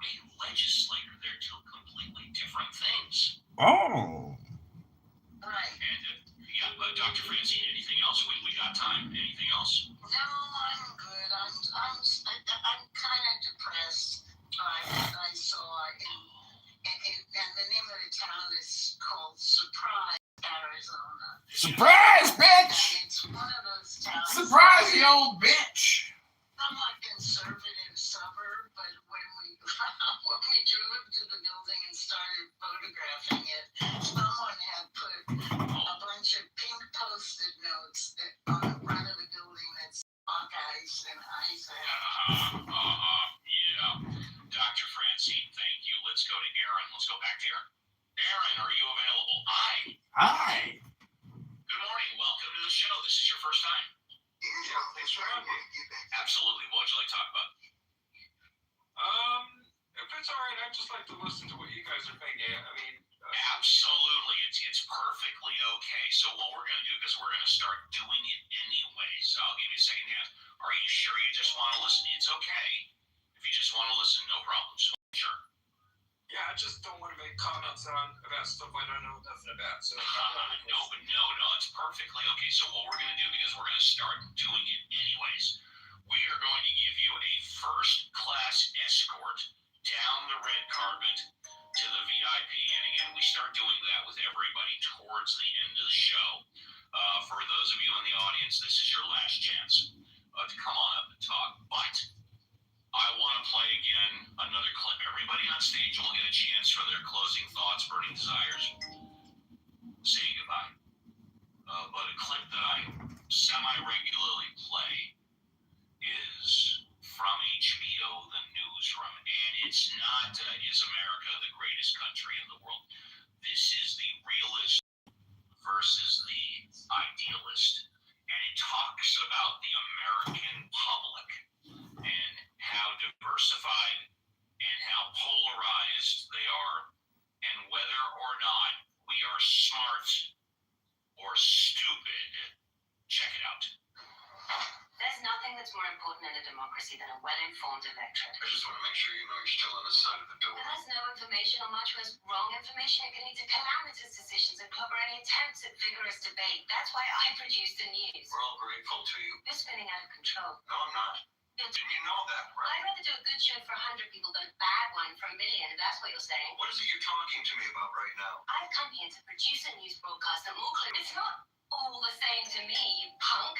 a legislator. They're two completely different things. Oh. Right. And, Dr. Francine, anything else? We got time. Anything else? No, I'm good. I'm kind of depressed. I saw and the name of the town is called Surprise, Arizona. Surprise, bitch! It's one of those towns. Surprise, you old bitch! Somewhat conservative suburb, but when we drove up to the building and started photographing it, someone had put a bunch of pink post-it notes on the front of the building that's Hawkeyes and Isaac. Yeah. Dr. Francine, thank you. Let's go to Aaron. Let's go back to Aaron. Aaron, are you available? Hi. Good morning. Welcome to the show. This is your first time. Yeah, thanks for having me. Absolutely. What would you like to talk about? If it's all right, I'd just like to listen to what you guys are thinking. I mean, absolutely. It's perfectly okay. So what we're going to do is we're going to start doing it anyway. So I'll give you a second chance. Are you sure you just want to listen? It's okay. If you just want to listen, no problem. So, sure. Yeah, I just don't want to make comments about stuff I don't know nothing about. So No, it's perfectly okay. So what we're going to do, because we're going to start doing it anyways, we are going to give you a first-class escort down the red carpet to the VIP. And again, we start doing that with everybody towards the end of the show. For those of you in the audience, this is your last chance to come on up and talk. But I want to play again another clip. Everybody on stage will get a chance for their closing thoughts, burning desires, saying goodbye. But a clip that I semi-regularly play is from HBO, the newsroom. And it's not, is America the greatest country in the world? This is the realist versus the idealist. And it talks about the American public and how diversified and how polarized they are, and whether or not we are smart or stupid. Check it out. There's nothing that's more important in a democracy than a well-informed electorate. I just want to make sure you know you're still on the side of the door. If there's no information or much less wrong information, it can lead to calamitous decisions and clobber any attempts at vigorous debate. That's why I produce the news. We're all grateful to you. You're spinning out of control. No, I'm not. And you know that, right? I'd rather do a good show for 100 people than a bad one for 1 million, if that's what you're saying. What is it you're talking to me about right now? I've come here to produce a news broadcast that more clear. It's not all the same to me, you punk.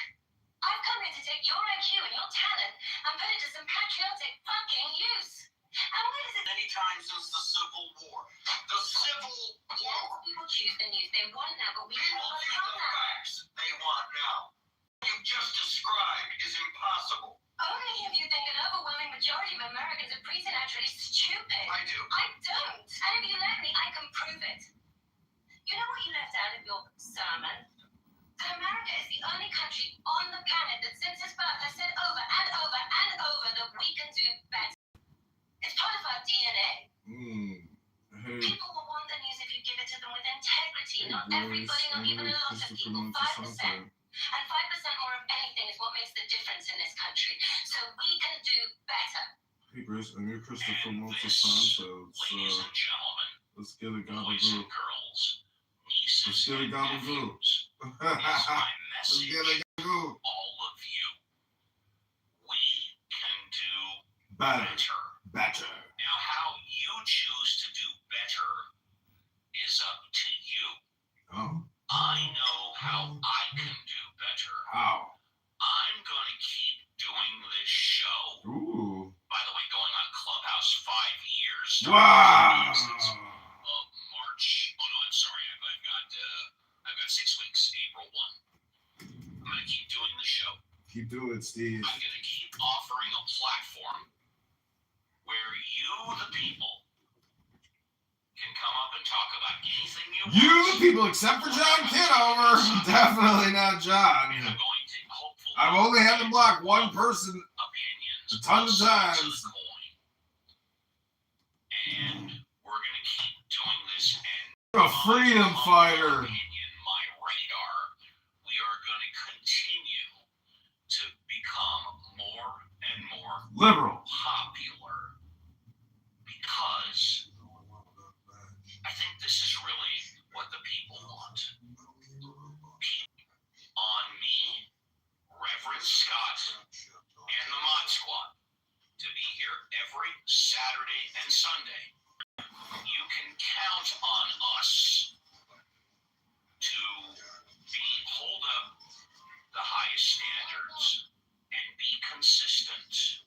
I've come here to take your IQ and your talent and put it to some patriotic fucking use. And where does it... Many times since the Civil War. The Civil War. Yes, people choose the news they want now, but we People can't get overcome the that. facts they want now. What you just described is impossible. Only if you think an overwhelming majority of Americans are preternaturally stupid. I do. I don't. And if you let me, I can prove it. You know what you left out of your sermon? That America is the only country on the planet that since its birth has said over and over and over that we can do better. It's part of our DNA. People will want the news if you give it to them with integrity. Not everybody, not even a lot of people. 5%. And 5% more of anything is what makes the difference in this country. So we can do better. Hey, Bruce, I'm your Christopher And Montesanto, ladies and gentlemen, let's get a boys and gabagool. girls, Let's nieces get a and gabagool. nephews, is my Let's message get a gabagool. to all of you. We can do Better. better. Now, how you choose to do better is up to you. Oh. I know how I can do better. How? I'm going to keep doing this show. Ooh. By the way, going on Clubhouse 5 years. Wow. Since March. Oh no, I'm sorry. I've got 6 weeks. April 1. I'm going to keep doing the show. Keep doing it, Steve. I'm going to keep offering a platform where you, the people, can come up and talk about anything you want. You the people, except for John Kitover. Definitely not John. And I'm going to hopefully I've only had to block one person opinions a ton of both sides times. the coin. And we're going to keep doing this. And A freedom fighter. opinion, my radar, we are going to continue to become more and more Liberal. popular every Saturday and Sunday. You can count on us to hold up the highest standards and be consistent.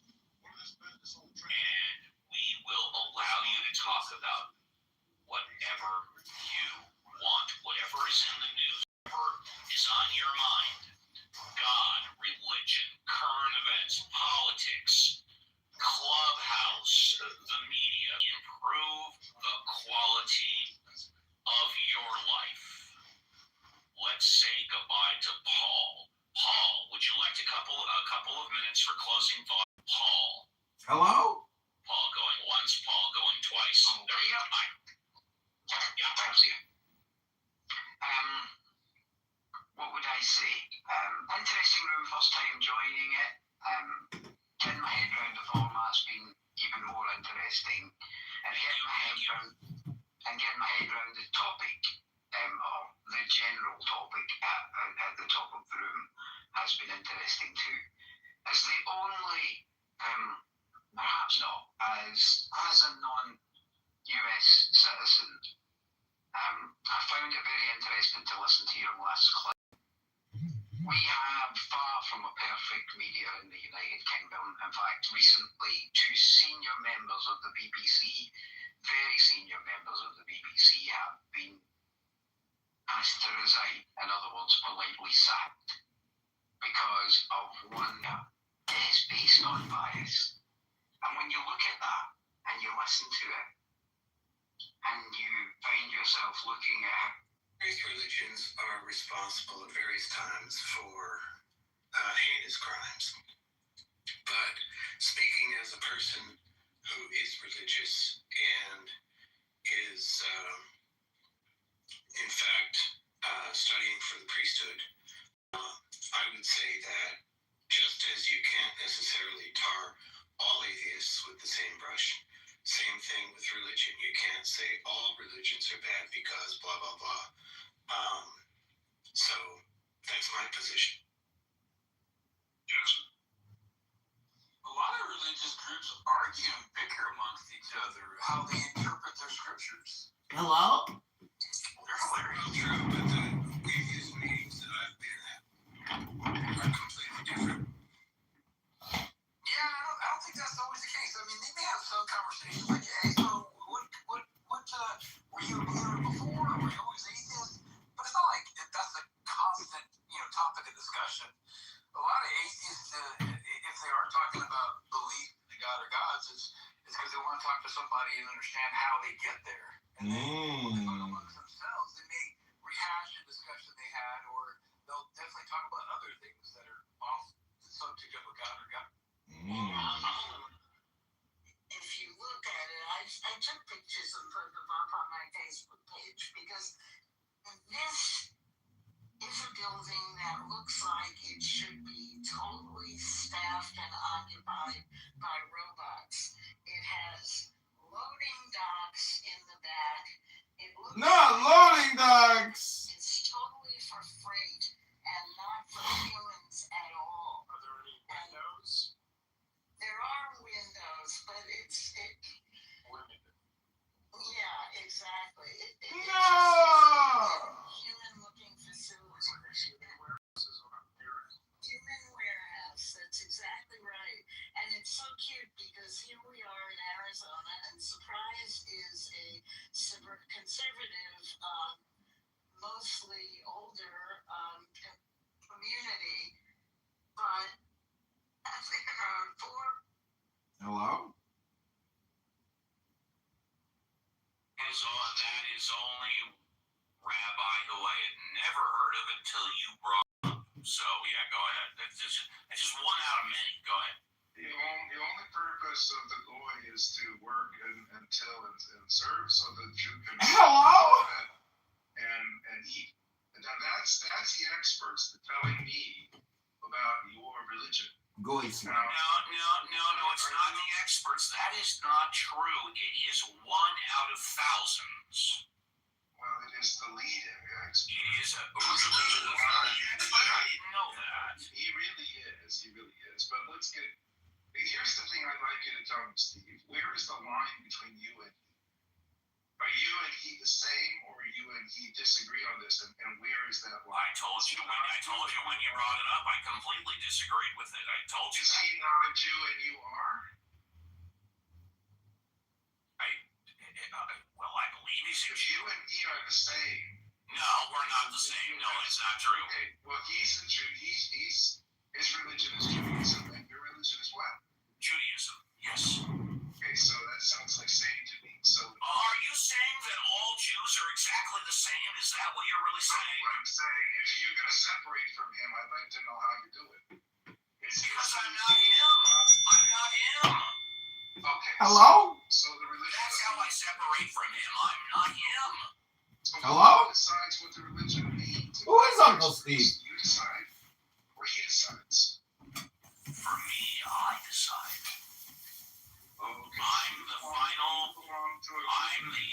And we will allow you to talk about whatever you want, whatever is in the news, whatever is on your mind. God, religion, current events, politics, Clubhouse, the media. Improve the quality of your life. Let's say goodbye to Paul. Paul, would you like a couple of minutes for closing thought? Paul. Hello? Paul going once, Paul going twice. There you go. Yeah, thanks you. What would I say? Interesting room, first time joining it. Getting my head around the format's been even more interesting. And getting my head around the topic, or the general topic at the top of the room has been interesting too. As the only, perhaps not, as a non-US citizen, I found it very interesting to listen to your last clip. We have far from a perfect media in the United Kingdom. In fact, recently, two senior members of the BBC, very senior members of the BBC, have been asked to resign, in other words, politely sacked, because of one that is based on bias. And when you look at that and you listen to it, and you find yourself looking at how various religions are responsible at various times for heinous crimes. But speaking as a person who is religious and is, in fact, studying for the priesthood, I would say that just as you can't necessarily tar all atheists with the same brush, same thing with religion. You can't say all religions are bad because blah, blah, blah. So that's my position. Jackson. A lot of religious groups argue and bicker amongst each other how they interpret their scriptures. Hello? They're hilarious. True, but the previous meetings that I've been at are completely different. Yeah, I don't think that's always the case. I mean, they may have some conversations like, hey, so what were you a believer before? Or were you always atheist? But it's not like that's a constant, topic of discussion. A lot of atheists, if they are talking about belief in God or gods, it's because they want to talk to somebody and understand how they get there. And then amongst themselves, they may rehash a discussion they had, or they'll definitely talk about other things that are off the subject of a God or God. If you look at it, I took pictures and put them up on my Facebook page because this is a building that looks like it should be totally staffed and occupied by robots. It has loading docks in the back. It looks Not loading docks! It's totally for freight and not for humans at all. Are there any windows? There are windows, but it's yeah, exactly. It's just No! a human-looking facility. Looks like I see any warehouses on up there. Human warehouse. That's exactly right. And it's so cute because here we are in Arizona, and Surprise is a conservative, mostly older community, but I think around 4. Hello? That is only rabbi who I had never heard of until you brought up. So yeah, go ahead. That's just one out of many. Go ahead. The only purpose of the goy is to work and till and serve so that you can Hello? and eat. And now that's the experts telling me about your religion. Goys. No, it's not the experts. That is not true. It is one out of thousands. Well, it is the leading expert. It is a I didn't know that. He really is. But let's get Here's the thing I'd like you to tell me, Steve. Where is the line between you and he? Are you and he the same, or are you and he disagree on this? And where is that line? I told you when you brought it up, I completely disagreed with it. I told you Is that. he not a Jew and you are? Well, I believe he's a If Jew. you and he are the same. No, we're not the same. No, it's not true. Okay, well, he's a Jew. His religion is Judaism, and your religion is what? Judaism, yes. Okay, so that sounds like same to me. So Are you saying that all Jews are exactly the same? Is that what you're really saying? what I'm saying, if you're going to separate from him, I'd like to know how you do it. Because I'm not him. I'm not him. Okay. Hello? So the religion. That's how I separate from him. I'm not him. So Hello? who decides what the religion means? Who is Uncle Steve? You decide, or he decides. For me, I decide. Okay. I'm the final. I'm the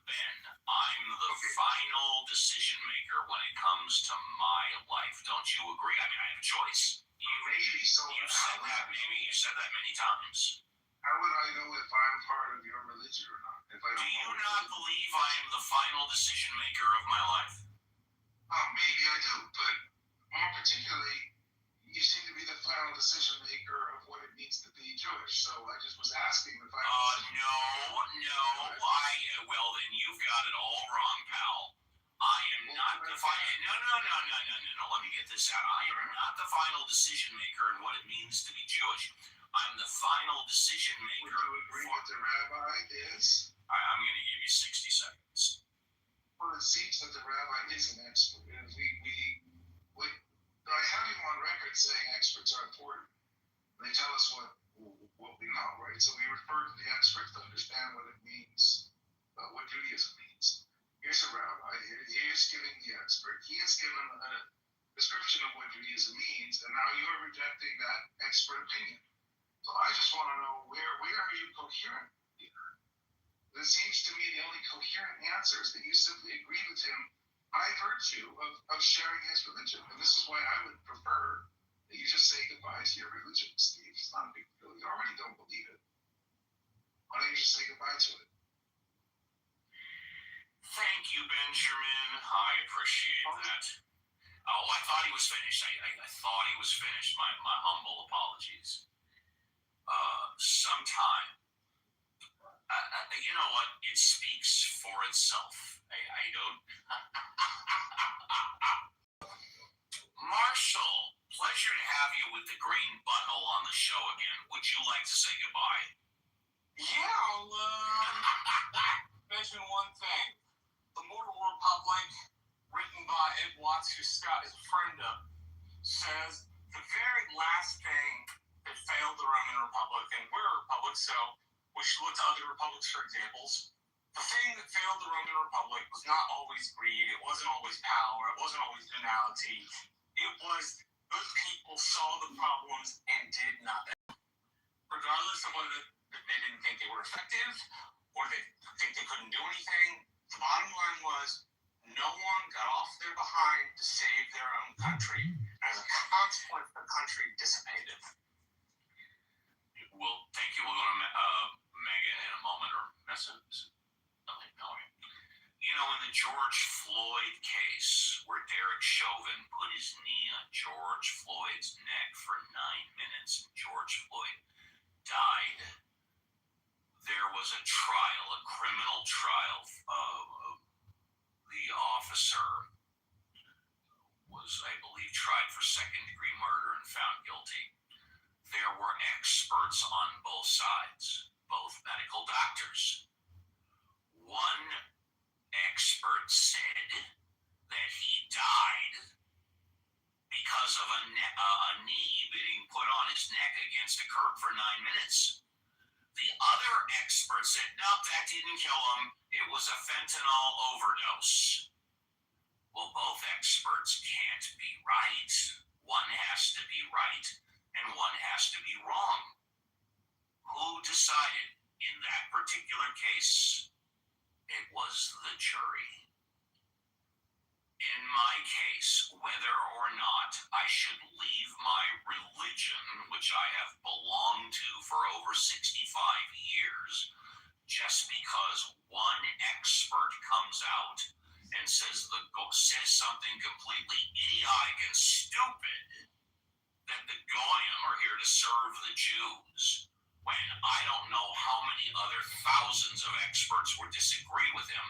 Ben. I'm the final decision maker when it comes to my life. Don't you agree? I mean, I have a choice. Maybe so. You said that. Maybe you said that many times. How would I know if I'm part of your religion or not? If I Do don't you know not believe I am the final decision maker of my life? Oh, maybe I do, but more particularly, you seem to be the final decision maker of what it means to be Jewish. So I just was asking if I. No. Well, then you've got it all wrong, pal. I am not the final. No. Let me get this out. I am not the final decision maker in what it means to be Jewish. I'm the final decision maker. Would you agree that the rabbi is? I'm going to give you 60 seconds. Well, it seems that the rabbi is an expert. And I have him on record saying experts are important. They tell us what we know, right? So we refer to the experts to understand what it means, what Judaism means. Here's a rabbi. He is giving the expert. He has given a description of what Judaism means, and now you're rejecting that expert opinion. So I just want to know where are you coherent here? It seems to me the only coherent answer is that you simply agree with him by virtue of sharing his religion. And this is why I would prefer that you just say goodbye to your religion, Steve. It's not a big deal. You already don't believe it. Why don't you just say goodbye to it? Thank you, Benjamin. I appreciate that. Oh, I thought he was finished. I thought he was finished. My humble apologies. Sometime. You know what? It speaks for itself. I don't. Marshall, pleasure to have you with the green butthole on the show again. Would you like to say goodbye? Yeah, I'll mention one thing. The Mortal Republic, written by Ed Watts, who Scott is a friend of, says the very last thing that failed the Roman Republic, and we're a republic, so we should look to other republics for examples. The thing that failed the Roman Republic was not always greed, it wasn't always power, it wasn't always venality. It was good people saw the problems and did nothing. Regardless of whether they didn't think they were effective or they think they couldn't do anything, the bottom line was no one got off their behind to save their own country. As a consequence, the country dissipated. Well, thank you. We'll go to Megan in a moment, or message. Okay. You know, in the George Floyd case, where Derek Chauvin put his knee on George Floyd's neck for 9 minutes, and George Floyd died, there was a trial, a criminal trial. The officer was, I believe, tried for second-degree murder and found guilty. There were experts on both sides, both medical doctors. One expert said that he died because of a knee being put on his neck against a curb for 9 minutes. The other expert said, nope, that didn't kill him. It was a fentanyl overdose. Well, both experts can't be right. One has to be right, and one has to be wrong. Who decided in that particular case? It was the jury. In my case, whether or not I should leave my religion, which I have belonged to for over 65 years, just because one expert comes out and says something completely idiotic and stupid, that the Goyim are here to serve the Jews, when I don't know how many other thousands of experts would disagree with him.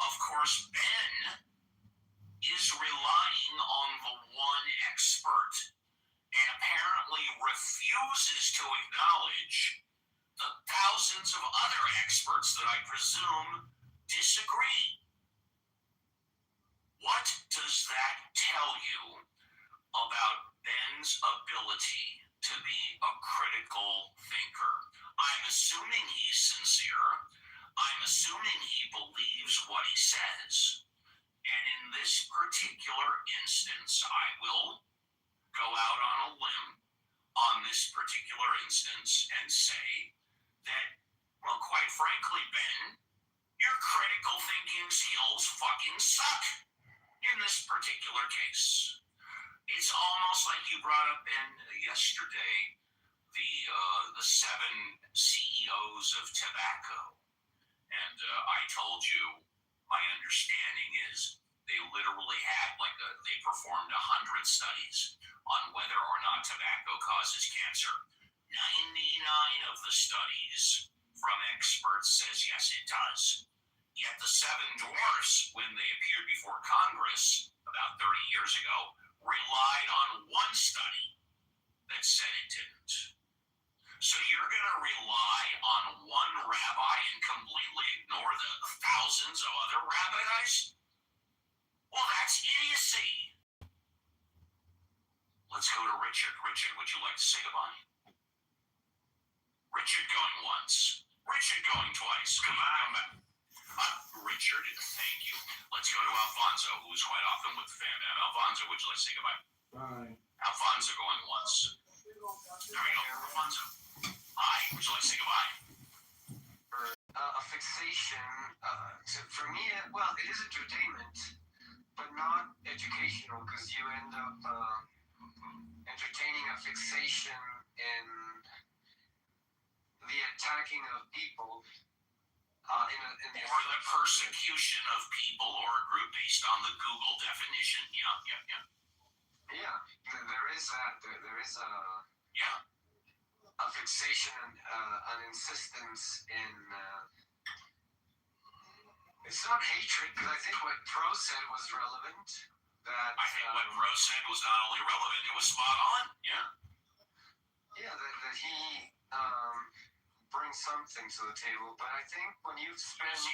Of course, Ben is relying on the one expert and apparently refuses to acknowledge the thousands of other experts that I presume disagree. What does that tell you about Ben's ability to be a critical thinker? I'm assuming he's sincere. I'm assuming he believes what he says. And in this particular instance, I will go out on a limb on this particular instance and say that, well, quite frankly, Ben, your critical thinking skills fucking suck in this particular case. It's almost like you brought up, Ben, yesterday, the 7 CEOs of tobacco. And I told you, my understanding is they literally had they performed 100 studies on whether or not tobacco causes cancer. 99 of the studies from experts says yes, it does. Yet the 7 dwarfs, when they appeared before Congress about 30 years ago, relied on one study that said it didn't. So you're going to rely on one rabbi and completely ignore the thousands of other rabbis? Well, that's idiocy. Let's go to Richard. Richard, would you like to say goodbye? Richard going once. Richard going twice. Goodbye. Richard, thank you. Let's go to Alfonso, who's quite often with the fan. Alfonso, would you like to say goodbye? Bye. Alfonso going once. There we go. Alfonso. Hi, would you like to say goodbye? A fixation, for me, well, it is entertainment, but not educational, because you end up entertaining a fixation in the attacking of people. Or the persecution of people or a group based on the Google definition. Yeah, there is that. There is a fixation and an insistence in. It's not hatred, because I think what Pro said was relevant. I think what Pro said was not only relevant, it was spot on. Yeah. Yeah, that he brings something to the table, but I think when you've spent 50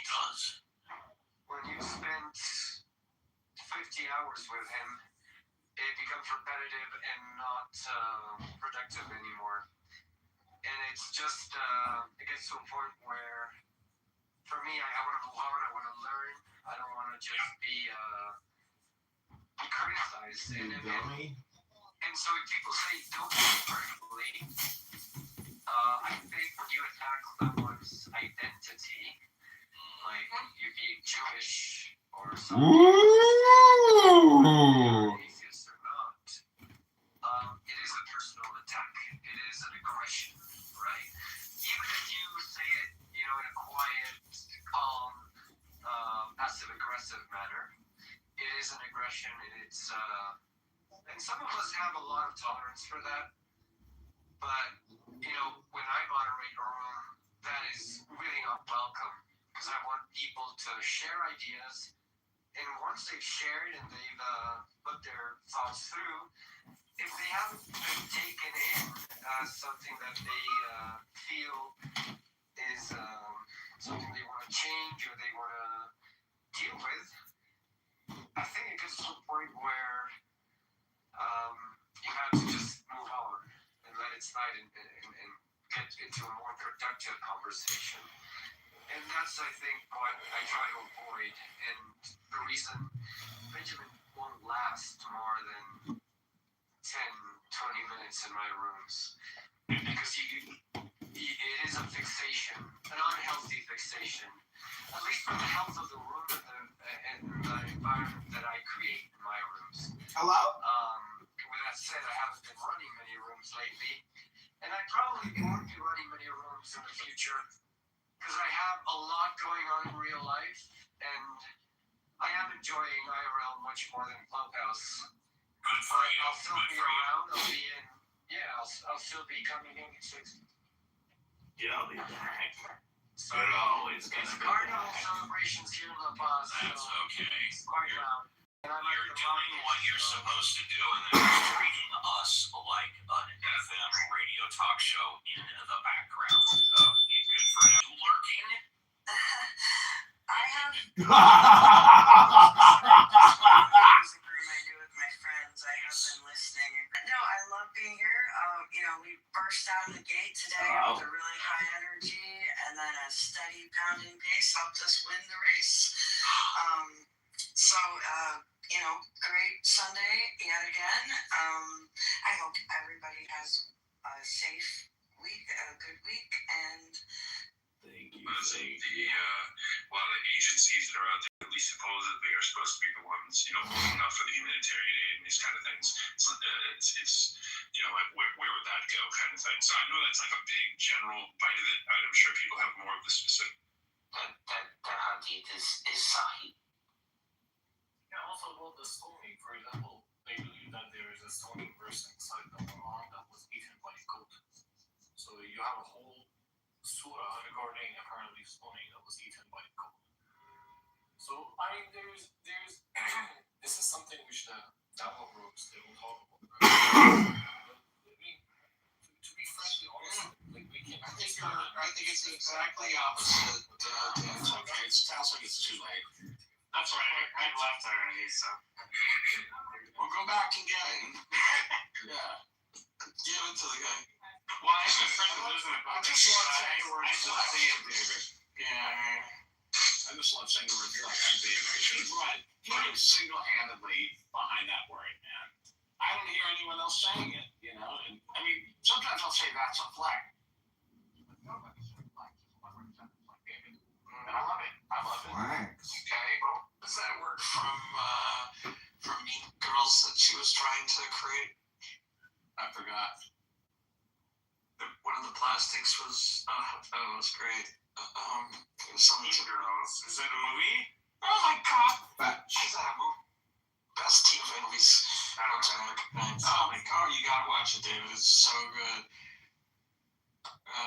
hours with him, it becomes repetitive and not productive anymore. And it's just, it gets to a point where, for me, I want to move on, I want to learn, I don't want to just be criticized. And so if people say, don't do it perfectly, I think when you attack someone's identity, like you being Jewish or something, atheist or not, it is a personal attack. It is an aggression, right? Even if you say it, in a quiet, calm, passive-aggressive manner, it is an aggression. It's and some of us have a lot of tolerance for that. But, when I moderate a room, that is really not welcome, because I want people to share ideas, and once they've shared and they've put their thoughts through, if they haven't been taken in as something that they feel is something they want to change or they want to deal with, I think it gets to a point where you have to just move on and let it slide and get into a more productive conversation. And that's, I think, what I try to avoid. And the reason Benjamin won't last more than 10, 20 minutes in my rooms, because it is a fixation, an unhealthy fixation, at least for the health of the room and the environment that I create in my rooms. Hello? With that said, I haven't been running many rooms lately, and I probably won't be running many rooms in the future because I have a lot going on in real life, and I am enjoying IRL much more than Clubhouse. Good for you. I'll still Good be for you. around. I'll be in. Yeah, I'll still be coming in at 6. Yeah, I'll be back. So, You're always gonna it's be carnival back. celebrations here in La Paz. That's so okay. it's quite loud. And I like You're the doing market, what you're so- supposed to do, and then you're treating us like an FM radio talk show in the background. You good for now? Lurking? I have That's music room I do with my friends. I have been listening. No, I love being here. We burst out of the gate today with a really high energy, and then a steady pounding pace helped us win the race. Great Sunday yet again. I hope everybody has a safe week, a good week, and Thank you. But I think a lot of the agencies that are out there, at least supposedly, are supposed to be the ones, looking out for the humanitarian aid and these kind of things. It's like where would that go kind of thing. So I know that's like a big general bite of it. I'm sure people have more of the specific. That hadith is sahih. Yeah, also about the stoning, for example, they believe that there is a stoning verse inside the Quran that was eaten by a goat. So you have a whole surah regarding apparently stoning that was eaten by a goat. So I mean, there's this is something which the Dawah groups they will talk about. I mean, to be frankly honest, like we can. I think it's exactly opposite. It sounds like it's too late. That's right. I left already, so. We'll go back and get it. Yeah. Give it to the guy. Well, I have a friend who lives in a I just love saying the word I still flex. say it, David. Yeah. I just love saying the word flex. He's right. He's single-handedly behind that word, man. I don't hear anyone else saying it, And I mean, sometimes I'll say that's a flex. And I love it. Flags. Okay. What's that word from Mean Girls that she was trying to create? I forgot. One of the plastics was was great. It was something Mean Girls. Is that a movie? Oh my god! Fetch. Is that a movie? Best teen movies. Oh my god, you gotta watch it, David. It's so good.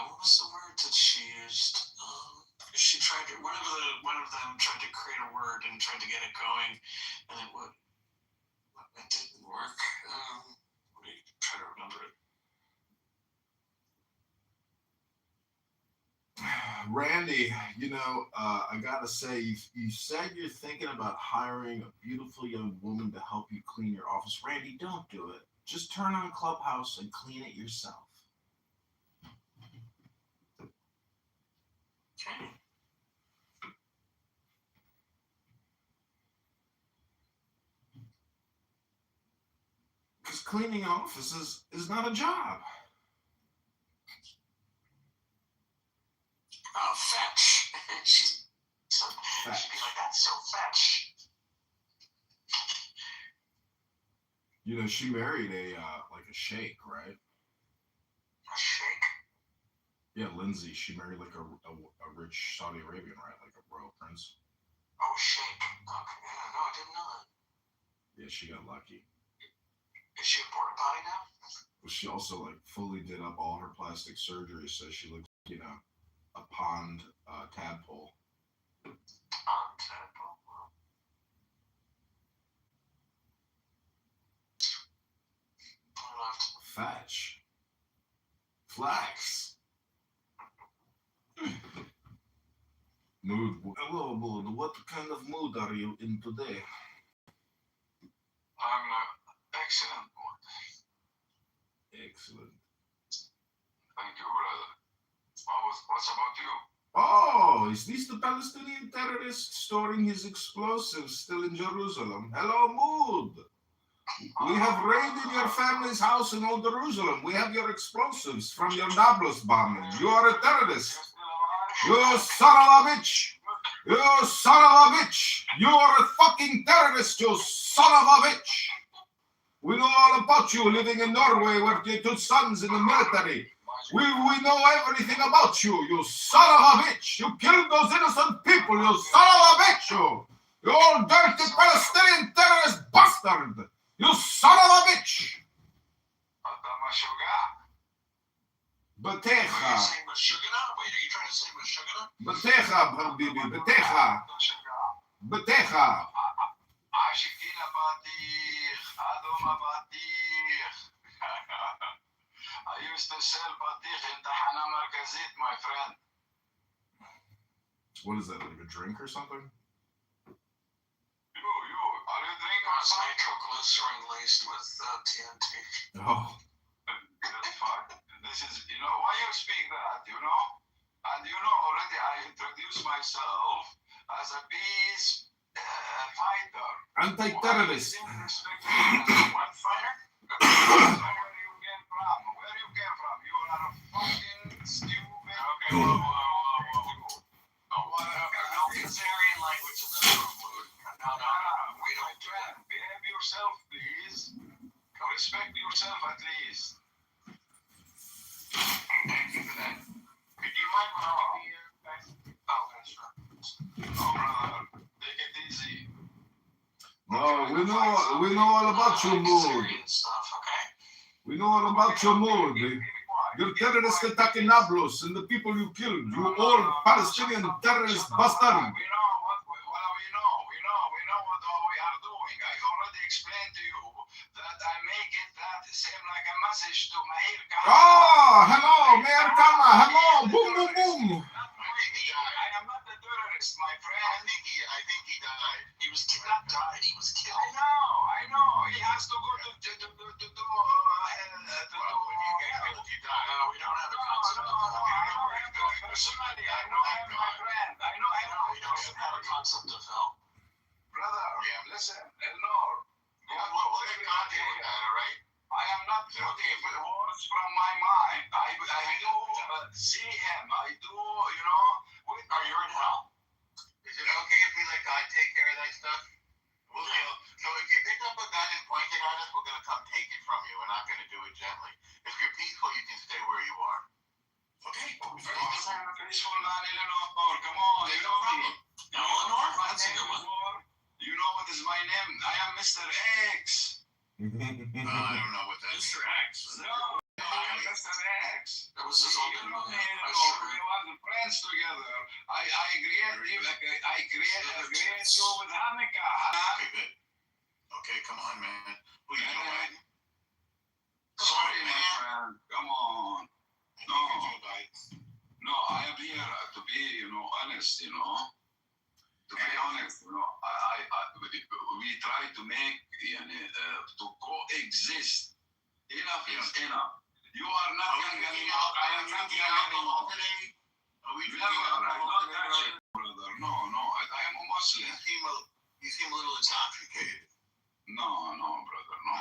What was the word that she used? She tried to one of them tried to create a word and tried to get it going, and it didn't work. Let me try to remember it. Randy, I gotta say, you said you're thinking about hiring a beautiful young woman to help you clean your office. Randy, don't do it. Just turn on Clubhouse and clean it yourself. Okay. Because cleaning offices is not a job. Oh, fetch. She'd Fetch. be like, that's so fetch. She married a sheikh, right? A shake? Yeah, Lindsay. She married like a rich Saudi Arabian, right? Like a royal prince. Oh, shake. Okay. Yeah, no, I didn't know that. Yeah, she got lucky. Is she a porta potty now? But she also fully did up all her plastic surgery, so she looks, a pond tadpole. Fetch. Flax. Mood. Hello, Mood. What kind of mood are you in today? I'm excellent. Excellent. Thank you, brother. What's about you? Oh, is this the Palestinian terrorist storing his explosives still in Jerusalem? Hello, Mood. We have raided your family's house in Old Jerusalem. We have your explosives from your Nablus bombing. You are a terrorist. You son of a bitch. You son of a bitch. You are a fucking terrorist, you son of a bitch. We know all about you living in Norway with your two sons in the military. We know everything about you, you son of a bitch. You killed those innocent people, you son of a bitch, you. You old dirty Palestinian terrorist bastard. You son of a bitch. אתה משוגע. Betecha. Wait, are you trying to say Meshuggah? Betecha, Habibi. Betecha. Betecha. עשיקים הבטיח, אדום הבטיח. I used to sell בטיח in תחנה מרכזית, my friend. What is that, like a drink or something? You, are you drinking nitroglycerin laced with TNT? Oh. Fuck. This is, why you speak that, And already I introduced myself as a peace fighter. Anti-terrorist. What fighter? Where you came from? You are a fucking stupid. Okay, whoa. No Kazarian language in this room, dude. No. We don't trend. Behave yourself, please. Respect yourself at least. Thank you for that. Could you mind when here, guys? Oh, that's right. Oh, brother, take it easy. No, we know all about your mood. Stuff, okay? We know all about your mood. Your terrorist attack in Nablus and the people you killed. You all Palestinian terrorist bastard. We know what we are doing. I already explained to you that I make it that seem like a message to Meir Kahane. Oh, hello, Meir Kahane. Hello, boom, boom, boom. I am not a terrorist, my friend. I think he died. He was not died. He was killed. I know. He has to go to hell. He died. No, we don't have a concept of hell. Personally, I know him, my friend. I know him. We don't have a concept of hell. Brother, listen, Elnor. We'll take contact with that, all right? I am not looking for words from my mind. I do see him. I do, Are you in hell? Is it okay if we let God take care of that stuff? We'll deal. So if you pick up a gun and point it at us, we're going to come take it from you. We're not going to do it gently. If you're peaceful, you can stay where you are. Okay? Peaceful, man, Eleanor. Come on, you know me. Eleanor? That's a good one. You know what is my name? I am Mr. X. I don't know what that is. Mr. X. No, Mr. X. That was his old name. We were friends together. I create you with Hanukkah. Okay, good. Okay, come on, man. Who you doing? Sorry, man. Come on. No, I am here to be, honest, To be honest, we try to make, to coexist. Enough is enough. You are not young anymore. I am not young anymore. Are we drinking alcohol today, brother? No, I am a Muslim. You seem a little intoxicated. No, brother, no.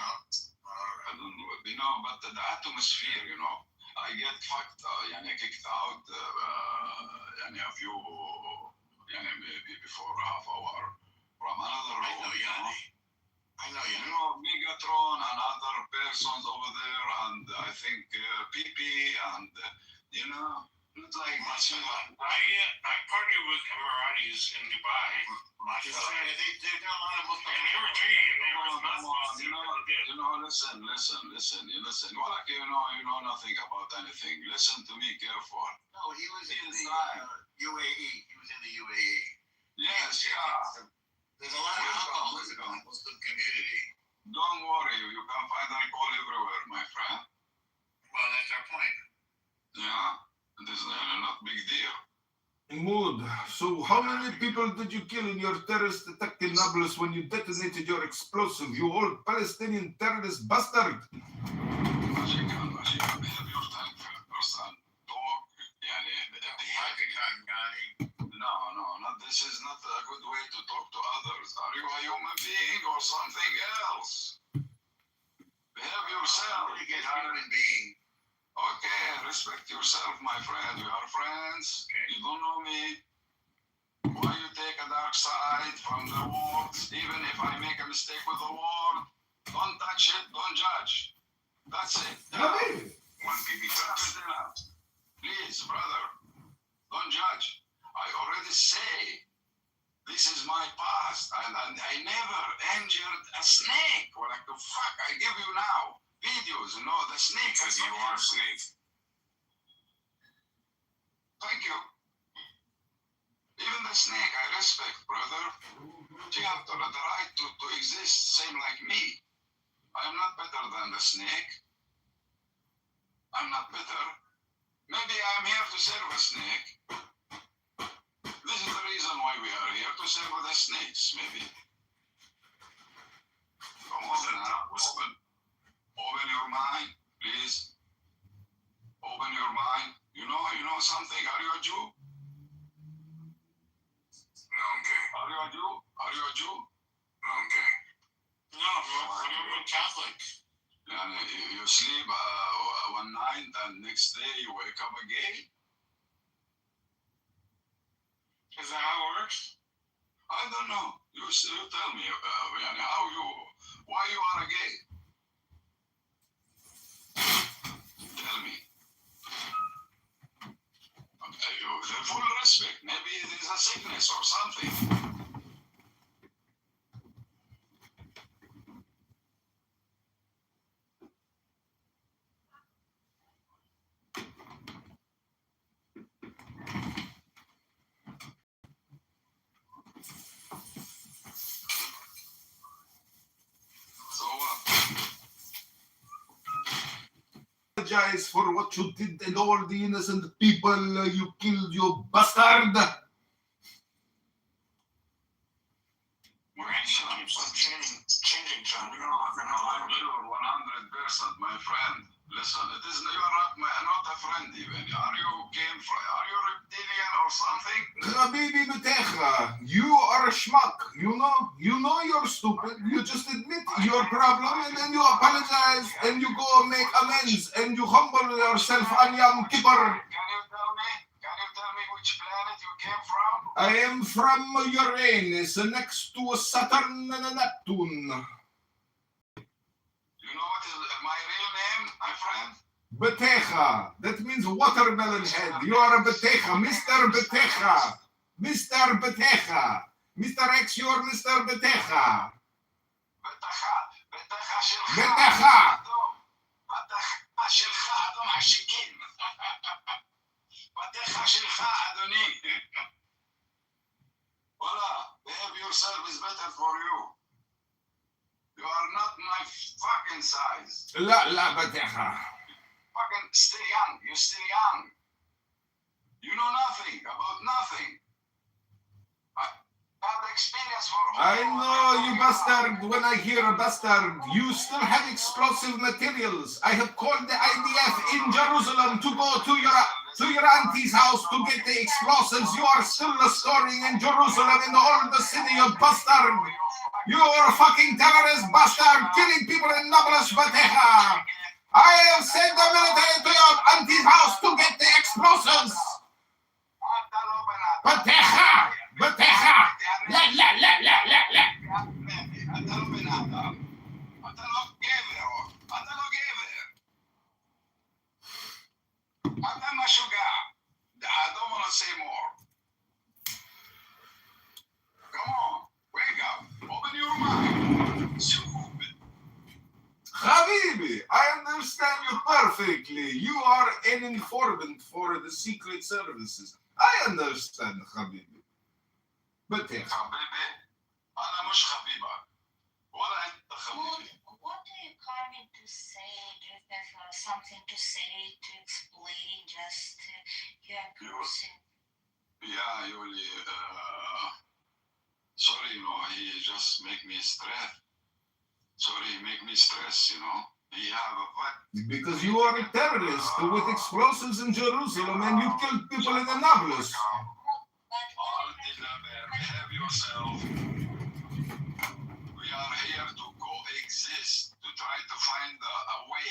I don't know, but the atmosphere, I get fucked, kicked out, a few, maybe before half hour from another room. I know, Megatron and other persons over there, and I think PP, and it's like I partied with Emiratis in Dubai. They've done a lot of Muslim. And they were drinking. They were listen. Well, like, you know nothing about anything. Listen to me careful. No, he was in the UAE. He was in the UAE. Yes, yeah. There's a lot of alcoholism in the Muslim community. Don't worry, you can find alcohol everywhere, my friend. Well, that's our point. Yeah, this is not a big deal. Mood. So how many people did you kill in your terrorist attack in Nablus when you detonated your explosive, you old Palestinian terrorist bastard? No, this is not a good way to talk to others. Are you a human being or something else? Behave yourself. Really get human being. Okay, respect yourself, my friend. We are friends. You don't know me. Why you take a dark side from the words? Even if I make a mistake with the word, don't touch it, don't judge. That's it. Habibi. One PB That's tops. enough. Please, brother, don't judge. I already say this is my past, and I never injured a snake. What the fuck? I give you now videos, the snake. Because you are a snake. Thank you. Even the snake, I respect, brother. You have the right to exist, same like me. I'm not better than the snake. I'm not better. Maybe I'm here to serve a snake. This is the reason why we are here, to serve the snakes, maybe. Come on now, open your mind, please. Open your mind. You know something? Are you a Jew? No, I'm gay. Are you a Jew? Are you a Jew? No, I'm gay. No, I'm Catholic. And you sleep one night and next day you wake up again? Is that how it works? I don't know. You tell me, why you are gay? Tell me. The full respect. Maybe it is a sickness or something. So what? Apologize for what you did and all the innocent people you killed, you bastard. We're actually keeps on changing, John. You're I'm sure 100%, my friend. Listen, it is you are not a friend even. Are you reptilian or something? Habibi Betecha, you are a schmuck, you know you're stupid, you just admit your problem and then you apologize and you go make amends and you humble yourself on Yom Kippur. Can you tell me which planet you came from? I am from Uranus, next to Saturn and Neptune. You know what is my real name, my friend? Betecha, that means watermelon head. You are a Betecha, Mr. Betecha. Mr. Betecha. Mr. X, you're Mr. Betecha. בטחה שלך. בטחה. בטחה שלך, אדון השיקים. בטחה שלך, אדוני. וואלה, behave yourself is better for you. You are not my fucking size. La Betecha. Fucking still young. You're still young. You know nothing about nothing. I have experience for all. I know you bastard. When I hear a bastard, you still have explosive materials. I have called the IDF in Jerusalem to go to your auntie's house to get the explosives. You are still storing in Jerusalem in the old city, you bastard. You are a fucking terrorist bastard, killing people in Nablus, Betecha. I have sent the military to your auntie's house to get the explosives. Betecha. Betecha. La. אתה לא בן אדם. אתה לא גבר. אתה לא גבר. אתה משוגע. I don't want to say more. Come on. Wake up. Open your mind. Stupid. Habibi, I understand you perfectly. You are an informant for the secret services. I understand, Habibi. But חביבי. أنا مش خبيبك. ولا أنت خبيبي. What are you coming to say? Do you have something to say, to explain? Just your person. Yeah, Yuli. Sorry, he just make me stress. Sorry, make me stress, He have a what? because you are a terrorist with explosives in Jerusalem and you killed people in Nablus. Behave yourself. We are here to coexist, to to try to find a way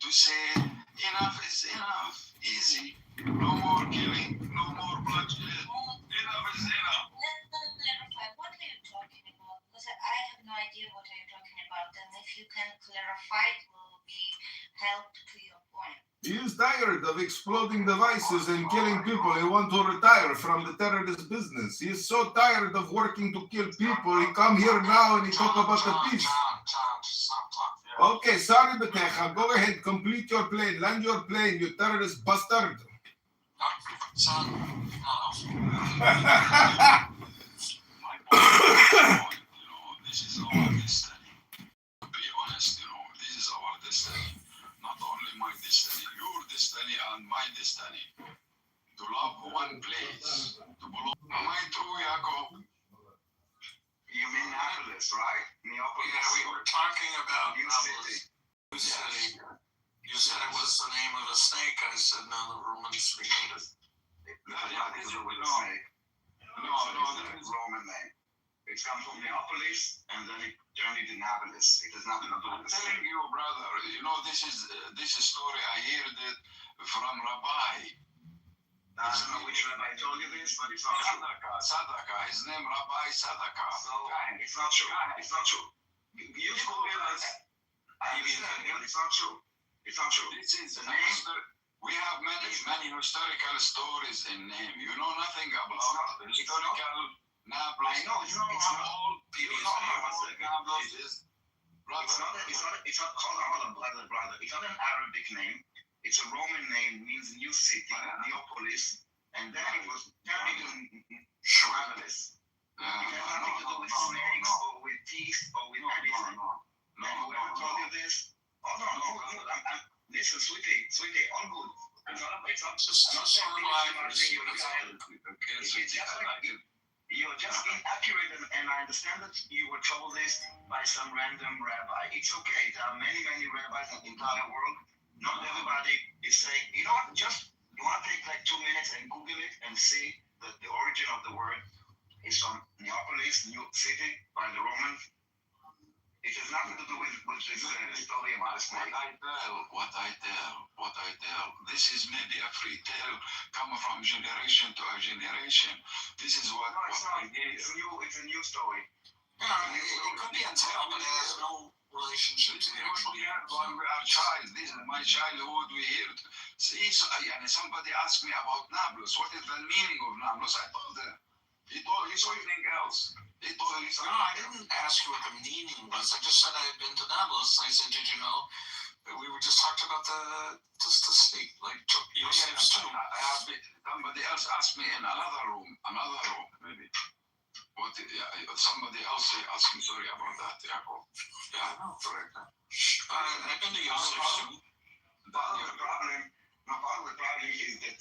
to say enough is enough, easy, no more killing, no more bloodshed, enough is enough. Clarify, what are you talking about? Because I have no idea what are you talking about, and if you can clarify, it will be help to your point. He is tired of exploding devices and killing people. He wants to retire from the terrorist business. He is so tired of working to kill people. He come here now and he talk about the peace. Okay, sorry, Betecha. Go ahead, complete your plane. Land your plane, you terrorist bastard. This is our destiny. To be honest, this is our destiny. Not only my destiny, your destiny and my destiny. To love one place. To belong. Am I true, Jacob? You mean Annapolis, right? Neapolis. Yeah, we were talking about New Nablus. City. New City. You said it was the name of a snake. I said no, the Romans created it. Nothing to do with the snake. No, It's a Roman name. It comes from Neapolis and then it turned into Nablus. It has nothing to do I'm with the telling snake. you, brother, this story, I heard it from Rabbi. I don't know which rabbi told you this, but it's not true. Sadaka, his name Rabbi Sadaka. So, it's not true. It's not true. You Google it. I understand, but it's not true. It's not true. This is The name. we have many historical stories in name. You know nothing about It's not- historical Nablus. I know, it's not. All It's people not. know Nablus is It's not, hold on, brother. It's not an Arabic name. It's a Roman name, means new city, Neapolis, and then it was turned into Nablus. It has nothing to do with snakes or with teeth or with anything. Whoever told you this? Hold on. Listen, sweetie, all good. It's not Just I'm not sort saying of like you're just inaccurate, and I understand that you were told this by some random rabbi. It's okay. There are many rabbis in the entire world. Not everybody is saying, you know what, you want to take like 2 minutes and Google it and see that the origin of the word is from Neapolis, New City, by the Romans. It has nothing to do with this story about the snake. What I tell, this is maybe a free tale coming from generation to generation. This is what No, it's not. I did. It's a new story. it could be a tale, but it has no relationship to the actual We are child. This is my childhood. We hear it. See, somebody asked me about Nablus. What is the meaning of Nablus? I told them. He told me something else. He told me No, something. I didn't ask you what the meaning was. I just said I had been to Nablus. I said, did you know? We were just talking about the snake, like Yosef's tomb. Somebody else asked me in another room, maybe. Somebody else asked me. Sorry about that, Jacob. Yeah, correct. I've been to Yosef's tomb. Part of the problem is that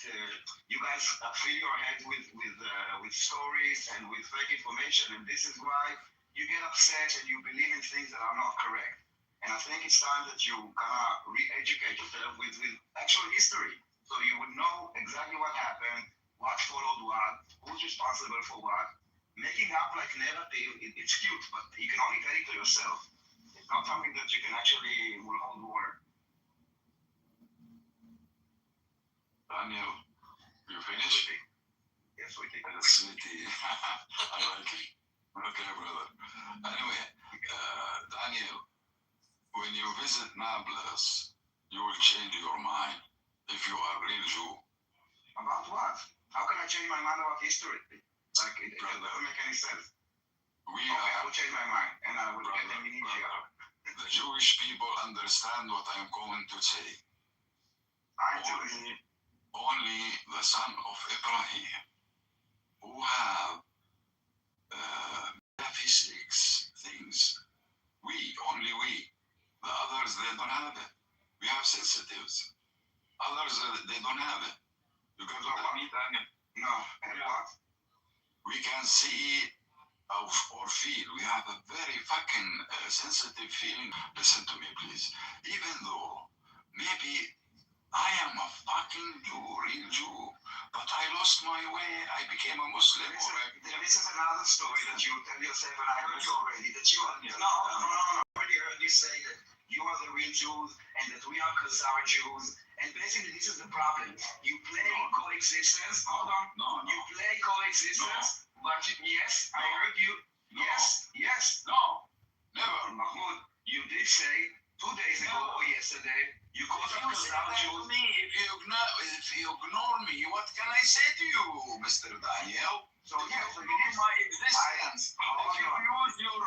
you guys fill your head with stories and with fake information, and this is why you get upset and you believe in things that are not correct. And I think it's time that you kind of re-educate yourself with actual history, so you would know exactly what happened, what followed what, who's responsible for what. Making up like narrative, it's cute, but you can only tell it to yourself. It's not something that you can actually will hold water. Daniel, you finished? Yes, we think. Sweetie. I like it. Okay, brother. Anyway, Daniel, when you visit Nablus, you will change your mind if you are a real Jew. About what? How can I change my mind about history? Like, it doesn't make any sense. I will change my mind, and I will get amnesia. The Jewish people understand what I am going to say. I'm Jewish. Only the son of Ibrahim, who have metaphysics things. Only we. The others, they don't have it. We have sensitives. Others, they don't have it. You can look at me, Daniel. No, and what? We can see or feel. We have a very fucking sensitive feeling. Listen to me, please. Even though maybe I am a fucking Jew, real Jew, but I lost my way. I became a Muslim. This is another story that you tell yourself, and I heard you already. That you, no, I already heard you. you say that you are the real Jews and that we are Khazar Jews. And basically, this is the problem. You play coexistence. Hold on. No. You play coexistence. But yes, I heard you. Yes. No. Never. Mahmoud, you did say 2 days ago or yesterday, you called If them you say Khazar that to Jews. me, if you ignore me, what can I say to you, Mr. Daniel? So yes, You ignore my existence. Hold If you on. use your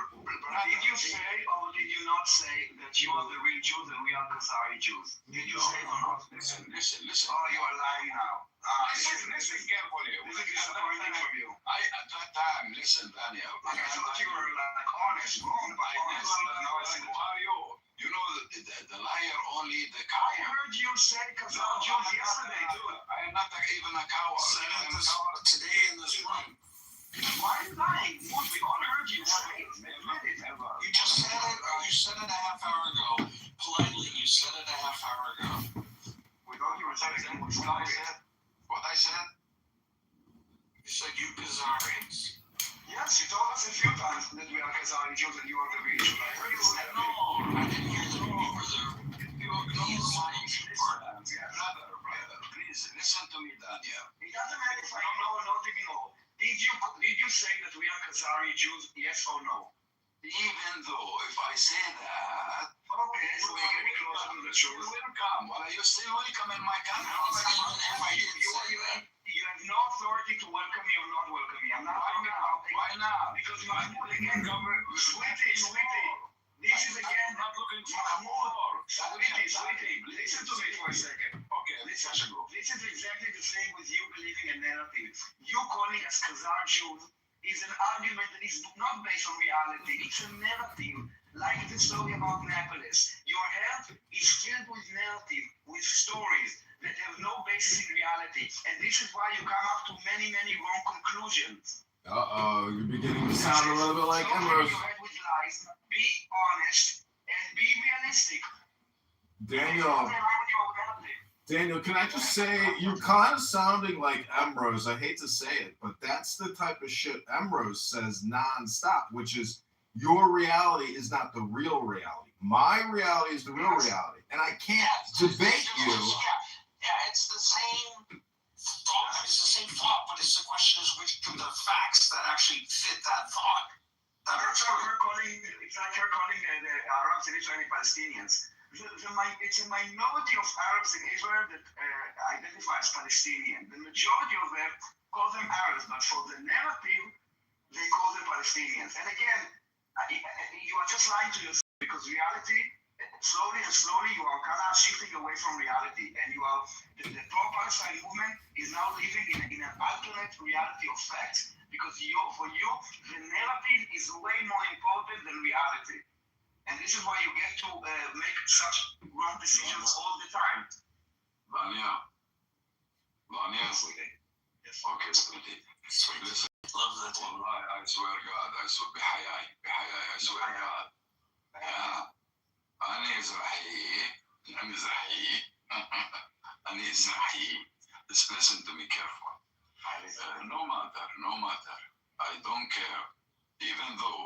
Did you say or did you not say that you are the real Jews and we are Khazari Jews? Did you say or not? Listen. Oh, you are lying now. Listen carefully. This is disappointing from you. At that time, listen, Daniel. Like I thought you were like honest, wrong, but honest. But now I see Who are you? You know the liar only the I coward. heard you say Khazar Jews yesterday too. I am not even a coward. I am a coward today in this room. Why are you lying? Dude, we all heard you say it. Admit it, ever. You just said it. You said it a half hour ago. Politely, you said it a half hour ago. We thought you were saying what Scott said. What I said? You said you Khazarians. Yes, you told us a few times that we are Khazari Jews and you are the real Jews. I heard you say No, I didn't hear that you were the. You ignore my existence. Brother, please listen to me, Daniel. It doesn't matter if I know or not even know. Did you say that we are Khazari Jews, yes or no? Even though if I say that, Okay, so we're getting closer to the truth. you're welcome. Well, you're still welcome in my country. You have no authority to welcome me or not welcome me. I'm not talking about it. Why not? Because Mahmoud, again, sweetie, this is again, not looking for Mahmoud, sweetie, listen to me for a second. Okay, Listen, this is exactly the same with you believing a narrative. You calling us Khazar Jews is an argument that is not based on reality. It's a narrative, like the story about Annapolis. Your head is filled with narrative, with stories that have no basis in reality. And this is why you come up to many, many wrong conclusions. You're beginning to sound a little bit like Don't Emrose. fill your head with lies. Be honest and be realistic. Daniel, can I just say, you're kind of sounding like Emrose. I hate to say it, but that's the type of shit Emrose says nonstop, which is your reality is not the real reality. My reality is the real reality. And I can't debate you. Yeah, it's the same thought. It's the same thought, but it's the question is which of the facts that actually fit that thought. It's like her calling the Arabs and Israeli Palestinians. It's a minority of Arabs in Israel that identify as Palestinian. The majority of them call them Arabs, but for the narrative, they call them Palestinians. And again, you are just lying to yourself because reality, slowly, you are kind of shifting away from reality. And you are, the pro-Palestine movement is now living in an alternate reality of facts because for you, the narrative is way more important than reality. And this is why you get to make such wrong decisions all the time. Daniel, Sweetie. Yes. okay, sweetie. Listen, Love that. والله, I swear God, I swear بحياي, I swear God. أنا إزرائي. Listen to me careful. No matter. I don't care. Even though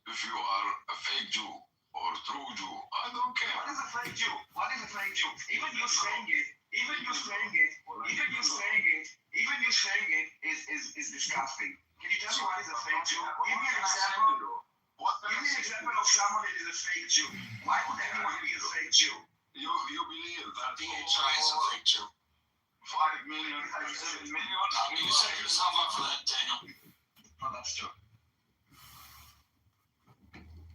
if you are a fake Jew or true Jew, I don't care. What is a fake Jew? Even you saying it is disgusting. Can you tell me what is a fake Jew? Give me an example. Give me an example of someone that is a fake Jew. Why would anyone be a fake Jew? You believe that DHI is a fake Jew. 5 million, 7 million. You set yourself up for that, Daniel. Oh, that's true.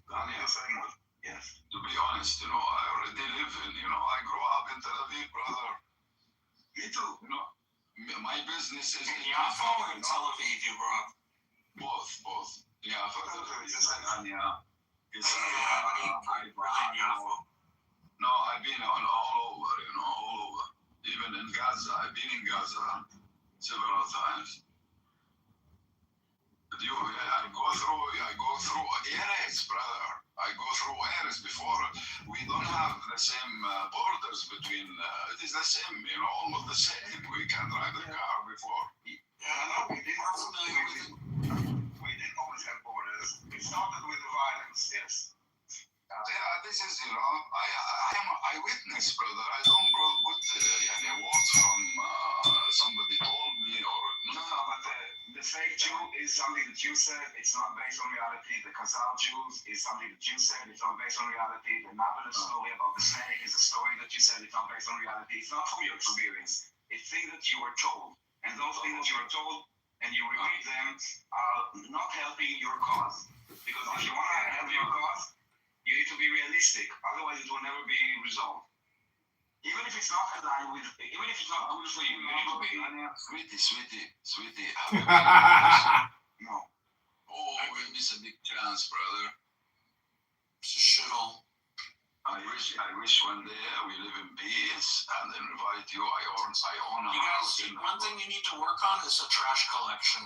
Daniel, Yes. to be honest, I already live I grew up in Tel Aviv, brother. Me too. My business is In Yafo or in Tel Aviv you grew up? both. Yeah, for Tel Aviv, Lasagna, No, I've been all over, even in Gaza. I've been in Gaza several times. But I go through areas, brother. I go through areas before. We don't have the same borders between. It is the same, almost the same. We can drive the car before. No, we didn't always have borders. It started with the violence, yes. This is, I am an eyewitness, brother. I don't put words from somebody told me or No, but the fake Jew is something that you said. It's not based on reality. The Khazar Jews is something that you said. It's not based on reality. The Naboth story about the snake is a story that you said. It's not based on reality. It's not from your experience. It's things that you were told. And those things that you were told and you repeat them are not helping your cause. Because if you want to help your cause, you need to be realistic. Otherwise, it will never be resolved. Even if it's not aligned with, even if it's not good for you, you need to be. Sweetie. No. Oh, we miss a big chance, brother. It's a shithole. I wish one day we live in peace and then invite you. I own a You house. guys, one thing you need to work on is a trash collection.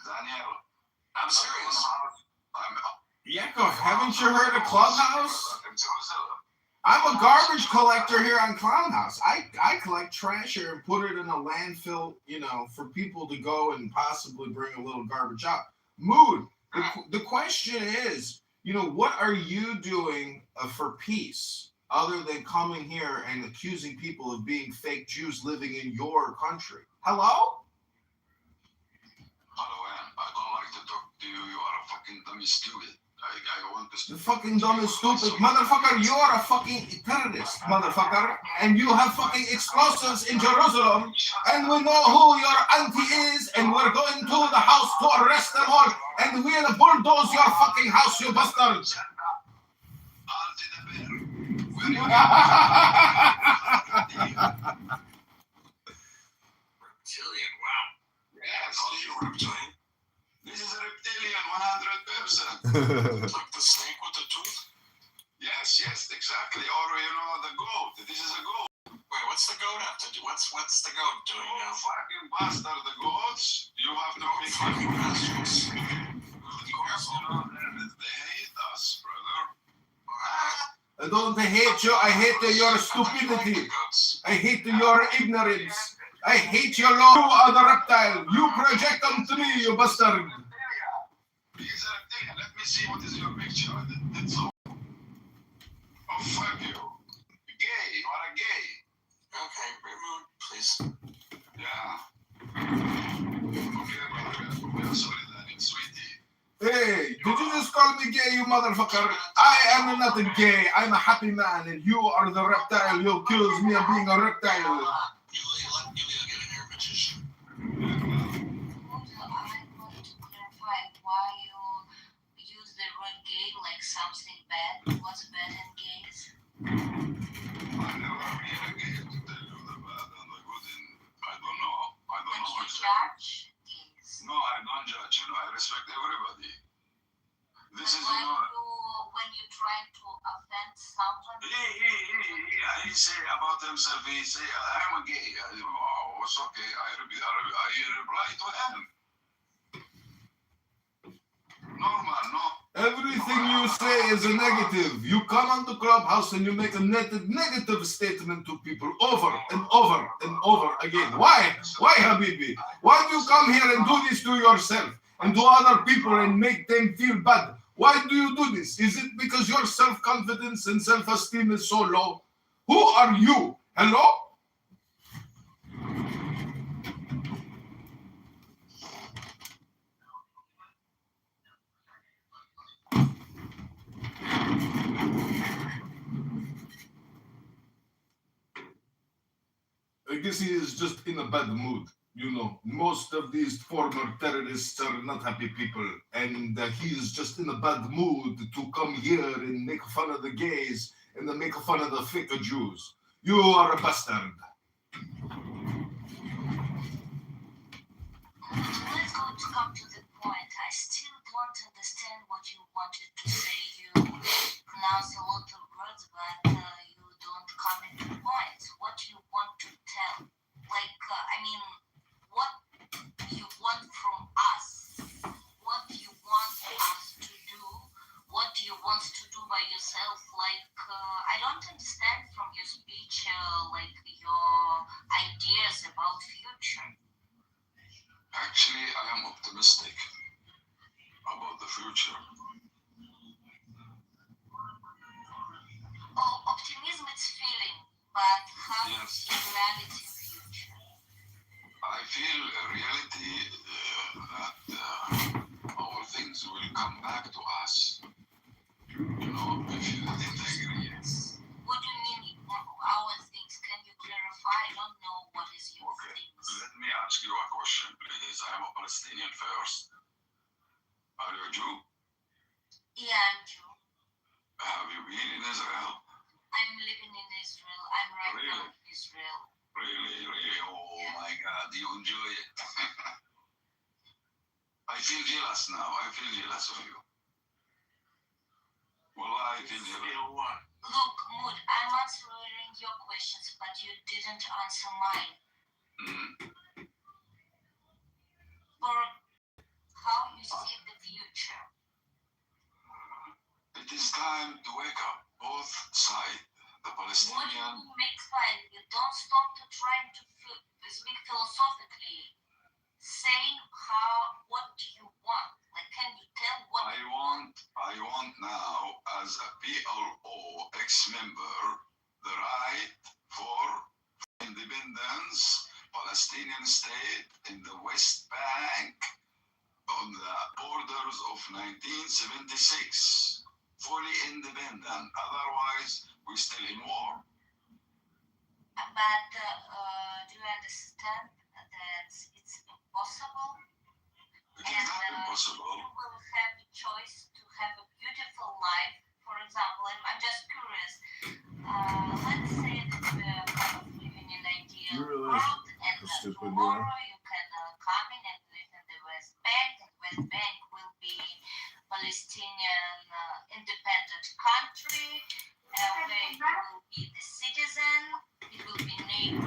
Daniel, I'm serious. Yakov, haven't you heard of Clubhouse? I'm a garbage collector here on Clownhouse. I collect trash here and put it in a landfill, for people to go and possibly bring a little garbage out. Mood, the question is, what are you doing for peace other than coming here and accusing people of being fake Jews living in your country? Hello? I don't like to talk to you. You are a fucking dummy stupid. I want to... The fucking dumb and stupid motherfucker, you are a fucking terrorist, motherfucker, and you have fucking explosives in Jerusalem, and we know who your auntie is, and we're going to the house to arrest them all, and we'll bulldoze your fucking house, you bastards. Auntie the bear. Where you Reptilian, wow. Yes, You reptilian? this is a reptilian, 100%. Like the snake with the tooth? Yes, exactly. Or, the goat. This is a goat. Wait, what's the goat have to do? What's the goat doing Oh, now? fucking bastard, the goats. You have to pick Fucking them. bastards. Be careful. They hate us, brother. I don't hate you, I hate your stupidity. I hate your ignorance. I hate your law. You are the reptile. You project onto me, you bastard. He's a reptilian. Let me see what is your picture. That's all. Oh, fuck you. Gay. You are a gay. Okay, remove, please. Yeah. Okay, brother. We are sorry, Danny. Sweetie. Hey, did you just call me gay, you motherfucker? I am not a gay. I'm a happy man, and you are the reptile. You accuse me of being a reptile. Let Yulia get in here, magician. I wanted to clarify why you use the word gay like something bad. What's bad in gays? I never been a gay to tell you the bad and the good. I don't know. But you What judge gays. No, I don't judge. I respect everybody. This is, When you try to offend someone. he say about himself, he say, I'm a gay. Oh, it's okay. I reply to him. Normal, no? Everything you say is a negative. You come on the Clubhouse and you make a negative statement to people over and over and over again. Why? Why, Habibi? Why do you come here and do this to yourself and to other people and make them feel bad? Why do you do this? Is it because your self-confidence and self-esteem is so low? Who are you? Hello? I guess he is just in a bad mood. Most of these former terrorists are not happy people, and he is just in a bad mood to come here and make fun of the gays and then make fun of the fake Jews. You are a bastard. Let's come to the point. I still don't understand what you wanted to say. You pronounce a lot of words, but you don't come into the point. What you want to tell? What you want from us? What you want us to do? What you want to do by yourself? I don't understand from your speech, your ideas about future. Actually, I am optimistic about the future. Optimism is feeling, but how Yes. is reality future? I feel reality that all things will come back to us. If you didn't agree. What do you mean our things? Can you clarify? I don't know what is your Okay. things. Let me ask you a question, please. I'm a Palestinian first. Are you a Jew? Yeah, I'm Jew. Have you been in Israel? I'm living in Israel. I'm right now Really? in Israel. Really? Oh Yeah. my God, you enjoy it. I feel jealous now. I feel jealous of you. Well, I feel jealous. Look, Mood, I'm answering your questions, but you didn't answer mine. Mhm. For how you see the future. It is time to wake up, both sides. The What do you Palestinian. mean make fun? You don't stop to try to speak philosophically. Saying what do you want? Like, can you tell what I want now, as a PLO ex-member, the right for independence, Palestinian state in the West Bank, on the borders of 1976, fully independent. Otherwise, we're still in war. But do you understand that it's impossible? It is not impossible. You will have a choice to have a beautiful life. For example, I'm just curious. Let's say that we're kind of living in an ideal You realize world, and how stupid you tomorrow are? you can come in and live in the West Bank, and West Bank will be Palestinian independent country, where you will be the citizen. It will be named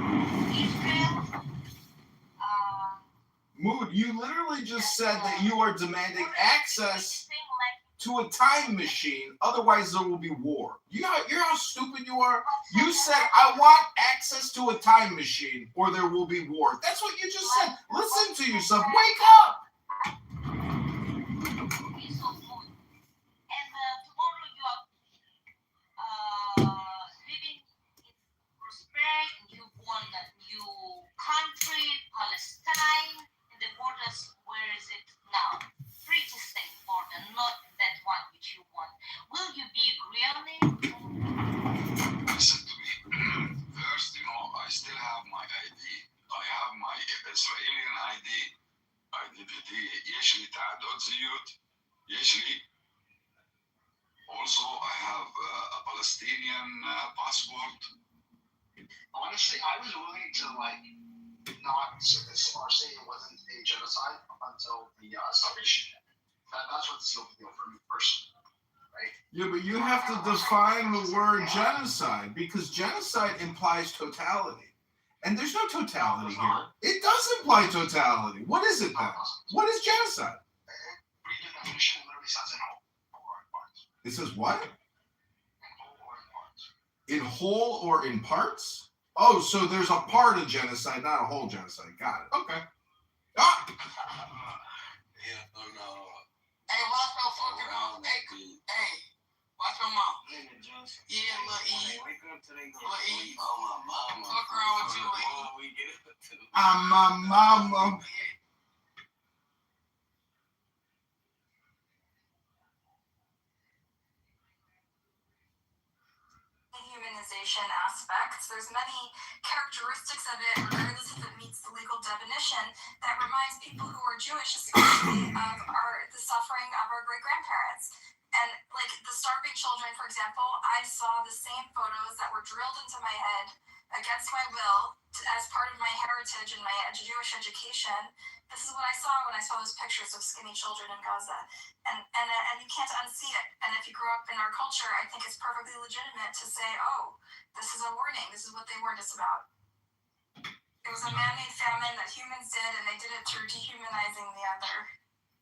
Israel. Mood, you literally just said that you are demanding access to a time machine, otherwise there will be war. You know how stupid you are? You said, I want access to a time machine, or there will be war. That's what you just said. Listen to yourself. Wake up! Okay, so good. And tomorrow you are living in prosperity, and you want a new country, Palestine, and the borders, where is it now? Pretty safe border, not that one which you want. Will you be agree on it? Listen to me. First, I still have my ID. I have my Israeli ID. identity. יש לי תעדות זהות. יש לי. Also, I have a Palestinian passport. Honestly, I was willing to not or say it wasn't a genocide up until the Salvation. That's what sealed the deal for me personally, right? Yeah, but you have to define the word genocide, because genocide implies totality. And there's no totality here. It does imply totality. What is it then? What is genocide? Read the definition, it literally says in whole or in parts. It says what? In whole or In whole or in in parts. parts? Oh, so there's a part of genocide, not a whole genocide. Got it. Okay. Ah! Hey, watch your fucking mouth. Hey, watch your mouth. Yeah, Lil E. Lil E. Oh, my mama. Fuck around with you, Lil E. I'm my mama. Humanization aspects. There's many characteristics of it, regardless if it meets the legal definition, that reminds people who are Jewish, especially of the suffering of our great grandparents. And like the starving children, for example, I saw the same photos that were drilled into my head against my will as part of my heritage and my Jewish education. This is what I saw when I saw those pictures of skinny children in Gaza. And you can't unsee it. And if you grow up in our culture, I think it's perfectly legitimate to say, oh, this is a warning. This is what they warned us about. It was a man-made famine that humans did, and they did it through dehumanizing the other.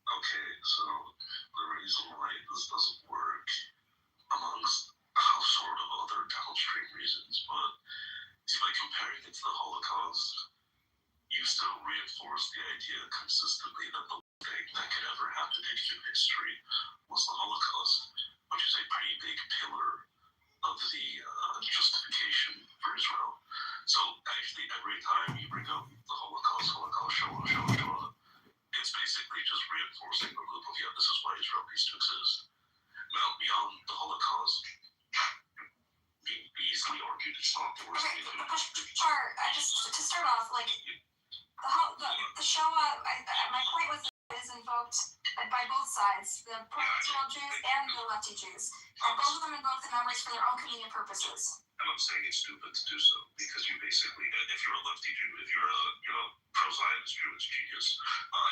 Okay, so the reason why this doesn't work, amongst sort of other downstream reasons, but see, by comparing it to the Holocaust, you still reinforce the idea consistently that the worst thing that could ever happen in human history was the Holocaust, which is a pretty big pillar of the justification for Israel. So actually, every time you bring up the Holocaust, Shoah, it's basically just reinforcing the loop of, yeah, this is why Israel needs to exist. Now, beyond the Holocaust, being easily argued it's not the worst thing. Sure. Just to start off, like the Shoah, my point was that it is invoked by both sides, the pro-Israel Jews and the lefty Jews, and both of them invoke the memories for their own convenient purposes. And I'm saying it's stupid to do so because you basically, if you're a lefty Jew, if you're a pro-Zionist Jew, it's genius.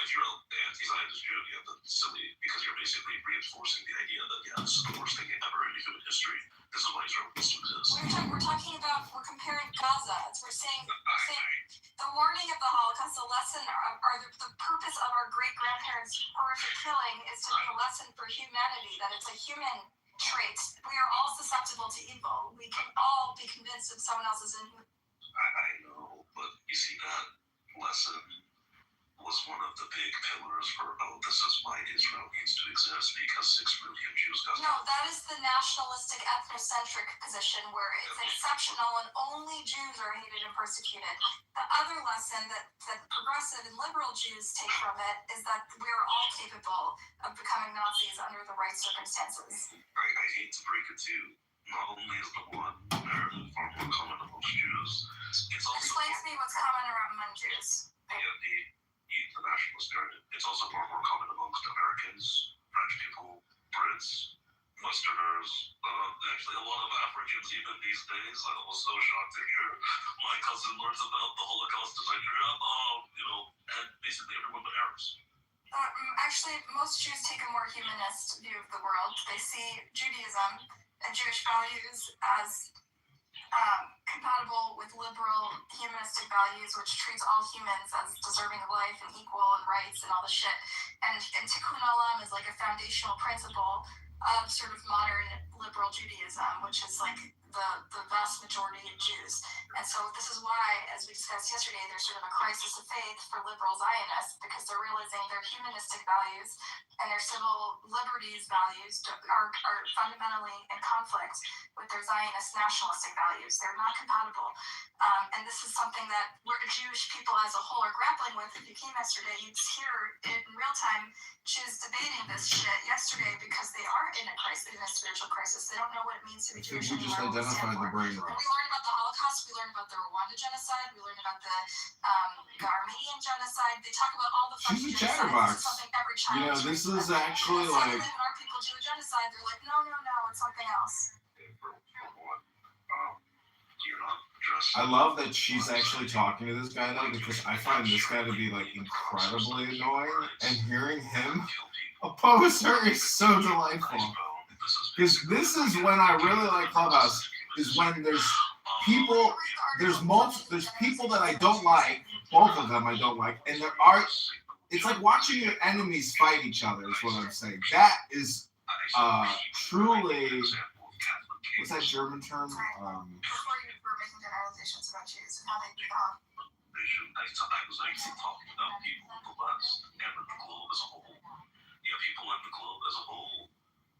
If you're an anti-Zionist Jew, yeah, that's silly because you're basically reinforcing the idea that yeah, this is the worst thing ever in human history. This is why Israel needs to exist. We're comparing Gaza. We're saying the warning of the Holocaust, the lesson, the purpose of our great grandparents' horrific killing is to be a lesson for humanity. That it's a human trait. We are all susceptible to evil. We can all be convinced of someone else's inhuman. I know, but you see that lesson was one of the big pillars for, this is why Israel needs to exist because 6 million Jews got. No, that is the nationalistic, ethnocentric position where it's exceptional and only Jews are hated and persecuted. The other lesson that progressive and liberal Jews take from it is that we're all capable of becoming Nazis under the right circumstances. I hate to break it to you. Not only is the one narrative far more common amongst Jews, it's also. Explain to me what's common among Jews. The nationalist narrative. It's also far more common amongst Americans, French people, Brits, Westerners, actually a lot of Africans even these days. I was so shocked to hear my cousin learns about the Holocaust in Nigeria. And basically everyone but Arabs. Actually, most Jews take a more humanist view of the world. They see Judaism and Jewish values as compatible with liberal humanistic values, which treats all humans as deserving of life and equal and rights and all the shit. And Tikkun Olam is like a foundational principle of sort of modern liberal Judaism, which is like the vast majority of Jews. And so this is why, as we discussed yesterday, there's sort of a crisis of faith for liberal Zionists because they're realizing their humanistic values and their civil liberties values are fundamentally in conflict with their Zionist nationalistic values. They're not compatible. And this is something that Jewish people as a whole are grappling with. If you came yesterday, you'd hear in real time Jews debating this shit yesterday because they are in a crisis, in a spiritual crisis. They don't know what it means to be Jewish We just anymore. identified the brain We rot. learned about the Holocaust, we learned about the Rwanda genocide, we learned about the Armenian genocide. They talk about all the She's a genocides. chatterbox. This is something every child should This know. is actually And like. suddenly when our people do a genocide, they're like, no, it's something else. I love that she's actually talking to this guy though, because I find this guy to be like incredibly annoying, and hearing him oppose her is so delightful. Because this is when I really like Clubhouse, is when there's people, there's people that I don't like, both of them I don't like, and it's like watching your enemies fight each other is what I'm saying. That is truly, what's that German term? Before you were making generalizations about Jews and how they belong. I was actually talking about people in the West and the globe as a whole. Yeah, people in the globe as a whole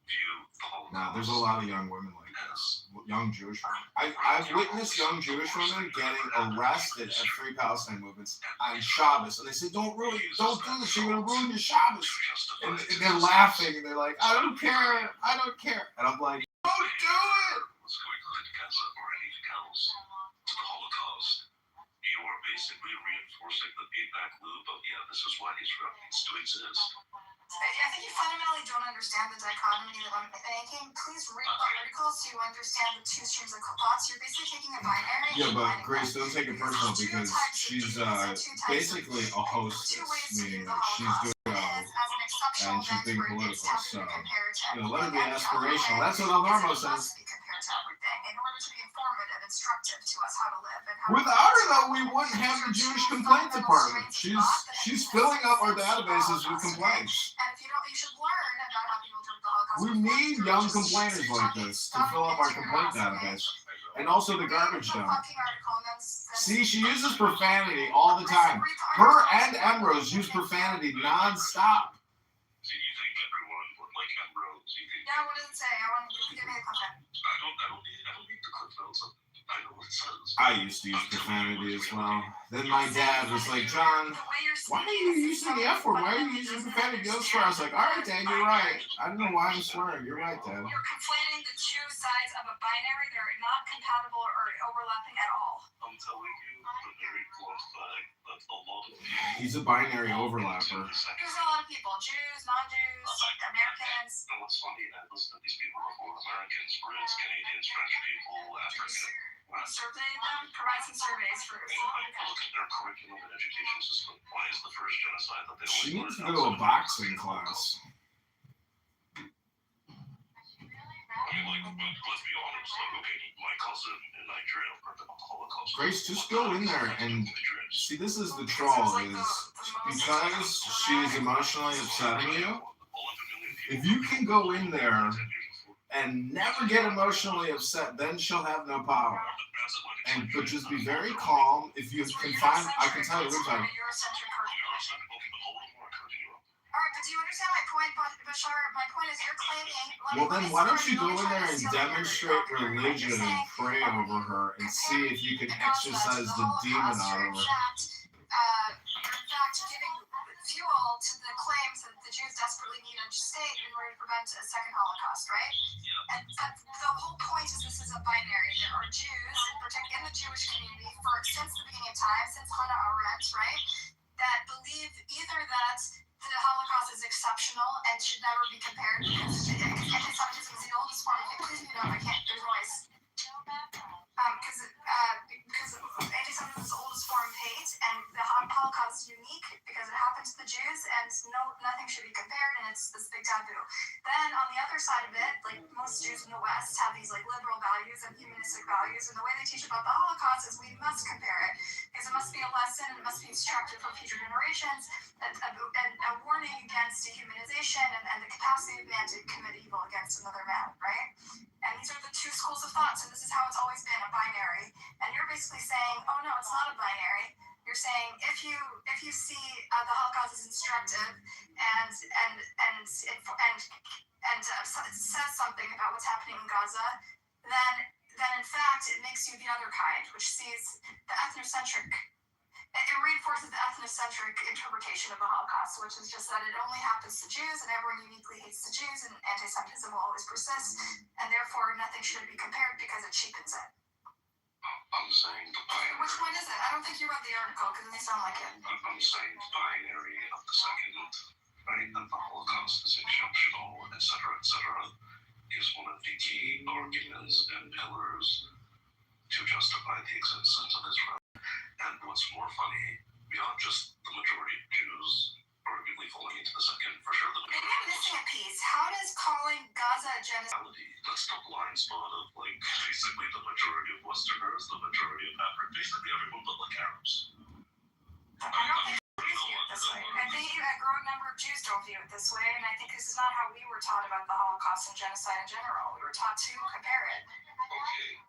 view the Holocaust. Nah, there's a lot of young women like this. Young Jewish women. I've witnessed young Jewish women getting arrested at Free Palestine movements on Shabbos, and they say, don't do this, you're gonna ruin your Shabbos. And they're laughing, and they're like, I don't care. And I'm like, don't do it. What's going on in Gaza or anything else to the Holocaust? You are basically reinforcing the feedback loop of, yeah, this is why Israel needs to exist. I think you fundamentally don't understand the dichotomy that I'm making. Please read the articles so you understand the two streams of thoughts. You're basically taking a binary. Yeah, but Grace, don't take it personal because she's basically a hostess, meaning like she's doing and she's being political. So, let her be aspirational. That's what Almarmo says. In order to be informative, instructive to us how to live. Without her, though, we wouldn't have the Jewish Complaint Department. She's filling up our databases with complaints. And if you don't, you should learn about how people do the Holocaust. We need young complainers like this to fill up our complaint database. And also the garbage dump. See, she uses profanity all the time. Her and Emrose use profanity non-stop. Do you think everyone would like bro. You can, Yeah, what does it say? I want you to give me the content. I don't need the clip notes. I know what it says. I used to use profanity as well. Then my dad was like, John, why are you using the F word? Why are you using profanity? Don't swear. I was like, all right, Dad, you're right. I don't know why I'm swearing. You're right, Dad. You're conflating the two sides of a binary. They're not compatible or overlapping at all. I'm telling you, the very blunt fact that a lot of people. He's a binary overlapper. There's a lot of people, Jews, non-Jews, Americans. And what's funny, I listened to these people before: Americans, Brits, Canadians, French people, African. Survey them, provide some surveys for Look at their curriculum and education system. Why is the first genocide that they She always needs to learn go to a outside boxing class. I mean, like, let's be honest. Like, okay, my cousin in Nigeria heard about the Holocaust. Grace, just go in there and see. This is the troll. Is because she's emotionally upsetting you. If you can go in there and never get emotionally upset, then she'll have no power. But just be very calm. If you can find, I can tell you every time. Alright, but do you understand my point, Bashar? My point is you're claiming... Well, then why don't you go in there and demonstrate religion and pray over her and see if you can exorcise the demon out of her. You're in fact giving fuel to the claims that the Jews desperately need a state in order to prevent a second Holocaust, right? And the whole point is this is a binary. There are Jews, in particular in the Jewish community, since the beginning of time, since Hannah Arendt, right, that believe either that the Holocaust is exceptional and should never be compared because anti-Semitism is the oldest form of please mute up, I can't, there's noise. Because anti-Semitism is the oldest form of hate, and the Holocaust is unique because it happened to the Jews, and nothing should be compared, and it's this big taboo. Then on the other side of it, like most Jews in the West have these like liberal values and humanistic values, and the way they teach about the Holocaust is we must compare it because it must be a lesson, it must be instructive for future generations, and a warning against dehumanization and the capacity of man to commit evil against another man, right? And these are the two schools of thoughts, and this is how it's always been, a binary. And you're basically saying, oh no, it's not a binary. You're saying if you see the Holocaust is instructive and says something about what's happening in Gaza, then in fact it makes you the other kind, which sees the ethnocentric. It reinforces the ethnocentric interpretation of the Holocaust, which is just that it only happens to Jews and everyone uniquely hates the Jews and anti-Semitism will always persist, and therefore nothing should be compared because it cheapens it. I'm saying the binary. Which one is it? I don't think you read the article because it may sound like it. I'm saying the binary of the second, right, that the Holocaust is exceptional, etc., is one of the key arguments and pillars to justify the existence of Israel. And what's more funny, beyond just the majority of Jews arguably falling into the second, for sure the Maybe I'm missing a piece. How does calling Gaza a genocide? That's the blind spot of like basically the majority of Westerners, the majority of Africans, basically everyone but like Arabs. I don't think Jews view it this way. I think a growing number of Jews don't view it this way, and I think this is not how we were taught about the Holocaust and genocide in general. We were taught to compare it. Okay.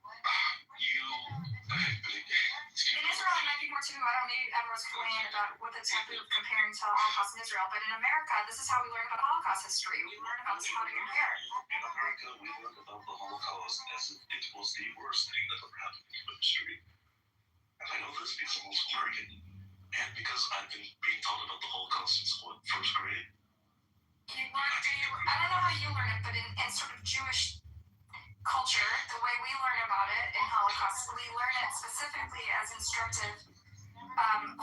In Israel, it might be more too. I don't need everyone's complain about what the taboo of comparing to the Holocaust in Israel, but in America, this is how we learn about Holocaust history. We learn about how to compare. In America, we learned about the Holocaust as if it was the worst thing that ever happened in human history. And I know this because I'm also American. And because I've been being taught about the Holocaust since, first grade? I don't know how you learn it, but in sort of Jewish culture, the way we learn about it in Holocaust, we learn it specifically as instructive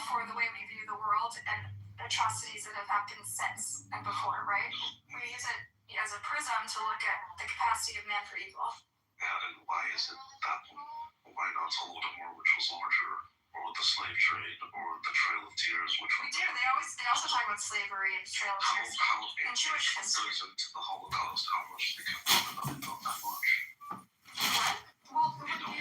for the way we view the world and atrocities that have happened since and before, right? We use it as a prism to look at the capacity of man for evil. Yeah, and why is it that one? Why not Holodomor, which was larger, or the slave trade, or the Trail of Tears, which we do. They also talk about slavery and Trail of Tears in Jewish history. To the Holocaust, how much they can talk about it, not that much. What?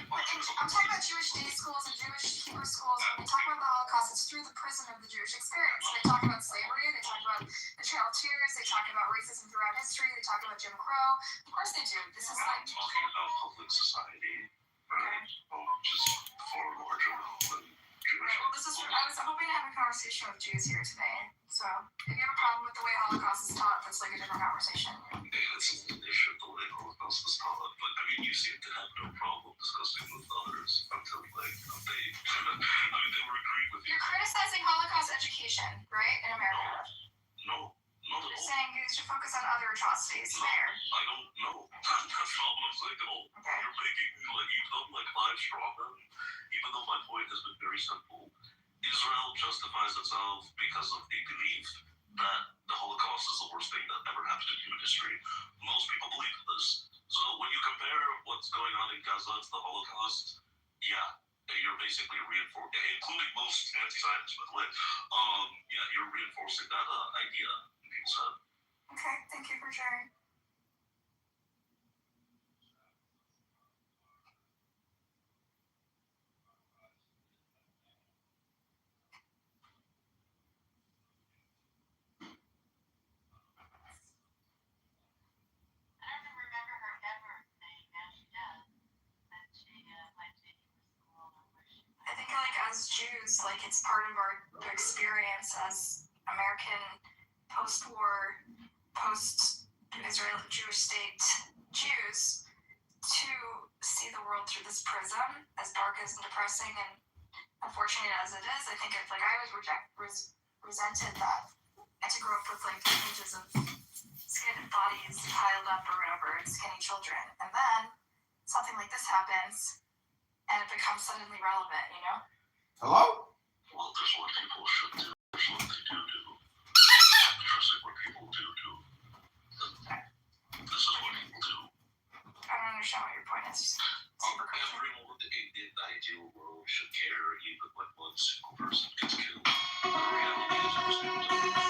Well, I'm talking about Jewish day schools and Jewish Hebrew schools. When we talk about the Holocaust, it's through the prism of the Jewish experience. They talk about slavery, they talk about the Trail of Tears, they talk about racism throughout history, they talk about Jim Crow. Of course they do. This is like... I'm talking about public society, right? Just far larger than Jewish. Well, I was hoping to have a conversation with Jews here today. So if you have a problem with the way Holocaust is taught, that's like a different conversation. other atrocities, Mayor? I don't know. That's not what I'm saying at all. Okay. You're making me like you've done like 5 straw men, even though my point has been very simple. Israel justifies itself because of the belief that the Holocaust is the worst thing that ever happened in human history. Most people believe in this. So when you compare what's going on in Gaza to the Holocaust, yeah, you're basically reinforcing, including most anti-Zionists, by the way. Yeah, you're reinforcing that idea in people's head. Okay, thank you for sharing. I think like as Jews, like it's part of our experience as American post-war, post-Israeli Jewish state Jews to see the world through this prism, as dark as and depressing and unfortunate as it is. I think it's like I always resented that. I had to grow up with like images of skinny bodies piled up or whatever, and skinny children, and then something like this happens, and it becomes suddenly relevant, you know? Hello? Well, there's what people should do. There's what they do. Interesting what people do. This is what people do. I don't understand what your point is. Super crazy. Everyone in the ideal world should care even when one single person gets killed. The reality is most people don't.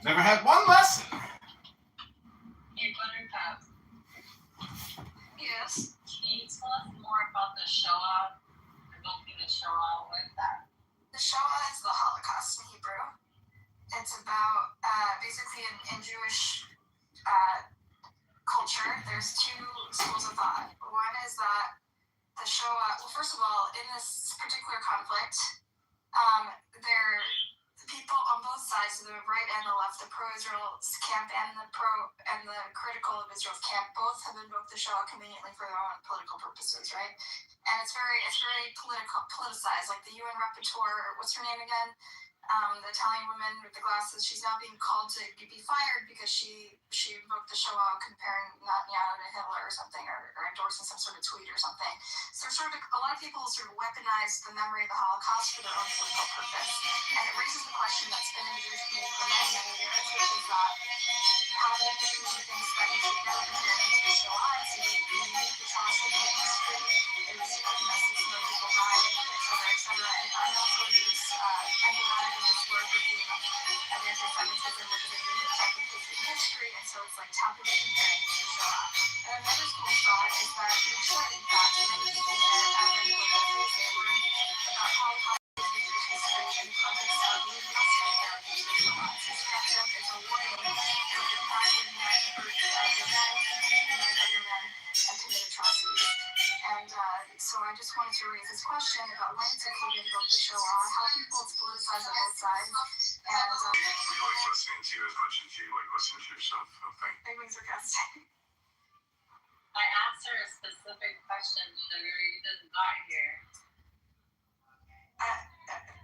Never had one lesson. Hey, Buttercup, Yes. can you tell us more about the Shoah? I don't think the Shoah with that. The Shoah is the Holocaust in Hebrew. It's about basically in Jewish culture, there's two schools of thought. One is that the Shoah, well, first of all, in this particular conflict, the people on both sides, the right and the left, the pro-Israel camp and the critical of Israel's camp, both have invoked the Shoah conveniently for their own political purposes, right? And it's very politicized. Like the UN rapporteur, what's her name again? The Italian woman with the glasses, she's now being called to be fired because she invoked the Shoah comparing Netanyahu to Hitler or something, or endorsing some sort of tweet or something. So a lot of people sort of weaponize the memory of the Holocaust for their own political purpose. And it raises the question that's been in the Jewish community for many, many years, which is that how the Jewish community thinks that you should never compare things to the Shoah. It's a unique atrocity in history. It was, 6 million people died, et cetera. And also it's emblematic of this larger theme of anti-Semitism, which is a unique type of history in history, and so it's like taboo comparing it to the Shoah. And another school of thought is that you should, in fact, and many people there, and many people there, they learn about Holocaust in Jewish history in the context of we must compare things to the Shoah. It's destructive, it's a warning, and the capacity of men to hurt other men, to dehumanize other men, and commit atrocities. And so I just wanted to raise this question about when it's okay to invoke the Shoah, how people it's politicized on both sides, and We like listening to you as much as you like listening to yourself. Thank you. I'm being sarcastic. I asked her a specific question, Sugar. You just got here.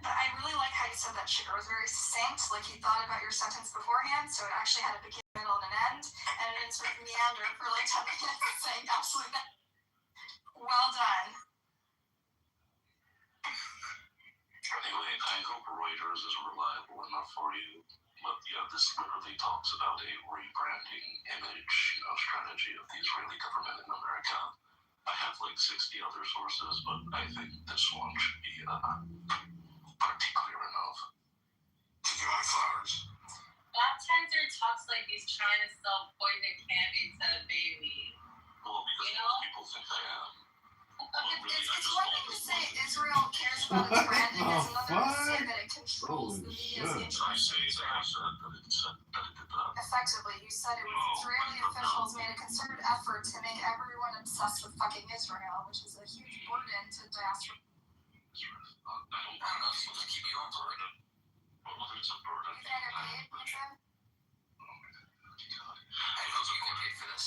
But I really like how you said that, Sugar. It was very succinct, like you thought about your sentence beforehand, so it actually had a beginning, middle, and an end, and it didn't sort of meander for like 10 minutes saying absolutely nothing. Well done. Anyway, I hope Reuters is reliable enough for you. But yeah, this literally talks about a rebranding image, strategy of the Israeli government in America. I have like 60 other sources, but I think this one should be pretty clear enough. To get my flowers. Baptizer talks like he's trying to sell poison candy to a baby. Well, because You know? people think I am. It's one thing to say Israel cares about its branding, it's another to say that it controls the media's I interest. say that I said that it did that. Effectively, you said it was Israeli officials made a concerted effort to make everyone obsessed with fucking Israel, which is a huge burden to diaspora. I don't know if to keep you on burden. But whether it's a burden. You think I get paid, Jim? I don't think you get paid for this.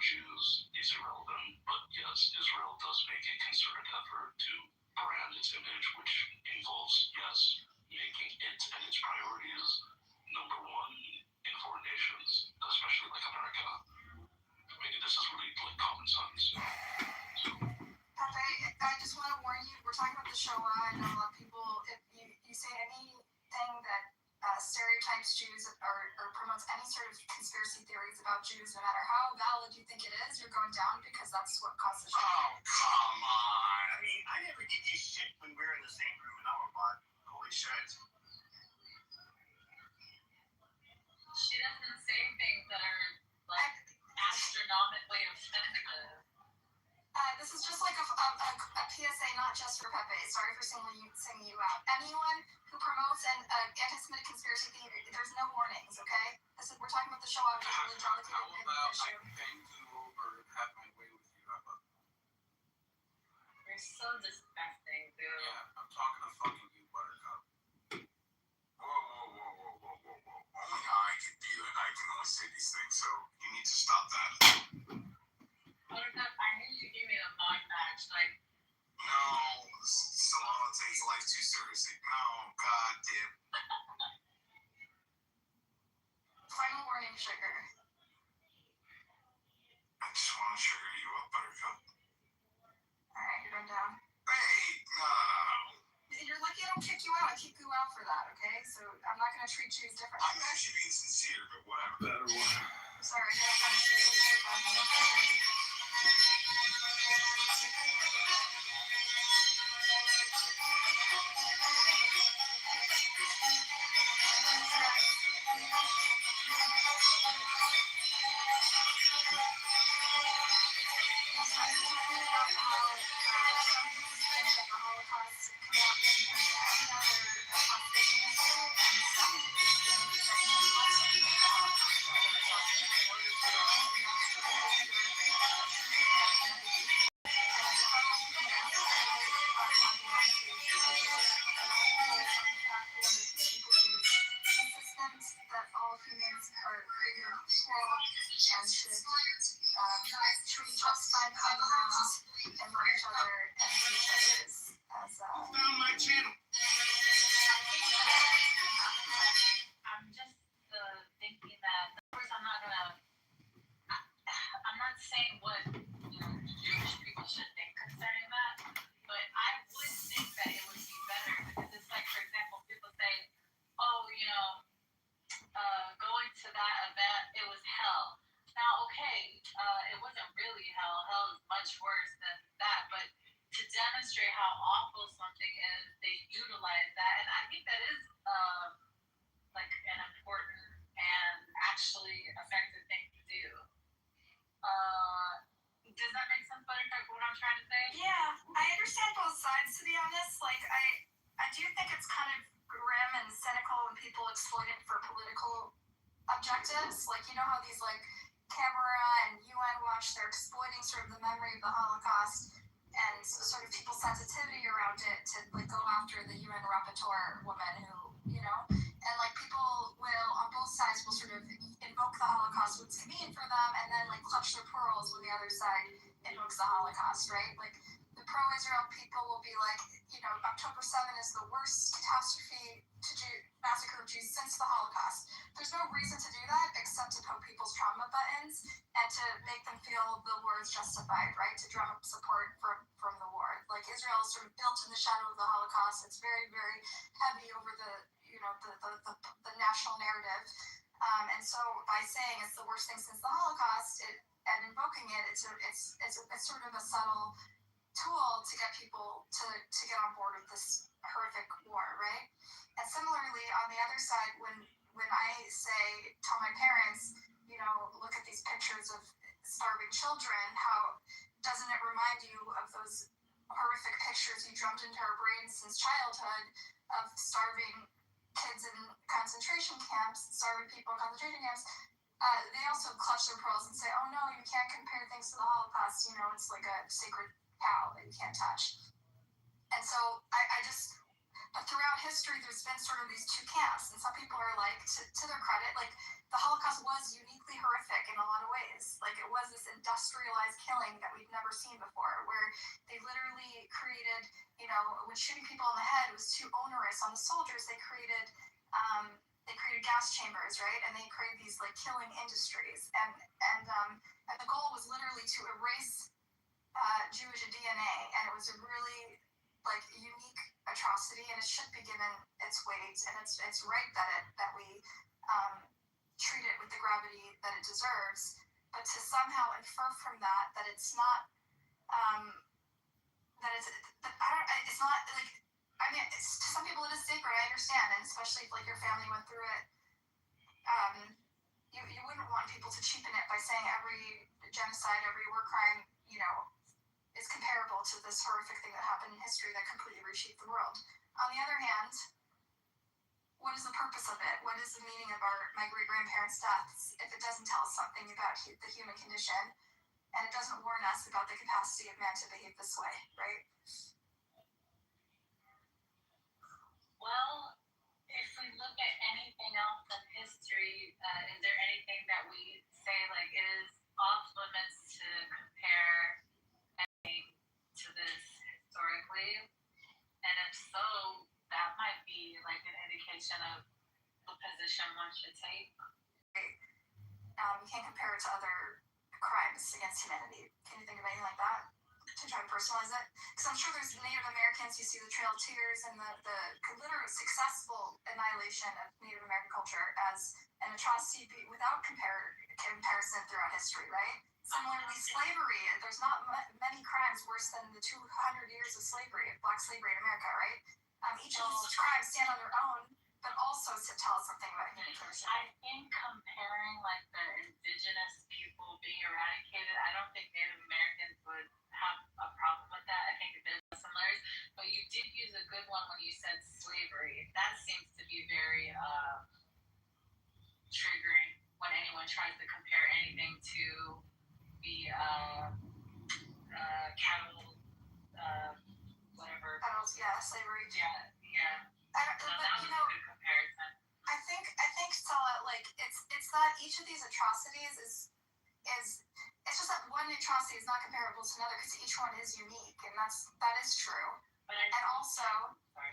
Jews is irrelevant, but yes, Israel does make a concerted effort to brand its image, which involves, yes, making it and its priorities number one in foreign nations, especially like America. I mean, this is really like common sense. Pepe, I just want to warn you, we're talking about the Shoah. I know a lot of people, if you say anything that stereotypes Jews or promotes any sort of conspiracy theories about Jews, no matter how valid you think it is, you're going down because that's what caused the Shoah. Oh, come on. I mean, I never give you shit when we're in the same room and I'm about holy shit. She doesn't say things that are like astronomically offensive. This is just like a PSA, not just for Pepe. Sorry for singling you out. Anyone who promotes an anti-Semitic conspiracy theory, there's no warnings, okay? We're talking about the Shoah. Really delicate issue. I came to over and have my way with you. How about You're so disgusting, dude. yeah, I'm talking to fucking you, Buttercup. Whoa. Only I can do it. I can only say these things, so you need to stop that. Buttercup, I knew you gave me a mod badge, like, No, Solana takes life too seriously. No, god damn. Final warning, sugar. I just want to sugar you up, Buttercup. Alright, you're going down. Hey, no. You're lucky I don't kick you out. I kick you out for that, okay? So I'm not going to treat Jews differently. I'm actually being sincere, but whatever. Better one. I'm sorry, I gotta punish you. That all humans are created equal and should treat each other fine around and for each other and see each other as Found my channel. I'm just thinking that, of course, I'm not saying what, Jewish people should think concerning that, but I would think that it would be better because it's like, for example, people say, oh, going to that event, it was hell. Now, okay, it wasn't really hell. Hell is much worse than that, but to demonstrate how awful something is, they utilize that, and I think that is like an important and actually effective thing to do. Does that make sense, Buttercup, what I'm trying to say? Yeah, I understand both sides, to be honest. Like, I do think it's kind of grim and cynical when people exploit it for political objectives. Like, you know how these, like, Camera and UN Watch, they're exploiting sort of the memory of the Holocaust and sort of people's sensitivity around it to, like, go after the UN rapporteur woman who, and, like, people will, on both sides, will sort of invoke the Holocaust, what's convenient for them, and then, like, clutch their pearls when the other side invokes the Holocaust, right? Like, the pro-Israel people will be like, October 7 is the worst catastrophe massacre of Jews since the Holocaust. There's no reason to do that except to poke people's trauma buttons and to make them feel the war is justified, right? To drum up support from the war. Like, Israel is sort of built in the shadow of the Holocaust. It's very, very heavy over the national narrative. And so by saying it's the worst thing since the Holocaust, and invoking it, it's sort of a subtle tool to get people to get on board with this horrific war, right? And similarly, on the other side, when I say, tell my parents, look at these pictures of starving children, how doesn't it remind you of those horrific pictures you drummed into our brains since childhood of starving kids in concentration camps, starving people in concentration camps? They also clutch their pearls and say, oh no, you can't compare things to the Holocaust, it's like a sacred cow that you can't touch. And so but throughout history, there's been sort of these two camps, and some people are like, to their credit, like the Holocaust was uniquely horrific in a lot of ways. Like it was this industrialized killing that we've never seen before, where they literally created, when shooting people in the head was too onerous on the soldiers, they created gas chambers, right? And they created these like killing industries, and the goal was literally to erase Jewish DNA, and it was a really like unique atrocity, and it should be given its weight, and it's right that we treat it with the gravity that it deserves. But to somehow infer from that it's not it's not like, to some people it is sacred, I understand, and especially if like your family went through it, you wouldn't want people to cheapen it by saying every genocide, every war crime, is comparable to this horrific thing that happened in history that completely reshaped the world. On the other hand, what is the purpose of it? What is the meaning of my great-grandparents' deaths if it doesn't tell us something about the human condition, and it doesn't warn us about the capacity of man to behave this way, right? Well, if we look at anything else in history, is there anything that we say like it is off limits to compare to this historically? And if so, that might be like an indication of the position one should take. You can't compare it to other crimes against humanity. Can you think of anything like that to try to personalize it? Because I'm sure there's Native Americans, you see the Trail of Tears and the literal successful annihilation of Native American culture as an atrocity without comparison throughout history, right? Similarly, slavery, there's not many crimes worse than the 200 years of slavery, black slavery in America, right? Each of these crimes stand on their own, but also tell us something about human condition. I think comparing like the indigenous people being eradicated, I don't think Native Americans would have a problem with that. I think there's similarities, but you did use a good one when you said slavery. That seems to be very triggering when anyone tries to compare anything to the cattle, whatever. Battles, yeah, slavery. Yeah. But that was a good comparison. I think Stella, like it's that each of these atrocities is it's just that one atrocity is not comparable to another because each one is unique, and that is true. And also,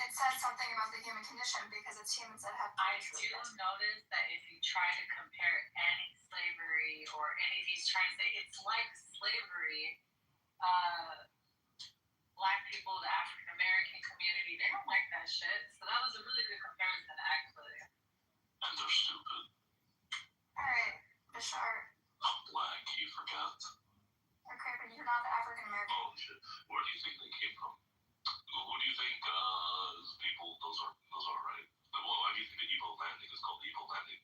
it says something about the human condition because it's humans that have. I do notice that if you try to compare any slavery or any of these trying to say it's like slavery, black people, the African American community, they don't like that shit. So that was a really good comparison, actually. And they're stupid. All right, Bashar. I'm black, you forgot. Okay, but you're not African American. Oh shit. Where do you think they came from? Who do you think people? Those are right. Well, why do you think the Igbo landing is called Igbo landing?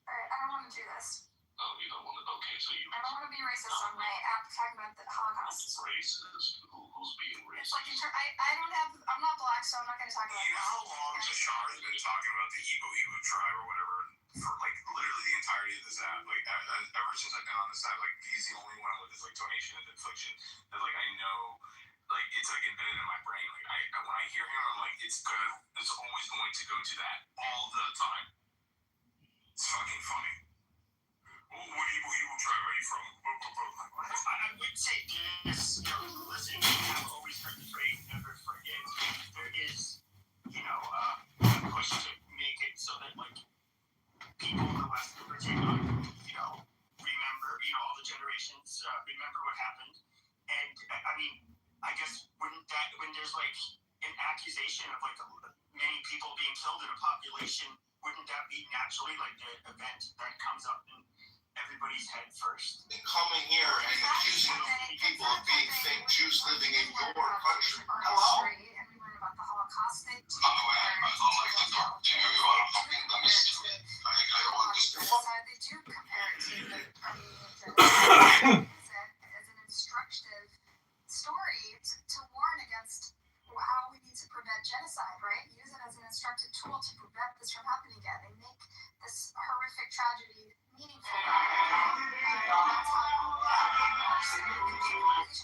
All right, I don't want to do this. Oh, you don't want to. Okay, so you. I don't want to be racist on my app talking about the Holocaust. Racist? Who's being racist? It's like I'm not black, so I'm not going to talk about. You know how long Bashar has been talking about the Igbo tribe or whatever for like literally the entirety of this app? Like ever since I've been on this app, like he's the only one with this like donation and infliction that like I know, like it's like embedded in my brain. Like when I hear him, I'm like it's always going to go to that all the time. It's fucking funny. What Igbo tribe are you from? I would say this, listen, I've always heard the phrase never forget. There is, a push to make it so that, like, people in the West in particular, remember, all the generations, remember what happened. And, I mean, I guess when there's, like, an accusation of, like, many people being killed in a population, wouldn't that be naturally, like, the event that comes up in everybody's everybody's head first. And coming here and accusing people of being fake Jews living in your country. Hello? And we learn about the Holocaust. They do By the way, I don't like to talk to you. You are a fucking dumbest. I want this to genocide. They do compare it to the Armenian genocide. Use it as an instructive story to warn against how we need to prevent genocide, right? Use it as an instructive tool to prevent this from happening again. They make this horrific tragedy meaningful. That's how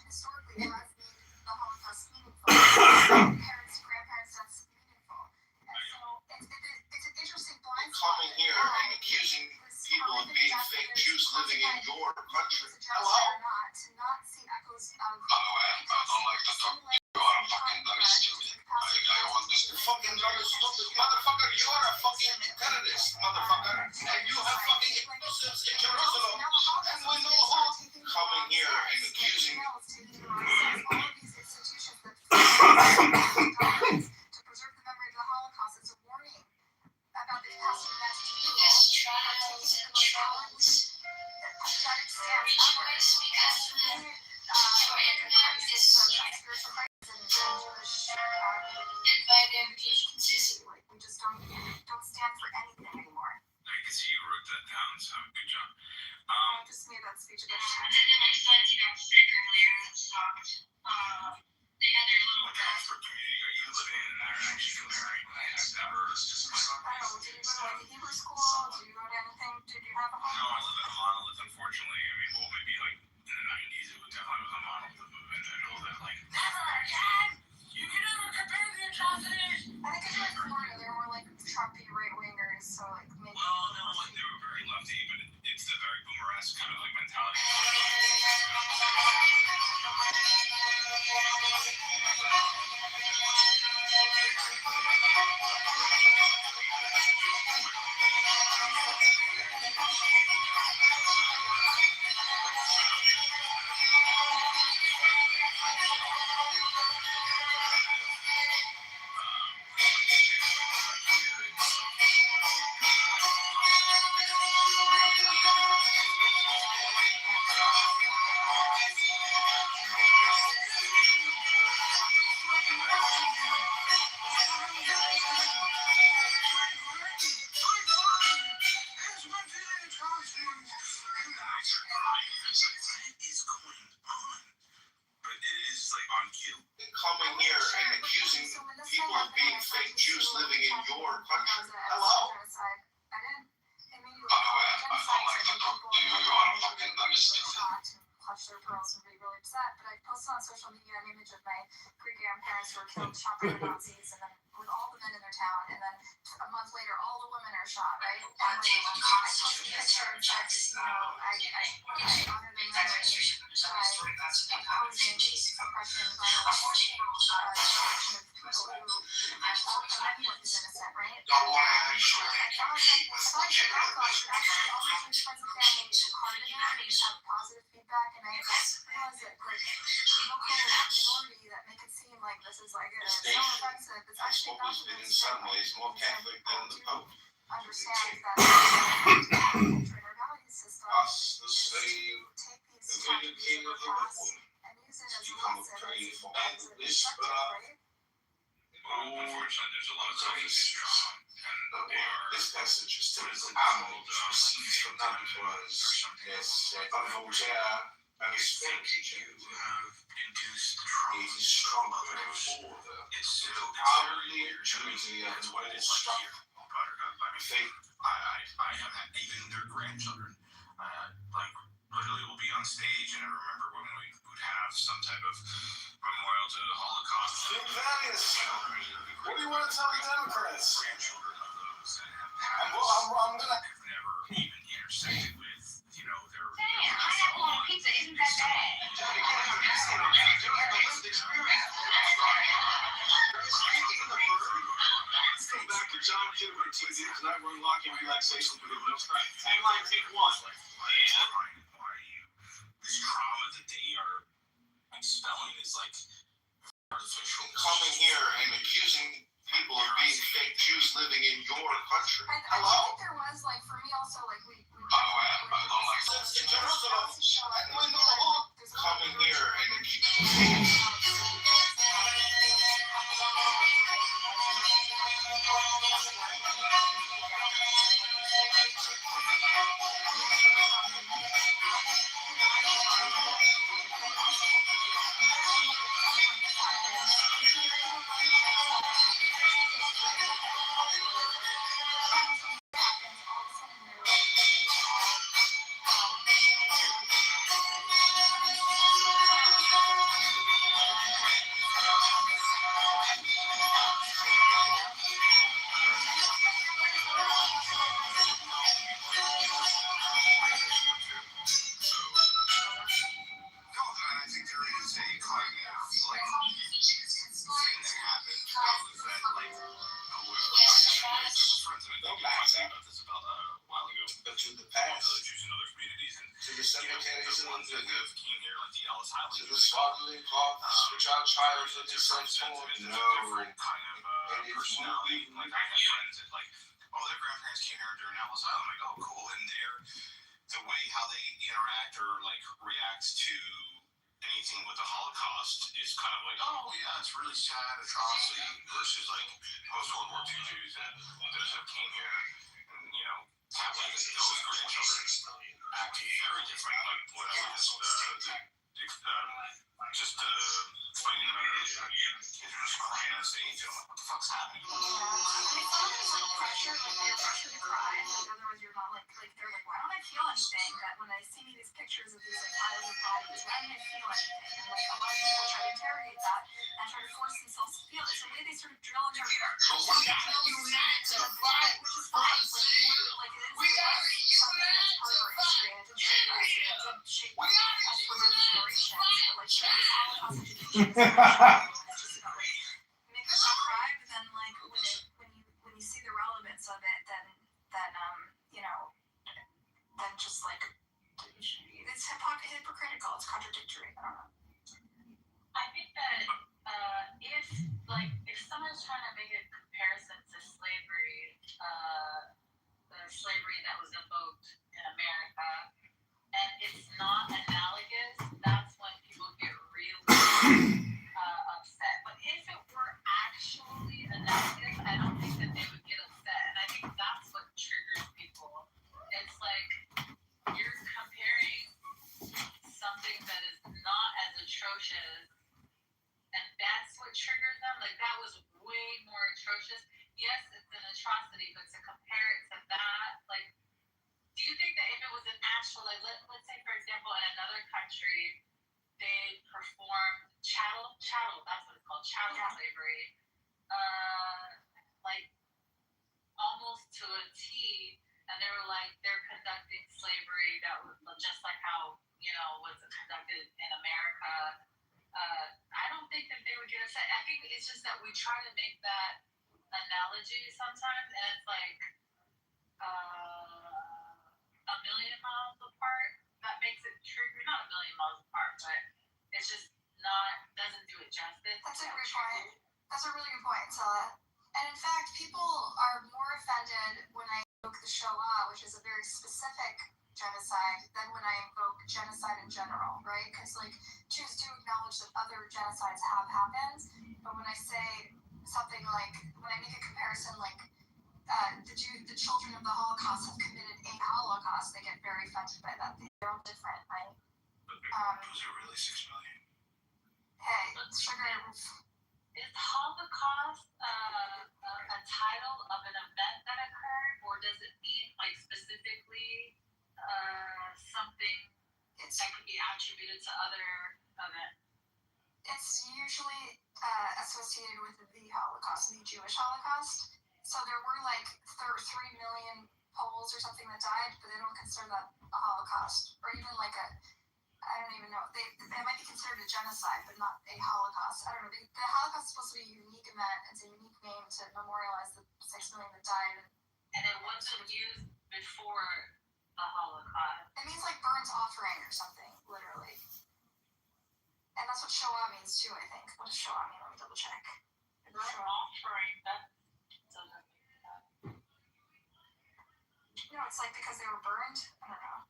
historically has made the Holocaust meaningful. Parents, grandparents, that's meaningful. And so it's an interesting blind spot. Coming here and accusing people of being fake Jews living in your country. Hello? To not see echoes of. By the way, I don't like to talk to you. You are a fucking dumbest stupid. I want this to Fucking dumbest stupid. Motherfucker, you are a fucking terrorist, motherfucker. And you have fucking explosives in Jerusalem. And we know who. Coming here and accusing. All of these institutions that to preserve the memory of the Holocaust. It's a warning about the capacity of that to do this. Trials and troubles. Pathetic stance Rejoice because in them is spiritual crisis and Jewish and by their means. we just don't stand for anything anymore. I can see you wrote that down, so good job. I just made that speech about And then my sons got sick earlier and stopped. They had their little What Rockford community are you living in that are actually married? I have never. It's just I don't know, did you go to like a Hebrew school? Did you go to anything? Did you have a home? No, I live in a monolith, unfortunately. I mean, well, maybe like in the 90s, it was definitely a monolith movement. I know that, like. never again! You can never compare the atrocities! I think it's like Florida, they're more like Trumpy right-wingers, so like maybe. Well, no, like they were very lefty, but it's the very boomer-esque kind of like mentality. Coming here and accusing people of being fake Jews living in your country. Hello? I didn't. It made you By the way, I don't like to talk to you. You are a fucking dumbest stupid. shocked and clutch their pearls and be really upset. But I posted on social media an image of my great-grandparents who were killed, shot by the Nazis, and then with all the men in their town, and then a month later, all the women are shot, right? And like, I posted a picture and said, I honor their memory by opposing oppression, violence, destruction of people who everyone is innocent, right? Don't worry, I'm sure I they can was keep like, us. it's like your backlash should actually also bring friends and family part of it and just have positive feedback. And I realized that like local minority that make it seem like this is like so offensive. It's Has actually not always been in some ways more Catholic than the Pope. understand that our value system Us, the is to slave, take these the very tragedies king of of the the past woman. and use it as a Become a lesson, prey as for a all this, perspective, right? Well, unfortunately, there's a lot of self-abuse trauma, and they are. This message is to What is the it animal called? received from them because yes, and It's fake fake. You have induced trauma. is stronger But it was- for them. It's so Probably weird. Jersey and That's what it is stuff. like here. Oh, Buttercup. I mean, Fake. I have had even their grandchildren, like literally will be on stage, and I remember when we would have some type of memorial to the Holocaust. What do you want to tell the Democrats? Grandchildren of those that have I'm passed. gonna. They've never even intersected with, their. Hey, pineapple on pizza isn't that bad. Let's go back to John Kitover TV tonight. We're unlocking relaxation for the most part. Tagline, take one. This trauma that they are expelling is like artificial. Coming here and accusing people of being fake Jews living in your country. I Hello? think there was, like, for me also, like, we Since Jerusalem, coming here and personality. Like I have friends that like, oh, their grandparents came here during Ellis Island. I'm like, oh, cool. And the way how they interact or like react to anything with the Holocaust is kind of like, oh yeah, it's really sad atrocity versus like post World War II Jews that those that came here and have like those grandchildren acting very different. Like what I was just explaining about earlier. Kids are just crying on stage. I'm like, what the fuck's happening? I mean, some of it is like pressure, like you're pressured to cry, and like otherwise you're not like they're like, why don't I feel anything? That when I see these pictures of these like violent bodies, why don't I feel anything? And like a lot of people try to interrogate that and try to force themselves to feel it. It's the way they sort of drill into which is fine. Like it is something that's part of our history and it did shape us and it did shape us for many generations. But like this Holocaust education is it's just about like making people cry, but then like when you see the relevance of it, then then just like it's hypocritical, it's contradictory. I don't know. I think that if someone's trying to make a comparison to slavery, the slavery that was invoked in America, and it's not analogous, that's when people get really upset. But if it were actually analogous, I don't think that they would get upset, and I think that's what triggers people. It's like you're comparing something that is not as atrocious, and that's what triggers them. Like that was way more atrocious. Yes, it's an atrocity, but to compare it to that, like, do you think that if it was an actual, like, let's say for example, in another country, they performed chattel, that's what it's called, chattel slavery, like almost to a T, and they were like they're conducting slavery that was just like how was conducted in America. I don't think that they would get upset. I think it's just that we try to make that analogy sometimes, and it's like a million miles apart. That makes it trigger, not a million miles apart, but it's just doesn't do it justice. That's a great point. That's a really good point, Stella. And in fact, people are more offended when I invoke the Shoah, which is a very specific genocide, than when I invoke genocide in general, right? Because like Jews do acknowledge that other genocides have happened, but when I say something like, when I make a comparison like the children of the Holocaust have committed a Holocaust, they get very offended by that. They're all different, right? Was it really 6 million? Hey, sugar. Is Holocaust a title of an event that occurred, or does it mean like specifically something that could be attributed to other events? It's usually associated with the Holocaust, the Jewish Holocaust. So there were like 3 million Poles or something that died, but they don't consider that a Holocaust, or even like I don't even know. They might be considered a genocide, but not a Holocaust. I don't know. The Holocaust is supposed to be a unique event. It's a unique name to memorialize the 6 million that died. And it wasn't used before the Holocaust. It means like burnt offering or something, literally. And that's what Shoah means too, I think. What does Shoah mean? Let me double check. Burnt offering, that's doesn't make sense. It's like because they were burned. I don't know.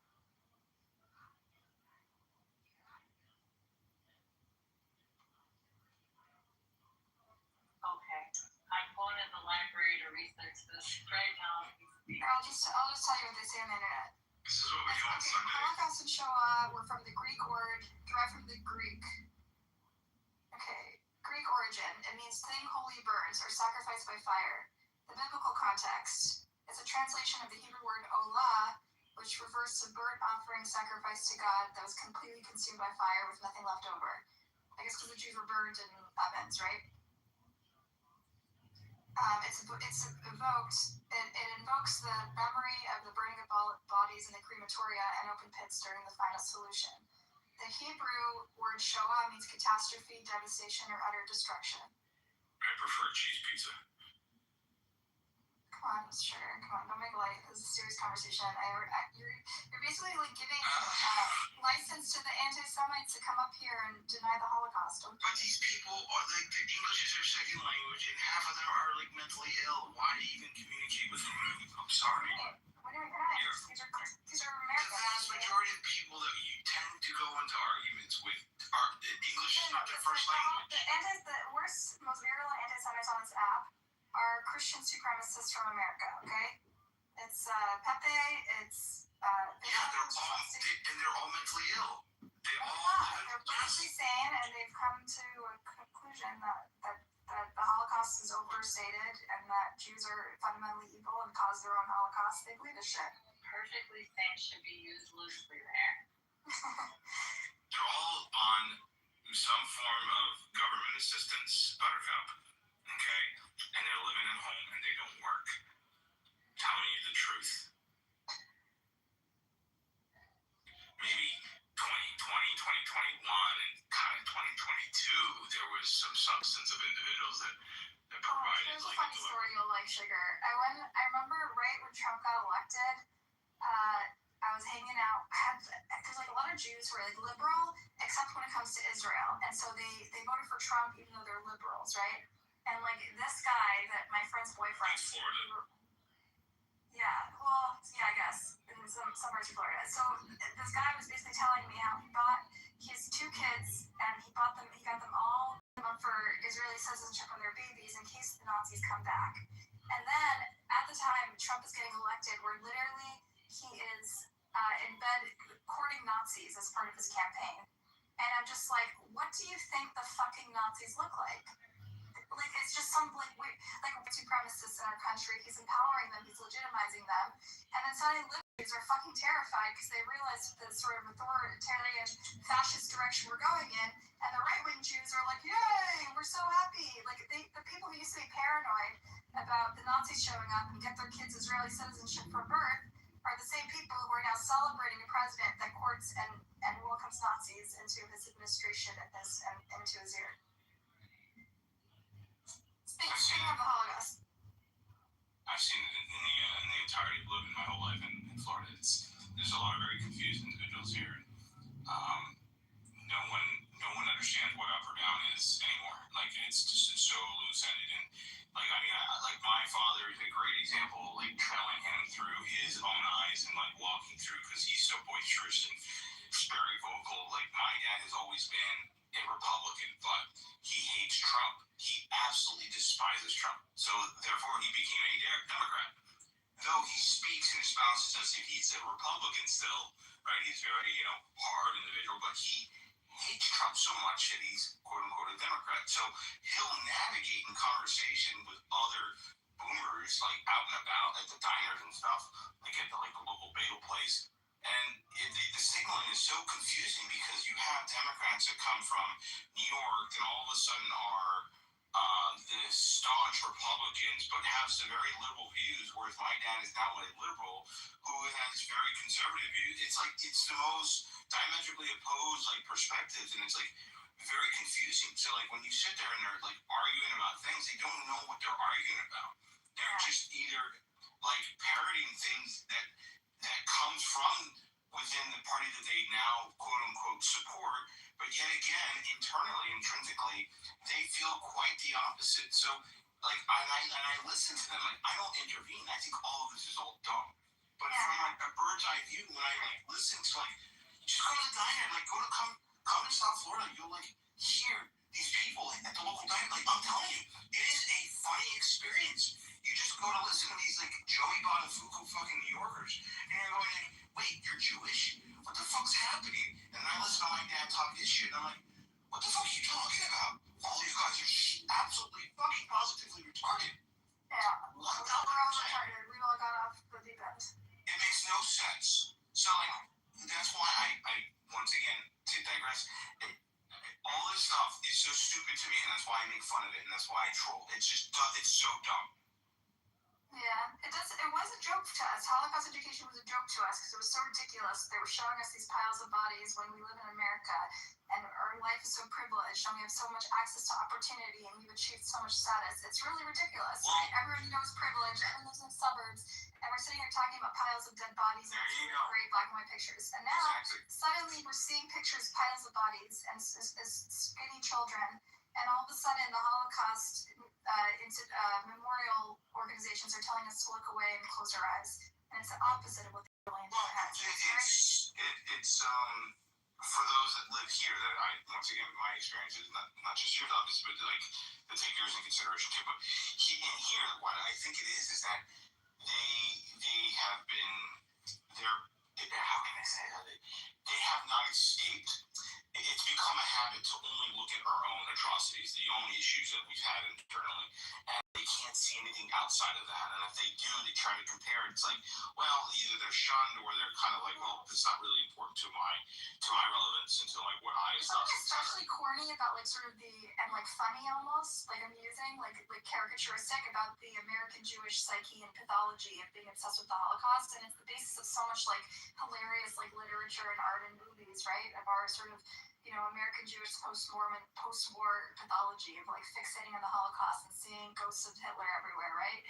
Okay, I'm going to the library to research this right now. I'll just tell you what they say on the internet. This is what we do on Sunday. Holocaust and Shoah were from the Greek word, derived from the Greek. Okay, Greek origin. It means thing wholly burns or sacrificed by fire. The biblical context is a translation of the Hebrew word olah, which refers to burnt offering sacrifice to God that was completely consumed by fire with nothing left over. I guess because the Jews were burned in ovens, right? It invokes the memory of the burning of bodies in the crematoria and open pits during the final solution. The Hebrew word Shoah means catastrophe, devastation, or utter destruction. I prefer cheese pizza. Come on, sugar. Come on, don't make light. This is a serious conversation. You're basically like giving license to the anti-Semites to come up here and deny the Holocaust. But these people are like, the English is their second language, and half of them are like mentally ill. Why do you even communicate with them? I'm sorry. What do you mean? These are Americans. The vast majority of people that you tend to go into arguments with are English is not their first language. The worst, most virulent anti-Semites on this app are Christian supremacists from America. Okay, it's Pepe. It's they're all mentally ill. They all they're perfectly sane, and they've come to a conclusion that the Holocaust is overstated and that Jews are fundamentally evil and cause their own Holocaust. They believe this shit. Perfectly sane should be used loosely there. They're all on some form of government assistance, Buttercup. Okay? And they're living at home and they don't work. Telling you the truth. Maybe 2020, 2021, and kind of 2022, there was some substance of individuals that provided. There's a funny story you'll like, sugar. I remember right when Trump got elected, I was hanging out. There's like a lot of Jews who are like liberal, except when it comes to Israel, and so they voted for Trump even though they're liberals, right? And like this guy that my friend's boyfriend. That's Florida. Yeah, well, yeah, I guess in some parts of Florida. So this guy was basically telling me how he has 2 kids and he got them all up for Israeli citizenship when they're babies in case the Nazis come back. And then at the time Trump is getting elected, where literally he is in bed courting Nazis as part of his campaign. And I'm just like, what do you think the fucking Nazis look like? Like, it's just some like weird, like white supremacists in our country. He's empowering them, he's legitimizing them, and then suddenly liberals are fucking terrified because they realize the sort of authoritarian fascist direction we're going in, and the right-wing Jews are like, yay, we're so happy. Like, the people who used to be paranoid about the Nazis showing up and get their kids Israeli citizenship from birth are the same people who are now celebrating a president that courts and welcomes Nazis into his administration and into his ear. Speaking of the Holocaust. I've seen it in the entirety of living my whole life in Florida. There's a lot of very confused individuals here. No one understands what up or down is anymore. Like, it's just so loose-ended. And like, I mean, like my father is a great example. Like, trailing him through his own eyes and like walking through because he's so boisterous and very vocal. Like, my dad has always been a Republican, but he hates Trump. He absolutely despises Trump. So therefore he became a Democrat. Though he speaks and espouses as if he's a Republican still, right? He's very, hard individual, but he hates Trump so much that he's quote unquote a Democrat. So he'll navigate in conversation with other boomers, like out and about at the diners and stuff, like at the local bagel place. And the signaling is so confusing because you have Democrats that come from New York and all of a sudden are the staunch Republicans, but have some very liberal views, whereas my dad is now a liberal who has very conservative views. It's like, it's the most diametrically opposed perspectives, and it's like very confusing. So like when you sit there and they're like arguing about things, they don't know what they're arguing about. They're just either like parroting things that comes from within the party that they now quote unquote support, but yet again internally, intrinsically, they feel quite the opposite. So like, and I listen to them. Like, I don't intervene. I think all of this is all dumb. But from like a bird's eye view, when I like listen to like, just go to the diner, like come to South Florida, you'll like hear these people at the local diner. Like, I'm telling you, it is a funny experience. You just go to listen to these like Joey Buttafuoco fucking New Yorkers, and you're going like, wait, you're Jewish? What the fuck's happening? And I listen to my dad talk his shit, and I'm like, what the fuck are you talking about? All these guys are absolutely fucking positively retarded. Yeah, we're all retarded. We all got off the deep end. It makes no sense. So like, that's why I once again, to digress, all this stuff is so stupid to me, and that's why I make fun of it, and that's why I troll. It's so dumb. Yeah, it does. It was a joke to us. Holocaust education was a joke to us because it was so ridiculous. They were showing us these piles of bodies when we live in America, and our life is so privileged, and we have so much access to opportunity, and we've achieved so much status. It's really ridiculous. Right? Everyone knows privilege. Everyone lives in the suburbs, and we're sitting here talking about piles of dead bodies and great black and white pictures. And now, suddenly, we're seeing pictures, piles of bodies, and skinny children. And all of a sudden, the Holocaust memorial organizations are telling us to look away and close our eyes. And it's the opposite of what they're doing in their heads. It's for those that live here, that once again, my experience is not just yours, obviously, but like, to take yours in consideration too. But here, what I think it is that they have been, how can I say that? They have not escaped. It's become a habit to only look at our own atrocities, the own issues that we've had internally, and they can't see anything outside of that. And if they do, they try to compare it. It's like, well, either they're shunned or they're kind of like, well, it's not really important to my relevance and to like what I saw. Something especially corny about like sort of and like funny almost, like amusing, like caricaturistic about the American Jewish psyche and pathology of being obsessed with the Holocaust, and it's the basis of so much like hilarious like literature and art and movies, right? Of our sort of American Jewish post-war pathology of like fixating on the Holocaust and seeing ghosts of Hitler everywhere, right?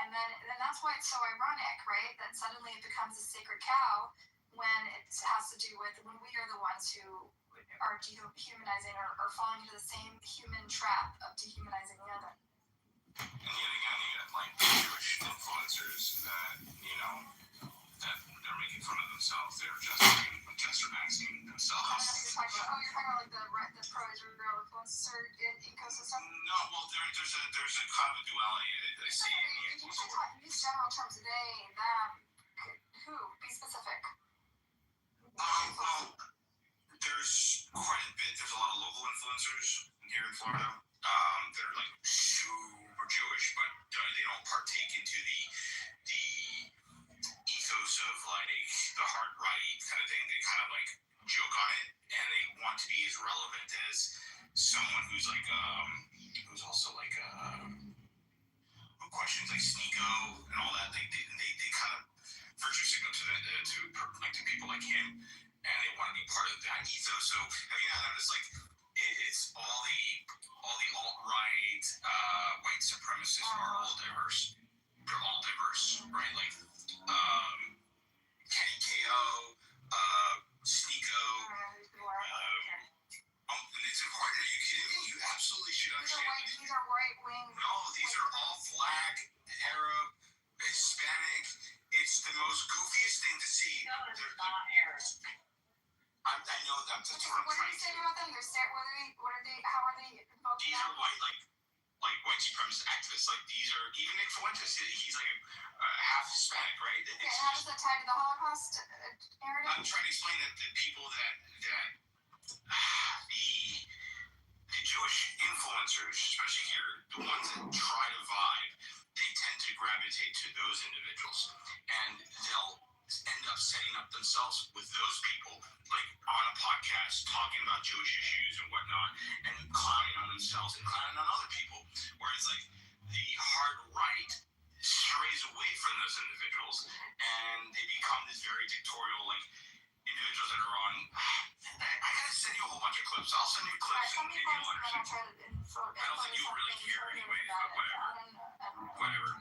And then that's why it's so ironic, right? That suddenly it becomes a sacred cow when it has to do with when we are the ones who are dehumanizing or falling into the same human trap of dehumanizing the other. And yet again, you got like Jewish influencers that, that they're making fun of themselves. They're just masking themselves. You're talking about like the pro-Israel influencer ecosystem? No, well, there's a kind of a duality that I see. You can use general terms, they, them, who? Be specific. Well, there's quite a bit. There's a lot of local influencers here in Florida that are like super Jewish, but they don't partake into the ethos of like the hard right kind of thing. They kind of like joke on it, and they want to be as relevant as someone who's like who's also like who questions like Sneeko and all that. They kind of virtue signal to people like him, and they want to be part of that ethos. So have you not noticed like it's all the alt-right white supremacists are all diverse. They're all diverse, right? Like Kenny Ko, Sneeko. And it's important. Are you kidding me? You absolutely should understand. These are right-wing. No, these are all black, Arab, Hispanic. It's the most goofiest thing to see. No, it's not Arab. I know them. That's what I'm What are trying you to saying about them? What are they? How are they involved? These are white, like white supremacist activists. Like these are even Nick Fuentes. He's like half Hispanic, right? Okay, how does that tie to the Holocaust narrative? I'm trying to explain that the people that the Jewish influencers, especially here, the ones that try to vibe, they tend to gravitate to those individuals, and they'll end up setting up themselves with those people, like on a podcast, talking about Jewish issues and whatnot, and clowning on themselves and clowning on other people. Whereas like the hard right strays away from those individuals, and they become this very dictatorial, like individuals that are on. I gotta send you a whole bunch of clips. I'll send you clips and maybe you'll understand. I don't think you'll really care anyway, but whatever.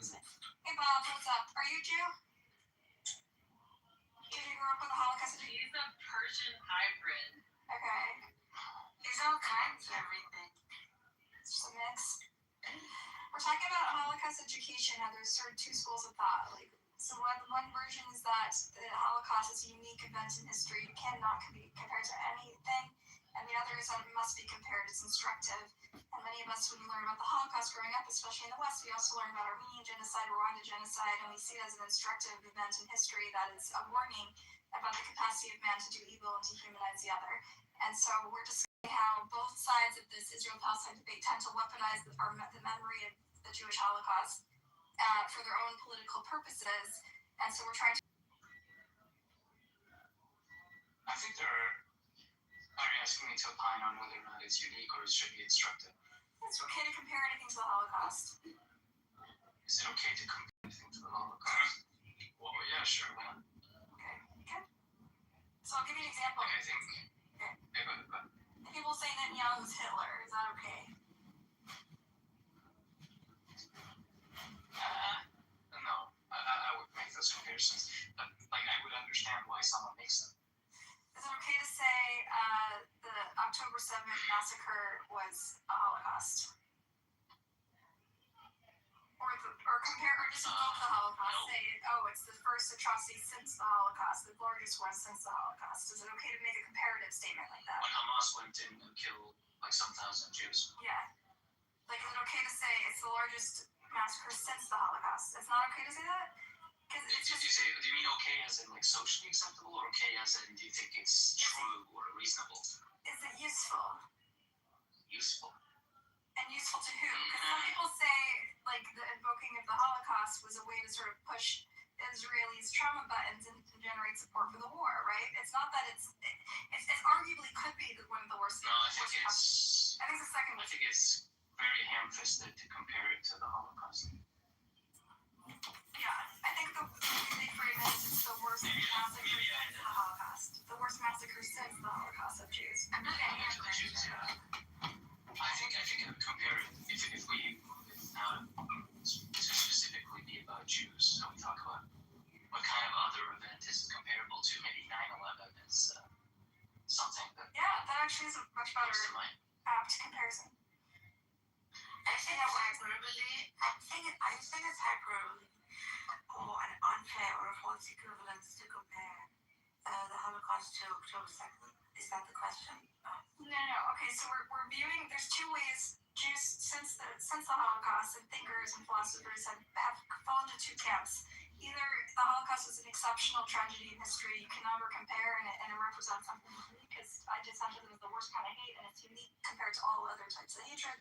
Hey Bob, what's up? Are you Jew? Did you grow up with the Holocaust? He's a Persian hybrid. Okay. There's all kinds of everything. It's just a mix. We're talking about definition, there's sort of two schools of thought. Like, so one version is that the Holocaust is a unique event in history. It cannot be compared to anything. And the other is that it must be compared. It's instructive. And many of us, when we learn about the Holocaust growing up, especially in the West, we also learn about Armenian genocide, Rwanda genocide, and we see it as an instructive event in history that is a warning about the capacity of man to do evil and to humanize the other. And so we're discussing how both sides of this Israel-Palestine debate tend to weaponize the memory of the Jewish Holocaust for their own political purposes. And so we're trying to... I think are you asking me to opine on whether or not it's unique or it should be instructive? It's okay to compare anything to the Holocaust. Is it okay to compare anything to the Holocaust? Well, yeah, sure, why not? Okay. So I'll give you an example. Like, I think... Okay. Yeah, go ahead. If people say Netanyahu is Hitler, is that okay? No, I would make those comparisons. But, like, I would understand why someone makes them. Is it okay to say the October 7th massacre was a Holocaust? Or compare, or just invoke the Holocaust, No. say, oh, it's the first atrocity since the Holocaust, the largest one since the Holocaust. Is it okay to make a comparative statement like that? When Hamas went in and killed, like, some thousand Jews. Yeah. Like, is it okay to say it's the largest massacre since the Holocaust? It's not okay to say that? Because it's Do just... you mean okay as in, like, socially acceptable, or okay as in do you think it's true or reasonable? Is it useful? Useful. And useful to who? Because some people say, like, the invoking of the Holocaust was a way to sort of push Israelis' trauma buttons and generate support for the war, right? It's not that it arguably could be one of the worst. No, I think it's... I think it's the second I one. think it's very ham-fisted to compare it to the Holocaust. Yeah, I think the big frame is it's the worst massacre since the Holocaust. The worst massacre since the Holocaust of Jews. I think I would compare it if we now to specifically be about Jews. So we talk about what kind of other event is comparable to. Maybe 9/11 is something that. Yeah, that actually is a much better apt comparison. I think it's hyperbole. I think it's hyperbole or an unfair or a false equivalence to compare the Holocaust to October 2nd. Is that the question? No. Okay, so we're viewing. There's two ways Jews since the Holocaust, and thinkers and philosophers have fallen into two camps. Either the Holocaust was an exceptional tragedy in history, you can never compare, and it represents something unique, because anti-Semitism is the worst kind of hate, and it's unique compared to all other types of hatred,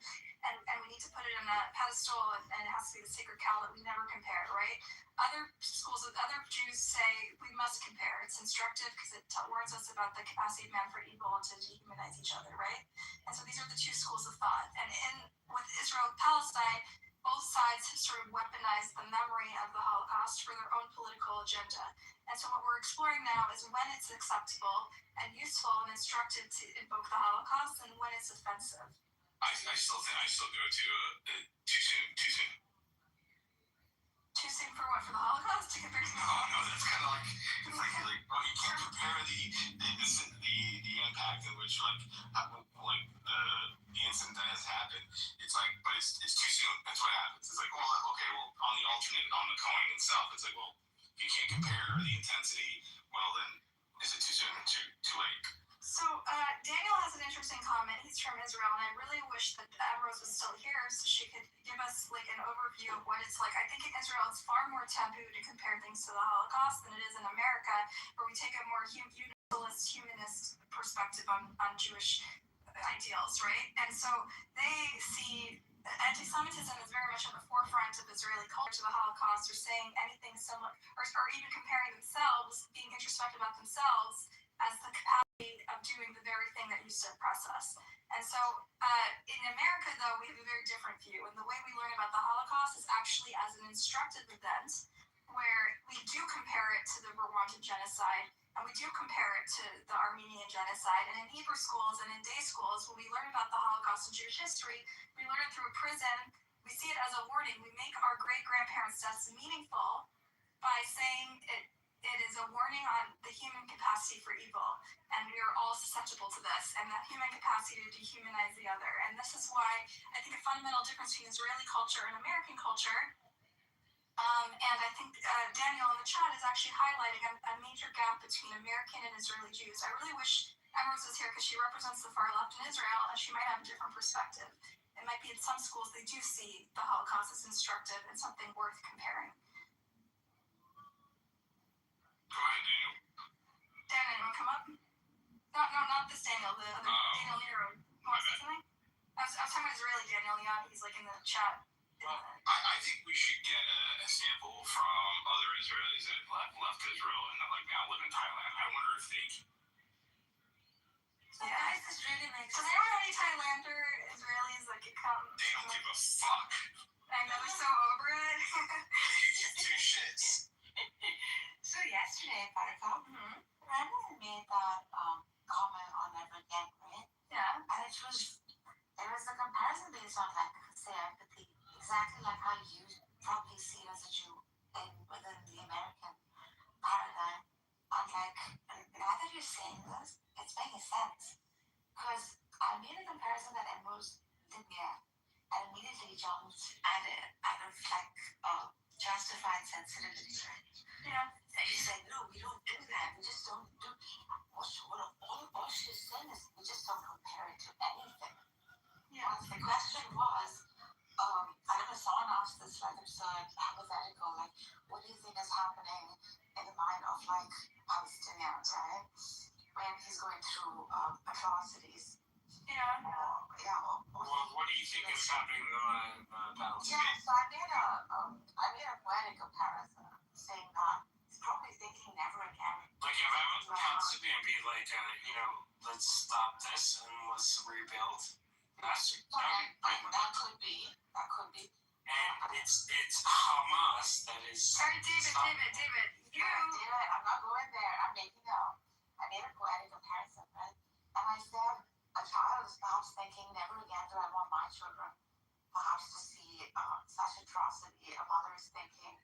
and we need to put it on a pedestal, and it has to be the sacred cow that we never compare, right? Other Jews say we must compare. It's instructive because it warns us about the capacity of man for evil and to dehumanize each other, right? And so these are the two schools of thought. And with Israel-Palestine, both sides have sort of weaponized the memory of the Holocaust for their own political agenda. And so what we're exploring now is when it's acceptable and useful and instructive to invoke the Holocaust, and when it's offensive. I still go to too soon. Too soon for what? For the Holocaust? To compare to the Holocaust? No, that's kind of like it's like bro, you can't compare the impact in which the incident that has happened. It's like, but it's too soon. That's what happens. It's like, well, okay, well, on the alternate, on the coin itself, it's like, well, if you can't compare the intensity, well, then is it too soon or too late? So Daniel has an interesting comment. He's from Israel, and I really wish that Ambrose was still here so she could give us like an overview of what it's like. I think in Israel it's far more taboo to compare things to the Holocaust than it is in America, where we take a more universalist, humanist perspective on Jewish ideals, right? And so they see anti-Semitism is very much at the forefront of Israeli culture to the Holocaust, or saying anything similar, or even comparing themselves, being introspective about themselves as the capacity of doing the very thing that used to oppress us. And so in America, though, we have a very different view. And the way we learn about the Holocaust is actually as an instructive event, where we do compare it to the Rwandan genocide, and we do compare it to the Armenian genocide. And in Hebrew schools and in day schools, when we learn about the Holocaust in Jewish history, we learn it through a prison. We see it as a warning. We make our great-grandparents' deaths meaningful by saying it is a warning on the human capacity for evil, and we are all susceptible to this, and that human capacity to dehumanize the other. And this is why I think a fundamental difference between Israeli culture and American culture And I think Daniel in the chat is actually highlighting a major gap between American and Israeli Jews. I really wish Emerald was here because she represents the far left in Israel and she might have a different perspective. It might be in some schools they do see the Holocaust as instructive and something worth comparing. Go ahead, Daniel. Daniel, you want to come up? No, not this Daniel, the other Daniel Nero. You want to say something? I was talking about Israeli Daniel Yad. He's like in the chat. Well, I think we should get a sample from other Israelis that left Israel and that like now live in Thailand. I wonder if they. So guys, this really makes sense. Does anyone know any Thailander Israelis that could come? They don't give a fuck. I know they're so over it. They give two shits. So yesterday, Buttercup, Brandon made that comment on Never Again, right? Yeah. And there was a comparison based on like, say, empathy. Exactly like how you probably see it as a Jew within the American paradigm. And like, now that you're saying this, it's making sense. Because I made a comparison that Emerald did get and immediately jumped at it out of like justified sensitivity, right? Yeah. And she said, no, we don't do that. We just don't do all she's saying is we just don't compare it to anything. Yeah. The question was, I don't know, someone asked this like absurd hypothetical, like, what do you think is happening in the mind of like Palestinians, right? When he's going through atrocities. Yeah. What do you think is happening in the Palestinians? Yeah, so I made a poetic comparison saying that he's probably thinking never again. Like if I went to Palestinian and be like, let's stop this and let's rebuild. That could be. And it's Hamas that is. Sorry, David. I'm not going there. I made a poetic comparison, right? And I said, a child is perhaps thinking, never again do I want my children perhaps to see such atrocity. A mother is thinking,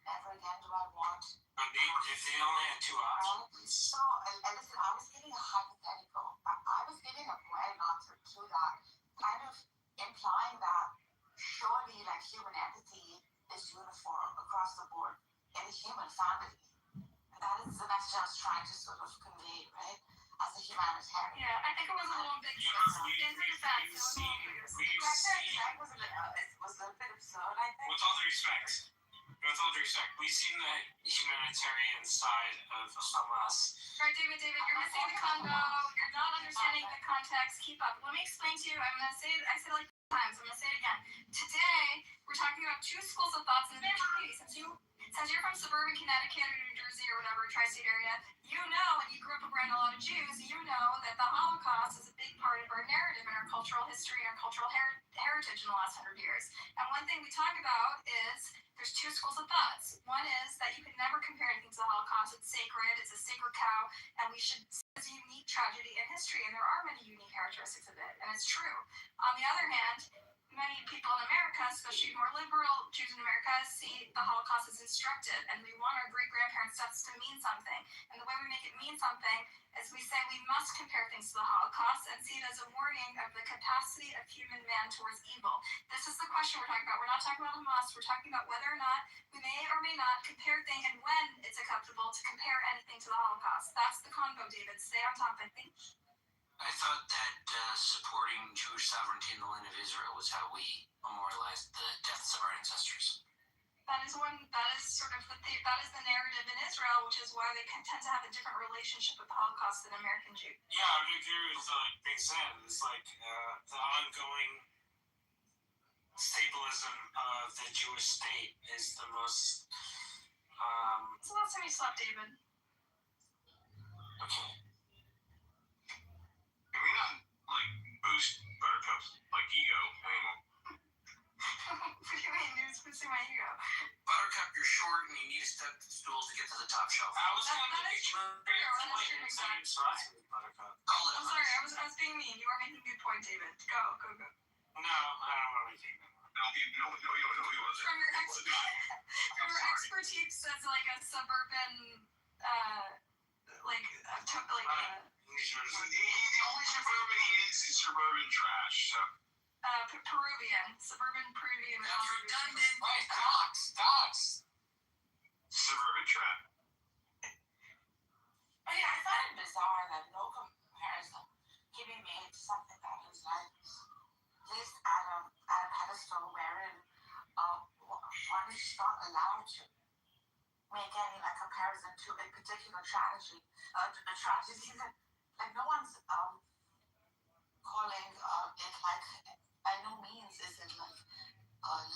never again do I want. If they only had two options. So, and listen, I was giving a hypothetical. I was giving a poetic answer to that, kind of implying that surely like human empathy is uniform across the board in the human family. And that is the message I was trying to sort of convey, right? As a humanitarian. Yeah, I think it was a little ambiguous. Into the facts, it was a little ambiguous. Was a bit absurd, I think. With all due respect, we've seen the humanitarian side of Hamas. Right, David, you're missing the convo. You're not understanding the context. Keep up. Let me explain to you. I'm going to say it. I said it like times. I'm going to say it again. Today, we're talking about two schools of thoughts in the community. Since you're from suburban Connecticut or New Jersey or whatever, tri-state area, you know, and you grew up around a lot of Jews, you know that the Holocaust is a big part of our narrative and our cultural history and our cultural heritage in the last 100 years. And one thing we talk about is there's two schools of thoughts. One is that you can never compare anything to the Holocaust. It's sacred. It's a sacred cow. And we should see it as a unique tragedy in history. And there are many unique characteristics of it. And it's true. On the other hand, many people in America, especially more liberal Jews in America, see the Holocaust as instructive, and we want our great-grandparents' deaths to mean something. And the way we make it mean something is we say we must compare things to the Holocaust and see it as a warning of the capacity of human man towards evil. This is the question we're talking about. We're not talking about Hamas. We're talking about whether or not we may or may not compare things and when it's acceptable to compare anything to the Holocaust. That's the convo, David. Stay on top, I think. I thought that supporting Jewish sovereignty in the land of Israel was how we memorialized the deaths of our ancestors. That is the narrative in Israel, which is why they tend to have a different relationship with the Holocaust than American Jews. Yeah, I would agree with what they said. It's like the ongoing stabilism of the Jewish state is the most. When's the last time you slept, David? Okay. Can we not boost Buttercup's ego anymore? What do you mean? You're boosting my ego. Buttercup, you're short and you need to step to the stool to get to the top shelf. I was going to That is true. Buttercup. I'm sorry, I was being mean. You are making a good point, David. Go. No, I don't want to take that. No, he wasn't. From your expertise as like a suburban, The only suburban he is suburban trash. So Suburban Peruvian. That's redundant. Right, dogs. Suburban trap. But yeah, I find it bizarre that no comparison can be made to something that is like placed at a pedestal wherein one is just not allowed to make any like comparison to a particular tragedy that like no one's calling it like by no means is it like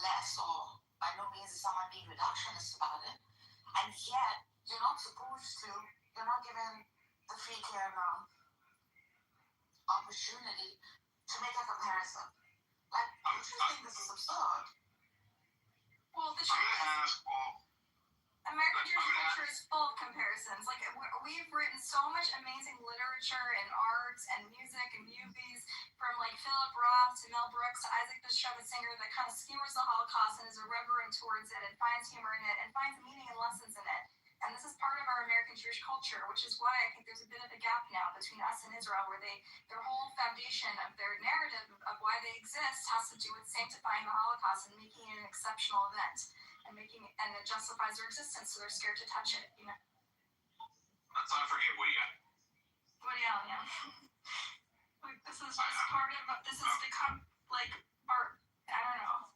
less or by no means is someone being reductionist about it, and yet you're not given the free care opportunity to make a comparison. Like, don't you think this is absurd? Well, the I'm gonna ask all. American Jewish culture is full of comparisons. Like, we've written so much amazing literature and art and music and movies, from like Philip Roth to Mel Brooks to Isaac Bashevis Singer, that kind of skewers the Holocaust and is irreverent towards it and finds humor in it and finds meaning and lessons in it. And this is part of our American Jewish culture, which is why I think there's a bit of a gap now between us and Israel, where their whole foundation of their narrative of why they exist has to do with sanctifying the Holocaust and making it an exceptional event. And it justifies their existence, so they're scared to touch it, you know. Let's not forget Woody Allen. Woody Allen, yeah. Like, this is just part of this has become like our, I don't know.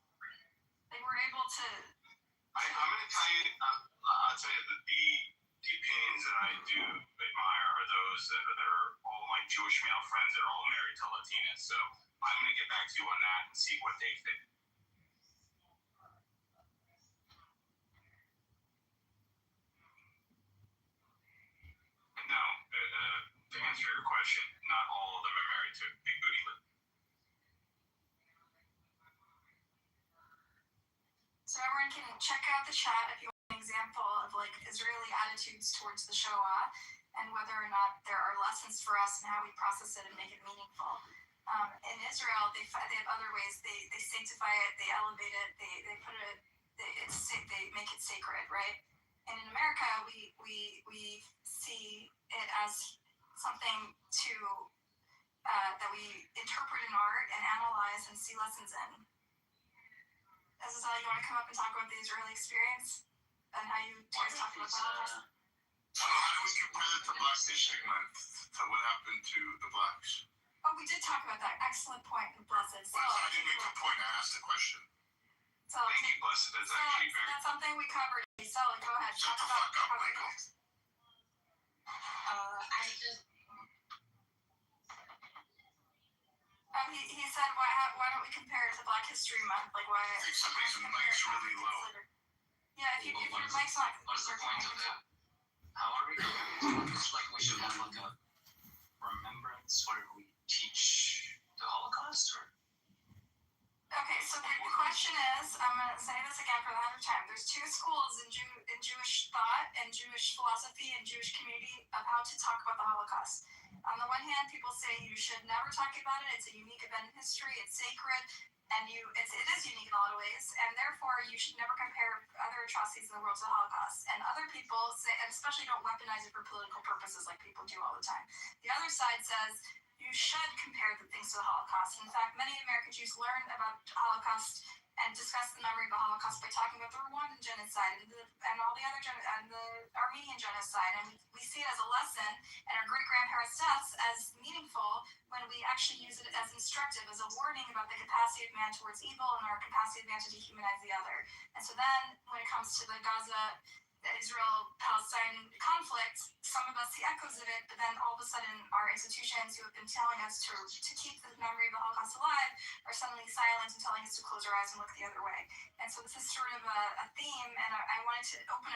Like, we're able to. I'm gonna tell you. I'll tell you that the opinions that I do admire are those that are all my Jewish male friends that are all married to Latinas. So I'm gonna get back to you on that and see what they think. No, to answer your question, not all of them are married to Big Booty Lip. So everyone can check out the chat if you want an example of like Israeli attitudes towards the Shoah and whether or not there are lessons for us and how we process it and make it meaningful. In Israel, they have other ways. They sanctify it, they elevate it, they put it, they make it sacred, right? And in America, we see it as something to that we interpret in art and analyze and see lessons in. Azazel, you want to come up and talk about the Israeli experience and how you guys talk about the Holocaust? How do we compare it to Black History Month, to what happened to the blacks? Oh, we did talk about that. Excellent point, Blessed. So, I didn't make a point. I asked the question. So, thank you, Blessed. That's actually very. That's something we covered. So, go ahead. Shut the fuck up, Michael. He said, why don't we compare it to Black History Month? Like, why? I think somebody's mic's really low. Yeah, if your mic's not. What's the point of that? How are we going to it's like we should have like a remembrance where we teach the Holocaust, or? Okay, so the question is, I'm going to say this again for the 100th time. There's two schools in Jewish thought and Jewish philosophy and Jewish community of how to talk about the Holocaust. On the one hand, people say you should never talk about it. It's a unique event in history. It's sacred, and it is unique in a lot of ways. And therefore, you should never compare other atrocities in the world to the Holocaust. And other people say, and especially don't weaponize it for political purposes like people do all the time. The other side says you should compare the things to the Holocaust. In fact, many American Jews learn about the Holocaust and discuss the memory of the Holocaust by talking about the Rwandan genocide and all the other and the Armenian genocide. And we see it as a lesson, and our great-grandparents' deaths as meaningful when we actually use it as instructive, as a warning about the capacity of man towards evil and our capacity of man to dehumanize the other. And so then, when it comes to the Israel-Palestine conflict, some of us see echoes of it, but then all of a sudden our institutions who have been telling us to keep the memory of the Holocaust alive are suddenly silent and telling us to close our eyes and look the other way. And so this is sort of a theme, and I wanted to open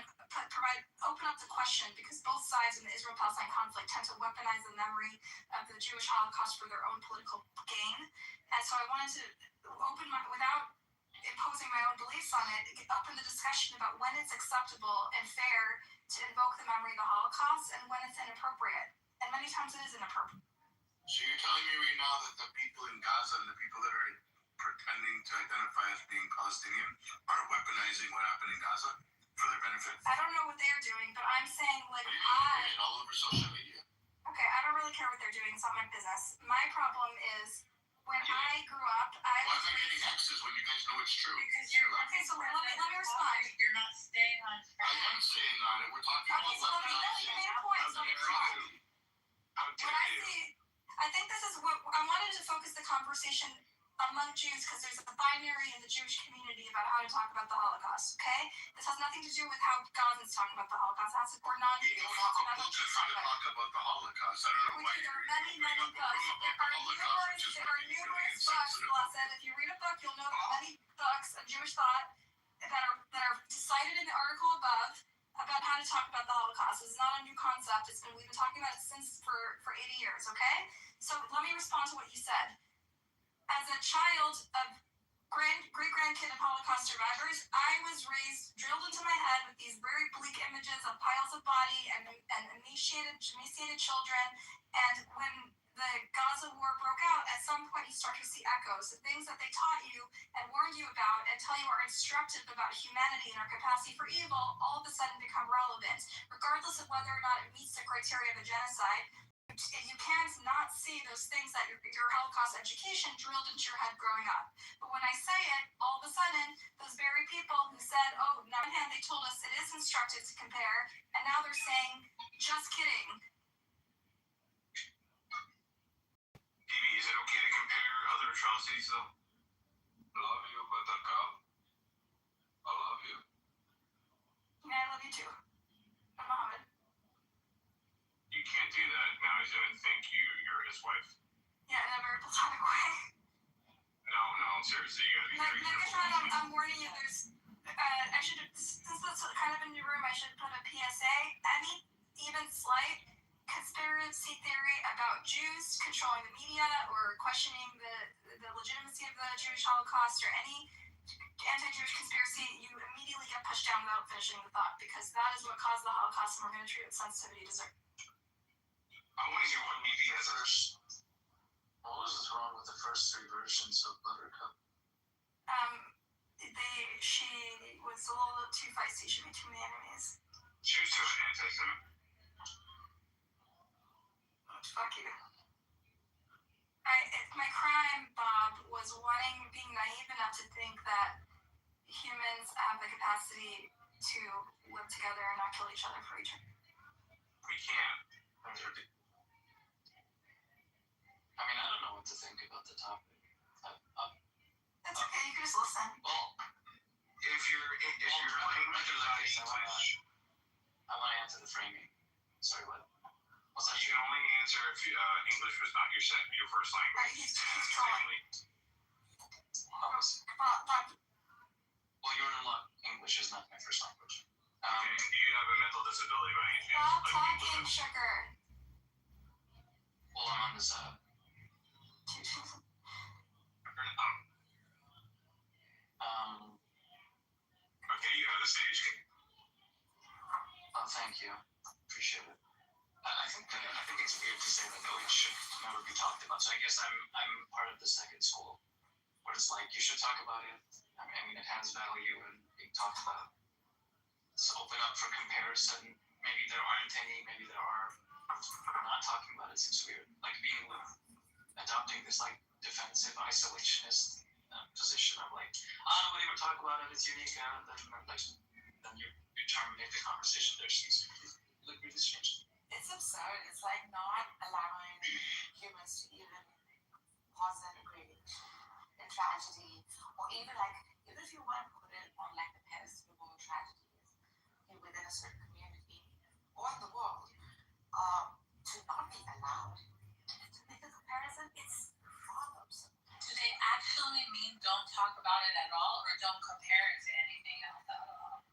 up the question, because both sides in the Israel-Palestine conflict tend to weaponize the memory of the Jewish Holocaust for their own political gain. And so I wanted to without imposing my own beliefs on it, open the discussion about when it's acceptable and fair to invoke the memory of the Holocaust and when it's inappropriate. And many times it is inappropriate. So you're telling me right now that the people in Gaza and the people that are pretending to identify as being Palestinian are weaponizing what happened in Gaza for their benefit? I don't know what they're doing, but I'm saying, like, it's all over social media. Okay, I don't really care what they're doing. It's not my business. My problem is when I grew up, I Why was am I getting raised. X's when you guys know it's true? Because you're Okay, so let me respond. You're not staying on I am saying on it. We're talking Okay, about so let me, no, you made a point, so let me respond. How When dare I you? say, I think this is what I wanted to focus the conversation among Jews because there's a binary in the Jewish community about how to talk about the Holocaust. Okay, this has nothing to do with how Gazans talk about the Holocaust. That's or not. You don't have a book to try to talk about the Holocaust. I don't know why There are you're many bringing books. up a room about the Holocaust, which is There are really numerous books, insensitive. Blessed. If you read a book, you'll know that many books of Jewish thought that are cited in the article above about how to talk about the Holocaust. This is not a new concept. We've been talking about it since for 80 years. Okay, so let me respond to what you said. As a child of great-grandkid of Holocaust survivors, I was raised, drilled into my head with these very bleak images of piles of body and emaciated children. And when the Gaza war broke out, at some point you start to see echoes. The things that they taught you and warned you about and tell you are instructive about humanity and our capacity for evil all of a sudden become relevant, regardless of whether or not it meets the criteria of a genocide. You can't not see those things that your Holocaust education drilled into your head growing up. But when I say it, all of a sudden, those very people who said, oh, now on one hand, they told us it is instructive to compare, and now they're saying, just kidding. Phoebe, is it okay to compare other atrocities though? Love you, Buttercup. I love you. Yeah, I love you too. I'm Mohammed. You can't do that. Now he's gonna think you're his wife. Yeah, in a very platonic way. No, seriously, you gotta be very careful. I'm warning you, there's, I should, since that's kind of in your room, I should put a PSA. Any even slight conspiracy theory about Jews controlling the media or questioning the legitimacy of the Jewish Holocaust or any anti-Jewish conspiracy, you immediately get pushed down without finishing the thought because that is what caused the Holocaust and we're going to treat it with sensitivity to deserve. I want to hear what Phoebe has to say. What was wrong with the first three versions of Buttercup? She was a little too feisty. She made too many enemies. She was too anti-Semitic. Fuck you. My crime, Bob, was being naive enough to think that humans have the capacity to live together and not kill each other for each other. We can't. I mean, I don't know what to think about the topic. That's okay, you can just listen. Well, if your language is not English, I want to answer the framing. Sorry, what? you can only answer if English was not your first language. He's trolling. Well, you're in luck. English is not my first language. Okay, do you have a mental disability by any chance? Stop talking, sugar. Well, I'm on this app. Okay, you have the stage. Oh, thank you. Appreciate it. I think it's weird to say that it should never be talked about. So I guess I'm part of the second school, where it's like you should talk about it. I mean, it has value and being talked about. So open up for comparison. Maybe there aren't any. Maybe there are. Not talking about it seems weird. Like adopting this like defensive isolationist position of like, nobody would talk about it. It's unique. Then you terminate the conversation. There seems to be really strange. It's absurd. It's like not allowing humans to even pause and agree in tragedy, or even if you want to put it on like the pedestal of all tragedies within a certain community or in the world, to not be allowed to make a comparison, it's problems. Do they actually mean don't talk about it at all, or don't compare it to anything else at all?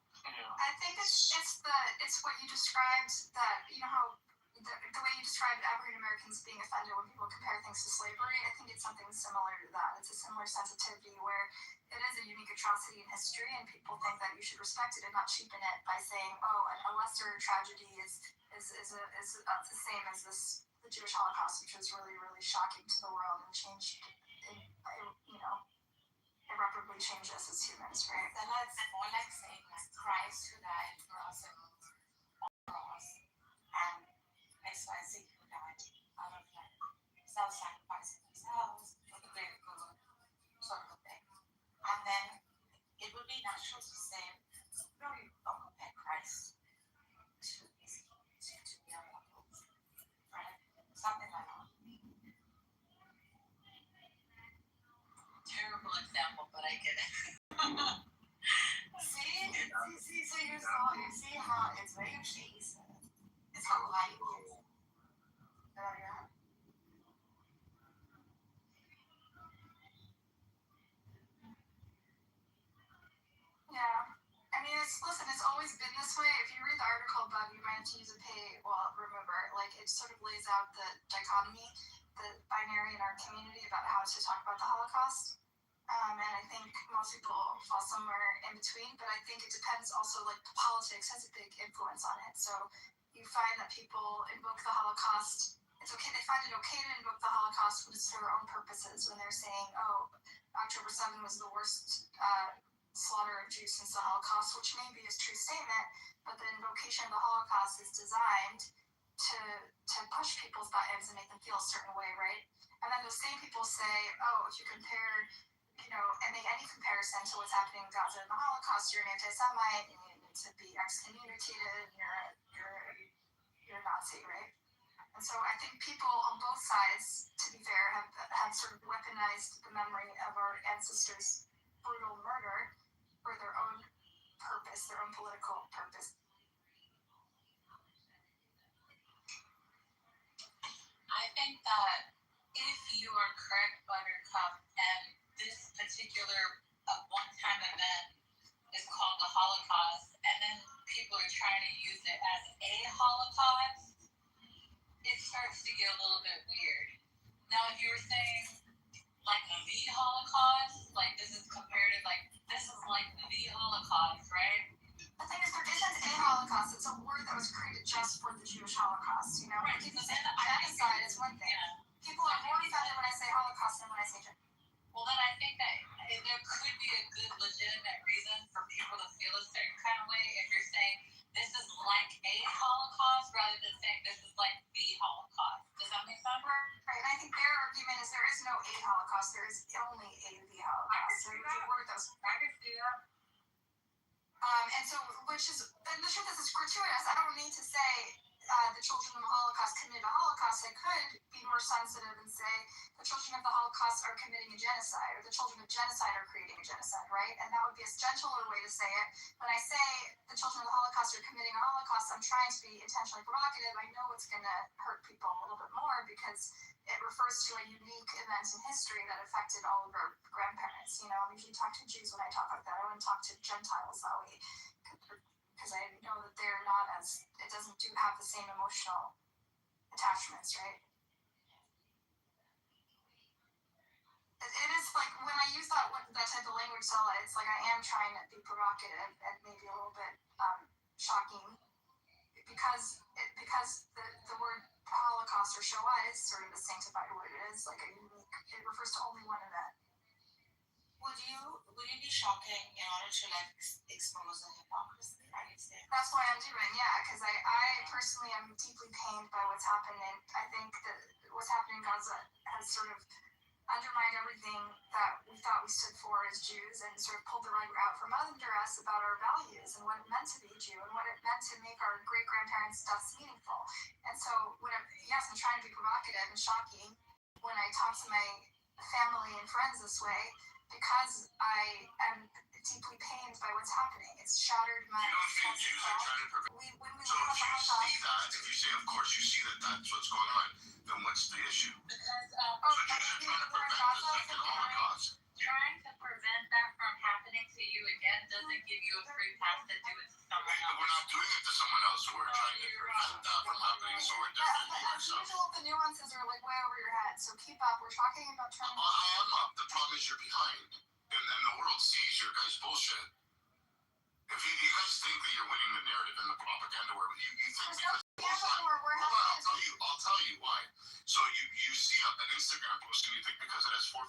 I think it's what you described, that you know how the way you described African Americans being offended when people compare things to slavery. I think it's something similar to that. It's a similar sensitivity where it is a unique atrocity in history, and people think that you should respect it and not cheapen it by saying, "Oh, a lesser tragedy is the same as the Jewish Holocaust, which was really, really shocking to the world and changed, irreparably changed us as humans, right?" Then it's more like saying like Christ who died for us on the cross, and XYZ who died out of like self-sacrificing themselves for the greater me, not sure it's the same. Really, don't compare Christ to the other levels, right? Something like that. Terrible example, but I get it. See, so you see how it's very cheese. It's how light it is. Yeah. I mean, it's always been this way. If you read the article about humanity use a pay, well, remember, like, it sort of lays out the dichotomy, the binary in our community about how to talk about the Holocaust. And I think most people fall somewhere in between, but I think it depends also, like, politics has a big influence on it. So you find that people invoke the Holocaust. It's okay, they find it okay to invoke the Holocaust when it's for their own purposes, when they're saying, oh, October 7 was the worst slaughter of Jews since the Holocaust, which may be a true statement, but the invocation of the Holocaust is designed to push people's buttons and make them feel a certain way, right? And then those same people say, oh, if you compare, and make any comparison to what's happening in Gaza and the Holocaust, you're an anti-Semite, and you need to be excommunicated, and you're a Nazi, right? And so I think people on both sides, to be fair, have sort of weaponized the memory of our ancestors' brutal murder for their own purpose, their own political purpose. I think that if you are correct, Buttercup, and this particular one-time event is called the Holocaust, and then people are trying to use it as a Holocaust, it starts to get a little bit weird. Now, if you were saying, like, the Holocaust, like, this is comparative, like, this is like the Holocaust, right? The thing is, there isn't a Holocaust. It's a word that was created just for the Jewish Holocaust, you know? Right. Like, if you say genocide, it's one thing. Yeah. People are more offended when I say Holocaust than when I say genocide. Well, then I think that there could be a good legitimate reason for people to feel a certain kind of way if you're saying this is like a Holocaust rather than saying this is like the Holocaust. Does that make sense? Right, and I think their argument is there is no a Holocaust, there is only a the Holocaust. So the word those. I can see that. And so, and the truth is, it's gratuitous. I don't need to say the children of the Holocaust committed a Holocaust. I could be more sensitive and say the children of the Holocaust are committing a genocide, or the children of genocide are creating a genocide, right? And that would be a gentler way to say it. When I say the children of the Holocaust are committing a Holocaust, I'm trying to be intentionally provocative. I know it's going to hurt people a little bit more because it refers to a unique event in history that affected all of our grandparents. I usually talk to Jews when I talk like that. I wouldn't talk to Gentiles that way because I know that they're not it doesn't have the same emotional attachments, right? It is like when I use that type of language, Stella, it's like I am trying to be provocative and maybe a little bit shocking because the word Holocaust or Shoah is sort of a sanctified word. It is like it refers to only one event. Would you be shocking in order to expose the hypocrisy? That's what I'm doing, yeah, because I personally am deeply pained by what's happening. I think that what's happening in Gaza has sort of undermined everything that we thought we stood for as Jews and sort of pulled the rug out from under us about our values and what it meant to be a Jew and what it meant to make our great-grandparents' deaths meaningful. And so, I'm trying to be provocative and shocking when I talk to my family and friends this way because I am deeply pained by what's happening. It's shattered my sense of self. If you say, of course, you see that that's what's going on, then what's the issue? Because Jews are trying to prevent the second Holocaust. trying to prevent that from happening to you again doesn't give you a free pass to do it to someone else. We're not doing it to someone else. We're trying to prevent that from happening, so we're defending As ourselves. usual, the nuances are like way over your head, so keep up. We're talking about trying to... I am up. The problem is you're behind. And the world sees your guys' bullshit. If you guys think that you're winning the narrative and the propaganda war, you think because... I'll tell you why. So you see an Instagram post and you think because it has 400,000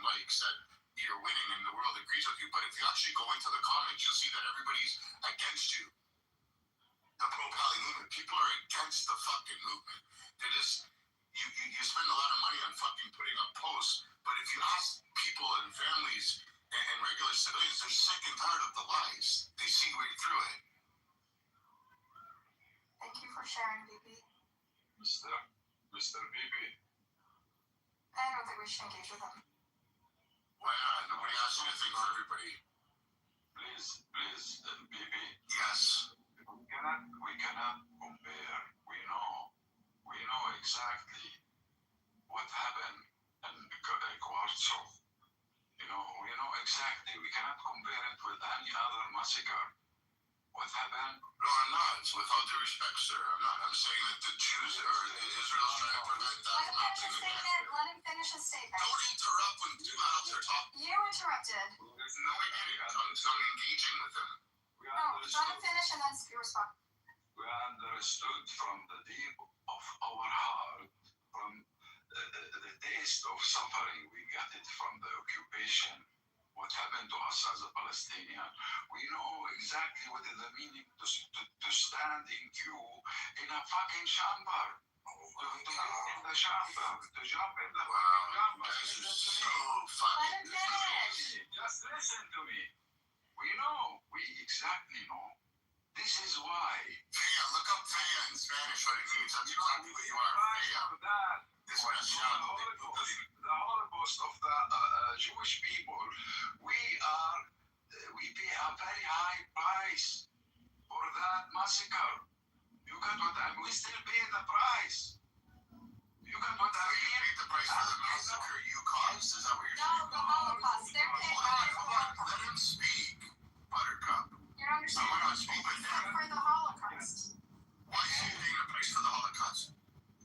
likes that you're winning and the world agrees with you. But if you actually go into the comments, you'll see that everybody's against you. The pro-Pali movement. People are against the fucking movement. They just... You spend a lot of money on fucking putting up posts, but if you ask people and families and regular civilians, they're sick and tired of the lies. They see right through it. Thank you for sharing, BB. Mr. Bibi. I don't think we should engage with him. Why not? Nobody asked you to think for everybody. Please, Bibi. Yes. We cannot compare. We know exactly what happened in Quartzo. We know exactly. We cannot compare it with any other massacre. What happened? No, I'm not. With all due respect, sir, I'm not. I'm saying that the Jews or Israel's trying to prevent that from happening again. Let him finish his statement. Don't interrupt when two adults are talking. You interrupted. There's no engaging with them. No, let him finish and then respond. We understood from the deep of our heart, from the taste of suffering we got it from the occupation, what happened to us as a Palestinian. We know exactly what is the meaning to stand in queue in a fucking chamber. To get in the chamber, to jump in the chamber. This is so fucking Just listen to me. We exactly know. This is why. Fea, look up Fea in Spanish, what it means. That's exactly what you are, Fea. This one is The Holocaust of the Jewish people. We pay a very high price for that massacre. You got what I mean? We still pay the price. You got what I mean? You paid the price for the massacre you caused? Is that what you're saying? No, the Holocaust. They're paying for the Holocaust. Let him speak, Buttercup. You don't understand. Someone else speak with him. For the Holocaust. Why is he paying the price for the Holocaust?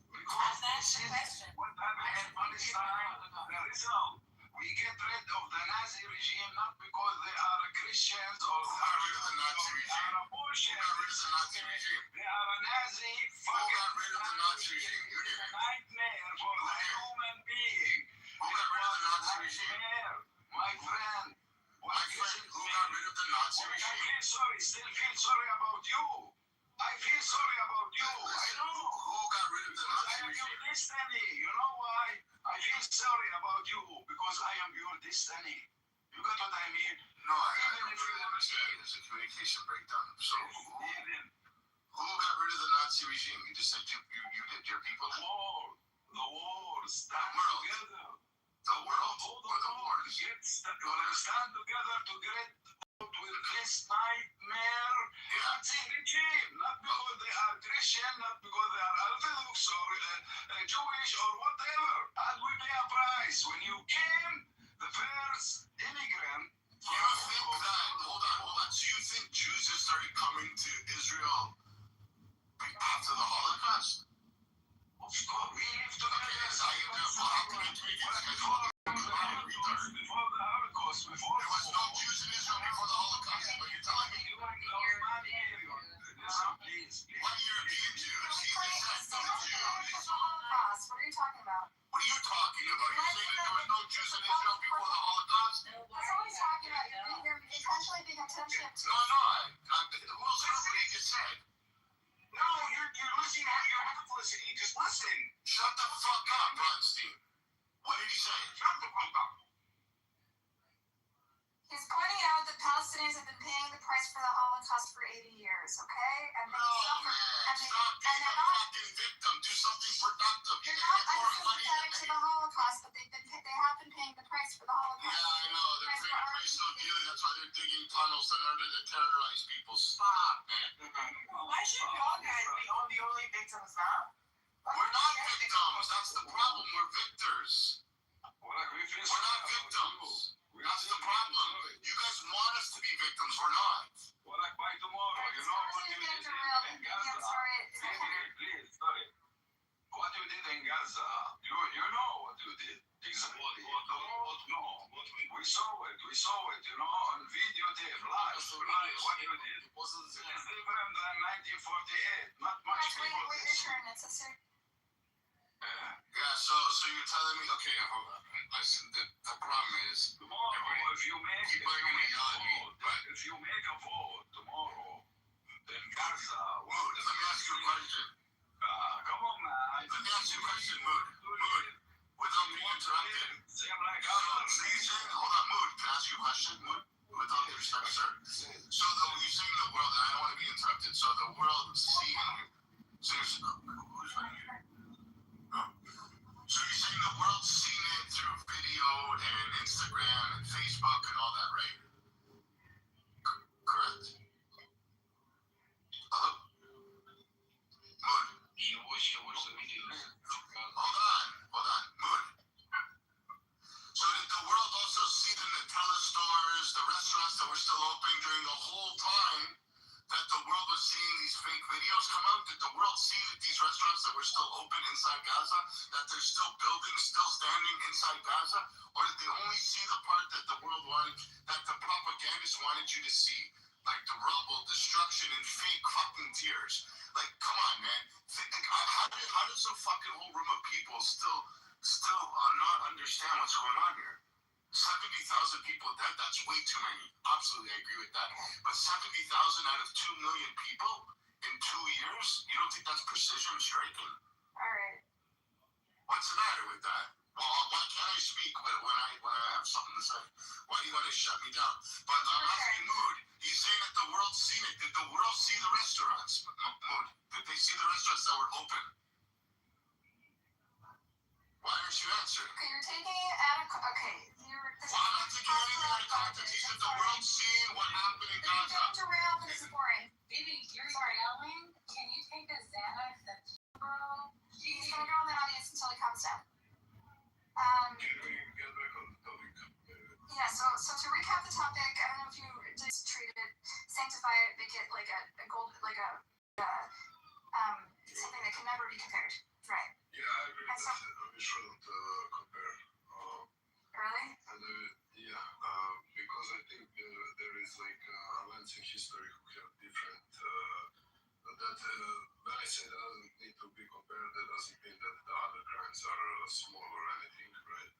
Because this is what happened in Palestine. The result. We get rid of the Nazi regime not because they are Christians or Who got rid of the Nazi regime? they are bullshit. Who got rid of the Nazi regime? They are a Nazi. Who got rid of the Nazi regime? You It's did. a nightmare for the human being. Who got rid of the Nazi regime? My friend. My friend, who got rid of the Nazi I regime? feel sorry. Still feel sorry about you. I feel sorry about you. I know. Who got rid of the Because I Nazi am your regime? destiny. You know why? I feel sorry about you because I am your destiny. You got what I mean? No, I Even don't if you really understand. There's a communication breakdown. So Even who got rid of the Nazi regime? You just said you did. Your people did. the war, stand world. together. The world All or the wars? Stand together to get out with this nightmare. Yeah. Nazi regime, not because they are Christian, not because they are Orthodox or Jewish or whatever. And we pay a price. When you came, the first immigrant. You think that? Hold on. So you think Jews have started coming to Israel after the Holocaust? Of course, we live together. Okay, so how can you make it schedule? Before the Holocaust, There was no Jews in Israel before the Holocaust, is what you're telling me. Please. What European Jews? He just said no Jews. Holocaust. What are you talking about? What are you talking about? You're saying that there was no Jews in Israel before the Holocaust? That's all he's talking about. You're intentionally being attentive to. No, I'm not. Who else heard what he just said? No, you're listening. You have to listen. You just listen. Shut the fuck up, Bronstein. What did he say? Shut the fuck up. He's pointing out that Palestinians have been paying the price for the Holocaust for 80 years, okay? And they No, suffer. man. And Stop being a they're not. fucking victim. Do something productive. You They're can not get more money unsympathetic to than the Holocaust, but they have been paying the price for the Yeah, Holocaust. I know. They're paying a price so dearly. That's why they're digging tunnels in order to terrorize people. Stop, man. Why should y'all guys be the only victims now? We're not victims. That's the problem. We're victors. We're not victims. That's the problem. You guys want us to be victims. We're not. By tomorrow, you know what you did in Gaza. Please, sorry. What you did in Gaza, you know what you did. Exactly. No. We saw it, you know, on videotape, live, what you did. It's different than 1948. Not much Guys, people wait your turn. It's a serious. Yeah, so you're telling me, okay, hold on. Listen, the problem is, tomorrow, if you make people are going to yell at me, but if you make a vote tomorrow, then Gaza. Mood, let me ask you a question. Come on, man. Let me ask you a question, Mood. Without being interrupted. Same like Hold on, Mood, can I ask you a question, Mood? With all due respect, sir. So you're saying the world, and I don't want to be interrupted. So the world seeing, who's right here? Oh. So you're saying the world's seen it through video and Instagram and Facebook and all that, right? Correct. Hello? Mood. You watch the videos. Hold on. Mood. So did the world also see the Nutella stores, the restaurants that were still open during the whole time that the world was seeing these fake videos come out? Did the world see that these restaurants that were still open inside Gaza, that there's still buildings still standing inside Gaza? Or did they only see the part that the world wanted, that the propagandists wanted you to see? Like the rubble, destruction, and fake fucking tears. Like, come on, man. How does a fucking whole room of people still not understand what's going on here? 70,000 people, that's way too many. Absolutely, I agree with that. But 70,000 out of 2 million people in 2 years? You don't think that's precision striking? Alright. What's the matter with that? Well, why can't I speak when I have something to say? Why do you want to shut me down? But I'm asking Mood. He's saying that the world's seen it. Did the world see the restaurants? Mood. Did they see the restaurants that were open? Why aren't you answering? Okay, you're taking it out of Well, I'm not taking anything out of context. He said the world's seeing what happened in Gaza. Don't derail, but it's boring. Baby, you're yelling. Can you take a Xanax and bro? He's gonna go in the audience until he calms down. Can we get back on the topic? Yeah, so to recap the topic, I don't know if you just treat it, sanctify it, make it like a gold, like a something that can never be compared. Right. Yeah, I agree that we shouldn't compare. Really? And because I think there is like events in history who have different. When I say that doesn't need to be compared, that doesn't mean that the other crimes are small or anything, right?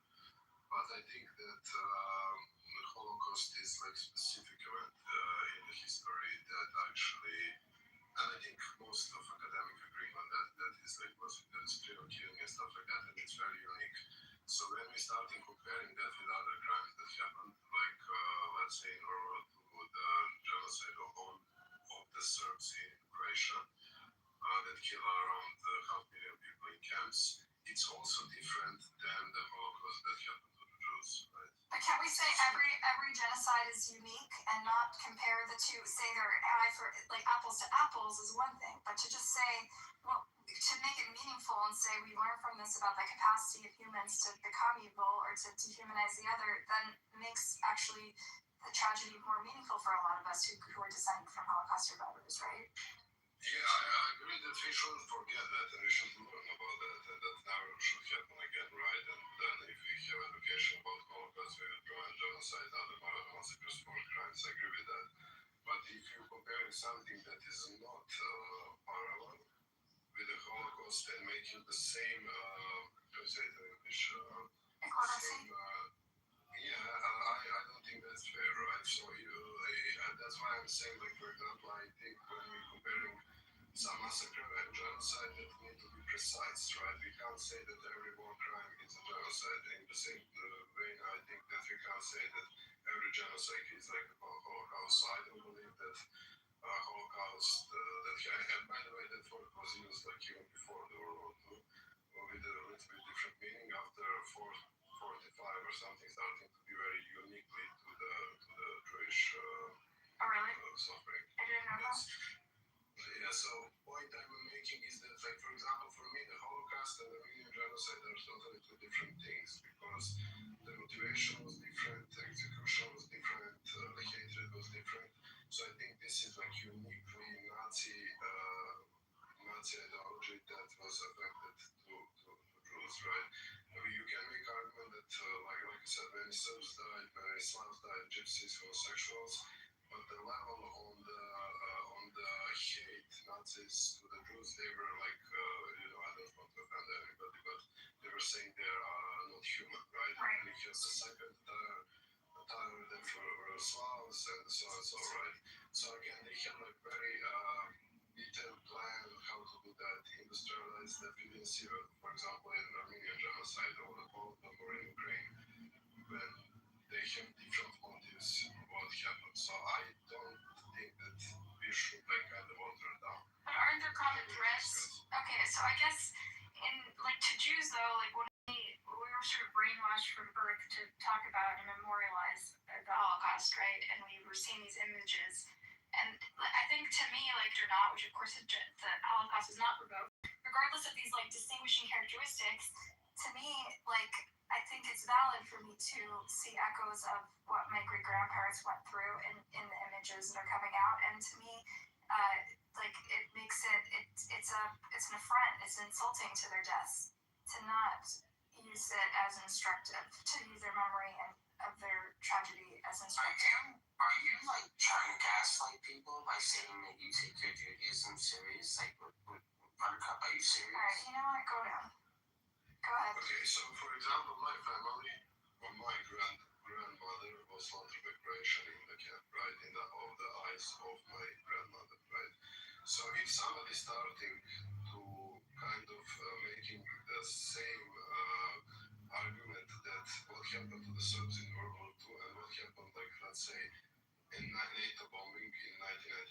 But I think that the Holocaust is like specific event in the history that actually, and I think most of academic agree on that is like was serial killing and stuff like that, and it's very unique. So when we starting comparing that with other crimes that happened, like let's say in World War II, the genocide of the Serbs in Croatia, that killed around 500,000 people in camps, it's also different than the Holocaust that happened to the Jews, right? But can't we say every genocide is unique and not compare the two? Say they're like apples to apples is one thing, but to just say, well, to make it meaningful and say we learn from this about the capacity of humans to become evil or to dehumanize the other, then makes actually the tragedy more meaningful for a lot of us who are descended from Holocaust survivors, right? Yeah, I agree that we shouldn't forget that and we should learn about that and that never should happen again, right? And then if we have education about Holocaust, we will prevent genocide, other massacres, war crimes, I agree with that. But if you're comparing something that is not parallel with the Holocaust and making the same, how to say it in English, I don't think that's fair, right? So that's why I'm saying, like, for example, I think when we're comparing some massacre and genocide, that need to be precise, right? We can't say that every war crime is a genocide. In the same way, I think that we can't say that every genocide is like a Holocaust. So I don't believe that Holocaust, and by the way, that word was used like even before the World War II, with a little bit different meaning after 45 or something, starting to be very uniquely to the Jewish suffering. I didn't know that. Yeah, so point I'm making is that, like, for example, for me, the Holocaust and the Armenian genocide are totally two different things because the motivation was different, the execution was different, the hatred was different. So I think this is like uniquely Nazi ideology that was affected to Jews, right? You can make argument that, like I said, many Serbs died, many Slavs died, Gypsies, homosexuals, but the level on the hate Nazis to the Jews, they were like, I don't want to offend anybody, but they were saying they're not human, right? And you have the second tier that were Slavs and so on, so right? So again, they have like very detailed plan on how to do that, industrialize that. We didn't see, for example, in Armenian genocide or in Ukraine, when they have different motives what So I guess in like to Jews though, like when we were sort of brainwashed from birth to talk about and memorialize the Holocaust, right? And we were seeing these images. And I think to me, like or not, which of course the Holocaust was not provoked, regardless of these like distinguishing characteristics, to me, like I think it's valid for me to see echoes of what my great grandparents went through in the images that are coming out. And to me, like it makes it's an affront, it's insulting to their deaths to not use it as instructive, to use their memory and of their tragedy as instructive. Are you like trying to gaslight people by saying that you take your Judaism serious? Like, Buttercup, are you serious? Alright, you know what? Go down. Go ahead. Okay, so for example, my family, or my grandmother was slaughterby Croatian in the camp, right, of the eyes of my grandmother, right? So if somebody starting to kind of making the same argument that what happened to the Serbs in World War II and what happened, like, let's say, in NATO bombing in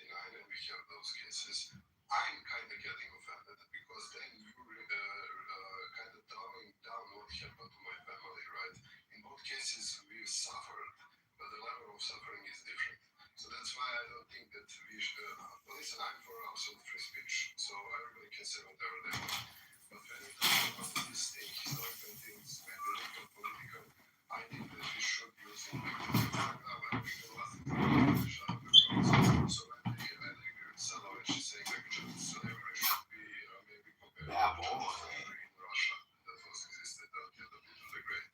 1999, and we have those cases, I'm kind of getting offended because then you kind of dumbing down what happened to my family, right? In both cases, we suffered, but the level of suffering is different. So that's why I don't think that we should. Listen, I'm for absolute free speech, so everybody can say whatever they want. But when you talk about these historical things, maybe legal, political, I think that we should use it. So I agree with Sala when she's saying like slavery should be maybe compared to slavery in Russia that was existed until the Peter the Great.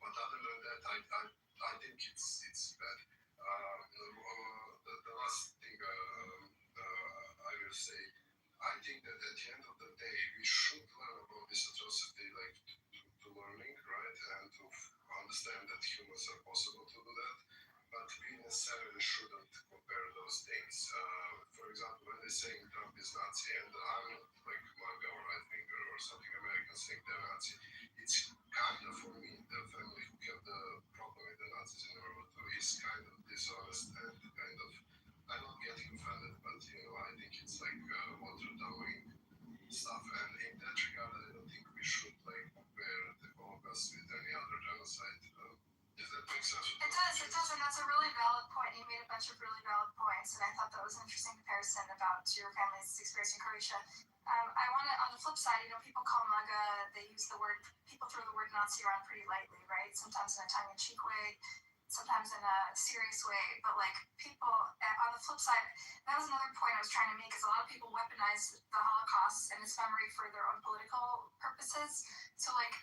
But other than that, I think it's bad. The last thing I will say, I think that at the end of the day, we should learn about this atrocity, like to learning, right, and to understand that humans are possible to do that. But we necessarily shouldn't compare those things. For example, when they're saying Trump is Nazi, and I'm not like MAGA or right winger or something, Americans saying they're Nazi, it's kind of, for me, the family who have the problem with the Nazis in World War II is kind of dishonest and kind of, I'm not getting offended, but I think it's like water downing stuff. And in that regard, I don't think we should like compare the Holocaust with any other genocide. Does that make sense? It does, and that's a really valid point. You made a bunch of really valid points, and I thought that was an interesting comparison about your family's experience in Croatia. I want to, on the flip side, people call MAGA, they use the word, people throw the word Nazi around pretty lightly, right? Sometimes in a tongue-in-cheek way, sometimes in a serious way, but like people, on the flip side, that was another point I was trying to make, is a lot of people weaponize the Holocaust and its memory for their own political purposes. So like,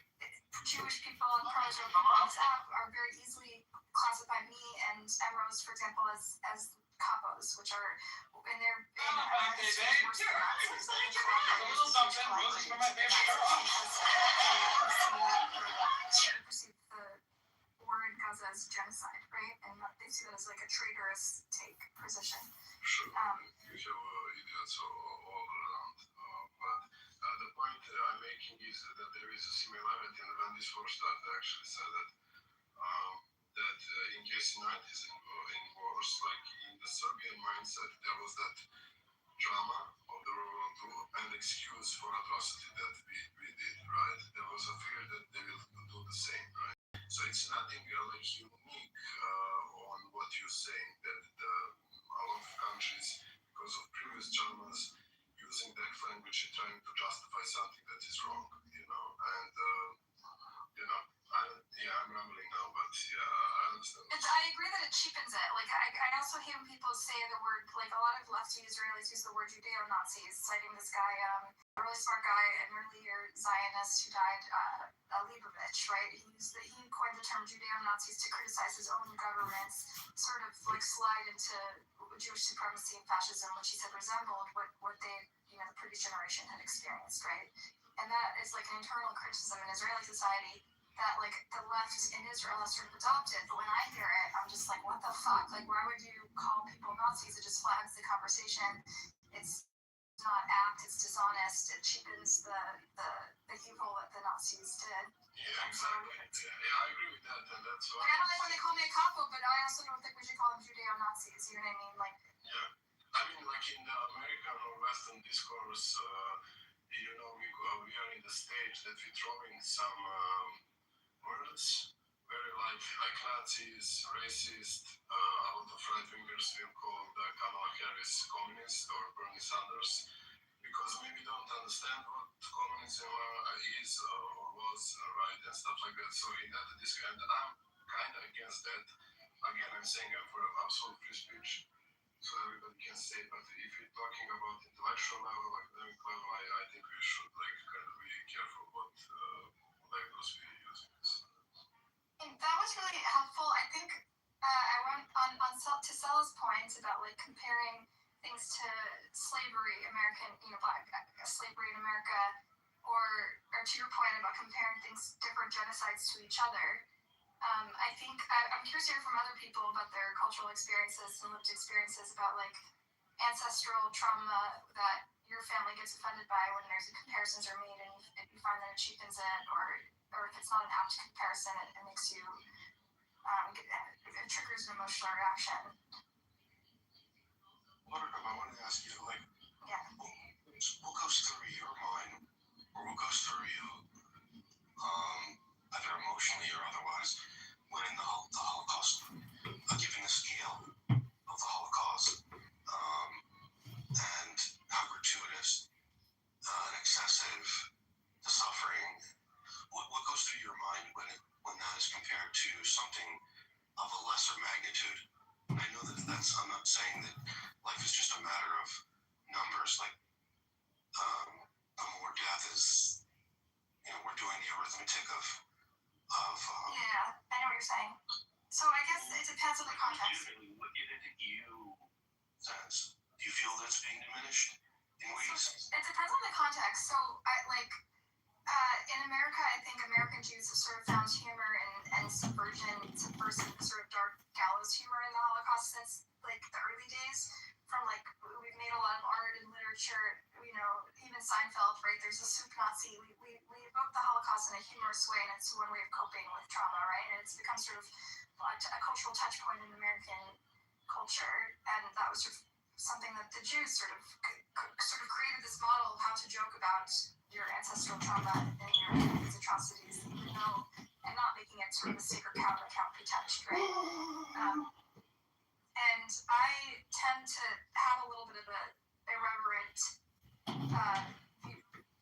Jewish people and pro-Israel people on this app are very easily classified, me and Emrose, for example, as capos, which are in their worse than Nazis. Perceive the war in Gaza as genocide, right? And they see that as like a traitorous position. Sure, you have idiots all around. But the point I'm making is that there is a similarity, and when this war started, I actually said that in case Nazis in wars, like in the Serbian mindset, there was that drama of the World War II, an excuse for atrocity that we did, right? There was a fear that they will do the same, right? So it's nothing like unique on what you're saying, that a lot of countries, because of previous traumas, using that language and trying to justify something that is wrong, and I'm rambling now, but I understand. I agree that it cheapens it. Like, I also hear people say the word, like, a lot of lefty Israelis use the word Judeo-Nazis, citing this guy, a really smart guy, an earlier Zionist who died, Leibovich, right? He coined the term Judeo-Nazis to criticize his own government's sort of, like, slide into Jewish supremacy and fascism, which he said resembled what they, the previous generation had experienced, right? And that is, like, an internal criticism in Israeli society that, like, the left in Israel has sort of adopted, but when I hear it, I'm just like, what the fuck? Like, why would you call people Nazis? It just flags the conversation. It's not apt, it's dishonest, it cheapens the evil that the Nazis did. Yeah, exactly. I agree with that, and that's why. Like, I don't like when they call me a capo, but I also don't think we should call them Judeo-Nazis, you know what I mean? Like, yeah. I mean, like in the American or Western discourse, we are in the stage that we throw in some words very like Nazis, racist, a lot of right-wingers will call Kamala Harris communist or Bernie Sanders because maybe don't understand what communism is or was, right, and stuff like that. So in that discussion, and I'm kind of against that. Again, I'm saying I'm for absolute free speech, so everybody can say. But if you're talking about intellectual level, academic level, I think we should like kind of be careful what labels we use. And that was really helpful. I think I went on to Stella's point about like comparing things to slavery, American, black slavery in America, or to your point about comparing things, different genocides to each other. I think I'm curious to hear from other people about their cultural experiences and lived experiences about like ancestral trauma that your family gets offended by when there's comparisons are made, and if you find that it cheapens it, or if it's not an apt comparison, it makes you it triggers an emotional reaction. Buttercup, I wanted to ask you, like, Yeah. what goes through your mind, or what goes through you, either emotionally or otherwise, when in the Holocaust, given the scale of the Holocaust, and how gratuitous and excessive the suffering, what goes through your mind when that is compared to something of a lesser magnitude? And I know I'm not saying that life is just a matter of numbers, like the more death is, we're doing the arithmetic of yeah, I know what you're saying. So I guess it depends on the context. What is it that you sense? Do you feel that it's being diminished in ways? It depends on the context. So in America, I think American Jews have sort of found humor and subversive sort of dark gallows humor in the Holocaust since like the early days. From like we've made a lot of art and literature, even Seinfeld, right? There's a soup Nazi. We evoke the Holocaust in a humorous way, and it's one way of coping with trauma, right? And it's become sort of a cultural touch point in American culture, and that was sort of something that the Jews sort of created this model of how to joke about your ancestral trauma and your these atrocities, even though, and not making it sort of a sacred cow to account pretext, right? And I tend to have a little bit of a irreverent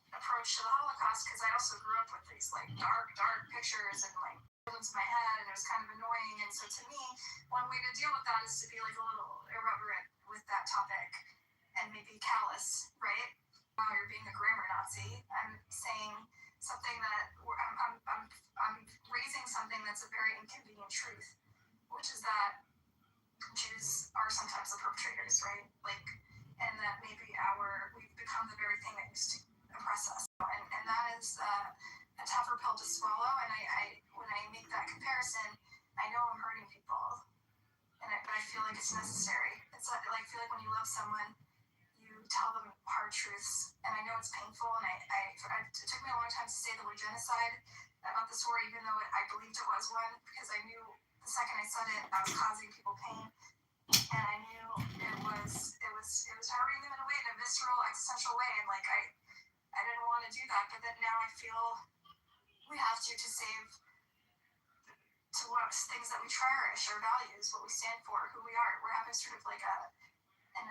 approach to the Holocaust because I also grew up with these like dark pictures and like into my head, and it was kind of annoying. And so to me, one way to deal with that is to be like a little irreverent with that topic and maybe callous, right? While you're being a grammar Nazi, I'm saying something that I'm raising something that's a very inconvenient truth, which is that Jews are sometimes the perpetrators, right? Like, and that maybe we've become the very thing that used to oppress us, and that is a tougher pill to swallow. And I when I make that comparison, I know I'm hurting people, but I feel like it's necessary. It's like I feel like when you love someone, you tell them hard truths, and I know it's painful. And it took me a long time to say the word genocide about this war, even though I believed it was one, because I knew the second I said it, I was causing people pain, and I knew it was hurting them in a way, in a visceral, existential way, and like I didn't want to do that, but then now I feel we have to save to what things that we cherish, our values, what we stand for, who we are. We're having sort of like an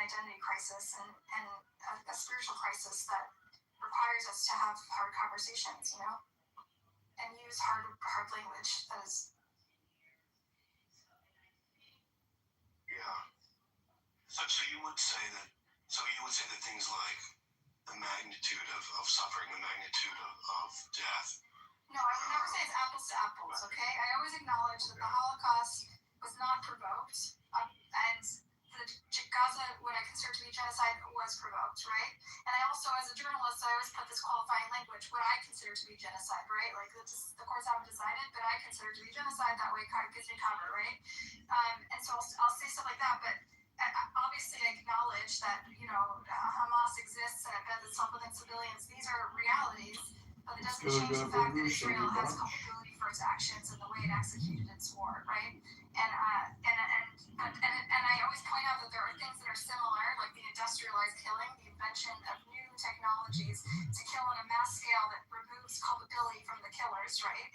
identity crisis and a spiritual crisis that requires us to have hard conversations, and use hard language that is. Yeah. So you would say that things like the magnitude of suffering, the magnitude of death. No, I would never say it's apples to apples, okay? I always acknowledge that the Holocaust was not provoked, and the Gaza, what I consider to be genocide, was provoked, right? And I also, as a journalist, I always put this qualifying language, what I consider to be genocide, right? Like, the courts haven't decided, but I consider to be genocide, that way it gives me cover, right? And so I'll say stuff like that, but obviously I acknowledge that, Hamas exists and embeds itself within civilians. These are realities, but it doesn't change the fact that Israel has culpability for its actions and the way it executed its war, right? And I always point out that there are things that are similar, like the industrialized killing, the invention of new technology technologies to kill on a mass scale that removes culpability from the killers, right?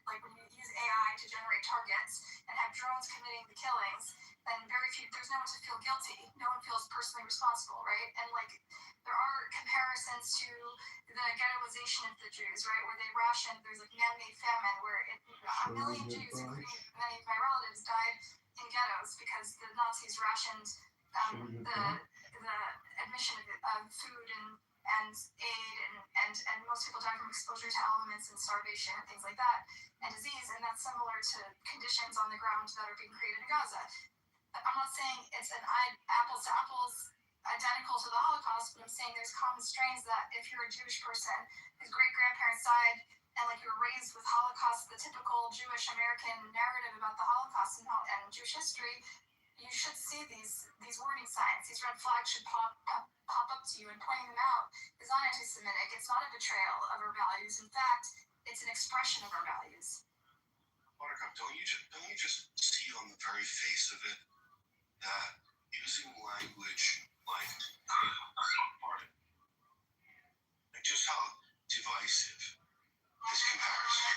Like when you use AI to generate targets and have drones committing the killings, then there's no one to feel guilty. No one feels personally responsible, right? And like there are comparisons to the ghettoization of the Jews, right? Where they rationed, there's like man-made famine where a million Jews, including many of my relatives, died in ghettos because the Nazis rationed the admission of food and aid and most people die from exposure to elements and starvation and things like that and disease, and that's similar to conditions on the ground that are being created in Gaza. I'm not saying it's an apples to apples identical to the Holocaust, but I'm saying there's common strains that if you're a Jewish person whose great grandparents died and like you were raised with Holocaust, the typical Jewish American narrative about the Holocaust and Jewish history, you should see these warning signs. These red flags should pop up to you, and pointing them out is not anti-Semitic. It's not a betrayal of our values. In fact, it's an expression of our values. Buttercup, don't you just see on the very face of it that using language like just how divisive this comparison.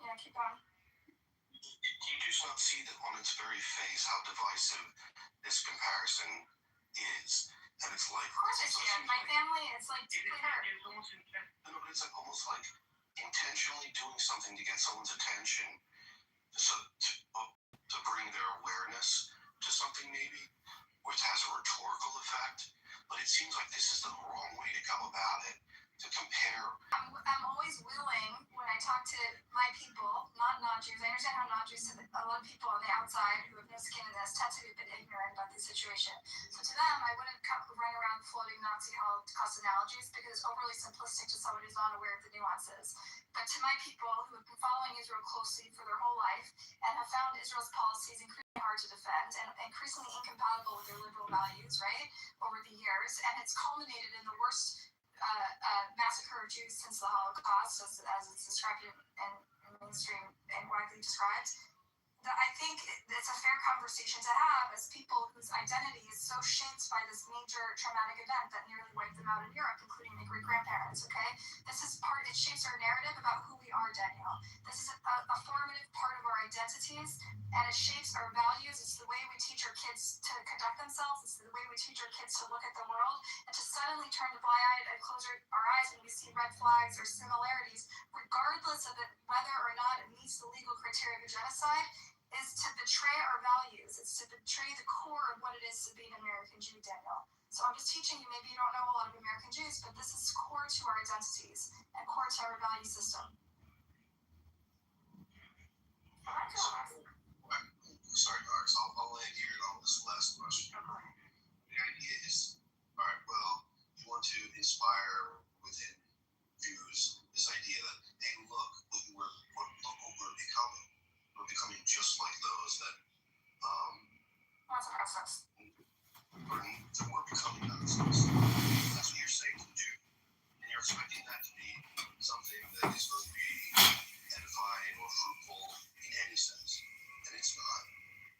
Yeah, keep going. You just not see that on its very face how divisive this comparison is. And it's like, of course I see it. My family, it's like deeply hurt. No, but it's like almost like intentionally doing something to get someone's attention, to bring their awareness to something maybe, which has a rhetorical effect. But it seems like this is the wrong way to go about it, to compare. I'm always willing, when I talk to my people, not Jews, I understand how not Jews, a lot of people on the outside who have no skin in this tend to be a bit ignorant about the situation. So to them, I wouldn't run around floating Nazi Holocaust analogies because it's overly simplistic to someone who's not aware of the nuances. But to my people who have been following Israel closely for their whole life and have found Israel's policies increasingly hard to defend and increasingly incompatible with their liberal values, right, over the years, and it's culminated in the worst massacre of Jews since the Holocaust, as it's described in mainstream and widely described. I think it's a fair conversation to have as people whose identity is so shaped by this major traumatic event that nearly wiped them out in Europe, including my great-grandparents, okay? It shapes our narrative about who we are, Danielle. This is a formative part of our identities, and it shapes our values. It's the way we teach our kids to conduct themselves. It's the way we teach our kids to look at the world. And to suddenly turn a blind eye and close our eyes when we see red flags or similarities, regardless of whether or not it meets the legal criteria of genocide, is to betray our values. It's to betray the core of what it is to be an American Jew, Daniel. So I'm just teaching you, maybe you don't know a lot of American Jews, but this is core to our identities and core to our value system. Sorry, Alex, I'll land here on this last question. The idea is, all right, well, you want to inspire within Jews this idea that, hey, look what we're becoming. We're becoming just like those that What's the process? We're becoming Nazis. That's what you're saying to the Jew. And you're expecting that to be something that is going to be edifying or fruitful in any sense. And it's not.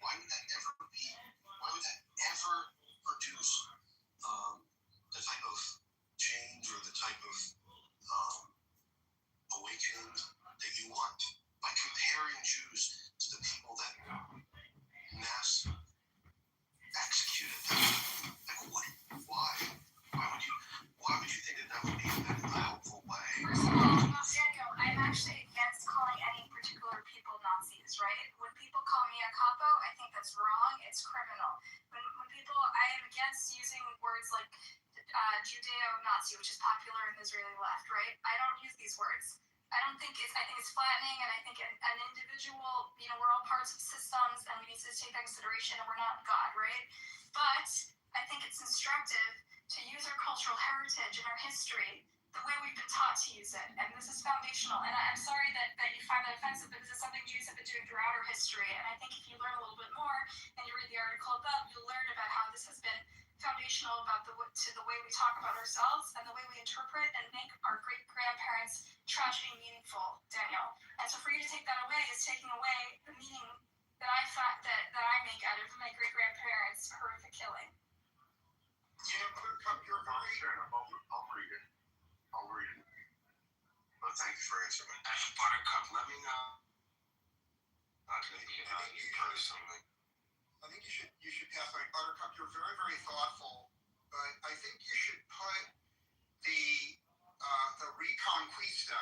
Why would that ever be? Why would that ever produce the type of change or the type of awakening that you want? By comparing Jews to the people that mass executed them. Like, why? Why would you think that would be a helpful way? First of all, Daniel, I'm actually against calling any particular people Nazis, right? When people call me a capo, I think that's wrong. It's criminal. When people, I am against using words like Judeo-Nazi, which is popular in the Israeli left, right? I don't use these words. I think it's flattening, and I think an individual, we're all parts of systems, and we need to take that consideration, and we're not God, right? But I think it's instructive to use our cultural heritage and our history the way we've been taught to use it, and this is foundational. And I'm sorry that you find that offensive, but this is something Jews have been doing throughout our history, and I think if you learn a little bit more, and you read the article above, you'll learn about how this has been foundational to the way we talk about ourselves and the way we interpret and make our great-grandparents' tragedy meaningful, Daniel. And so for you to take that away is taking away the meaning that I make out of my great-grandparents' horrific killing. Buttercup, you're very... Sure enough, I'll read it. But thank you for answering. Buttercup, let me know. Maybe about you personally. I think you should pass on Buttercup. You're very, very thoughtful, but I think you should put the Reconquista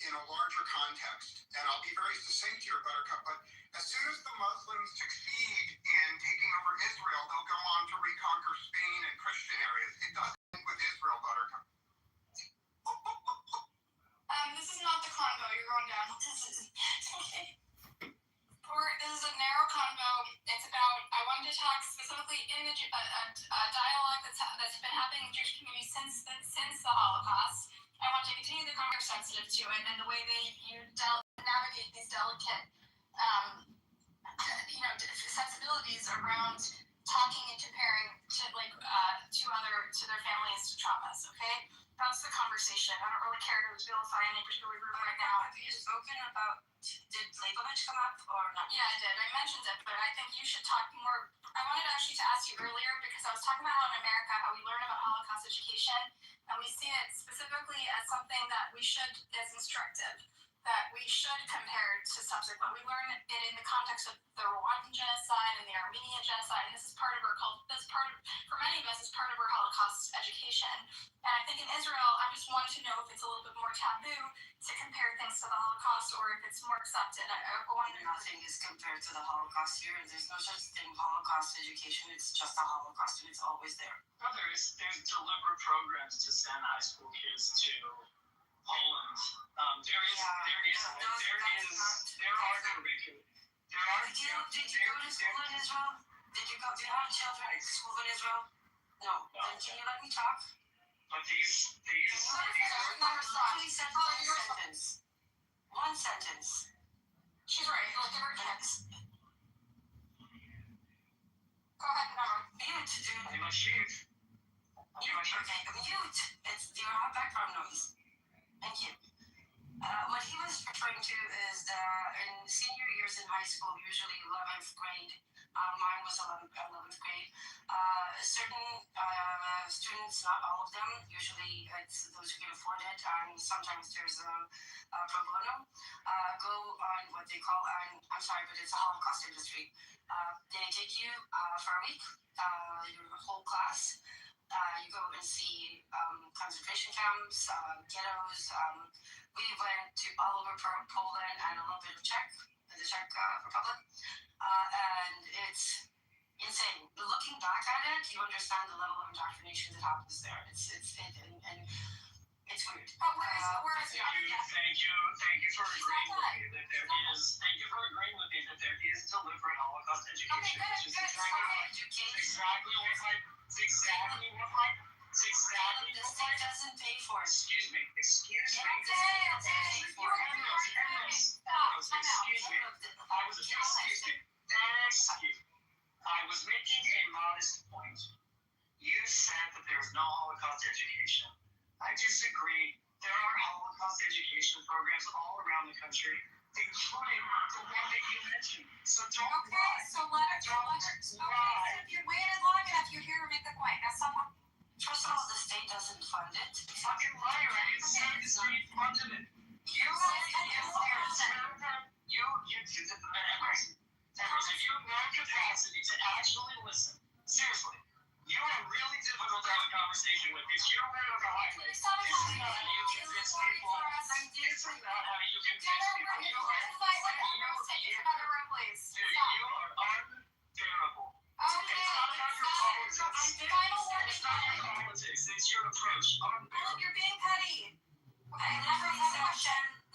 in a larger context. And I'll be very succinct here, Buttercup, but as soon as the Muslims succeed in taking over Israel, they'll go on to reconquer Spain and Christian areas. It doesn't end with Israel, Buttercup. This is not the convo. You're going down. Okay. This is a narrow convo. It's about, I wanted to talk specifically in the dialogue that's been happening in the Jewish community since the Holocaust. I want to continue the conversation sensitive to it and the way you navigate these delicate, sensibilities around talking and comparing to their families to traumas. Okay, that's the conversation. I don't really care to vilify any particular group right now. Have you spoken about, did Leibovich come up or not? Yeah, I did. I mentioned it, but I think you should talk more. I wanted actually to ask you earlier because I was talking about how in America, how we learn about Holocaust education, and we see it specifically as something that we should, as instructive, that we should compare to subsequent. We learn it in the context of the Rwandan genocide and the Armenian genocide, and this is part of our culture. This part of, for many of us, is part of our Holocaust education. And I think in Israel, I just wanted to know if it's a little bit more taboo to compare things to the Holocaust, or if it's more accepted. I wanted to know. Nothing is compared to the Holocaust here. There's no such thing, Holocaust education. It's just a Holocaust, and it's always there. No, there's deliberate programs to send high school kids to Poland. There are curriculum. Did you go to school in Israel? Do you have children at school in Israel? No. Then can you let me talk? But these One sentence. She's right. Look at her kids. Go ahead, number. Mute, dude. I'm a chief. Mute. Do you have background noise? Thank you. What he was referring to is in senior years in high school, usually 11th grade, mine was 11th grade, certain students, not all of them, usually it's those who can afford it, and sometimes there's a pro bono, go on what they call, I'm sorry, but it's a Holocaust industry. They take you for a week, your whole class. You go and see concentration camps, ghettos. We went to all over Poland and a little bit of the Czech Republic. And it's insane. Looking back at it, you understand the level of indoctrination that happens there. It's weird. But where is Thank you for agreeing with me that there is deliberate Holocaust education. Okay, good. It's exactly what my the state doesn't pay for it. Excuse me. Excuse me. I was making a modest point. You said that there's no Holocaust education. I disagree. There are Holocaust education programs all around the country, including the one that you mentioned. So don't lie. So if you waited long enough, you hear her make the point. Now someone. First of all, the state doesn't fund it. Fucking liar. I didn't say the state funded it. You if you have no capacity to actually listen, seriously, you are really difficult to have a conversation with. If you're aware of the highway, this is not how you convince people. This is not how you convince people. You are unbearable. Okay. It's not about your politics. It's not your politics. It's your approach. Unbearable. You're being petty. Okay, never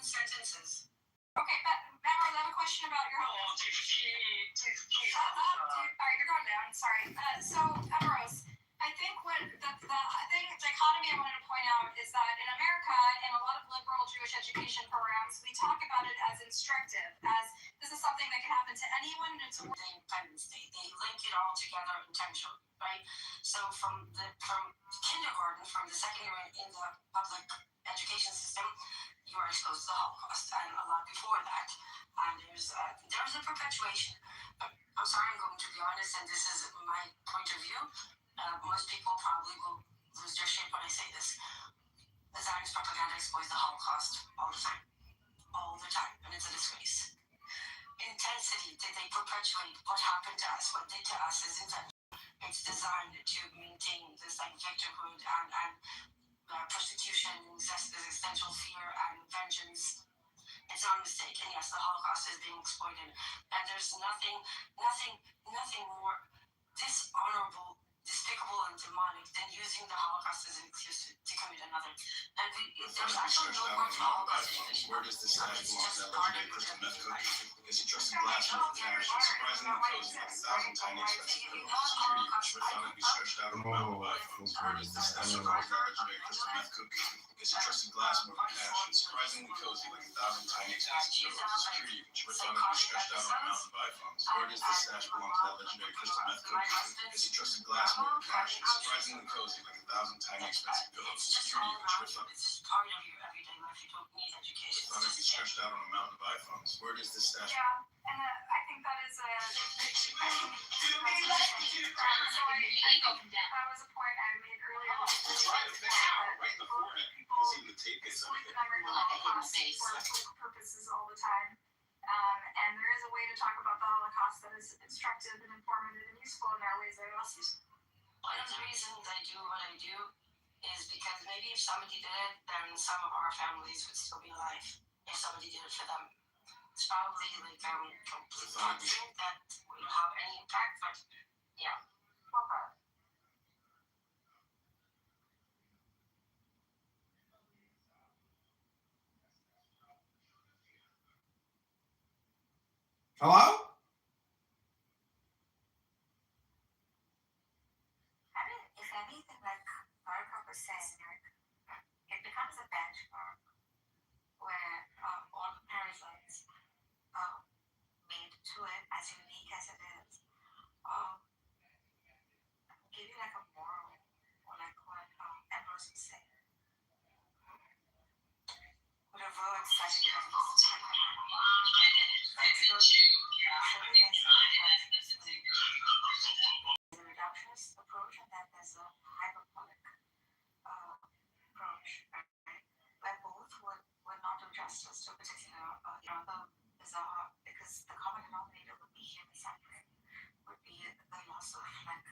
sentences. Okay, Member, I have a question about your home. Shut up, dude. Alright, you're going down. Sorry. So, Emerose, I think the dichotomy I wanted to point out is that in America, in a lot of liberal Jewish education programs, we talk about it as instructive, as this is something that can happen to anyone, and it's Independence Day. They link it all together intentionally, right? So from kindergarten, from the secondary in the public education system, you are exposed to the Holocaust, and a lot before that. And there's a perpetuation. But I'm sorry, I'm going to be honest, and this is my point of view. Most people probably will lose their shit when I say this. The Zionist propaganda exploits the Holocaust all the time. All the time. And it's a disgrace. Intensity that they perpetuate what happened to us, what did to us is intentional. It's designed to maintain this like victimhood and persecution, existential fear and vengeance. It's not a mistake. And yes, the Holocaust is being exploited. And there's nothing more dishonorable, despicable, and demonic than using the Holocaust as an excuse to commit another. And there's actually no word for Holocaust education. Where does this stash belong to that legendary crystal meth cookie? Is he trusting glass with cash? Surprisingly cozy, like 1,000 tiny expensive pillows. Security, which would thought it'd be stretched out on the mouth of iPhones. Where does this stash belong to that legendary crystal meth cookie? Is he trusting glass more than cash? Surprisingly cozy, like 1,000 tiny expensive pillows. Security, which would thought it'd be stretched out on the mouth of iPhones. Where does this stash belong to that legendary crystal meth cookie? Is he trusting glass more than cash? Surprisingly cozy, like 1,000 tiny expensive pillows. Security, which would thought it's just part of your everyday life. You don't need education. thought it'd be stretched out on a mountain of iPhones. Where does this stash? Yeah, and I think that is a. That was a point I made earlier. Try to fix it right in the forehead. You see the tape gets Exploit the memory of the Holocaust for political purposes all the time. And there is a way to talk about the Holocaust that is instructive and informative and useful, and there are ways that are less useful. One of the reasons I do what I do is because maybe if somebody did it, then some of our families would still be alive. If somebody did it for them, it's probably like complete nonsense that wouldn't have any impact. But yeah. Okay. Hello? I mean, if anything, like Marco was saying, like, it becomes a benchmark where all the parasites made to it, as unique as it is, give you like a moral, or like what Ambrose would say. Would avoid such events. The reductionist approach, and then there's a hyperbolic approach, right? Where both would not do justice to a particular bizarre, because the common denominator would be human-centric, would be the loss of like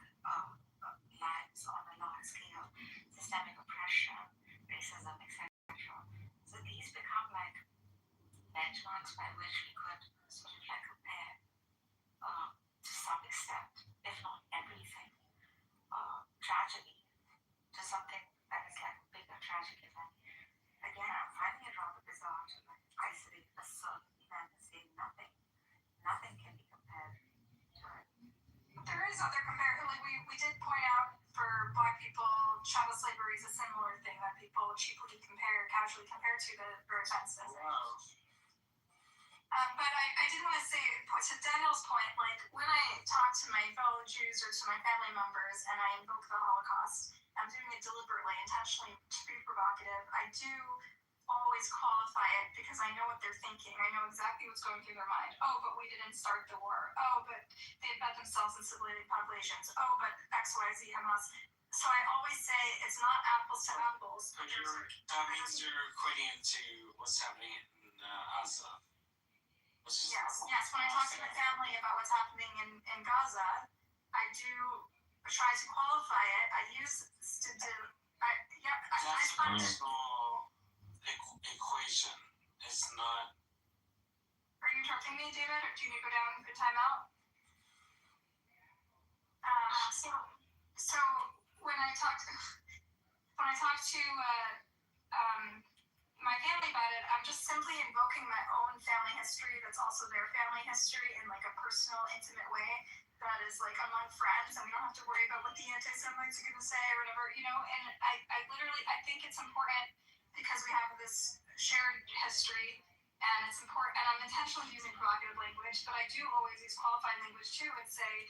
lives on a large scale, systemic oppression, racism, etc. So these become like benchmarks by which we could sort of like compare to some extent, if not everything, tragedy to something that is like a bigger tragic event. Again, I'm finding it rather bizarre to like isolate a certain event and say nothing can be compared to it. There is other comparison. Like we did point out for Black people, chattel slavery is a similar thing that people cheaply casually compare to the very offensive. Wow. But I did want to say, to Daniel's point, like when I talk to my fellow Jews or to my family members and I invoke the Holocaust, I'm doing it deliberately, intentionally to be provocative. I do always qualify it because I know what they're thinking. I know exactly what's going through their mind. Oh, but we didn't start the war. Oh, but they embed themselves in civilian populations. Oh, but XYZ, Hamas. So I always say it's not apples to apples. But that means you're equating it to what's happening in Gaza. Yes. When I talk to my family about what's happening in Gaza, I do try to qualify it. I use That's a personal equation. It's not. Are you interrupting me, David, or do you need to go down for timeout? So when I talk to my family about it, I'm just simply invoking my own family history that's also their family history in like a personal, intimate way that is like among friends, and we don't have to worry about what the anti-Semites are going to say or whatever, you know. And I think it's important because we have this shared history, and it's important, and I'm intentionally using provocative language, but I do always use qualified language too and say,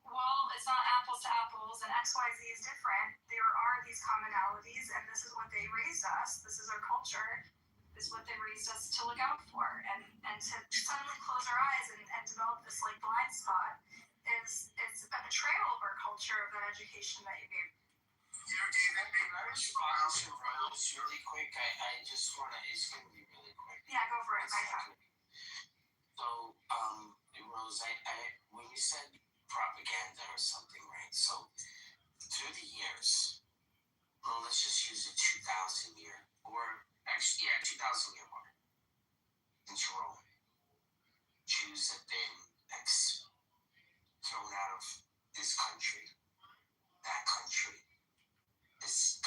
well, it's not apples to apples, and XYZ is different. There are these commonalities, and this is what they raised us. This is our culture. This is what they raised us to look out for. And to suddenly close our eyes and develop this like blind spot is it's a betrayal of our culture, of that education. presentation that you gave. You know, David, can I respond to Rose really quick? I just want to, it's going to be really quick. Yeah, go for it. My time. So, Rose, when you said propaganda or something, right? So, through the years, well, let's just use a 2,000 year, or actually, 2,000 year mark. Since Rome, Jews have been thrown out of this country, that country. This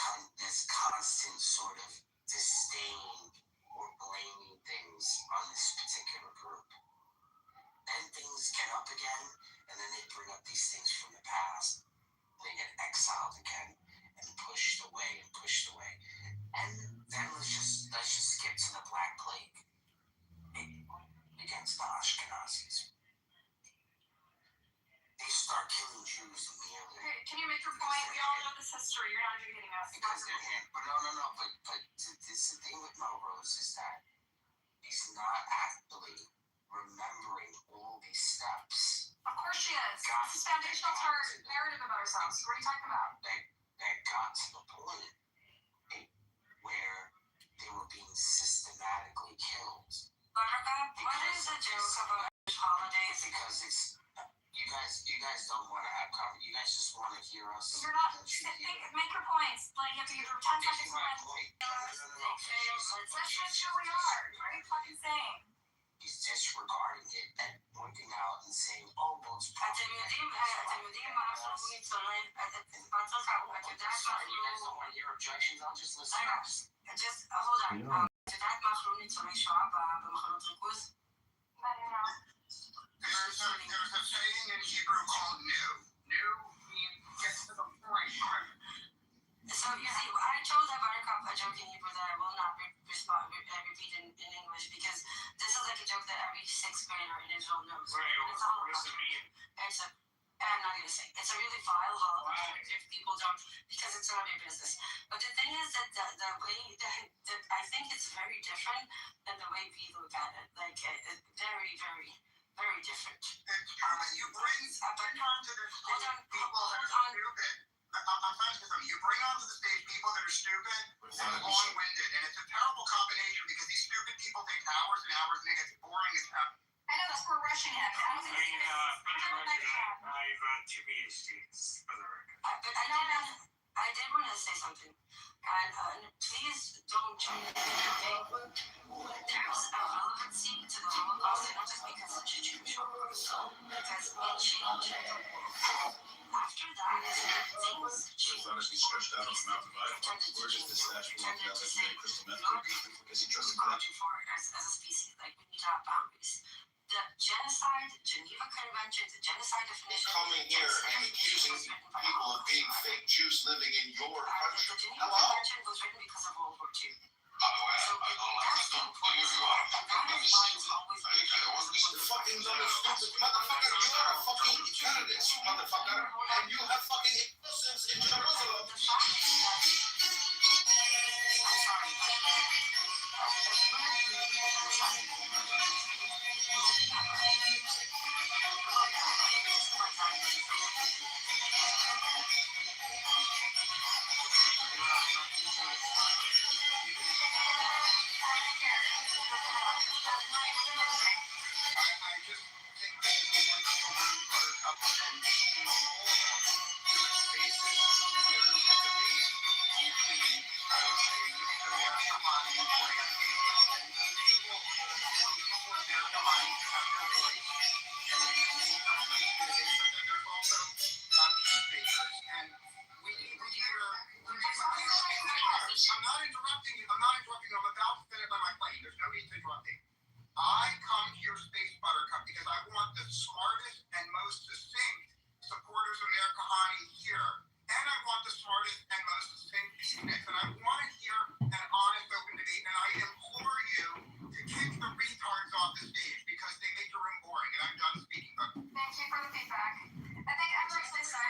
constant sort of disdain or blaming things on this particular group. Then things get up again, and then they bring up these things from the past. They get exiled again and pushed away and pushed away. And then let's just skip to the Black Plague against the Ashkenazis. They start killing Jews immediately. Okay, can you make your point? We all know this history. You're not educating us. Because they're hand, but no. But this, the thing with Melrose is that he's not actually remembering all these steps. Of course she is. This is foundational to our narrative about ourselves. What are you talking about? That got to the point where they were being systematically killed. What is a joke about holidays? Because it's you guys don't want to have conversation. You guys just want to hear us. You're not. Make your points. Like you have to give her 10 seconds my to point. That's just who we are. What are you fucking saying? He's disregarding it and pointing out and saying, "Oh, well, it's אתם יודעים מה אנחנו מתלונן, sorry, you guys don't want to hear objections. I'll just listen. Just hold on. את יודעת מה אנחנו ניצולי שואה במחנות ריכוז? There's a saying in Hebrew called new. New means gets to the point. So you see, I chose a buttercup, a joke in Hebrew that I will not repeat in English because this is like a joke that every sixth grader in Israel knows. It's all What does it mean? I'm not gonna say. It's a really vile holiday if people don't, because it's none of your business. But the thing is that the way that I think it's very different than the way we look at it. Like very, very, very different. You bring onto the stage people that are stupid. I'm trying to say something. You bring onto the stage people that are stupid and long-winded, and it's a terrible combination because these stupid people take hours and hours, and it gets boring as hell. I know that's we're rushing him. I don't think I have 2 PhDs for the record. But I did want to say something. And please don't join the debate. There's a relevancy to the Holocaust, and not just because it's a Jewish Holocaust, because after that, things change. Honestly stretched out on the mountain life. Where does this actual that has made crystal meth because he trusted We've gone God? too far as a species. Like we need to have boundaries. The genocide, Geneva Convention, the genocide definition. Coming here and accusing people of being fake Jews living in your The country. Geneva Convention was written because of World War II. By the way, I don't like to talk to you. You are a fucking dummy. Fucking dummy, stupid motherfucker. You are a fucking terrorist, motherfucker. And you have fucking explosives in Jerusalem. The fact is that I'm sorry, I just think that the wonderful room buttercup and all Jewish faces here to be deeply, I would say, America Hani brand. And people of America Hani have their voice. And they need to speak to it. But then there's also Jewish faces. And we need to hear. I'm not interrupting you. I'm about to finish on my plane. There's no need to interrupt me. I come to your space, Buttercup, because I want the smartest and most succinct supporters of America Hani here. And I want the smartest and most succinct peaceniks. And I want to hear an honest, open debate. And I implore you to kick the retards off the stage because they make the room boring. And I'm done speaking. But thank you for the feedback. I think I'm really sorry.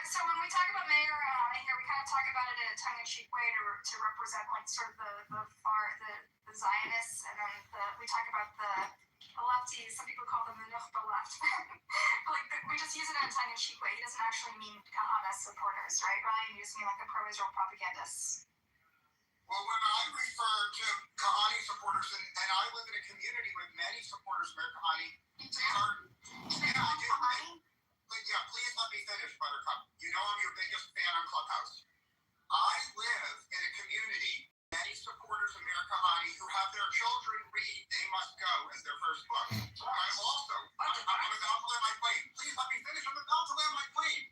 So when we talk about Mayor here, we kind of talk about it in a tongue-in-cheek way to represent like sort of the Zionists, and then we talk about the lefties. Some people call them the Nukhba left. Like we we just use it in a tongue-in-cheek way. He doesn't actually mean Kahana supporters, right? Ryan used me like a pro-Israel propagandist. Well, when I refer to Kahani supporters, and I live in a community with many supporters of Mayor Kahani, You do? Yeah, I do. Kahani? But yeah, please let me finish, Buttercup. You know I'm your biggest fan on Clubhouse. I live in a community, many supporters of Mayor Kahani who have their children read They Must Go as their first book. I'm about to land my plane. Please let me finish. I'm about to land my plane.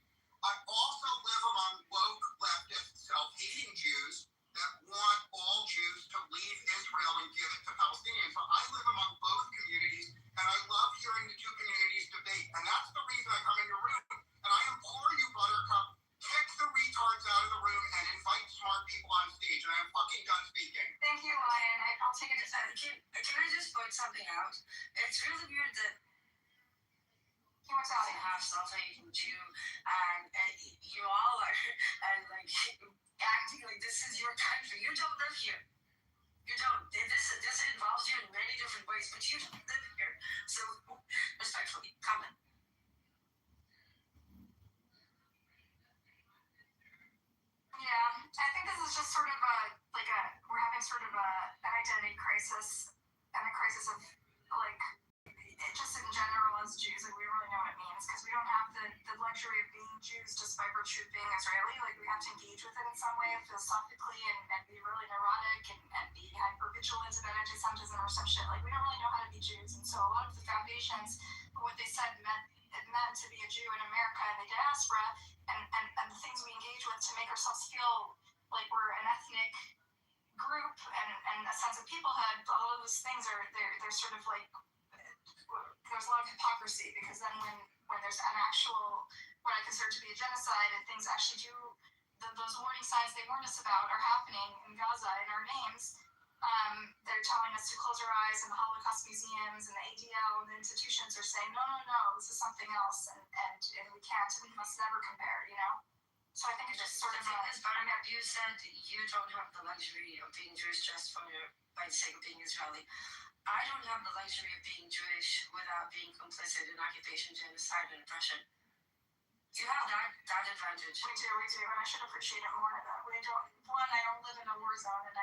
I also live among woke, leftist, self-hating Jews that want all Jews to leave Israel and give it to Palestinians. So I live among both communities, and I love hearing the two communities debate. And that's the reason I come in your room. And I implore you, Buttercup, kick the retards out of the room and invite smart people on stage. And I'm fucking done speaking. Thank you, Ryan. I'll take it to Can I just point something out? It's really weird that he wants out. half self-hating Jew and you all are and like acting like this is your country. You don't live here. You don't. This involves you in many different ways, but you don't live here. So respectfully, comment. Yeah, I think this is just sort of we're having sort of an identity crisis and a crisis of like just in general as Jews, like we don't really know what it means because we don't have the luxury of being Jews just by virtue of being Israeli. Like we have to engage with it in some way philosophically and be really neurotic and be hyper vigilant about anti-Semitism or some shit. Like we don't really know how to be Jews, and so a lot of the foundations for what they said meant to be a Jew in America and the diaspora and the things we engage with to make ourselves feel like we're an ethnic group and a sense of peoplehood. All of those things they're sort of like there's a lot of hypocrisy because then when there's an actual what I consider to be a genocide and things actually do those warning signs they warned us about are happening in Gaza in our names. They're telling us to close our eyes, and the Holocaust museums and the ADL and the institutions are saying, no, this is something else, and we can't, and we must never compare, you know? So I think it's just sort of you said you don't have the luxury of being Jewish just by the sake of being Israeli. I don't have the luxury of being Jewish without being complicit in occupation, genocide, and oppression. You have that advantage. We do, and I should appreciate it more. That we don't. One, I don't live in a war zone, and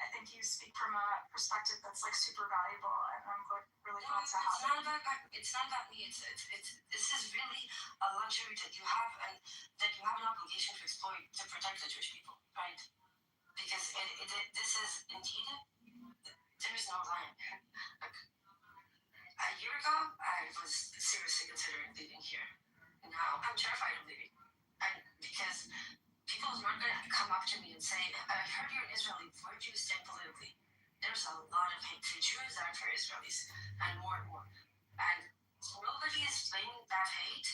I think you speak from a perspective that's like super valuable, and I'm really glad to have it. It's not about me. It's this is really a luxury that you have, and that you have an obligation to exploit to protect the Jewish people, right? Because this is indeed there is no line. Like, a year ago, I was seriously considering leaving here. Now I'm terrified of leaving, and because people are not going to come up to me and say, I heard you're an Israeli, where do you stand politically? There's a lot of hate for Jews and for Israelis, and more. And nobody is blaming that hate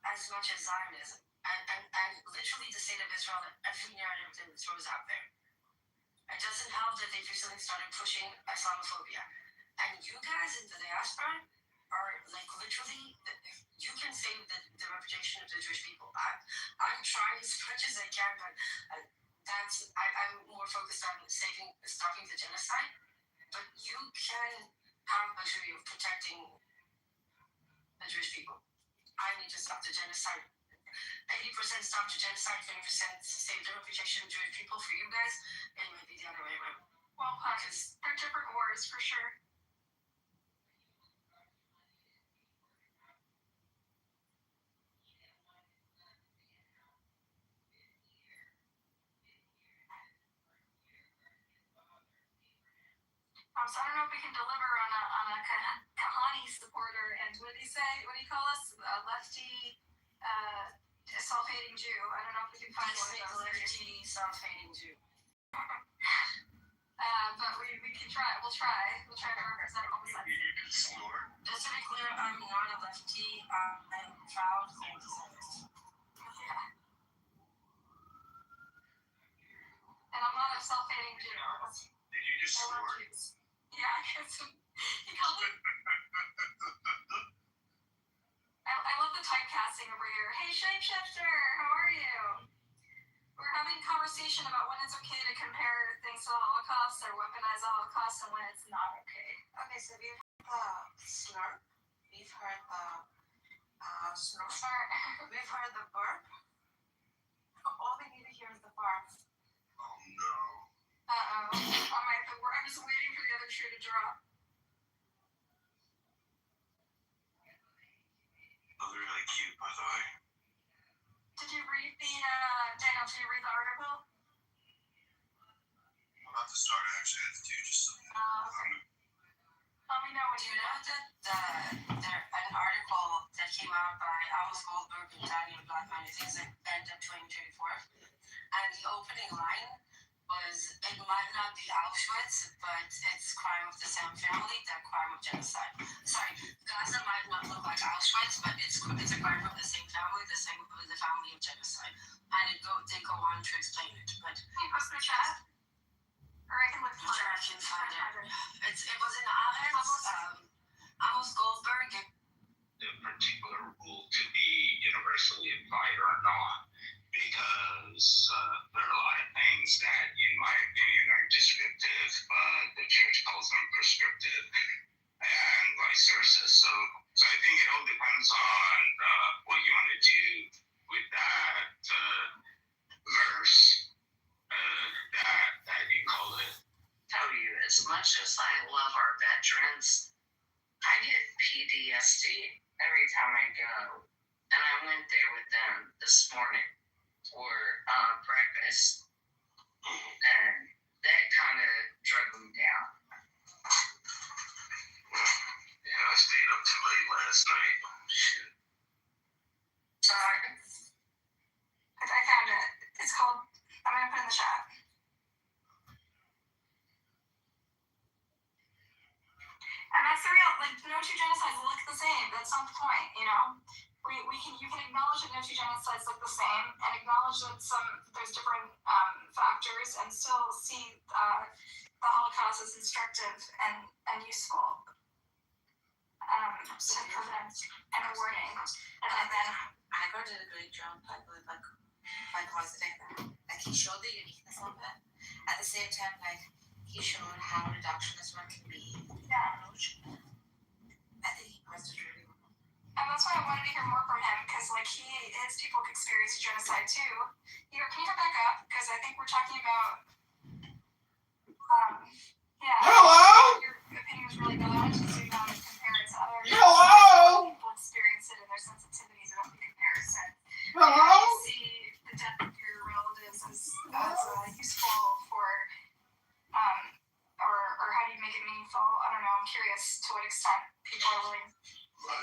as much as Zionism. And literally the state of Israel and every narrative that it throws out there. It doesn't help that they've recently started pushing Islamophobia. And you guys in the diaspora are like literally, you can save the reputation of the Jewish people. I'm trying as much as I can, but I'm more focused on stopping the genocide. But you can have the luxury of protecting the Jewish people. I need to stop the genocide. 80% stop the genocide, 20% save the reputation of Jewish people. For you guys, it might be the other way around. Well, because they're different wars for sure. So I don't know if we can deliver on a Kahani supporter, and what did he say? What do you call us? A lefty, self-hating Jew. I don't know if we can find one of those. Lefty, self-hating Jew. But we can try. We'll try to represent all the sides. Just to be clear, I'm not a lefty. I'm proud anti-Semite. Yeah. And I'm not a self-hating Jew. Did you just snort? Yeah, he called me. I love the typecasting over here. Hey, shapeshifter, how are you? We're having a conversation about when it's okay to compare things to the Holocaust or weaponize the Holocaust and when it's not okay. Okay, so we've heard the slur, we've heard the just know. Sir, we've heard the burp. All we need to hear is the bark. Oh no. I'm just waiting for the other shoe to drop. Those are really cute, by the way. Did you read the, Daniel, did you read the article? I'm about to start, actually. I have to do just something. Let me know when Do you you know that there an article that came out by Amos Goldberg and Daniel Blackman, I think it's like end of 2024, and the opening line was, it might not be Auschwitz, but it's crime of the same family, that crime of genocide. Sorry, Gaza might not look like Auschwitz, but it's a crime of the same family, the family of genocide. And they go on to explain it, but... Can you post in the chat? Or I can look for sure, it. I can find it. It was in Ahmed, Amos Goldberg. The particular rule to be universally applied or not, because there are a lot of things that, in my opinion, are descriptive, but the church calls them prescriptive, and vice versa. So I think it all depends on what you want to do with that verse that you call it. Tell you, as much as I love our veterans, I get PTSD every time I go. And I went there with them this morning for breakfast. And that kind of drug me down. Yeah, I stayed up too late last night. Shit. Sorry. I found it. It's called, I'm going to put it in the chat. And that's the real, like, no two genocides look the same. That's not the point, you know? You can acknowledge that no two genocides look the same and acknowledge that there's different factors and still see the Holocaust as instructive and useful to prevent and rewarding. And then Igor did a great job, I believe, by positing that. Like, he showed the uniqueness of it. At the same time, like, he showed how reductionist one can be. Yeah. I think he posted really well. And that's why I wanted to hear more from him, because like his people experienced genocide too. Igor, can you come back up? Because I think we're talking about Hello? Your opinion was really good. I wanted to zoom out and compare it to other Hello? people experience it and their sensitivities about the comparison. Hello? I see the death of your relatives as useful for or how do you make it meaningful? I don't know. I'm curious to what extent people are willing. My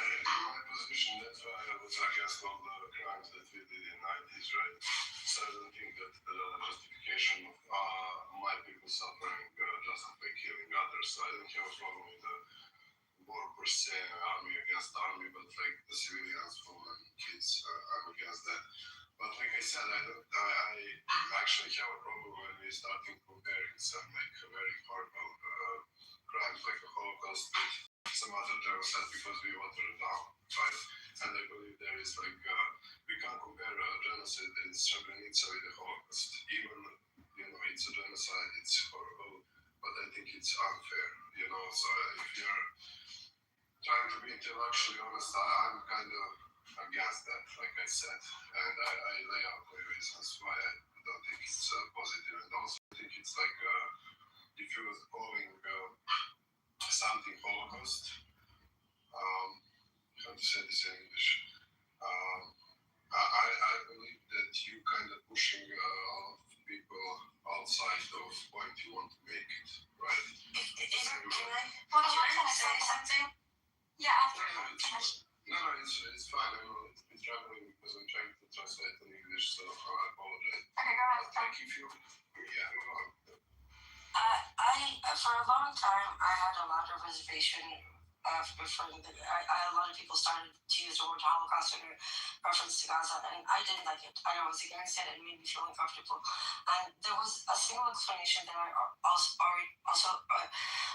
position, that's why I was against all the crimes that we did in the 90s, right? So I don't think that the justification of my people suffering justify killing others. So I don't have a problem with the war per se, army against army, but like the civilians, women, kids, I'm against that. But like I said, I actually have a problem when we start comparing some like very horrible crimes like the Holocaust with some other genocide because we water it down, right? And I believe there is like we can't compare genocide in Srebrenica with the Holocaust. Even it's a genocide, it's horrible, but I think it's unfair, So if you're trying to be intellectually honest, I'm kind of against that, like I said, and I lay out my reasons why I don't think it's positive, and also I think it's like if you was calling something Holocaust, how to say this in English, I believe that you kind of pushing a lot of people outside of point you want to make it, right? Well, can I say something? Yeah, after No, it's fine. I'm struggling because I'm trying to translate in English, so I apologize. Okay, go ahead. Like if you, go on. For a long time, I had a lot of reservation referring to a lot of people started to use the word Holocaust in reference to Gaza, and I didn't like it. I was against it, and it made me feel uncomfortable. And there was a single explanation that I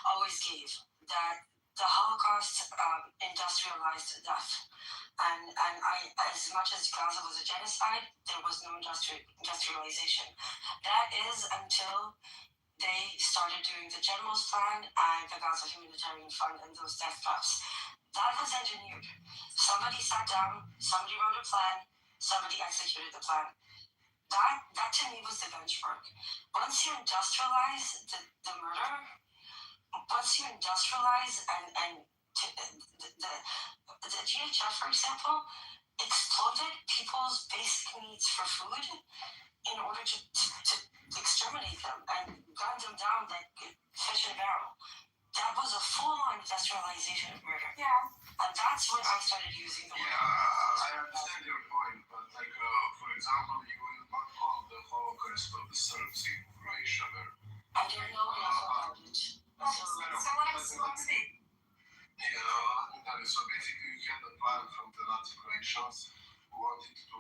always gave, that the Holocaust industrialized death. And as much as Gaza was a genocide, there was no industrialization. That is until they started doing the General's Plan and the Gaza Humanitarian Fund and those death traps. That was engineered. Somebody sat down, somebody wrote a plan, somebody executed the plan. That to me was the benchmark. Once you industrialize the murder, once you industrialize and the GHF, for example, exploited people's basic needs for food in order to exterminate them and gun them down like fish in a barrel. That was a full-on industrialization of murder. Yeah. And that's when I started using the word. Yeah, I understand your point, but like, for example, you will not call the Holocaust of the Serbs in Croatia. I don't know enough about it. So let's speak. Yeah, let me tell you. So basically, you had a plan from the Nazi Croatians who wanted to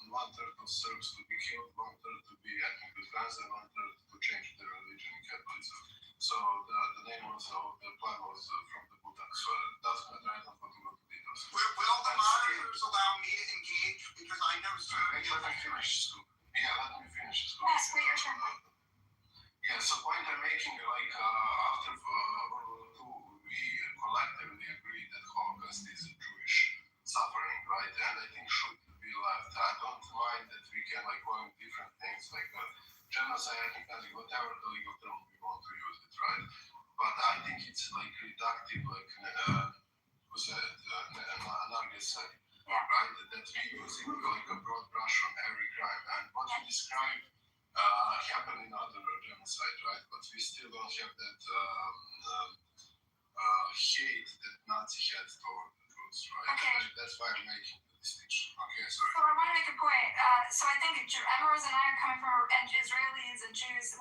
one-third of Serbs to be killed, one-third to be ethnically cleansed, and one-third to change their religion in Catholicism. So the name was the plan was from the Budak. So that's what I don't want to go to details. Will the monitors allow me to engage? Because I know Let me finish school. Yeah, let me finish school. Yes, wait, your turn. Yeah, so point I'm making, like after World War II, we collectively agreed that Holocaust is a Jewish suffering, right? And I think should be left. I don't mind that we can like go in different things like genocide, I think whatever the legal term we want to use it, right? But I think it's like reductive, like who's it, Nargis said, right? That we're using like a broad brush on every crime. And what you described happened in other genocide, right? But we still don't have that hate that Nazi had toward the Jews, right? Okay. That's why I'm making the distinction. Okay, sorry. So I want to make a point. So I think Emrose and I are coming from Israelis and Jews.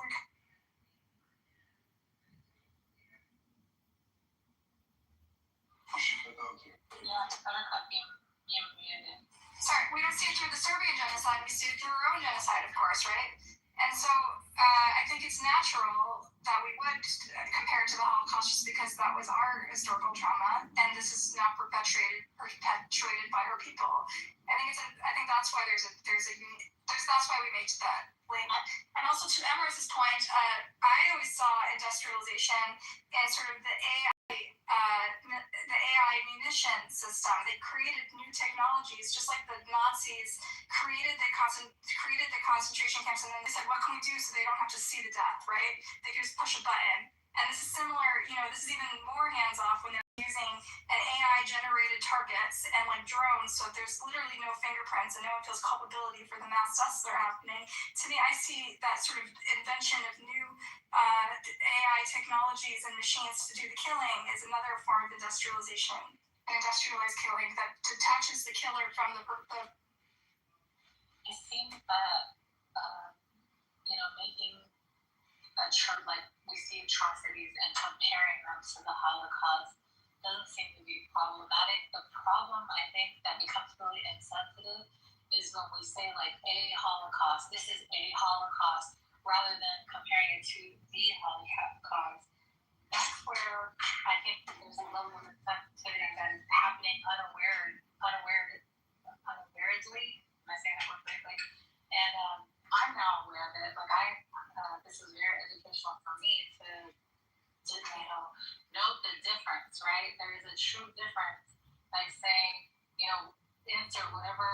Sorry, we don't see it through the Serbian genocide. We see it through our own genocide, of course, right? And so I think it's natural that we would compare it to the Holocaust just because that was our historical trauma, and this is now perpetuated by our people. I think that's why that's why we made that link. And also to Emrose's point, I always saw industrialization and sort of the AI munition system. They created new technologies, just like the Nazis created the concentration camps, and then they said, what can we do so they don't have to see the death, right? They can just push a button. And this is similar, this is even more hands-off when they're using an AI-generated targets and like drones, so there's literally no fingerprints and no one feels culpability for the mass deaths that are happening. To me, I see that sort of invention of new AI technologies and machines to do the killing is another form of industrialization, an industrialized killing that detaches the killer from the It seems that, making like we see atrocities and comparing them to the Holocaust doesn't seem to be problematic. The problem, I think, that becomes really insensitive is when we say like a Holocaust, this is a Holocaust, rather than comparing it to the Holocaust. That's where I think there's a level of insensitivity that is happening unawaredly. Am I saying that word correctly? And I'm now aware of it. Like this is very educational for me to note the difference, right? There is a true difference. Like saying, insert whatever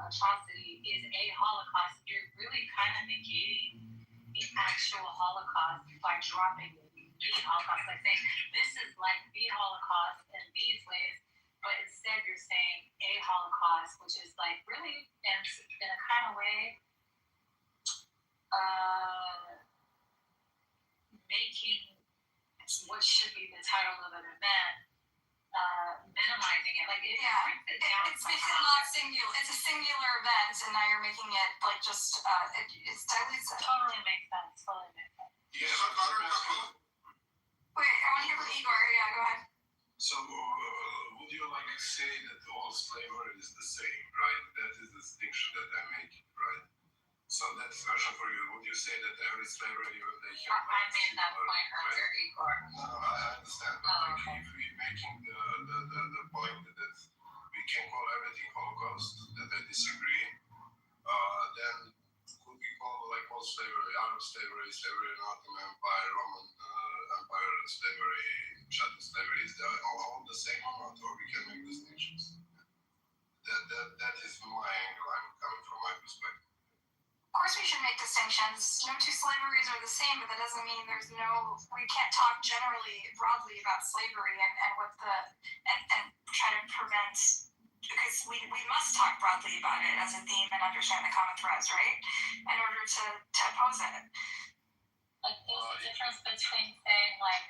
atrocity is a Holocaust, you're really kind of negating the actual Holocaust by dropping the Holocaust. Like saying, this is like the Holocaust in these ways, but instead you're saying a Holocaust, which is like really in a kind of way making what should be the title of an event minimizing it. Like it brings it down. It's not singular. It's a singular event, and now you're making it like just it's dilutes it. Totally makes sense. Yeah. Wait, I want to hear from Igor. Yeah, go ahead. So would you like to say that all slavery is the same, right? That is the distinction that I'm making, right? So that's a question for you. Would you say that every slavery, even they have I made that point earlier, Igor. No, I understand, but if we're making the point that we can call everything Holocaust, that I disagree, then could we call like all slavery, Arab slavery, slavery, slavery in Ottoman Empire, Roman Empire, slavery, chattel slavery, is all the same amount, or we can make distinctions. That is my angle. I'm coming from my perspective. Of course we should make distinctions. No two slaveries are the same, but that doesn't mean we can't talk generally, broadly about slavery and what and try to prevent, because we must talk broadly about it as a theme and understand the common threads, right? In order to oppose it. Like there's a difference between saying like,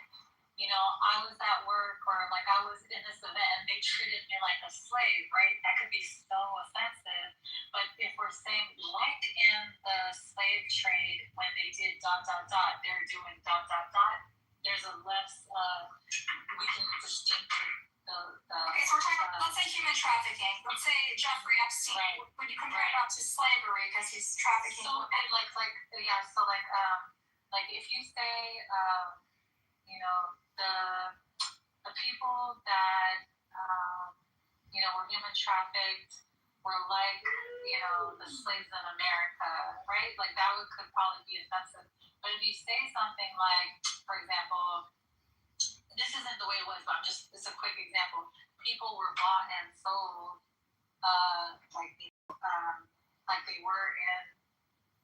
you know, I was at work or like I was in this event and they treated me like a slave, right? That could be so offensive. But if we're saying like in the slave trade when they did ... they're doing ... there's a less we can distinguish the okay, so we're talking about, let's say human trafficking. Let's say Jeffrey Epstein. Right. Would you compare that to slavery because he's trafficking? So and like if you say you know the people that you know were human trafficked were like you know the slaves in America, right? Like that could probably be offensive. But if you say something like, for example, this isn't the way it was, but it's a quick example. People were bought and sold like they were in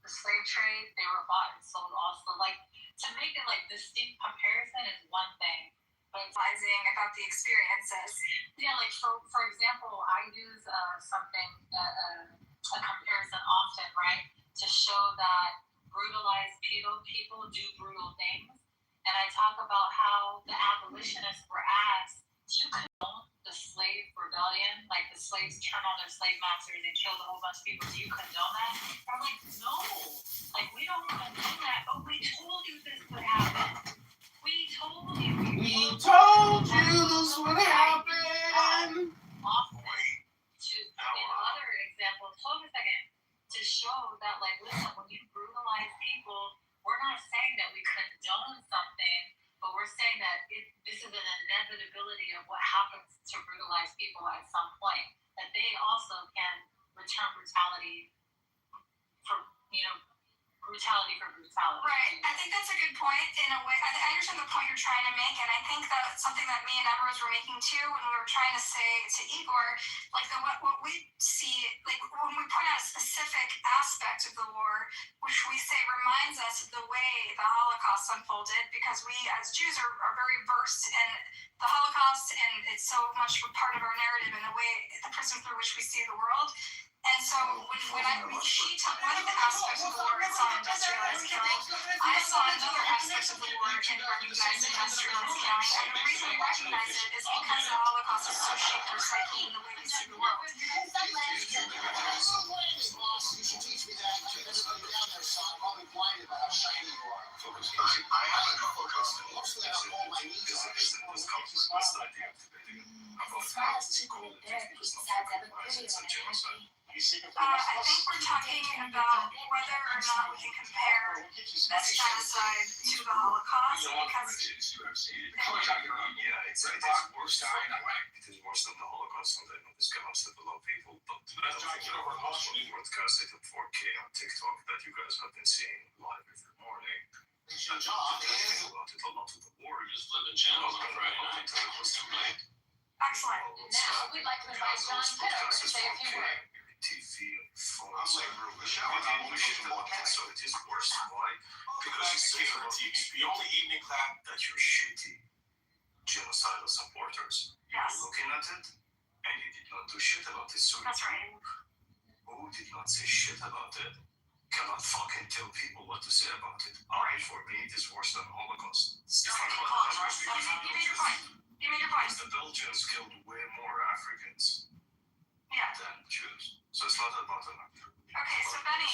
the slave trade. They were bought and sold also. Like to make it like distinct comparison is one thing, but about the experiences. Yeah, like for example, I use something a comparison often, right, to show that brutalized people do brutal things, and I talk about how the abolitionists were asked, "Do you condone the slave rebellion? Like the slaves turn on their slave masters and killed a whole bunch of people. Do you condone that?" I'm like, no, like we don't condone that, but we told you this would happen. We told you this would happen. In other examples, hold a second, to show that like, listen, when you brutalize people, we're not saying that we condone something, but we're saying that this is an inevitability of what happens to brutalized people at some point. That they also can return brutality for brutality. Right. I think that's a good point in a way. I understand the point you're trying to make, and I think that's something that me and Emrose were making too when we were trying to say to Igor, like what we see, like when we point out a specific aspect of the war, which we say reminds us of the way the Holocaust unfolded, because we as Jews are very versed in the Holocaust, and it's so much a part of our narrative and the way, the prism through which we see the world. And so she took one of the aspects of the war and saw industrialized killing. I saw another aspect of the war and recognized industrialized killing. And the reason I recognize it is because the Holocaust is so shaped our psyche and the way we see the world. I have a couple of questions. Mostly I don't hold my knees on what's the idea of debating about how it's equal to genocide? I think we're talking about whether or not we can compare this genocide to the Holocaust, because it's worse than the Holocaust, and I know this cannot slip a lot of people, but I don't think broadcast it at 4K on TikTok that you guys have been seeing live every morning. And about it a lot of the war. You just live in channels on Friday night until it was too late. Excellent. Now we'd like to invite John Kitover to say a few words. TV and phones. So it is worse. Why? Because you say the only evening clap that you're shitty genocidal supporters. Yes. You're looking at it and you did not do shit about it. So that's right. Who did not say shit about it cannot fucking tell people what to say about it. For me, it is worse than the Holocaust. You made your point. Because the Belgians killed way more Africans than Jews. So it's not about them. Okay, so Benny,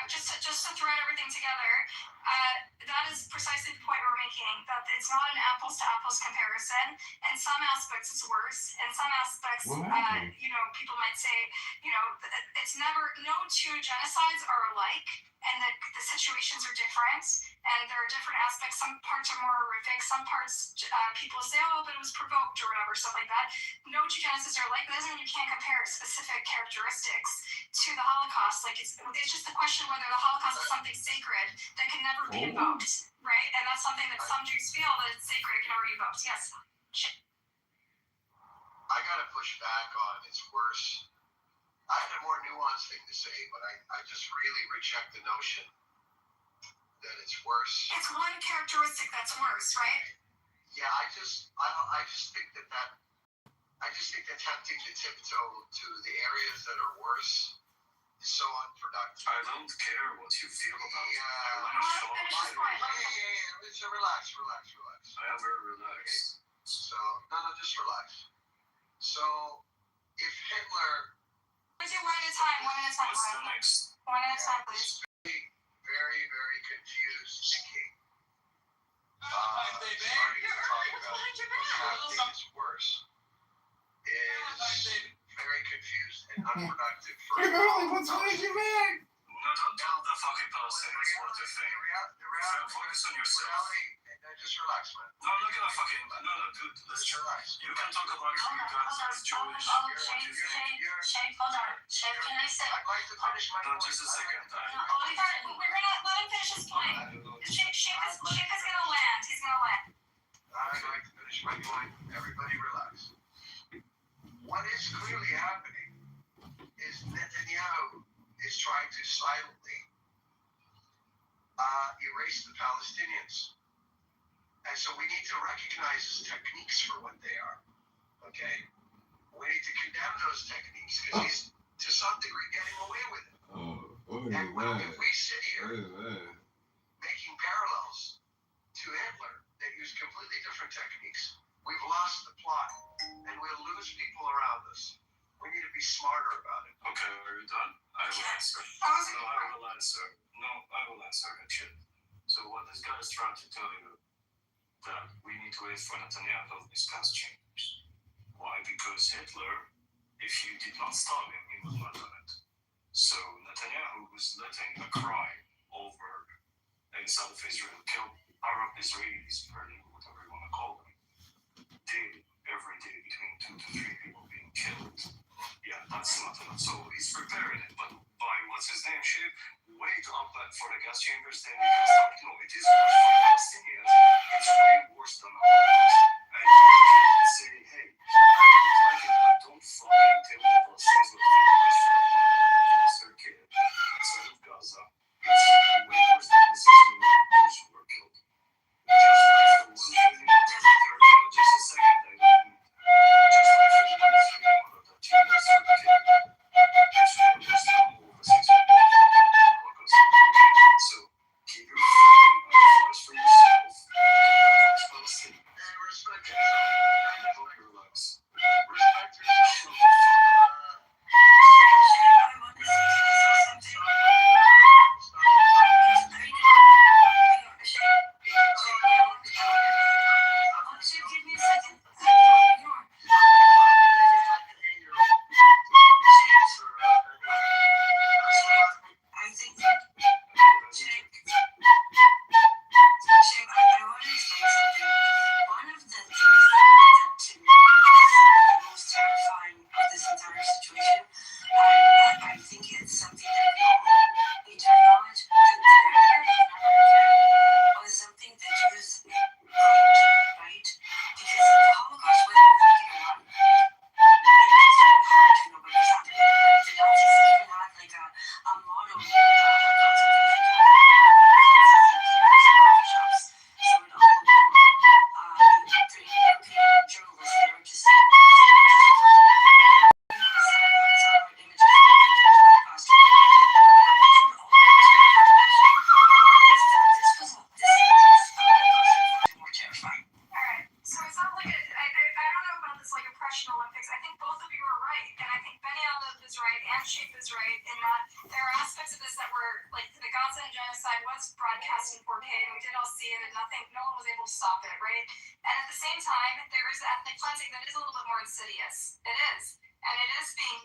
just to thread everything together, that is precisely the point we're making, that it's not an apples to apples comparison. In some aspects it's worse. In some aspects, people might say, it's never, no two genocides are alike, and the situations are different, and there are different aspects. Some parts are more horrific, some parts people say, oh, but it was provoked or whatever, stuff like that. No two genocides are alike, but that doesn't mean you can't compare specific characteristics to the Holocaust. Holocaust. Like it's just the question whether the Holocaust is something sacred that can never be invoked, right? And that's something that some Jews feel that it's sacred, it can never be invoked. Yes. I gotta push back on it's worse. I had a more nuanced thing to say, but I just really reject the notion that it's worse. It's one characteristic that's worse, right? Yeah, I just think that attempting to tiptoe to the areas that are worse is so unproductive. I don't care what you feel about it. I want to show Yeah, relax. I am very relaxed. So, no, just relax. So, if Hitler... Let's do one at a time. What's the next? One at a time, please. Very, very confused thinking. Starting to talk about what is worse is very confused and unproductive for What's making you mad? No, don't tell the fucking Palestinians what to think. Focus on yourself. Just relax, man. No, I'm not gonna fucking... No, dude, let's relax. You can talk about you guys as Jewish, what you think. Shane, hold on. Shane, can I say? I'd like to finish my point. Just a second. We're gonna let him finish his point. Shane is gonna land. He's gonna land. I'd like to finish my point. Everybody relax. What is clearly happening is Netanyahu is trying to silently erase the Palestinians. And so we need to recognize his techniques for what they are. Okay? We need to condemn those techniques because he's, to some degree, getting away with it. If we sit here making parallels to Hitler that use completely different techniques, we've lost the plot and we'll lose people around us. We need to be smarter about it. Okay, are you done? I will answer. No, I will answer actually. So what this guy is trying to tell you that we need to wait for Netanyahu to discuss changes. Why? Because Hitler, if you did not stop him, he would not do it. So Netanyahu was letting a crime over inside of Israel, kill Arab Israelis, whatever you want to call them, every day between 2 to 3 people being killed. Yeah, that's not enough. So he's preparing it, but by what's his name, shit, wait up for the gas chambers, then you can start. No, it is worse for Palestinians. It's way worse than the Holocaust. And you can't say, hey, I don't like it, but don't fucking tell me about things with it. Because for a mother that lost her kid outside of Gaza, it's way worse than the 6 million Jews who were killed. Just like the 1 million others that were killed, just a second, I didn't. Just like the 1 million others that you lost her kid. Just for this time over 6 million. So keep your fucking eyes for yourself. Palestinians. Respect I hope you relax. Respect Shut the fuck up. Give me a second. I think, Shane, I want to explain something. One of the things that to me is the most terrifying of this entire situation, I think it's something that we all need to acknowledge, that the narrative of never again was something that Jews claimed, right? Because the Holocaust wasn't exactly a run. It was very hard to know what was happening. And the Nazis even had like a motto of concentration shops. So it all European journalists, they were just Olympics. I think both of you are right, and I think Benny Olive is right and Shape is right in that there are aspects of this that were like the Gaza genocide was broadcast in 4K, and we did all see it, and no one was able to stop it, right? And at the same time, there is ethnic cleansing that is a little bit more insidious. It is, and it is being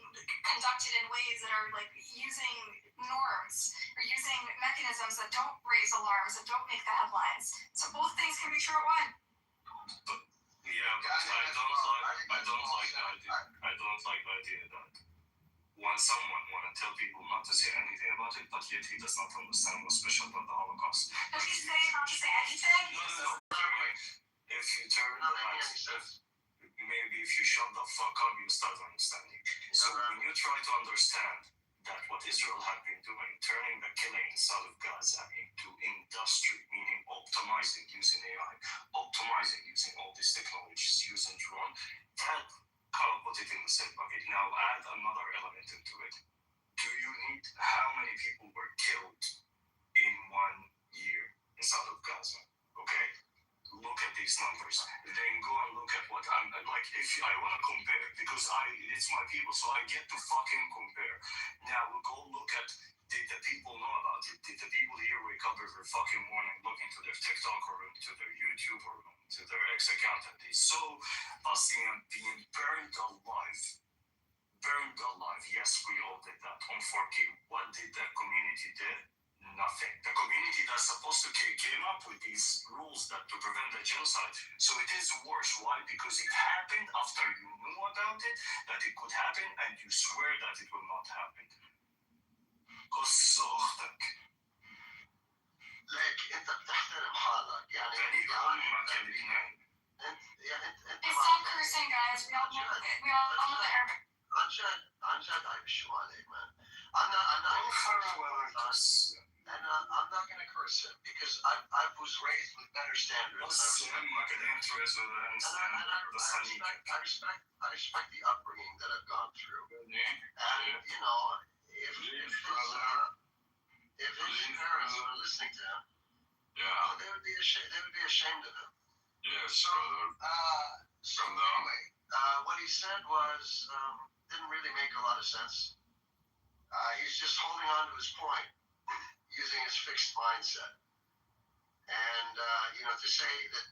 conducted in ways that are like using norms or using mechanisms that don't raise alarms, that don't make the headlines. So both things can be true at once. Yeah, but I don't like the idea that when someone want to tell people not to say anything about it, but yet he does not understand what's special about the Holocaust. But he's saying not to say anything? No. If you turn the lights, maybe if you shut the fuck up, you start understanding. So when you try to understand that what Israel had been doing, turning the killing inside of Gaza into industry, meaning optimizing using AI, optimizing using all these technologies, using drone, that can't put it in the same bucket. Now add another element into it. Do you need how many people were killed in 1 year inside of Gaza? Okay? Look at these numbers. Then go and look at what I'm like. If I want to compare, because it's my people, so I get to fucking compare. Now we'll go look at. Did the people know about it? Did the people here wake up every fucking morning, look into their TikTok or into their YouTube or into their X account, and they saw Palestinian being burned alive? Burned alive. Yes, we all did that on 4K. What did the community do? Nothing. The community that's supposed to came up with these rules that to prevent the genocide. So it is worse. Why? Because it happened after you knew about it, that it could happen, and you swear that it will not happen. قصة أختك. لك انت بتحترم حالك يعني Stop cursing, guys. We all know the Arabic. عن جد عيب شو عليك, man. I'm not gonna curse him because I was raised with better standards. I respect the upbringing that I've gone through. And you know, if his parents were listening to him, they would be ashamed of him. Yes, So anyway, what he said was didn't really make a lot of sense. He's just holding on to his point, using his fixed mindset. And to say that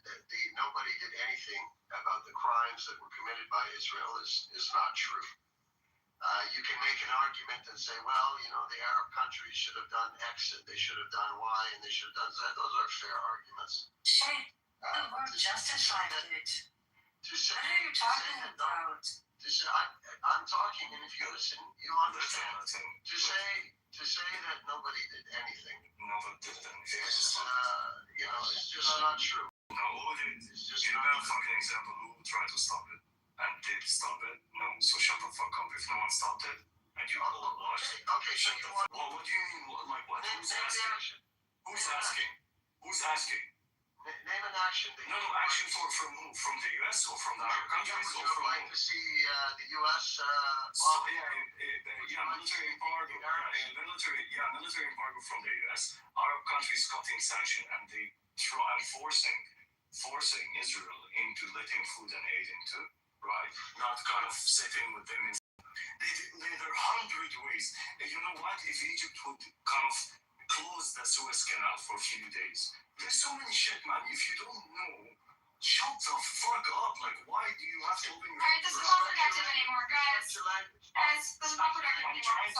nobody did anything about the crimes that were committed by Israel is not true. You can make an argument and say, well, the Arab countries should have done X and they should have done Y and they should have done Z. Those are fair arguments. The word justified it. What are you talking about? I'm talking, and if you listen, you understand. To say that nobody did anything. It's just not true. No, it's just not a fucking example. Who tried to stop it and did stop it? No, so shut the fuck up. If no one stopped it and you all watched. Okay, so you want. Well, what do you mean? Like what? Who's asking? Who's asking? Who's asking? Name an action. No, action from who? From the US or from the Arab countries? Would you like to see the US? Military embargo. Military embargo from the US. Arab countries cutting sanction and they forcing Israel into letting food and aid into, right? Not kind of sitting with them in. There are 100 ways. You know what? If Egypt would kind of close the Suez Canal for a few days. There's so many shit, man. If you don't know, shut the fuck up. Like, why do you have to open your... Alright, this is not productive anymore, guys. Guys, this is not productive anymore. I'm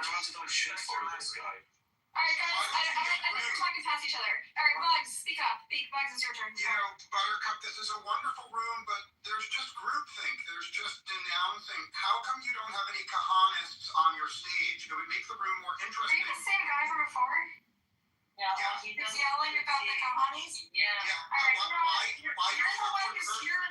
trying to dump shit for this guy. Alright, guys, I think we're talking past each other. Alright, Bugs, speak up. Bugs, it's your turn. Buttercup, this is a wonderful room, but there's just groupthink. There's just denouncing. How come you don't have any Kahanists on your stage? It would make the room more Are interesting. you the same guy from before? Yeah. He's yelling about the Kahanis? Yeah. Alright, you're the one who's here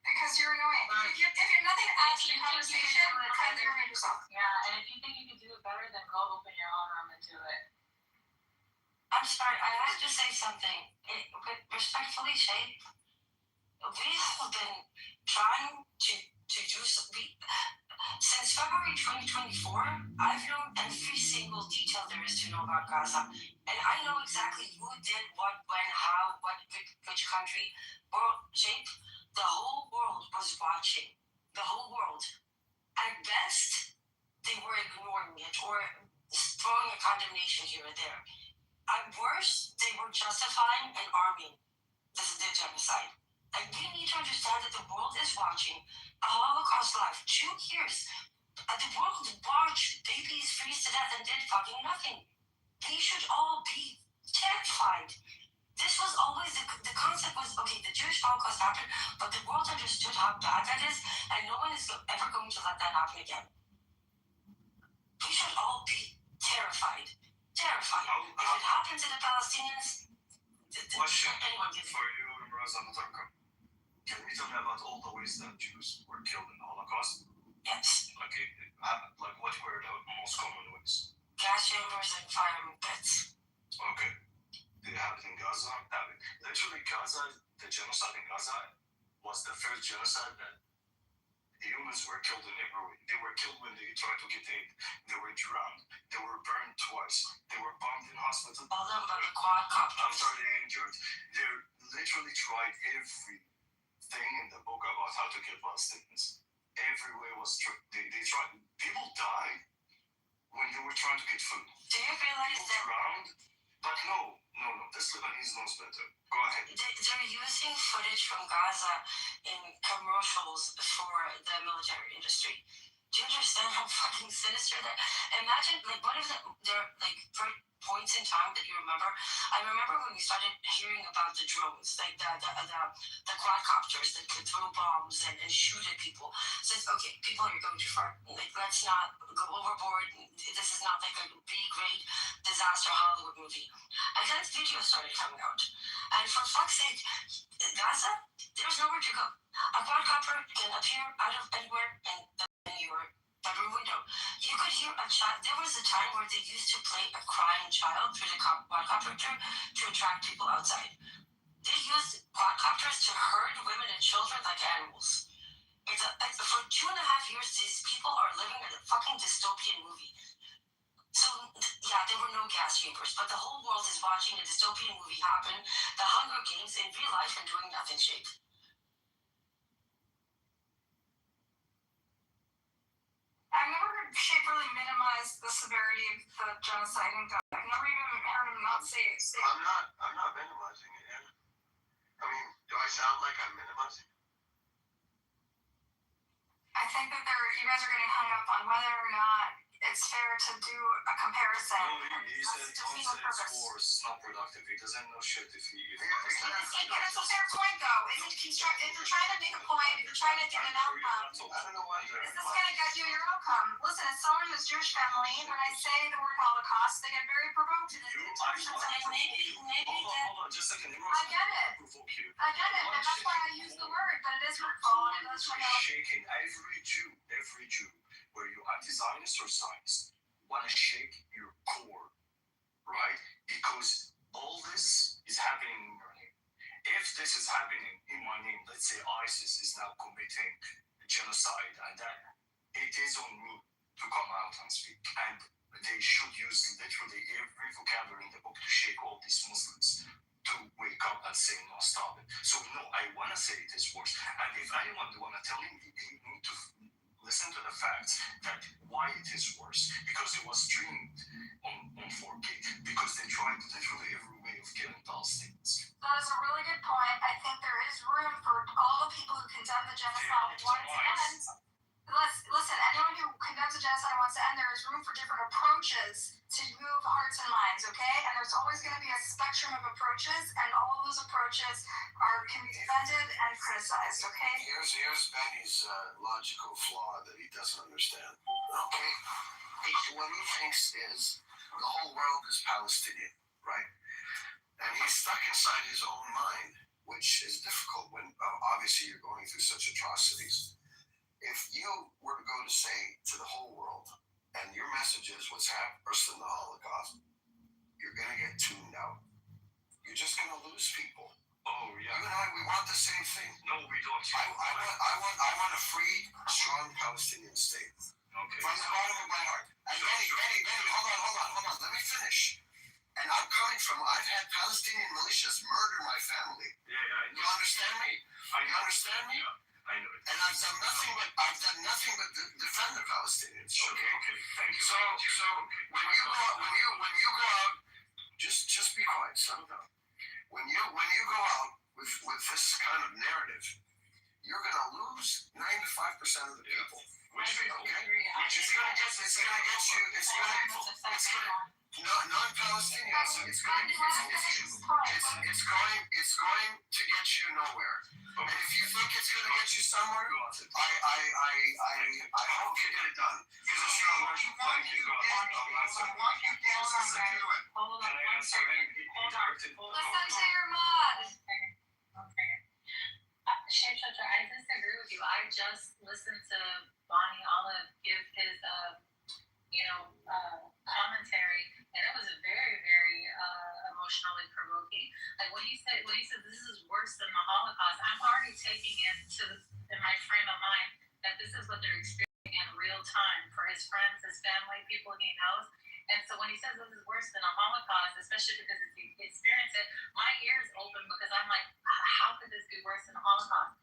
because you're annoying. If you have nothing to add to the conversation, kind of ruin yourself. Yeah, and if you think you can do it better, then go open your own room and do it. I'm sorry, I have to say something. Respectfully, Shay, we have been trying to do something. Since February 2024, I've known every single detail there is to know about Gaza. And I know exactly who did what, when, how, which country. World shape. The whole world was watching. The whole world. At best, they were ignoring it or throwing a condemnation here or there. At worst, they were justifying and arming the genocide. And we need to understand that the world is watching a Holocaust live. 2 years. The world watched babies freeze to death and did fucking nothing. They should all be terrified. This was always the concept was, okay, the Jewish Holocaust happened, but the world understood how bad that is, and no one is ever going to let that happen again. We should all be terrified. Terrified. If it happened to the Palestinians, Question anyone gives for you, Raza Mutarka. Can you tell me about all the ways that Jews were killed in the Holocaust? Yes. Like it happened. Like what were the most common ways? Gas chambers and firing pits. Okay. Did it happen in Gaza? Literally, Gaza, the genocide in Gaza was the first genocide that humans were killed in every way. They were killed when they tried to get aid. They were drowned. They were burned twice. They were bombed in hospitals. All them about the quadcopters. I'm sorry, they injured. They literally tried everything in the book about how to kill Palestinians. Every way was they tried. People died when they were trying to get food. Do you realize People that drowned. But no. This Lebanese knows better. Go ahead. They're using footage from Gaza in commercials for the military industry. Do you understand how fucking sinister that? Imagine, like, what if there are, like, points in time that you remember? I remember when we started hearing about the drones, like the quadcopters that could throw bombs and shoot at people. So it's, okay, people, you're going too far. Like, let's not go overboard. This is not like a B-grade disaster Hollywood movie. And then videos started coming out. And for fuck's sake, Gaza, there's nowhere to go. A quadcopter can appear out of anywhere in your bedroom window. You could hear a child. There was a time where they used to play a crying child through the quadcopter to attract people outside. They used quadcopters to herd women and children like animals. For 2.5 years, these people are living in a fucking dystopian movie. So, yeah, there were no gas chambers, but the whole world is watching a dystopian movie happen, the Hunger Games in real life, and doing nothing shape. I never Shape really minimized the severity of the genocide in Gaza. I've never even heard him not say it. I'm not minimizing it, yeah. I mean, do I sound like I'm minimizing it? I think that you guys are getting hung up on whether or not it's fair to do a comparison. No, he said it's not productive. He doesn't know shit if he... It's a fair point, though. If you're trying to make a point, if you're trying to get an outcome, I don't know why is this going to get you your outcome? Listen, as someone who's Jewish family, when I say the word Holocaust, they get very provoked. Maybe Hold on, just a second. I get it. I get it, and that's why I use the word, but it is hurtful, and it does bring out... Shaking every Jew, where you anti-Zionist or Zionist, want to shake your core, right? Because all this is happening in your name. If this is happening in my name, let's say ISIS is now committing genocide, and that it is on me to come out and speak. And they should use literally every vocabulary in the book to shake all these Muslims to wake up and say, no, stop it. So, no, I want to say it is worse. And if anyone want to tell him, he need to listen to the facts that why it is worse. Because it was streamed on 4K. Because they tried literally every way of killing Palestinians. That is a really good point. I think there is room for all the people who condemn the genocide want to end. Listen, anyone who condemns the genocide wants to end, there is room for different approaches to move hearts and minds, okay? And there's always going to be a spectrum of approaches, and all of those approaches can be defended and criticized, okay? Here's Benny's logical flaw that he doesn't understand. Okay? What he thinks is the whole world is Palestinian, right? And he's stuck inside his own mind, which is difficult when obviously you're going through such atrocities. If you were to go to say to the whole world, and your message is what's happened worse than the Holocaust, you're going to get tuned out. You're just going to lose people. Oh, yeah. You and I, we want the same thing. No, we don't. I want a free, strong Palestinian state. Okay. From the bottom of my heart. And Benny, hold on. Let me finish. And I've had Palestinian militias murder my family. Yeah, I know. You understand me? You understand me? Yeah. I know it. And I've done nothing but defend the Palestinians. Okay, thank you. So when you go out, just be quiet, settle down. When you go out with this kind of narrative, you're gonna lose 95% of the people. Which people? Okay? It's gonna get you. Non-Palestinians. It's going to get you nowhere. And if you think it's going to get you somewhere, I hope you get it done. Because it's not worth the fight. Hold on. Listen to your mod. Shapeshifter, I disagree with you. I just listened to Bonnie Olive give his, commentary, and it was very, very emotionally provoking. Like when he said this is worse than the Holocaust, I'm already taking it in my frame of mind that this is what they're experiencing in real time for his friends, his family, people he knows. And so when he says this is worse than a Holocaust, especially because he experienced it, my ears open because I'm like, how could this be worse than a Holocaust?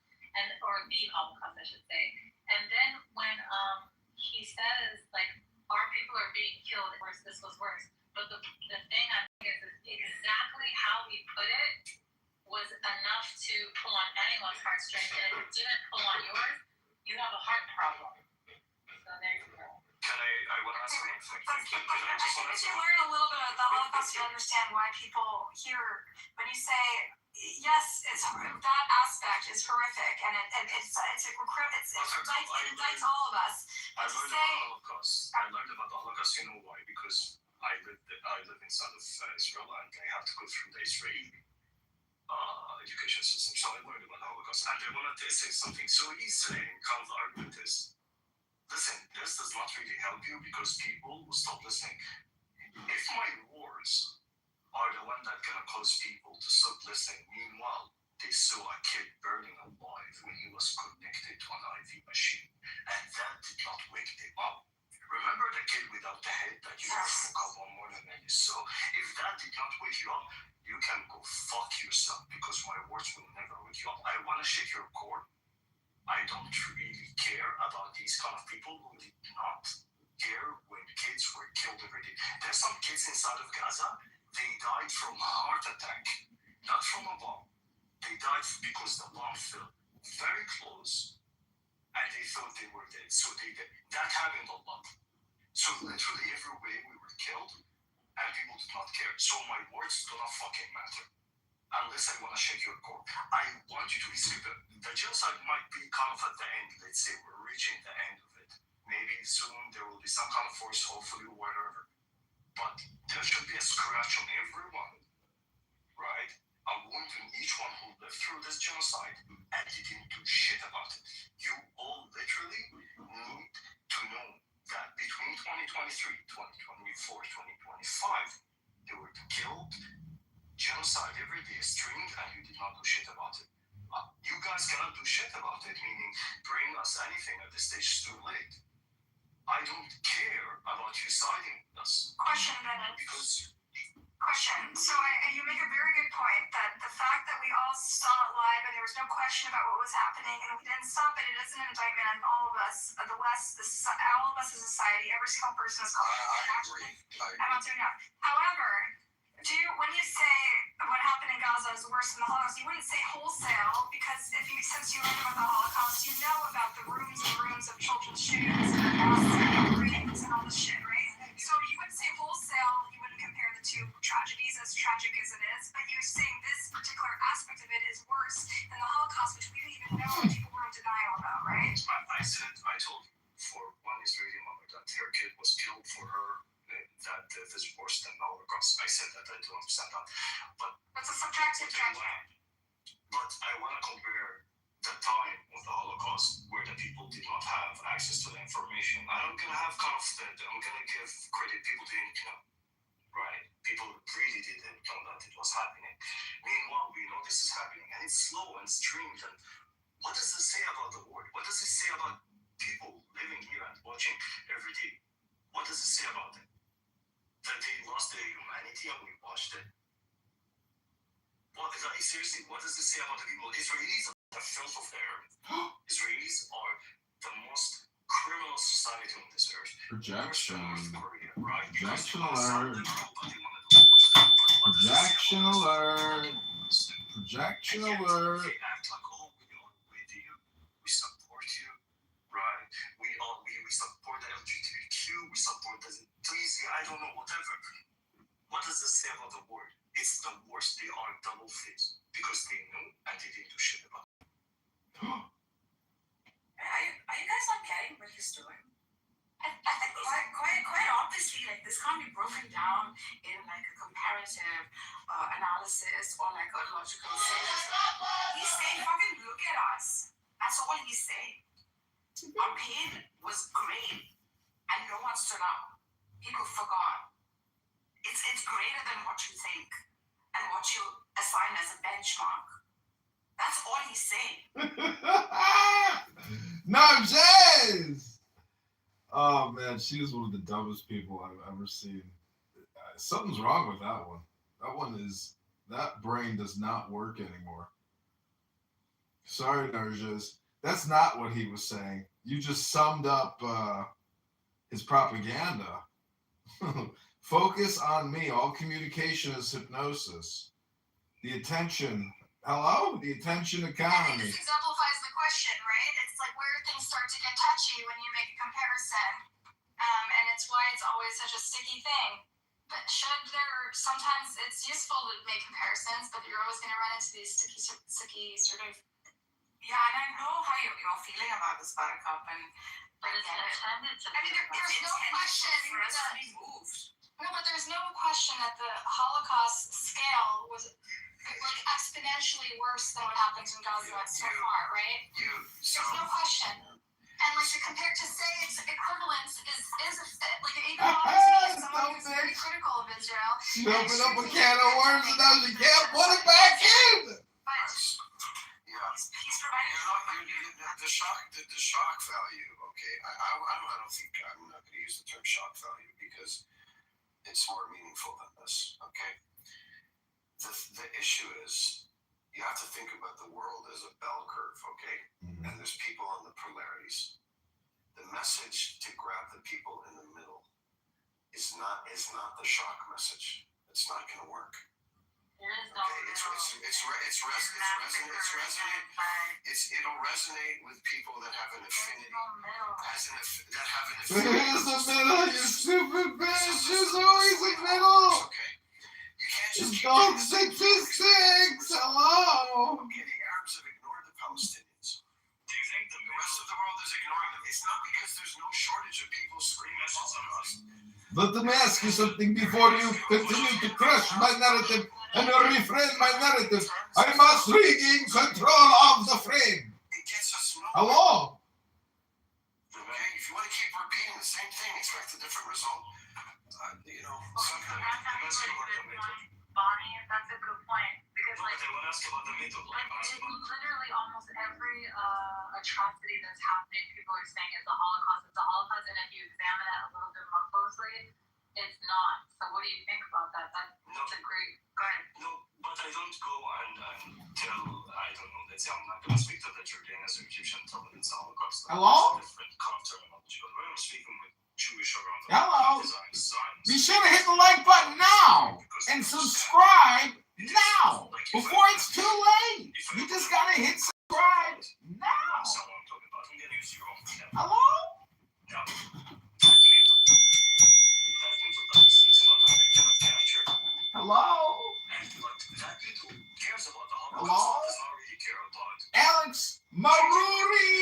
Or the Holocaust, I should say. And then when he says, like, our people are being killed, worse, this was worse. But the thing I think is exactly how he put it was enough to pull on anyone's heartstrings. And if it didn't pull on yours, you have a heart problem. So there you go. I want to ask one thing. If you learn a little bit about the Holocaust, you understand why people hear when you say, yes, it's that aspect is horrific, and it indicts all of us. I learned about the Holocaust. You know why? Because I live inside of Israel, and I have to go through the Israeli education system. So I learned about the Holocaust, and I wanted to say something. So he's saying, kind of the argument is, listen, this does not really help you because people will stop listening. If my words are the one that gonna cause people to stop listening, meanwhile, they saw a kid burning alive when he was connected to an IV machine, and that did not wake them up. Remember the kid without the head that you woke up one morning and you saw? If that did not wake you up, you can go fuck yourself because my words will never wake you up. I wanna shake your core. I don't really care about these kind of people who did not care when kids were killed every day. There's some kids inside of Gaza, they died from a heart attack, not from a bomb. They died because the bomb fell very close and they thought they were dead. So that happened a lot. So literally every way we were killed and people did not care. So my words do not fucking matter. Unless I want to shake your core. I want you to receive it. The genocide might be kind of at the end. Let's say we're reaching the end of it. Maybe soon there will be some kind of force, hopefully, whatever. But there should be a scratch on everyone, right? A wound in each one who lived through this genocide and you didn't do shit about it. You all literally need to know that between 2023, 2024, 2025, they were killed. Genocide every day streamed and you did not do shit about it. You guys cannot do shit about it, meaning bring us anything at this stage is too late. I don't care about you siding with us. Question, Bennett. Question. So you make a very good point that the fact that we all saw it live and there was no question about what was happening and we didn't stop it, it is an indictment on all of us, the West, all of us as a society, every single person is called. I agree. I'm not doing that. However, when you say what happened in Gaza is worse than the Holocaust, you wouldn't say wholesale because since you learned about the Holocaust, you know about the rooms and rooms of children's shoes and ratings and all this shit, right? So you wouldn't say wholesale, you wouldn't compare the two tragedies, as tragic as it is, but you're saying this particular aspect of it is worse than the Holocaust, which we didn't even know people were in denial about, right? I told you, for one Israeli mother that her kid was killed for her, that this is worse than the Holocaust. I said that, I don't understand that. But it's a subjective judgment. But I want to compare the time of the Holocaust where the people did not have access to the information. I'm going to have I'm going to give credit people didn't know, right? People really didn't know that it was happening. Meanwhile, we know this is happening and it's slow and streamed. And what does this say about the world? What does it say about people living here and watching every day? What does it say about them? That they lost their humanity and we watched it? Seriously, what does it say about the people? Israelis are the filth of the earth. Israelis are the most criminal society on this earth. Projection. North Korea, right? Projection alert. Projection alert. Projection alert. They act like, oh, we are with you. We support you, right? We support the LGBTQ. We support the please, I don't know, whatever. does it say about the word? It's the worst. They are double faced because they knew and they didn't do shit about it. Are you guys not getting what he's doing? I think quite obviously, like, this can't be broken down in like a comparative analysis or like a logical sense. He's saying, fucking look at us. That's all he's saying. Our pain was great, and no one stood up. People forgot. It's greater than what you think and what you assign as a benchmark. That's all he's saying. No, Jazz! Oh man, she is one of the dumbest people I've ever seen. Something's wrong with that one. That brain does not work anymore. Sorry, Narjas. That's not what he was saying. You just summed up his propaganda. Focus on me. All communication is hypnosis. The attention. Hello? The attention I think economy. this exemplifies the question, right? It's like where things start to get touchy when you make a comparison. And it's why it's always such a sticky thing. But sometimes it's useful to make comparisons, but you're always going to run into these sticky sort of. Yeah, and I know how you're feeling about this, Buttercup, and But it's intended to be. I mean, there's no question for us to that. be moved. No, but there's no question that the Holocaust scale was like exponentially worse than what happens in Gaza so far, right? There's no question. And like to compare to say its equivalence is like even obviously as someone who's very critical of Israel. She opened up a can of worms and now she can't put it back in. But he's providing The shock value. Okay, I don't think I'm not going to use the term shock value because it's more meaningful than this. Okay, the issue is you have to think about the world as a bell curve. Okay, and there's people on the polarities. The message to grab the people in the middle is not the shock message. It's not going to work. It'll resonate with people that have an affinity. There is a middle, you stupid bitch. There's always a middle. Okay. You can't just It's called 66. Hello. Okay, the Arabs have ignored the Palestinians. Do you think The rest of the world is ignoring them. It's not because there's no shortage of people screaming at us. Let me ask you something before you continue to crush my narrative and reframe my narrative. I must regain control of the frame. It gets us nowhere. Hello? Okay, if you want to keep repeating the same thing, expect a different result. Bonnie, that's a good point. Because like literally almost every atrocity that's happening, people are saying it's a Holocaust. It's a Holocaust, and if you examine it a little bit more closely, it's not. So what do you think about that? That's a great. Go ahead. No, but I don't go and tell, I don't know, let's say I'm not going to speak to the Jordanians or Egyptian, tell them it's a Holocaust. Hello? It's a different kind of terminology. But when I'm speaking with Jewish around the Hello? Zionists, Be sure to hit the like button now and subscribe now before it's too late. You just gotta hit subscribe now. that's not what I'm talking about. I'm going to use your own example. Hello? Now, that little speaks about how they cannot capture. Hello? And but that little cares about the Hello? Holocaust, does not really care about Alex Maruri,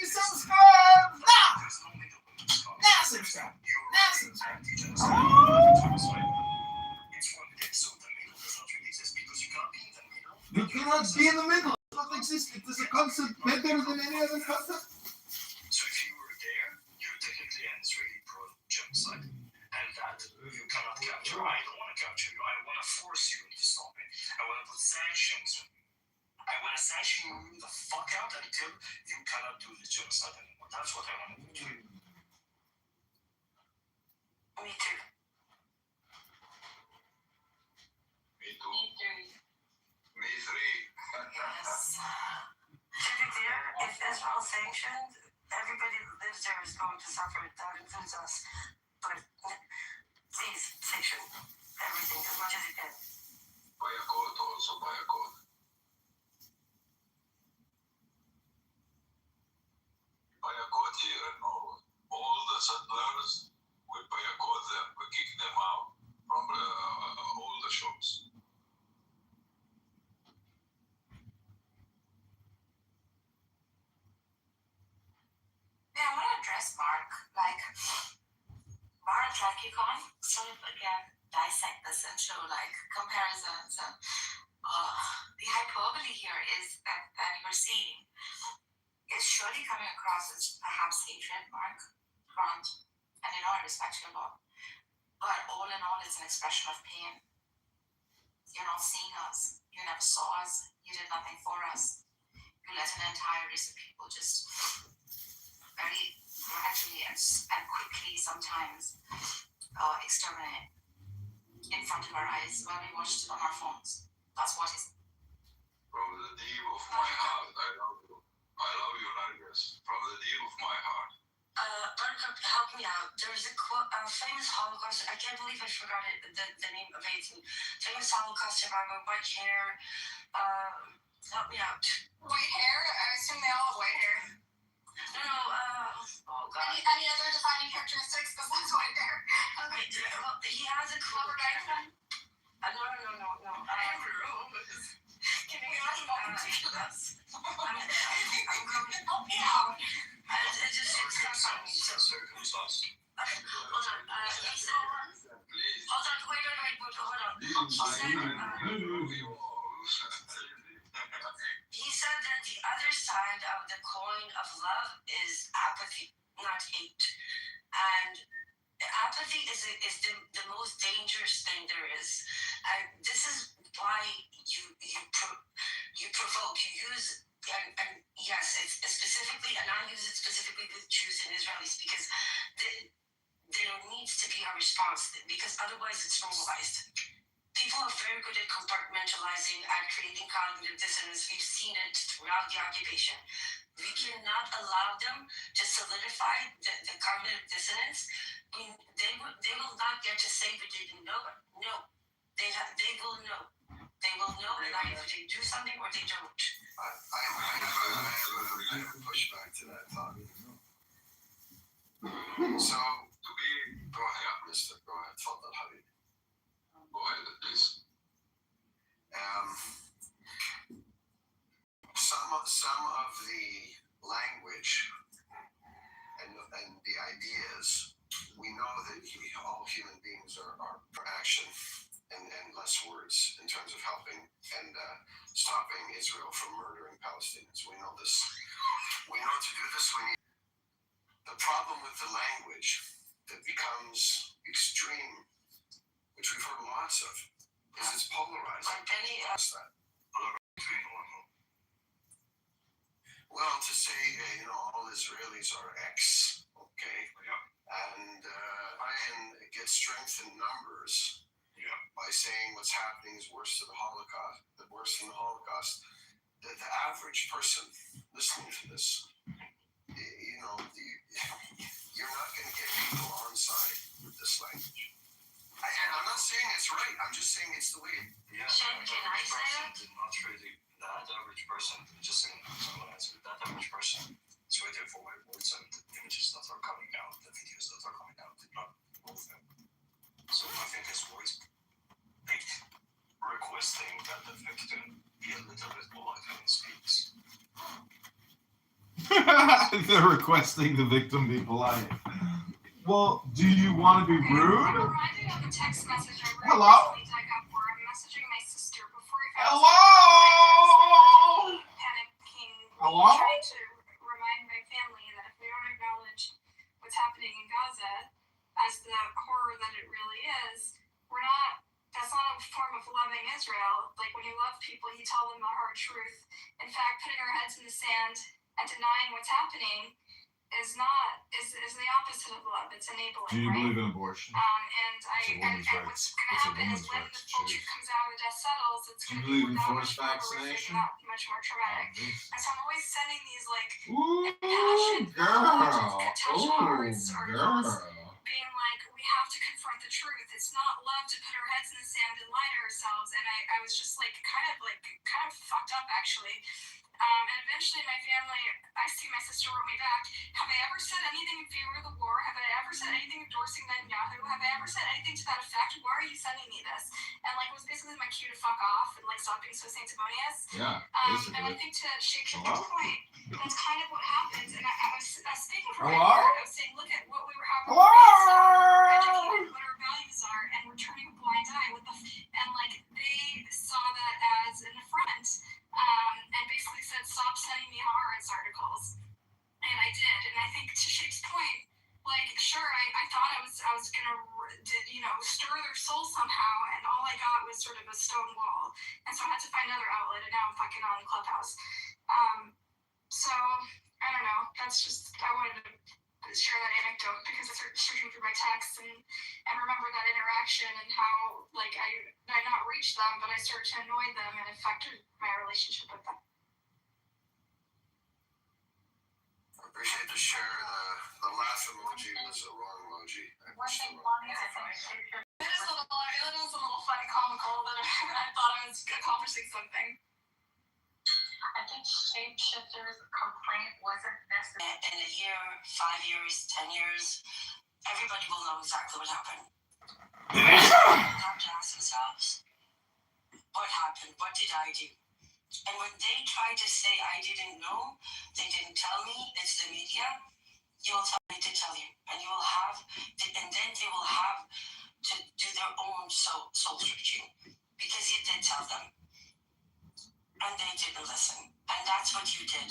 subscribe now. there's no middle in this conversation. Now subscribe. Now subscribe. It's one thing, so the middle does not really exist because you cannot be in the middle. You cannot be in the middle. It does not exist. It is a concept better than any other concept. So if you were there, you're technically an Israeli pro-genocide. And that you cannot capture. I don't want to capture you. I want to force you to stop it. I want to put sanctions on you. I want to sanction you the fuck out until you cannot do the genocide anymore. That's what I want to do to you. Me too. Me too. Me three. Yes. To be clear, if Israel sanctioned, everybody who lives there is going to suffer. That includes us. But please sanction everything as much as you can. Buy a coat also, buy a coat. Buy a coat here and all the settlers, we buy a coat them, we kick them out from the you can't sort of again dissect this into like comparisons and the hyperbole here is that you're seeing is surely coming across as perhaps hatred, Mark, Grant, and I respect you a lot. But all in all, it's an expression of pain. You're not seeing us. You never saw us. You did nothing for us. You let an entire race of people just very gradually and quickly sometimes exterminate in front of our eyes while we watched it on our phones. That's what is. From the deep of my heart, I love you. I love you, Nargis. From the deep of my heart. Buttercup, help me out. There's a quote, famous Holocaust. I can't believe I forgot it. The name of it. Famous Holocaust survivor, white hair. Help me out. White hair? I assume they all have white hair. No. Oh God. Any other defining characteristics besides white hair? Okay. Well, he has a quote. Albert Einstein? No. Can you imagine how ridiculous? I'm going. Help me out. It's not funny. Circumstance. Hold on. He said. Hold on. Wait. Hold on. He said that the other side of the coin of love is apathy, not hate. And apathy is the most dangerous thing there is. And this is why you provoke, you use, and yes, it's specifically, and I use it specifically with Jews and Israelis, because there needs to be a response, because otherwise it's normalized. People are very good at compartmentalizing and creating cognitive dissonance. We've seen it throughout the occupation. We cannot allow them to solidify the cognitive dissonance. They will not get to say that they didn't know it. No, they will know. They will know that either they do something or they don't. I have a pushback to that thought. So, to be, go ahead, mister, go ahead, Fadal Habib. Go ahead, please. Some of the language and the ideas, we know that all human beings are action and less words in terms of helping and stopping Israel from murdering Palestinians. We know this. We know to do this, we need. The problem with the language that becomes extreme, which we've heard lots of, is it's polarizing. Well, to say, all Israelis are X, okay? Yeah. And try and get strength in numbers by saying what's happening is worse than the Holocaust. The average person listening to this, you're not going to get people on side with this language. And I'm not saying it's right. I'm just saying it's the way. Can I say it? Not really that average person. Just saying, someone answered that average person. It's waiting for my words and the images that are coming out, the videos that are coming out did not move them. So I think his words requesting that the victim be a little bit polite when he speaks. They're requesting the victim be polite. Well, do you want to be rude? I'm reminded of a text message I wrote Hello? recently to Kitover. I'm messaging my sister before I Hello? Panicking. Hello? Trying to remind my family that if we don't acknowledge what's happening in Gaza as the horror that it really is, that's not a form of loving Israel. Like, when you love people, you tell them the hard truth. In fact, putting our heads in the sand and denying what's happening is the opposite of love. It's enabling. Do you right? believe in abortion? And what's going to happen is when the full truth comes out, the dust settles. It's Do you going to believe be in that forced much more horrific, vaccination? that much more traumatic. And so I'm always sending these Ooh, girl. being like, we have to confront the truth. It's not love to put our heads in the sand and lie to ourselves. And I was just kind of fucked up actually. And eventually my family, I see my sister wrote me back, have I ever said anything in favor of the war? Have I ever said anything endorsing Netanyahu? Have I ever said anything to that effect? Why are you sending me this? And it was basically my cue to fuck off and stop being so sanctimonious. Yeah, and I think to Sheikh Shakar's point, that's kind of what happens. And I was speaking from my Hello? heart. I was saying, look at what we were having. Hello? Educated, sure. I thought I was gonna, stir their soul somehow, and all I got was sort of a stone wall. And so I had to find another outlet, and now I'm fucking on the Clubhouse. So I don't know. That's just, I wanted to share that anecdote because I started searching through my texts and remember that interaction and how I not reached them, but I started to annoy them and affected my relationship with them. I appreciate the share. The laugh emoji was the wrong emoji. One thing Bonnie is It is a little funny comical that I thought I was accomplishing something. I think shapeshifters complaint wasn't necessary. In a year, 5 years, 10 years, everybody will know exactly what happened. They have to ask themselves, what happened? What did I do? And when they try to say, I didn't know, they didn't tell me, it's the media, you'll tell me to tell you. And you will have, and then they will have to do their own soul searching. Because you did tell them. And they didn't listen. And that's what you did.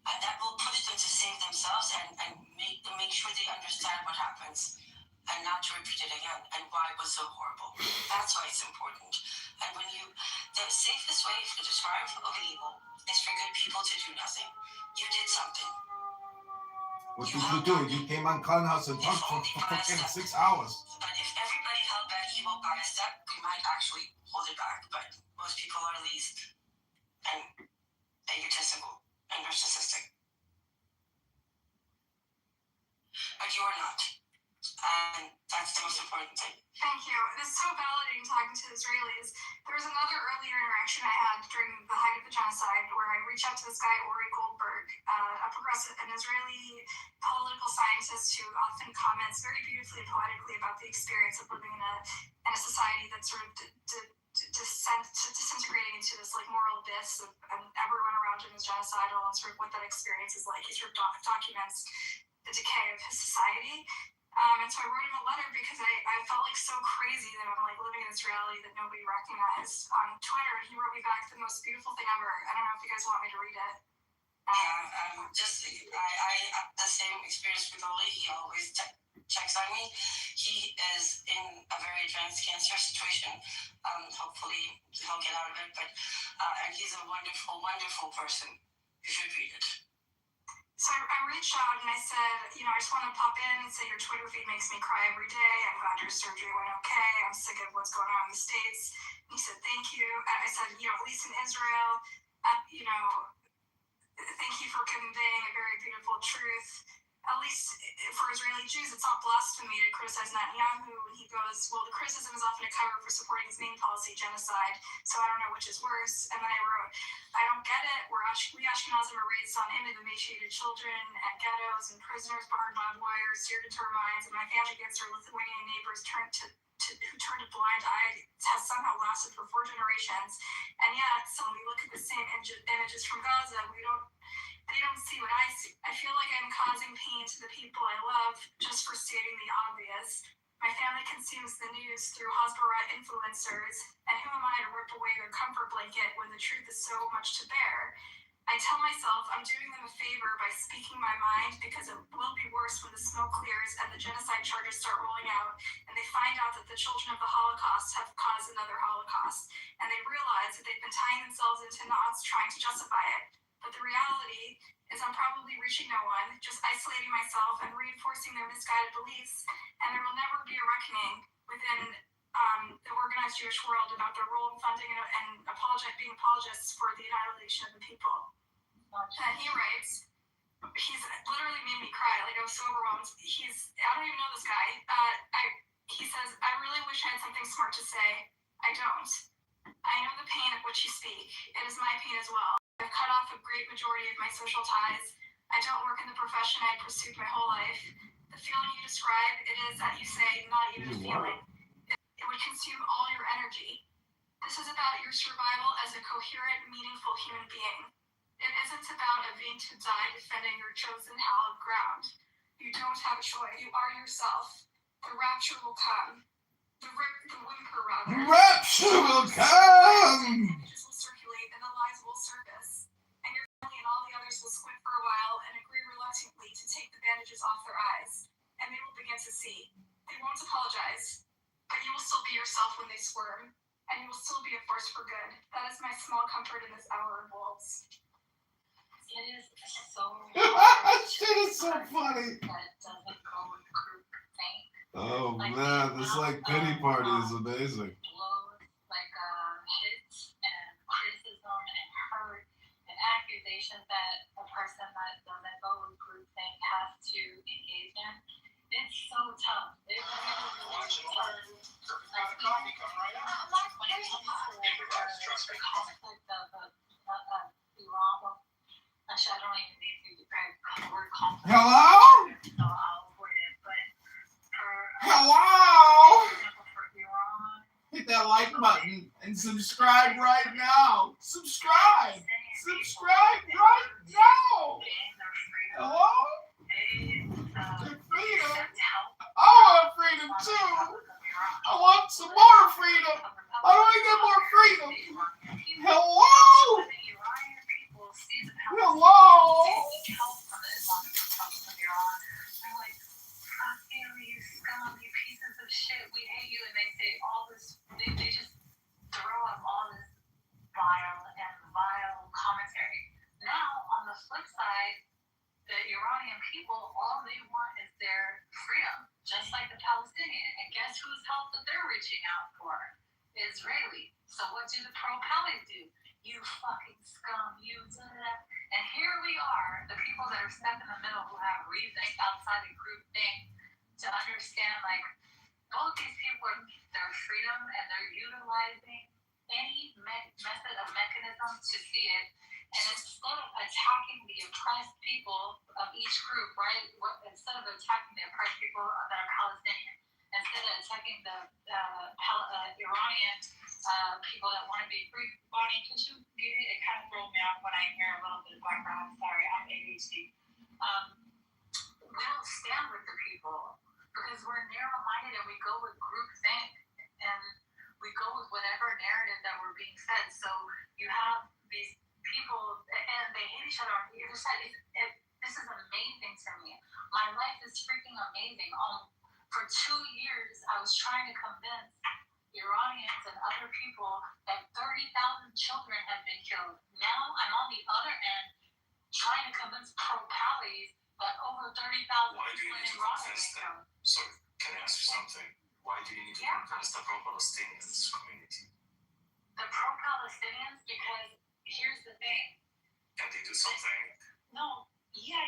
And that will push them to save themselves and make sure they understand what happens. And not to repeat it again. And why it was so horrible. That's why it's important. And the safest way to describe evil is for good people to do nothing. You did something. What did you do? You came on Clubhouse and talked for fucking 6 hours. But if everybody held that evil by a step, we might actually hold it back. But most people are least and egotistical and narcissistic. But you are not. And that's the most important thing. Thank you. It is so validating talking to Israelis. There was another earlier interaction I had during the height of the genocide where I reached out to this guy, Ori Goldberg, an Israeli political scientist who often comments very beautifully and poetically about the experience of living in a society that's sort of disintegrating into this moral abyss, and everyone around him is genocidal, and sort of what that experience is like. He sort of documents the decay of his society. And so I wrote him a letter because I felt so crazy that I'm living in this reality that nobody recognized on Twitter. And he wrote me back the most beautiful thing ever. I don't know if you guys want me to read it. I had the same experience with Oli. He always checks on me. He is in a very advanced cancer situation. Hopefully he'll get out of it. But and he's a wonderful, wonderful person. You should read it. So I reached out and I said, I just want to pop in and say your Twitter feed makes me cry every day. I'm glad your surgery went okay. I'm sick of what's going on in the States. And he said, thank you. And I said, at least in Israel, thank you for conveying a very beautiful truth. At least for Israeli Jews, it's not blasphemy to criticize Netanyahu. And he goes, well, the criticism is often a cover for supporting his main policy, genocide. So I don't know which is worse. And then I wrote, I don't get it. We Ashkenazim are raised on emaciated children and ghettos and prisoners behind barbed wire, seared into our minds. And my family against our Lithuanian neighbors who turned a blind eye has somehow lasted for 4 generations. And yet, so when we look at the same images from Gaza, they don't see what I see. I feel like I'm causing pain to the people I love just for stating the obvious. My family consumes the news through Hasbara influencers, and who am I to rip away their comfort blanket when the truth is so much to bear? I tell myself I'm doing them a favor by speaking my mind because it will be worse when the smoke clears and the genocide charges start rolling out, and they find out that the children of the Holocaust have caused another Holocaust, and they realize that they've been tying themselves into knots trying to justify it. But the reality is I'm probably reaching no one, just isolating myself and reinforcing their misguided beliefs, and there will never be a reckoning within the organized Jewish world about their role in funding and being apologists for the annihilation of the people. And he writes, he's literally made me cry, I was so overwhelmed. I don't even know this guy. He says, I really wish I had something smart to say. I don't. I know the pain of which you speak. It is my pain as well. I've cut off a great majority of my social ties. I don't work in the profession I pursued my whole life. The feeling you describe, it is, as you say, not even a feeling. It would consume all your energy. This is about your survival as a coherent, meaningful human being. It isn't about a vain to die defending your chosen hallowed ground. You don't have a choice. You are yourself. The rapture will come. The whimper, rather. The rapture will come! Images will circulate and the lies will surface. And your family and all the others will squint for a while and agree reluctantly to take the bandages off their eyes. and they will begin to see. They won't apologize, but you will still be yourself when they squirm, and you will still be a force for good. That is my small comfort in this hour of wolves. It is so Shit is so funny. that doesn't go with group think. Oh Like, man, this like pity party is amazing. Blows, like hits and criticism and hurt and accusations that a person that doesn't go with group think has to engage in. It's so tough. It really is tough. Like, even when it comes to the conflict of Iran, well, actually, I don't even need to use the word conflict. Hello? So I'll avoid it. But for Hello? for Iran, Hit that like button and subscribe right now. Subscribe. Subscribe right now. Hello? Their freedom. I want freedom too. I want some more freedom. How do I get more freedom? Hello? Hello? You scum, you pieces of shit, we hate you, and they say all this, they just throw up all this vile commentary. Now, on the flip side, the Iranian people, all they want is their freedom, just like the Palestinian. And guess whose help that they're reaching out for? Israeli. So what do the pro-Palestinians do? You fucking scum, you da da. And here we are, the people that are stuck in the middle who have reasons outside the group thing to understand, like, both these people are their freedom and they're utilizing any method of mechanism to see it. And instead of attacking the oppressed people of each group, right? Instead of attacking the oppressed people that are Palestinian, instead of attacking the Iranian people that want to be free. Bonnie, could you mute it? It kind of throws me off when I hear a little bit of background. I'm sorry, I'm ADHD. We don't stand with the people because we're narrow-minded and we go with groupthink and we go with whatever narrative that we're being fed. So you have these people and they hate each other on either side. This is amazing to me. My life is freaking amazing. For 2 years, I was trying to convince Iranians and other people that 30,000 children have been killed. Now I'm on the other end trying to convince pro-Palis that over 30,000 people in Iran have been killed. So, can I ask you something? Why do you need to convince the pro-Palestinians community? The pro-Palestinians, because here's the thing. Can they do something? No. Yeah.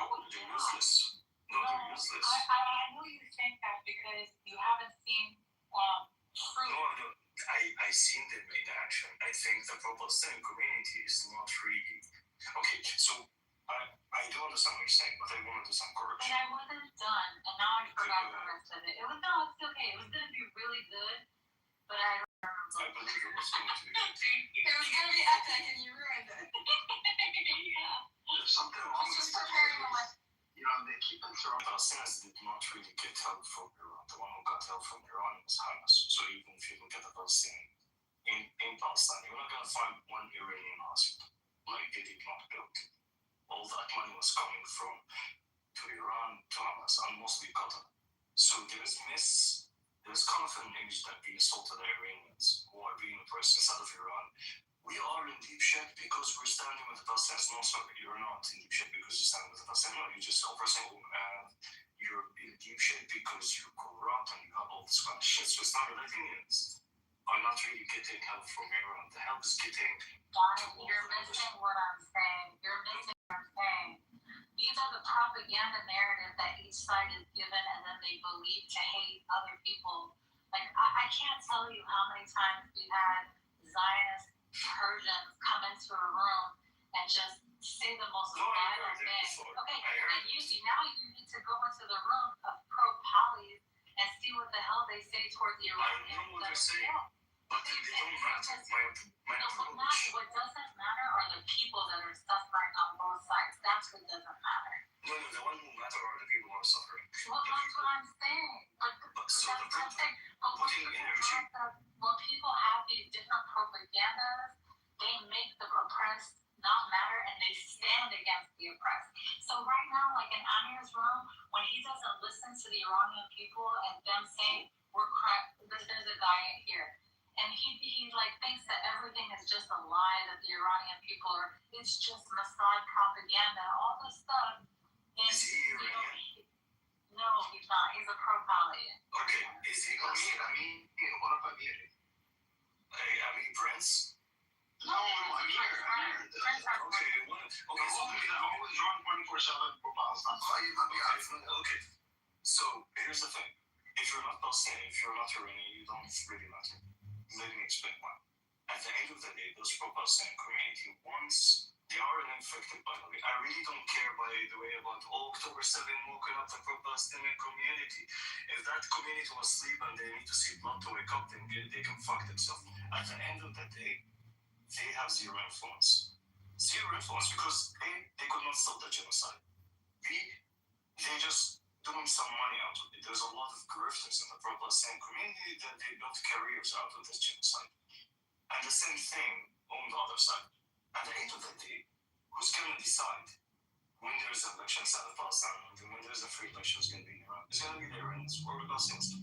Oh, they're useless. No, they're useless. I know you think that because you haven't seen fruit. No. I seen them in action. I think the pro-Palestinian community is not really... Okay, so I do understand what you're saying, but I want to do some correction. And I wasn't done, and now I forgot the rest of it. It's okay. It was going to be really good, but I don't remember. I believe it was going to be good. Thank you. It was going to be epic, and you ruined it. Yeah. There's something I wrong was with just preparing to like. You know, they keep on throwing. Palestinians did not really get help from Iran. The one who got help from Iran was Hamas. So even if you look at the Palestinian in Palestine, you're not going to find one Iranian hospital. Like they did not build. All that money was coming from to Iran, to Hamas, and mostly Qatar. So there's kind of an image that being sold to the Iranians who are being oppressed inside of Iran. We are in deep shit because we're standing with the Palestinians. No, sorry, you're not in deep shit because you're standing with the Palestinians. No, you're just oppressing them. You're in deep shit because you're corrupt and you have all this kind of shit. So it's not Iranians are not really getting help from Iran. The help is getting... Donnie, you're missing what I'm saying. These are the propaganda narrative that each side is given and then they believe to hate other people. Like, I can't tell you how many times we had Zionist Persians come into a room and just say the most violent thing. Okay, and now you need to go into the room of pro-Palis and see what the hell they say towards the Iranians. I know what they're saying, but they don't matter. What doesn't matter are the people that are suffering on both sides. That's what doesn't matter. No, the one who matter are the people who are suffering. Well, that's what I'm saying. When people have these different propagandas, they make the oppressed not matter and they stand against the oppressed. So right now, like in Amir's room, when he doesn't listen to the Iranian people and them saying, we're crack, there's a guy here. And he like thinks that everything is just a lie, that the Iranian people are, it's just Mossad propaganda, all this stuff. And, Is he Iranian? No, he's not. He's a pro-Palestinian. Okay, is he Amir? What about Amir? Amir Prince? No, Amir. Okay, so always run 24/7 for Palestine. Okay. So here's the thing. If you're not Palestinian, if you're not Iranian, you don't really matter. Let me explain why. At the end of the day, those pro-Palestinian community, once they are infected, by the way, I really don't care, by the way, about October 7 woken up the pro-Palestinian community. If that community was asleep and they need to see blood to wake up, then they can fuck themselves. At the end of the day, they have zero influence. Zero influence because they could not stop the genocide. They just doing some money out of it. There's a lot of grifters in the pro-Palestinian community that they built careers out of this genocide. And the same thing on the other side. At the end of the day, who's going to decide when there's elections out of Palestine and when there's a free elections going to be in Iraq? It's going to be the Iranians or the Palestinians.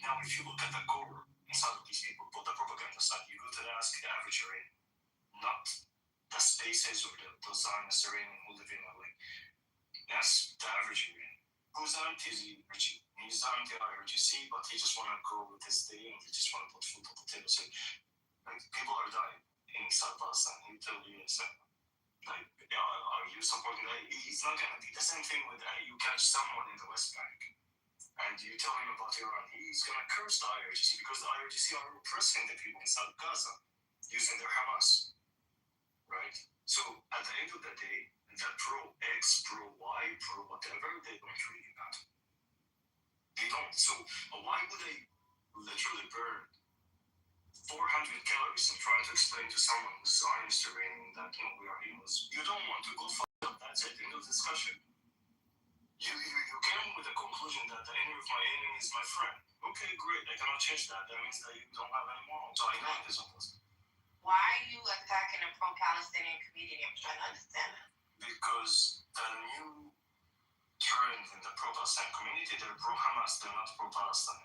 Now, if you look at the core inside of these people, put the propaganda side, you go to ask the average Iranian, not the spaces or the Zionist Iranian who live in LA. That's the average Iranian. Who's anti-IRGC? He's anti-IRGC, but he just want to go with his day and he just want to put food on the table. So, like, people are dying in South Palestine. He tell you, like, are you supporting that? He's not going to be. The same thing with you catch someone in the West Bank and you tell him about Iran, he's going to curse the IRGC because the IRGC are oppressing the people in South Gaza using their Hamas, right? So, at the end of the day, the pro-X, pro-Y, pro-whatever, they don't really matter. They don't. So why would they literally burn 400 calories and try to explain to someone who's Zionist Iranian that, we are humans? You don't want to go fuck up. That's it. End of discussion. You came with the conclusion that the enemy of my enemy is my friend. Okay, great. I cannot change that. That means that you don't have any moral. So I know this on this. Why are you attacking a pro-Palestinian community? I'm trying to understand that. Because the new trend in the pro-Palestinian community, they're pro-Hamas, they're not pro-Palestine.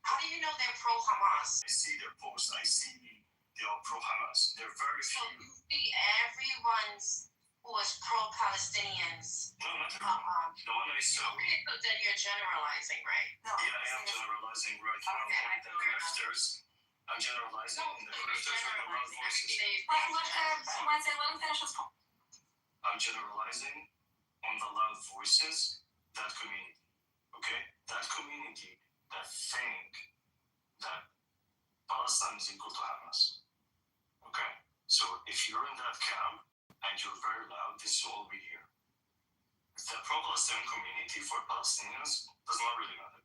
How do you know they're pro-Hamas? I see their posts, I see they are pro-Hamas. They're very So few. you see everyone's who is pro-Palestinians. No, not everyone. The one I saw. Okay, so then you're generalizing, right? No. Yeah, I am generalizing right now. Okay, The grifters, I'm generalizing, and the grifters with the loud voices. Let him finish his point. I'm generalizing on the loud voices, that community, okay? That community that think that Palestine is equal to Hamas, okay? So if you're in that camp and you're very loud, this is all we hear. The pro-Palestinian community for Palestinians does not really matter.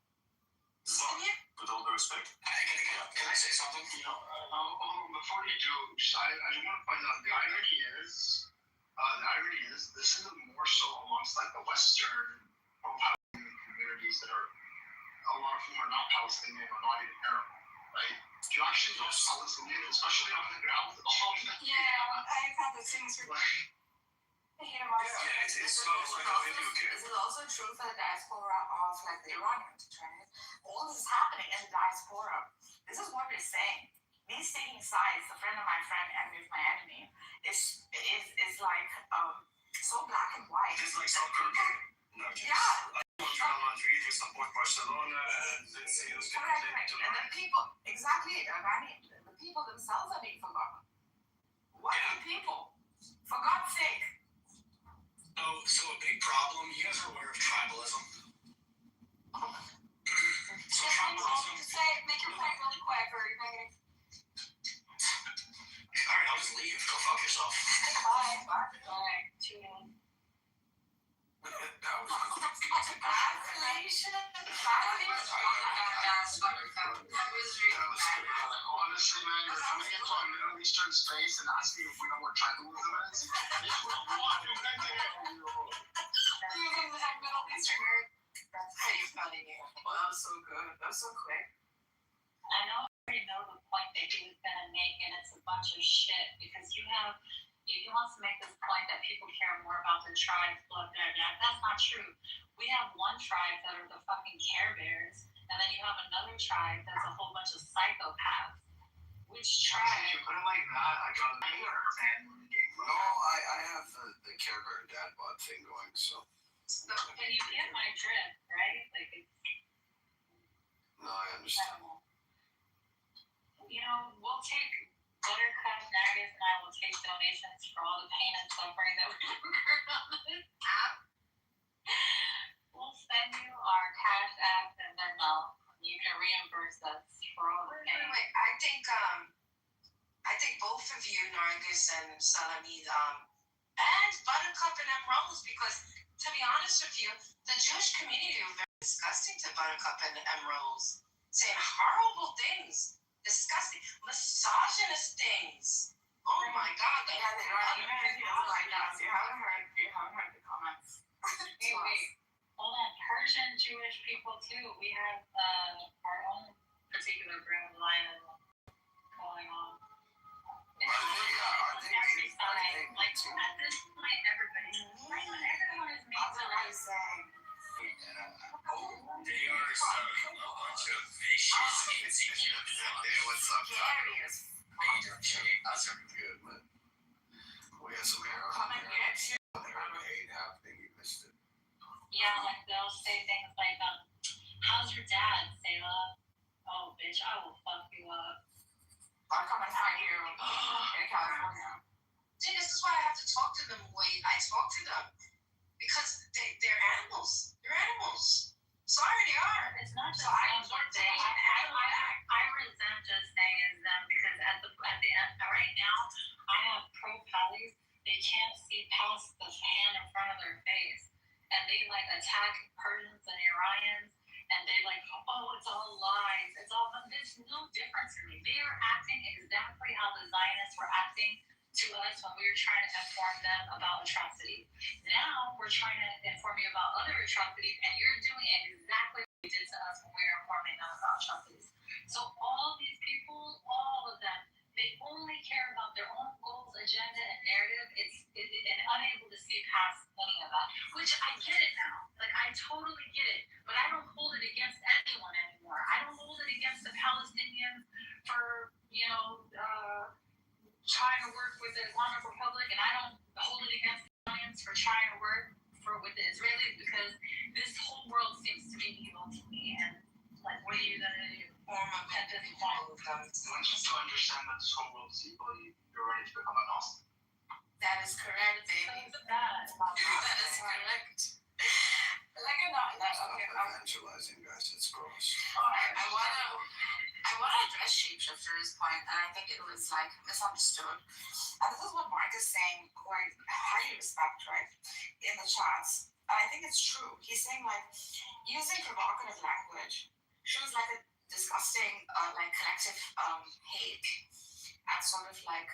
It's not, with all due respect. Can I say something? Before you do, I just want to point out the irony is this is more so amongst like the Western pro-Palestinian communities that are, a lot of whom are not Palestinian or not even Arab, right? You actually know Palestinian, especially on the ground. Yeah, I've had the same experience. I hate him also. Yeah, it's not like a video game. Is it also true for the diaspora of like the Iranians, right? All this is happening in the diaspora. This is what we're saying. These taking sides, the friend of my friend, enemy of my enemy, is like so black and white. It's like soccer. No, yeah. Real Madrid, you support Barcelona, and let's say who's going to play tonight. And the people, exactly, the people themselves are being forgotten. What are the people? For God's sake. Oh, so a big problem. You guys are aware of tribalism. So tribalism. Make your point really quick, or you're not gonna. Alright, I'll just leave. Go fuck yourself. Bye. Tune in. Honestly, man, you're coming into a Middle Eastern space and asking if we know what tribalism is. That's pretty funny. Well, that was so good. That was so quick. I know I already know the point that he was going to make, and it's a bunch of shit because you have he wants to make this point that people care more about their tribes, blah, blah, blah. That's not true. We have one tribe that are the fucking Care Bears, and then you have another tribe that's a whole bunch of psychopaths. Which tribe? If you put it like that, I got a bear, man. No, I have the Care Bear dad bod thing going, so. But you get my drift, right? Like it's. No, I understand. You know, we'll take Buttercup, Nagus, and I will take donations for all the pain and suffering that we incurred on this app. We'll send you our cash app, and then you can reimburse us for all the pain. Wait, I think both of you, Nargis and Salamid, and Buttercup and Emeralds, because to be honest with you, the Jewish community were very disgusting to Buttercup and Emeralds, saying horrible things, disgusting, misogynist things. Oh my God, they had it right. You haven't heard the comments. Wait, hold on. Persian Jewish people too. We have our own particular brand of line going on. Like at this point, everyone is making. They are a bunch of vicious, insecure fucks. Hey, what's up, That's good, man. We got some hair on there. Hate happening, you missed it. Yeah, like they'll say things like, how's your dad, Sayla? Oh, bitch, I will fuck you up. I'll come and find you in California. See, this is why I have to talk to them the way I talk to them. Because they're animals. They're animals. Sorry, they are. It's not just so I resent just saying it's them because at the end right now I have pro pallies. They can't see past the hand in front of their face, and they like attack Persians and Iranians, and they like, oh, it's all lies. It's all. There's no difference in me. They are acting exactly how the Zionists were acting to us when we were trying to inform them about atrocity. Now we're trying to inform you about other atrocities, and you're doing exactly what you did to us when we were informing them about atrocities. So all these people, all of them, they only care about their own goals, agenda, and narrative. And unable to see past any of that, which I get it now. Like I totally get it, but I don't hold it against anyone anymore. I don't hold it against the Palestinians for trying to work with the Islamic Republic, and I don't hold it against the Iranians for trying to work with the Israelis because this whole world seems to be evil to me. And like, what are you gonna do? At this point, Once you still understand that this whole world is evil, you're ready to become an Austin. That is correct, baby. That is correct. Evangelizing, guys, it's gross. I wanna address shapeshifter's point, and I think it was like misunderstood. And this is what Mark is saying, who I highly respect, right, in the chats. And I think it's true. He's saying like using provocative language shows like a disgusting like collective hate and sort of like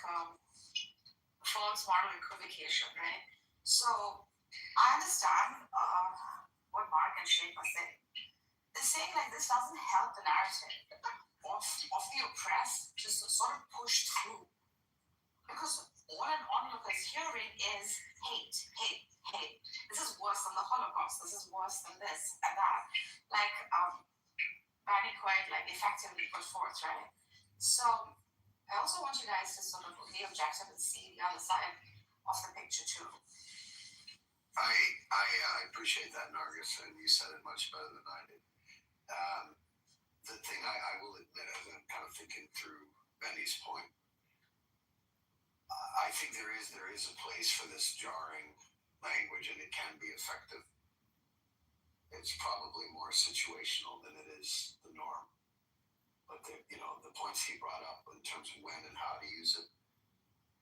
false moral equivocation, right? So I understand what Mark and Shape are saying. They're saying like this doesn't help the narrative of the oppressed to sort of push through. Because all an onlooker's hearing is hate. This is worse than the Holocaust. This is worse than this and that. Like Barney quite like effectively put forth, right? So I also want you guys to sort of be objective and see the other side of the picture too. I appreciate that, Nargis, and you said it much better than I did. The thing I will admit, as I'm kind of thinking through Benny's point, I think there is a place for this jarring language, and it can be effective. It's probably more situational than it is the norm. But the points he brought up in terms of when and how to use it,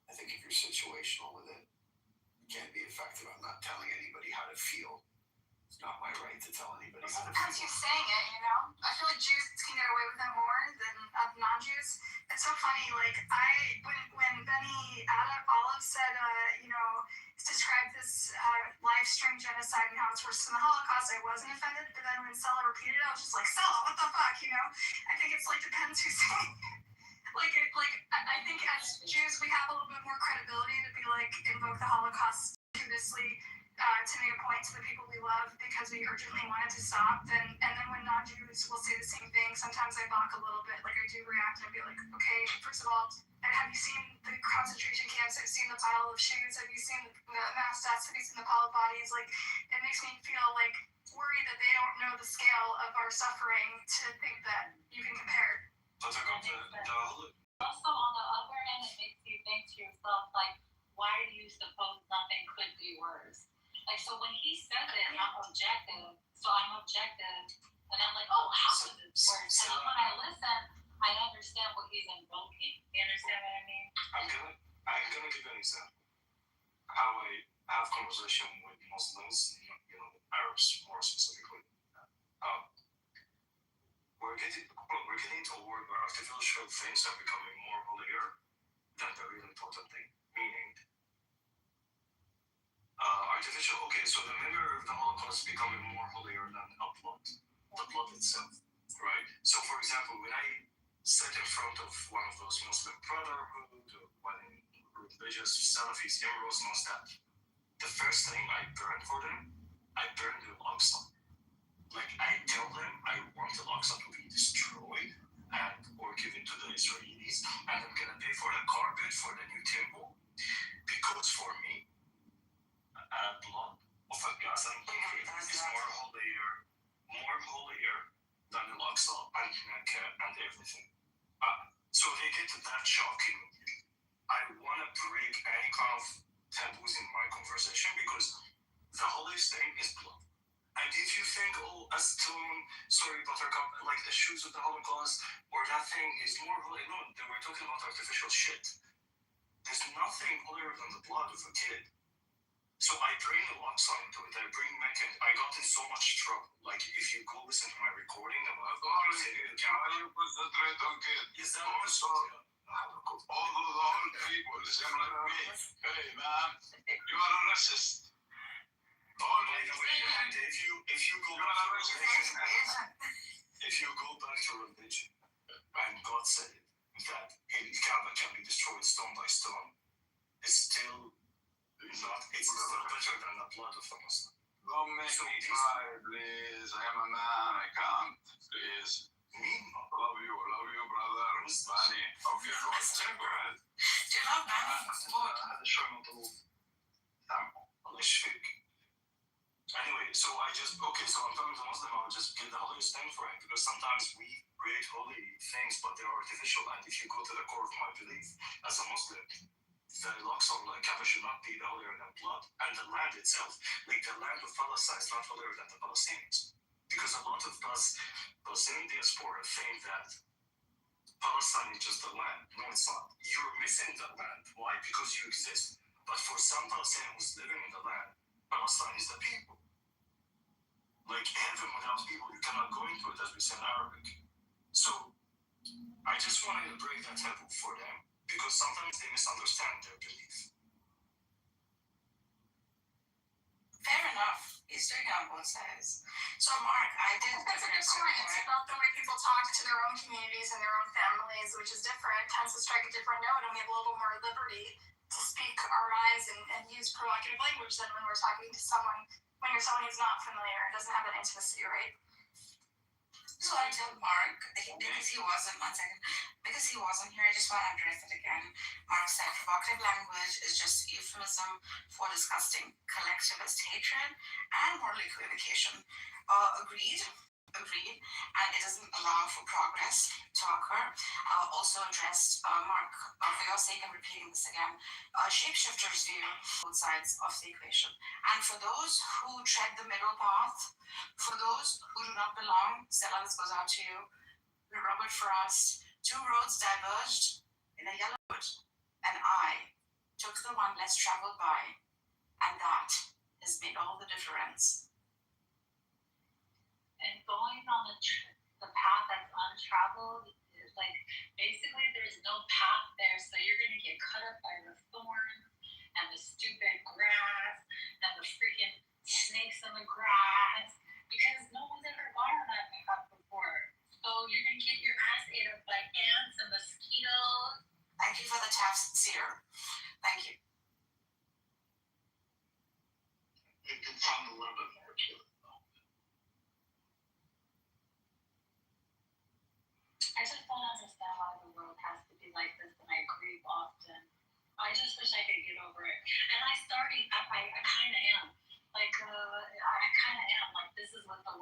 I think if you're situational with it, it can be effective. I'm not telling anybody how to feel. It's not my right to tell anybody how to Sometimes feel. you're saying it, I feel like Jews can get away with it more than non-Jews. It's so funny, like when Benny Olive said, described this live stream genocide and how it's worse than the Holocaust, I wasn't offended, but then when Stella repeated it, I was just like, Stella, what the fuck, I think it's like depends who's saying it. I think as Jews we have a little bit more credibility to be like invoke the Holocaust studiously to make a point to the people we love because we urgently want it to stop. And then when non-Jews will say the same thing, sometimes I balk a little bit. Like I do react and I'd be like, okay, first of all, have you seen the concentration camps? Have you seen the pile of shoes? Have you seen the mass deaths? Have you seen the pile of bodies? Like it makes me feel like worried that they don't know the scale of our suffering to think that you can compare. Also on the other end, it makes you think to yourself, like, why do you suppose nothing could be worse? Like, so when he says it, I'm objective, and I'm like, oh, how could this work? And then when I listen, I understand what he's invoking. You understand what I mean? I'm gonna give you an example. How I have conversation with Muslims, Arabs more specifically. We're getting to a world where artificial things are becoming more holier than the real important thing. Meaning, so the memory of the Holocaust is becoming more holier than the blood itself, right? So, for example, when I sat in front of one of those Muslim Brotherhood, or one religious Salafis, Imros, knows that the first thing I burned for them, I burned the Al-Aqsa. Like, I tell them I want the Al-Aqsa to be destroyed or given to the Israelis, and I'm gonna pay for the carpet for the new temple, because for me, blood of a Gazan baby is more holier than the Al-Aqsa and Mecca and everything. So they get to that shocking. I want to break any kind of taboos in my conversation because the holiest thing is blood. And if you think, a stone, buttercup, like the shoes of the Holocaust, or that thing is more holy, no, they were talking about artificial shit. There's nothing holier than the blood of a kid. So I bring a lot into it. I bring Mecca. I got in so much trouble. Like, if you go listen to my recording about you put the threat on kids. Is that also all those old people, the same like me. Hey man, you are a racist. If you go back to religion, and God said it, that Kaaba can be destroyed stone by stone, it's still better than the blood of a Muslim. Don't make me cry, please. I am a man, I can't. Please. Love you, brother. Bunny. Okay, go ahead. Do you love Bunny? هذا شوي مطلوب. معلش فيك. Anyway, so I'm talking to Muslim, I'll just get the holiest thing for him, because sometimes we create holy things, but they're artificial, and if you go to the core of my belief as a Muslim, the Al-Aqsa, like Kaaba, should not be the holier than blood, and the land itself, like the land of Palestine, is not holier than the Palestinians, because a lot of us Palestinian diaspora think that Palestine is just the land. No, it's not. You're missing the land. Why? Because you exist. But for some Palestinians living in the land, Palestine is the people. Like heaven without people, you cannot go into it, as we say in Arabic. So I just wanted to break that taboo for them, because sometimes they misunderstand their belief. Fair enough. He's doing it on both sides. So, Mark, I did. That's a good point. It's about the way people talk to their own communities and their own families, which is different, tends to strike a different note, and we have a little more liberty to speak our minds and use provocative language than when we're talking to someone, when you're someone who's not familiar and doesn't have that intimacy, right? So I told Mark, because he wasn't here, I just want to address it again. Mark said provocative language is just euphemism for disgusting collectivist hatred and moral equivocation. Agreed, and it doesn't allow for progress to occur. Also addressed, Mark, for your sake, I'm repeating this again, shapeshifters view both sides of the equation. And for those who tread the middle path, for those who do not belong, Stella, this goes out to you, Robert Frost, two roads diverged in a yellow wood, and I took the one less traveled by, and that has made all the difference. And going on the path that's untraveled is like, basically there's no path there, so you're gonna get cut up by the thorns and the stupid grass and the freaking snakes in the grass, because no one's ever gone on that path before. So you're gonna get your ass ate up by ants and mosquitoes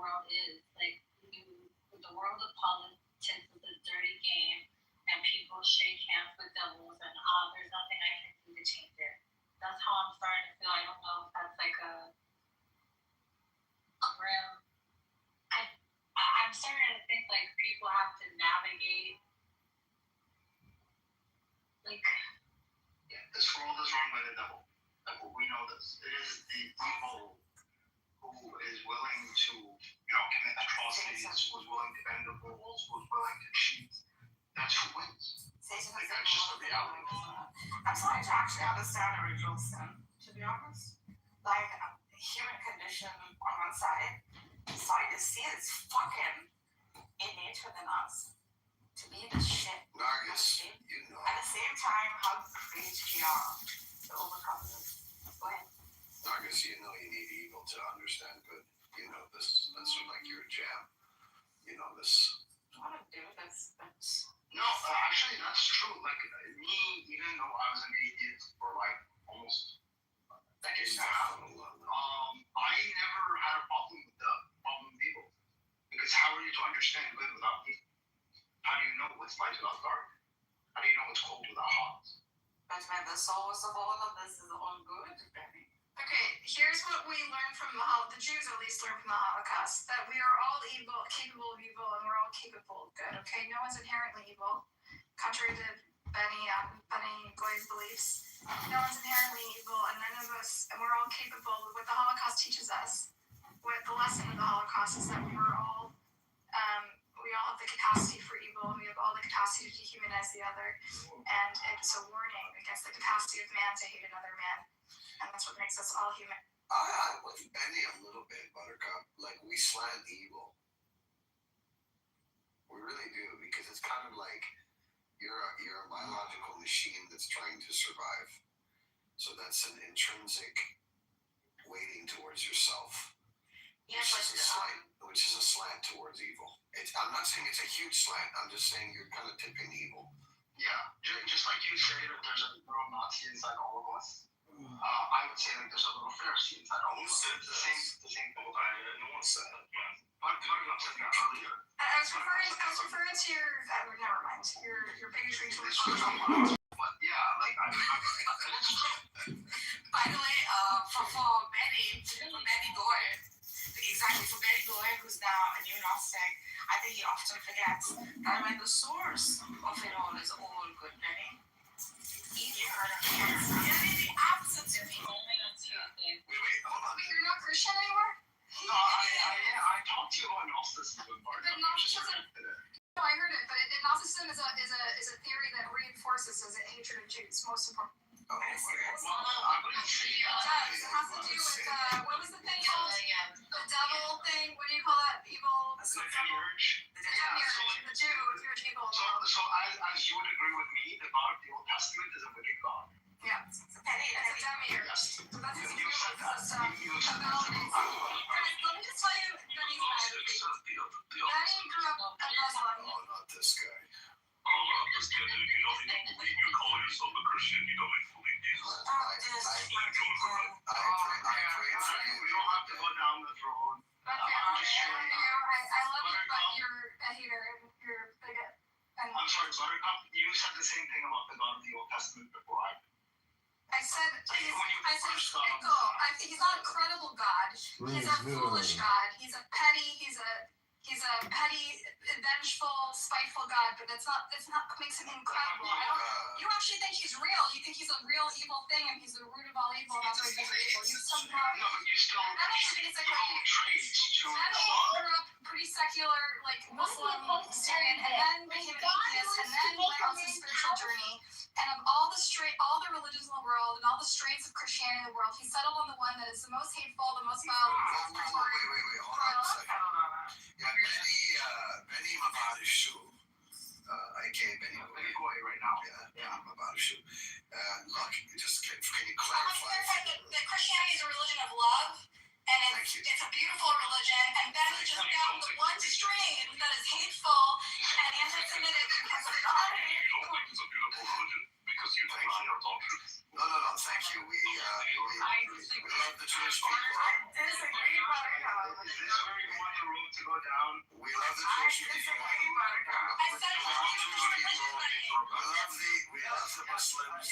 world is. Like, the world of politics is a dirty game, and people shake hands with devils, and there's nothing I can do to change it. That's how I'm starting to feel. I don't know if that's like a grim. I'm starting to think like people have to navigate. Like, Yeah, this world is run by the devil. Like, we know this. It is the evil who is willing to, commit atrocities, who's willing to bend the rules, who's willing to cheat. That's who wins. Like, that's just the reality. I'm starting to actually understand the ritual sin, to be honest. Like, human condition on one side, starting to see it's fucking innate within us to be this shit. Nargis, At the same time, how great we are to overcome this. Go ahead. Nargis, you need evil to understand good. That's like your jam. This. I want to do this, but... No, actually, that's true. Like, me, even though I was an atheist for like almost a decade and a half, I never had a problem with the problem of evil. Because how are you to understand good without evil? How do you know what's light without dark? How do you know what's cold without hot? But when the source of all of this is all good, Benny. Okay, here's what we learned from the Jews at least learned from the Holocaust, that we are all evil, capable of evil, and we're all capable of good, okay? No one's inherently evil, contrary to Benny Goy's beliefs. No one's inherently evil, and none of us, and we're all capable. What the Holocaust teaches us, what the lesson of the Holocaust is that we all have the capacity for evil, and we have all the capacity to dehumanize the other, and it's a warning against the capacity of man to hate another man, and that's what makes us all human. I with Benny a little bit, Buttercup. Like, we slant evil. We really do, because it's kind of like you're a biological machine that's trying to survive. So that's an intrinsic weighting towards yourself. Yeah, Which is a slant towards evil. I'm not saying it's a huge slant. I'm just saying you're kind of tipping evil. Yeah, just like you say that there's a little Nazi inside all of us. I would say like there's a little Pharisee inside all of us. The same thing. No one said that, man. But Buttercup said that earlier. I was referring to your, never mind, your bigotry towards But yeah, like By the way, for Benny Goy, exactly, for Benny Goy, who's now a neo-Gnostic, I think he often forgets that when the source of it all is all good, Benny. The absence of evil. Wait, hold on. You're not Christian anymore? No, I talked to you about Gnosticism. But Gnosticism, no, I heard it, but Gnosticism is a theory that reinforces his hatred of Jews, most important. Oh, serious? Well, I wouldn't say It does. It has to do with, what was the thing called? The devil thing? What do you call that? Evil? the demiurge. The demiurge, the Jewish evil. So as you would agree with me, the God of the Old Testament is a wicked God. Yeah, it's a demiurge. So that's his You said that. You said that. Let me just tell you Benny's biography. Benny grew up a Muslim. Oh, not this guy. You call yourself a Christian, you don't fully Jesus. I pray for you. We don't have to go down this road. I love you, but you're a hater and you're a bigot. I'm sorry, Buttercup, you said the same thing about the God of the Old Testament before I said fickle. He's not a credible God. He's a foolish God. He's a petty, vengeful, spiteful God, but that's not what makes him incredible. You actually think he's real. You think he's a real evil thing and he's the root of all evil and that's why he's evil. You somehow grew up pretty secular, like Muslim, Syrian, and then became an atheist, and then went on some spiritual journey. And of all the religions in the world and all the strains of Christianity in the world, he settled on the one that is the most hateful, the most violent. Wait, hold on a second. Yeah, Benny Mabadishu, aka Benny Goy right now. Yeah, Benny Mabadishu. Look, can you clarify? That Christianity is a religion of love, and it's a beautiful religion, and Benny just found the one strain that is hateful and anti-Semitic because of God. You don't think it's a beautiful religion because you deny our doctrines. No, thank you. We love the Jewish people. I disagree, but this where you want the road to go down? We love the Jewish people. We love the Muslims.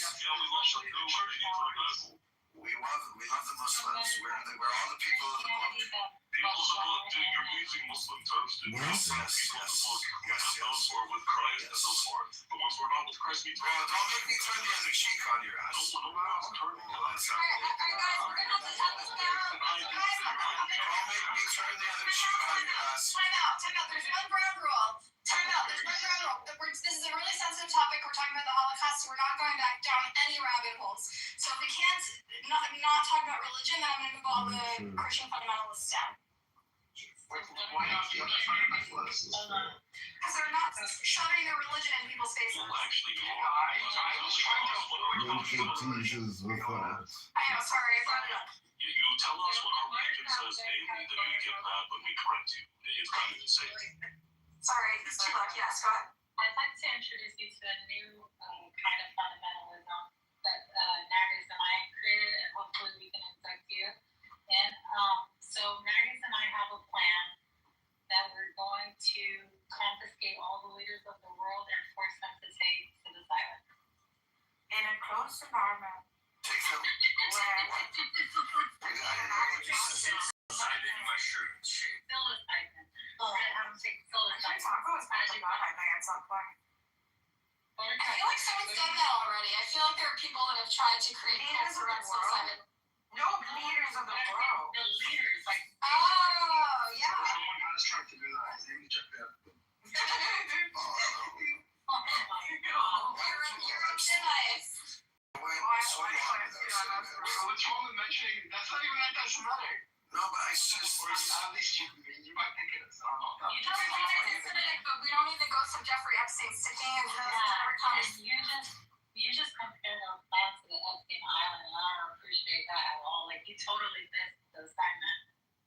We love the Muslims. We're all the people of the book. People of the book, dude, you're using Muslim terms to Yes. Or with Christ and so forth. But once we're not with Christ, we Bro, don't make me turn the other cheek on your ass. no one else turning Oh, that's not Alright, guys, we're gonna have to end this now. Guys, Don't make me turn the other cheek on your ass. time out. There's one ground rule. Time out. There's one ground rule. This is a really sensitive topic. We're talking about the Holocaust, so we're not going back down any rabbit holes. So if we can't not talk about religion, then I'm going to move all the Christian fundamentalists down. Why not the other fundamentalists? Because they're not shoving their religion in people's faces. Well, actually, I was trying to avoid Naked teases with that. I know, sorry, I brought it up. you tell us what our religion says daily, then we get mad when we correct you. It's kind of insane. Sorry, look, yes, go ahead. I'd like to introduce you to a new kind of fundamentalism that Nargis and I created, and hopefully we can infect you. And so Nargis and I have a plan that we're going to confiscate all the leaders of the world and force them to take to this island. In a closed environment Take them. Hiding mushrooms, shit. Psilocybin. We're going to have them take psilocybin. Taco is kind of not happening at some point. I feel like someone's done that already. I feel like there are people that have tried to create cults around psilocybin. No, leaders of the world. The leaders, like. Oh, yeah. Someone has tried to do that. His name is Jeff Bezos. Oh my God. You're nice. So what's wrong with mentioning? That's not even anti-Semitic. No, but I just At least you might think it is. Everyone is anti-Semitic, but we don't need the ghost of Jeffrey Epstein sticking in the You just compared our plan to the Epstein Island, and I don't appreciate that at all. Like, you totally missed the assignment.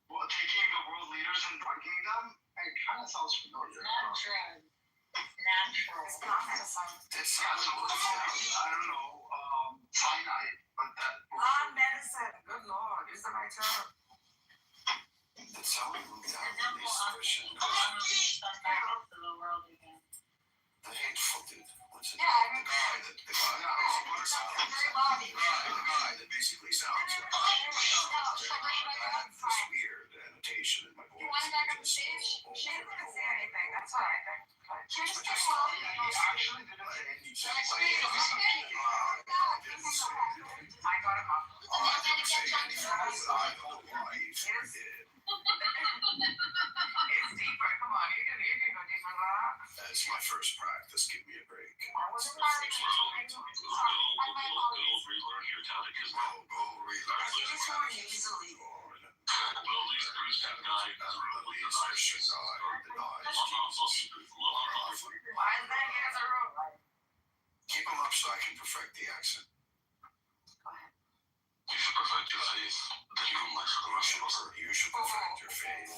Well, taking the world leaders and drugging them, it kind of sounds familiar. It's not drugs. It's natural. It's not medicine. It's Yeah, so I don't know, cyanide, but that. Non-medicine. Good Lord, use the right term. That's how we moved out And of then we'll these Christian. unleash them back into the world again. The hateful dude. What's it? Yeah, I mean, The guy that basically sounds like I have this weird annotation in my voice. You want to back up the stage? She didn't even say anything. That's what I think. Can we just get well? He actually didn't say anything. I got him up. It's deeper. Come on, you can go deeper than that. That's my first practice. Give me a break. Go relearn your catechism. Go relearn He was going easily. Well, at least Christian guy denies Jesus. Why did that get in the room? Keep them up so I can perfect the accent. You should perfect your faith, then you can live for the rest of us. You should perfect your faith.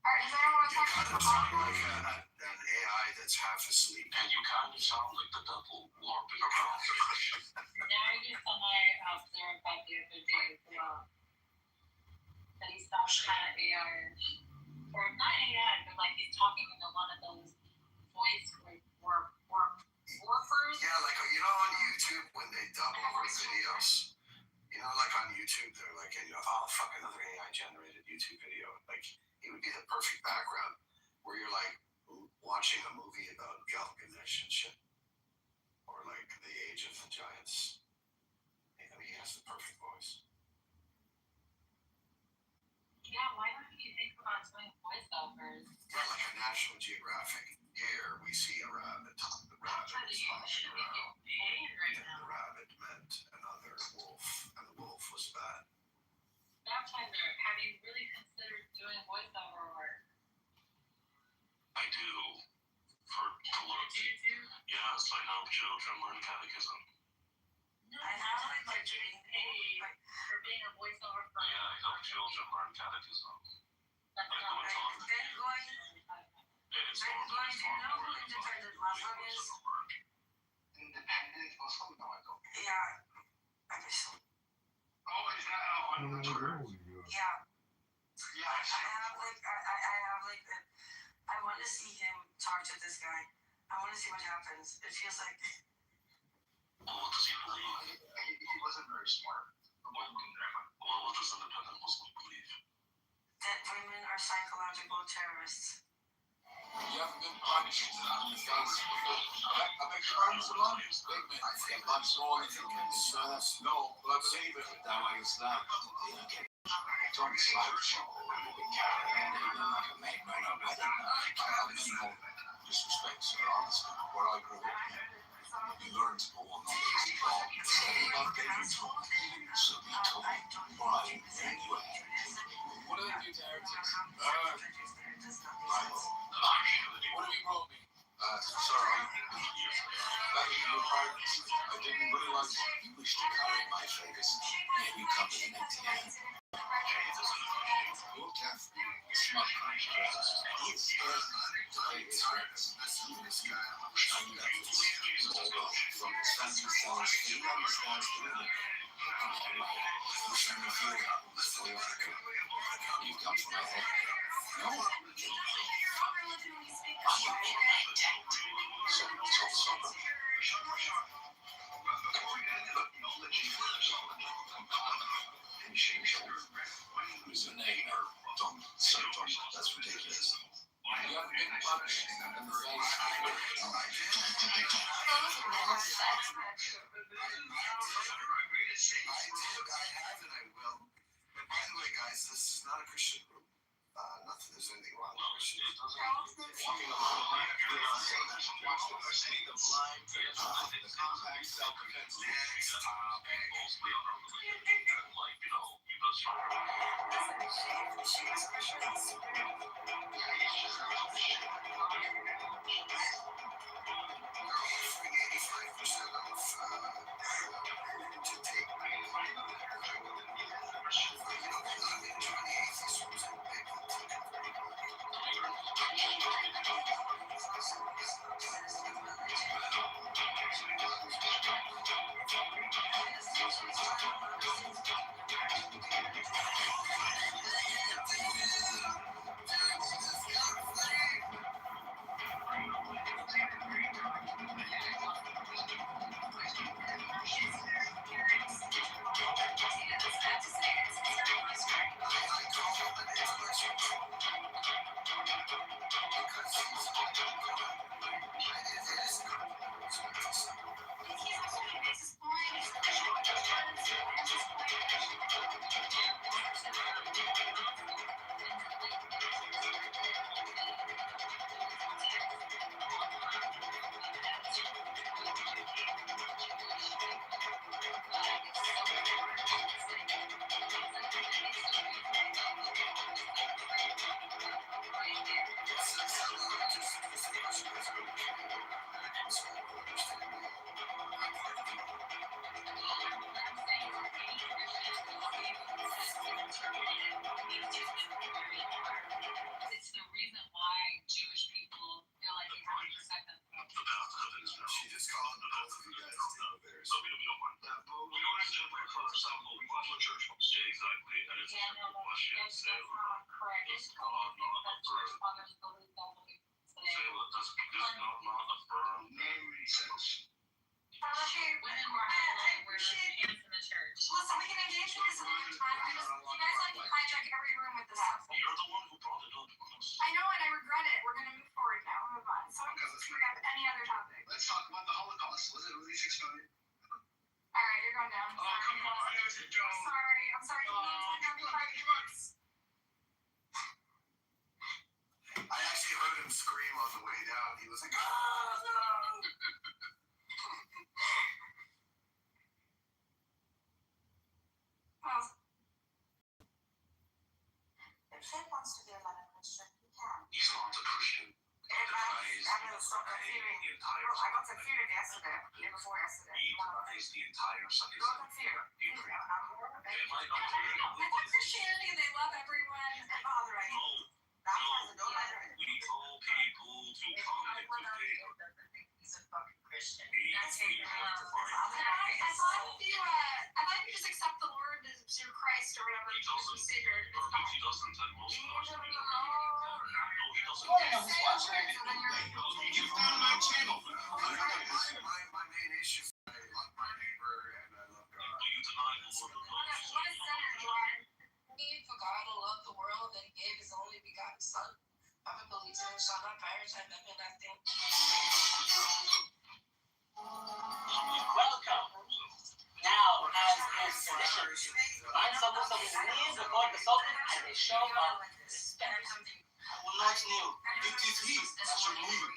Alright, does anyone want to You talk kind of sound like an AI that's half asleep. And you kind of sound like the devil LARPing around. Nargis and I observed that the other day as well. That he sounds kind of AI-ish. Or not AI, but like he's talking into one of those voice warpers. Yeah, like, you know, on YouTube when they dub over videos, you know, like on YouTube, they're like, oh, fuck, another AI generated YouTube video. Like, it would be the perfect background where you're like watching a movie about Gilgamesh and shit. Or like The Age of the Giants. I mean, he has the perfect voice. Yeah, why don't you think about doing voiceovers? Yeah, like a National Geographic. Here we see a rabbit. The rabbit is You walking should be around. getting paid right And now. the rabbit met another wolf, and the wolf was bad. Baptizer, have you really considered doing voiceover work? I do. For to learn. Yes, I help children learn catechism. No, I haven't like getting paid for being a voiceover for. Yeah, I help children learn catechism. That's I not do it right. all. It's Independent Muslim? No, I don't. Yeah. I guess so. Oh, is that on Twitter? Yeah. I want to see him talk to this guy. I want to see what happens. It feels like. Well, what does he believe? He wasn't very smart. Well, what does independent Muslim believe? That women are psychological terrorists. You haven't been punished in the face. I beg your pardon, Salon? Wait a minute. Yeah, blood's falling from me. Did you know that? No, but I believe it. That way it's not. Don't slouch. Minimal disrespect, sir, honestly. Where I grew up, you learn to go on notice. About getting told. So be told. Why? Anyway. What do they do to heretics? Right. What have you brought me? Sorry. Begging your pardon. I didn't realize you wished to carry my face. Yeah, you come with an empty hand. You're careful. Smart. It's great friends. This guy. I know that. From the standing stars, he understands the women. You should be feeling before you want to go. You come from my head. No. Who's your name? Don't. So don't. That's ridiculous. You haven't been punished in the face. By the way, guys, this is not a Christian group. Not that there's anything wrong with Christians. The blind, the compact self-defense. It's the reason why Jewish people feel like they have to protect them. She just called both of you guys Kitover's. We don't want that. We don't have to for example, we follow church. Exactly. And it's Yeah, no, that's not correct. It's called because church fathers believe don't believe today. not affirm. Name makes sense. Women were allowed to wear pants in the church. Listen, we can engage with this another time. You guys like to hijack every room with this stuff. You're the one who brought it up. I know, and I regret it. We're gonna move forward now. Move on. So let's bring up any other topic. Let's talk about the Holocaust. Was it really 6 million? All right, you're going down. Oh, come on. There's a joke. I'm sorry. I'm sorry. You need to go 5 minutes. I actually heard him scream on the way down. He was like, "Oh no!" If Finn wants to be a Lennon Christian, he can. He's not a Christian. I got confused yesterday, day before yesterday. He denies the entire Sunday. Got confused. I thought Christianity, they love everyone and bother it. We told people to come into faith. He's a fucking Christian. I thought if you just accept the Lord as your Christ or whatever, He Jesus doesn't. Savior, it's fine. He doesn't like most of those. No, he doesn't. You found my channel. My main issue is I love my neighbor and I love God. But you deny the Lord of those. What is Senator Jordan? He for God to love the world that he gave his only begotten son. I believe in him, shall not perish, and live everlasting. Welcome. Now, as is tradition, find someone on his knees before the Sultan and they show up respect. Well, not new. It is he that should lead.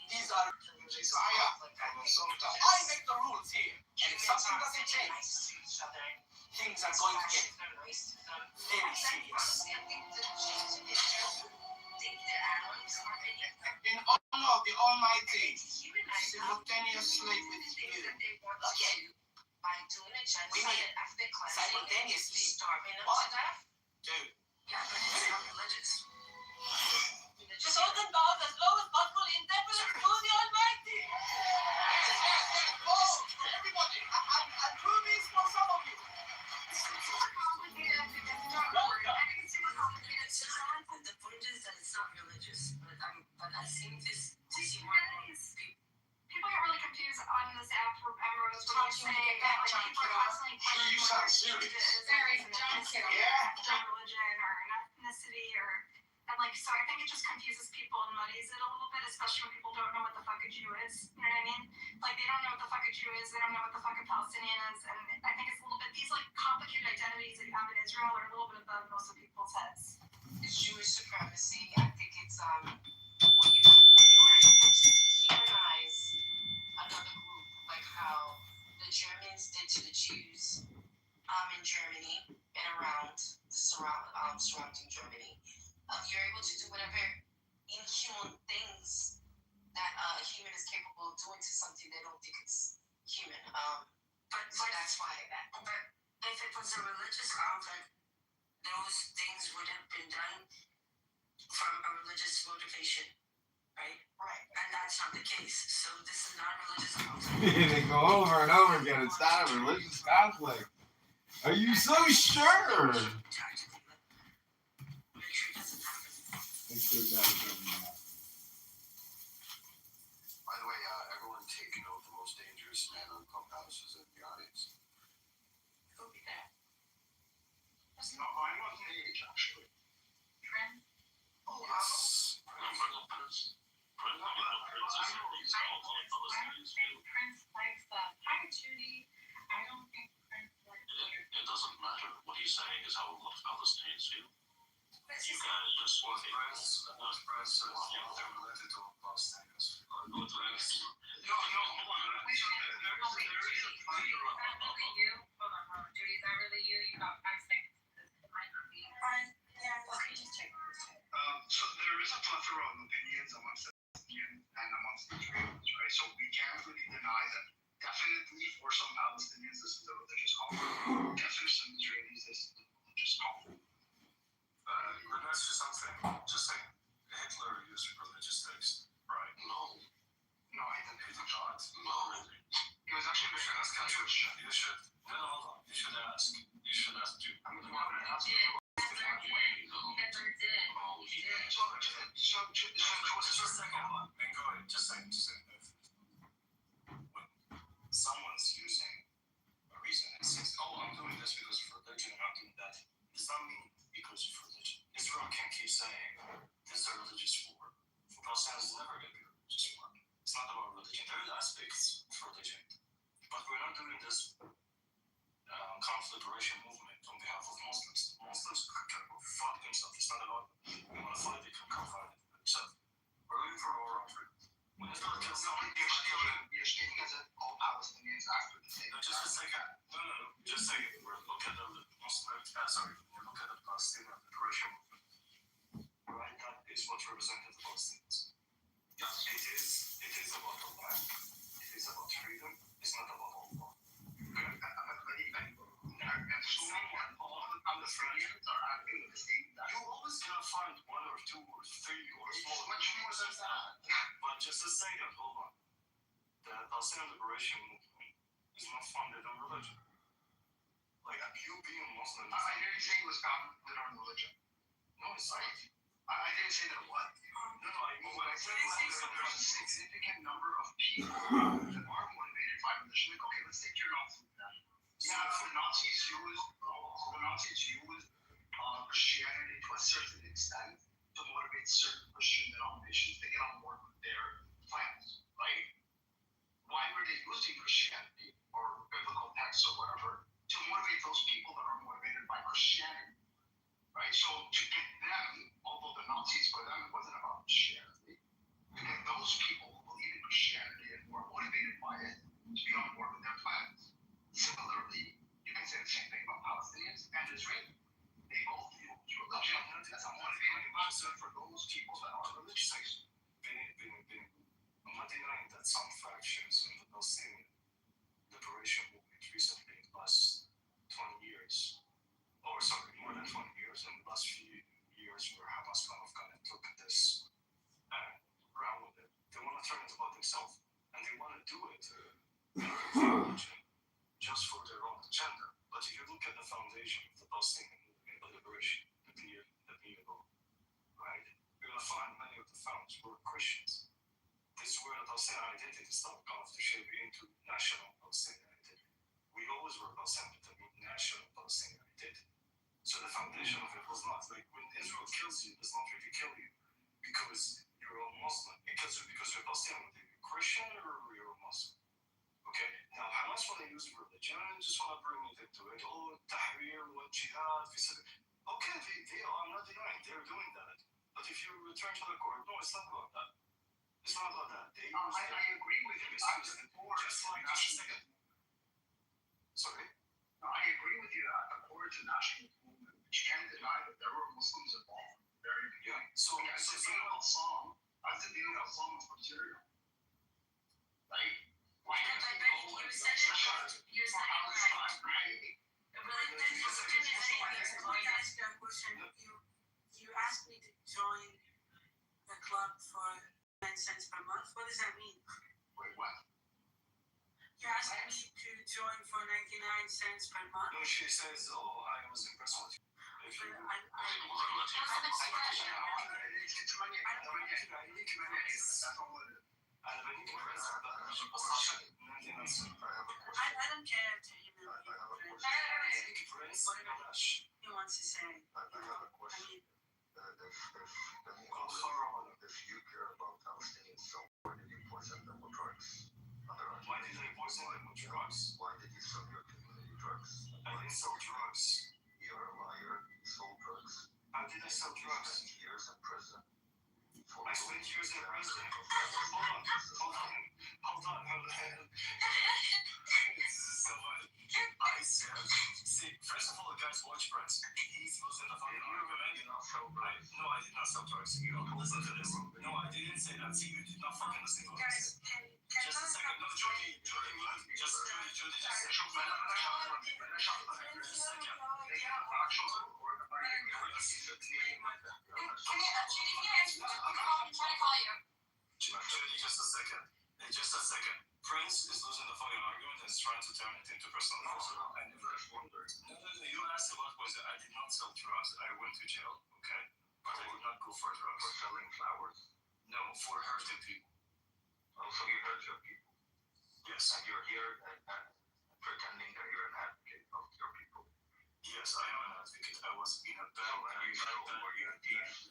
These are Josiah and the Sultan. I make the rules here. And if something doesn't change, things are going to get very serious. In honor of the Almighty, simultaneously with you. By doing a genocide We mean after cleansing, simultaneously. starving them What? to death. Dude. Yeah, but it's not religious. The Sultan bows as low as possible in deference to the Almighty. Oh, everybody, I'll do this for some of you. The point is that it's not religious, but I think this is more People get really confused on this app for Emeralds when you say that like people are constantly You sound serious. very John Yeah. religion or ethnicity or and like so I think it just confuses people and muddies it a little bit, especially when people don't know what the fuck a Jew is. You know what I mean? Like they don't know what the fuck a Jew is, they don't know what the fuck a Palestinian is, and I think it's a little bit these like complicated identities that you have in Israel are a little bit above most of people's heads. It's Jewish supremacy. I think it's when you are able to humanize another group, like how the Germans did to the Jews in Germany and around the surrounding Germany. You're able to do whatever inhuman things that a human is capable of doing to something they don't think it's human. So that's why But if it was a religious conflict, those things would have been done from a religious motivation, right? Right. And that's not the case. So this is not a religious conflict. They go over and over again. It's not a religious conflict. Are you so sure? Make sure it doesn't happen. Make sure that doesn't happen. By the way, everyone take note, the most dangerous man on Clubhouse is in the audience. Who be that? No, I'm on page, actually. Friend? Oh, Yes. I don't think Prince likes that. Hi, Judy. I don't think Prince likes that. It doesn't matter. What he's saying is how most Palestinians feel. What's You his guys just Was Prince says they're related to Palestinians. No, hold on. No, hold on. So there is a Judy, is that really you? Hold on. Judy, is that really you? You got 5 seconds. It might not be. Okay, just check. So there is a plethora of opinions amongst the Palestinians and amongst the Israelis, right? So we can't really deny that. Definitely for some Palestinians, this is a religious conflict. Definitely some Israelis, this is a religious conflict. Let me ask you something. Just saying, Hitler used religious texts, right? No, No, he didn't. He did not. no. He was actually You should ask Jewish. You should. No, hold on. You should ask. You should ask Jew. I'm going to ask you. Hitler did. No, he didn't. So, Just a second. Hold on. Then go ahead. Just saying. When someone's using a reason and says, "Oh, I'm doing this because of religion, and I'm doing that," does not mean because of religion. Israel can't keep saying this is a religious war. For Palestinians, it's never going to be a religious war. It's not about religion. There are aspects of religion, but we're not doing this conflict liberation movement on behalf of Muslims. Muslims can go fuck themselves. It's not about we want to fight. They can come fight themselves. We're looking for our own freedom. When Israel kills someone, you're stating as if all Palestinians after the same. no, just a second. No. Just a second. We're looking at the Muslim. We're looking at the Palestinian liberation movement. Right? That is what represented the Palestinians. Yes, it is about the land. It is about freedom. It's not about all war. Assuming all the Palestinians are acting the same time. You're always gonna find 1 or 2 or 3 or It's 4. much more than that. But just a second, hold on. The Palestinian liberation movement is not founded on religion. Like you being Muslim. I hear you say it was founded on religion. didn't say that what? No, I mean, What I said was that there's a significant number of people that are motivated by religion. Like, okay, let's take your Nazi example. Yeah, the Nazis used Christianity to a certain extent to motivate certain Christian denominations to get on board with their plans, right? Why were they using Christianity or biblical texts or whatever to motivate those people that are motivated by Christianity, right? So to get them, although the Nazis, for them, it wasn't about Christianity, to get those people who believe in Christianity and who are motivated by it to be on board with their plans. Similarly, you can say the same thing about Palestinians and Israel. They both use religion as a motivating factor for those people that are religious. I'm not denying that some fractions in the Palestinian liberation movement recently, in the last 20 years, or sorry, more than 20 years, in the last few years, where Hamas kind of took this and ran with it, they want to turn it about themselves, and they want to do it religion just for their own agenda. But if you look at the foundation of the Palestinian movement, the liberation, the PLO, right, you're going to find many of the founders were Christians. This is where the Palestinian identity started kind of to shape into national Palestinian identity. We always were Palestinian, but the national Palestinian identity. So the foundation of it was not like when Israel kills you, it does not really kill you because you're a Muslim, because you're Palestinian, whether you're Christian or you're a Muslim. Okay? Now Hamas want to use religion and just want to bring it into it. Oh, tahrir, what jihad, okay, they are, I'm not denying they're doing that. But if you return to the core, no, it's not about that. It's not about that. I agree with you. I'm just like just a second. Sorry? No, I agree with you that according to national movement, you can't deny that there were Muslims involved from the very beginning. So Saddam al-Sam was from Syria. Right? Why But can't you said it. You're saying like. right? Really, there's no opportunity for you to Let me ask you a question. You asked me to join the club for 9 cents per month. What does that mean? Wait, what? You asked me to join for 99 cents per month. No, she says, oh, I was impressed with you. If you I don't care to even whatever he wants to say. I have a question. If you care about Palestinians so why did you poison them with drugs? Why did I poison them with drugs? Why did you sell your community drugs? I didn't sell drugs. You're a liar. You sold drugs. How did I sell drugs? You spent years in prison. I spent years in prison. Hold on. I said, see, first of all, the guy's watch price. He's losing the fucking argument. No, I did not sell drugs. You don't listen to this. No, I didn't say that. See, you did not fucking listen to what I said. Just a second. No, Judy. Judy, just a second. Just a second. Prince is losing the fucking argument and is trying to turn it into personal. No, I never wondered. No, you asked about was it? I did not sell drugs. I went to jail, okay? But I did not go for drugs. For selling flowers? No, for hurting people. Oh, so you hurt your people? Yes. And you're here pretending that you're an advocate of your people? Yes, I am an advocate. I was in a bad Were you a thief?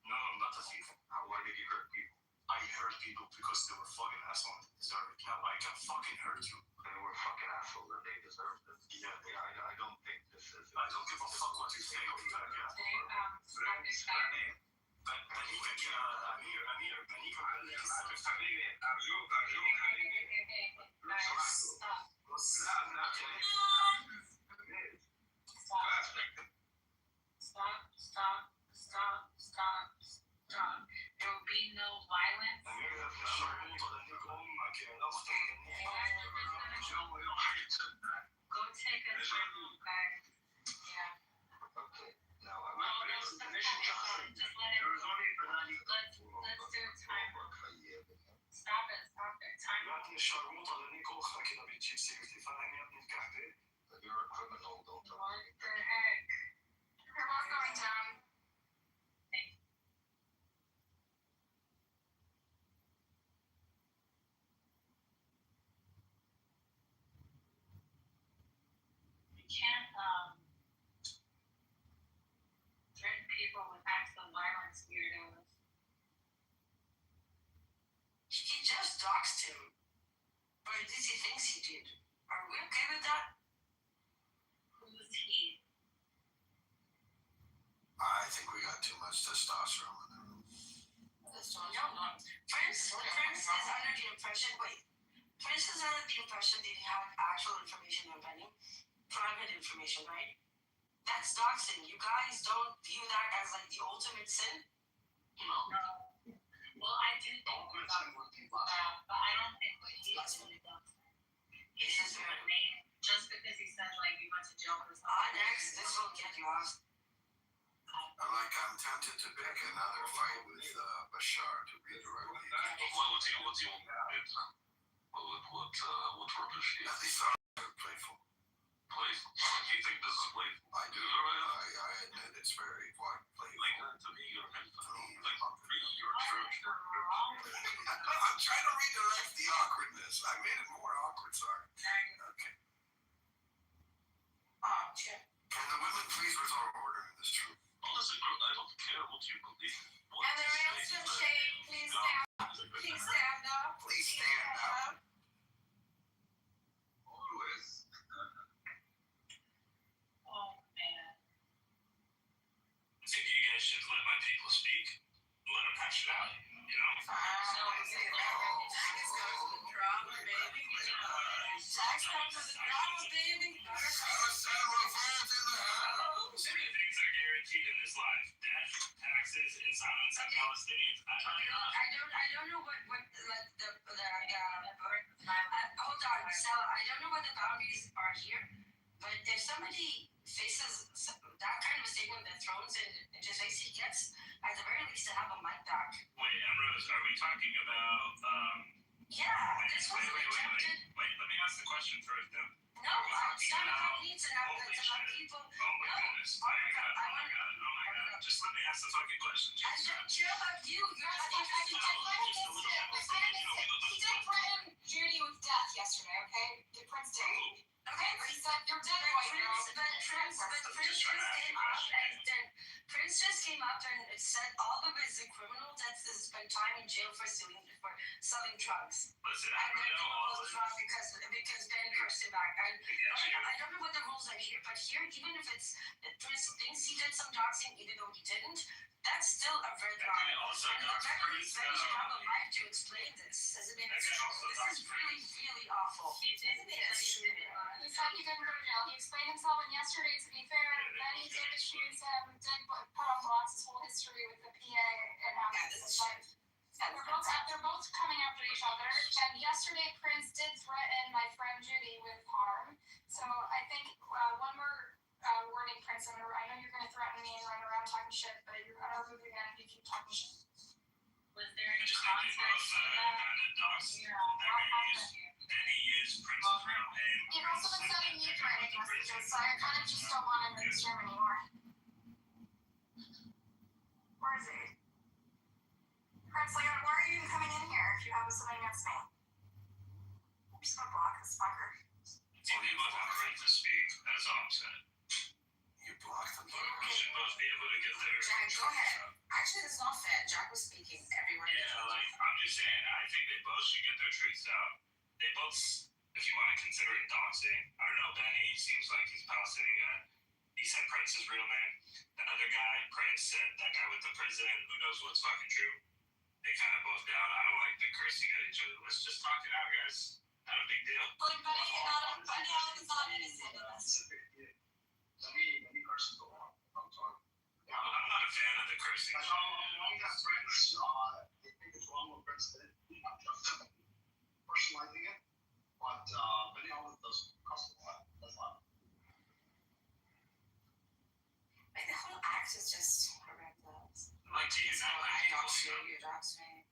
No, not a thief. Why did you hurt people? I hurt people because they were fucking assholes and they deserve it. Now I can fucking hurt you. They were fucking assholes and they deserved it. Yeah, I don't think this is. I don't give a fuck what you think of that. Stop. There will be no violence. Go take a trip, okay? Yeah. Okay, now Just let it go. Let's do it time. Stop it. doxed him for dizzy things he did. Are we okay with that? Who's he? I think we got too much testosterone in the room. No. Prince is under the impression, Prince is under the impression that he had actual information on Benny. Private information, right? That's doxing. You guys don't view that as like the ultimate sin? No. Well, I do think but I don't think what he is really done. He should do a name just because he said like he went to jail for something. Next, this will get you off. I'm tempted to pick another fight with Bashar to redirect the What's your what purpose she At has? least I'm playful. Playful? Do you think this is playful? I do. I admit it's very playful. Like to me, you're meant to like your church. I'm trying to redirect the awkwardness. I made it more awkward, sorry. Okay. Shit. Can the women please restore order in this troop? Listen, I don't care what you believe. And the real Slim Shady, please stand up. Please stand up. Please stand up. Always. Oh man. I think you guys should let my people speak. Let them hash it out. You know? So many things are guaranteed in this life: death, taxes, and silence of Palestinians. I don't know what hold on, Marcella. I don't know what the boundaries are here, but if somebody faces that kind of a statement that throws in just face he gets, at the very least to have a mic back. Wait, Emrose, are we talking about Yeah, this was attempted. Wait, let me ask the question first then. No, some people need to have people. Oh my goodness. Oh my god. Just let me ask the fucking question. I don't care about you. You're not interested in He did threaten Judy with death yesterday, okay? The Prince did. Okay, but he said, you're dead, white girl. Prince just came up and said all of his criminal debts is spent time in jail for selling drugs. Listen, And then people was wrong because Ben cursed him back. I don't know what the rules are here, but here, even if it's Prince thinks he did some doxing, even though he didn't, that's still a red line. And the very least that he should have a mic to explain this. I mean, this is really, really awful. He said he didn't go to jail. He explained himself, and yesterday, to be fair, then he did accuse him, did put on blast his whole history with the PA and how and they're both coming after each other. And yesterday, Prince did threaten my friend Judy with harm. So I think one more warning, Prince. I know you're going to threaten me and run around talking shit, but you're going to lose again if you keep talking shit. Was there any context to that? You've also been sending me threatening messages, so I kind of just don't want him in this room anymore. Where is he? Prince Leon, why are you even coming in here if you have something against me? I'm just gonna block this fucker. Some people have the right to speak, that's all I'm saying. You blocked them. We should both be able to get there. Jack, go ahead. Actually, that's not fair. Jack was speaking. Everyone. Yeah, I'm just saying, I think they both should get their truths out. They both, if you want to consider it doxing, I don't know, Benny seems like he's Palestinian guy. He said Prince's real name. Another guy, Prince said that guy with the president, who knows what's fucking true. They kind of both down. I don't like the cursing at each other. Let's just talk it out, guys. Not a big deal. Like, Benny Allen is not innocent in this. It's a big deal. Any person go on. I'm talking. I'm not a fan of the cursing. I got friends, they think it's wrong what Prince did. I'm just personalizing it. But Benny Allen does cost a lot. That's a lot. Like, the whole act is just horrendous. Like to use that like You dox me.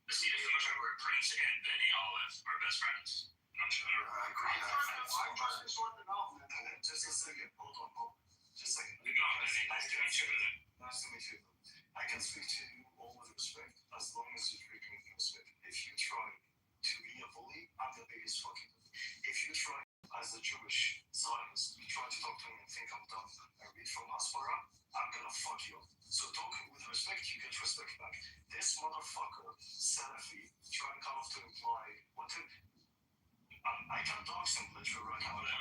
see the future where Prince and Benny Olive are best friends. I'm sure. I agree. I'm trying to sort it out, man. Just a second. Hold on. Just a second. We go, Benny. Nice to meet you, brother. Nice to meet you. I can speak to you all with respect, as long as you treat me with respect. If you try to be a bully, I'm the biggest fucking bully. If you try, as a Jewish Zionist, you try to talk to me and think I'm dumb and read from Hasbara, I'm gonna fuck you up. So talking with respect, you get respect back. This motherfucker, Salafi, trying to come up to employ sure right now. Can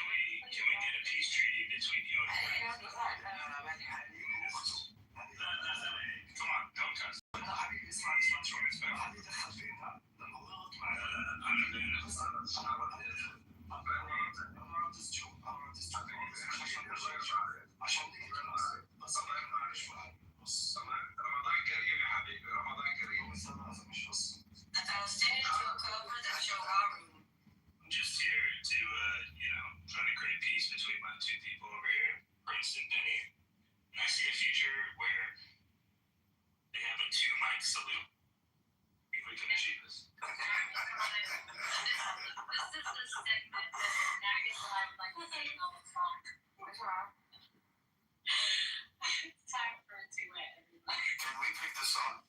we get a peace treaty between you and Iran? Come on, don't cuss. The Palestinians took over the Shoah room. I'm just here to, try to create peace between my two people over here, Prince and Benny. And I see a future where they have a 2-mic salute. If we can achieve this. This is the segment that Naggis and I would like to sing all the time. What's wrong? It's time for a duet, everybody. Can we pick the song?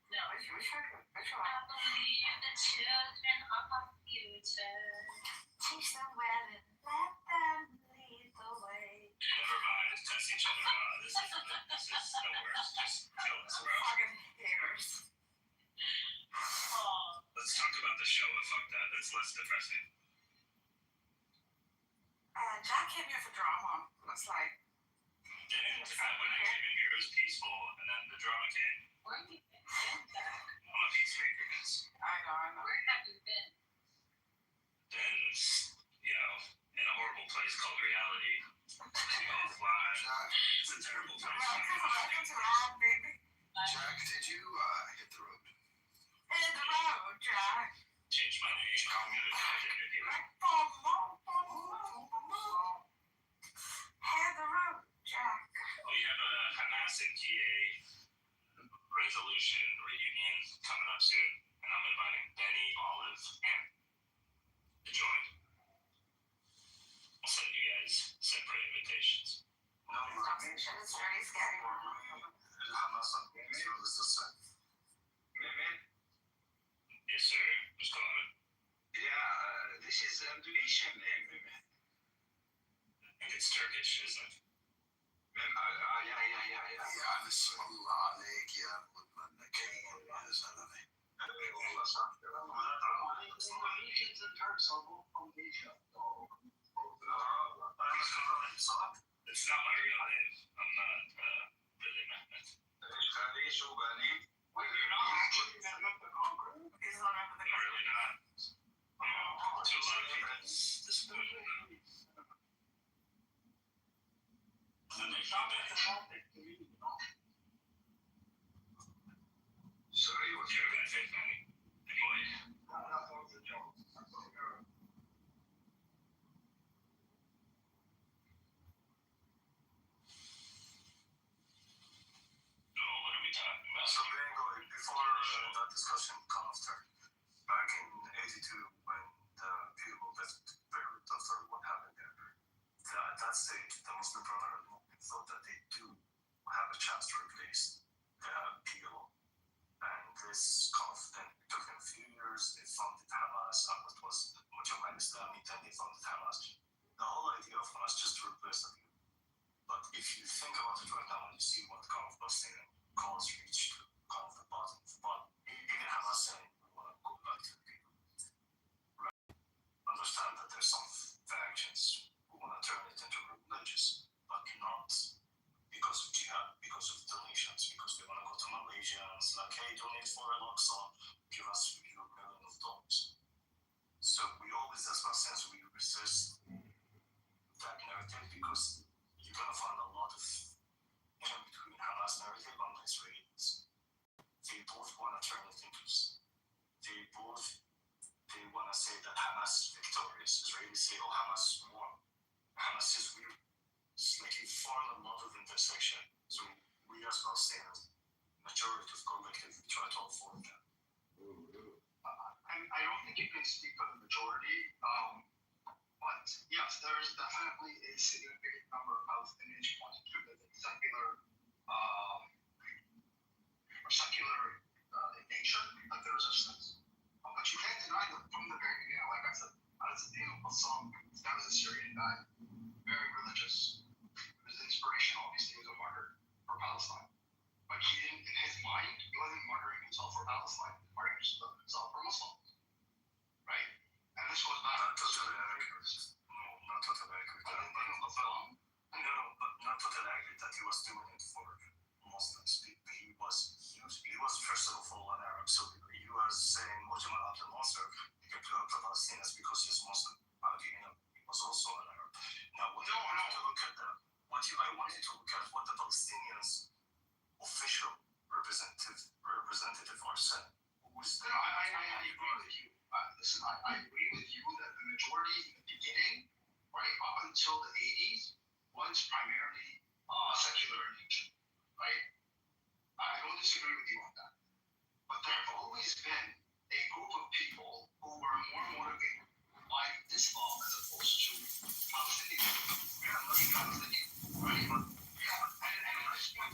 No. Which one? I believe the children are our future. Teach them well and let them lead the way. Never mind, test each other out. This is the worst. Just kill us, bro. Fucking haters. Let's talk about the show. Fuck that. That's less depressing. Jack came here for drama. Looks like. When I came in here, it was peaceful, and then the drama came. Where have you been, Jack? I'm a peacemaker, guys. I know. Where have you been? Then, in a horrible place called reality. We all fly. It's a terrible place. Welcome to life, baby. Jack, did you hit the road? Hit the road, Jack. Change my name. I'm gonna do identity. Hit the road, Jack. We have a Hamas and PA resolution reunion coming up soon, and I'm inviting Benny, Olive, and to join. I'll send you guys separate invitations. No, It's very scary. Hamas and Israel is the same. Yes, sir. What's going on? Yeah, this is Indonesian name, man. I think it's Turkish, isn't it? Yeah. يعني اسم الله عليك يا مدمن كريم يا زلمه. Indonesians and Turks are both from Asia. It's not my real name. I'm not really Mehmet. Wait, you're not actually Mehmet the Conqueror? He's not remember the I'm really not. To a lot of people, it's disappointing. Sorry, what You're gonna take money. Anyway. That was a joke. Oh, what are we talking about? So Bengali, before that discussion comes after, back in 82 when the people left Beirut after what happened there, that stage the Muslim Brotherhood movement thought that they do have a chance to replace the PLO. And this kind of then took them a few years, they founded Hamas, and it was Mujahid Islami, then they founded Hamas. The whole idea of Hamas just to replace the PLO. But if you think about it right now and you see what kind of Palestinian cause reached to kind of the bottom, but even Hamas saying we want to go back to the people. Right? Understand that there's some factions who want to turn it into religious, but not because of jihad, because of donations, because they want to go to Malaysia and it's like, hey, donate for Al-Aqsa, give us your $1 million. So we always, as Palestinians, we resist that narrative because you're going to find a lot of between Hamas narrative and the Israelis. They both want to turn it into, they want to say that Hamas is victorious. Israelis say, oh, Hamas won. Hamas is weird. It's like you find a lot of intersection. So we as Palestinians, majority of collective, we try to avoid that. I don't think you can speak for the majority, but yes, there is definitely a significant number of Palestinians who want to keep it secular in nature, like the resistance. But you can't deny that from the very beginning, like I said, Al-Sadin al-Qassam, that was a Syrian guy, very religious. His inspiration, obviously, was a martyr for Palestine. But he didn't, in his mind, he wasn't martyring himself for Palestine. He was martyring himself for Muslims. Right? And this to look at what the Palestinians' official representative are saying. I agree with you. Listen, I agree with you that the majority in the beginning, right, up until the 80s, was primarily secular in nature, right? I don't disagree with you on that. But there have always been a group of people who were more motivated by Islam as opposed to Palestinian. We have many Palestinians, right?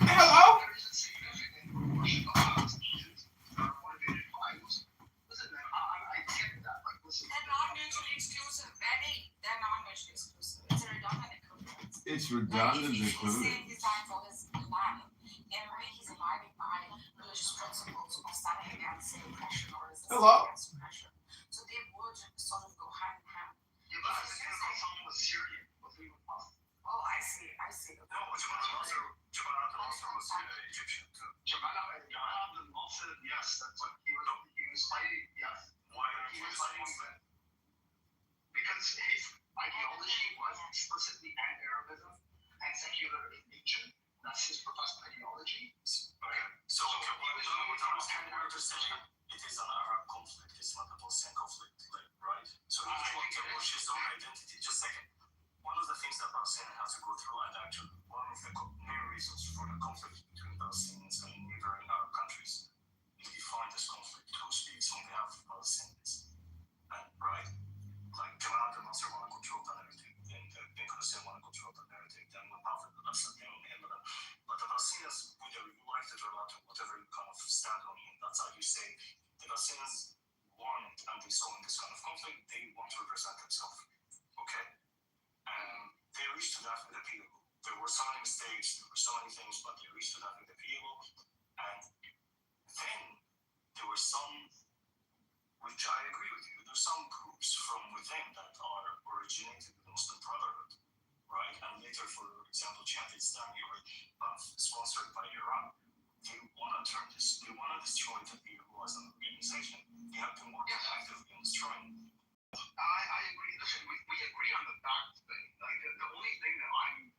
Hello? There is a significant proportion of Palestinians that are motivated by Muslims. Listen, man, I get that. Like, listen. They're not mutually exclusive. They're not mutually exclusive. It's a redundant equivalence. It's redundant He's equivalent. saying he's dying for his land. In a way, he's abiding by religious principles or standing against oppression or resisting Hello? against oppression. So they would sort of go hand in hand. Yeah, but I think someone was Syrian. Was he Muslim? Oh, I see. No, Jamal Abdel Nasser was Egyptian too. Jamal Abdel Nasser, yes, that's what he was fighting, yes. Why He was fighting that. Because his ideology was explicitly pan-Arabism and secular in nature. That's his professed ideology. Okay. So what I was trying to say, it is an Arab conflict. It's not a Palestinian conflict, right? So he wants to push his own identity. Just a second. One of the things that Palestinians have to go through, and actually one of the main reasons for the conflict between Palestinians and neighboring Arab countries, is define this conflict. Who speaks on behalf of Palestinians? Right? Like Jamal Abdel Nasser want to control the narrative, and Ben Hussein want to control the narrative, then we'll have but the Palestinians, whether you like it or not, whatever you kind of stand on, that's how you say, the Palestinians want it, and they saw in this kind of conflict, they want to represent themselves. Okay? They reached to that with the people. There were so many mistakes, there were so many things, but they reached to that with the people. And then there were some, which I agree with you, there's some groups from within that are originated with the Muslim Brotherhood, right? And later, for example, Jihad Islami, or sponsored by Iran, they want to turn this, they want to destroy the people as an organization. They have been working actively on destroying. I agree. Listen, we agree on the facts thing. Like the only thing that I'm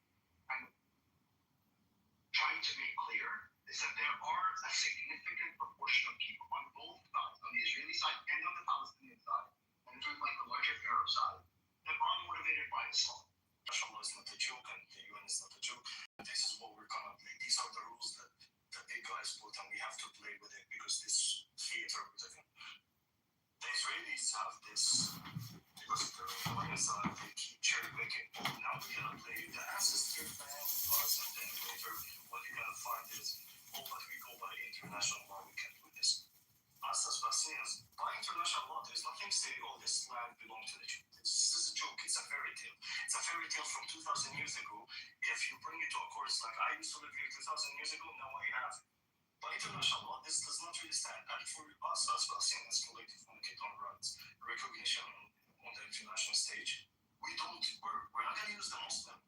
trying to make clear is that there are a significant proportion of people on both sides, on the Israeli side and on the Palestinian side, and including like the larger Arab side, that are motivated by Islam. Allah is not a joke, and the UN is not a joke. This is what we're gonna play. These are the rules that the big guys put, and we have to play with it because this theater is different. The Israelis have this, because they're on the right side, they keep cherry picking. Now we're gonna play the ancestor band us, and then later what you're gonna find is, but we go by international law, we can do this. Us as Palestinians, by international law, there's nothing saying, this land belongs to the Jews. This is a joke, it's a fairy tale. It's a fairy tale from 2,000 years ago. If you bring it to a course like I used to live here 2,000 years ago, now I have. By international law, this does not really stand. And for us as Palestinians, collective human rights, recognition on the international stage, we're not going to use the Muslim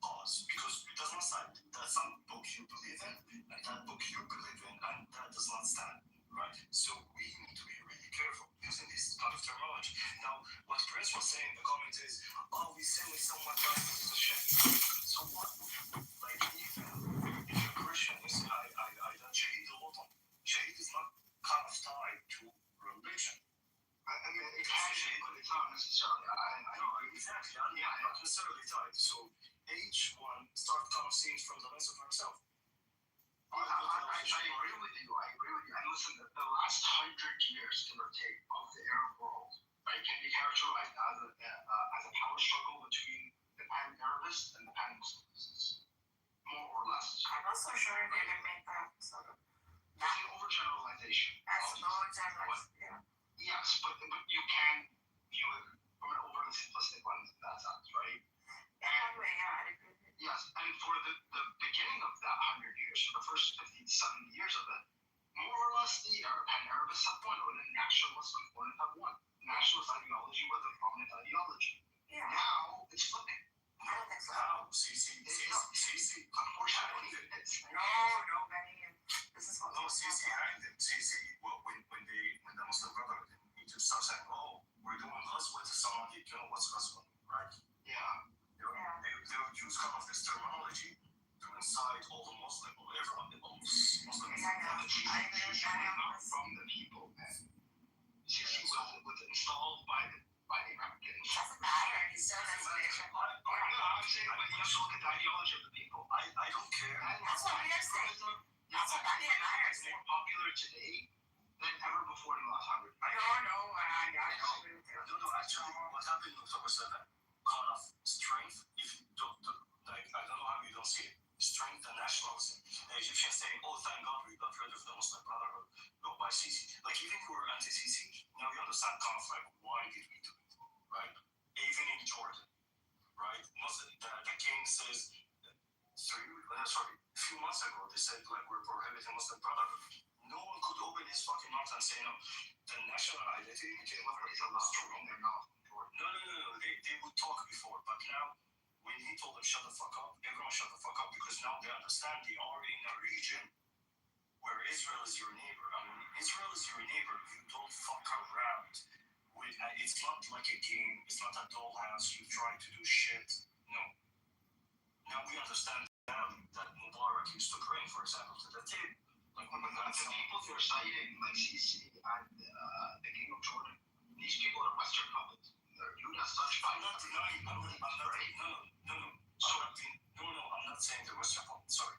cause because it does not stand. That's some book you believe in, and that book you believe in, and that does not stand. Right? So we need to be really careful using this kind of terminology. Now, what Prince was saying in the comments is, we say when someone dies, this is a shahid. So what? Like, even if you're Christian, you say, I done shahid al-Watan. Shahid is not kind of tied to religion. I mean, it can be, but it's not necessarily. Exactly. Not necessarily tied. So each one starts kind of seeing from the lens of himself. I agree with you. And listen, the last 100 years, give or take, of the Arab world, right, can be characterized as a power struggle between the pan-Arabists and the pan-Muslims, more or less. I'm also sure they can make that sort of. It's an overgeneralization. Yeah. Yes, but you can view it from an overly simplistic lens in that sense, right? Anyway, yeah, I agree. Yes, and for the beginning of that 100 years, for the first 50 to 70 years of it, more or less the pan-Arabists have won, or the nationalist component have won. Nationalist ideology was a prominent ideology. Yeah. Now it's flipping. I don't think so. Sisi. Unfortunately, it's no, Benny. This is what. No, Sisi had them. Sisi, when the Muslim Brotherhood in Egypt started saying, we're doing Ghazwa to Somalia, you know what's Ghazwa, right? Yeah. They would use kind of this terminology inside all the Muslim, everyone, the Muslims. Not from the people, man. She was installed by the Americans. Doesn't matter. He's still inspiration. I'm saying, but you have to look at the ideology of the people. I don't care. That's what we are saying. That's what I mean. It's more popular today than ever before in the last 100 years. No, actually, what happened in October 7 kind of strength, if you don't, like, I don't know how you don't see it, strength and nationalism. The Egyptians saying, oh, thank God we got rid of the Muslim Brotherhood, no, by Sisi. Like, even if we were anti-Sisi, now you understand kind of like, why did we do it, right? Even in Jordan, right? The king says, a few months ago, they said, like, we're prohibiting Muslim Brotherhood. No one could open his fucking mouth and say, no, the national identity became It's a lot strong in their mouth. No. They would talk before, but now when he told them shut the fuck up, everyone shut the fuck up because now they understand they are in a region where Israel is your neighbor. I mean, Israel is your neighbor. You don't fuck around with. It's not like a game. It's not a dollhouse. You try to do shit. No. Now we understand that Mubarak used to bring, for example, to the table. Like when the people you're citing, like Sisi and the King of Jordan, these people are Western puppets. They're viewed as such by I'm not denying. No. I'm not saying the Western puppets. Sorry.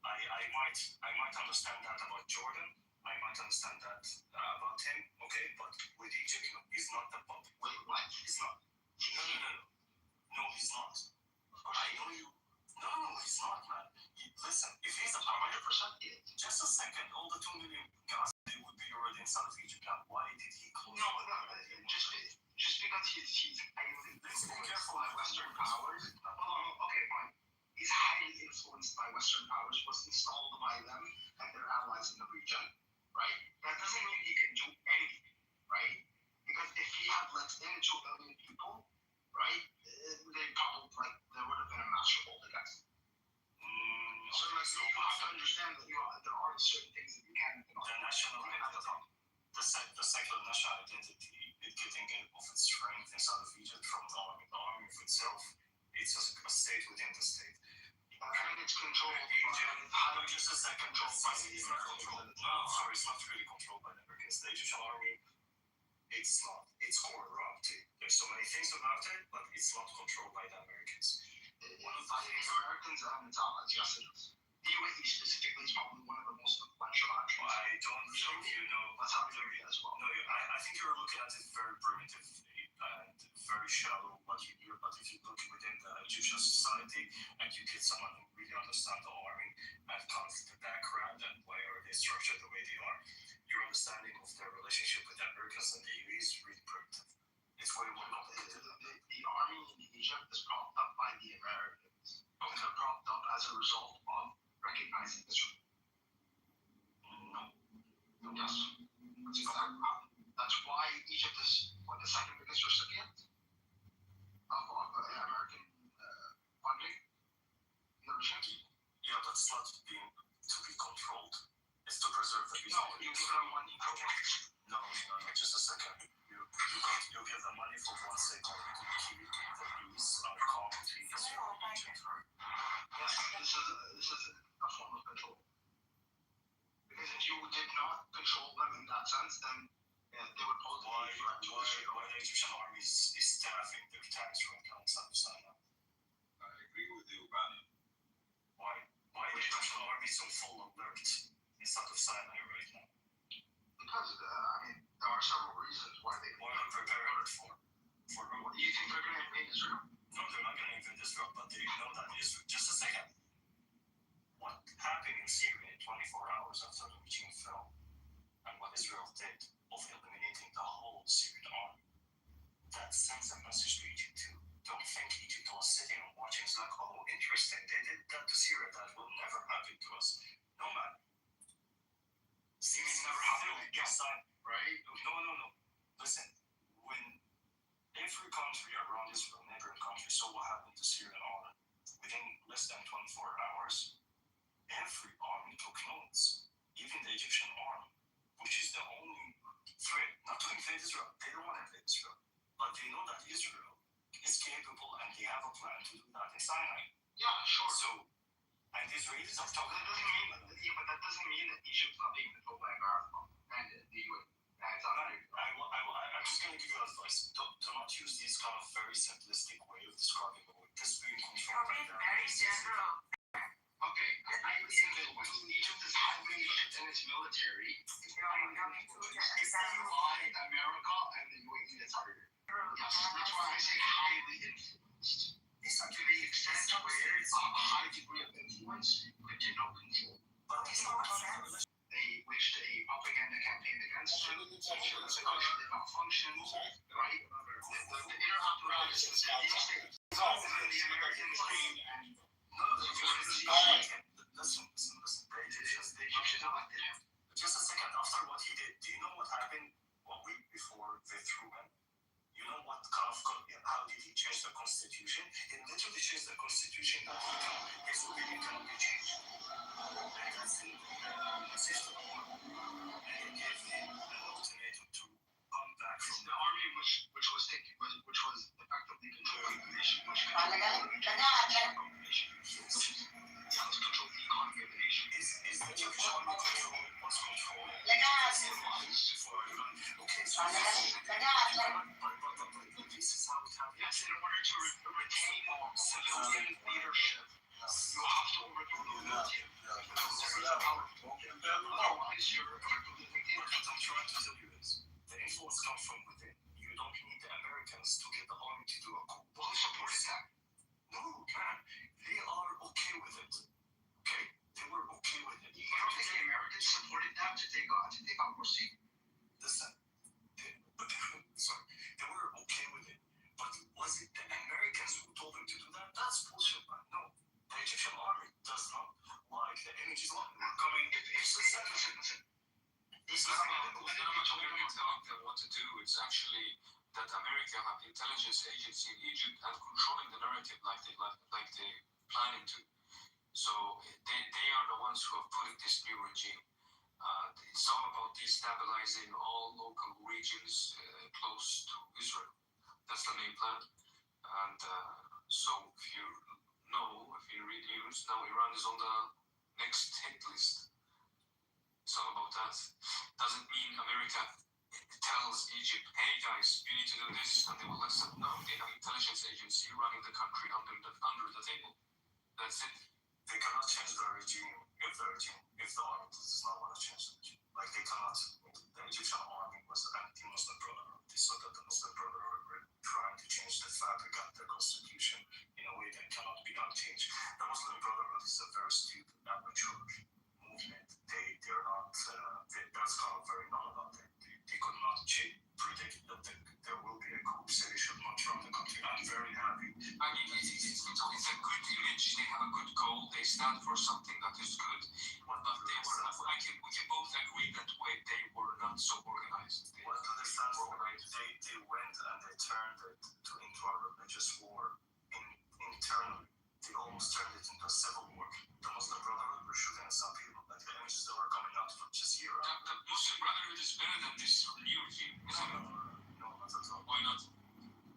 I might understand that about Jordan. I might understand that about him. Okay, but with Egypt, he's not the puppet. Wait, what? He's not. No, he's not. I know you. No, he's not, man. Listen, if he's a 100% just a second, all the 2 million guys, they would be already inside of Egypt. Now, why did he close? No, just because he's highly influenced by Western powers. Okay, fine. He's highly influenced by Western powers, was installed by them and their allies in the region, right? That doesn't mean he can do anything, right? Because if he had let in 2 million people, right, there would have been a mass revolt against him. So you have to understand that there are certain things that you can't. The secular national identity is getting of its strength inside of Egypt from the army of itself. It's a state within the state. And it's controlled by just a second. It's not controlled. No, sorry, it's not really controlled by the Americans. The Egyptian army, it's not. It's corrupted. There's so many things about it, but it's not controlled by the Americans. By the Americans and its allies, yes it is. The UAE specifically is probably one of the most influential actions. I don't think you know. That's how we read as well. No, I think you're looking at it very primitively and very shallow. But if you look within the Egyptian society and you get someone who really understands the army and kind of the background and why are they structured the way they are, your understanding of their relationship with the Americans and the UAE is really primitive. It's way more complicated. The army in Egypt is propped up by the Americans. And they're propped up as a result of recognizing Israel. No. Yes. That's why Egypt is the second biggest recipient of American funding in the regime. Yeah, but it's not being to be controlled. It's to preserve the peace. No, you give them money. No, just a second. You give them money for one sake to keep the peace and calm between Israel and Egypt. Yes, this is a form of control. Because if you did not control them in that sense, then they would pose a threat to Israel. Why the Egyptian army is staffing the attacks from outside of Sinai? I agree with you, brother. Why the Egyptian army so full alert inside of Sinai right now? Because, there are several reasons why they... What are they preparing for? What do you think they're going to invade Israel? No, they're not going to invade Israel, but they know that Israel... Just a second. What happened in Syria in 24 hours after the regime fell, and what Israel did of eliminating the whole Syrian army, that sends a message to Egypt too. Don't think Egypt was sitting and watching. It's like, oh, interesting. They did that to Syria. That will never happen to us. No, man. It's never happened again, right? No. Listen, when every country around Israel, neighboring country, saw what happened to Syrian army, within less than 24 hours, every army took notes. Even the Egyptian army, which is the only threat, not to invade Israel. They don't want to invade Israel. But they know that Israel is capable and they have a plan to do that in Sinai. Yeah, sure. So And the Israelis are talking. But that doesn't mean that Egypt's not being controlled by America and the UN. I'm just going to give you advice. Do not use this kind of very simplistic way of describing the world. Just being controlled by them. Very general. Okay, Egypt is highly in its military. It's by America and the UAE that's harder. Yes, that's why I say highly influenced. It's to the extent where a high degree of influence but to no control. They waged a propaganda campaign against them, which did not function, right? The inner apparatus was the States. The Americans none of the Listen. the Egyptians elected him. Just a second. After what he did, do you know what happened a week before they threw him? You know what kind of how did he change the constitution? He literally changed the constitution that his opinion cannot be changed. And that's the message to the world. And he gave him an ultimatum to come back from the army, which was effectively controlling the nation, which controlled the economy of the nation. Is the Turkish army was controlled? This is how it happened. Yes, in order to retain civilian leadership, you have to overthrow the military. Otherwise, you're effectively a dictator. What I'm trying to tell you is, the influence comes from within. You don't need the Americans to get the army to do a coup. Well, who supported that? No, man. They are okay with it. Okay? They were okay with it. You don't think the Americans supported that to take out Morsi? Listen. They were okay with it. But was it the Americans who told them to do that? That's bullshit, man. No. The Egyptian army does not like the images of coming. Listen. It's not about them what to do. It's actually that America have intelligence agency in Egypt and controlling the narrative like they planning to. So they are the ones who have put in this new regime. It's all about destabilizing all local regions close to Israel. That's the main plan. And so if you read news, now Iran is on the next hit list. It's all about that. Doesn't mean America tells Egypt, hey guys, you need to do this, and they will listen. No, they have intelligence agency running the country under the table. That's it. They cannot change the regime if the army does not want to change the regime. Like they cannot. The Egyptian army was anti-Muslim Brotherhood. They saw that the Muslim Brotherhood were trying to change the fabric of their constitution in a way that cannot be unchanged. The Muslim Brotherhood is a very stupid, amateur movement. They're not. That's kind of very known about them. They could not predict that there will be a coup, so they should not run the country. I'm very happy. I mean, it's a good image. They have a good goal. They stand for something that is good. But they were. We can both agree that they were not so organized. What do they stand for? They went and they turned it into a religious war. Internally, they almost turned it into a civil war. The Muslim Brotherhood were shooting at some people. Like the images that were coming out from Jazeera. The Muslim Brotherhood is better than this new regime, isn't it? No, not at all. Why not?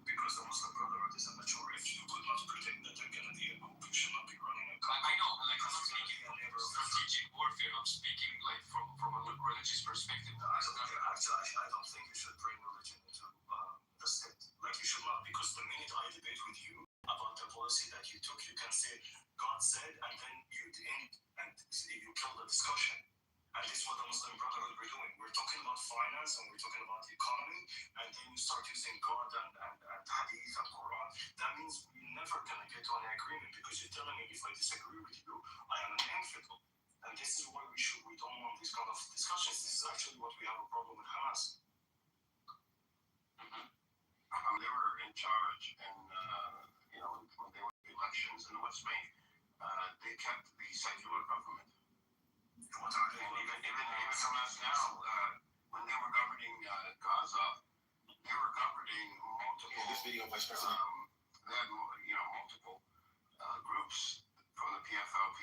Because the Muslim Brotherhood is immature. If you could not predict that they're going to be a coup, you should not be running a country. I know, like I'm not speaking from strategic warfare. I'm speaking like from a religious perspective. I don't think you should bring religion into the state. Like you should not, because the minute I debate with you about the policy that you took, you can say God said, and then you end and you kill the discussion. And this is what the Muslim Brotherhood were doing. We're talking about finance and we're talking about the economy, and then you start using God and Hadith and Quran. That means we're never gonna get to an agreement because you're telling me if I disagree with you, I am an infidel. And this is why we don't want these kind of discussions. This is actually what we have a problem with Hamas. They were in charge, and when they were elections in the West Bank, they kept the secular government. What are they? Even Hamas now, when they were governing Gaza, they were governing multiple. This video, Vice President. They had multiple groups from the PFLP.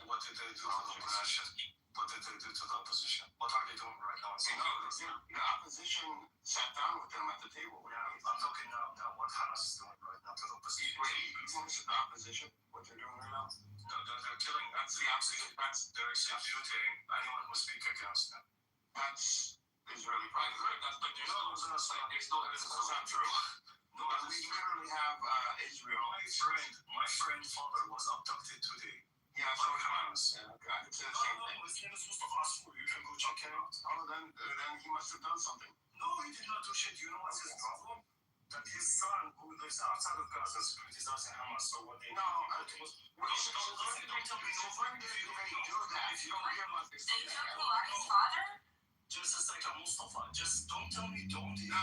What did they do to the Palestinians? What to the opposition? What are they doing right now? The opposition sat down with them at the table. I'm talking now what Hamas is doing right now to the opposition. The opposition, what they're doing right now? No, they're killing. They're executing anyone who speaks against them. That's Israeli I heard that, but there's no evidence. That's not true. No, we literally have Israel. My friend's father was abducted today. Yeah, so Hamas. I could say the same thing. His name is Mustafa Asfour. You can go check him out. Oh, then he must have done something. No, he did not do shit. You know what's his problem? That his son, who lives outside of Gaza, is criticizing Hamas. So what they don't tell me no friend if you don't do that. If you don't hear about this. They took Mubarak's father? Just a second, Mustafa. Just don't tell me don't. No. You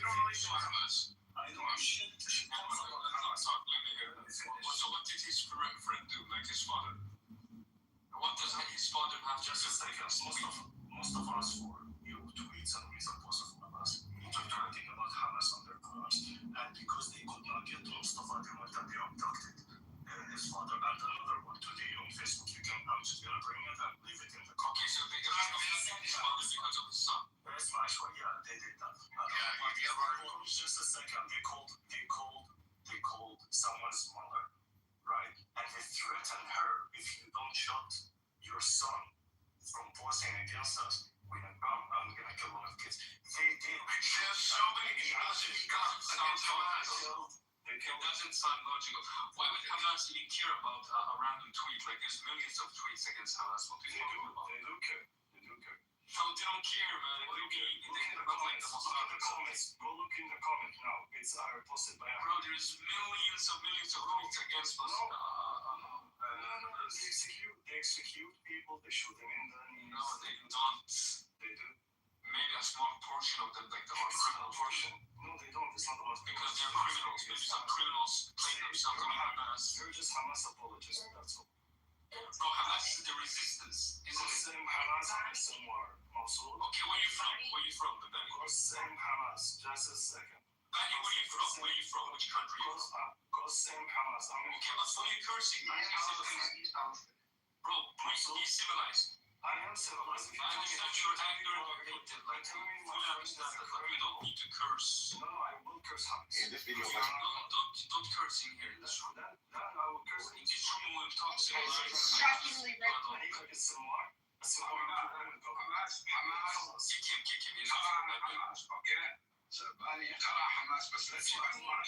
don't know anything about Hamas. I know shit. Let me hear it. So what did his friend do, like his father? What does his father have? Just a second, Mustafa Asfour, you tweets and recent posts of Hamas. You're talking about Hamas on their collapse. And because they could not get to Mustafa, they went and they abducted his father. And another one today on Facebook. I'm just going to bring it and leave it in the copy. Okay, so they got his father because of his son. That's my choice. Yeah, they did that. Just a second. They called someone's mother, right? And they threatened her, if you don't shut your son from posting against us, I'm gonna kill one of the kids. They did. There's so many people speak up against Hamas. It doesn't sound logical. Why would Hamas even care about a random tweet? Like there's millions of tweets against Hamas. What do you talking about? They do care. No, they don't care, man. Go look in the comments now. It's posted by Bro, there's millions of tweets against us. They execute people, they shoot them in the knees. No, they don't. They do. Maybe a small portion of them, like the criminal portion. No, they don't. It's not about because they're criminals. Maybe some criminals claim themselves to Hamas. They're just Hamas apologists, that's all. No, Hamas is the resistance. It's the same Hamas as somewhere. Also. Okay, where you from, Benny? Same Hamas. Just a second. Benny, where you from? Which country? Same Hamas. Okay, but why are you cursing? Bro, please be civilized. I am civilized. I understand your anger and your hatred. Like, fully understand that, but you don't need to curse. No, I will curse Hamas. Yeah, this video. Don't curse in here in this room. No, I will curse in this room. We'll talk civilized. Shockingly right. It's similar. Hamas. Kick him. Hamas. Okay. So, Bani, Hamas, بس لا تجيب Hamas.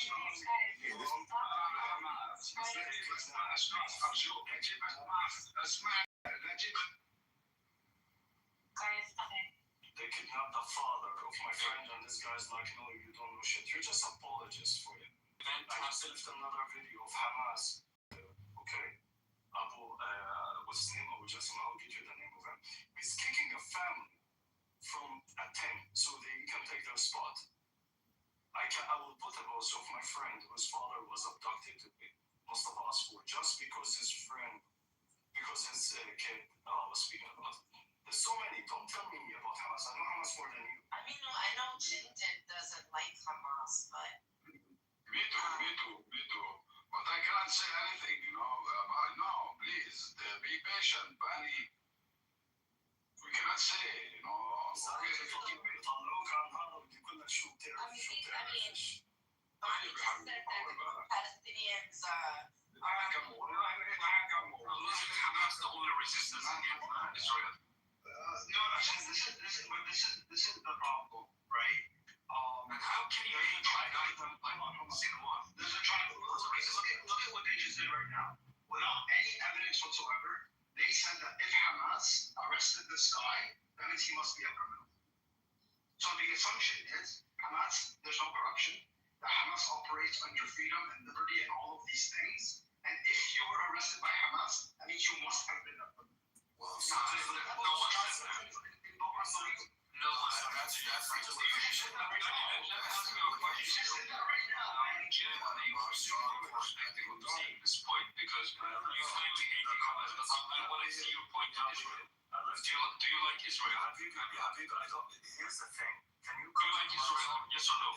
أرجوك أجيب Hamas. اسمع لا تجيب. They kidnapped the father of my friend, and this guy's like, no, you don't know shit. You're just apologists for it. Then I have sent another video of Hamas. Okay. What's his name? I'll get you the name of him. He's kicking a family from a tent so they can take their spot. I will put a post of my friend whose father was abducted to Mustafa Asfour just because his kid was speaking about it. There's so many. Don't tell me about Hamas. I know Hamas more than you. I mean, I know Jinjit doesn't like Hamas, but. Me too. But I can't say anything, no, please, be patient, Bani. We cannot say, Palestinians are. Hamas the only resistance in Israel. No, this is the problem, right? How can you even try to guide them by single one? There's a triangle. Look at what they just did right now. Without any evidence whatsoever, they said that if Hamas arrested this guy, that means he must be a criminal. So the assumption is Hamas, there's no corruption, that Hamas operates under freedom and liberty and all of these things. And if you were arrested by Hamas, that means you must have been a criminal. Well, no one said that. No, that's you just said that right now. This point because you finally hate the comments, but I want to see your point down. Do you like Israel? Here's the thing. Do you like Israel? Yes or no?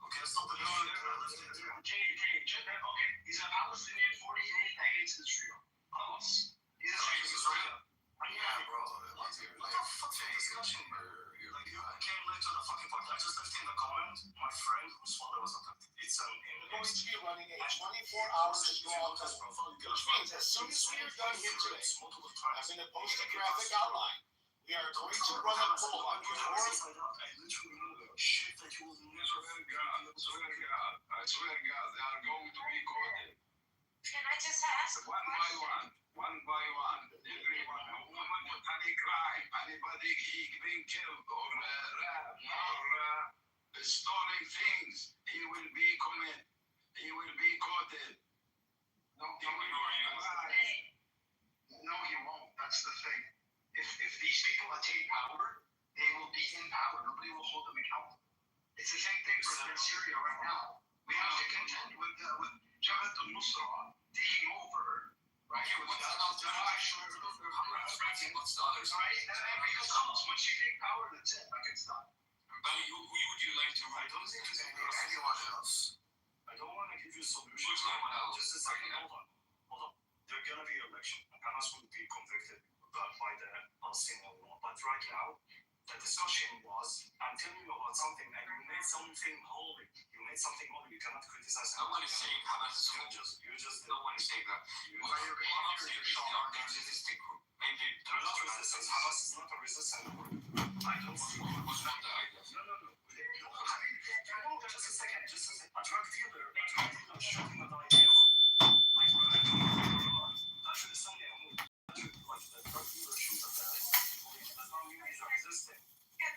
Okay, let's stop the okay, he's a Palestinian 48 that hates hates Israel. Us. He hates Israel. Yeah, bro. What the fuck discussion here? Like, you came late to the fucking party. I just left in the comment my friend whose father was abducted. It's We're going to be running a 24-hour broadcast, which means as soon as we are done here today, as in a posted graphic outline, we are going to run a poll on your I literally know shit that you will never I swear to God, they are going to be caught. Can I just ask? One by one. Everyone, a woman with any crime, anybody being killed or raped or storing things, he will be committed. He will be caught. No, he won't. That's the thing. If these people attain power, they will be in power. Nobody will hold them accountable. It's the same thing for Syria right now. We have to contend with Jabhat al-Nusra taking over, right? Right? Because once you take power, that's it. I can stop. Buddy, who would you like to I write? don't think there's anyone else. I don't want to give you a solution. Who's anyone else? Just a second. Hold on. There's going to be an election. Hamas will be convicted by the Palestinian law. But right now, the discussion was, I'm telling you about something, and you made something holy. You cannot criticize No one is saying Hamas is holy. You just No one is saying that. What I'm saying is they are a resisting group. Maybe they're not resistant. Hamas is not a resistant group. I don't see what's wrong there, I guess. No. Just a second. A drug dealer shooting at idea. Like, that's the same thing. Like, the drug dealer shoots at the police. Does not mean he's resisting. It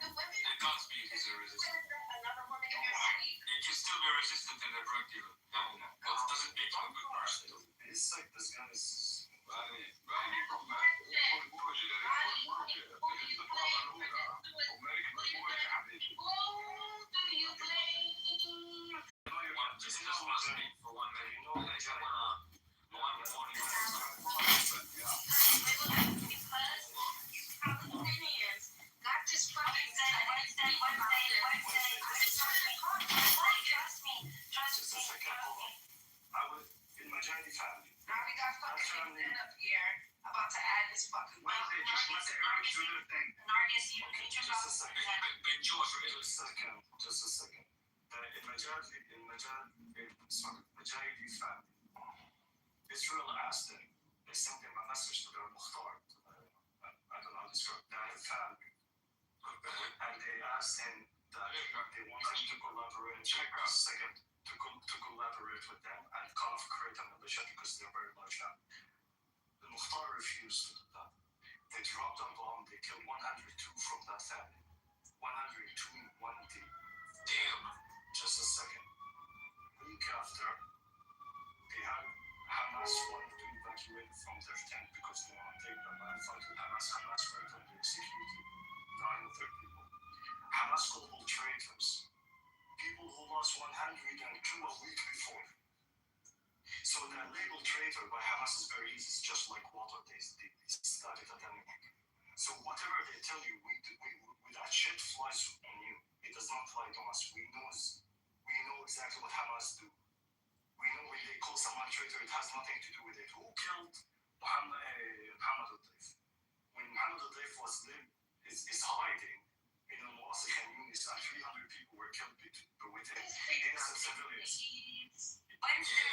can't be he's a resistant. It can still be resistant in a drug dealer. No. That doesn't make him a good person. It's like this guy is... Just a second. Israel asked them, they sent them a message to their Mukhtar, I don't know how to describe that, family. And they asked him that they want him to collaborate, to collaborate with them and kind of create a militia because they're very large now. The Mukhtar refused to do that. They dropped a bomb, they killed 102 from that family. 102, 1D. Damn. Just a second. Week after, they had Hamas wanted to evacuate from their tent because they want to take the land fight with Hamas. Hamas went and they executed 9 of their people. Hamas called all traitors. People who lost 102 a week before. So the label traitor by Hamas is very easy. It's just like water. They started at anything. So whatever they tell you, that shit flies on you. It does not fly to us. We know exactly what Hamas do. We know when they call someone traitor, it has nothing to do with it. Who killed Muhammad al-Daif? When Muhammad al-Daif is hiding in the Mosque communities, and 300 people were killed with innocent civilians. Wednesday.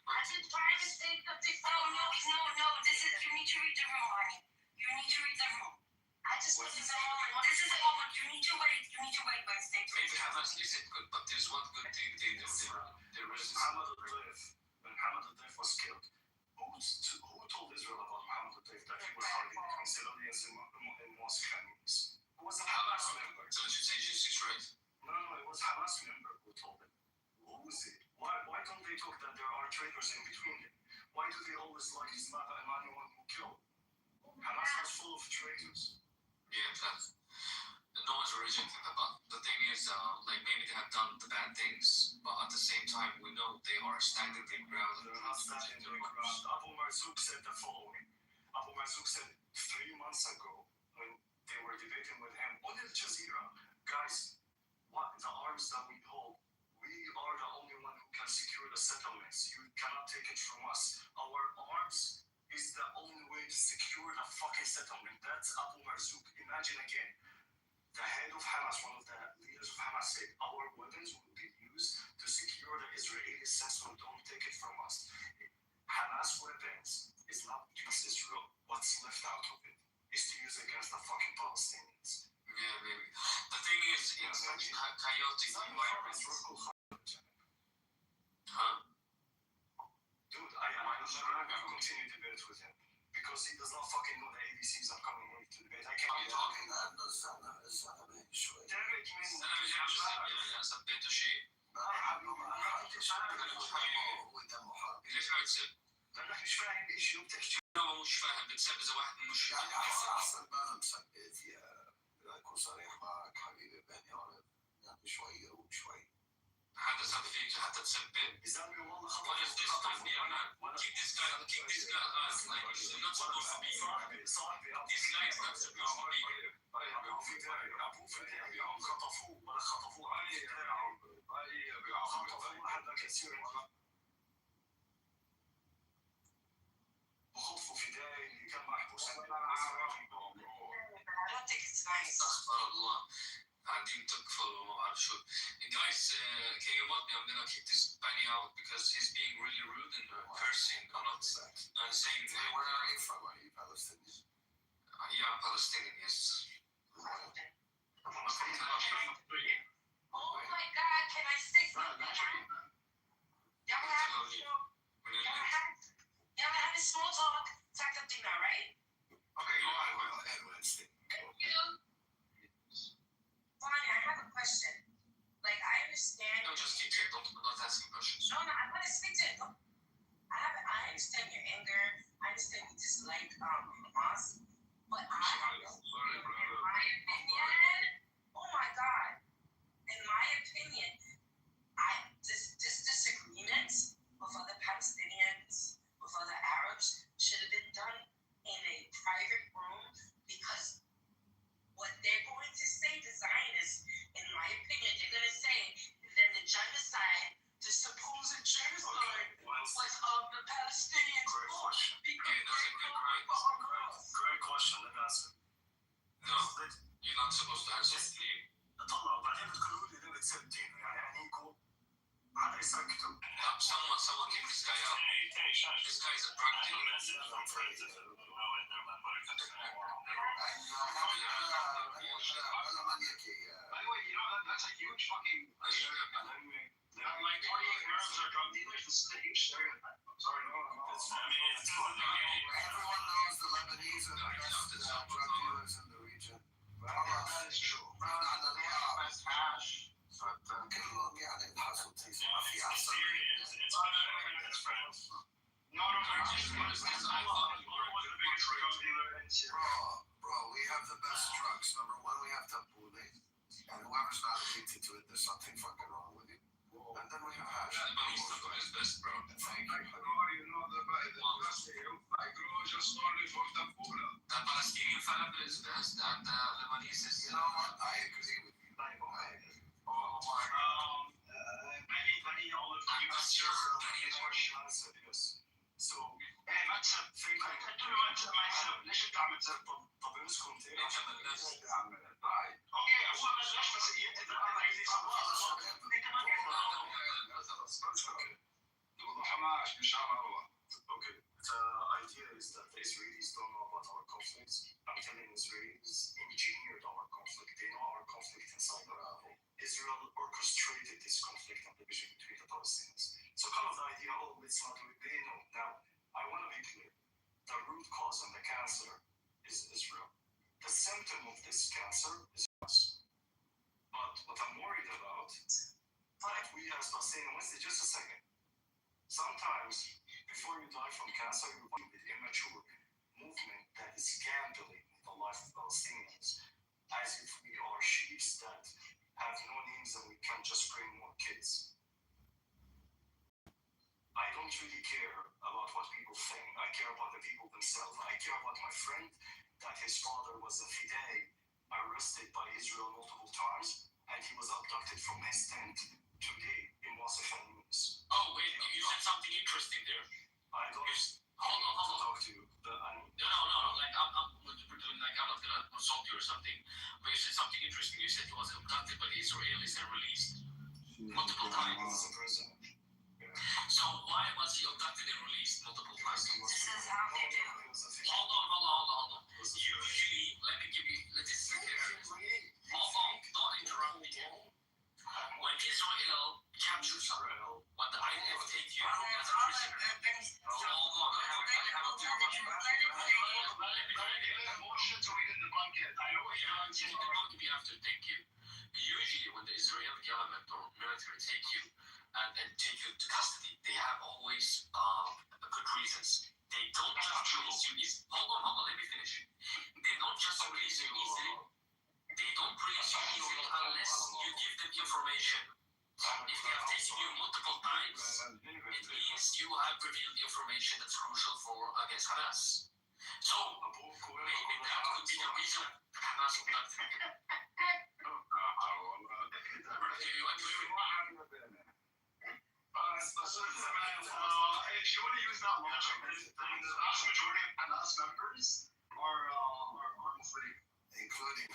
I did try to say something. No. You need to read the room, honey. You need to read the room. This is a moment. You need to wait, Wednesday. Maybe Hamas isn't good, but there's one good thing they do. There is When Muhammad al-Daif was killed, who told Israel about Muhammad al-Daif that he was hiding between civilians in mosque communities? It was a Hamas member. Intelligence agencies, right? No, it was Hamas member who told them. Who was it? Why don't they talk that there are traitors in between them? Why do they always like it's not anyone who killed? Hamas was full of traitors. Yeah, no one's rejecting that, but the thing is, like maybe they have done the bad things, but at the same time, we know they are standing their ground. They're not standing their ground. Abu Marzouk said the following. Abu Marzouk said 3 months ago, when they were debating with him on Al Jazeera, guys, the arms that we hold, we are the only one who can secure the settlements. You cannot take it from us. Our arms is the only way to secure the fucking settlement. That's Abu Marzouk. Imagine again, the head of Hamas, one of the leaders of Hamas, said our weapons will be used to secure the Israeli settlement. Don't take it from us. Hamas weapons is not against Israel. What's left out of it is to use against the fucking Palestinians. Yeah, maybe. The thing is, in such chaotic environments. Huh? Dude, I'm not going to continue debate with him because he does not fucking know the ABCs I'm coming here to debate. I can't talking شوي. أنا يعني ثبته شيء. ليش ما بتسب؟ لأنك مش فاهم إيش وبتحكي. أنا مش فاهم بتسب إذا واحد مش يعني أحسن ما أنا مثبت يا أكون صريح معك حبيبي بني يعني شوية وشوي. حتى سب فيك حتى تسبب. زلمة والله What is this guy here, man? Keep this guy like he's not supposed to be here. This guy is not supposed to be here. خطفوه ولا خطفوه خطفوه واحد كثير بخطفوا فدائي اللي كان محبوس استغفر الله. قاعدين تكفروا وما بعرف شو. Guys, can you help me? I'm gonna kick this Benny out because he's being really rude and cursing. I'm saying. Where are you from? Are you Palestinian? Yeah, I'm Palestinian, yes. Oh my God, can I say something? Y'all had a small talk. Talk up to now, right? Okay, go ahead, Wednesday. Thank you. Bonnie, I have a question. Like, I understand. No, just keep it. Don't ask me questions. No, I want to speak to it. I understand your anger. I understand you dislike Hamas. But in my opinion, oh my God, in my opinion, this disagreement with other Palestinians, with other Arabs, should have been done in a private room because what they're going to say to Zionists, in my opinion, they're going to say that the genocide, the supposed genocide, was of the Palestinians. Great question. Great question. Let me answer. No, you're not supposed to answer me. طلعوا بعدين بتقولوا لي ليه بتسب دينه يعني عنيكم هذا يسكتوا. Someone kick this guy out. This guy is a drug dealer. By the way, you know that's a huge fucking. Like 28 Arabs are drug dealers. This is a huge stereotype. I'm sorry, no. Everyone knows the Lebanese are the best drug dealers in the region. That is true. كلهم يعني الحصل تيسير ما في أحسن. Bro, we have the best drugs. Number one, we have tabbouleh, and whoever's not addicted to it, there's something fucking wrong with you. And then we have hash. Is best, bro. Thank you. You know the best I grow just only for tabbouleh. The Palestinian falafel is best, and the Lebanese is. You know what? I agree with you. I agree. Oh my God. Benny, all of you. That's your answer, yes. So, ما تسب فيك. قلت له ما تسب. ليش انت عم تسب؟ طب اسكن تاني. اوكي هو بلش بس اذا عايز يسب انت ما حماش مش عمروه. Okay, the idea is that the Israelis don't know about our conflicts. I'm telling Israelis engineered our conflict. They know our conflict inside Israel orchestrated this conflict and division between the Palestinians. So kind of the idea, it's not they know. Now, I want to be clear. The root cause and the cancer is Israel. The symptom of this cancer is us. But what I'm worried about, that we as Palestinians, just a second. Sometimes, before you die from cancer, you will be immature movement that is gambling the life of Palestinians, as if we are sheep that have no names and we can just bring more kids. I don't really care about what people think. I care about the people themselves. I care about my friend that his father was a fidei, arrested by Israel multiple times, and he was abducted from his tent today in Wasif testimonies. Oh, wait, you said something interesting there. I don't Hold on. talk to you. No. Like, I'm not gonna assault you or something. But you said something interesting. You said he was abducted by the Israelis and released multiple times. So why was he abducted and released multiple times? This is how they do. Hold on. Usually, let's just sit here. Hold on, don't interrupt me. When Israel captures someone, when the IDF take you as a prisoner, hold on, I have a few thank you. Usually, when the Israeli government or military take you and take you to custody, they have always good reasons. They don't just release you easily. Hold on, let me finish. They don't just release you easily. They don't release you easily unless you give them information. If they have taken you multiple times, it means you have revealed information that's crucial for against Hamas. So maybe that could be the reason Hamas abducted you. Do you agree with me? If you want to use that logic, the vast majority of Hamas members are Muslim, including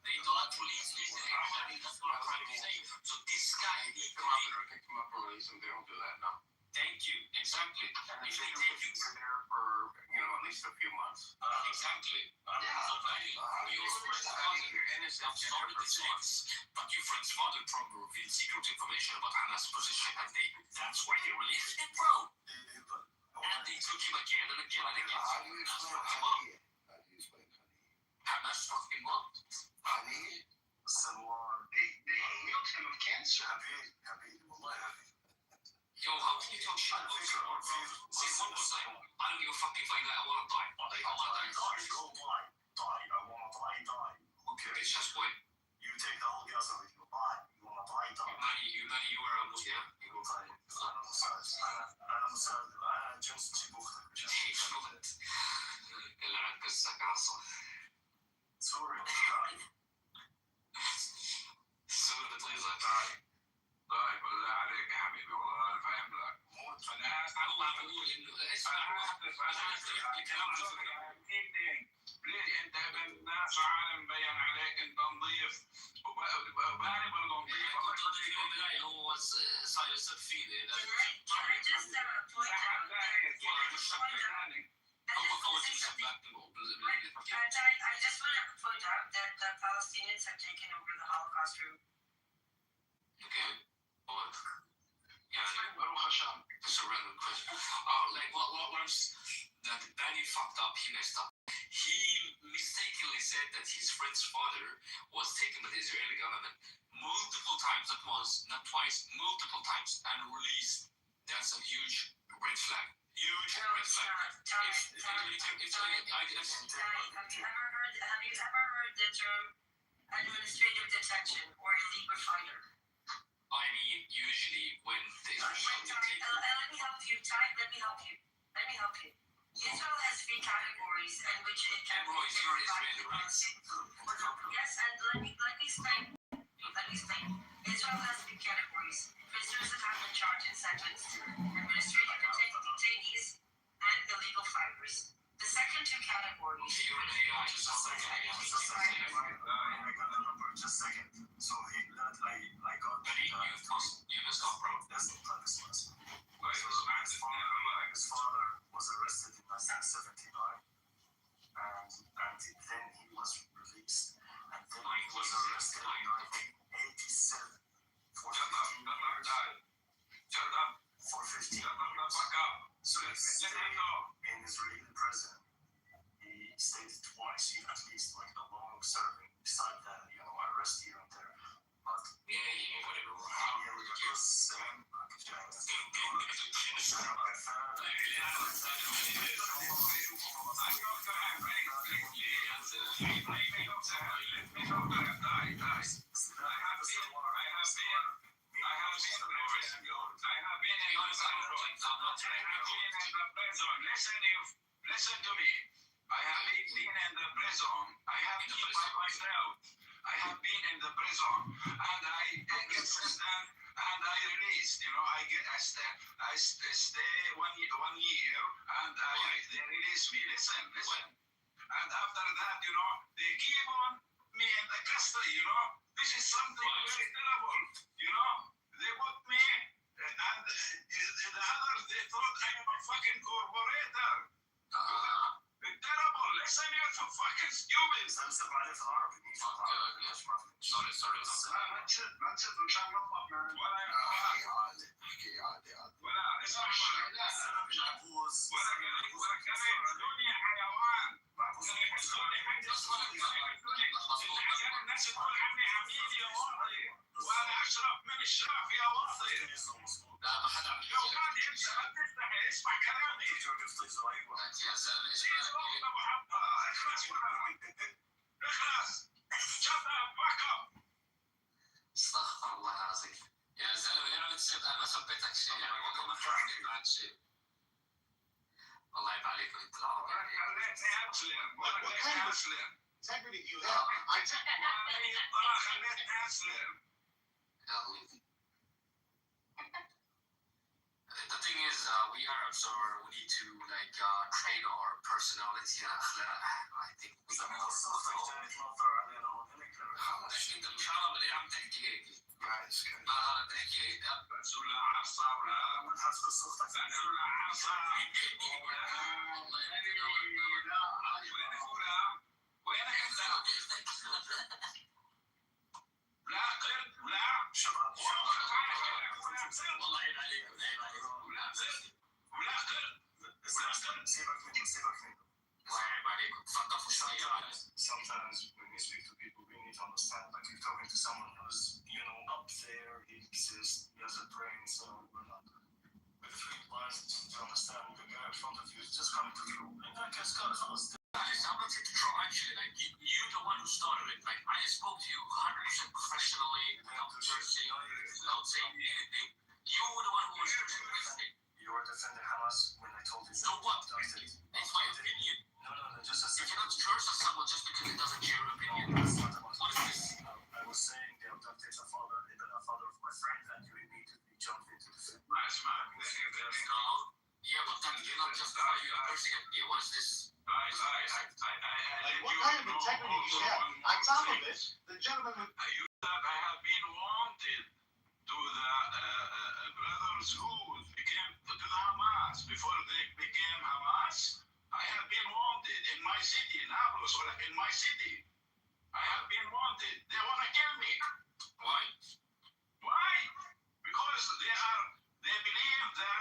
They don't release easily. That's what I'm trying to say. So this guy, they come up and release him. They don't do that now. Thank you. Exactly. If they take you there for, at least a few months. Exactly. So Danny, your friend's father, I'm sorry to say this, but your friend's father probably revealed secret information about Hamas' position, and that's why they released him, bro. And they took him again and again and again. How do you explain Hamas fucking what? They healed him of cancer. Yo, how can you talk shit about someone, bro? See, one was like, I don't give a fuck if I die, I wanna die. Like, I wanna die. Okay, bitch, that's what. You take the whole gas out of you. You want to die. You were a Muslim, yeah? You go die. أنا جنس جيبوخ. اللي عندك السكاسة. Sorry. سورة طيزة تعالي. طيب بالله عليك يا حبيبي والله انا فاهم لك موت فناس الله بقول انه اسمع ليه انت ابن ناس وعالم مبين عليك انت نظيف وبالي برضه نظيف هو صاير سفينه هو قوة السباك I just want to point out that the Palestinians have taken over the Holocaust room. Okay. It's a random question. Like that Danny fucked up, he messed up. He mistakenly said that his friend's father was taken by the Israeli government multiple times, not once, not twice, multiple times, and released. That's a huge red flag. Huge red flag. Have you ever heard the term administrative detention or illegal finder? I mean, usually when the Israeli take... Let me help you. Israel has 3 categories in which it can... Bro, you're Israeli, right? Yes, and let me explain. Israel has 3 categories. Prisoners that have been charged and sentenced, administrative detainees, and illegal finders. The second 2 categories... Just a second. So I got you messed up, bro. That's not this his father was arrested in 1979, and then he was released, and then he was arrested in 1987 for 15 years. So he stayed in Israeli prison. He stayed twice, at least like the long serving. Besides that, I arrest here and there. But whatever. Amazon, and I get sent and I released. I stay 1 year, and they release me. Listen. And after that, they keep on me in the custody. This is something very terrible. They put me, and the others, they thought I am a fucking corporator. Terrible. Listen, you're so fucking stupid. وانا اشرب من الشرف يا واطي. لو ما تفتح اسمع كلامي. اخلص. Shut up, back up. استغفر الله العظيم. يا زلمه ليه تسيب انا ثبتك شيء يعني والله ما فاهم بعد شيء. الله يعيب عليكم انت العرب. خليتني اسلم. Integrity do you have? خليتني اسلم. The thing is, we Arabs we need to train our personality and akhlaq. I think we need انت مش عارف ليه عم تحكي هيك. ما تحكي هيك. رسول عصا ولا ما تحس قصتك. رسول عصا. وينك انت؟ لا قرد لا شباب. والله عيب عليكم عيب عليكم. ولا قرد. سيبك منه. الله يعيب عليكم. ثقفوا شوية. Sometimes when we speak to people, we need to understand. Like you're talking to someone who's, up there. He exists. He has a brain. So we're not with 3 lines to understand the guy in front of you is just coming to you. And that guy's got us. I'm not here to troll actually. You're the one who started it. I spoke to you 100% professionally. Without saying anything. You were the one who was doing everything. You were defending Hamas when I told you. So what? It's my opinion. No, just a You cannot curse someone just because it doesn't share your opinion. What is this? I was saying they abducted a father of my friend, and you immediately jumped into the film. Yeah, but then you're not justify you cursing at me. What is this? What kind of integrity do you have? On top of it, the gentleman with... I have been wanted to the brothers who became to the Hamas before they became Hamas. I have been wanted in my city, Nablus, or in my city. I have been wanted. They want to kill me. Why? Why? Because they believe that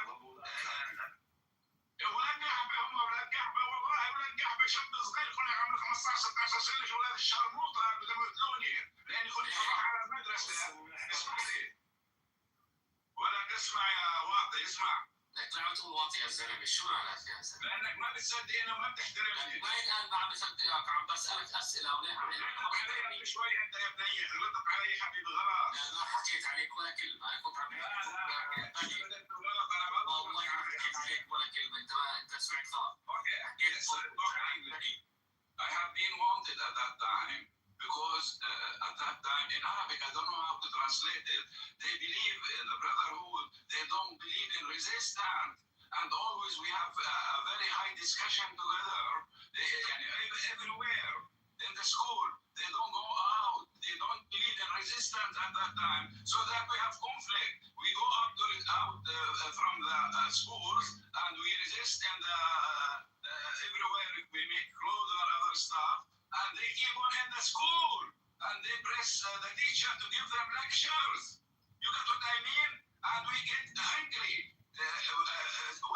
ولاد قحبة هم ولاد قحبة والله ولاد قحبة شاب صغير كنا عمره 15 16 سنة ولاد الشرموطة بدهم يقتلوني لأني كنت أروح على المدرسة. اسمع لي. ولا تسمع يا واطي اسمع. طلعت تقول واطي يا زلمه شو معناتها يا زلمه؟ لانك ما بتصدقني وما بتحترمني. ما الان ما عم بصدقك عم بسالك اسئله وليه عم علي شوي انت يا بنيه غلطت علي حبيبي غلط. لا ما حكيت عليك ولا كلمه انا كنت عم حكيت غلط انا والله ما حكيت عليك ولا كلمه انت سمعت غلط. Okay, I have been wanted at that time because at that time in Arabic I don't know how to translate it. They believe in the brotherhood. They don't believe in resistance. And always we have a very high discussion together. Everywhere in the school, they don't go out. They don't believe in resistance at that time. So that we have conflict. We go out from the schools and we resist in the everywhere. We make clothes or other stuff, and they keep on in the school and they press the teacher to give them lectures. You get what I mean? And we get angry.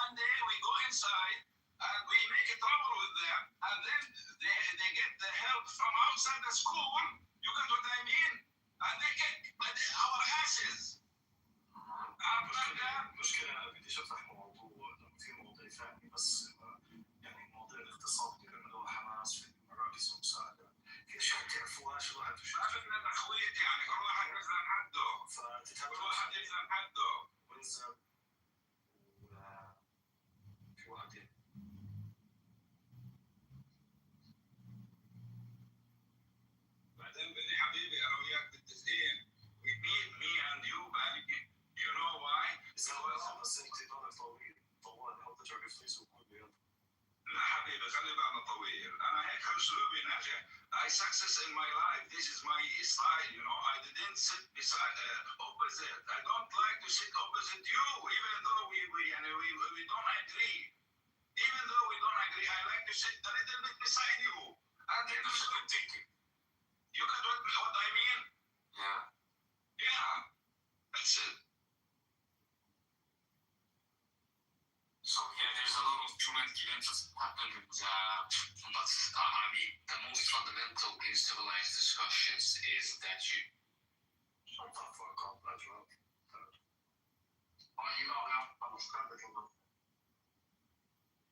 One day we go inside and we make trouble with them, and then they get the help from outside the school. You get what I mean? And they get our asses. المشكلة بديش أفتح موضوع في مواضيع ثانية بس يعني مواضيع الاقتصاد اللي بيعملوها حماس في مراكز المساعدة في أشياء تعرفوهاش الواحد وش عرفنا تخويت يعني كل واحد يزن حده كل واحد يزن حده وينزل في واحد بعدين بني حبيبي أنا وياك I success in my life. This is my style, you know. I didn't sit beside opposite. I don't like to sit opposite you, even though we don't agree. Even though we don't agree, I like to sit a little bit beside you. And then That's good thinking. you got what I mean? Yeah. Yeah. That's it. So yeah, there's a lot of traumatic events that happened, but I mean, the most fundamental in civilized discussions is that you shut the fuck up, that's right. You know, I'm standing in the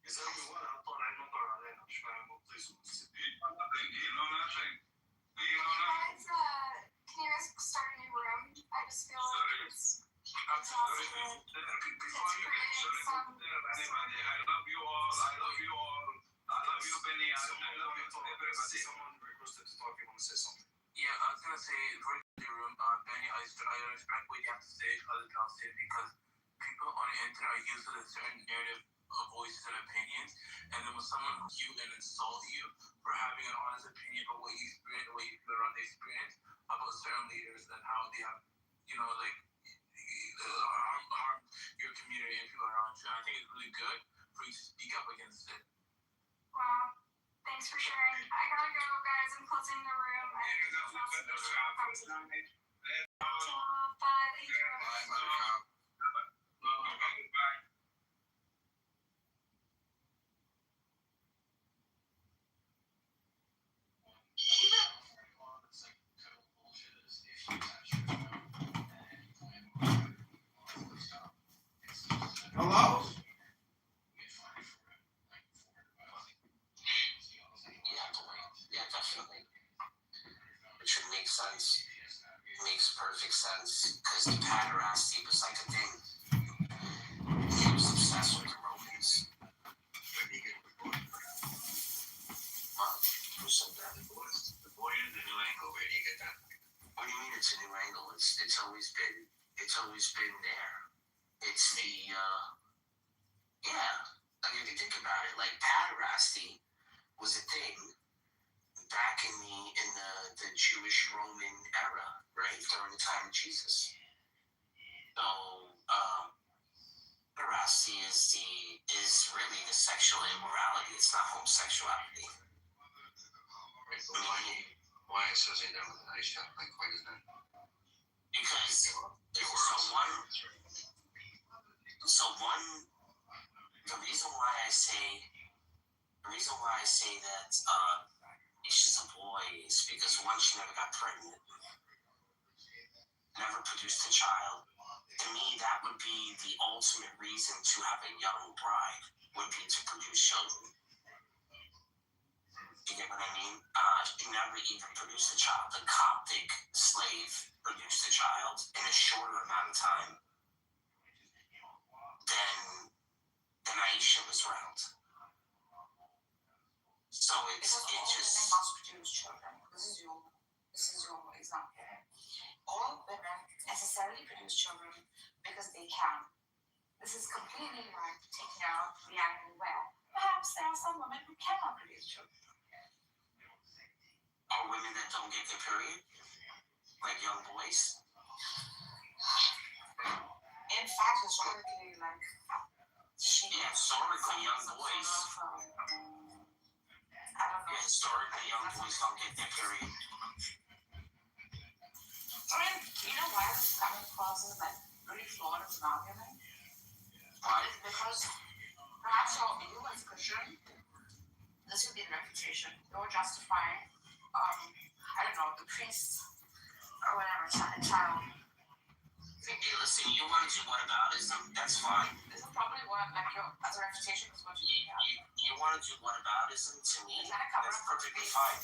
إذا الجوال عطوا عين مطر علينا مش فاهم مطيس You know nothing. You know nothing. You know Can nothing. you guys start a new room? I just feel like it's Absolutely. exhausted. Before you get anybody, I love you all. I love you all. I love you, Benny. I love you, everybody. Someone requested to talk. You want to say something? Yeah, I was gonna say right in the room, Benny, I respect what you have to say, other than I'll say, because people on the internet are used to a certain narrative of voices and opinions, and then when someone hooks you and insults you for having an honest opinion about what you experience, the way you feel around the experience, about certain leaders and how they have, you know, like harm your community and people around you. And I think it's really good for you to speak up against it. Wow. Thanks for sharing. I gotta go, guys. I'm closing the room. I think it's awesome. Bye. Thank you. Hello? Yeah, definitely. It should make sense. It makes perfect sense because the pederasty was like a thing. He was obsessed with the Romans. Who said that? The boy in the new angle. Where do you get that? What do you mean it's a new angle? It's always been there. It's the yeah. Like if you think about it, like pederasty was a thing back in the Jewish Roman era, right? During the time of Jesus. So pederasty is really the sexual immorality. It's not homosexuality. Why associate that with Aisha? Like, why is that? Because the reason why I say that she's a boy is because one, she never got pregnant, never produced a child. To me, that would be the ultimate reason to have a young bride, would be to produce children. You get what I mean? She never even produced a child. The Coptic slave produced a child in a shorter amount of time than Aisha was around. So it just must produce children. This is your example. All women necessarily produce children because they can. This is completely like taking out the angle where perhaps there are some women who cannot produce children. Are women that don't get their period? Like young boys? In fact, historically, like historically, young boys. Historically, young boys don't get their period. I mean, you know why this coming across is like really flawed as an argument? Why? It's because perhaps you as a Christian, this would be the reputation. You're justifying, I don't know, the priest or whatever, child. Hey, listen, you want to do whataboutism? That's fine. This is probably what, like, your as a reputation is what you have. You want to do whataboutism to me? That's perfectly fine.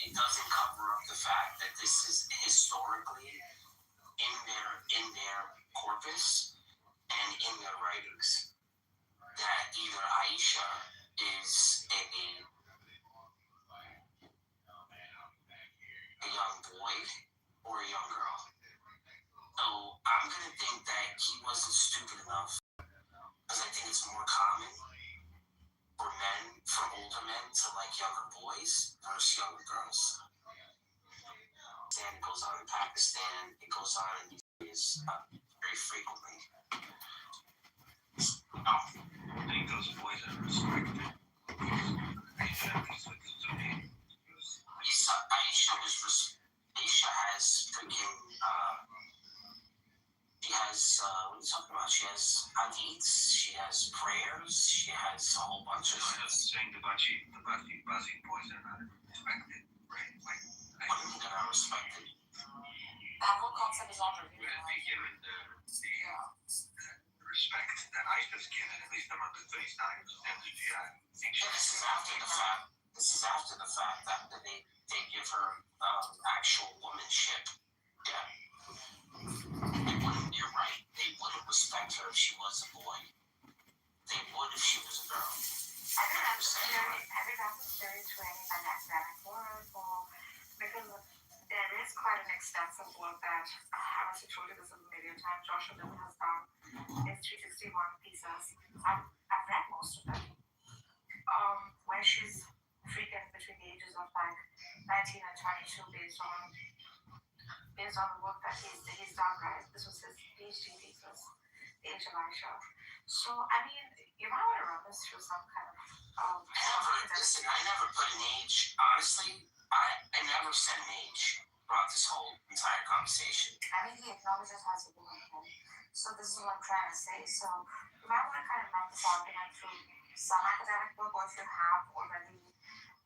It doesn't cover up the fact that this is historically in their corpus and in their writings. That either Aisha is a young boy or a young girl. So I'm going to think that he wasn't stupid enough, because I think it's more common for older men to like younger boys versus most younger girls. And it goes on in Pakistan, it goes on in these areas very frequently. I think those boys are respected. Aisha has freaking, she has, what are you talking about? She has hadiths, she has prayers, she has a whole bunch of I'm just saying the Bazi boys are not respected, right? Like, what do you mean they're not respected? That whole concept is not revealed. be given the respect that Aisha's given, at least among the Philistines and the jihad. This is after the fact. This is after the fact that they give her actual womanship. Yeah. You're right. They wouldn't respect her if she was a boy. They would if she was a girl. I think that's very training and academic work, because there is quite an extensive work that I must have told you this a million times. Joshua Bill has done his 361 pieces. I've read most of it. Where she's freaking between the ages of like 19 and 22 based on the work that he's done, right? This was his PhD thesis, the age of Aisha. So I mean, you might want to run this through some kind of I never put an age. Honestly, I never said an age throughout this whole entire conversation. I mean, he acknowledges as a woman, so this is what I'm trying to say. So you might want to kind of run this argument through some academic work, or if you have already.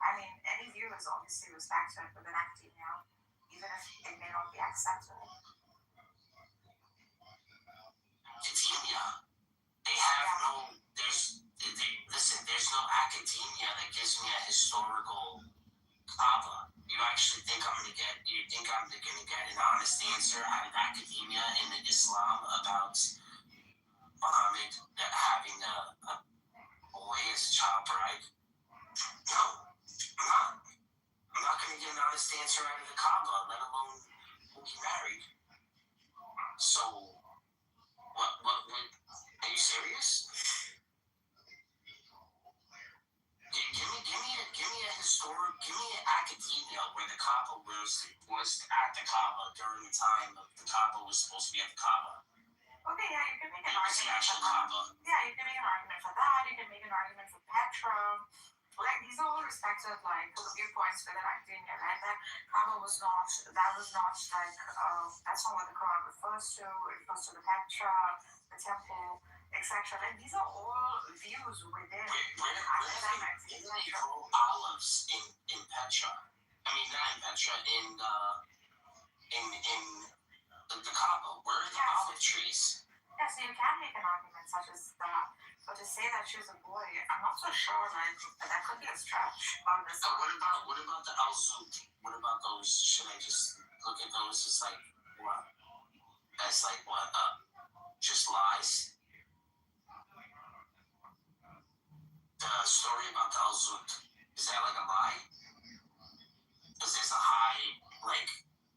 I mean, any view is obviously respected within academia, even if it may not be accepted. Academia, they have no. There's no academia that gives me a historical Kaaba. You actually think I'm gonna get an honest answer out of academia in Islam about Muhammad having a boy as a child bride? No, I'm not. I'm not gonna get an honest answer out of the Kaaba, let alone who he married. So, what, are you serious? Give me an academia where the Kaaba was at the Kaaba during the time of the Kaaba was supposed to be at the Kaaba. Okay, yeah, you can make an argument for that. Yeah, you can make an argument for that. You can make an argument for Petra. Like, these are all respective, like, viewpoints within academia, right? That Kaaba was not, that's not what the Quran refers to. It refers to the Petra, the temple, etc. Like, these are all views within academics. They grow olives in Petra. I mean, not in Petra, in the Kaaba. Where are the olive trees? Yeah, so you can make an argument such as that. But to say that she was a boy, I'm not so sure, like, that could be a stretch. What about the Al-Zut? What about those? Should I just look at those as like, what? As like, what? Just lies? The story about the Al-Zut, is that like a lie? Because there's a high, like,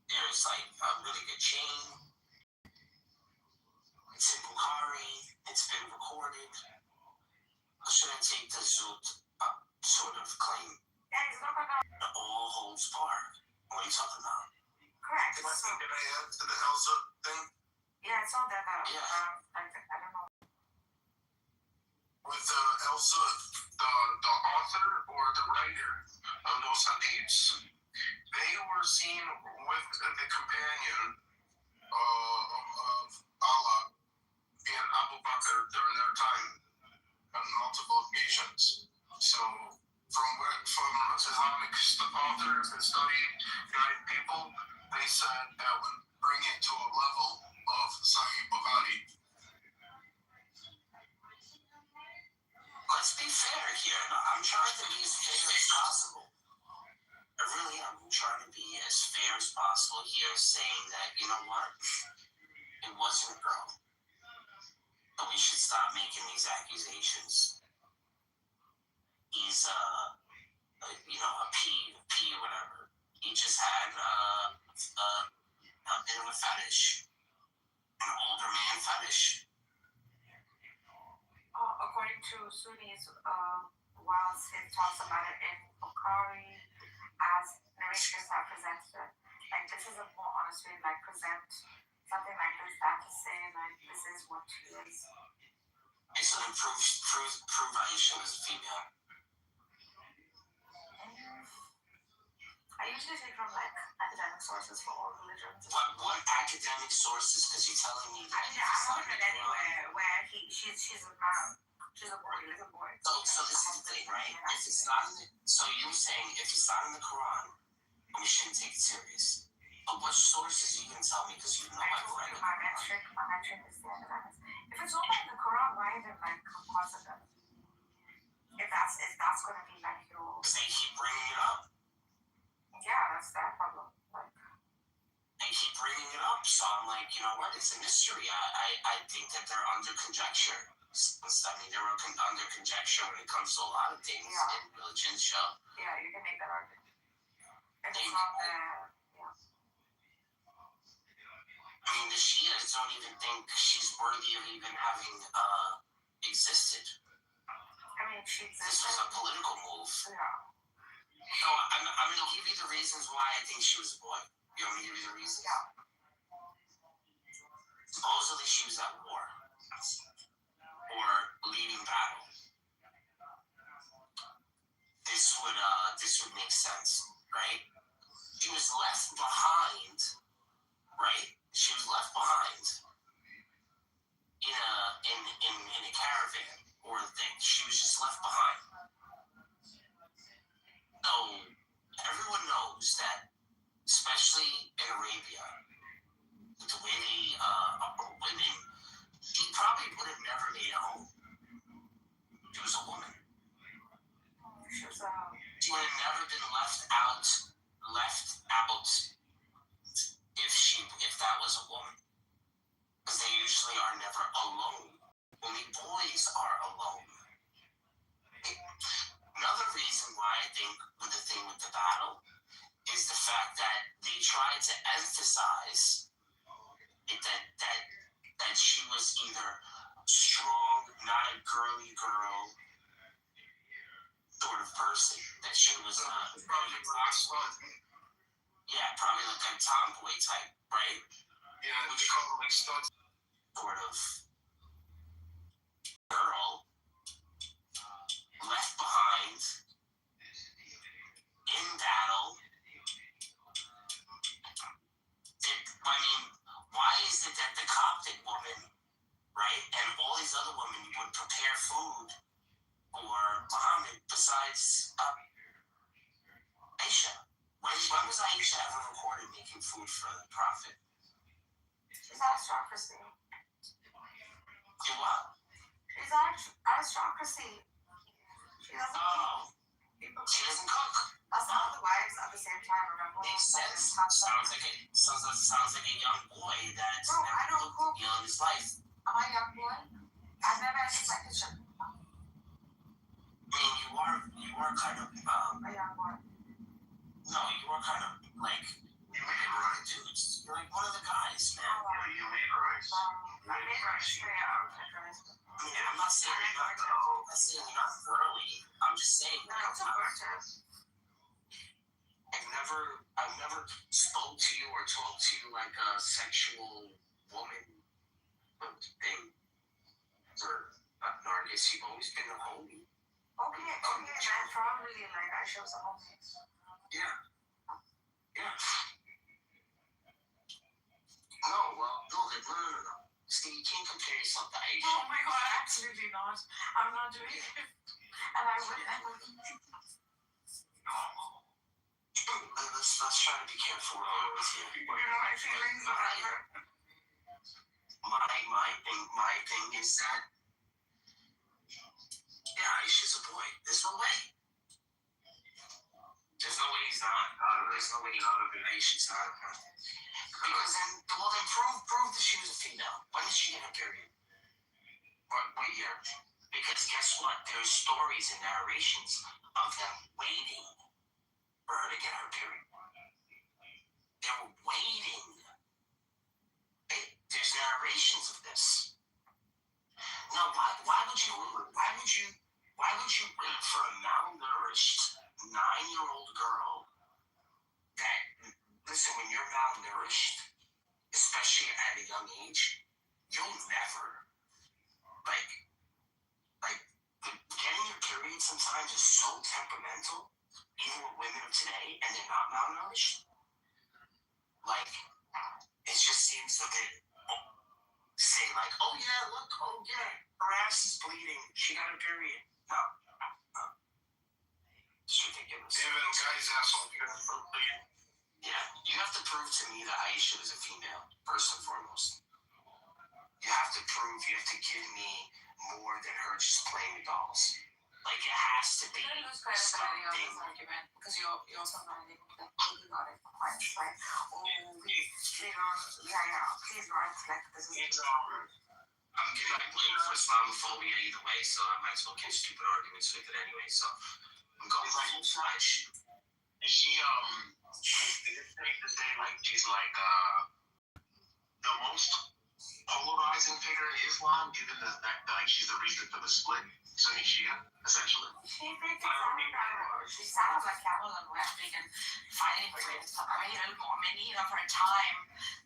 there's like a really good chain. It's in Bukhari. It's been recorded. Or should I take the Zut sort of claim? Yeah, he's not about. The all holds part. What are you talking about? Correct. Can I add to the Elsa thing? Yeah, it's not that. I don't know. With Elsa, the author or the writer of those hadiths, they were seen with the companion of Allah and Abu Bakr during their time on multiple occasions. So from Islamic authors and studied guide people, they said that would bring it to a level of Sahih Bukhari. Let's be fair here. I'm trying to be as fair as possible. I really am. I'm trying to be as fair as possible here, saying that, you know what? It wasn't a girl. But we should stop making these accusations. He's, a P or whatever. He just had a bit of a fetish. An older man fetish. According to Sunnis, whilst it talks about it in Bukhari as say like this is what she is. Okay, so then prove Aisha was a female. I usually take from like academic sources for all religions. What academic sources? Because you're telling me. I mean, I haven't read anywhere where she's a man. She's a boy. He's a boy. So this is the thing, right? If it's not in the, so you're saying if it's not in the Quran, we shouldn't take it serious. But what sources are you gonna tell me? Because you know I've read it. My metric is the academics. If it's not in the Quran, why is it like compositive? If that's gonna be like your. Because they keep bringing it up. Yeah, that's their problem. Like. They keep bringing it up, so I'm like, you know what? It's a mystery. I think that they're under conjecture. I mean, they're under conjecture when it comes to a lot of things in religion. So yeah, you can make that argument. If it's not there, yeah. I mean, the Shias don't even think she's worthy of even having existed. I mean, she existed. This was a political move. Yeah. So I'm going to give you the reasons why I think she was a boy. You want me to give you the reasons? Yeah. Supposedly she was at war. Or leading battle. This would make sense, right? She was left behind, right? She was left behind in a caravan or a thing. She was just left behind. So everyone knows that, especially in Arabia, with the way they women, she probably would have never made it home. She was a woman. She would have never been left out if that was a woman. Because they usually are never alone. Only boys are alone. Another reason why I think with the thing with the battle is the fact that they tried to emphasize that she was either strong, not a girly girl sort of person. That she was probably like a tomboy type, right? Yeah, which call like studs. Sort of girl left behind in battle. I mean, why is it that the Coptic woman, right, and all these other women would prepare food for Muhammad besides Aisha? When was Aisha ever recorded making food for the Prophet? She's aristocracy. You what? She's aristocracy. She doesn't cook. She doesn't cook. That's not the wives at the same time, remember? Makes sense. Sounds like a young boy that's never cooked a meal in his life. Am I a young boy? I've never entered my kitchen. I mean, you are kind of a young boy. No, you are kind of like dudes. You're like one of the guys, man. You made rice. I made rice. I mean, I'm not saying you're not girly. I'm saying you're not girly. I'm just saying. No, it's a virgin. I've never spoke to you or talked to you like a sexual woman thing. Or Nargis, you've always been a homie. Okay, man, probably like I show some homies. Yeah. No. See, you can't compare yourself to Aisha. Oh my god, absolutely not. I'm not doing it. And I would never. Let's try to be careful with words here. You know my feelings, whatever. My thing is that Aisha's a boy. There's no way. There's no way he's not. There's no way Aisha's not. Because then prove that she was a female. When did she get her period? What year? Because guess what? There's stories and narrations of them waiting for her to get her period. They were waiting. There's narrations of this. Now, why would you wait for a malnourished 9-year-old girl that, listen, when you're malnourished, especially at a young age, you'll never, like, getting your period sometimes is so temperamental, even with women of today, and they're not malnourished. Like, it just seems that they say, like, oh yeah, look, oh yeah, her ass is bleeding, she got a period. No. It's ridiculous. Even guys' asshole can bleed. Yeah, you have to prove to me that Aisha is a female, first and foremost. You have to give me more than her just playing dolls. Like, it has to be You lose credibility on this something. argument because you're also not able to completely got it right. Like, oh, please reflect this is I'm getting blamed for Islamophobia either way, so I might as well get stupid arguments with it anyway, so I'm going full fledged. Is she, is it safe to say, like, she's like, the most polarizing figure in Islam, given the fact that, like, she's the reason for the split, Sunni Shia, essentially? She sounds like Carol and Westwick and fighting with Amir al-Mu'mineen of her time.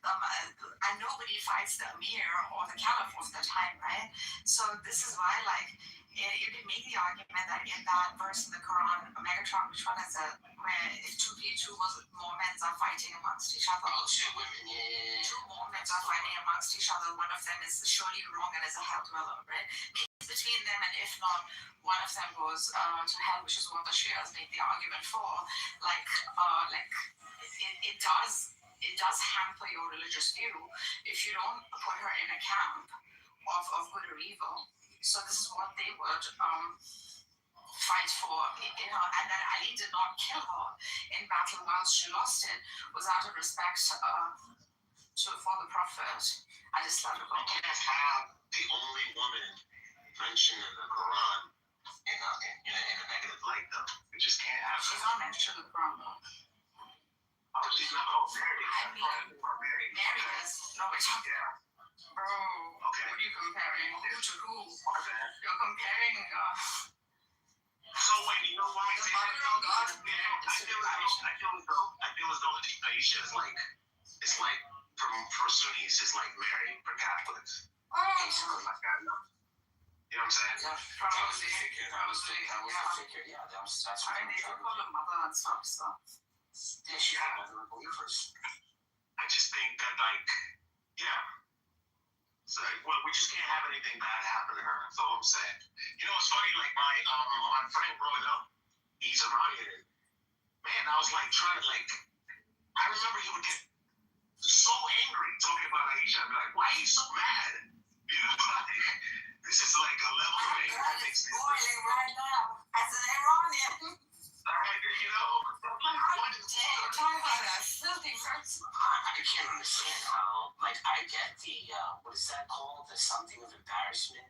And nobody fights the Amir or the Caliph of the time, right? So this is why, like, you can make the argument that in that verse in the Quran, Megatron, which one is it? Where if two more men are fighting amongst each other. Oh, two women, yeah. Two more men are fighting amongst each other. One of them is surely wrong and is a hell dweller, right? Maybe between them, and if not, one of them goes to hell, which is what the Shias make the argument for. It does hamper your religious view if you don't put her in a camp of good or evil. So this is what they would fight for, and that Ali did not kill her in battle while she lost it was out of respect for the Prophet and Islam. You can't have the only woman mentioned in the Quran in a negative light, though. You just can't have She's not mentioned in the Quran, though. Oh, she's not. Oh, Mary. I mean, Mary is. No, it's not there. Bro, okay. What are you comparing? Who to who? Okay. You're comparing. So wait, you know why? The mother of God. I feel as though Aisha is like, it's like for Sunnis, it's like Mary for Catholics. Something like that. You know what I'm saying? Yeah, That was the figure. Yeah, that's what I mean, they don't call her mother and stuff, so. Yeah, she's a mother of believers. I just think that, like, yeah. So, well, we just can't have anything bad happen to her. That's all I'm saying. You know, it's funny, like, my friend growing up, he's Iranian. Man, I was, like, trying to, like, I remember he would get so angry talking about Aisha. I'd be like, why are you so mad? You know, like, this is, like, a level of anger that makes me boiling right now. As an Iranian. you know, You're talking about a filthy first. I can't understand how, like, I get the, what is that called? The something of embarrassment?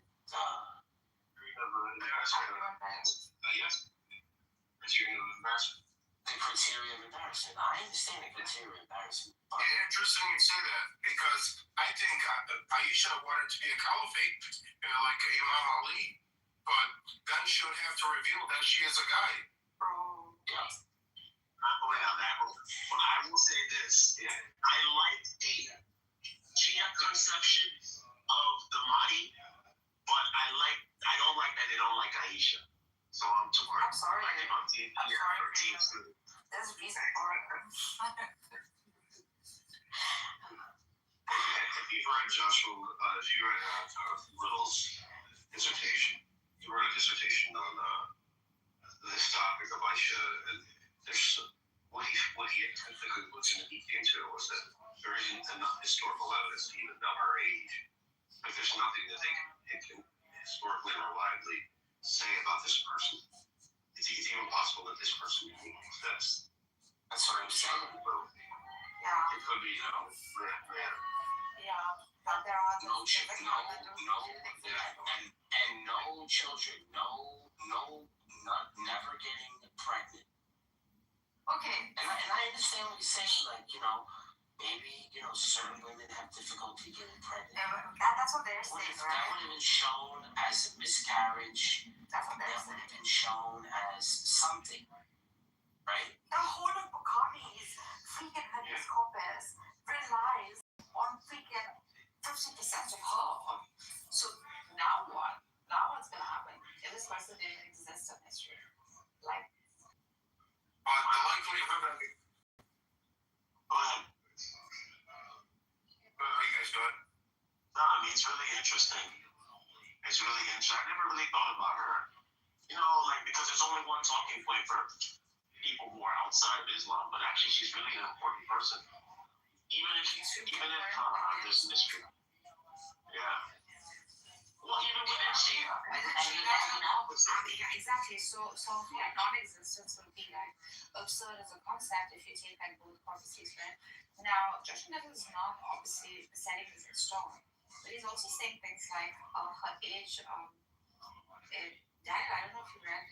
Yes. Criterion of embarrassment. The criteria of embarrassment. I understand the criteria of embarrassment. Interesting you say that, because I think Aisha wanted to be a caliphate, like Imam Ali, but then she would have to reveal that she is a guy. Yeah. Not going down that road. But I will say this. Yeah. I like the Shia conception of the Mahdi, but I don't like that they don't like Aisha. So I'm torn. I'm sorry. I think I'm team or team two. There's a reason for it. If you've read Joshua, if you read Little's dissertation, you wrote a dissertation on this topic of Aisha, and there's what he conclusion he came to was that there isn't enough historical evidence to even know her age. But there's nothing that they can historically and reliably say about this person. It's even possible that this person exists. That's what I'm saying. Yeah. It could be, you know, Yeah. But there are no children, never getting pregnant. Okay. And I understand what you're saying, like, you know, maybe, you know, certain women have difficulty getting pregnant. That's what they're saying, That would have been shown as a miscarriage. That's what they're That saying. would have been shown as something, right? The whole of Bukhari's freaking habeas corpus relies on freaking 50% of her interesting. It's really interesting. I never really thought about her. You know, like, because there's only one talking point for people who are outside of Islam, but actually she's really an important person. Even if there's mystery. Yeah. Well, even within Shia. Yeah, exactly. So like non-existence would be like absurd as a concept if you take like both prophecies, right? Now, Joshua Neville is not obviously setting this in stone, but he's also saying things like her age. Daniel, I don't know if you read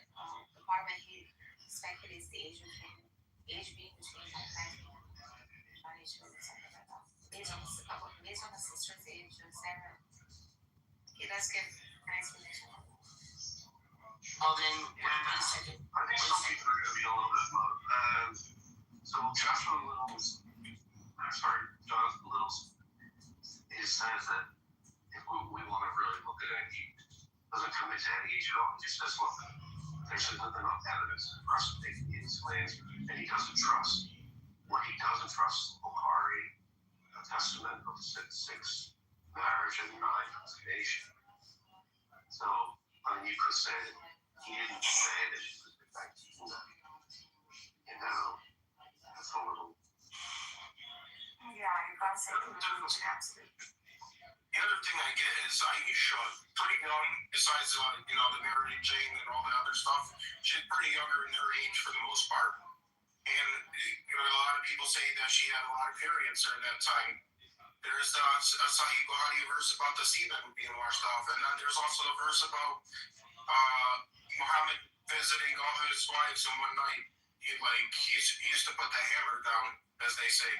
the part where he speculates the age being between like 19 and 22 or something like that, based on the sister's age, Sarah. He does give an explanation. Well, then, wait a second. I think some people are going to be a little bit low. So Jonathan Little's, he says that if we want to really look at it, he doesn't commit to any age at all. He just says, look, there's enough evidence for us to take these claims, and he doesn't trust. What he doesn't trust, Bukhari, a testament of six marriage and 9 consummation. So, I mean, you could say that he didn't say that she was defective. You know, that's a little. Yeah, you can't say absolutely. The other thing I get is Aisha, pretty young, besides, the Mary Jane and all the other stuff. She's pretty younger in her age for the most part. And, a lot of people say that she had a lot of periods during that time. There's a Sahih Bukhari verse about the semen being washed off. And then there's also a verse about Muhammad visiting all his wives in one night. He used to put the hammer down, as they say.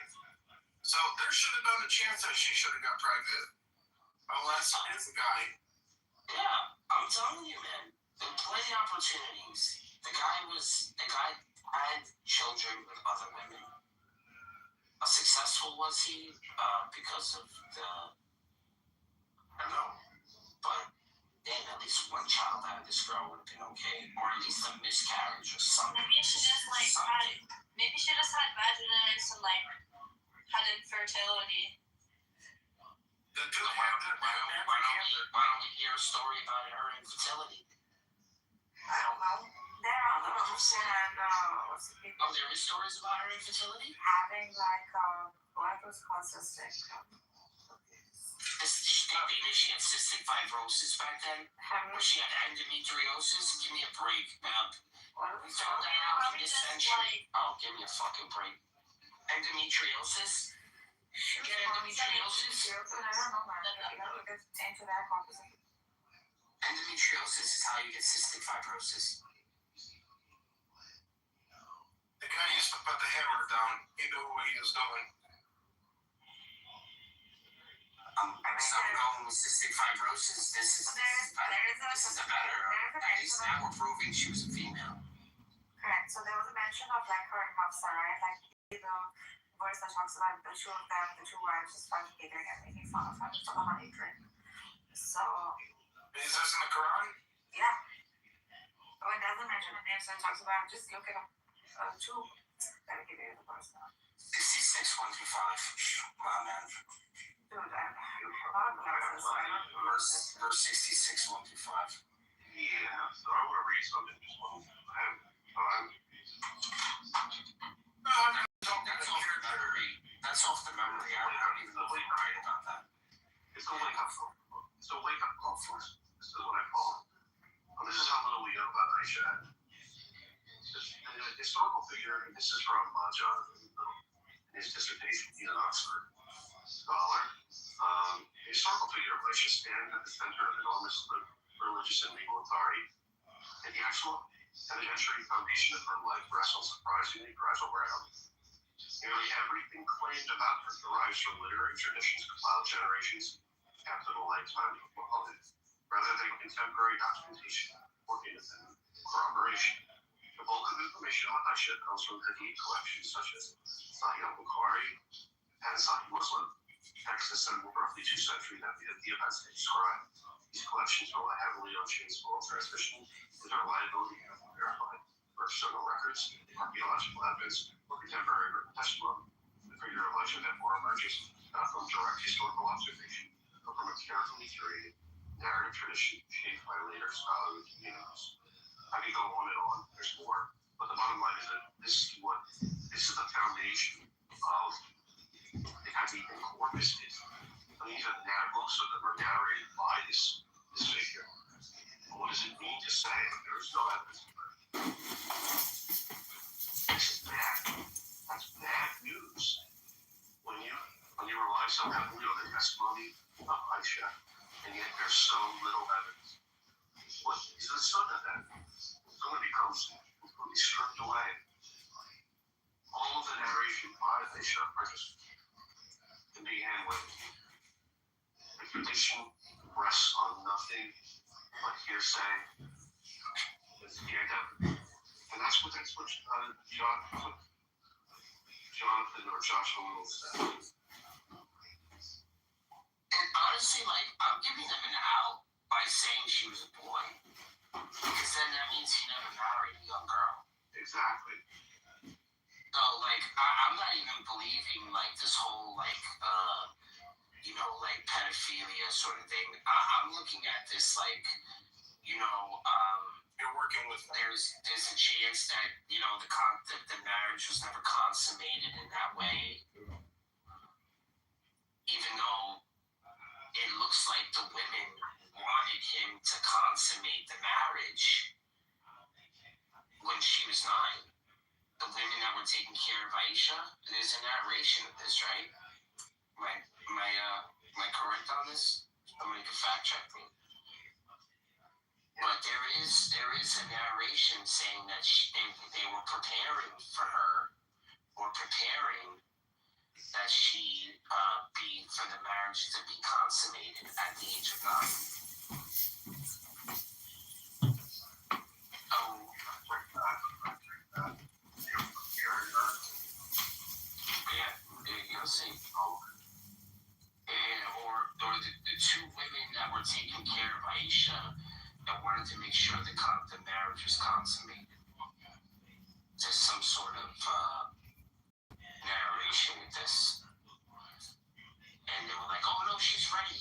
So there should have been a chance that she should have got pregnant. Unless it's a guy. Yeah, I'm telling you, man. There were plenty of opportunities. The guy had children with other women. How successful was he? Because of I don't know. But then at least one child out of this girl would have been okay. Or at least a miscarriage or something. Maybe she just had vaginismus and had infertility. Why don't we hear a story about her infertility? I don't know. There are other ones, and there is stories about her infertility? Having what was called cystic. Maybe she had cystic fibrosis back then? Or she had endometriosis? Give me a break, man. We found that out in this century. Oh, give me a fucking break. Endometriosis? You get endometriosis? I don't know, man. You gotta get into that conversation. Endometriosis is how you get cystic fibrosis. The guy used to put the hammer down. He knew what he was doing. Something wrong with cystic fibrosis. This is better. At least now we're proving she was a female. Correct. So there was a mention of her and Hafsa, right? The verse that talks about the two of them, the two wives, just fornicating and making fun of her for the honey drink. So. Is this in the Quran? Yeah. Oh, it doesn't mention the name, so it talks about just look it up. Two. Gotta give you the verse now. 66, 1 through 5. My man. Dude, I'm not verse 66, 1 through 5. Yeah, so I want to read something just one time. That's off the memory. I don't even know if you're right about that. It's a wake-up call. It's a wake-up call for us. This is what I call it. Well, this is how little we know about Aisha. The historical figure, and this is from Jonathan Little, in his dissertation. He's an Oxford scholar. The historical figure of Aisha stands at the center of enormous religious and legal authority, and the actual evidentiary foundation of her life rests on surprisingly fragile ground. Nearly everything claimed about her derives from literary traditions compiled generations after the lifetime of Muhammad, rather than contemporary documentation or independent corroboration. The bulk of information on Aisha comes from Hadith collections such as Sahih al-Bukhari and Sahih Muslim, texts assembled roughly 2 centuries after the events they describe. These collections rely heavily on chain-of transmission, with their reliability verified for external records, archaeological evidence, or contemporary written testimony. The figure of Aisha therefore emerges not from direct historical observation, but from a carefully curated narrative tradition shaped by later scholarly communities. I could go on, there's more, but the bottom line is that this is the foundation of the kind of even corpus is. I mean, most of them are narrated by this figure. But what does it mean to say there is no evidence of it? This is bad. That's bad news. When you rely so heavily on the testimony of Aisha, and yet there's so little evidence. What is the son of that? Someone becomes completely stripped away. All of the narration by Aisha are just can began with the tradition rests on nothing but hearsay. It's the identity. And that's what Jonathan or Joshua Little said. And honestly, like, I'm giving them an out by saying she was a boy. Because then that means he never married a young girl. Exactly. So, like, I'm not even believing, like, this whole, like, like, pedophilia sort of thing. I'm looking at this, like, You're working with there's a chance that, the marriage was never consummated in that way. Even though it looks like the women wanted him to consummate the marriage when she was 9. The women that were taking care of Aisha, there's a narration of this, right? Am I correct on this? Somebody can fact check me. But there is a narration saying that they were preparing for her, or preparing that she for the marriage to be consummated at the age of 9. Oh. Yeah, you'll see. Or the 2 women that were taking care of Aisha that wanted to make sure the marriage was consummated. There's some sort of narration with this. And they were like, oh no, she's ready.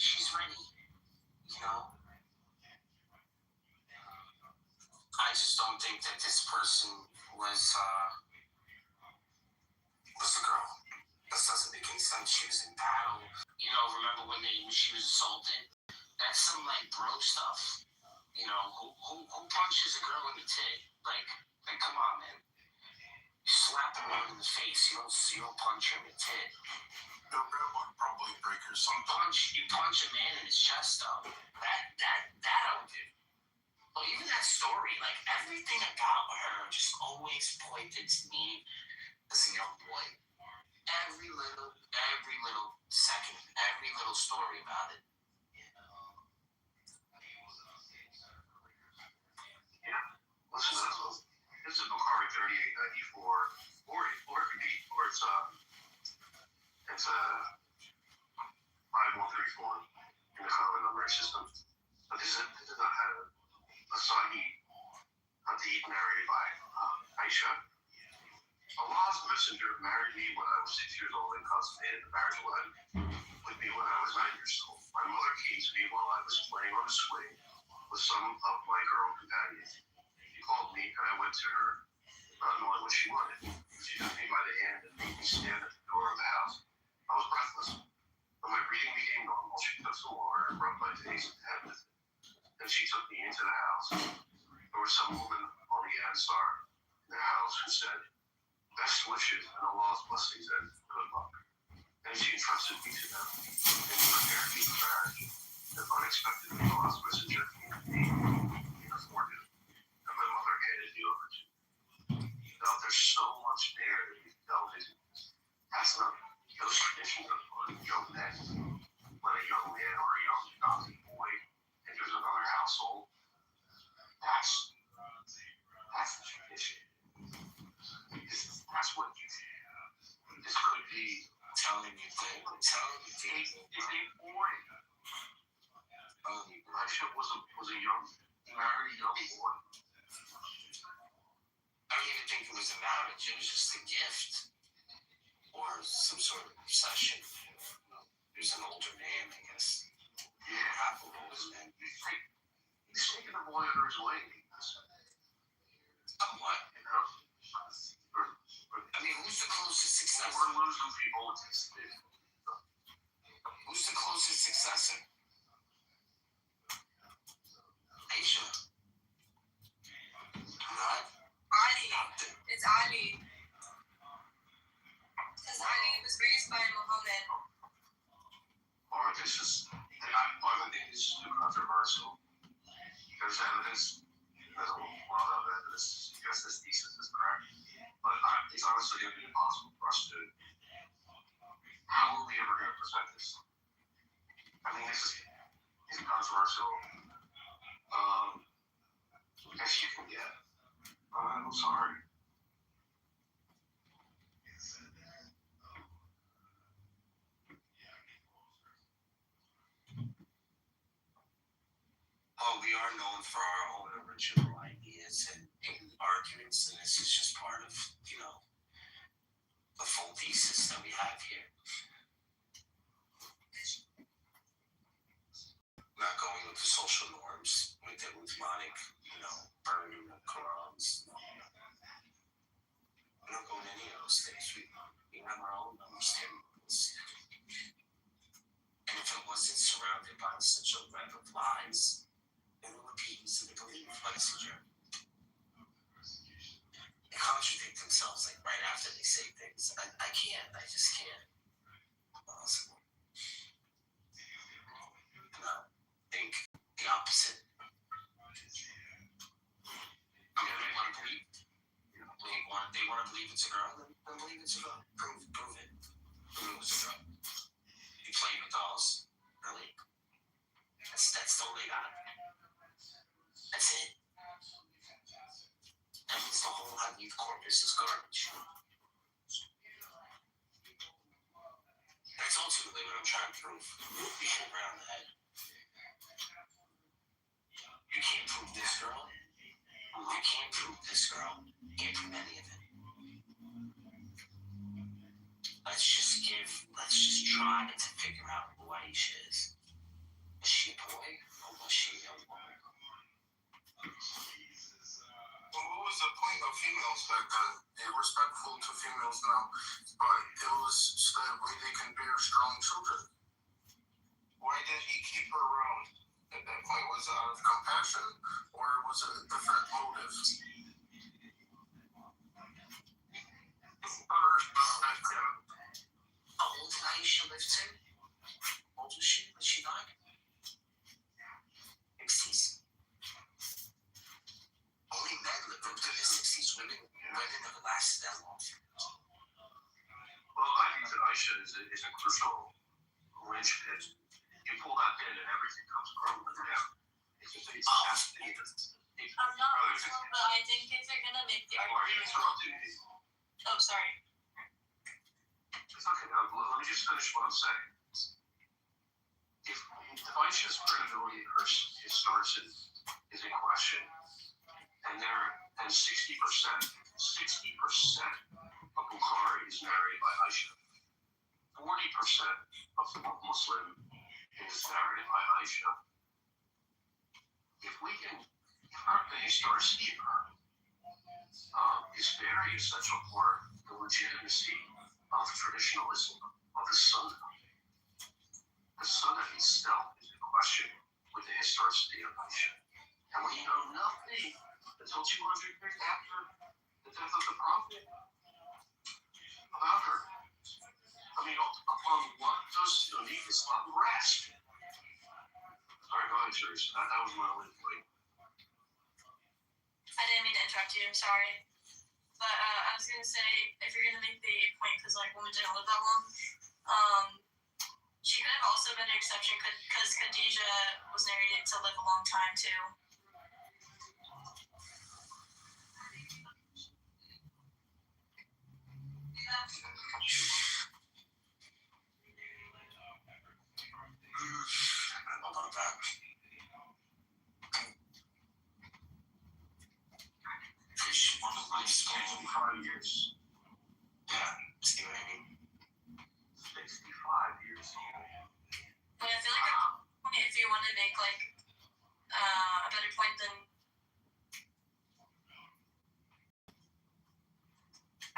I just don't think that this person was a girl. This doesn't make any sense. She was in battle. Remember when she was assaulted? That's some, like, bro stuff. Who punches a girl in the tit? Like, come on, man. You slap a man in the face. You don't punch her in the tit. The real would probably break her some. You punch a man in his chest, though. That I would do. Well, even that story, like, everything about her just always pointed to me as a young boy. Every little second, every little story about it. Yeah. Listen, this is Bukhari 3894, or it's a 5134 in the common number system. But this is not a Sahih hadith narrated by Aisha. Allah's messenger married me when I was 6 years old and consummated the marriage with me when I was 9 years old. My mother came to me while I was playing on a swing with some of my girl companions. She called me and I went to her, not knowing what she wanted. She took me by the hand and made me stand at the door of the house. I was breathless. When my breathing became normal, she took some water and rubbed my face and head with it. Then she took me into the house. There was some woman on the Ansar in the house who said, best wishes and Allah's blessings and good luck. And she entrusted me to them and prepared me for marriage. And unexpectedly, Allah's messenger came to me in the forenoon, and my mother handed me over to me. Now, there's so much there that you can delve into. That's not those traditions of young men, when a young man or a young adopted boy enters another household. That's the tradition. That's what this could be telling you things. If a boy, Aisha was a young, married young boy. I don't even think it was a marriage. It was just a gift or some sort of obsession. He was an older man, I guess. Yeah, half of those, man. He's taking the boy under his wing. What? You know? I mean, who's the closest successor? We're losing people. Who's the closest successor? Aisha. Not. Ali. It's Ali. Because Ali was raised by Muhammad. Or this is, I think this is too controversial. There's evidence, there's a lot of evidence to suggest this thesis is correct. But it's honestly going to be impossible for us to. How are we ever going to present this? I mean, this is controversial as you can get. I'm sorry. Well, we are known for our own original ideas and arguments, and this is just part of, the full thesis that we have here. Not going with the social norms, with the demonic, burning of Qurans. We're not going any of those things. We have our own understanding of this. And if it wasn't surrounded by such a web of lies, then it would be easy to believe, messenger. They contradict themselves like right after they say things. I just can't. Possible. And I think the opposite. I mean, they want to believe. They want to believe it's a girl, then believe it's a girl. Prove it. Prove it was a girl. You playing with dolls? Really? That's all they got. That's it. That means the whole hadith corpus is garbage. That's ultimately what I'm trying to prove. We hit it right on the head. You can't prove this girl. You can't prove this girl. You can't prove any of it. Let's just try to figure out who Aisha is. Is she a boy or was she a young woman? Well, what was the point of females back then? They're respectful to females now, but it was so that way they can bear strong children. Why did he keep her around at that point? Was it out of compassion or was it a different motive? How old did Aisha live to? How old was she when she died? 60s. Only men lived up to the 60s. Women never lasted that long. Well, I think that Aisha is a crucial linchpin. You pull that pin and everything comes crumbling down. It's I'm not wrong, but I think if you're gonna make the argument. Why are you interrupting me? Oh, sorry. It's okay. Let me just finish what I'm saying. If Aisha's credibility and her historicity is in question, and 60% of Bukhari is narrated by Aisha, 40% of the Muslim is narrated by Aisha. If the historicity of her is very essential for the legitimacy of traditionalism of the Sunnah. The Sunnah itself is in question with the historicity of Aisha. And we know nothing until 200 years after the death of the Prophet about her. I mean, upon what does Islam rest? Sorry, go ahead, Teresa. That was my only point. I didn't mean to interrupt you. I'm sorry. But I was going to say, if you're going to make the point, because women didn't live that long, she could have also been an exception because Khadijah was narrated to live a long time too. About that. Fish on the lifespan. 5 years. Yeah, see what I mean? 65 years old. But I feel like at that point, if you want to make like a better point, then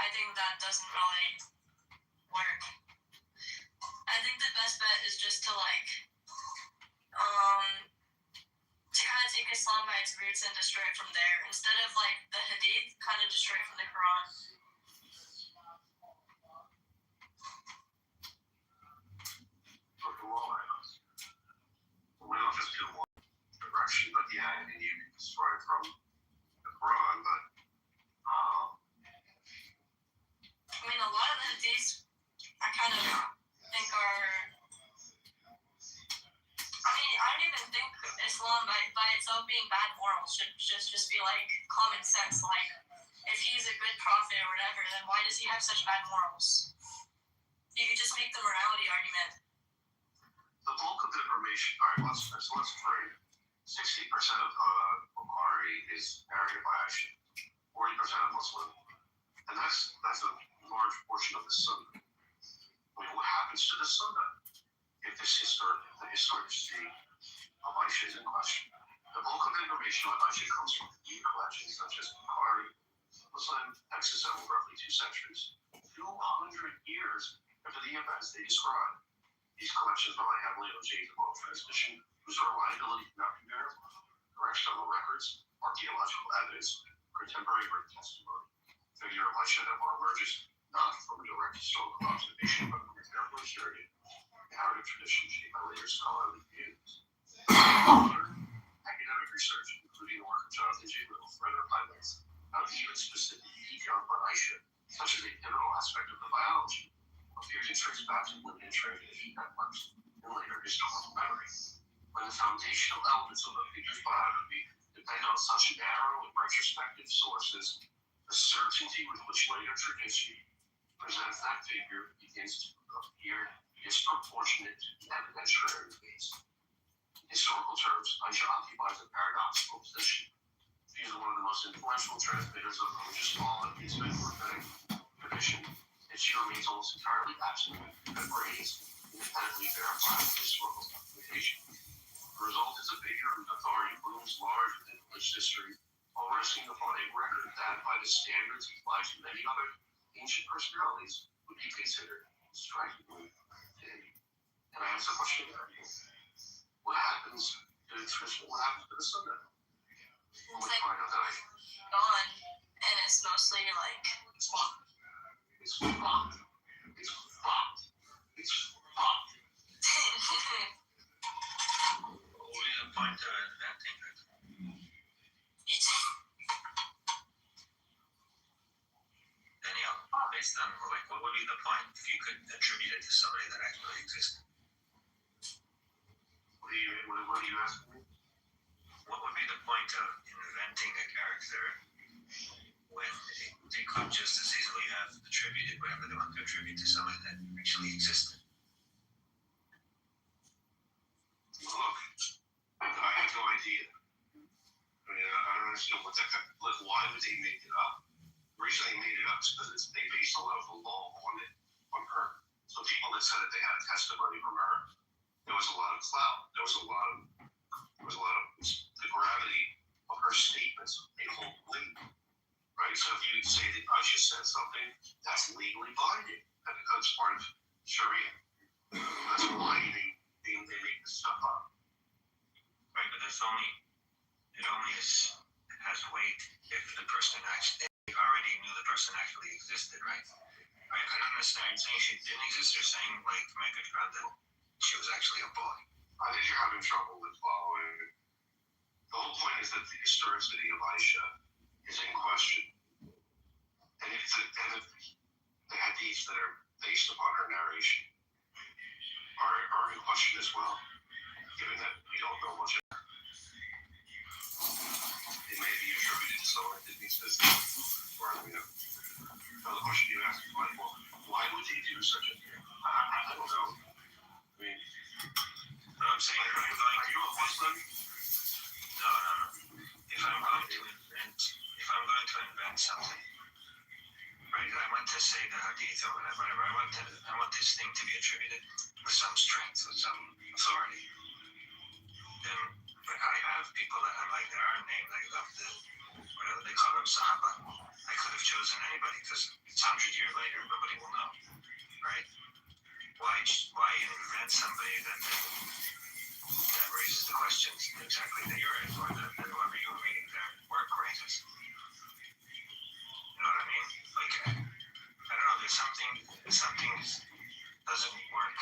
I think that doesn't really work. I think the best bet is just to like to kind of take Islam by its roots and destroy it from there, instead of like the Hadith, kind of destroy it from the Quran. We don't just do one direction, but yeah, I mean, you can destroy it from the Quran, but I mean, a lot of the Hadiths I kind of think are. I mean, I don't even think Islam by itself being bad morals should just be like common sense. Like, if he's a good prophet or whatever, then why does he have such bad morals? You could just make the morality argument. the bulk of the information, all right, let's frame 60% of Bukhari is narrated by Aisha, 40% of Muslim, and that's a large portion of the Sunnah. I mean, what happens to the Sunnah if the historicity of Aisha is in question? The bulk of the information on Aisha comes from key collections such as Bukhari, Muslim texts that were roughly 2 centuries, 200 years after the events they describe. These collections rely heavily on chains of oral transmission, whose reliability cannot be verified. External records, archaeological evidence, contemporary written testimony. The figure of Aisha therefore emerges not from a direct historical observation, but from a carefully curated narrative tradition shaped by later scholarly views. Academic research, including the work of Jonathan J. Little, further highlights how even specific details about Aisha, such as a pivotal aspect of the biology, appears to trace back to limited transmission networks in later historical memory. When the foundational elements of a figure's biography depend on such narrow and retrospective sources, the certainty with which later tradition presents that figure begins to appear disproportionate to the evidentiary base. In historical terms, Aisha occupies a paradoxical position. She is one of the most influential transmitters of religious law and intimate prophetic tradition, and she remains almost entirely absent of contemporaneous, independently verifiable historical documentation. The result is a figure whose authority looms large within English history, while resting upon a record that, by the standards applied to many other ancient personalities, would be considered strikingly thin. And I ask the question of you: what happens to the tradition? What happens to the Sunnah? It's like gone, and it's mostly like it's fucked. It's fucked. It's fucked. It's fucked. What is the point of inventing it? Daniel, based on like what would be the point if you could attribute it to somebody that actually existed? What are you asking me? What would be the point of inventing a character when they could just as easily have attributed whatever they want to attribute to somebody that actually existed? Look, I have no idea. I mean, I don't understand what that. Like, why would they make it up? The reason they made it up is because they based a lot of the law on her. So people that said that they had a testimony from her, there was a lot of clout. There was a lot of the gravity of her statements made hold weight, right? So if you say that Aisha said something, that's legally binding. That becomes part of Sharia. That's why they make this stuff up. Right, but it only has weight if the person actually already knew the person actually existed, right? I don't understand. Are you saying she didn't exist, or saying like to make it ground that she was actually a boy? I think you're having trouble with following. The whole point is that the historicity of Aisha is in question. And if the hadiths that are based upon her narration are in question as well, given that we don't know much of her. It may be attributed to someone that didn't exist. Or, now the question you asked is like, well, why would they do such a thing? I don't know. I mean, I'm saying, are you a Muslim? No. If I'm going to invent something, right? I want to say the hadith or whatever. I want this thing to be attributed with some strength, with some authority. But I have people that are like their own name, like whatever they call them, Sahaba. I could have chosen anybody because it's 100 years later, nobody will know, right? Why invent somebody that raises the questions exactly that you're in, or that whoever you were reading their work raises? You know what I mean? Like, I don't know, there's something doesn't work.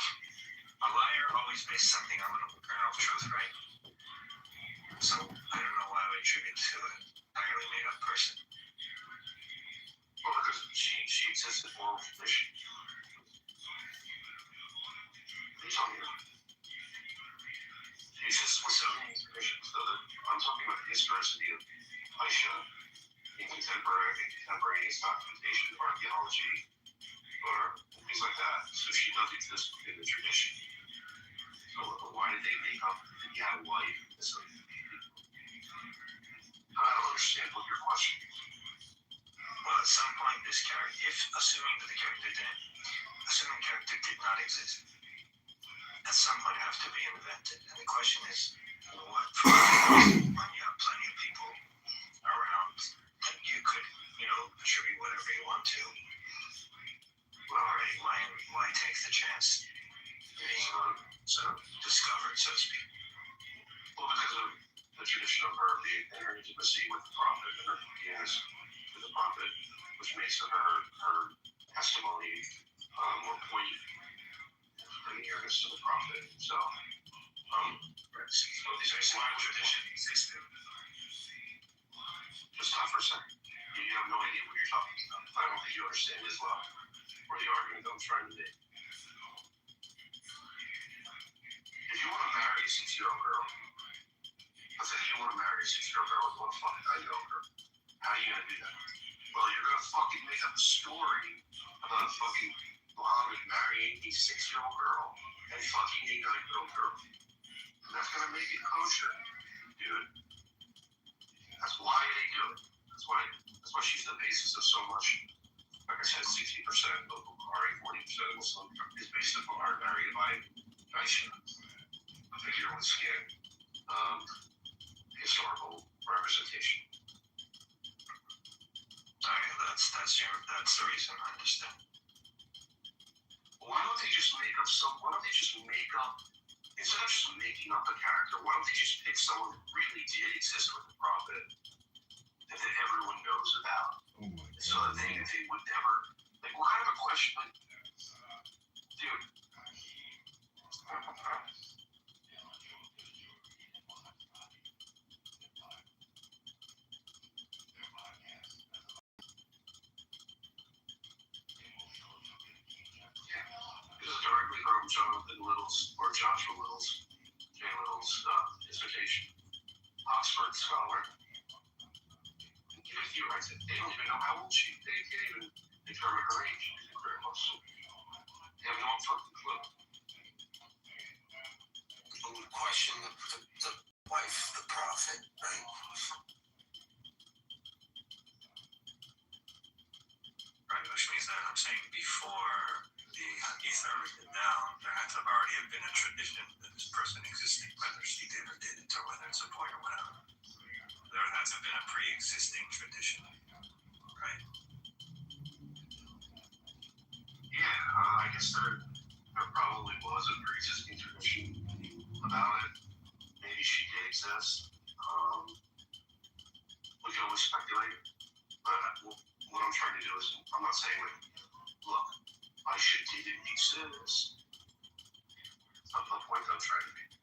A liar always bases something on a kernel of truth, right? So I don't know why I would attribute to an entirely made up person. Well, because she exists in oral tradition. What are you talking about? She exists with so many traditions. So I'm talking about the historicity of Aisha in contemporaneous documentation of archaeology or things like that. So she does exist in the tradition. So why did they make up that he had a wife? I don't understand what your question is. Well, at some point, this character, assuming the character did not exist, at some point it has to be invented. And the question is, what? When you have plenty of people around, and you could, attribute whatever you want to. Well, all right, why take the chance being discovered, so to speak? Well, because of the tradition of her intimacy with the prophet and her forgiveness with the prophet, which makes her testimony more poignant than the nearness to the prophet. So, why tradition existed? Just stop for a second. You have no idea what you're talking about. I don't think you understand Islam or the argument that I'm trying to make. If you want to marry a 6-year-old girl, let's say you want to marry a 6-year-old girl with one fucking 9-year-old girl, how are you going to do that? Well, you're going to fucking make up a story about a fucking Muhammad marrying a 6-year-old girl and fucking a 9-year-old girl. And that's going to make it kosher, dude. That's why they do it. That's why she's the basis of so much. Like I said, 60% of Bukhari, 40% of Muslim is based upon our narrative by Aisha, a figure with skin, historical representation. Okay, that's the reason. I understand. Why don't they just make up instead of just making up a character, why don't they just pick someone who really did exist with the prophet that everyone knows about? Oh my God. So that they would never, like, what kind of a question, like, dude. This is directly from Jonathan Little's, or Joshua Little's, Jay Little's dissertation. Oxford scholar. Even if you write it, they don't even know how old she is. They can't even determine her age. She's a career Muslim. They have no fucking clue. People would question the wife, the prophet, right? Right, which means that I'm saying before the hadith are written down, there had to already have been a tradition that this person existed, whether she did or didn't, or whether it's a boy or whatever. There had to have been a pre-existing tradition, right? Yeah, I guess there probably was a pre-existing tradition about it. Maybe she did exist. We can always speculate. But what I'm trying to do is, I'm not saying, like, look, Aisha didn't exist. That's not the point I'm trying to make.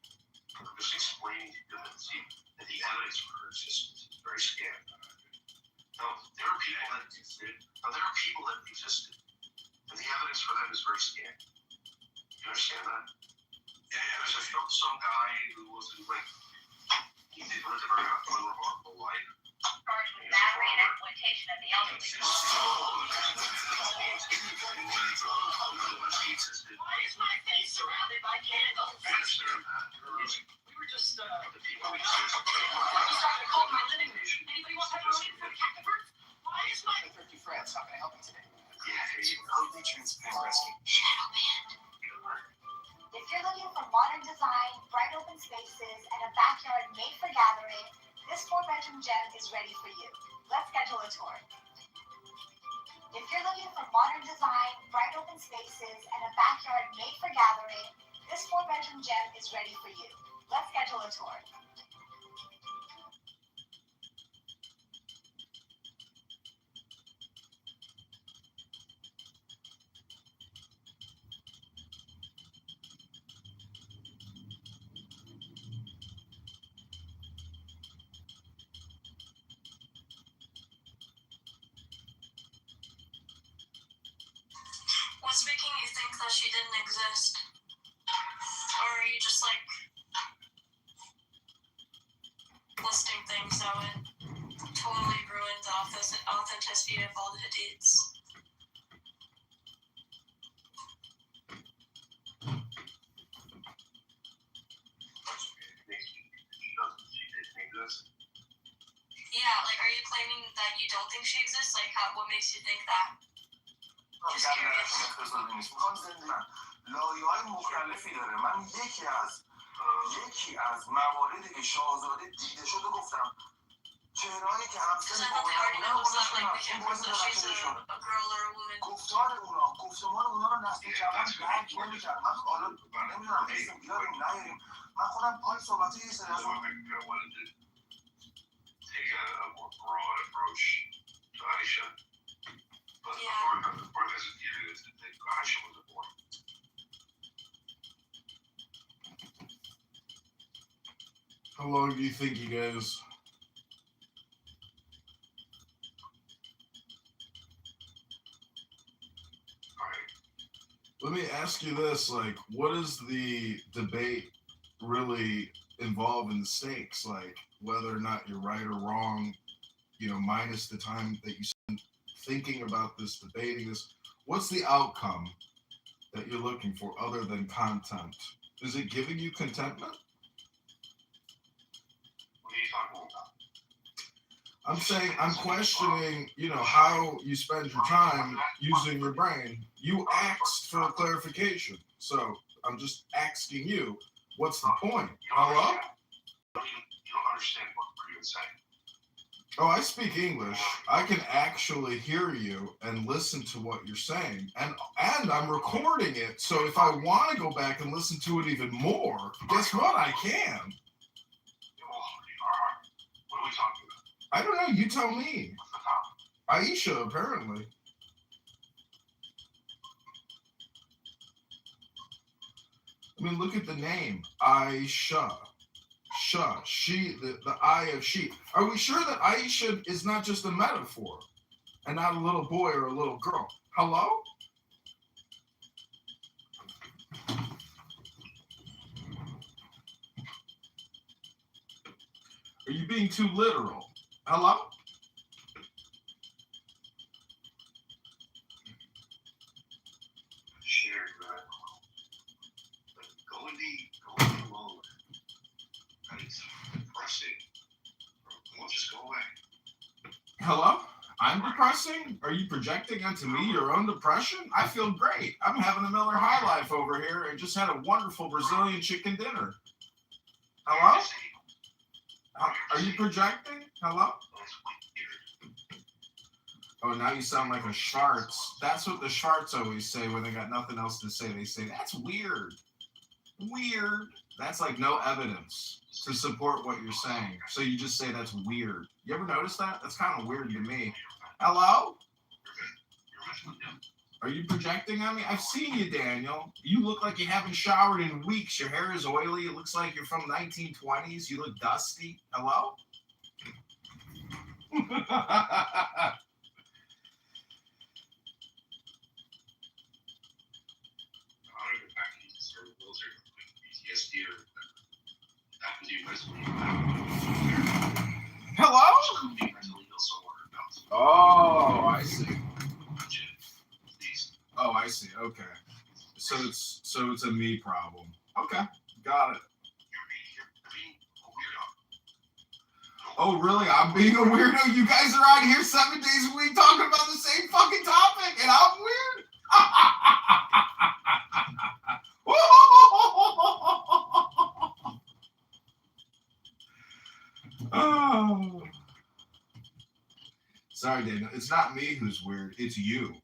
I'm just explaining to you that the evidence for her existence is very scant. Now, there are people that existed. And the evidence for them is very scant. You understand that? Yeah, there's some guy who wasn't, like, he lived a very unremarkable life. Charged with battery and exploitation of the elderly. Why is my face surrounded by candles? I understand that. We were just, the people we started a cult in my living room. Anybody want pepperoni for the Kitover? Why is my... Thrifty friends, how can I help you today? Yeah, here you go. Completely transparent rescue. Shadow band. If you're looking for modern design, bright open spaces, and a back is ready for you. Let's schedule a tour. What's making you think that she didn't exist? Or are you just like listing things that would totally ruin the authenticity of all the Hadids? Yeah, like, are you claiming that you don't think she exists? Like, what makes you think that? Just curious. لایه‌های مختلفی داره. من یکی از مواردی که شاهزاده دیده شده گفتم چهرهایی که همسن گفتار اونا گفتمان اونا رو نسل جوان درک نمی‌کرد. من حالا نمیدونم اسم بیاریم نیاریم. من خودم پای صحبت یه سری از take a more broad approach to Aisha. But the part that's here is that Aisha was a boy. How long do you think you guys? Let me ask you this, like, what is the debate really involve in the stakes? Like, whether or not you're right or wrong, you know, minus the time that you spend thinking about this, debating this, what's the outcome that you're looking for other than content? Is it giving you contentment? What are you talking about? I'm saying, I'm questioning, you know, how you spend your time using your brain. You asked for a clarification. So I'm just asking you, what's the point? Hello? You don't understand what we're even saying. Oh, I speak English. I can actually hear you and listen to what you're saying. And I'm recording it, so if I want to go back and listen to it even more, guess what? I can. What are we talking about? I don't know. You tell me. What's the topic? Aisha, apparently. I mean, look at the name. Aisha. She, the eye of she. Are we sure that Aisha is not just a metaphor and not a little boy or a little girl? Hello? Are you being too literal? Hello? Shared go in the moment. And it's depressing. Well, just go away. Hello? I'm depressing? Are you projecting onto me your own depression? I feel great. I'm having a Miller High Life over here and just had a wonderful Brazilian chicken dinner. Hello? Are you projecting? Hello? Oh, now you sound like a Schwartz. That's what the Schwartz always say when they got nothing else to say. They say, that's weird. Weird. That's like no evidence to support what you're saying. So you just say that's weird. You ever notice that? That's kind of weird to me. Hello? Are you projecting on me? I've seen you, Daniel. You look like you haven't showered in weeks. Your hair is oily. It looks like you're from 1920s. You look dusty. Hello? Hello? Oh, I see. Oh, I see. Okay. So it's a me problem. Okay, got it. Oh, really? I'm being a weirdo? You guys are out here 7 days a week talking about the same fucking topic, and I'm weird? Oh. Sorry, Daniel. It's not me who's weird. It's you.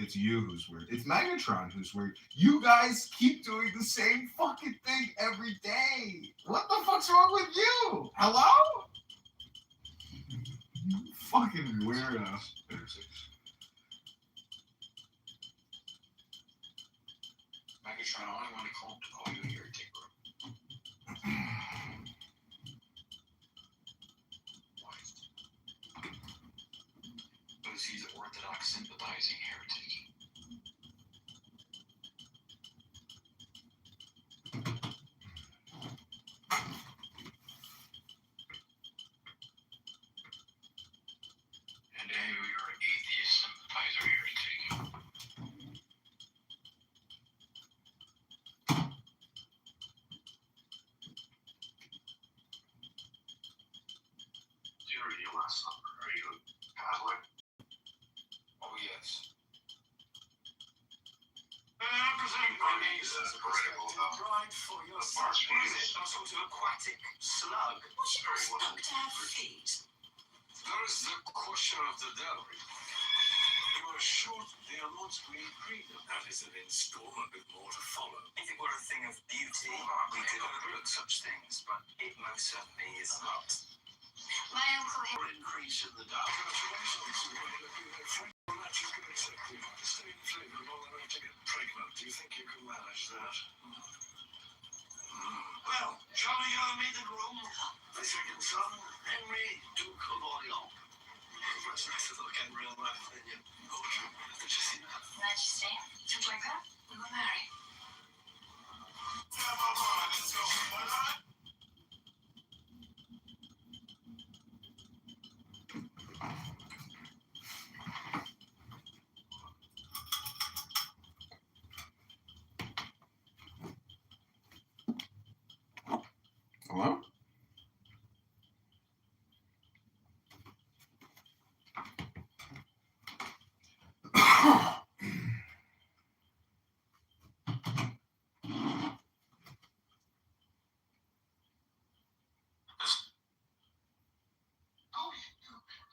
It's you who's weird. It's Megatron who's weird. You guys keep doing the same fucking thing every day. What the fuck's wrong with you? Hello? You fucking weirdo. Megatron, I only want to call you a heretic, bro. Why? Because he's an orthodox sympathizing heretic. And Daniel, you're an atheist sympathizer heretic. Your last supper. Are you a Catholic? Oh, yes. Present my niece as a heretical bride for your son. What is it? Some sort of aquatic slug? Was she not stuck to her feet? There is the question of the dowry. You are sure they are not green freedom. That is an installment with more to follow. If it were a thing of beauty, we could overlook such things, but it most certainly is not. My uncle Or increase in the dowry. Congratulations. Match is going to accept you. Stay in flavor long enough to get pregnant. Do you think you can manage that? Well, Charlie Young made the groom. The second son, Henry, Duke of Orleans. Much nicer look in real life than you. Oh, did you see that? Majesty, just like that, we were married. Let's go. Why not? Hello?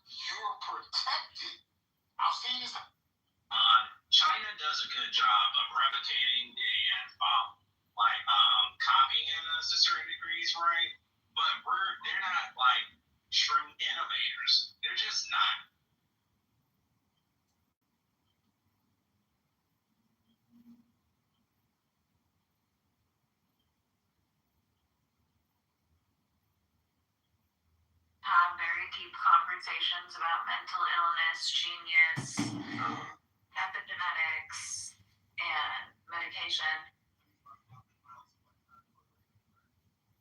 You're protected. How seen is that? China does a good job of replicating and copying us to certain degrees, right? But they're not like true innovators. They're just not. Have very deep conversations about mental illness, genius, epigenetics, and medication.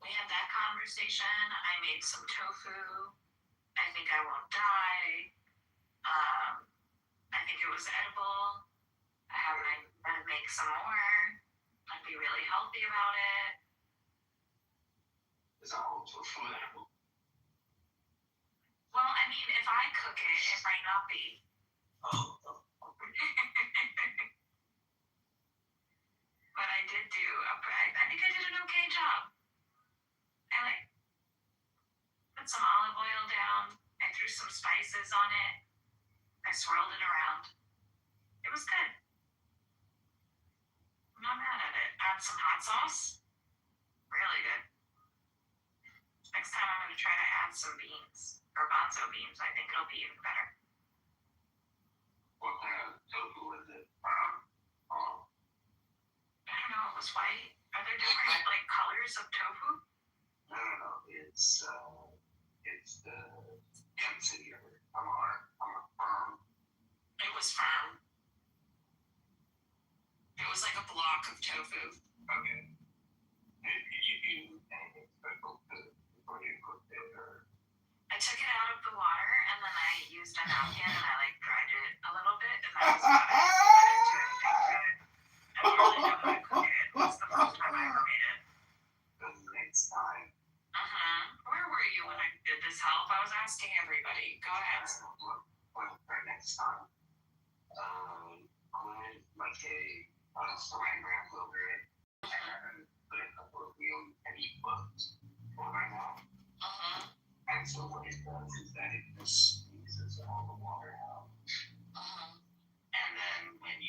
We had that conversation. I made some tofu. I think I won't die. I think it was edible. I have an idea to make some more. I'd be really healthy about it. Is that all tofu edible? Well, I mean, if I cook it, it might not be. But I did I think I did an okay job. I put some olive oil down. I threw some spices on it. I swirled it around. It was good. I'm not mad at it. Add some hot sauce. Really good. Next time I'm going to try to add some beans. Garbanzo beans. I think it'll be even better. What kind of tofu is it? I don't know. It was white. Are there different colors of tofu? No. It's the density of it. I'm a firm. It was firm. It was like a block of tofu. Okay. Did you do anything special before you cooked it, or? I took it out of the water and then I used a napkin and I dried it a little bit and that was about it. I didn't do anything good. I don't really know how to cook it. It was the first time I ever made it. The next time. Where were you when I did this help? I was asking everybody. Go ahead. For next time. Put like a saran wrap over it and put a couple of real heavy bugs over it now. And so what it does is that it just squeezes all the water out. And then when you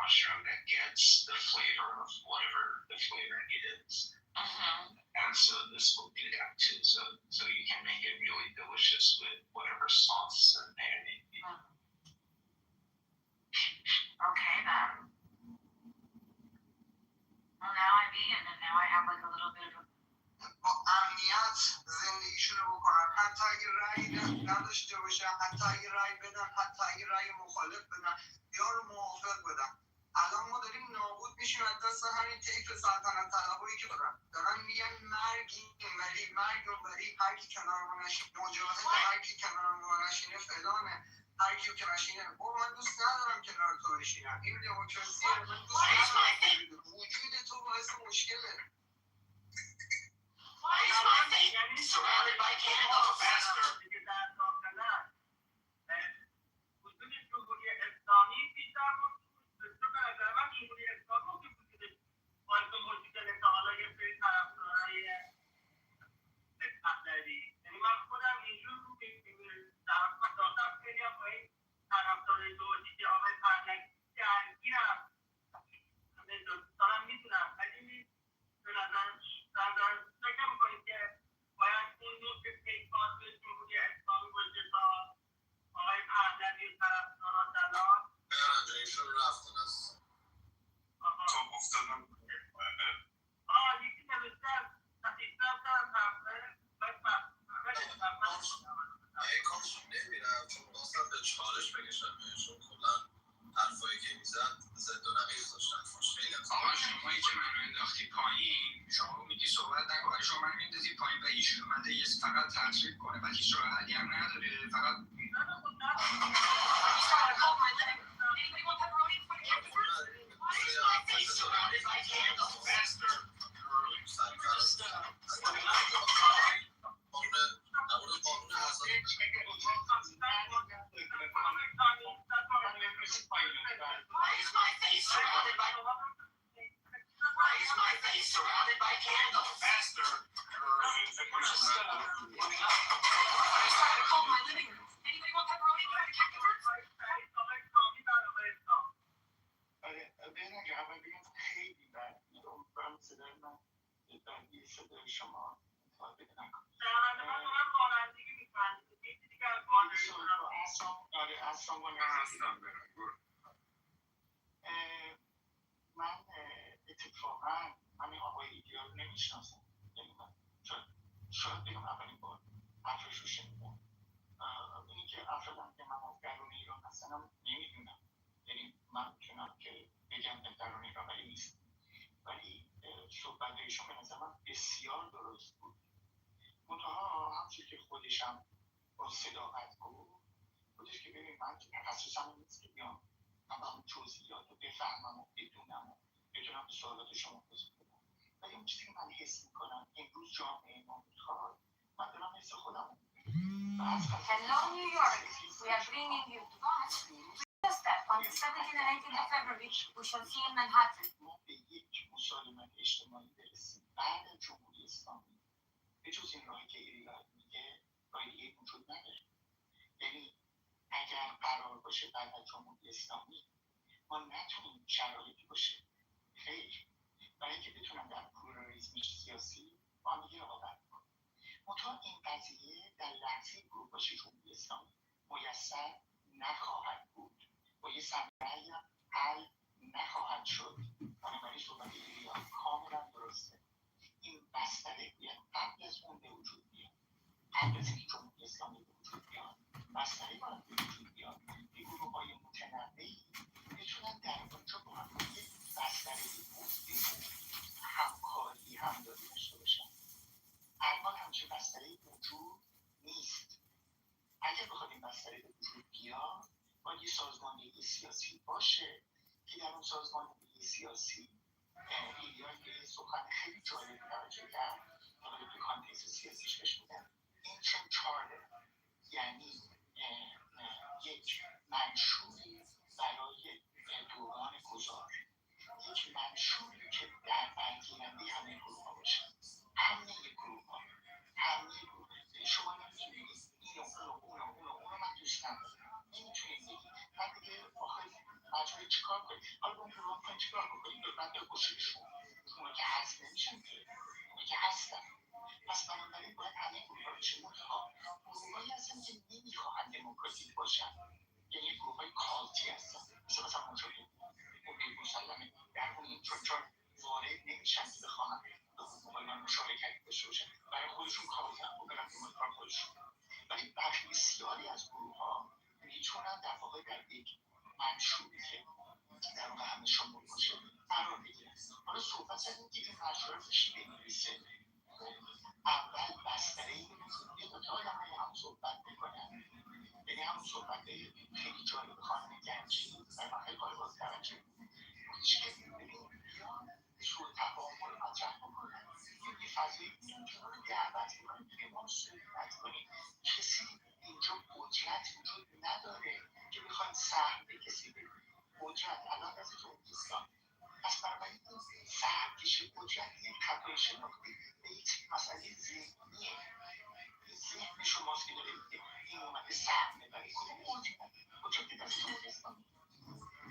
mushroom that gets the flavor of whatever the flavor is. And so this will do that too. So you can make it really delicious with whatever sauce and marinade. Okay then. Well, now I'm vegan and now I have like a little bit of a با امنیت زندگیشون رو بکنن، حتی اگه رأی نداشته باشن، حتی اگه رأی بدن، حتی اگه رأی مخالف بدن یا رو موافق بدن. الان ما داریم نابود میشیم از دست همین طیف سلطنت طلبایی که دارن میگن مرگ ولی مرگ و ولی هر کی کنار ما نشینه مجاهد، هر کی کنار ما نشینه فلانه، هر کی که نشینه. من دوست ندارم کنار تو بشینم. این دموکراسی من دوست ندارم. وجود تو باعث مشکله. Why is my face surrounded by candles? Faster. Hello, New York. We are bringing you the step on the 17th and 18th of February. We shall see in Manhattan. ما به یک مسالمت اجتماعی برسیم بعد از جمهوری اسلامی. به جز این راهی که ایران میگه راه دیگه وجود نداره. یعنی اگر قرار باشه بعد از جمهوری اسلامی ما نتونیم شرایطی باشه خیر برای اینکه بتونن در پلورالیسم سیاسی با هم دیگه رقابت کنن. منتها این قضیه در لحظه فروپاشی جمهوری اسلامی میسر نخواهد بود. با یه صنایعی حل نخواهد شد. بنابراین صحبت ایران کاملا درسته. این بستره باید قبل از اون به وجود بیاد. قبل از اینکه جمهوری اسلامی به وجود بیاد بستره باید به وجود بیاد. یه گروه‌های متنوعی بتونن در اونجا با هم یه بستره همکاری همداری داشته باشن. الان همچه بستره وجود نیست. اگر بخواد این بستره به وجود بیاد باید یه سازماندهی سیاسی باشه که در اون سازماندهی سیاسی ایلیان به سخن خیلی جالبی توجه کرد که باید به کانتکست سیاسیش بهش میگن اینچن چارتر، یعنی یک منشوری برای دوران گذار، یک منشوری که در برگیرنده همه گروه ها باشه. همه گروه ها شما نمیتونید اینو من دوست ندارم. نمیتونید بگید من دیگه آخر مجموعه باید چیکار کنیم؟ حالا اون رو کنیم چیکار بکنیم؟ بعد بکشیمشون. اونا که هست نمیشن که، اونا که هستن. پس بنابراین باید همه گروه ها بشه منتها گروههایی هستن که نمیخواهن دموکراتیک باشن، یعنی گروههای کالتی هستن، مثلا مجاهدین. اوکی مسلمه در اون چون وارد نمیشن که بخواهن با من مشارکت داشته باشن، برای خودشون کالتن و برن دنبال کار خودشون. ولی برخی بسیاری از گروه ها میتونن در واقع در یک منشوری که در واقع همه شامل باشه قرار بگیرن. حالا صحبت کردیم که این منشور بشه بنویسه. اول بستره این یه دوتا آدم هم صحبت میکنن، یعنی هم صحبت خیلی جالب خانم گنجی و من خیلی کار باز توجه بودش که ببین بیان سوء تفاهم رو مطرح بکنن، یه فضایی اینجا رو دعوت میکنن که ما صحبت کنیم. کسی اینجا قدرت وجود نداره که بخوایم سهم به کسی بدیم. قدرت الان از جمهوریستان پس بنابراین این سهم کشی قدرت یک خطای شناختی به یک مسئله ذهنیه. ذهن شماست که داره این اومده سهم ببره. کدوم قدرت دست جمهوریستان؟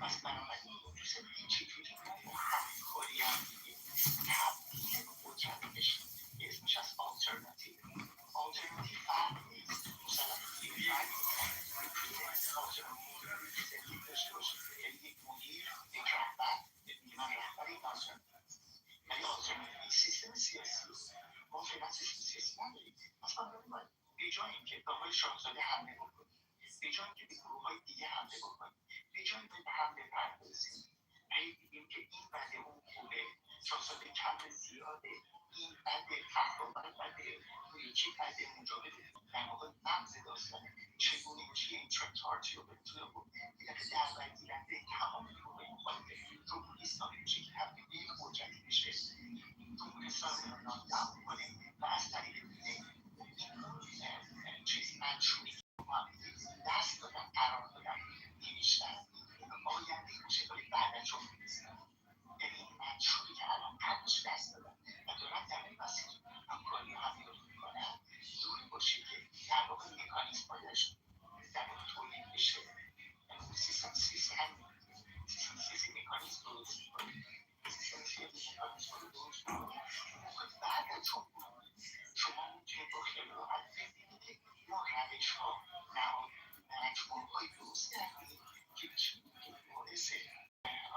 پس بنابراین دوست دیگه چجوری ما با همکاری هم دیگه تبدیل قدرت بشیم. اسمش از آلترناتیو. آلترناتیو فرق نیست. مثلا یک فرق آلترناتیو زندگی داشته باشه، یعنی یک مدیر، یک رهبر، میگه من رهبر این آلترناتیو. ولی آلترناتیو سیستم سیاسی ما فعلا سیستم سیاسی نداریم. مثلا باید به جای اینکه به آقای شاهزاده حمله بکنیم، به جای اینکه به گروه‌های دیگه حمله بکنیم، به جای اینکه به حمله بپردازیم، هی دیدیم که این بده اون خوبه، شاهزاده کم زیاده، این بده، فخرآور بده، یکی بده، مجاهد در واقع مغز داستانه. چگونه میشه این چارتی رو بتونه بود یه دفعه دربرگیرنده تمام گروه‌های مخالف جمهوری اسلامی میشه که تبدیل به یک قدرتی بشه. جمهوری اسلامی رو ناکام کنه و از طریق چیز منشوری که ما دست دادن، قرار دادن، نوشتن آینده میشه ولی بعد از جمهوری اسلامی. یعنی این منشوری که الان قبلش دست دادن و دارن در این مسیر همکاری و همکاری میکنن جوری باشه که در واقع مکانیزم هایش در واقع تولید بشه. سیستم سیاسی مکانیزم درست میکنه. سیستم سیاسی مکانیزم رو درست میکنه. بعد از جمهوری شما میتونید با خیلی راحت ببینید که ما روش ها مجموعه های درست کردیم که باعث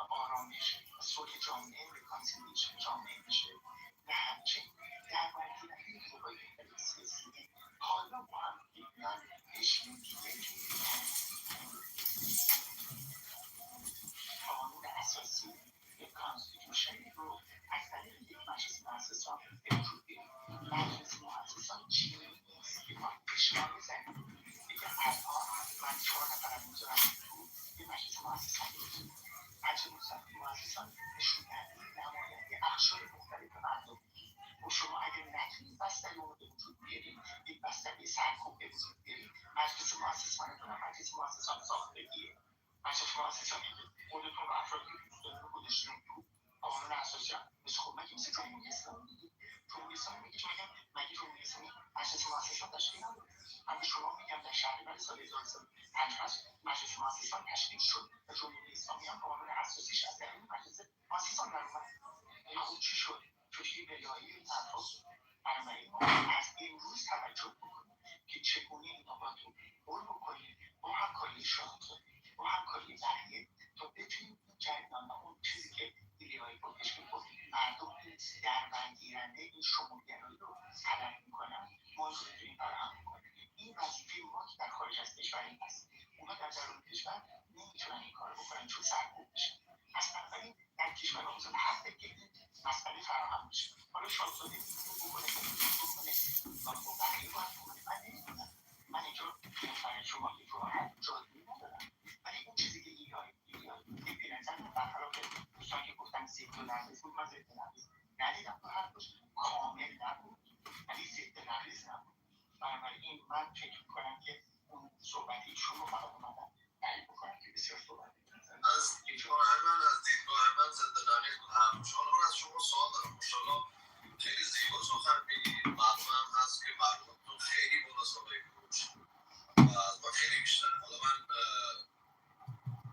آرامش و صلح جامعه ریکانسیلیشن جامعه میشه و همچنین دربرگیرنده گروه‌های مختلف سیاسی حالا با هم بیان بشینیم که یک قانون اساسی یک کانستیتوشن رو از طریق یک مجلس مؤسسان به وجود بیاریم. مجلس مؤسسان چیزی نیست که ما فشار بزنیم دیگه الان من 4 نفرم میذارم تو یه مجلس مؤسسان میذارم. مجلس مؤسسان نشون دهنده نماینده اقشار مختلف مردم. و شما اگر نتونید بستری رو به وجود بیارید، یک بستری سرکوب به وجود بیارید، مجلس مؤسسان نتونن مجلس مؤسسان ساختگیه. مجلس مؤسسان خودتون و افرادی که دوست دارید رو گذاشتید تو قانون اساسی هم خب مگه مثل جمهوری اسلامی دیگه. جمهوری اسلامی میگه که مگه جمهوری اسلامی مجلس مؤسسان تشکیل نداره. من به شما میگم در شهریور سال 1355 مجلس مؤسسان تشکیل شد و جمهوری اسلامی هم قانون اساسیش از درون مجلس مؤسسان در اومد. این خوب چی شد؟ چجوری ولایی این حرفا بود؟ بنابراین ما از امروز توجه بکنیم که چگونه این نقاط رو پر بکنیم با همکاری شاهزاده، با همکاری بقیه تا بتونیم این جریان و اون چیزی که ایلیای گفتش که مردم این دربرگیرنده این شمولگرایی رو طلب میکنن ما رو بتونیم فراهم کنیم. این وظیفه ما که در خارج از کشور این هست. اونا در درون کشور نمیتونن این کار بکنن چون سرکوب میشن. پس بنابراین در کشور آزاد حقه که این مسئله فراهم میشه. حالا شاهزاده میتونه بکنه با بقیه باید بکنه. من نمیدونم. من اینجا برای شما یک راحت جادویی ندارم. ولی اون چیزی که ایلیای به نظر من برخلاف دوستان که گفتن ضد و نقیض بود، من ضد و نقیض ندیدم. تو حرفش کامل نبود ولی ضد و نقیض نبود. بنابراین من فکر میکنم که اون صحبت ایشون رو فقط اومدم تعریف بکنم که بسیار صحبت از دیدگاه من ضد و نقیض بود حرفش. حالا من از شما سوال دارم. ماشاءالله خیلی زیبا سخن میگید، معلوم هست که معلوماتتون خیلی بالاست آقای کوچ و از ما خیلی بیشتره. حالا من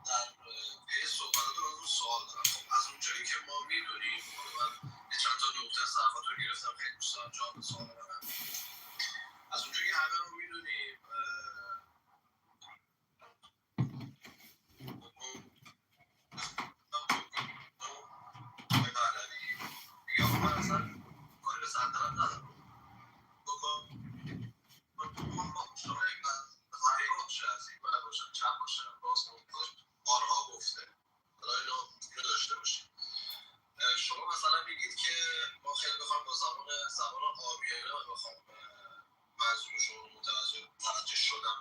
در پی صحبت همونطوری که ما میدونیم من یه چند تا نکته از حرفات رو گرفتم خیلی دوست دارم جواب سوال منم از اونجایی که همه رو میدونیم پهلوی میگه آقا من اصلا کاری به سلطنت ندارم باشه چند باشه باز بارها گفته حالا اینو داشته باشیم شما مثلا میگید که ما خیلی بخوام با زبان آمیانه بخوام منظورش رو متوجه شدم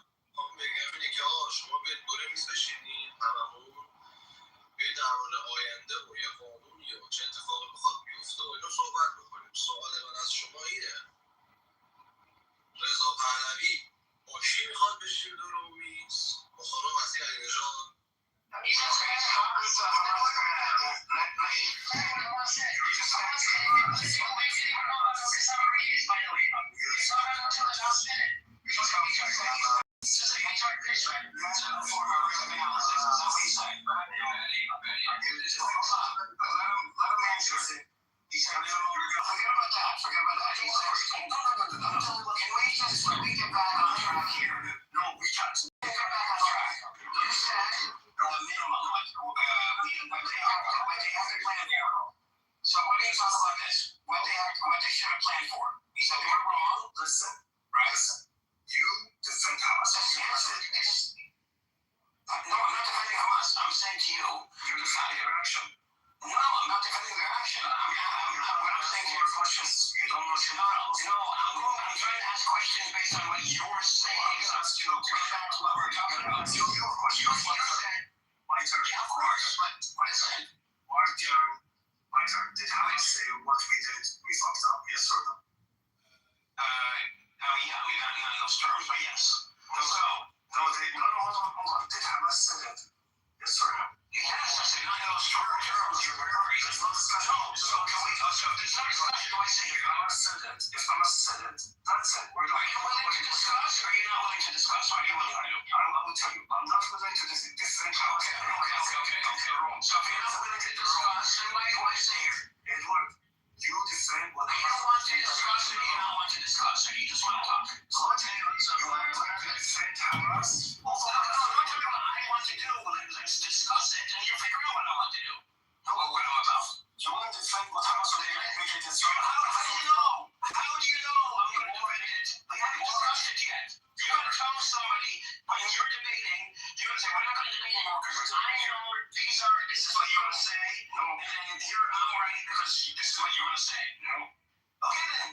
بگم اینه که شما به دور میز بشینید هممون به در مورد آینده و یه قانونی و چه اتفاقی بخواد بیفته و اینو صحبت بکنیم سوال من از شما اینه رضا پهلوی با کی میخواد بشین دور میز با خانم مسیح علیرضا So what do you talk about this? What they should have planned for? He said they were wrong. Listen, right? You defend Hamas. No, I'm not defending Hamas. I'm saying to you, you're defending their action. No, I'm not defending their action. What I'm saying to your questions, you don't know. I'm trying to ask questions based on what you're saying. I'm asking you to back to what we're talking about. You said, my turn. Yeah, of course. What is it? My turn. Did Hamas say what we did, we fucked up? Yes or no? Yeah, we got in those terms, but yes. No, hold on. Did Hamas say that? Yes or no? Yes, I said not in those terms. You're very. There's no discussion. So can we? So if there's no discussion, do I say if Hamas said it? If Hamas said it, that's it. Are you willing to discuss, or are you not willing to discuss? What are you willing to do? I will tell you. I'm not willing to defend Hamas. Okay. So if you're not willing to discuss, then why stay here? Edward, you defend what Hamas. You don't want to discuss, or do you not want to discuss, or do you just want to talk? So I'll tell you. So you want to defend Hamas? No. What I want to do. Let's discuss it, and you figure out what I want to do. No, what I'm about. You want to defend what Hamas will make it this year? How do you know? How do you know I'm going to defend it? I haven't discussed it yet. You're going to tell somebody when you're debating, you're going to say, we're not going to debate anymore because I know this is what you're going to say. No. And then here I'm right because this is what you're going to say. No. Okay then.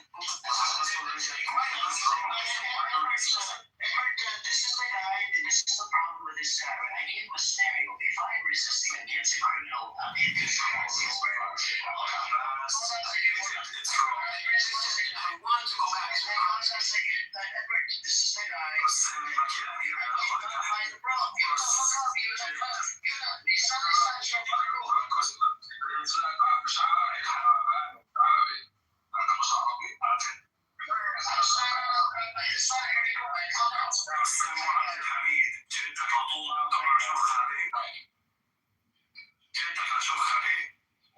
This is the guy, this is the problem with this guy. I gave him a scenario. If I'm resisting against a criminal, I want to go back to the context again. Edward, this is the guy.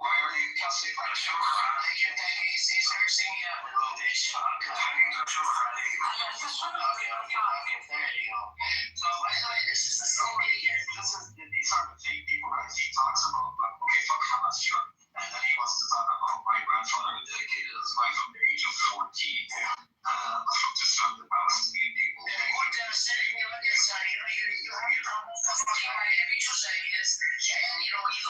Why are you calculating by the show? He's nursing me up a little bit. So by the way, this is the same idiot. These are the fake people, right? He talks about, okay, fuck Hamas, sure. And then he wants to talk about my grandfather who dedicated his life from the age of 14 to serve the Palestinian people. And more devastating on the inside, you have your problem. Every Tuesday is, and you have to,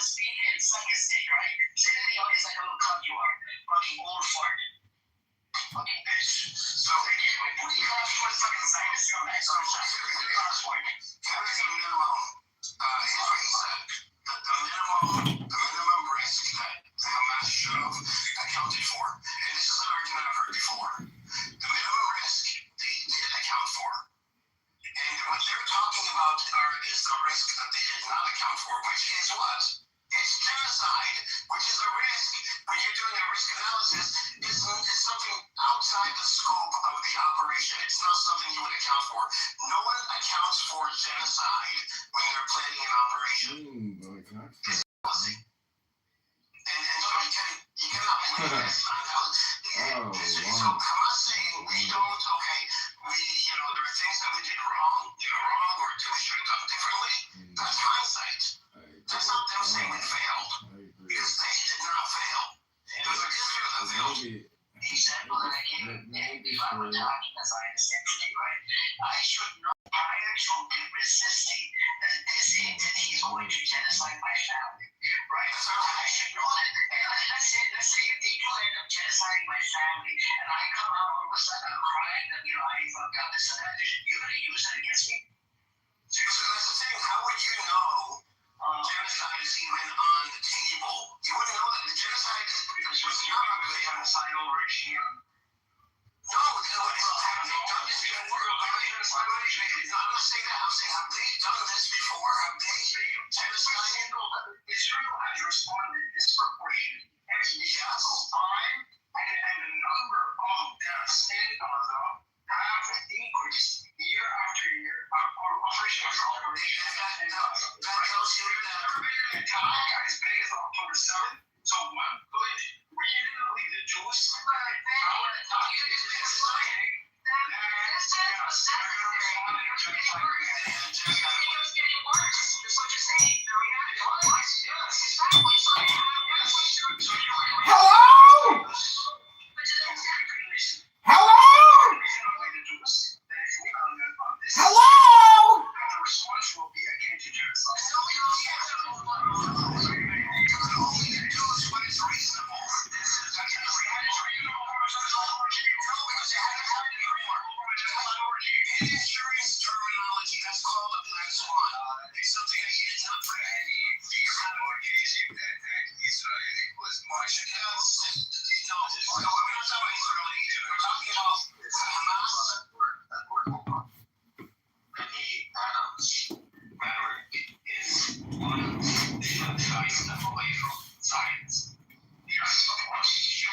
speak and suck a stick, right? Sit in the audience like a little cunt you are. Fucking old fart. Fucking bitch. So, again, we put you off for the fucking Zionist scumbag. So, there is a minimum, here's what he said. The minimum risk that Hamas should have accounted for, and this is an argument I've heard before, the minimum risk they did account for, and what they're talking about is the risk that they did not account for, which is what? It's genocide, which is a risk, when you're doing a risk analysis, is something outside the scope of the operation. It's not something you would account for. No one accounts for genocide when they're planning an operation. It's policy. Oh, So I'm not saying we don't, okay, there are things that we did wrong, or should have done differently. That's hindsight. That's not them saying we failed. Because they did not fail. It was Israel that failed. The example that I gave, if I were talking as I understand it, right, I should know prior to resisting that this entity is going to genocide my family, right? So I should know that. And let's say if they do end up genociding my family, and I come out all of a sudden I'm crying that I've got this and that, you're going to use that against me? So that's the thing. How would you know genocide is even on the table? You wouldn't know that the genocide is because you're not under the genocidal regime. No, have they done this before? I'm not saying that. I'm saying, have they done this before? Have they genocided? Israel has responded disproportionately every single time, and the number of deaths in Gaza have increased year after year. Never been an attack as big as October 7th. So one could reasonably deduce that our attack is deciding that it's getting worse. That's what you're saying. The reality was, yes, exactly. Hello? Hello? Hello? The response will be akin to genocide. Insurance terminology, that's called a black swan. It's something that you did not forget. Israeli was marching else. No, we're not talking about Israel and Egypt. We're talking about Hamas. Many rhetoric is one that shies them away from science. Yes, of course, sure.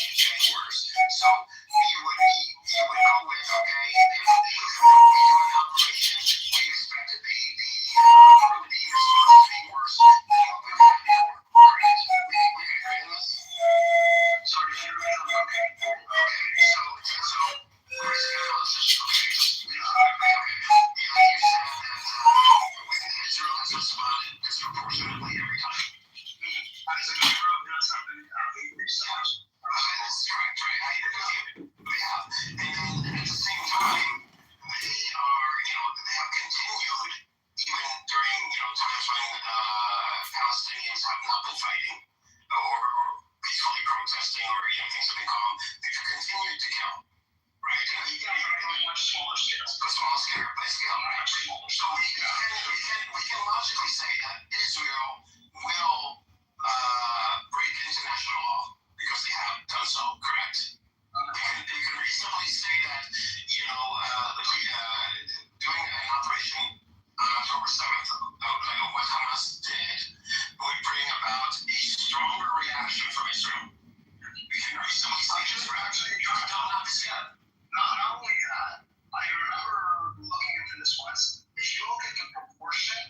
getting worse. So you would go with, okay, if we do an operation, we expect the response to be worse than what we've had before. Correct? We can agree on this? Sorry, if you repeat on that. Okay, so risk analysis, okay, you said that Israel has responded disproportionately every time. As a member of that something research. That's correct, right? I agree with you. Yeah. And then at the same time, they have continued even during, times when Palestinians have not been fighting or peacefully protesting or, things have been calm. They've continued to kill, right? And on a much smaller scale. Right? So we can logically say that Israel will break international law because they have done so, correct? You can reasonably say that, doing an operation on October 7th, like what Hamas did, would bring about a stronger reaction from Israel. We can reasonably say this, right? Not only that, I remember looking into this once. If you look at the proportion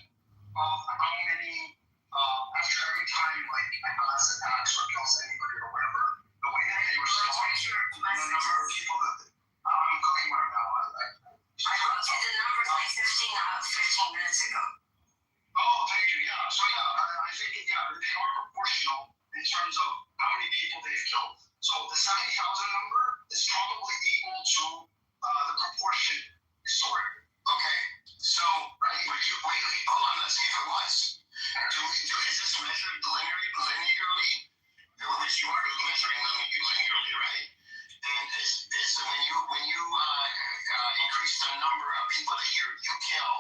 of how many, after every time, like, Hamas attacks or kills anybody or whatever, the way that they respond, the number of people that I'm cooking right now. I looked at the numbers like 15 minutes ago. Oh, thank you. Yeah. So I think they are proportional in terms of how many people they've killed. So the 70,000 number is probably equal to the proportion historically. Okay. So wait, hold on. Let's see if it was. Is this measured linearly? Which you are measuring linearly, right? And is when you increase the number of people that you kill,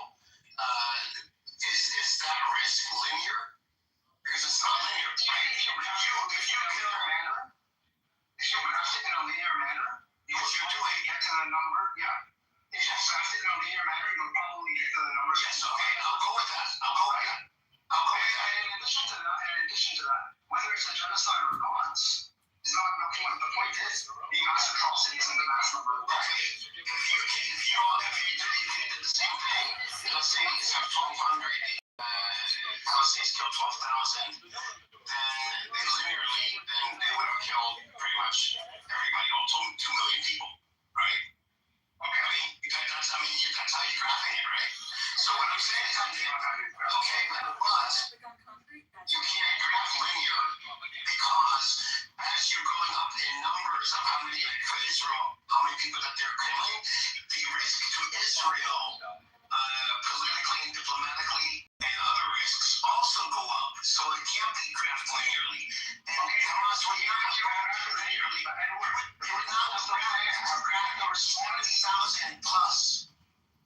is that risk linear? Because it's not linear, right? If you graph it in a linear manner, you get to the number. Yeah. If you graph it in a linear manner, you'll probably get to the number. Yes. Okay. I'll go with that. And in addition to that, whether it's a genocide or not, is not the point. The point is the mass atrocities and the mass number of deaths. If you did the same thing, let's say it's 1,200, Palestinians killed 12,000, then linearly, they would have killed pretty much everybody, all 2 million people, right? Okay, that's how you're graphing it, right? So what I'm saying is, but you can't graph linear because as you're going up in numbers of how many people that they're killing, the risk to Israel, politically and diplomatically, and other risks also go up. So it can't be graphed linearly. And Hamas would not graph linearly. It would not have graphed over 70,000 plus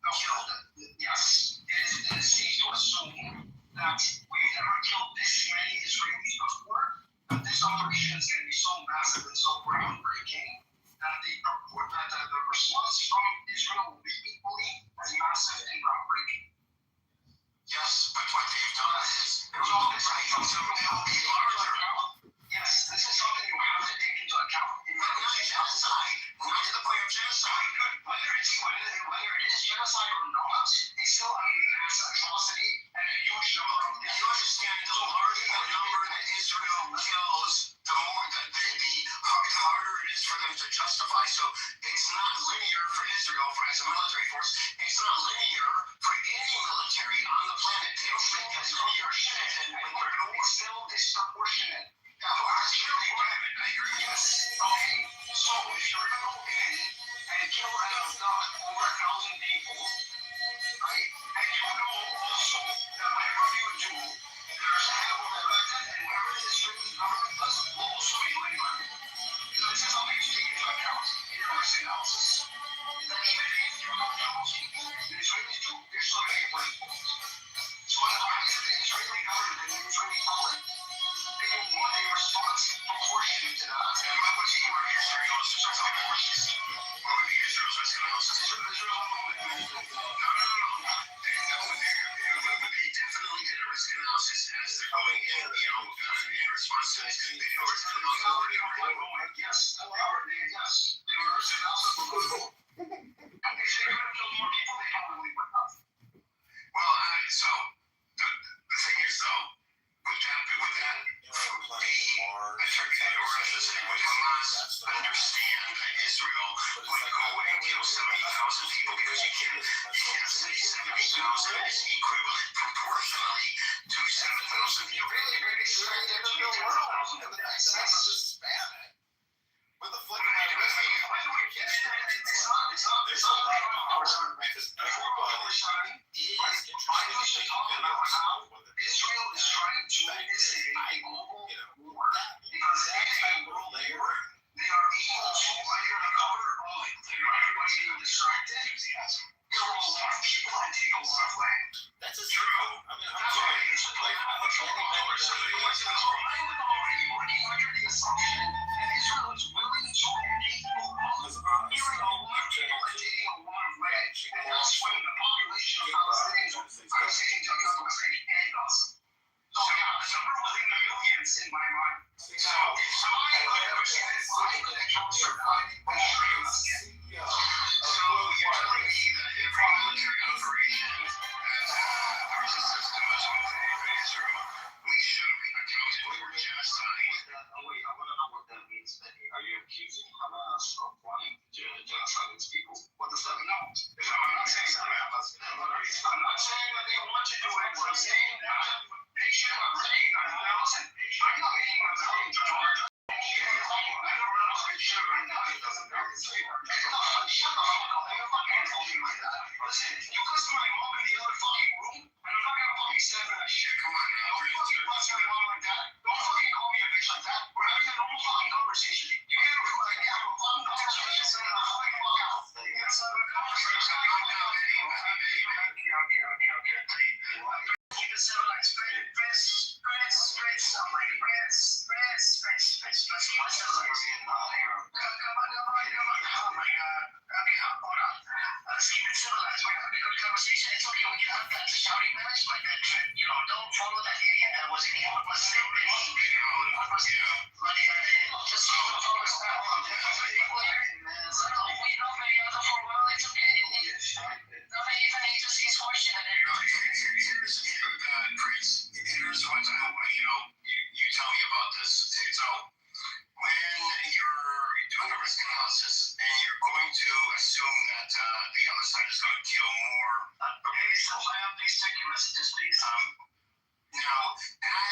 killed. Yes, it is safe to assume that we've never killed this many Israelis before, that this operation is going to be so massive and so groundbreaking that the response from Israel will be equally as massive and groundbreaking. Yes, but what they've done is it will be larger. Yes, this is something you have to take into account. Not genocide. Not to the point of genocide. Whether it is genocide or not, it's still a mass atrocity and a huge number of deaths. You understand the larger the number that Israel kills, the harder it is for them to justify. So it's not linear for Israel as a military force. It's not linear for any military on the planet. They don't think that's linear shit. And when it's still disproportionate. Actually, I agree. Yes. Okay. So if you're going to go in and kill and abduct over 1,000 people, right? And you know also that whatever you do, there's a head of elected, and whatever the Israeli government does will also be doing money. This is something to take into account in your risk analysis. That even if you're not counting the Israelis do, you're still going to get money. So in the eyes of the Israeli government and the Israeli public, they want a response proportionate to that. And what would be Israel's risk analysis? What would be Israel's risk analysis? Israel's Israel would go and kill 70,000 people because you can't say 70,000 is equivalent proportionally to 7,000 people. With the flick of my wrist, it's not because everybody is interested in Israel is trying to initiate a global war because in a world war, they are able to, under the cover of everybody being distracted, kill a lot of people and take a lot of land. That's a true. I mean, I'm sorry. I would already working under the assumption that Israel is willing to enable killing a lot of people and taking a lot of land. And that's when the population of Palestinians are saying to and us. So yeah, the number was in the millions in my mind. So I could understand why the accounts are fighting by streams. So you're telling me that if a military operation there's a system as well Israel, we shouldn't be accounted for genocide. Oh wait, I want to know what that means. Are you accusing Hamas of wanting to genocide its people? What does that mean? No, I'm not saying that. I'm not saying that they want to do it. I'm saying that they should have saying that. Listen, I'm not making a value to Georgia. Listen, you cuss my mom in the other fucking room, and I'm not gonna fucking stand for that shit. Come on now. Don't fucking cuss my mom like that. Don't fucking call me a bitch like that. We're having a normal fucking conversation. You get a fucking conversation, so I'm fucking fuck out. That's not a conversation. Okay. Keep it civilized. I'm like, let's keep it civilized. Come on. Oh my God. Okay, hold on. Let's keep it civilized. We're having a good conversation. It's okay. We can have that shouting match, but that, don't follow that idiot that was in here. What was his name? Just follow his path. We know many other for a while. It's okay. He just he's questioning it. Chris, here's what you tell me about this. So when you're doing a risk analysis and you're going to assume that the other side is going to kill more. Okay, so please check your messages, please. Now,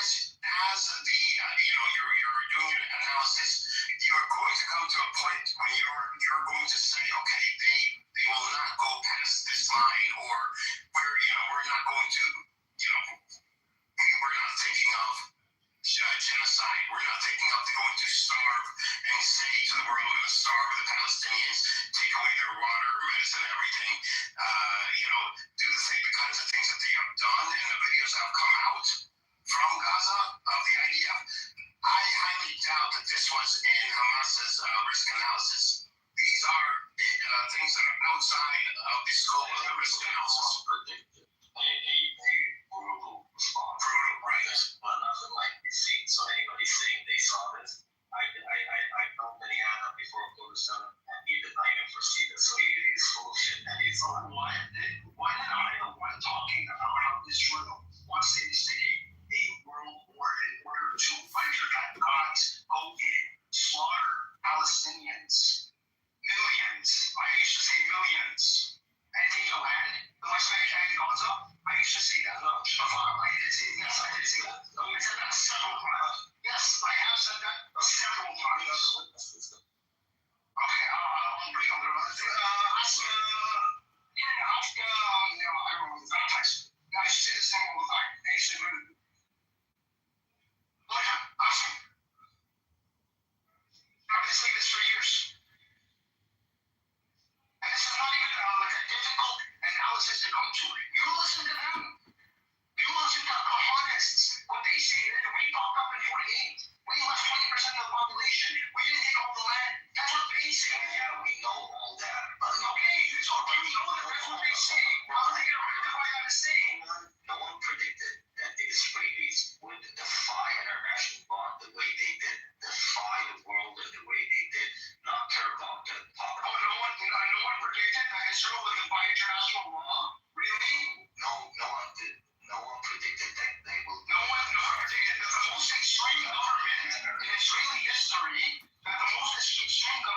as the you're doing your analysis, you're going to come to a point when you're going to say, okay, they will not go past this line, or we're not going to we're not thinking of genocide. We're not thinking of going to starve and say to the world, we're going to starve the Palestinians, take away their water, medicine, everything. Do the kinds of things that they have done, and the videos that have come out from Gaza of the IDF. I highly doubt that this was in Hamas's risk analysis. These are things that are outside of the scope of the risk analysis. A brutal response. Brutal, right? But nothing like we've seen. So anybody saying they saw this, I've known Benihana before October 7th, and he did not even foresee this. So he's full of shit, and he's on. Why did I know one talking about how Israel wants to instigate a world war in order to under that guise go in, slaughter Palestinians? Millions. I used to say millions. And take your land, the West Bank and Gaza. I used to say that. No, I did say that. Yes, I did say that. I said that several times. Yes, I have said that several times. Okay, I'll bring on the ask everyone. I used to say the same all the time. I used to do it. Look, ask him. I've been saying this for years.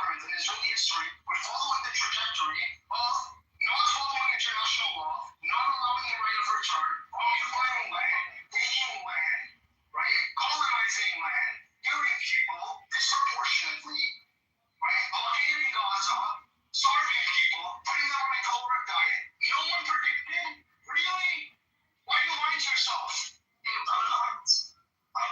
tolerant in Israeli history with following the trajectory of not following international law, not allowing the right of return, occupying land, taking land, right, colonizing land, killing people disproportionately, right, blockading Gaza, starving people, putting them on a caloric diet. No one predicted? Really? Why are you lying to yourself? I'm not. What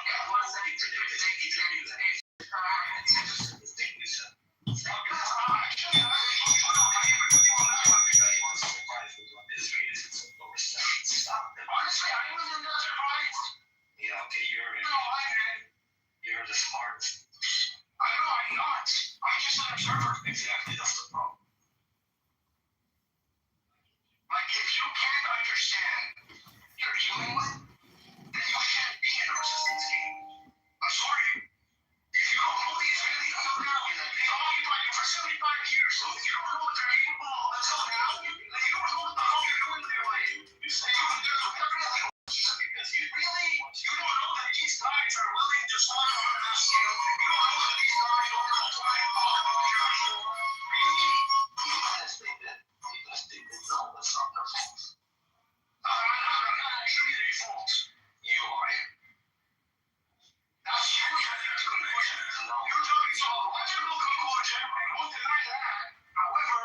is that? Honestly, I wasn't that surprised. Yeah, okay, you're the smartest. I know I'm not. I'm just an observer. Exactly, that's the problem. Like, if you can't understand what you're dealing with, then you shouldn't be in a resistance game. I'm sorry. If you don't know the Israelis until now, they've occupied you for 75 years. So if you don't know what they're capable of until now, then you don't know what the hell you're doing with your life. You definitely because you don't know that these guys are willing to slap on a mass scale. You don't know that these guys don't comply with international law. Really? Yes, they did. Yes, they did. No, that's not their fault. I'm not attributing fault. You are. That's you jumping to conclusion. You're jumping to a logical conclusion. I don't deny that. However,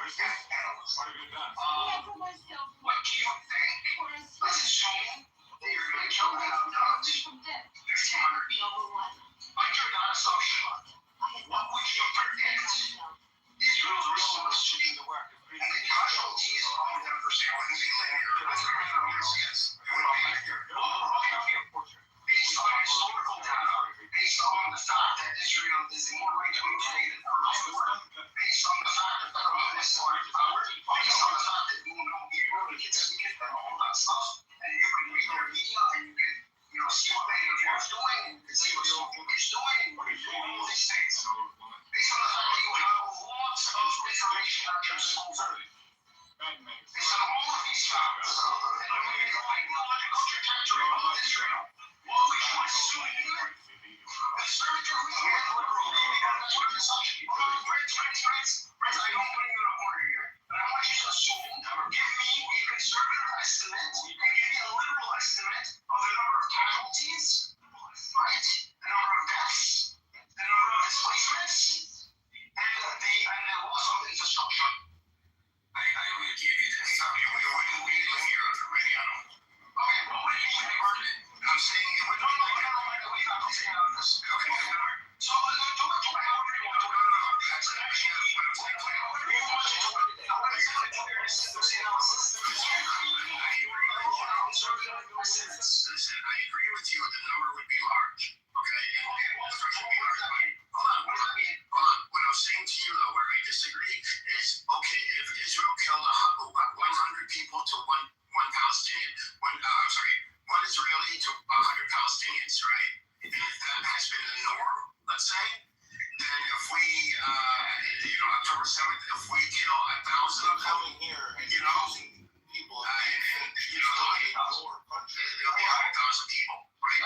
Where's that? What have you done? What do you think? Let's assume that you're going to kill the half-dogs. 1,500 people. Under that assumption, what would you predict Israel's response to be? And the casualties of that percent would be linear. That's what we're going to see. Yes. It would be linear. Based on historical data, based on the fact that Israel is a more regulated culture, based on the fact that federal historic power, based on the fact that you know Hebrew and Yitzhak and all that stuff, and you can read their media and you can see what they're doing, and you can see what Sophie's doing, and all these things. Based on the fact that you have lots of information at your disposal. Based on all of these factors, and you make an ideological trajectory of Israel. What would you assume? Conservative or liberal? That's what I'm assumption. Friends, I don't want you in a corner here, but I want you to assume, give me a conservative estimate and give me a liberal estimate of the number of casualties, right? The number of deaths, the number of displacements, and the loss of infrastructure. I would give you this. I mean, we wouldn't be linear already. I don't. Okay, what would it be? I'm saying it would not like we have to take out this. Okay. So do it however you want to do it. That's an idea. However you want to do it. What is Listen, I agree with you. The number would be large. Okay. What does that mean? Hold on. What I'm saying to you, though, where I disagree is, okay, if Israel killed 100 people to one Palestinian, one Israeli to 100 Palestinians, right? And if that has been the norm, let's say, then if we, October 7th, if we kill 1,000 of them here, and people, there'll be 100,000 people, right?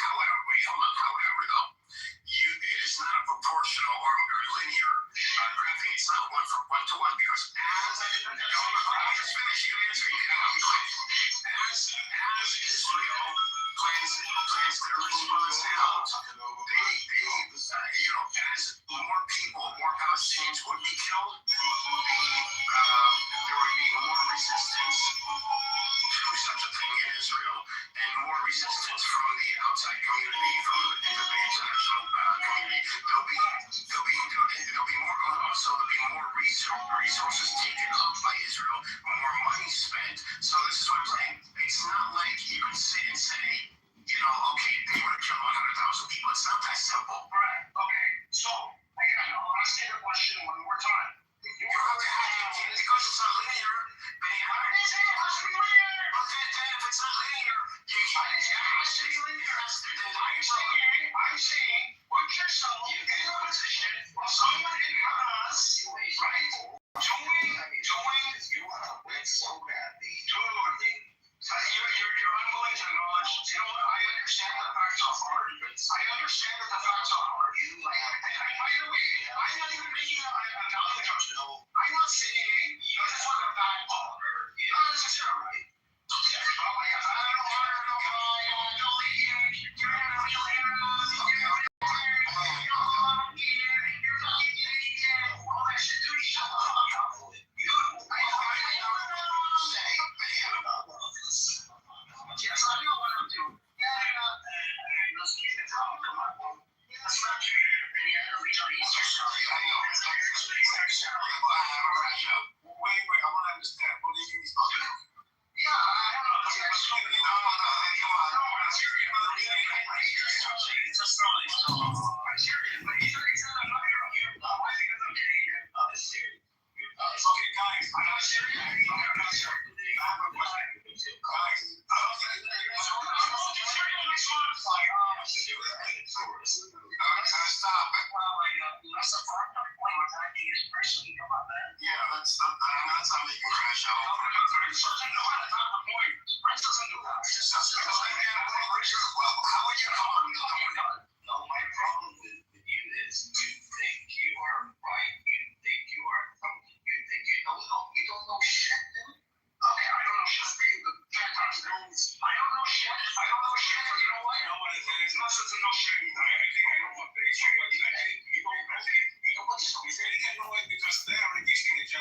However, though, it is not a proportional or linear graphing. It's not one for one to one because as Israel plans their response out, as more Palestinians would be killed, there would be more resistance to such a thing in Israel, and more resistance from the outside community, from the international community. There'll be more. Also, there'll be more resources taken up by Israel, more money spent. So this is what I'm saying. It's not like you can sit and say, okay, they would have killed 100,000 people. It's not that simple. Right. Okay. So again, I'll ask you the question one more time. You have to ask it because it's not linear. I didn't say it has to be linear. Okay, then if it's not linear, I didn't say it has to be linear. I'm saying, put yourself in the position of someone in Hamas, right? Doing, you want to win so badly. You're unwilling to acknowledge, I understand that the facts are hard. I understand that the facts are hard. And by the way, I'm not even making a value judgment. I'm not saying that this was a bad call. Not necessarily. Yes, I know what I'm doing. That's not true. Wait, I want to understand. What do you mean he's talking about? Yeah, I don't know. I'm serious, but he's not here. Why? Because I'm Canadian. I'm serious. Okay, guys, I'm not serious. I'm not serious. I have a question. Guys, stop it. Well, that's a part of the point. What's happening is personally about that. Yeah, that's how they can crash out. Prince doesn't know how to talk the point. Prince doesn't do that. Well, how would you come on? No, my problem with you is you think you are right. You think you are something. You think you don't know. You don't know shit, dude. Okay, I don't know shit. Fantastic. I don't know shit. But you know what? No one is not to know shit. I think I know what they say. You know what? He's getting annoyed because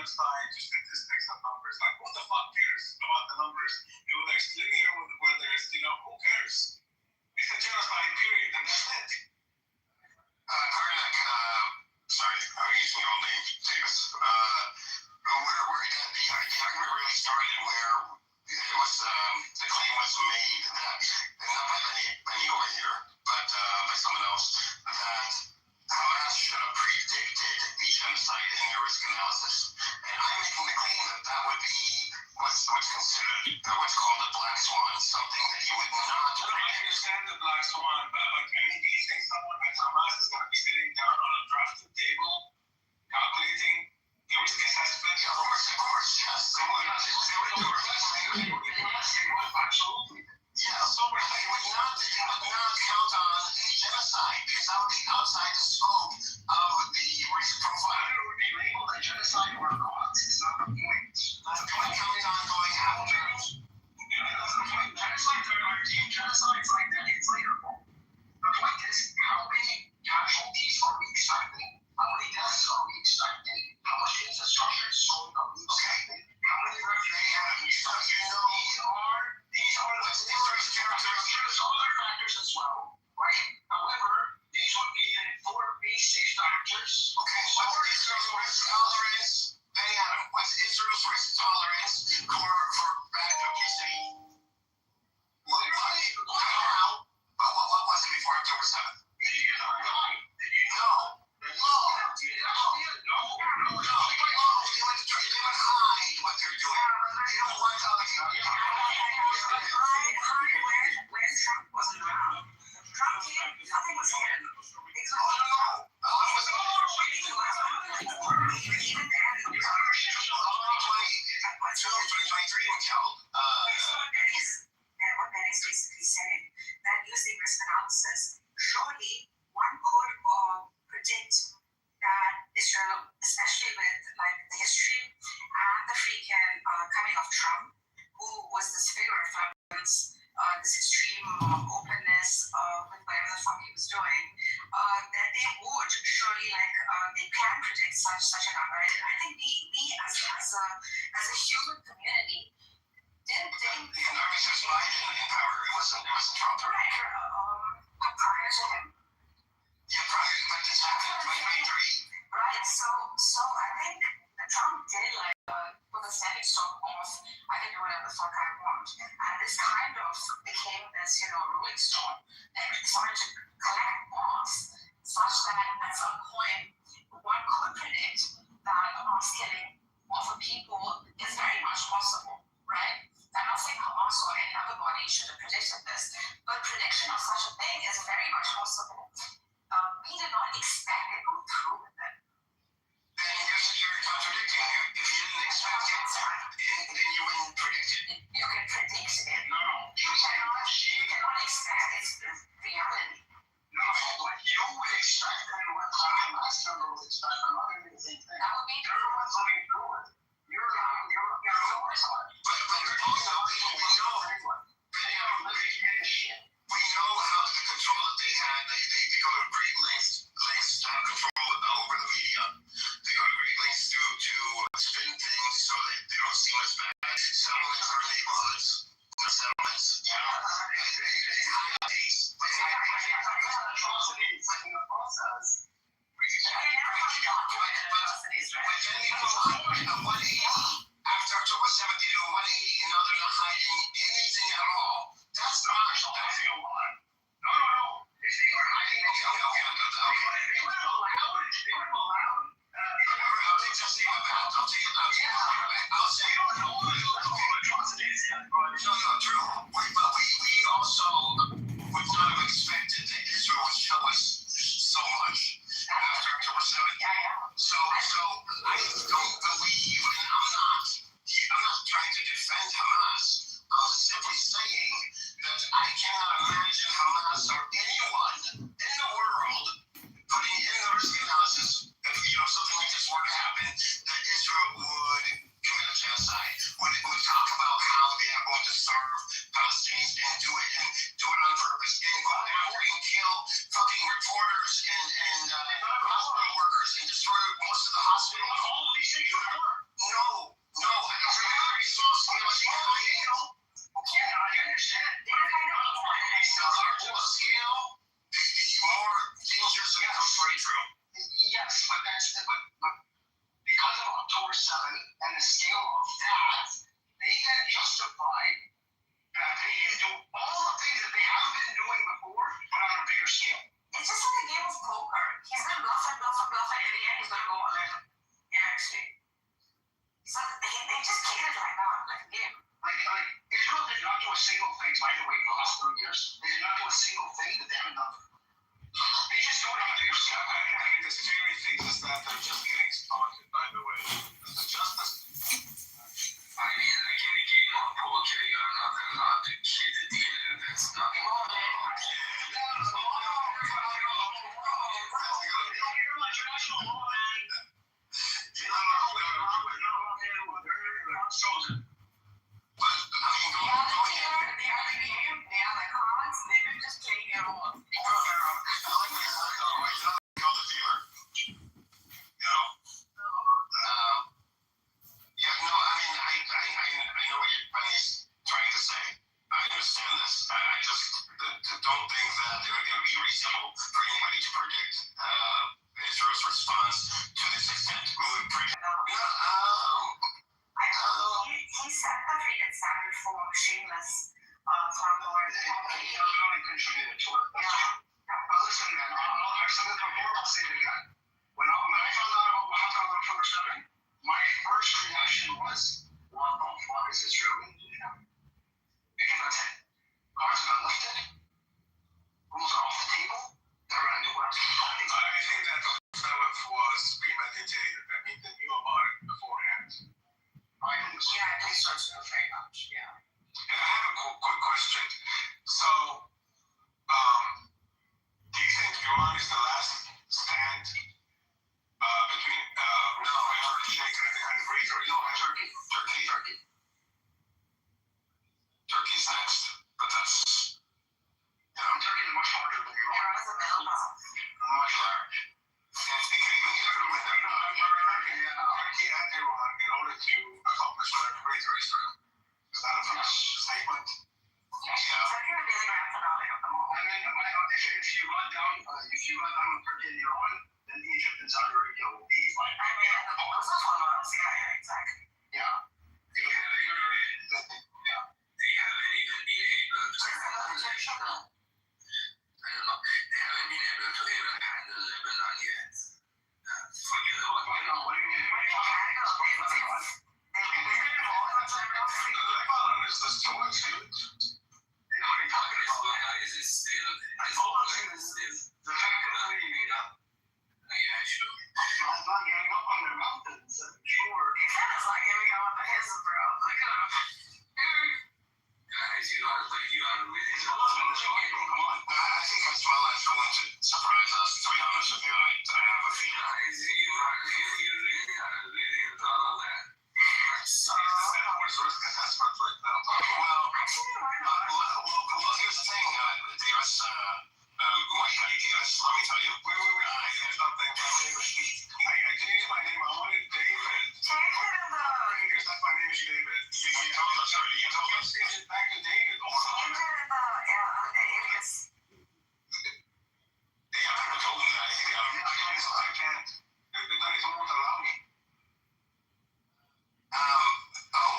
genocide, just statistics and numbers. Like, who the fuck cares about the numbers? Whether it's linear, whether it's, who cares? It's a genocide, period, and that's it. Karnak, sorry, I'm using your own name, Davis. The argument really started where it was, the claim was made that, and not by any over here, but by someone else, that Hamas should have predicted the genocide in their risk analysis. And I'm making the claim that that would be what's considered, what's called a black swan, something that you would not. I understand the black swan, but do you think someone at Hamas is going to be sitting down on a drafting table, calculating the risk assessment? Of course, yes. They would. They would, absolutely. Yeah, so they would not count on a genocide because that would be outside the scope of the risk profile. Whether it would be labeled a genocide or not is not the point. They would count on going after it. That's the point. Genocides are deemed genocides like decades later. The point is, how many casualties are we expecting? How many deaths are we expecting? How much infrastructure is are we expecting? How many refugees are we expecting? These are the different characteristics, other factors as well, right? However, these would be the four basic factors. Okay, what's Israel's risk tolerance? Hey, Adam, what's Israel's risk tolerance for bad publicity? What was it before October 7th? Did you know? No. They would hide what they're doing. They don't want to When Trump wasn't around, Trump came, nothing was hidden. Even then, 2023 was killed. what Benny's basically saying, that using risk analysis, surely one could predict that Israel, especially with the history and the freaking coming of Trump, who was this figure of reference, this extreme openness with whatever the fuck he was doing, that they would surely they can predict such an outbreak. I think we as a human community didn't think. The economics was Biden in power. It wasn't Trump. Right. Prior to him. Yeah, prior, but this happened in 2023. Right. So I think Trump did with a stepping stone off, I can do whatever the fuck I want. And this kind of became this, rolling stone that started to collect mass such that at some point one could predict that a mass killing of people is very much possible, right? I'm not saying Hamas or any other body should have predicted this, but prediction of such a thing is very much possible. We did not expect it to go through with it. Then you're contradicting. If you didn't expect it, then you wouldn't predict it. You can predict it. No. You cannot expect its reality. No, you would expect that what Hamas member would expect. I'm not going to say that. That would be You're the ones living through it. You're the worst one. But also, we know how the control that they had. They go to great lengths to have control over the media. They go to great lengths to spin things so that they don't seem as bad. Settlements are neighborhoods. Settlements. They hide these. They hide atrocities in the process. But then you go a 180 after October 7th, you do a 180 and now they're not hiding anything at all. That's not hiding a lot. No. If they were hiding, they would have allowed. I'll take your statement back. I'll say you don't know atrocities yet, but no, true. But we also would not have expected that Israel would show us so much after October 7th. So I don't believe, and I'm not trying to defend Hamas. I was simply saying that I cannot imagine Hamas or anyone in the world putting in the risk analysis if something like this were to happen, that Israel would commit a genocide. Would talk about how they are going to starve Palestinians and do it on purpose and go after and kill fucking reporters and hospital workers and destroy most of the hospitals. All of these things are. the scale of that, they can justify that they can do all the things that they haven't been doing before, but on a bigger scale. It's just like a game of poker. He's been bluffing. In the end, he's gonna go 11. Yeah, actually. So they just catered like that, like a game. Like Israel did not do a single thing, by the way, in the last 3 years. They did not do a single thing that they haven't done. They just do it on a bigger scale. I think the scary thing is that they're just getting started, by the way. It's just as I mean, like in the game of poker, you are not allowed to cheat the dealer. That's not. Don't think that it would be reasonable for anybody to predict Israel's response to this extent. He set the freaking standard for shameless flamboyant. He really contributed to it. But listen, man, I've said it before, I'll say it again. When I found out about what happened on October 7th, my first reaction was, what the fuck is Israel going to do now? Because that's it. Cards got lifted. Rules are off the table. They're going to do what? I think that the 7th was premeditated. I mean, they knew about it beforehand. Yeah, they started to very much, yeah. And I have a quick question. So, do you think Iran is the last stand between Turkey? Turkey's next, but that's Turkey is much harder than Iran. Iran is a middle ground. Much harder. Turkey and Iran, in order to accomplish their greater Israel. Is that a fair statement? Yes. Turkey would be the grand finale of them all. I mean, if you got down with Turkey and Iran, then Egypt and Saudi Arabia will be like. I mean, those are fun ones. Yeah, exactly. Yeah. They haven't even been able to. I don't know. They haven't been able to even handle Lebanon yet. Forget about it. What do you mean? Lebanon is the choice. Hezbollah is still. The fact that Yeah, sure. I'm not getting up on their mountains. Sure. It's like giving up on the Hezbollah, bro. Look at him. Guys, you are really. I think Hezbollah is going to surprise us, to be honest with you. I have a feeling. Guys, you really are done all that. Where's risk assessment right now? Well, here's the thing, Davis. Davis, let me tell you. Here's something. I can use my name. I wanted David. Because that's my name is David. You told us already. You told us. Change it back to David. They haven't told me that. I can't. The guys won't allow me.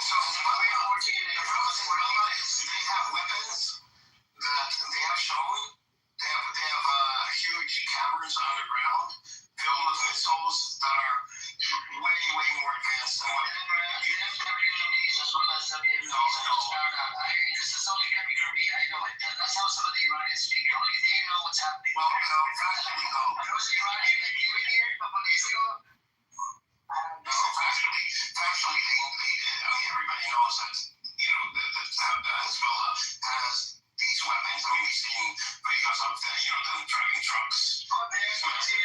So the problem is they have weapons that they have shown. They have huge caverns underground filled with missiles that are way more advanced than what They have WMDs as well as WMDs. This is only coming from me. I know it. That's how some of the Iranians speak. Only they know what's happening. Well, factually, no. There was an Iranian that came in here a couple of days ago. Factually, they did. I mean, everybody knows that, that Hezbollah has these weapons. I mean, we've seen videos of that, them driving trucks. Oh, there's what are you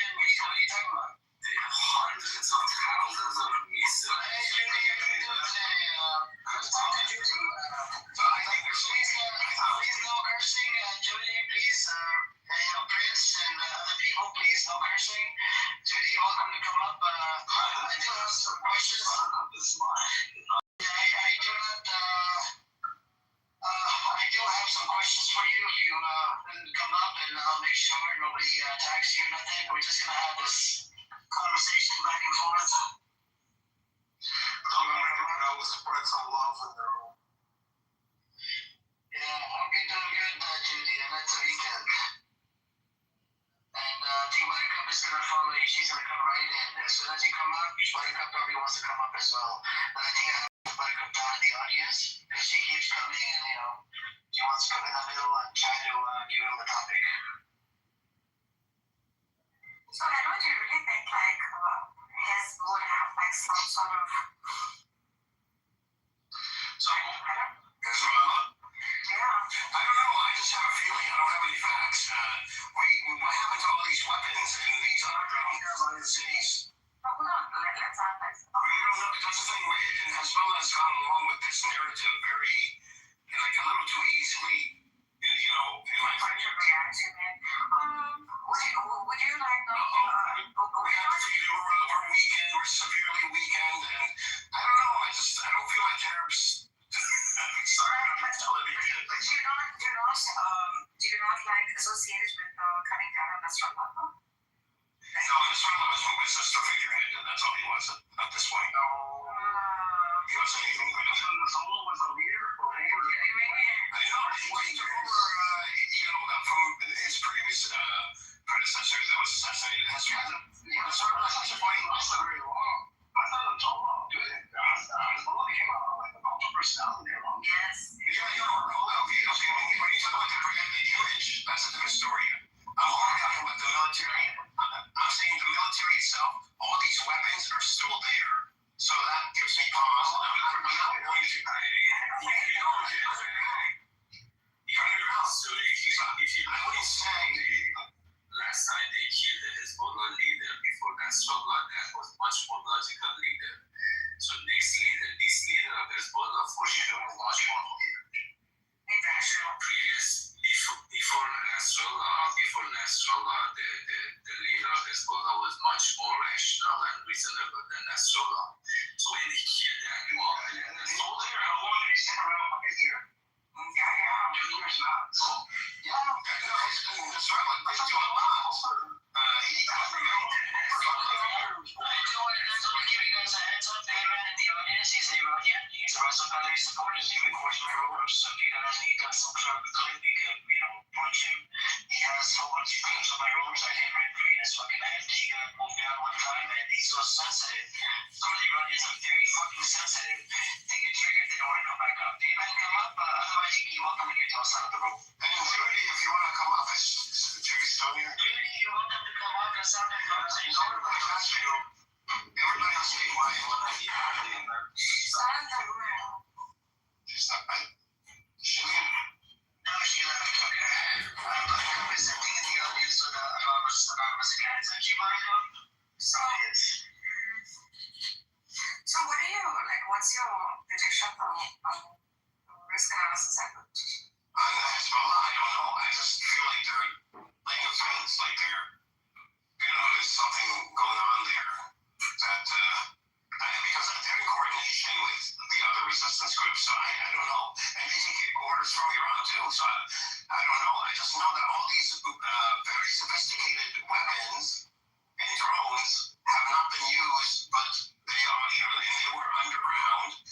talking about? They have hundreds of thousands of missiles. Hey, Judy, if you do today, let's talk to Judy. Please no cursing. Judy, please, Prince and other people, please no cursing. Judy, welcome to come up. I do have some questions. I do have some questions for you if you come up, and I'll make sure nobody attacks you or nothing. We're just going to have this conversation back and forth. I'm come up. Buttercup probably wants to come up as well. But I think I have to Buttercup down in the audience because she keeps coming and, she wants to come in the middle and try to give him the topic. So Edward, do you really think his would have some sort of Hezbollah? yeah? I don't know. I just have a feeling. I don't have any facts. What happened to all these weapons in these underground cities? Hold on, let's have this. That's the thing. Hezbollah has gone along with this narrative very, a little too easily, in my opinion. Would you like to? We're weakened. We're severely weakened, and I don't know. I don't feel like Arabs. Sorry, but you're not associated with cutting down on Nasrallah? No, Nasrallah was just a figurehead, and that's all he was at this point. No. He wasn't anything good. Nasrallah was a leader for I know. He took over, from his previous predecessor that was assassinated. Nasrallah has such a point. very long. I thought it was all good. Nasrallah became a cultural personality there. Yes. Okay. When you talk about the image, that's a different story. I'm only talking about the military. I'm saying the military itself, all these weapons are still there. So that gives me pause. I'm not going to. You're underground. So I wouldn't say. Last time they killed the Hezbollah leader before Nasrallah, that was much more logical leader. So this leader of Hezbollah for sure was logical leader. Before Nasrallah, the leader of Hezbollah was much more rational and reasonable than Nasrallah. So when they killed that How long did he stick around? A year? Yeah. 2 years now. Nasrallah did do a lot. He got give you guys a heads up. The man in the audience, he's Iranian. He's a Russell Valley supporter. He's been course my role. So if you guys need some sort of clip, you can, punch him. He has so much clips of my rooms. I did read three in his fucking head. He got moved down one time and he's so sensitive. Some of the Iranians are very fucking sensitive. They get triggered, they don't want to come back up. They might come up, otherwise you're welcome to get to outside of the room. And in theory, if you want to come up, it's still here. You're welcome to come up. Let's have that conversation. Everybody else stay quiet. Silent the room. She's not right. No, she left. Okay. I'm presenting in the audience with a anonymous account. Is that you, Monica? So what do you what's your prediction on risk analysis effort? On Hezbollah, I don't know. I just feel like they're laying a fence, like there's something going on there that, because they're in coordination with the other resistance groups, so I don't know. And they take orders from Iran too, so I don't know. I just know that all these very sophisticated weapons and drones have not been used, but they are, and they were underground.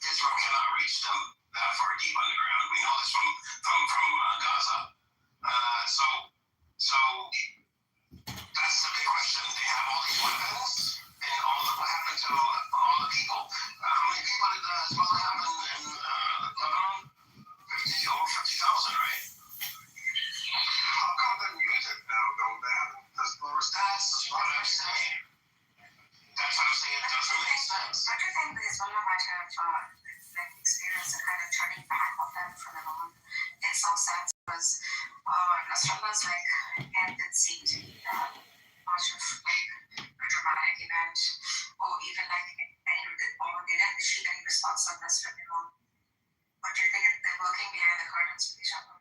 Israel cannot reach them that far deep underground. We know this from Gaza. So that's the big question. They have all these weapons, and what happened to all the people? How many people did Hezbollah have in Lebanon? Over 50,000, right? How come they use it now, though? There's no response. That's what I'm saying. It doesn't make sense. Don't you think Hezbollah might have experienced a kind of turning back of them from Iran in some sense? Because Nasrallah's end didn't seem to be much of a dramatic event, or even she didn't responsiveness from Iran. But do you think they're working behind the curtains with each other?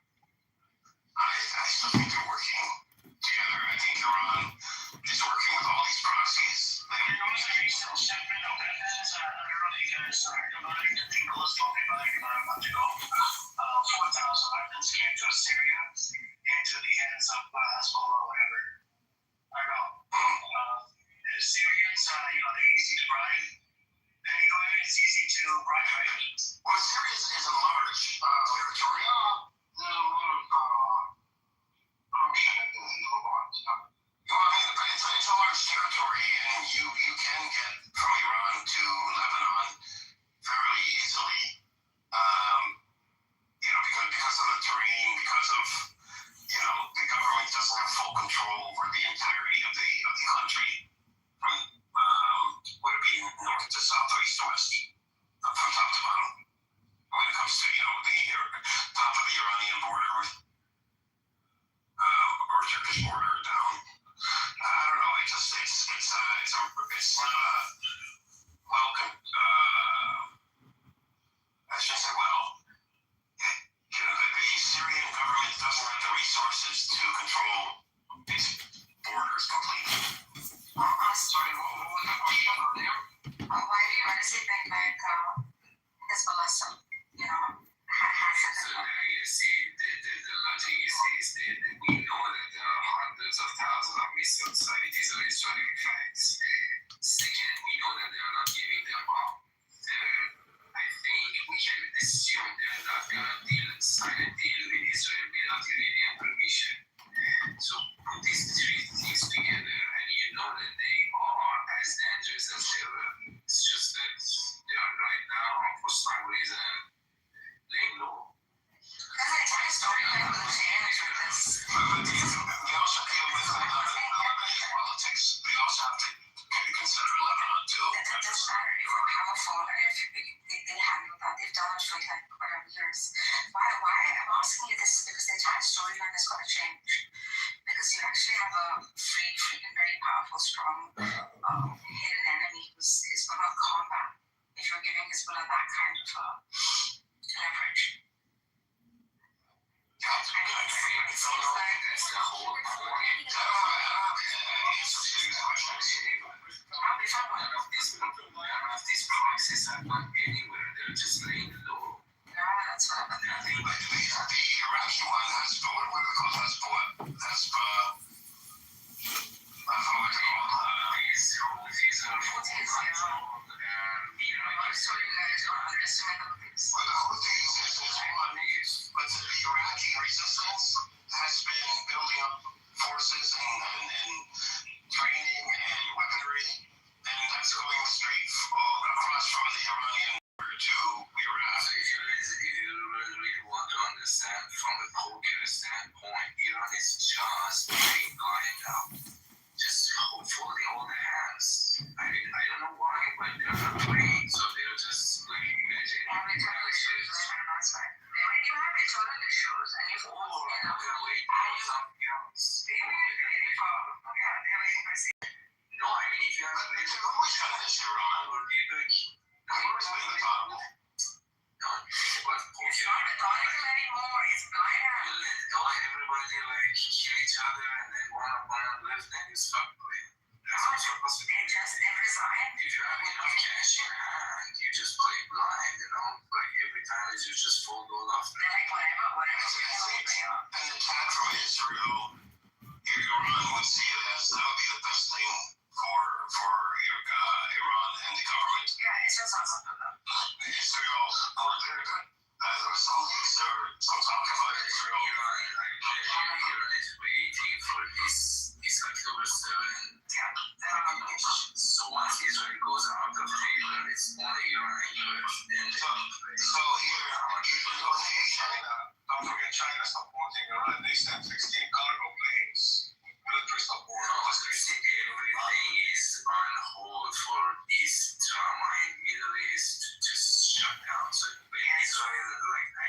I still think they're working together. I think Iran is working with all these proxies. Still stepping up as early guys the people is talking about it about a month ago. 4,000 weapons came to Syria into the hands of Hezbollah or whatever. I know. Syrians, they're easy to bribe. Anyway, it's easy to bribe. Well, Syria is a large territory. There's a lot of corruption in Lebanon. It's a large territory, and you can say that. It's just that they are right now, for some reason, laying low. There's an entire storyline with Luciana through this. They also deal with politics. They also have to consider Lebanon too. It doesn't matter if we're powerful and if they handle that. They've done it for like whatever years. Why I'm asking you this is because the entire storyline is going to change. Because you actually have a freaking very powerful, strong, hidden enemy who's going to combat if you're giving Hezbollah that kind of leverage. It seems like that's the whole point. None of these proxies are not anywhere. They're just laying low. Yeah, that's what I'm thinking. By the way, the Iraqi one has what do we call it? That's Well, the whole thing is one is, but the Iraqi resistance has been building up forces and training and weaponry, and that's going straight across from the Iranian border to Iraq. So if you really want to understand from the poker standpoint, Iran is just playing blind now. Just hopefully all the hands. I don't know why, but they're not playing, so they're just like imagining. When you have internal issues and you've always been up they're waiting for something else. they're waiting for No, I mean, if you have they've always done this in Iran, would be big. They've always been methodical. No, but it's not methodical anymore, it's blind. Everybody like kill each other and then one left, then you stop playing. That's what you're supposed to do. They resign. If you have enough cash in hand, you just play blind, like every time you just fold all off. Like whatever. An attack from Israel, Iran would see it as that would be the best thing for Iran and the government. Yeah, Israel's not something though. Israel, they're good. There was some leaks or some talk about Israel. Iran is waiting for this October 7. So once Israel goes out of favor, it's only Iran interest. So here, China, don't forget China supporting Iran. They sent 16 cargo planes, military support. Everything is on hold for this drama in the Middle East to just shut down. So Israel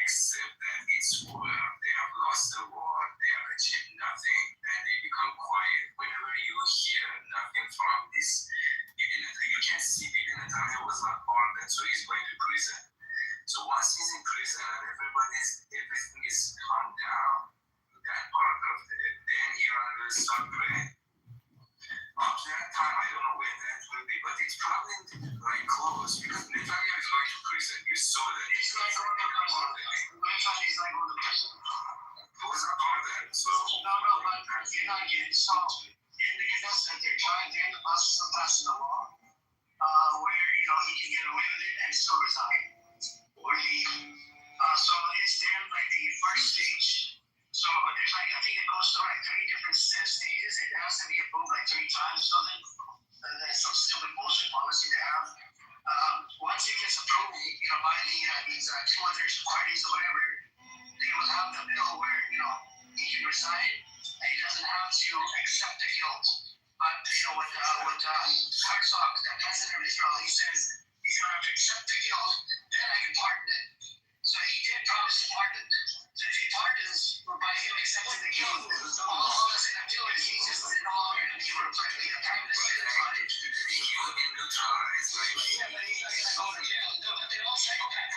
accept that it's over. They have lost the war. They have achieved nothing, and they become quiet. Whenever you hear nothing from this, you can see Bibi Netanyahu was not part of that, so he's going to prison. So once he's in prison and everything is calmed down, that part of it, then Iran will start praying. Up to that time, I don't know when that will be, but it's probably close because Netanyahu is going to prison. You saw that. He's not going to prison. He's not going to prison. Those are part of that. So No, but you're not getting so in the contestant, they're in the process of passing a law where he can get away with it and still resign. So it's there like the first stage. So there's I think it goes through 3 different stages. It has to be approved 3 times or something. That's some stupid bullshit policy to have. Once it gets approved, by these 2 other parties or whatever, they will have the bill where he can resign and he doesn't have to accept the guilt. But with Herzog, the president of Israel, he says he's going to have to accept the guilt, then I can pardon it. So he did promise to pardon. So if he pardons by him accepting the guilt, all that's going to do is he's just no longer going to be able to play the prime minister. he will be neutralized. Yeah, but he's not going to go to jail. They all say that.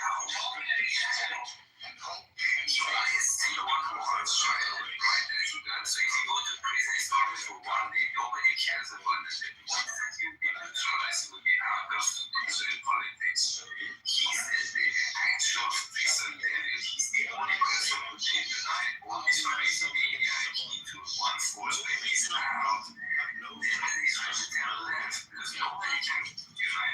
He is the one who wants to right there. So if you go to prison, it's always for 1 day. Nobody cares about the once that you be neutralized, you will be out of Israeli politics. He's the actual prison there. He's the only person who can deny all this crazy media into one force. When he's out, then Israel can left because nobody can unite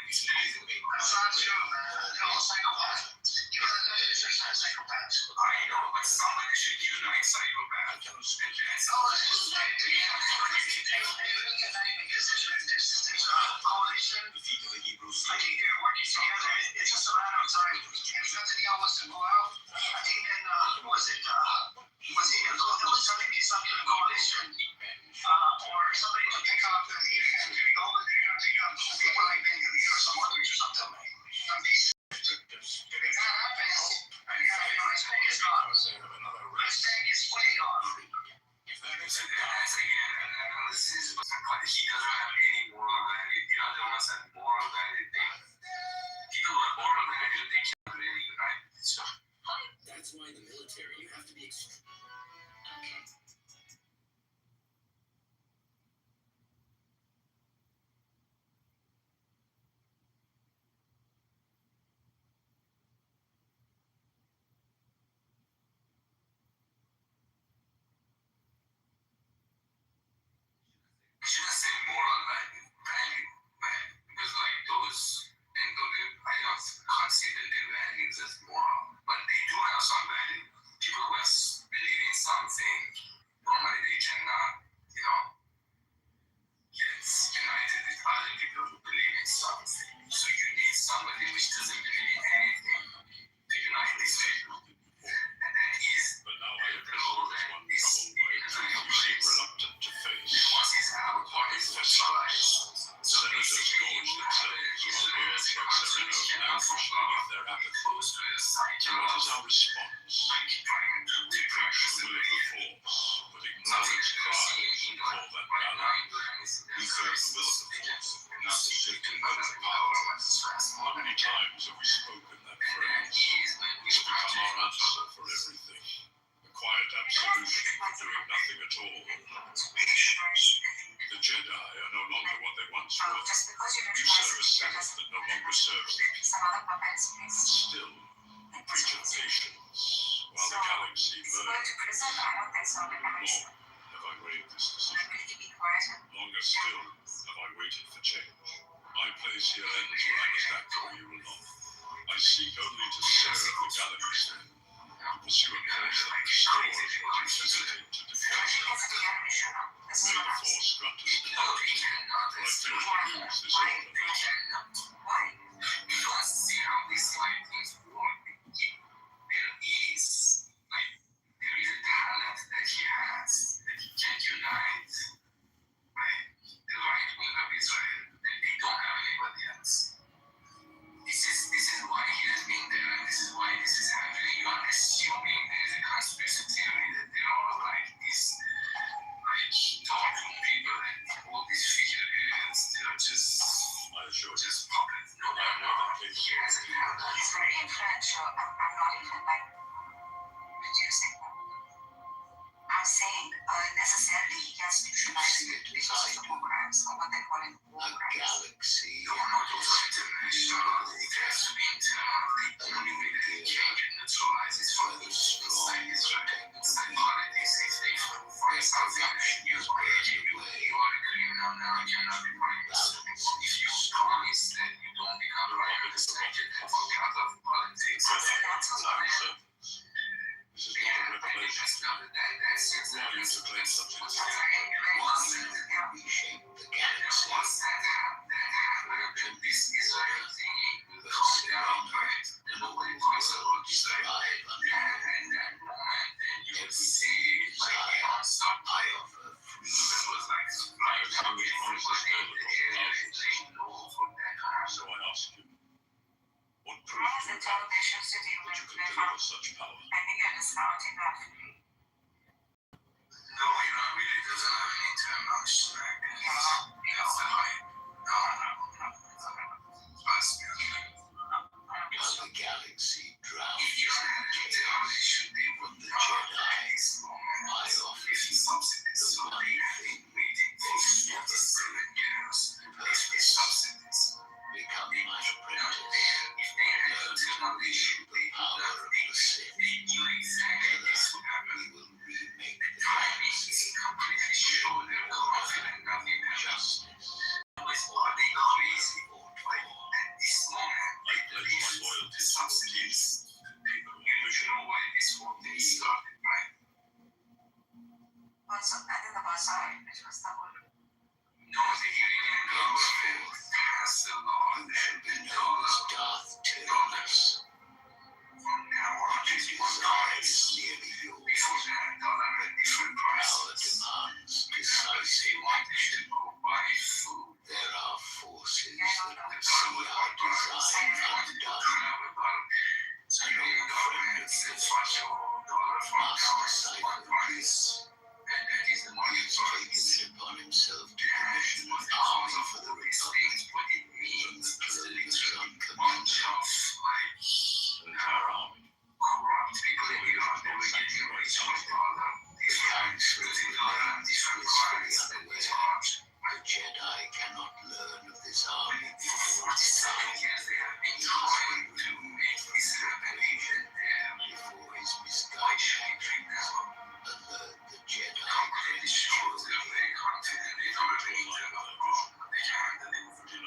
doesn't believe in anything. They do not believe in But now I address you as one troubled by a truth you seem reluctant to face. Party festivals. Senators gorge themselves while world trucks are in languish beneath their apathy. And what is our response? We preach the will of the force, but ignore its cries and call that valor. We serve the will of the force, not the shifting will of power. How many times have we spoken that phrase? It's become our answer for everything. A quiet absolution for doing nothing at all. The Jedi are no longer what they once were. You serve a Senate that no longer serves them. And still, you preach of patience while the galaxy burns. Long have I weighed this decision. Longer still have I waited for change. My place here ends when I must act for you alone. I seek only to serve the galaxy, to pursue a course that restores what you hesitate to defend. May the force grant us the courage, for I fear to lose this order. Why? Because see how this way things work. There is a talent that he has that he can unite. The right wing of Israel, they don't have anybody else. This is why he has been there, and this is why this is happening. You are assuming there is a conspiracy theory that there are like these dark people and all these figureheads. They're just puppets. No, he has a talent. He's very influential. I'm not even like reducing him. I'm saying necessarily he gets neutralized because of the war crimes, or what they call it, war crimes. No, not those international. It has to be internal. The only way that they can get neutralized is from inside Israel. Inside politics, if they find something, you are a criminal now, you cannot be prime minister. If you promise that you don't become prime minister, you can out of politics. That's a lot. This is not a revelation. Who are you to claim such insight? Reshape the galaxy. Once that happened, this Israel thing will come down to it. Nobody talks about Israel. And that moment, then you will see like we are some high of a free. It was like flying down the So I ask you, what proof do you have that you can deliver such power? I think it is not enough. No, really doesn't have any internal strength. That's the height. No. Trust me. While the galaxy drowns If you had a detail, it should be from the Jedi. I offer you Subsidies. the So one they have been waiting for 47 years. These were subsidies. become my apprentice. If they had internal issue, they Power would of the Sith. They knew exactly this would happen. We will remake The the timing is galaxy. completely sure they're confident nothing happens. Justice. Always are they crazy or at this moment I pledge my loyalty to your teaching. people you should know why this whole thing started, right? No, the Iranian government passed a law that the dollar Darth Tyrannus. from now on is $1. Nearly yours. Before that, dollar had different Power prices. demands Because decisive they wanted action. to go buy food. There are forces that see our design undone. So the government said, "Watch your dollar from Master one price." And that is the money He's for taken it upon himself to commission an army for the Republic. what it means The is throne is literally bunch uncommensurate. of like An entire army. corrupt people in Europe that were getting rich on dollar. Different using dollar and different crimes that were charged. The Jedi cannot learn of this army For before its 47 time. years they have been trying to make this happen even there. Before his Why misguided should we treat actions, them? alert the Jedi Completely sure they're prematurely. very confident they don't need to know. They can handle it.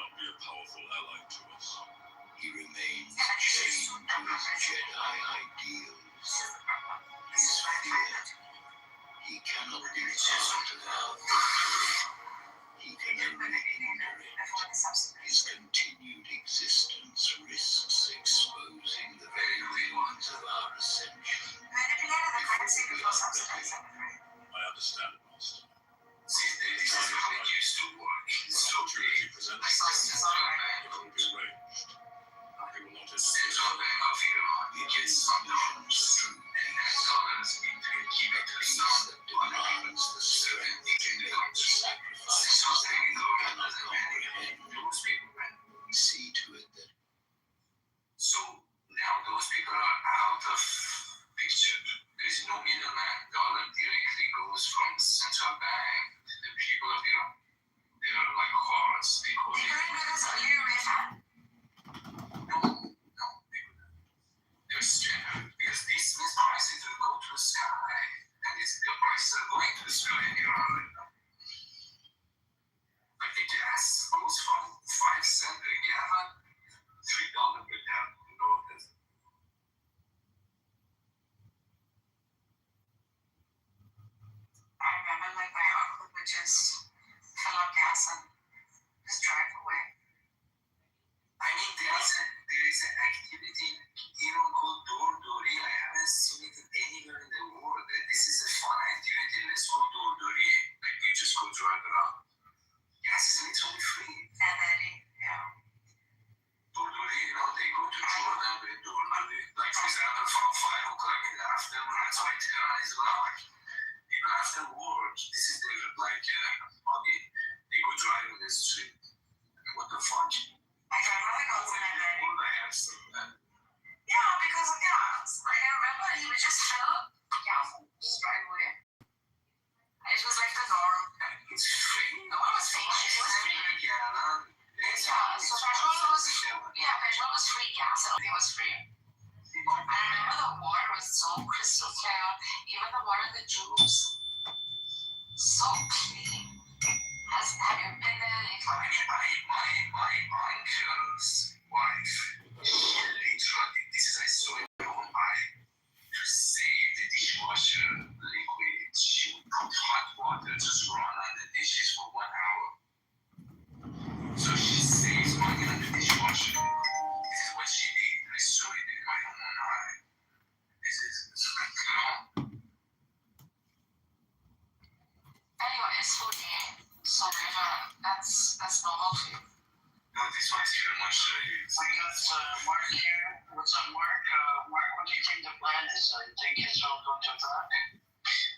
Mark here. What's up, Mark? Mark, what do you think the plan is? You think Israel going to attack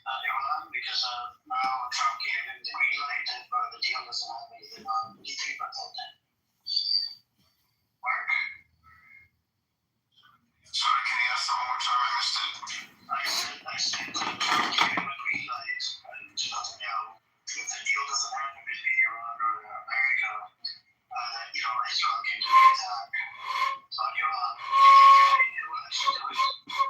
Iran because now Trump gave him the green light if the deal doesn't have anything on? What do you think about that? Mark? Sorry, can you ask that one more time? I missed it. I said Trump gave him a green light and if the deal doesn't happen between Iran or America, that Israel can do an attack on Iran. It will actually do it.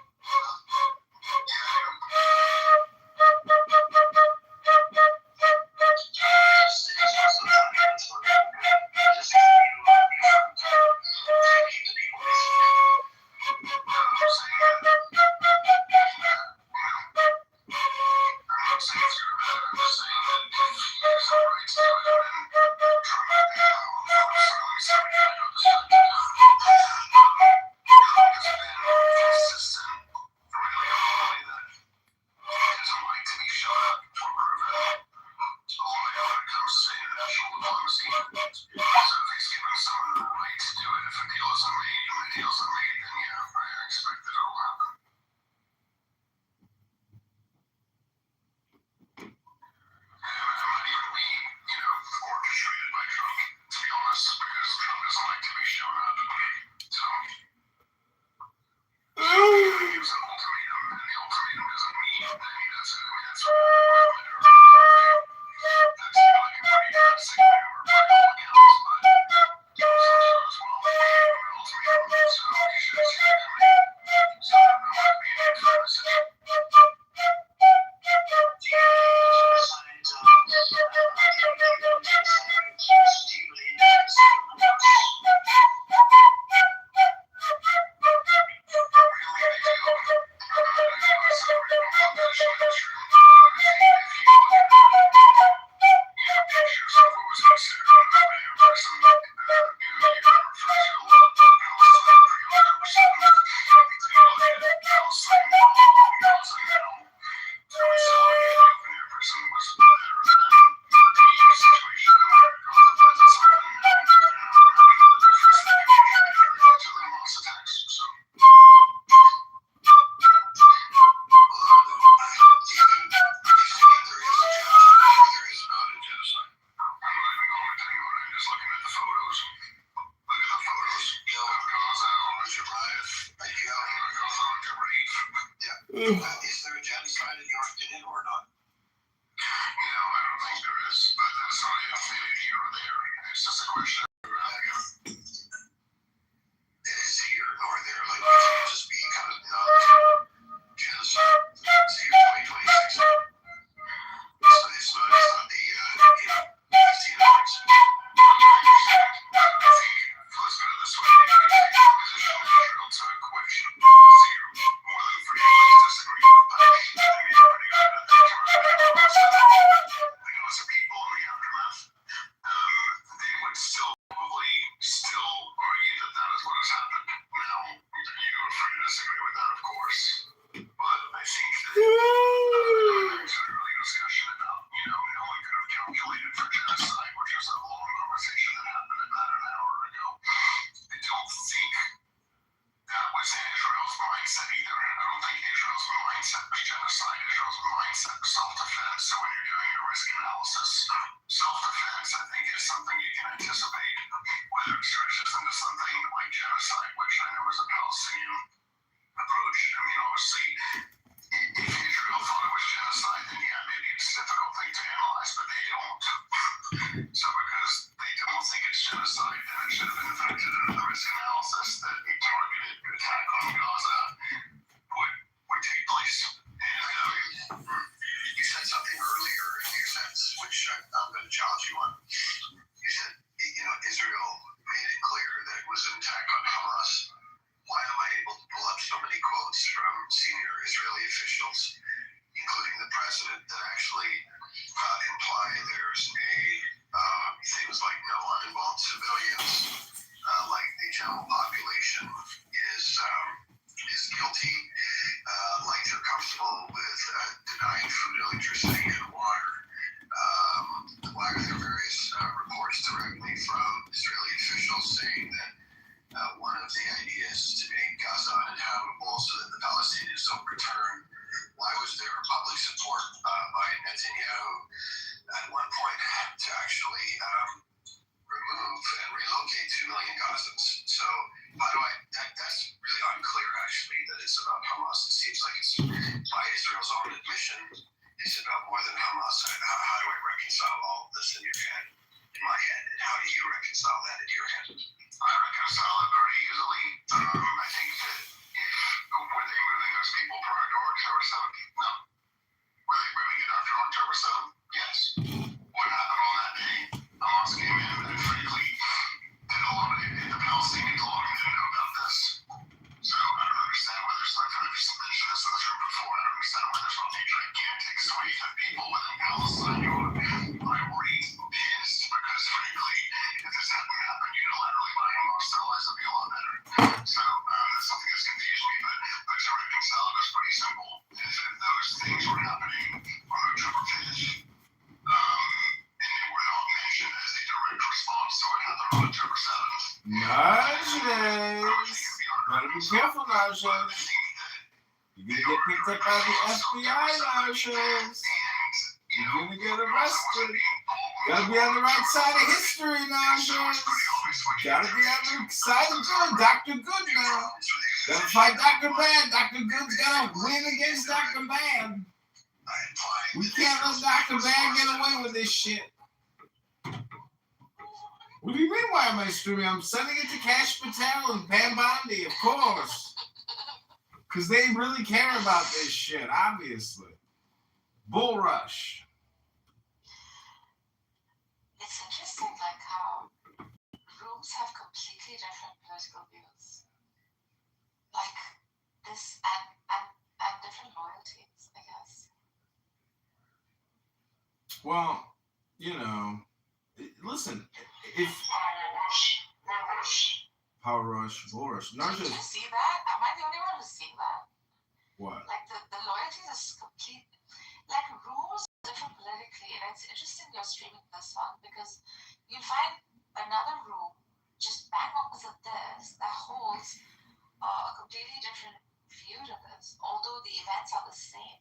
Including the president that actually imply there's a days. Gotta be careful, Narshes. You're gonna get picked up by the FBI, Narshes. You're gonna get arrested. Gotta be on the right side of history, Narshes. Gotta be on the side of good. Dr. Good now. Gotta fight Dr. Bad. Dr. Good's gotta win against Dr. Bad. We can't let Dr. Bad get away with this shit. What do you mean, why am I streaming? I'm sending it to Cash Patel and Pam Bondi, of course. Because they really care about this shit, obviously. Bull Rush. It's interesting, like, how rooms have completely different political views. Like, this, and different loyalties, I guess. Well, you know, listen, if Power Rush, Bull Rush, not Did just you see that? Am I the only one who's seen that? what? Like, the loyalties is complete. Like, rooms are different politically, and it's interesting you're streaming this one because you find another room just bang opposite this that holds a completely different view to this, although the events are the same.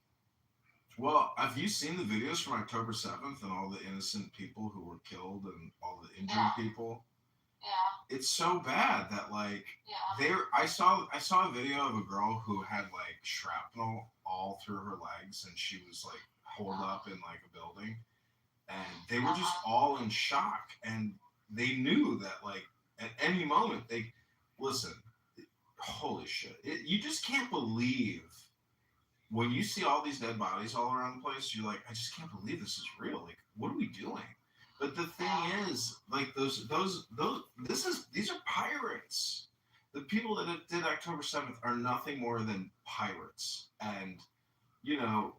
Well, have you seen the videos from October 7th and all the innocent people who were killed and all the injured people? Yeah. It's so bad that like I saw a video of a girl who had like shrapnel all through her legs and she was like holed up in like a building and they were just all in shock and they knew that like at any moment they listen, holy shit, you just can't believe when you see all these dead bodies all around the place. You're like, I just can't believe this is real. Like, what are we doing? But the thing is, like these are pirates. The people that did October 7th are nothing more than pirates. And, you know,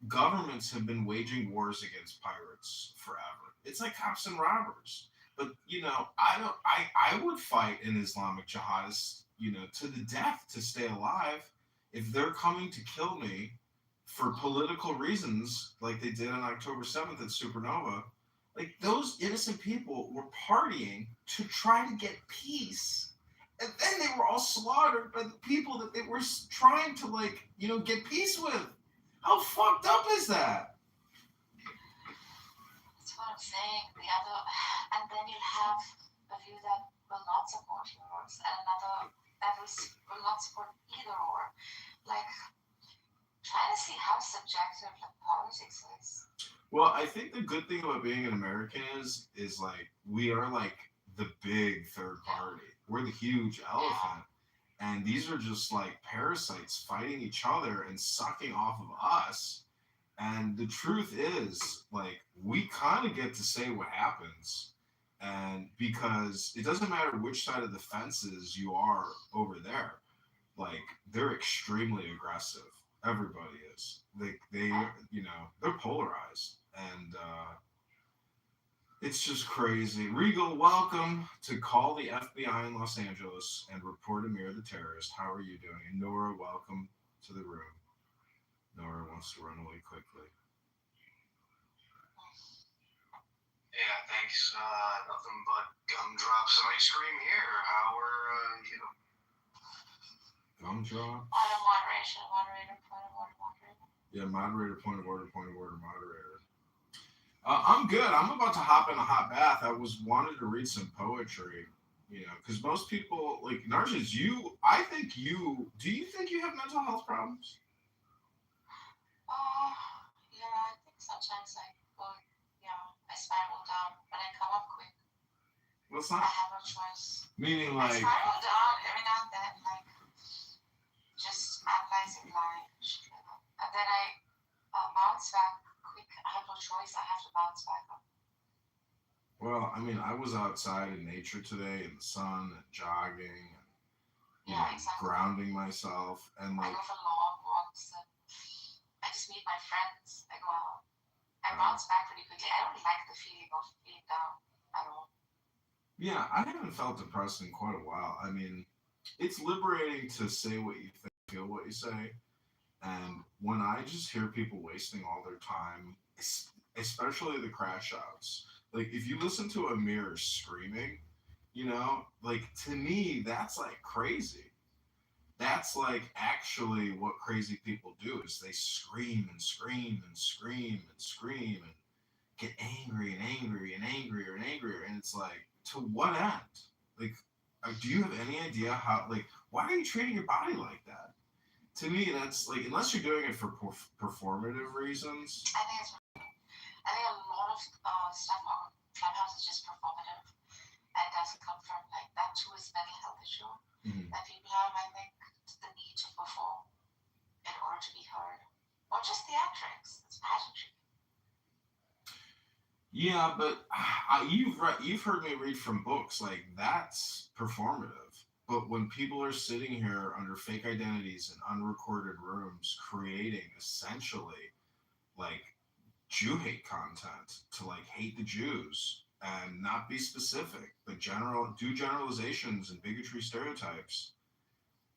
governments have been waging wars against pirates forever. It's like cops and robbers. But, you know, I would fight an Islamic jihadist, you know, to the death to stay alive. If they're coming to kill me for political reasons, like they did on October 7th at Supernova, like those innocent people were partying to try to get peace. And then they were all slaughtered by the people that they were trying to, like, you know, get peace with. How fucked up is that? That's what I'm saying. And then you'll have a view that will not support yours, and another that will not support either or. Like, trying to see how subjective like politics is. Well, I think the good thing about being an American is like we are like the big third party. We're the huge elephant. And these are just like parasites fighting each other and sucking off of us. And the truth is, like, we kind of get to say what happens. And because it doesn't matter which side of the fences you are over there, like, they're extremely aggressive. Everybody is. They you know, they're polarized. And it's just crazy. Regal, welcome to Call the FBI in Los Angeles and report Amir the terrorist. How are you doing? And Nora, welcome to the room. Nora wants to run away quickly. Yeah, thanks. Nothing but gumdrops and ice cream here. How are you? Gumdrop? Point of moderation, moderator, point of order, moderator. Yeah, moderator, point of order, moderator. I'm good. I'm about to hop in a hot bath. I wanted to read some poetry, you know, because most people, like, Narcissus, do you think you have mental health problems? Yeah, I think sometimes I spiral down, but I come up quick. Well, it's not. I have no choice. Meaning, I like. spiral down every now and then, like, just analyzing life and shit like that. And then I bounce back quick. I have no choice. I have to bounce back up. Well, I mean, I was outside in nature today in the sun and jogging and Exactly. grounding myself and like. I go for long walks and I just meet my friends. I go out. I bounce back pretty quickly. I don't like the feeling of being down at all. Yeah, I haven't felt depressed in quite a while. I mean, it's liberating to say what you think, feel what you say. And when I just hear people wasting all their time, especially the crash outs, like if you listen to Amir screaming, You know, like to me, that's like crazy. That's like actually what crazy people do is they scream and scream and scream and scream and get angry and angry and angrier and angrier. And it's like, to what end? Like, do you have any idea how, like, why are you treating your body like that? To me, that's like, unless you're doing it for performative reasons. I think a lot of stuff on Clubhouse is just performative and doesn't come from like that too is mental health issue that people have. I think the need to perform in order to be heard, or just theatrics. It's pageantry. Yeah, but you've heard me read from books like that's performative. But when people are sitting here under fake identities in unrecorded rooms, creating essentially like Jew hate content to like hate the Jews and not be specific, but do generalizations and bigotry stereotypes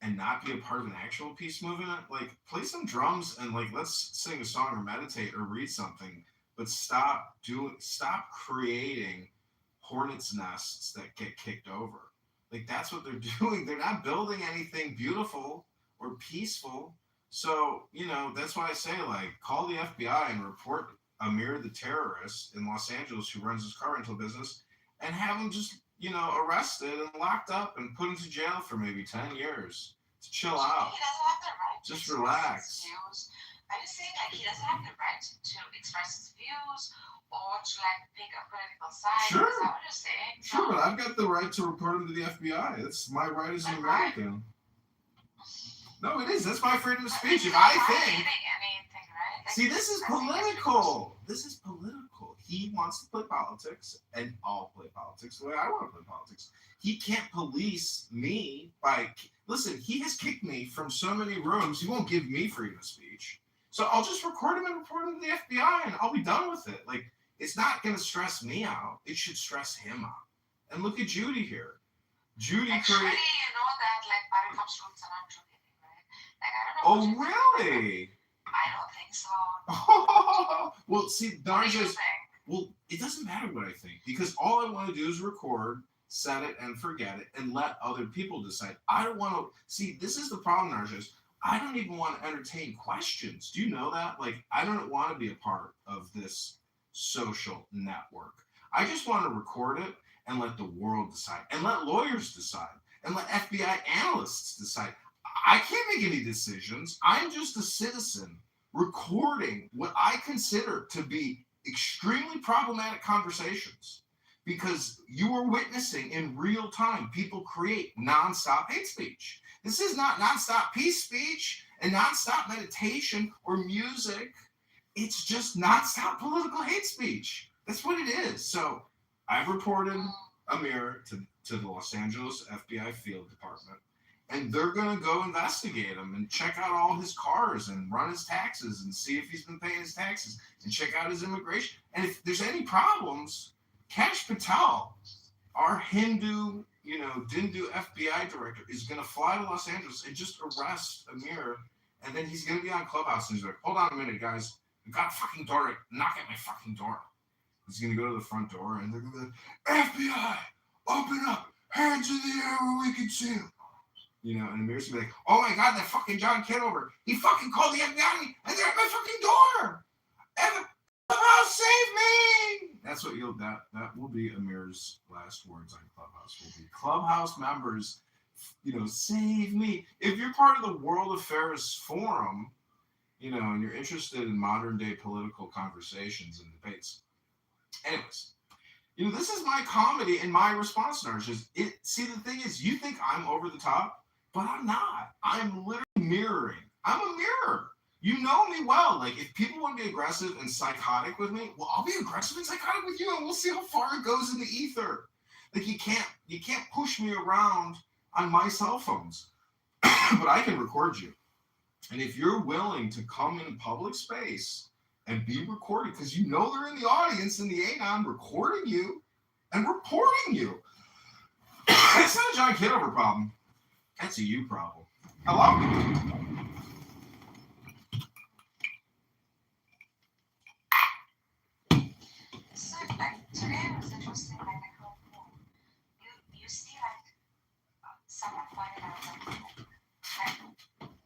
and not be a part of an actual peace movement, like play some drums and like let's sing a song or meditate or read something, but stop creating hornets nests that get kicked over. Like that's what they're doing. They're not building anything beautiful or peaceful. So, that's why I say like call the FBI and report Amir the terrorist in Los Angeles who runs his car rental business and have him just, arrested and locked up and put into jail for maybe 10 years to chill out. He doesn't have the right just to relax. His views. I just think like he doesn't have the right to express his views or to like pick a political side. Sure. Is that what you're saying? Sure, but I've got the right to report him to the FBI. That's my right as an American. No, it is. That's my freedom of speech. If I think. See, this is political. This is political. He wants to play politics, and I'll play politics the way I want to play politics. He can't police me by. Listen, he has kicked me from so many rooms. He won't give me freedom of speech. So I'll just record him and report him to the FBI, and I'll be done with it. Like, it's not going to stress me out. It should stress him out. And look at Judy here. Judy Actually, created. you know that like buttercups roots are not Judy, right? Like I don't know. Oh, really? I don't think so. Well, see, Darja's. Well, it doesn't matter what I think because all I want to do is record, set it, and forget it, and let other people decide. I don't want to see. This is the problem, Darja's. I don't even want to entertain questions. Do you know that? Like, I don't want to be a part of this social network. I just want to record it and let the world decide, and let lawyers decide, and let FBI analysts decide. I can't make any decisions. I'm just a citizen recording what I consider to be extremely problematic conversations because you are witnessing in real time people create nonstop hate speech. This is not nonstop peace speech and nonstop meditation or music. It's just nonstop political hate speech. That's what it is. So I've reported Amir to the Los Angeles FBI Field Department. And they're going to go investigate him and check out all his cars and run his taxes and see if he's been paying his taxes and check out his immigration. And if there's any problems, Kash Patel, our Hindu, Dindu FBI director, is going to fly to Los Angeles and just arrest Amir. And then he's going to be on Clubhouse and he's like, hold on a minute, guys. I've got a fucking door. Knock at my fucking door. He's going to go to the front door and they're going to be like, FBI, open up. Hands in the air where we can see him. And Amir's gonna be like, oh my God, that fucking John Kitover, he fucking called the FBI and they're at my fucking door. Clubhouse, save me! That's what that will be Amir's last words on Clubhouse. Will be Clubhouse members, save me. If you're part of the World Affairs Forum, and you're interested in modern day political conversations and debates. Anyways. This is my comedy and my response, Narcissus. See, the thing is, you think I'm over the top, but I'm not. I'm literally mirroring. I'm a mirror. You know me well. Like, if people want to be aggressive and psychotic with me, well, I'll be aggressive and psychotic with you, and we'll see how far it goes in the ether. Like, you can't push me around on my cell phones, but I can record you. And if you're willing to come in public space and be recorded, because they're in the audience in the Anon recording you and reporting you. It's not a John Kitover problem. That's a you problem. Hello? So, like, today was interesting, like, how cool. You someone pointed out that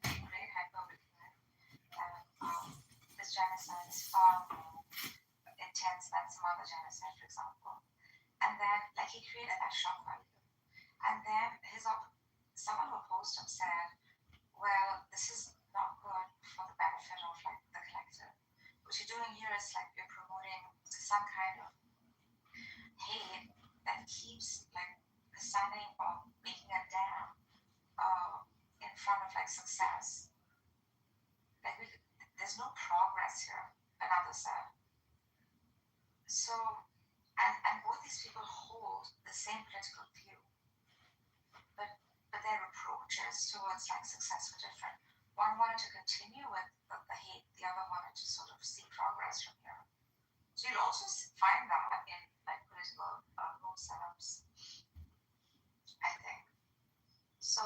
great hyperbole, this genocide is far more intense than some other genocide, for example. And then, like, he created that shock value. And then someone who opposed him said, well, this is not good for the benefit of, like, the collective. What you're doing here is, like, you're promoting some kind of hate that keeps, like, standing or making a dam in front of, like, success. Like, there's no progress here, another said. So, and both these people hold the same political view, but their approaches towards, like, success were different. One wanted to continue with the hate, the other wanted to sort of see progress from here. So you'd also find that in, like, political rule setups, I think. So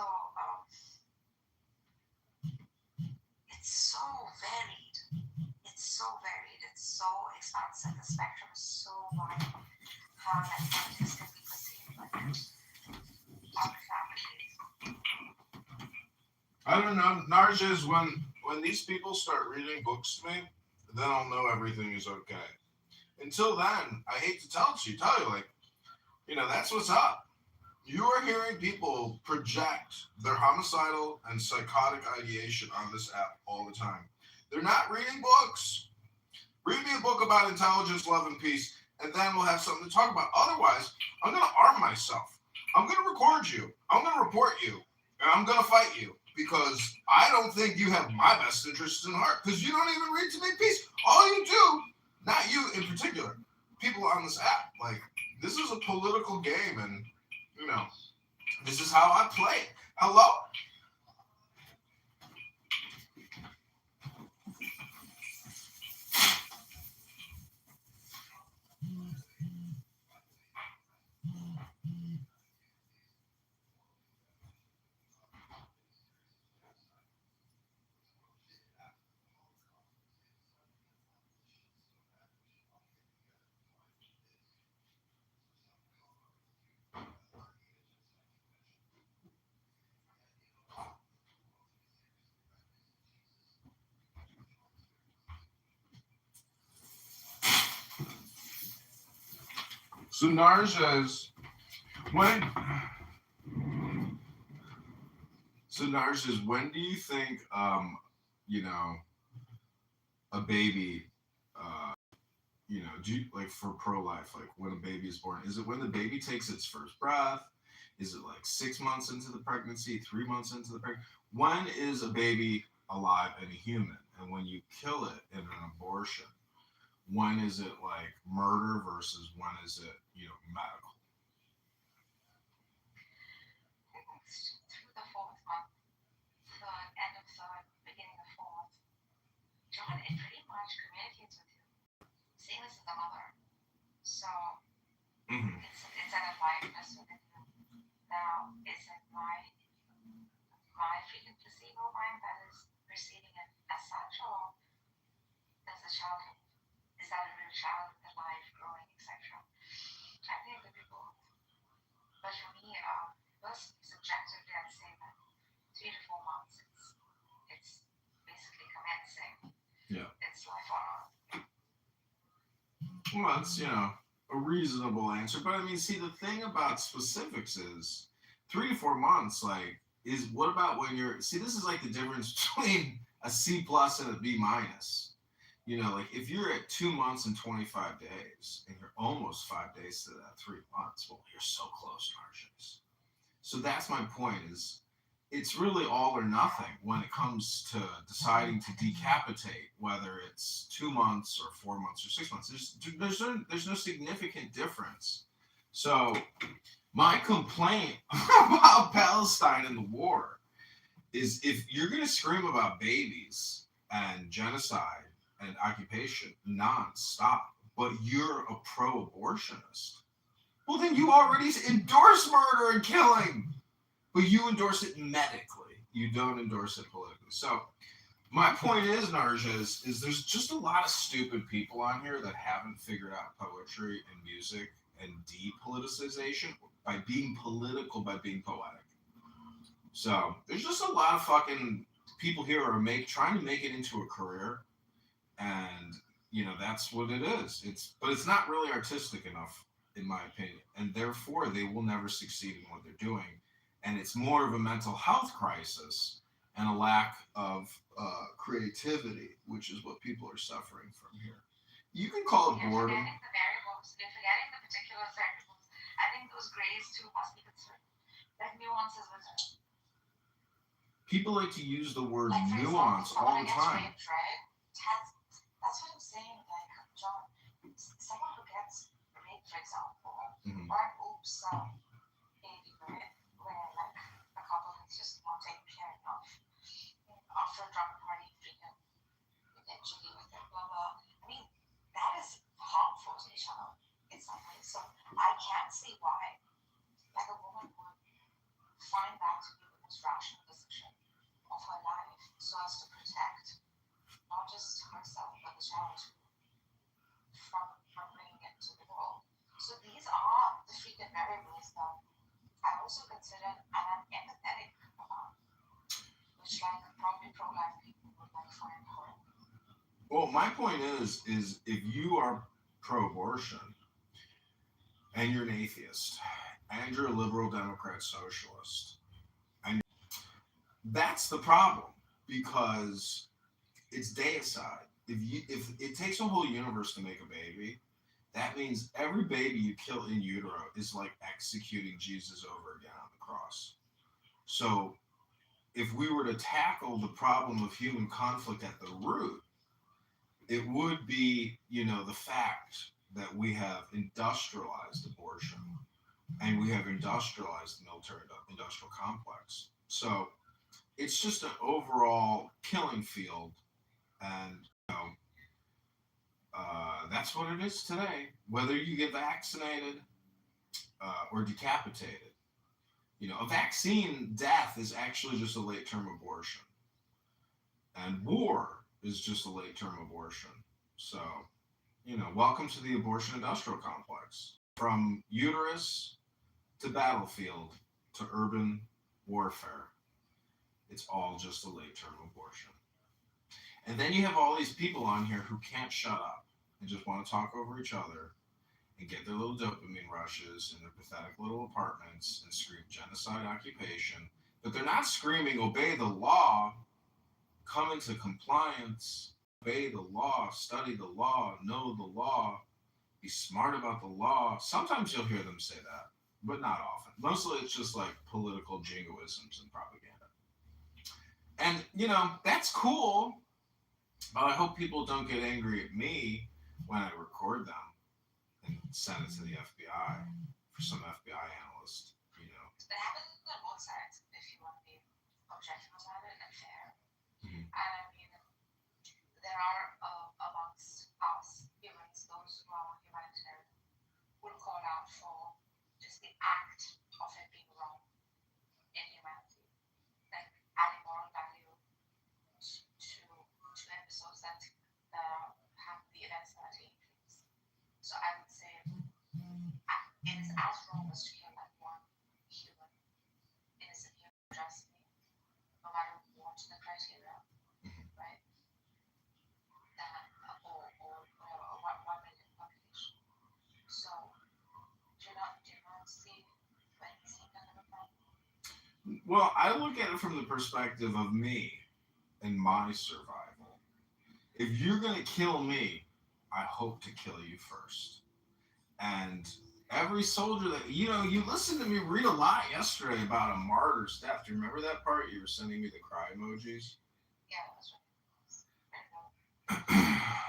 it's so varied. It's so varied. It's so expansive. The spectrum is so wide. How, like, politics can be perceived, like, other families. I don't know. Narges, when these people start reading books to me, then I'll know everything is okay. Until then, I hate to tell you, like, that's what's up. You are hearing people project their homicidal and psychotic ideation on this app all the time. They're not reading books. Read me a book about intelligence, love, and peace, and then we'll have something to talk about. Otherwise, I'm going to arm myself. I'm going to record you. I'm going to report you. And I'm going to fight you because I don't think you have my best interests in heart because you don't even read to make peace. All you do, not you in particular, people on this app, like, this is a political game, and, this is how I play it. Hello? So Narges, when do you think, a baby, do you, like, for pro-life, like, when a baby is born, is it when the baby takes its first breath? Is it like 6 months into the pregnancy, 3 months into the pregnancy? When is a baby alive and a human? And when you kill it in an abortion, when is it, like, murder versus when is it, medical? Through the fourth month, third, end of third, beginning of fourth, John, it pretty much communicates with you. Same as the mother. So it's an aliveness within you. Now, is it my freaking placebo mind that is receiving it as such, or does the child, is that a real child alive, growing, etc.? I think it could be both. But for me, subjectively, I'd say that 3 to 4 months, it's basically commencing. Yeah. It's life on earth. Well, that's, a reasonable answer. But I mean, see, the thing about specifics is 3 to 4 months, like, is what about when this is like the difference between a C+ and a B-. Like, if you're at 2 months and 25 days and you're almost 5 days to that 3 months, well, you're so close, Narges. So that's my point, is it's really all or nothing when it comes to deciding to decapitate, whether it's 2 months or 4 months or 6 months. There's no significant difference. So my complaint about Palestine and the war is, if you're going to scream about babies and genocide and occupation nonstop, but you're a pro-abortionist, well, then you already endorse murder and killing, but you endorse it medically. You don't endorse it politically. So my point is, Narges, is there's just a lot of stupid people on here that haven't figured out poetry and music and depoliticization by being political, by being poetic. So there's just a lot of fucking people here are trying to make it into a career, and that's what it is. But it's not really artistic enough, in my opinion, and therefore they will never succeed in what they're doing. And it's more of a mental health crisis and a lack of creativity, which is what people are suffering from here. You can call it boredom. Forgetting the variables, they're forgetting the particular variables. I think those grays too must be considered. Like nuances with it. People like to use the word Like, for nuance example, all someone the who gets time. raped, right? That's what I'm saying. Like, John, someone who gets raped, for example, Mhm. or an oops baby, right? Where like a couple has just not taken care of. After a drama party, freaking get jiggy with it, blah blah. I mean, that is harmful to the child in some ways. So I can't see why, like, a woman would find that to be the most rational decision of her life, so as to protect not just herself but the child from bringing it to the world. So these are the freaking variables that I also consider and I'm empathetic about, which like probably pro-life people would like find horrible. Well, my point is if you are pro-abortion and you're an atheist and you're a liberal Democrat socialist, and that's the problem, because it's deicide. If it takes a whole universe to make a baby, that means every baby you kill in utero is like executing Jesus over again on the cross. So if we were to tackle the problem of human conflict at the root, it would be, the fact that we have industrialized abortion and we have industrialized the military industrial complex. So it's just an overall killing field, and that's what it is today. Whether you get vaccinated or decapitated, a vaccine death is actually just a late-term abortion, and war is just a late-term abortion. So, welcome to the abortion industrial complex. From uterus to battlefield to urban warfare, it's all just a late-term abortion. And then you have all these people on here who can't shut up and just want to talk over each other and get their little dopamine rushes in their pathetic little apartments and scream genocide, occupation. But they're not screaming obey the law, come into compliance, obey the law, study the law, know the law, be smart about the law. Sometimes you'll hear them say that, but not often. Mostly it's just like political jingoisms and propaganda. And, that's cool, but I hope people don't get angry at me when I record them and send it to the FBI for some FBI analyst, It happens on both sides, if you want to be objective about it and fair. Mhm. And I mean, there are amongst us humans, those who are humanitarian, will call out for just the act of it being wrong in humanity, like adding moral value to episodes that have the events that are taking place. So I would say it is as wrong as to kill that one human, innocent human, trust me, no matter what the criteria, right? Or whatever, 1 million population. So do you not see when you see that kind of problem? Well, I look at it from the perspective of me and my survival. If you're going to kill me, I hope to kill you first. And every soldier that, you listened to me read a lot yesterday about a martyr's death. Do you remember that part? You were sending me the cry emojis. Yeah, that's right.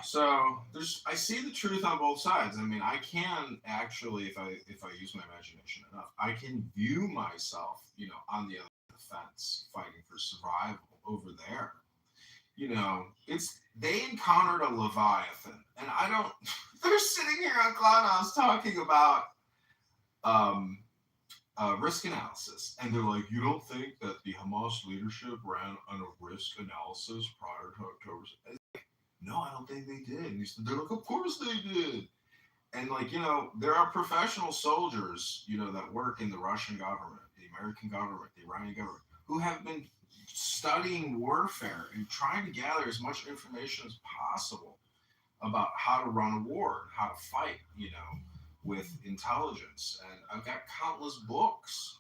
So I see the truth on both sides. I mean, I can actually, if I use my imagination enough, I can view myself, on the other fence, fighting for survival over there. They encountered a Leviathan, and I don't. They're sitting here on Clubhouse talking about risk analysis, and they're like, "You don't think that the Hamas leadership ran on a risk analysis prior to October?" No, I don't think they did. And they're like, of course they did. And there are professional soldiers, that work in the Russian government, the American government, the Iranian government, who have been studying warfare and trying to gather as much information as possible about how to run a war and how to fight, with intelligence. And I've got countless books,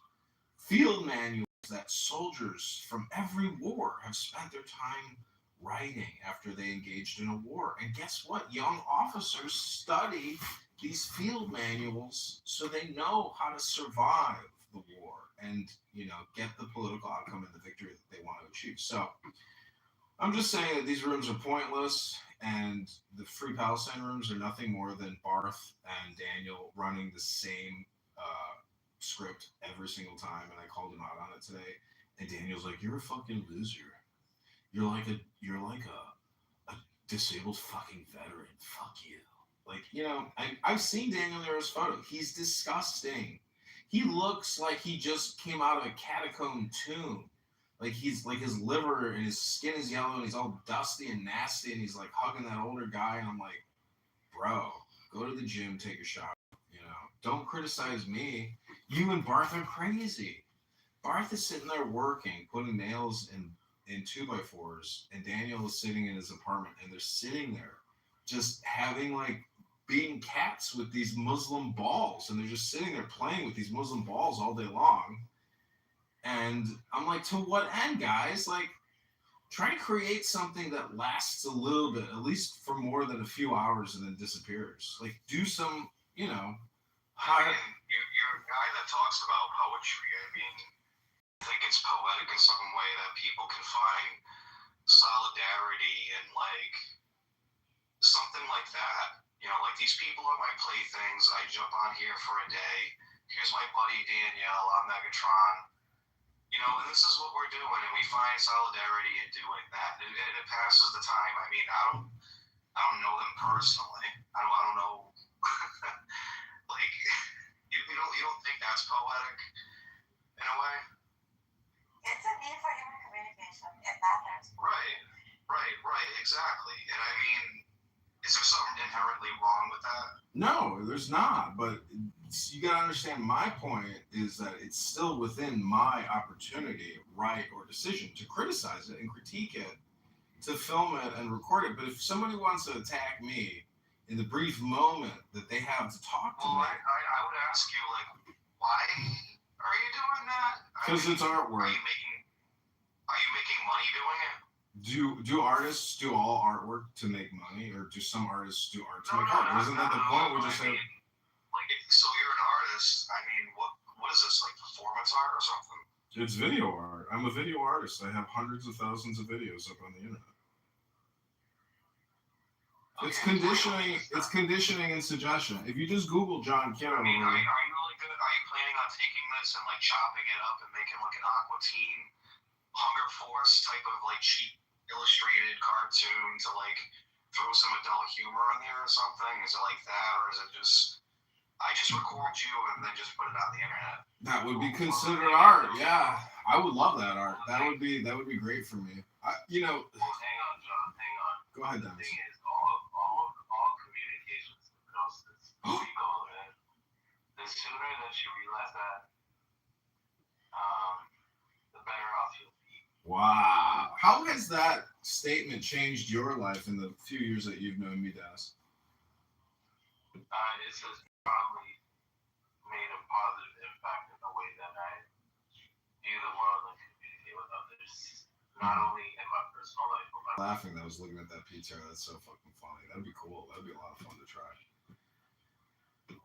field manuals that soldiers from every war have spent their time writing after they engaged in a war. And guess what? Young officers study these field manuals so they know how to survive the war and, get the political outcome and the victory that they want to achieve. So I'm just saying that these rooms are pointless, and the Free Palestine rooms are nothing more than Barth and Daniel running the same script every single time. And I called him out on it today. And Daniel's like, "You're a fucking loser. You're like a disabled fucking veteran. Fuck you." Like, I've seen Daniel Nero's photo. He's disgusting. He looks like he just came out of a catacomb tomb. Like, he's like, his liver and his skin is yellow and he's all dusty and nasty and he's like hugging that older guy. And I'm like, bro, go to the gym, take a shower. Don't criticize me. You and Barth are crazy. Barth is sitting there working, putting nails in 2x4s, and Daniel is sitting in his apartment, and they're sitting there just having, like, beating cats with these Muslim balls, and they're just sitting there playing with these Muslim balls all day long. And I'm like, to what end, guys? Like, try to create something that lasts a little bit, at least for more than a few hours, and then disappears. Like, do some, You're a guy that talks about poetry. I mean, I think it's poetic in some way that people can find solidarity and, like, something like that. Like, these people are my playthings. I jump on here for a day. Here's my buddy Danielle on Megatron. And this is what we're doing, and we find solidarity in doing that. And it passes the time. I mean, I don't know them personally. I don't know. Like, you don't think that's poetic in a way? It's a need for human communication. It matters. Right, exactly. And I mean, is there something inherently wrong with that? No, there's not. But you got to understand, my point is that it's still within my opportunity, right, or decision to criticize it and critique it, to film it and record it. But if somebody wants to attack me in the brief moment that they have to talk to me. I would ask you, like, why are you doing that? Because it's artwork. Are you making money doing it? Do artists do all artwork to make money, or do some artists do art to make art? Isn't that the point? We just have. So you're an artist. I mean, what is this, like, performance art or something? It's video art. I'm a video artist. I have hundreds of thousands of videos up on the internet. It's conditioning. It's conditioning and suggestion. If you just Google John Kitover. I mean, are you really good? Are you planning on taking this and, like, chopping it up and making, like, an Aqua Teen Hunger Force type of, like, cheap illustrated cartoon to, like, throw some adult humor in there or something? Is it like that, or is it just I just record you and then just put it on the internet? That would be considered art. Yeah, I would love that art. That would be great for me. Well, hang on, John. Hang on. Go ahead, Dennis. The thing is, all communications goes to ego, man. The sooner that you realize that, the better off you'll be. Wow. How has that statement changed your life in the few years that you've known me, Dennis? It's just probably made a positive impact in the way that I view the world and communicate with others, not only in my personal life, but my laughing that I was looking at that PTR. That's so fucking funny. That'd be cool. That'd be a lot of fun to try.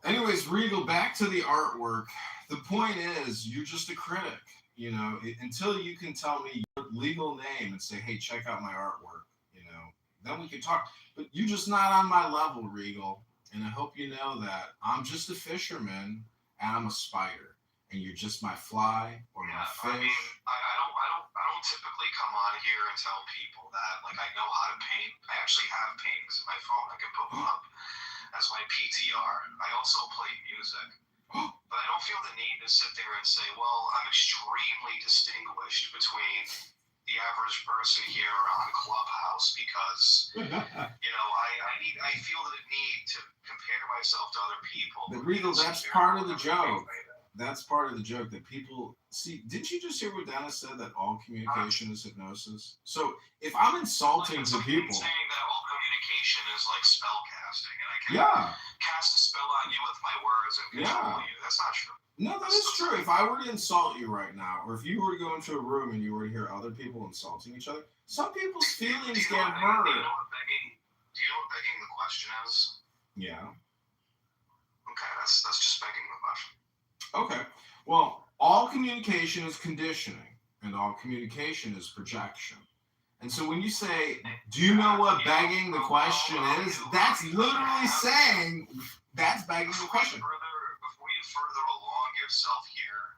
Anyways, Regal, back to the artwork. The point is, you're just a critic. Until you can tell me your legal name and say, hey, check out my artwork, then we can talk. But you're just not on my level, Regal. And I hope you know that I'm just a fisherman and I'm a spider. And you're just my fly or my fish. I mean, I don't typically come on here and tell people that, like, I know how to paint. I actually have paintings in my phone. I can put them up as my PTR. I also play music. But I don't feel the need to sit there and say, well, I'm extremely distinguished between the average person here on Clubhouse because, I feel the need to compare myself to other people. But Regal, that's part of the joke. that's part of the joke that people see. Didn't you just hear what Dennis said, that all communication is hypnosis? So if I'm insulting It's to like people, saying that all communication is like spell casting, and I can yeah, cast a spell on you with my words and control yeah. you. That's not true. No, that is true. If I were to insult you right now, or if you were to go into a room and you were to hear other people insulting each other, some people's feelings get hurt. Do you know what begging the question is? Yeah. Okay, that's just begging the question. Okay. Well, all communication is conditioning, and all communication is projection. And so when you say, do you know what begging the question is? That's literally saying, that's begging the question. Before you further along yourself here,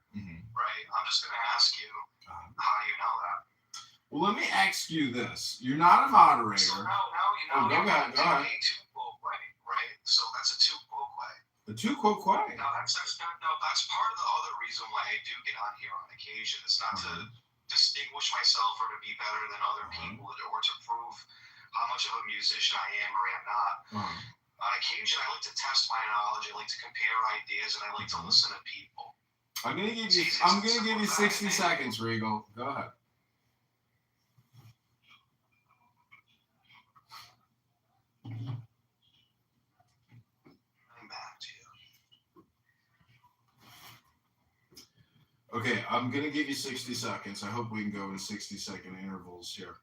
right, I'm just going to ask you, how do you know that? Well, let me ask you this. You're not a moderator. So now go ahead. a two-quote way, right? So that's a two-quote way. A two-quote way? No, that's part of the other reason why I do get on here on occasion. It's not to distinguish myself or to be better than other people or to prove how much of a musician I am or am not. On occasion, I like to test my knowledge. I like to compare ideas, and I like to listen to people. I'm gonna give you 60 seconds, Regal. Go ahead. I'm back to you. Okay, I'm gonna give you 60 seconds. I hope we can go in 60-second intervals here.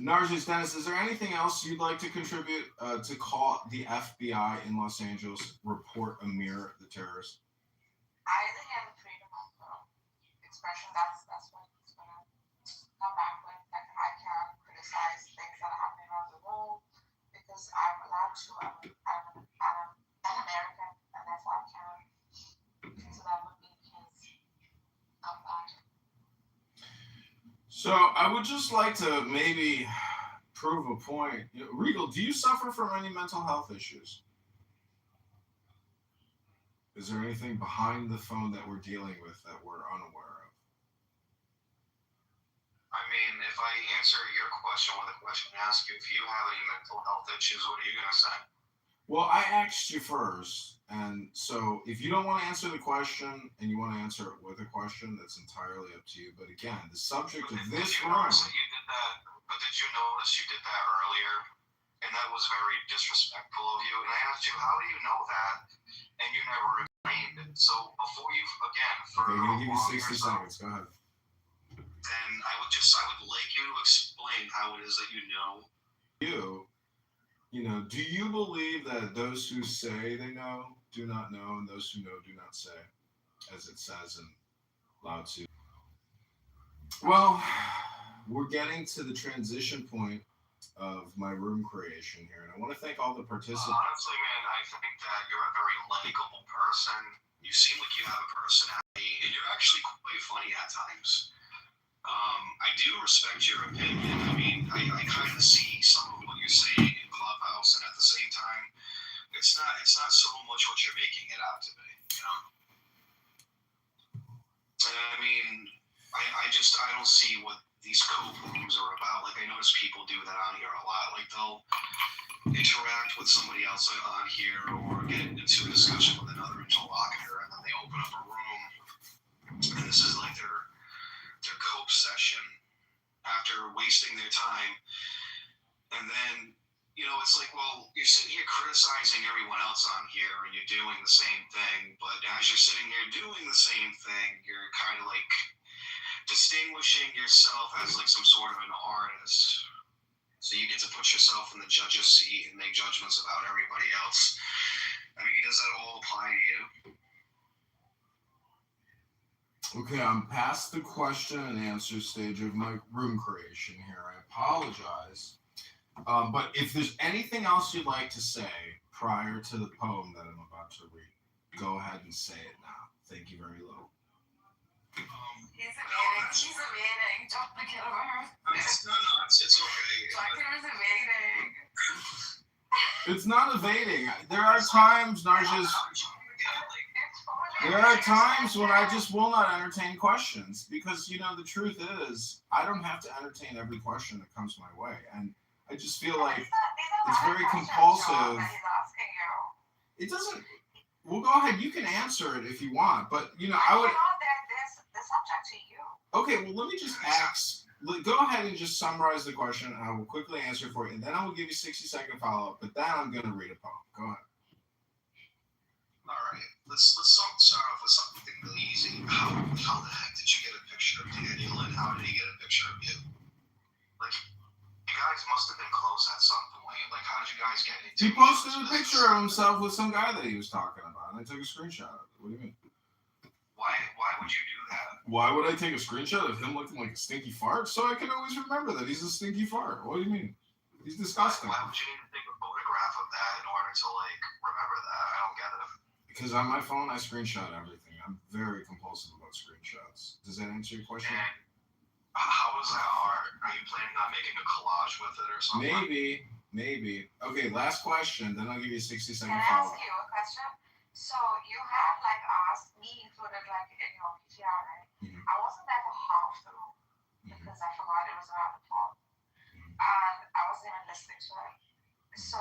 Narjis, Dennis, is there anything else you'd like to contribute to call the FBI in Los Angeles report Amir the terrorist? I think I have freedom of expression. That's what it's going to come back with. Like, I can criticize things that are happening around the world because I'm allowed to. I'm an American, and therefore I can. So that would be his part. So I would just like to maybe prove a point. Regal, do you suffer from any mental health issues? Is there anything behind the phone that we're dealing with that we're unaware of? I mean, if I answer your question with a question and ask you if you have any mental health issues, what are you going to say? Well, I asked you first, and so if you don't want to answer the question and you want to answer it with a question, that's entirely up to you. But again, the subject of this room. But did you notice you did that earlier? And that was very disrespectful of you. And I asked you, how do you know that? And you never explained it. So before you, again, I'm going to give you 60 seconds. Go ahead. Then I would like you to explain how it is that you know. Do you believe that those who say they know do not know, and those who know do not say, as it says in Lao Tzu? Well, we're getting to the transition point of my room creation here, and I want to thank all the participants. Honestly, man, I think that you're a very likable person. You seem like you have a personality, and you're actually quite funny at times. I do respect your opinion. I mean, I kind of see some of what you're saying in Clubhouse, and at the same time, it's not so much what you're making it out to be, you know? And I mean, I don't see what these code rooms are about. Like, I notice people do that on here a lot. Like, they'll interact with somebody else on here or get into a discussion with another interlocutor, and then they open up a room, and this is like their cope session after wasting their time. And then, it's like, well, you're sitting here criticizing everyone else on here and you're doing the same thing, but as you're sitting here doing the same thing, you're kind of like distinguishing yourself as like some sort of an artist. So you get to put yourself in the judge's seat and make judgments about everybody else. I mean, does that all apply to you? Okay, I'm past the question and answer stage of my room creation here. I apologize. But if there's anything else you'd like to say prior to the poem that I'm about to read, go ahead and say it now. Thank you very little. He's amazing. Dr. Kitover. It's okay. Doctor's evading. It's not evading. There are times, Narjis, there are times when I just will not entertain questions because, the truth is, I don't have to entertain every question that comes my way. And I just feel like it's very compulsive. It doesn't, Well, go ahead. You can answer it if you want, but I would. They're subject to you. Okay, well, let me just ask. Go ahead and just summarize the question, and I will quickly answer for you, and then I will give you 60-second follow-up. But then I'm going to read a poem. Go ahead. All right, let's start off with something really easy. How the heck did you get a picture of Daniel, and how did he get a picture of you? Like, you guys must have been close at some point. Like, how did you guys get into? He posted a picture of himself with some guy that he was talking about, and I took a screenshot of it. What do you mean? Why would you do that? Why would I take a screenshot of him looking like a stinky fart? So I can always remember that he's a stinky fart. What do you mean? He's disgusting. Why would you need to take a photograph of that in order to, like, remember that? I don't get it. Because on my phone, I screenshot everything. I'm very compulsive about screenshots. Does that answer your question? And how is that art? Are you planning on making a collage with it or something? Maybe. Okay, last question. Then I'll give you 60-second Can I follow-up. ask you a question? So you have like asked me included like in your PTR, right? Mm-hmm. I wasn't there for half the room because I forgot it was around the phone, and I wasn't even listening to it. So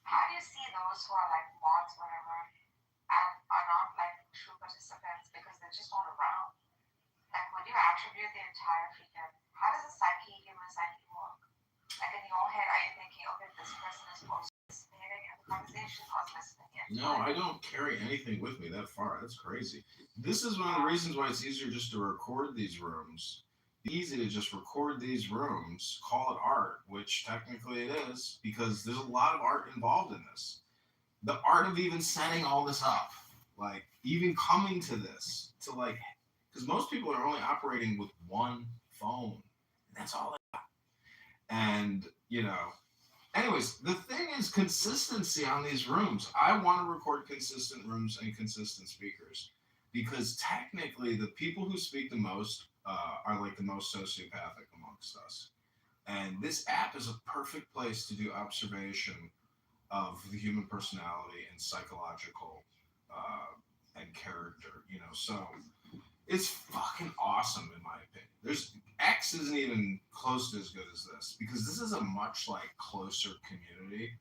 how do you see those who are like bots, whatever, and are not like true participants because they're just not around? Like, would you attribute the entire freaking? How does the human psyche work? Like in your head, are you thinking, okay, this person is participating in the conversation or listening? No, I don't carry anything with me that far. That's crazy. This is one of the reasons why it's easier just to record these rooms. Easy to just record these rooms, call it art, which technically it is, because there's a lot of art involved in this. The art of even setting all this up, like even coming to this, to like, because most people are only operating with one phone. That's all they got. And, anyways, the thing is consistency on these rooms. I want to record consistent rooms and consistent speakers because technically the people who speak the most are like the most sociopathic amongst us. And this app is a perfect place to do observation of the human personality and psychological and character, so it's fucking awesome in my opinion. X isn't even close to as good as this because this is a much like closer community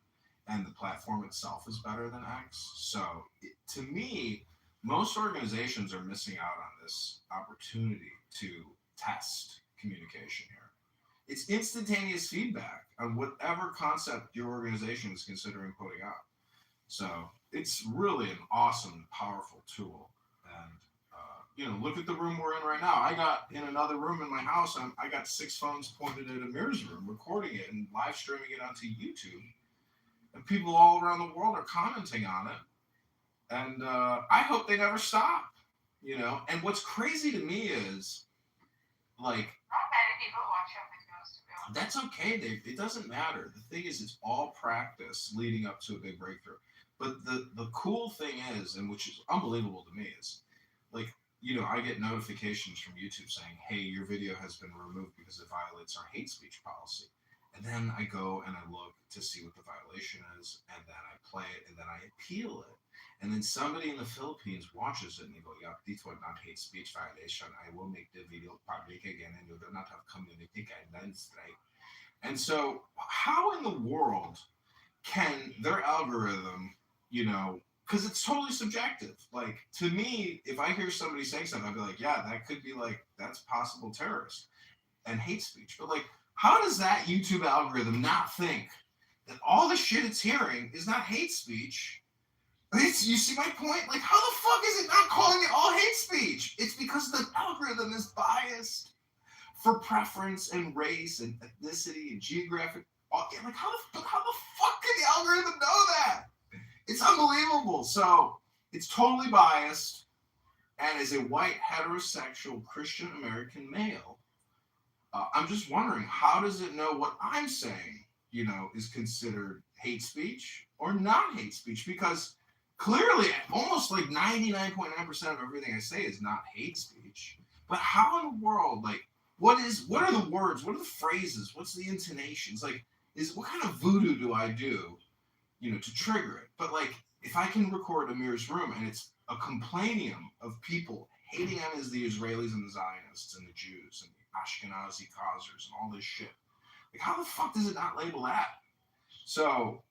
and the platform itself is better than X. So to me, most organizations are missing out on this opportunity to test communication here. It's instantaneous feedback on whatever concept your organization is considering putting out. So it's really an awesome, powerful tool. And look at the room we're in right now. I got in another room in my house, I got 6 phones pointed at Amir's room, recording it and live streaming it onto YouTube. And people all around the world are commenting on it. And I hope they never stop, And what's crazy to me is, like, not many people watch your videos, to be honest. That's okay. It doesn't matter. The thing is, it's all practice leading up to a big breakthrough. But the cool thing is, and which is unbelievable to me, is, like, I get notifications from YouTube saying, hey, your video has been removed because it violates our hate speech policy. And then I go and I look to see what the violation is, and then I play it, and then I appeal it. And then somebody in the Philippines watches it, and they go, yeah, this was not hate speech violation. I will make the video public again, and you do not have community guidelines, right? And so how in the world can their algorithm, because it's totally subjective. Like, to me, if I hear somebody saying something, I'd be like, yeah, that could be like, that's possible terrorist and hate speech. But like, how does that YouTube algorithm not think that all the shit it's hearing is not hate speech? You see my point? Like, how the fuck is it not calling it all hate speech? It's because the algorithm is biased for preference and race and ethnicity and geographic. Like, how the fuck can the algorithm know that? It's unbelievable. So it's totally biased. And as a white, heterosexual, Christian American male, I'm just wondering, how does it know what I'm saying, is considered hate speech or not hate speech? Because clearly, almost like 99.9% of everything I say is not hate speech. But how in the world, like, what are the words? What are the phrases? What's the intonations? Like, what kind of voodoo do I do, to trigger it? But like, if I can record Amir's room and it's a complainium of people hating on the Israelis and the Zionists and the Jews and the Ashkenazi Khazars and all this shit, like, how the fuck does it not label that? So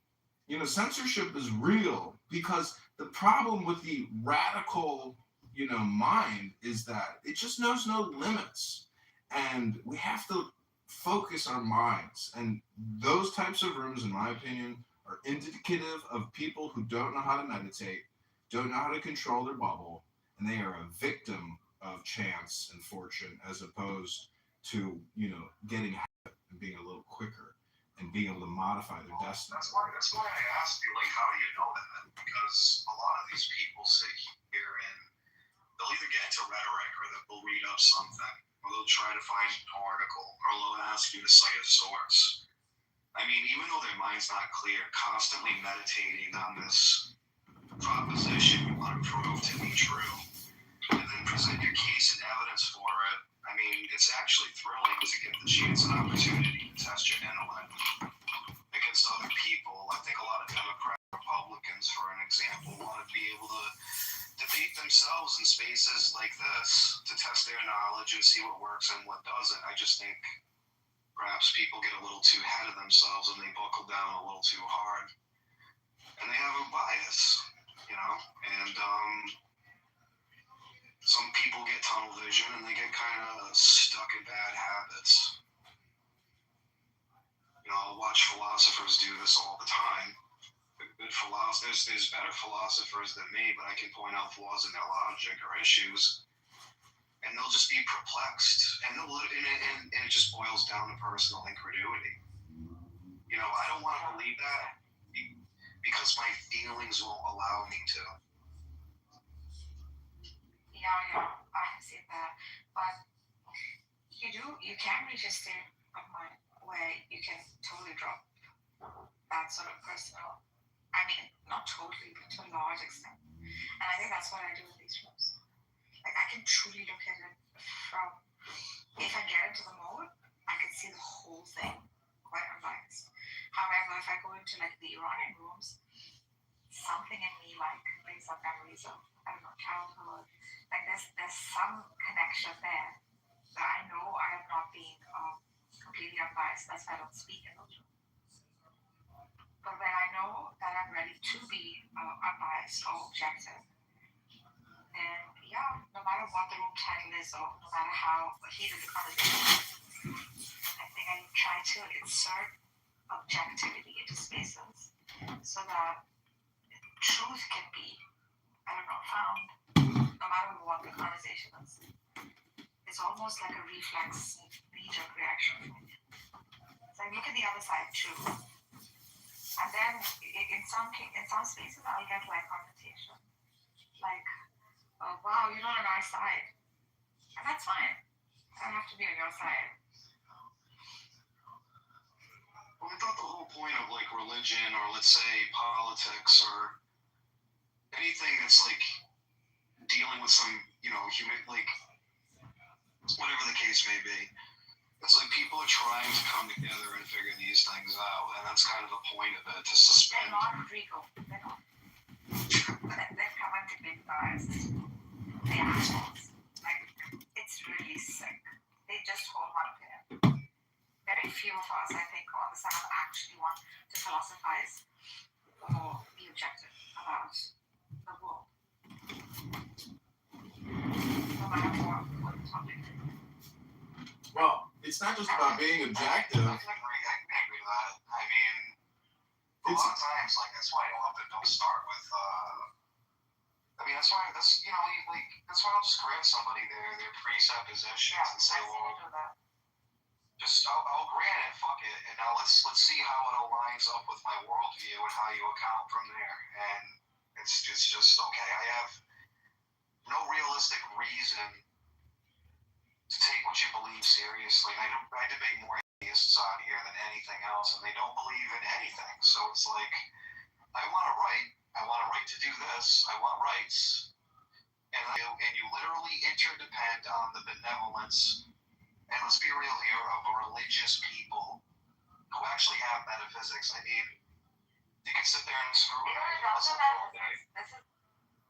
censorship is real because the problem with the radical, mind is that it just knows no limits. And we have to focus our minds. And those types of rooms, in my opinion, are indicative of people who don't know how to meditate, don't know how to control their bubble, and they are a victim of chance and fortune as opposed to, getting habit and being a little quicker and being able to modify their destiny. That's why I asked you, like, how do you know that? Because a lot of these people sit here and they'll either get into rhetoric or they'll read up something or they'll try to find an article or they'll ask you to cite a source. I mean, even though their mind's not clear, constantly meditating on this proposition you want to prove to be true and then present your case and evidence for it. I mean, it's actually thrilling to get the chance and opportunity to test your intellect against other people. I think a lot of Democrats, Republicans, for an example, want to be able to debate themselves in spaces like this to test their knowledge and see what works and what doesn't. I just think perhaps people get a little too ahead of themselves and they buckle down a little too hard. And they have a bias, and some people get tunnel vision and they get kind of stuck in bad habits. I'll watch philosophers do this all the time. Good philosophers, there's better philosophers than me, but I can point out flaws in their logic or issues, and they'll just be perplexed, and it just boils down to personal incredulity. I don't want to believe that because my feelings won't allow me to. Yeah, I have seen that, but you can reach a state of mind where you can totally drop that sort of personal. I mean, not totally, but to a large extent. And I think that's what I do in these rooms. Like, I can truly look at it from, if I get into the mode, I can see the whole thing quite unbiased. However, if I go into, like, the Iranian rooms, something in me, like, brings up memories of, I don't know, childhood. Like, there's some connection there that I know I am not being completely unbiased. That's why I don't speak in those rooms. But when I know that I'm ready to be unbiased or objective, then no matter what the room title is or no matter how heated the conversation is, I think I try to insert objectivity into spaces so that truth can be, found no matter what the conversation is. It's almost like a reflex knee-jerk reaction. So I look at the other side too. And then in some spaces I'll get like confrontation. Like, wow, you're not on our side. And that's fine. I don't have to be on your side. Well, I thought the whole point of like religion or let's say politics or anything that's like dealing with some, human, like whatever the case may be, it's like people are trying to come together and figure these things out, and that's kind of the point of it, to suspend. They're not Rico. They're not. They're coming to big guys. They're assholes. Like, it's really sick. They just hold one opinion. Very few of us, I think, on the side actually want to philosophize or be objective about the world. No matter what the topic is. Well, it's not just about being objective. I can agree with that. I mean, a lot of times, like, that's why I don't start with, that's why I'll just grant somebody their presuppositions and say, well, I'll grant it, fuck it, and now let's see how it aligns up with my worldview and how you account from there. And it's just okay. I have no realistic reason to take what you believe seriously. I debate more atheists out here than anything else, and they don't believe in anything. So it's like, I want a right to do this. I want rights, and you literally interdepend on the benevolence. And let's be real here, of a religious people who actually have metaphysics. I mean, you can sit there and screw it.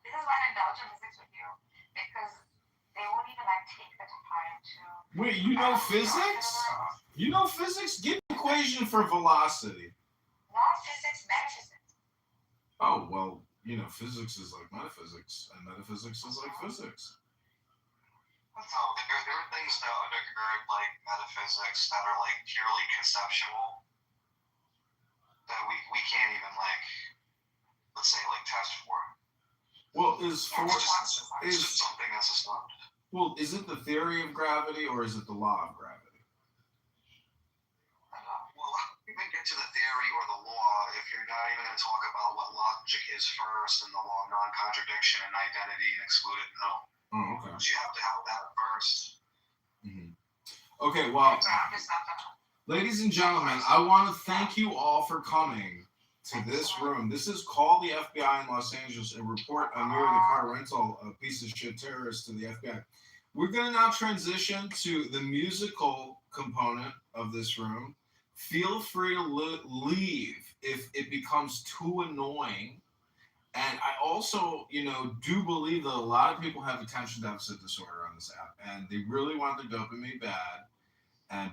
This is why I indulge in physics with you, because they won't even take the time to. Wait, you know physics? You know physics? Give me an equation for velocity. Not physics, metaphysics. Oh, well, physics is like metaphysics, and metaphysics is like physics. No, there are things that undergird like metaphysics that are like purely conceptual that we can't even like, let's say, like test for. Well, It's just something that's assumed. well, is it the theory of gravity or is it the law of gravity? Well, we can get to the theory or the law if you're not even going to talk about what logic is first and the law of non-contradiction and identity and excluded no. Oh, okay. You have to have that first. Mm-hmm. Okay, well, ladies and gentlemen, I want to thank you all for coming to this room. This is Call the FBI in Los Angeles, a report on Yuri the car rental, a piece of shit terrorist to the FBI. We're going to now transition to the musical component of this room. Feel free to leave if it becomes too annoying. And I also, do believe that a lot of people have attention deficit disorder on this app, and they really want the dopamine bad.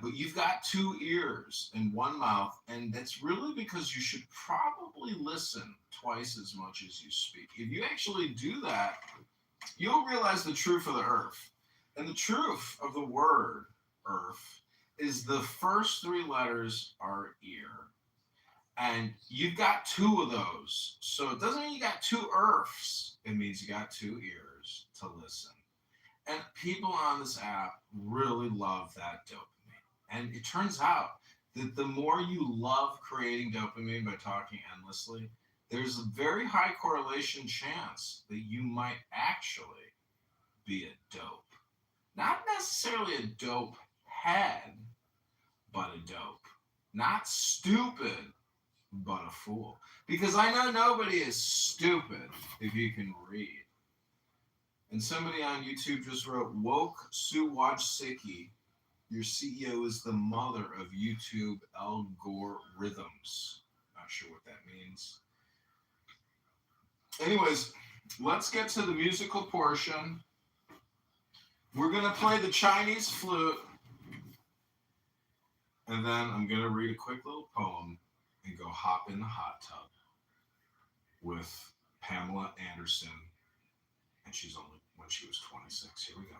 But you've got 2 ears and 1 mouth, and that's really because you should probably listen twice as much as you speak. If you actually do that, you'll realize the truth of the earth. And the truth of the word earth is the first 3 letters are ear. And you've got 2 of those. So it doesn't mean you got 2 earths. It means you got 2 ears to listen. And people on this app really love that dopamine. And it turns out that the more you love creating dopamine by talking endlessly, there's a very high correlation chance that you might actually be a dope. Not necessarily a dope head, but a dope. Not stupid, but a fool. Because I know nobody is stupid if you can read. And somebody on YouTube just wrote, woke Suwaj-Siki, your CEO is the mother of YouTube algorithms. Not sure what that means. Anyways, let's get to the musical portion. We're going to play the Chinese flute. And then I'm going to read a quick little poem and go hop in the hot tub with Pamela Anderson. And she's only when she was 26. Here we go.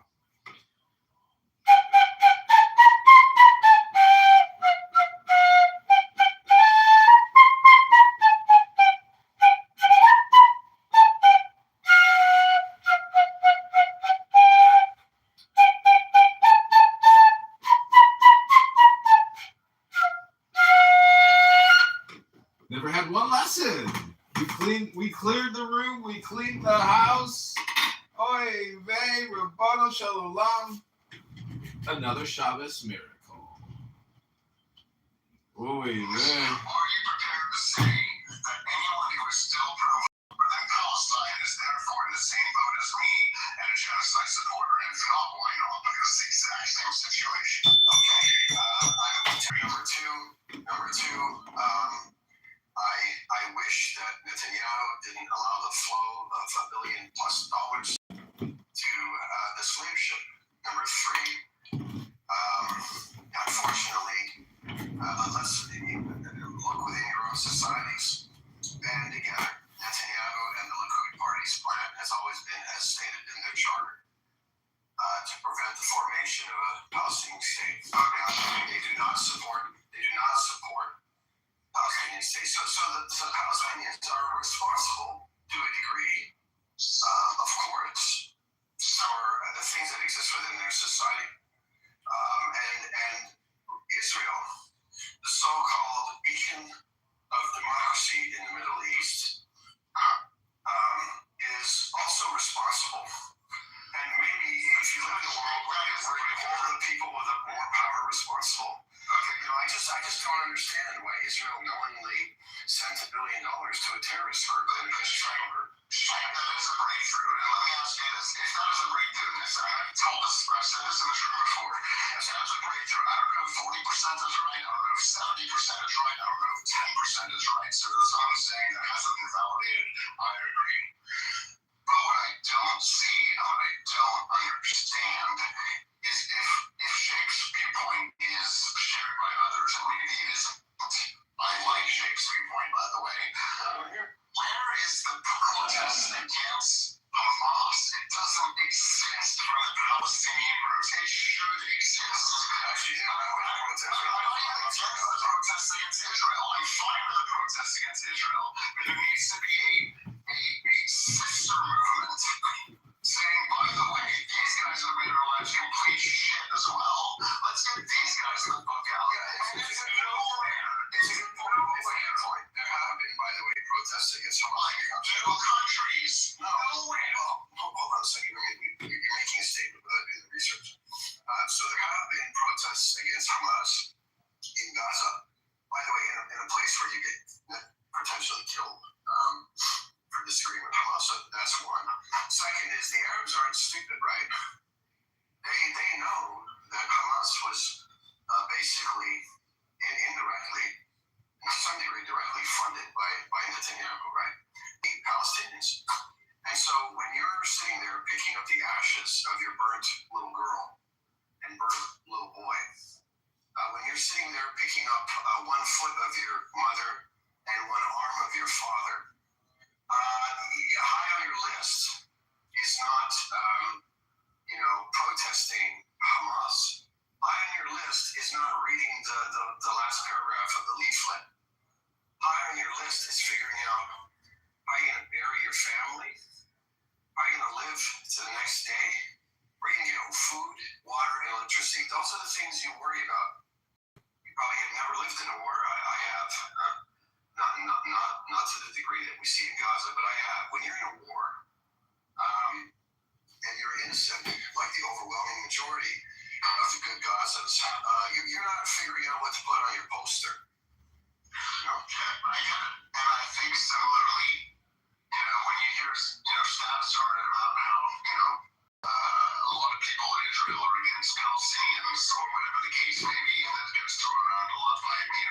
Never had one lesson. We cleared the room. We cleaned the house. Oy vey, Rabbanu Shalom. Another Shabbos miracle. Oy vey. Are you prepared to say that anyone who is still pro-Palestine Palestine is therefore in the same boat as me and a genocide supporter? And if not, why not? Because it's the exact same situation. Okay. Number two. I wish that Netanyahu didn't allow the flow of $1 billion+ to this leadership. Number three, unfortunately, let's look within your own societies. Band together. Netanyahu and the Likud Party's plan has always been, as stated in their charter, to prevent the formation of a Palestinian state. They do not support Palestinian state. So the Palestinians are responsible to a degree, of course, for the things that exist within their society. And Israel, the so-called beacon of democracy in the Middle East, is also responsible. And maybe if you live in a world where all the people with more power are responsible, I just don't understand why Israel knowingly sent $1 billion to a terrorist group in China. That is a breakthrough. And let me ask you this: if that is a breakthrough, I've said this in the show before. If that is a breakthrough, I don't know if 40% is right. I don't know if 70% is right. I don't know if 10% is right. So there's some saying that hasn't been validated. I agree. But what I don't see and what I don't understand is if Shape's viewpoint is shared by others, and maybe it isn't. I like Shape's viewpoint, by the way. Where Actually, protests against Israel. I'm fine with the protests against Israel, but there needs to be a sister movement saying, by the way, these guys have made our lives complete shit as well. Let's get these guys the fuck out. It's nowhere. There have been, by the way, protests against Hamas. Two countries. Nowhere. Hold on a second. You're making a statement without doing the research. So there have been protests against Hamas in Gaza. By the way, in a place where you get potentially killed for disagreeing with Hamas. So that's one. Second is the Arabs aren't stupid, right? They know that Hamas was basically and indirectly, to some degree, directly funded by Netanyahu, right? The Palestinians. And so when you're sitting there picking up the ashes of your burnt little girl and burnt little boy, when you're sitting there picking up 1 foot of your mother and 1 arm of your father, high on your list is not, protesting Hamas. High on your list is not reading the last paragraph of the leaflet. High on your list is figuring out how you're going to bury your family, how you're going to live to the next day, where you're going to get food, water, and electricity. Those are the things you worry about. You probably have never lived in a war. I have. Not to the degree that we see in Gaza, but I have. When you're in a war, and you're innocent, like the overwhelming majority of the good Gazans, you're not figuring out what to put on your poster. I get it. And I think similarly, when you hear, stats started about how, a lot of people in Israel are against Palestinians or whatever the case may be, and that gets thrown around a lot by me,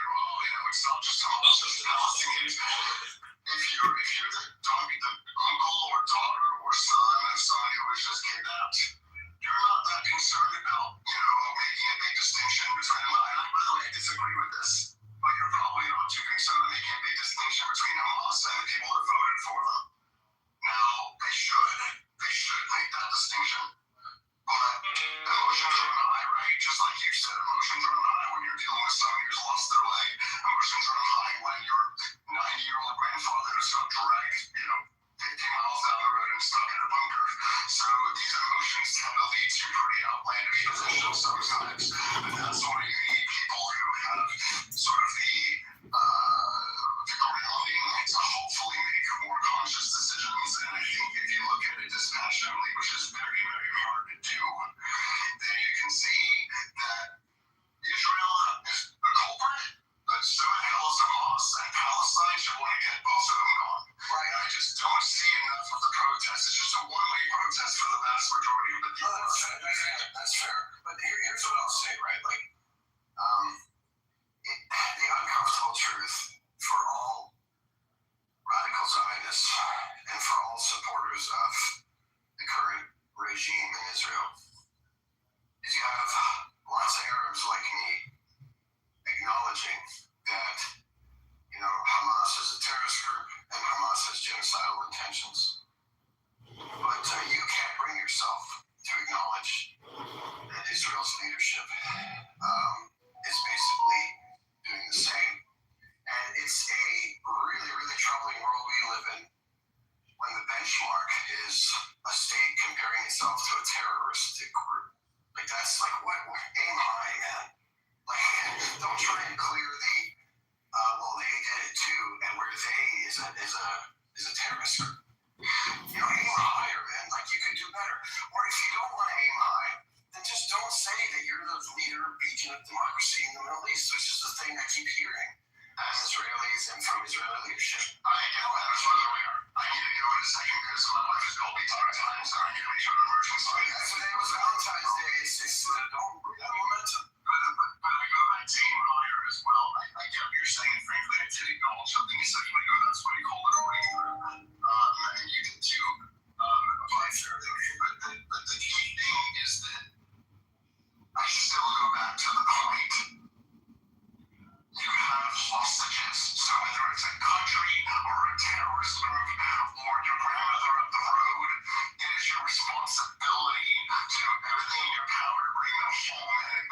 it's not just Hamas, it's Palestinians. If you're the uncle or daughter or son of someone who was just kidnapped, you're not that concerned about, making a big distinction between them. And by the way, I disagree with this, but you're probably not too concerned about making a big distinction between Hamas and the people that voted for them. Now, they should make that distinction. But emotions run high, right? Just like you said, emotions run high when you're dealing with someone who's lost their leg. Emotions run high when your 90-year-old grandfather has got dragged, 50 miles down the road and stuck in a bunker. So these emotions tend to lead to pretty outlandish positions sometimes. But that's why you need people who have sort of the grounding to hopefully make more conscious decisions. And I think if you look at it dispassionately, which is very, very hard to do, then you can see that Israel is a culprit, but so the hell is Hamas, and Palestine should want to get both of them gone. Right? I just don't see enough of the protests. It's just a one-way protest for the vast majority of the people. That's fair. But here's what I'll say, right? The uncomfortable truth for all radical Zionists and for all supporters of the current regime in Israel is you have lots of Arabs like me acknowledging that, Hamas is a terrorist group and Hamas has genocidal intentions. But you can't bring yourself to acknowledge that Israel's leadership is basically doing the same. And it's a really, really troubling world we live in when the benchmark is a state comparing itself to a terroristic group. That's what? Aim high, man. Don't try and clear the, they did it too, and where they is a terrorist group. Aim higher, man. You could do better. Or if you don't want to aim high, then just don't say that you're the leader beacon of democracy in the Middle East, which is the thing I keep hearing as Israelis and from Israeli leadership. I know, I was aware. I need to go in a second because my wife is called me 10 times, and I need to make sure the emergency. Today was Valentine's Day. It's don't bring that momentum. But I go back to aim higher as well. I get what you're saying, frankly, I did acknowledge something a second ago. That's what you called it a breakthrough. And you did too. Apply fairly. But the key thing is that I still go back to the point. You have hostages. So whether it's a country or a terrorist group or your grandmother up the road, it is your responsibility to do everything in your power to bring them home and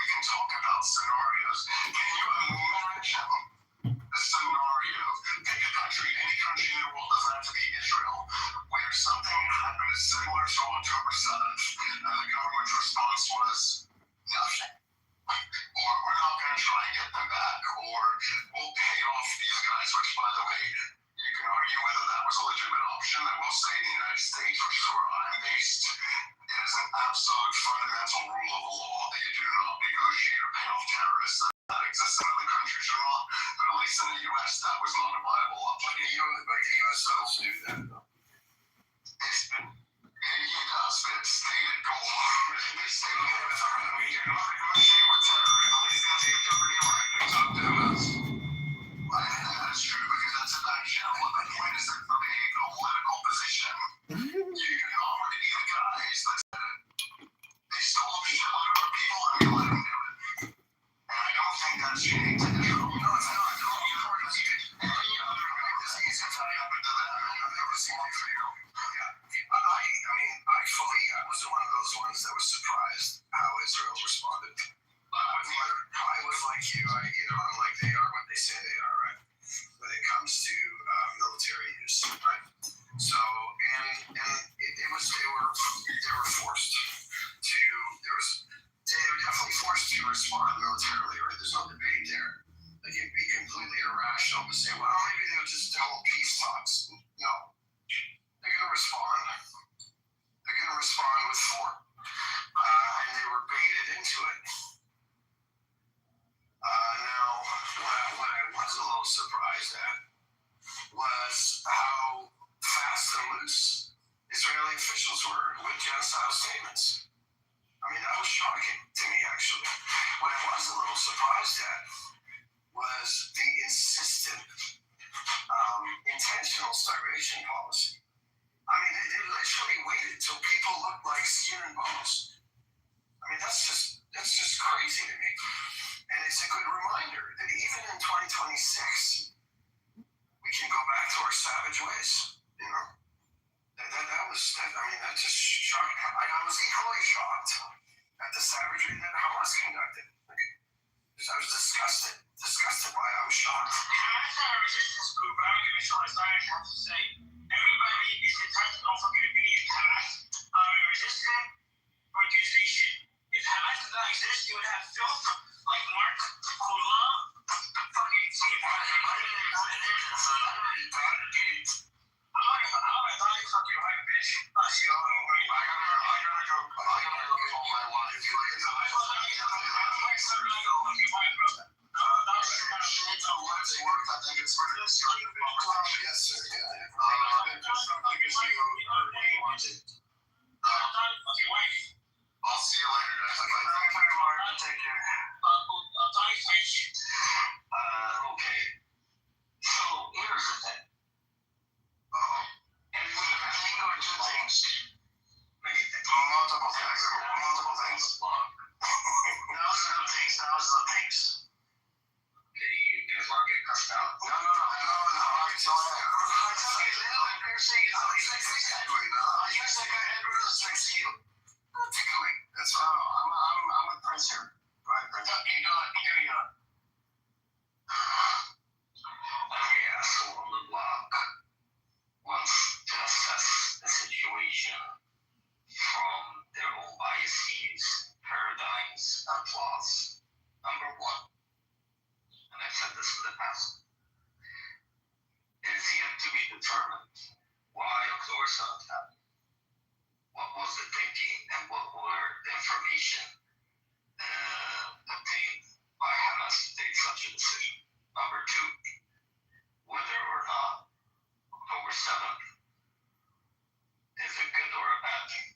respond militarily, right? There's no debate there. They can be completely irrational to say, well, maybe they'll just hold peace talks. No. They're going to respond. They're going to respond with force. And they were baited into it. Now, what I was a little surprised at was how fast and loose Israeli officials were with genocidal statements. I mean, that was shocking to me, actually. What I was a little surprised at was the insistent, intentional starvation policy. I mean, they literally waited till people looked like skin and bones. I mean, that's just crazy to me. And it's a good reminder that even in 2026, we can go back to our savage ways, you know? That just shocked. I was equally shocked at the savagery that Hamas conducted. I was disgusted by it. I was shocked. Hamas are a resistance group. I don't give a shit what science has to say. Everybody is entitled to offer an opinion. Hamas are a resistant organization. If Hamas did not exist, you would have filth like Mark, Kula, fucking Steve Harvey. I'm a dog fucking white bitch. I gotta go call my wife. I think it's for this. Yes, sir. Yeah. I'll see you later, guys. Take care. Okay. So here's the thing. And we have to go two things. Many things. Multiple things. Now's the things. Okay, you guys want to get cussed out? No. That's all. I'm with Prince here. Go ahead, Prince. Okay, go on. Carry on. Every asshole on the block wants to assess the situation from their own biases, paradigms, and flaws. Number one, and I've said this in the past, it is yet to be determined why October 7th happened. What was the thinking and what were the information obtained by Hamas to take such a decision? Number two, whether or not October 7th is a good or a bad thing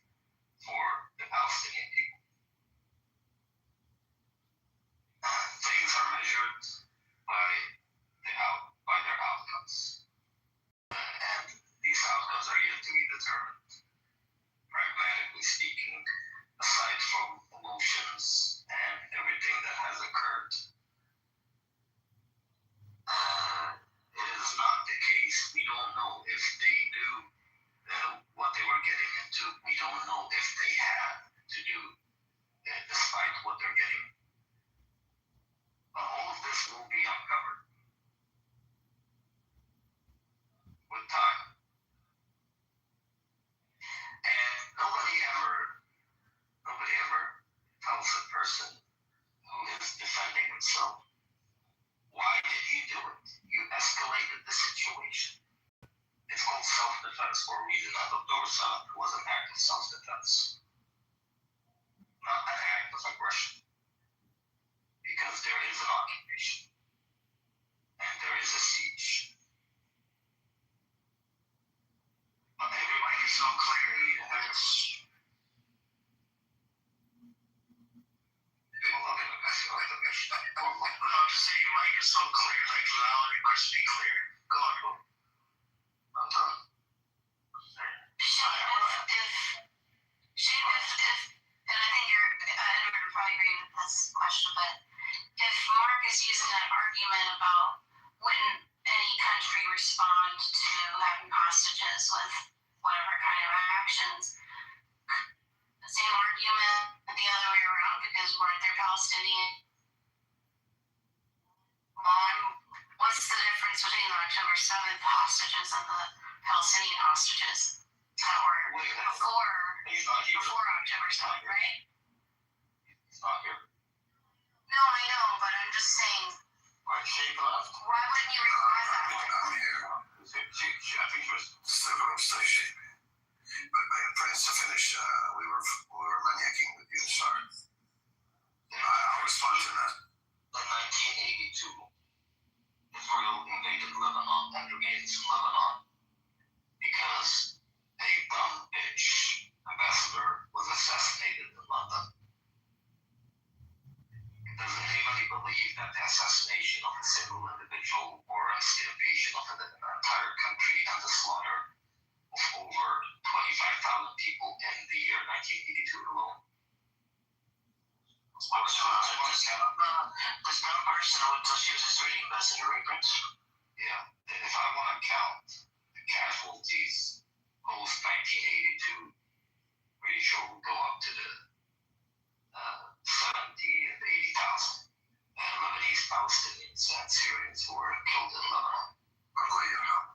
for the Palestinian people. Things are measured by their outcomes. And these outcomes are yet to be determined. Pragmatically speaking, aside from emotions and everything that has occurred, it is not the case. We don't know if they knew what they were getting into. We don't know if they had to do despite what they're getting. But all of this will be uncovered with time. And nobody ever tells a person who is defending himself, why did you do it? You escalated the situation. It's called self-defense for a reason. I thought October 7th was an act of self-defense, not an act of aggression. Because there is an occupation and there is a siege. But everybody is so clear that it's I'm just saying, Mike is so clear, like loud and crispy clear. Go on. I'm done. And I think Edward would probably agree with this question, but if Mark is using that argument about wouldn't any country respond to having hostages with whatever kind of actions, the same argument the other way around, because weren't there Palestinian? What's the difference between the October 7th hostages and the Palestinian hostages that were before October 7th, right? He's not here. Does anybody believe that the assassination of a single individual warrants the invasion of an entire country and the slaughter of over 25,000 people in the year 1982 alone? This one person went to she was Israeli ambassador, right, Prince? Yeah. If I want to count the casualties post 1982, pretty sure we'll go up to the 70 and 80,000 Lebanese Palestinians and Syrians who were killed in Lebanon.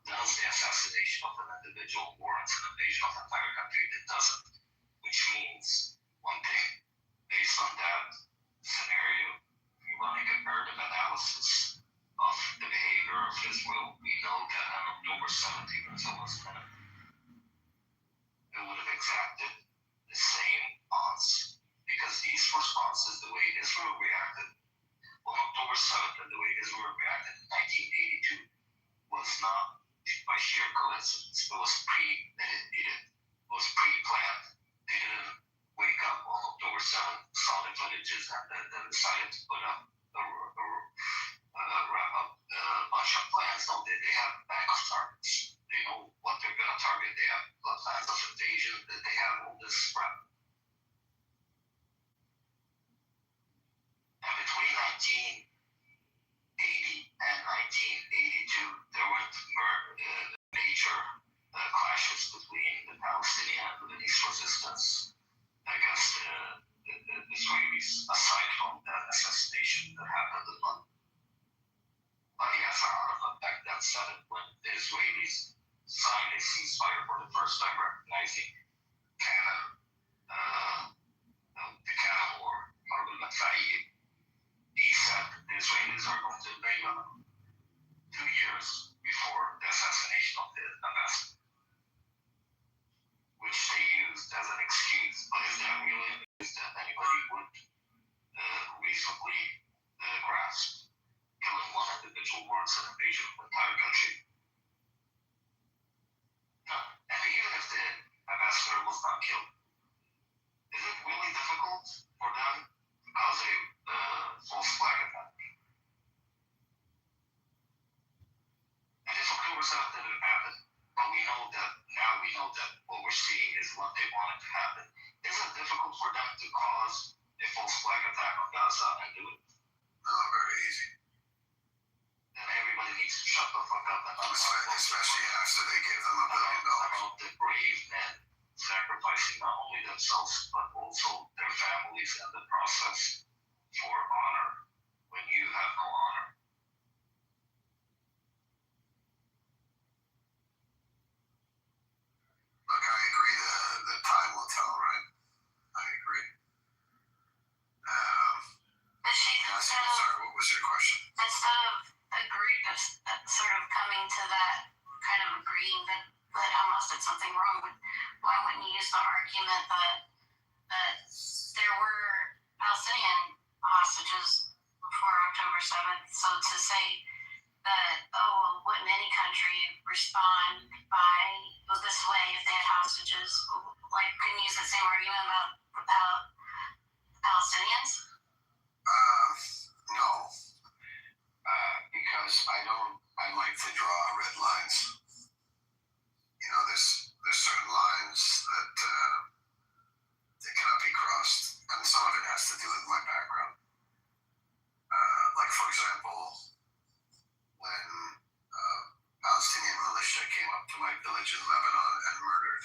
Does the assassination of an individual warrants an invasion of an entire country? It doesn't. Which means one thing, based on that scenario, if you want to get comparative analysis of the behavior of Israel, we know that on October 17th, when someone's minute, it would have exacted the same odds. Because these responses, the way Israel reacted on October 7th and the way Israel reacted in 1982 was not by sheer coincidence. It was premeditated. It was pre-planned. They didn't wake up on October 7th, saw the footages, and then decided to put up wrap up a bunch of plans. No, they have backup targets. They know what they're going to target. They have plans of invasion. They have all this prep. And between 1980 and 1982, there were major clashes between the Palestinian and Lebanese resistance against the Israelis, aside from that assassination that happened in London. But Yasser Arafat back then said it when the Israelis signed a ceasefire for the first time, recognizing the cannon war, Harb al-Madfa'iyya. He said the Israelis are going to invade Lebanon 2 years before the assassination of the ambassador, which they used as an excuse. But is that really an excuse that anybody would reasonably grasp? Killing one individual warrants an invasion of the entire country? No. And even if the ambassador was not killed, is it really difficult for them to cause a false flag attack? And if October 7th didn't happen, but we know that what we're seeing is what they wanted to happen, is it difficult for them to cause a false flag attack on Gaza and do it? No, very easy. Then everybody needs to shut the fuck up and especially after they gave them $1 billion. About the brave men sacrificing not only themselves but also their families in the process for honor when you have no honor. Look, I agree that time will tell, right? I agree. Sorry, what was your question? Instead of sort of coming to that kind of agreeing that Hamas did something wrong, why wouldn't you use the argument that there were Palestinian hostages before October 7th? So to say that, wouldn't any country respond by this way if they had hostages? Like, couldn't you use the same argument about Palestinians? No. Because I like to draw red lines. You know, there's certain lines that cannot be crossed, and some of it has to do with my background. Like, for example, when Palestinian militia came up to my village in Lebanon and murdered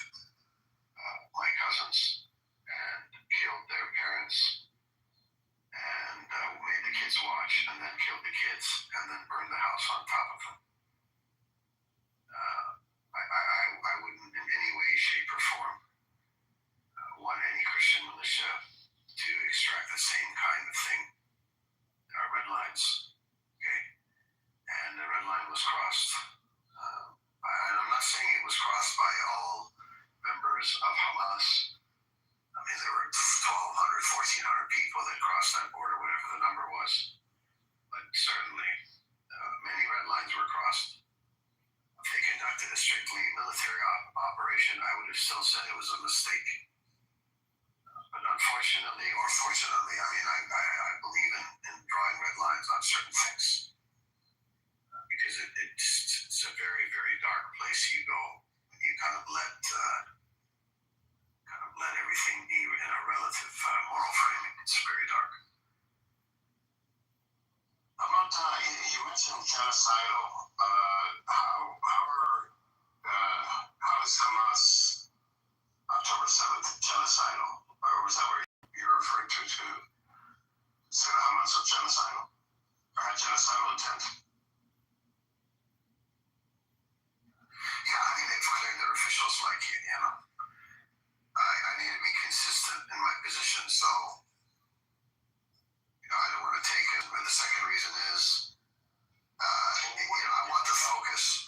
my cousins and killed their parents and made the kids watch and then killed the kids and then burned the house on top of them. I wouldn't in any way, shape, or form want any Christian militia to extract the same kind of thing. There are red lines, okay? And the red line was crossed. And I'm not saying it was crossed by all members of Hamas. I mean, there were 1,200, 1,400 people that crossed that border, whatever the number was. But certainly, many red lines were crossed. If they conducted a strictly military operation, I would have still said it was a mistake. But unfortunately, or fortunately, I mean, I believe in genocidal. How is Hamas October 7th genocidal? Or was that where you're referring to say that Hamas was genocidal? Or had genocidal intent? Yeah, I mean, they've declared their officials like it, you know. I need to be consistent in my position, so, you know, I don't want to take it. And the second reason is, you know, I want the focus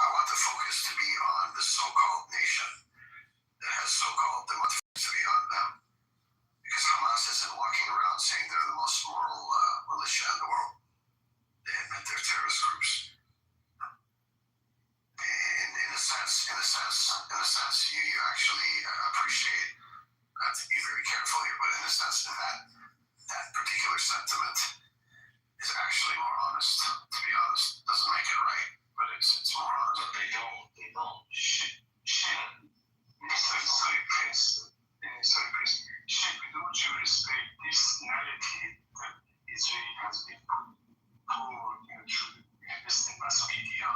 to be on the so-called nation that has so-called, they want the focus to be on them. Because Hamas isn't walking around saying they're the most moral militia in the world. They admit they're terrorist groups. In a sense, you actually appreciate, not to be very careful here, but in a sense that particular sentiment is actually more honest, to be honest. Doesn't make it right, but it's more honest. But they don't. Sorry, Prince. Sheikh, with all due respect, this narrative that Israel has been put forward, you know, through the Western mass media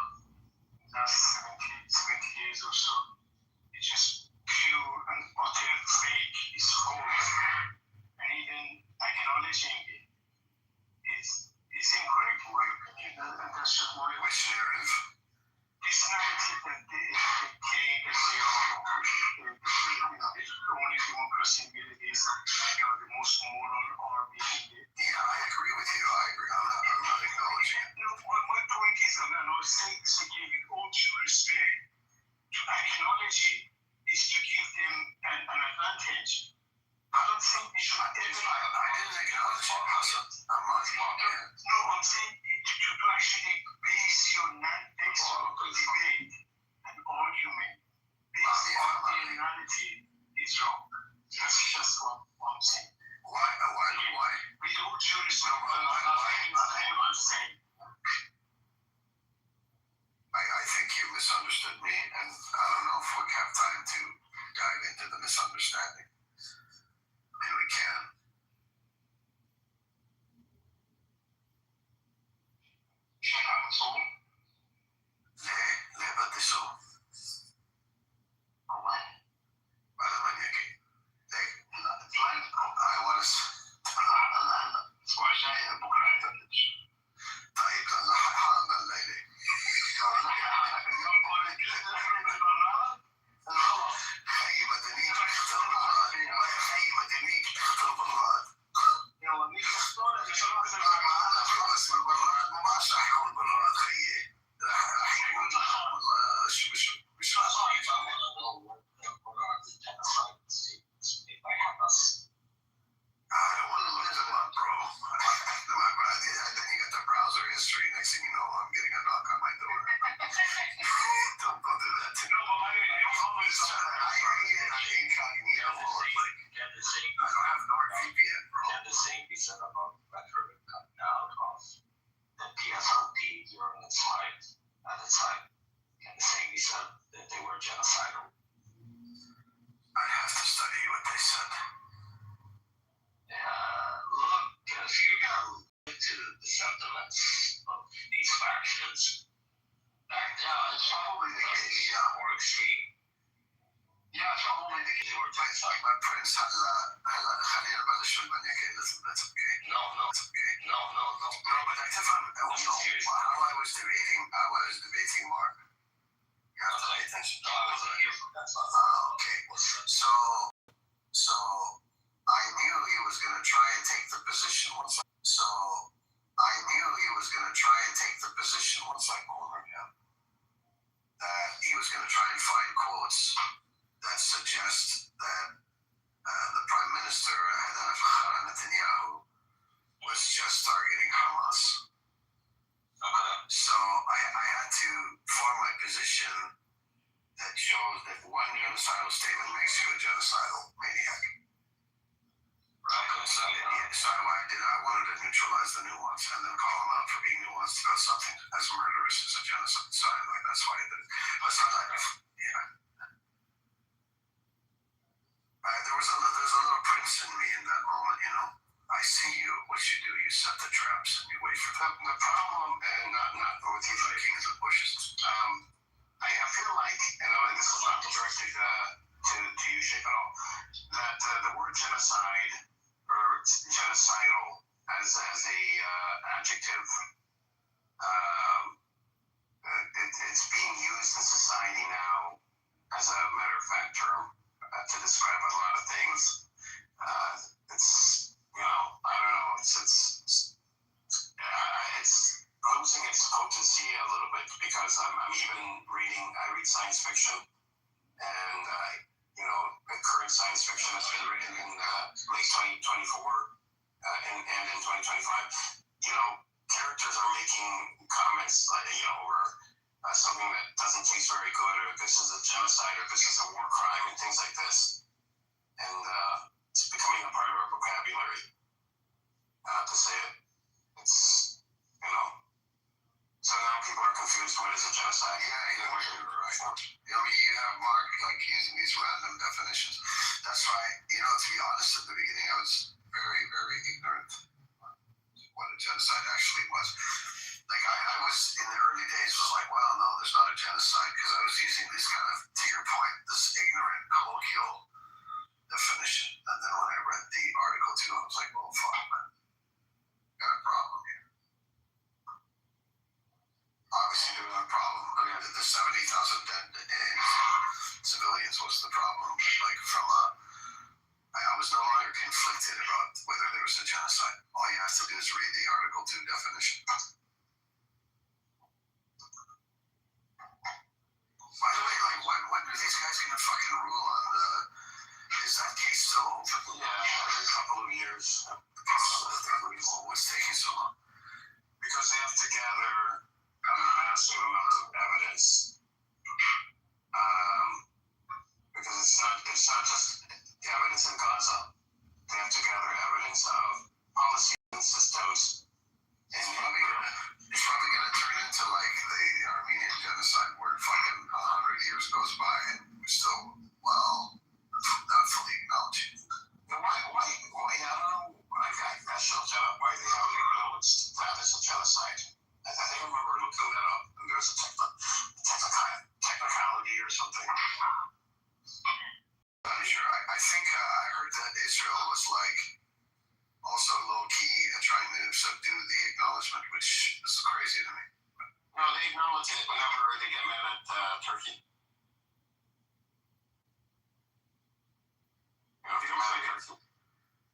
last 70 years or so, it's just pure and utter fake. It's false. And even acknowledging it is incorrect in my opinion. And that's just my Which narrative? This narrative that they take as they are only democracy in the Middle East, they are the most moral army in the. Yeah, I agree with you. I agree. I'm not acknowledging it. No, my point is, and I was saying this again with all due respect, to acknowledge it is to give them an advantage. I don't think we should ever. I didn't acknowledge it, Hassan. I'm not mocking it. No, I'm saying to actually base your debate and argument based on the narrative is wrong. That's just what I'm saying. Why? With all due respect, I'm saying. I think you misunderstood me, and I don't know if we have time to dive into the misunderstanding. I mean, we can. Sheikh Al-Masoud? ليه بديسو؟ Why? على من يكي؟ ليه؟ I want to. الأسبوع الجاي بكرة حتفتش. طيب لا حالنا الليلة. اليوم كل البراد خلاص. خي مدنيك اخترب الغاد. خي مدنيك اخترب الغاد. يلا نيجي نختار اللي شرح معنا خلص من البراد ما عادش رح يكون براد خيي. رح يكون والله مش I don't want to look them up, bro. Then you got the browser history. Next thing you know, I'm getting a knock on my door. Don't do that to me. I hate incognito mode. Like, I don't have NordVPN, bro. And the same be said about rhetoric coming out of the PFLP during its height at the time. And the same be said that they were genocidal. I'd have to study what they said. Look, if you go into the sentiments of these factions, back then, it's probably the case, more extreme. Yeah, it's probably the case. Like my prince, خلينا نبلش بالمانيكي. That's okay. No. That's okay. No. No, but I تفهم. How I was debating Mark. You have to pay attention. No, I wasn't here for that stuff. Okay. So I knew he was going to try and take the position once I cornered him. That he was going to try and find quotes that suggest that the Prime Minister, Netanyahu, was just targeting Hamas. So I had to form my position that shows that one genocidal statement makes you a genocidal maniac. Right? So I wanted to neutralize the nuance and then call him out for being nuanced about something as murderous as a genocide. So anyway, that's why I did it. But sometimes, yeah. There's a little prince in me in that moment, you know. I see you. What you do, you set the traps and you wait for them. The problem, and not with you looking at the bushes. I feel like, and this is not directed to you, Sheikh, at all, that the word genocide or genocidal as a adjective, it's being used in society now as a matter of fact term to describe a lot of things. It's I don't know. It's losing its potency a little bit because I'm even reading. I read science fiction, and the current science fiction has been written in late 2024 and in 2025. Characters are making comments like over something that doesn't taste very good, or this is a genocide, or this is a war crime, and things like this, and it's becoming a part of our vocabulary to say it. It's so now people are confused. What is a genocide? Yeah, you're right. You have Mark using these random definitions. That's why, to be honest, at the beginning I was very, very ignorant what a genocide actually was. I was in the early days was like, well, no, there's not a genocide, because I was using this kind of, to your point, this ignorant colloquial definition. And then when I read the article too, I was like, well, fuck, man, got a problem here. Obviously, there was a problem. The 70,000 dead civilians was the problem. I was no longer conflicted about whether there was a genocide. All you have to do is read the Article 2 definition. By the way, when are these guys going to fucking rule on is that case still open? Yeah, every couple of years. What's taking so long? Because they have to gather a massive amount of evidence. Because it's not just evidence in Gaza. They have to gather evidence of policies and systems. It's probably going to turn into like the Armenian genocide, where fucking 100 years goes by and we're still, not fully acknowledging. Why, I don't know, why they haven't acknowledged that as a genocide. I think I remember looking that up, and there's a technicality or something. I'm sure. I think I heard that Israel was also low key trying to subdue the acknowledgement, which is crazy to me. No, they acknowledge it whenever they get mad at Turkey.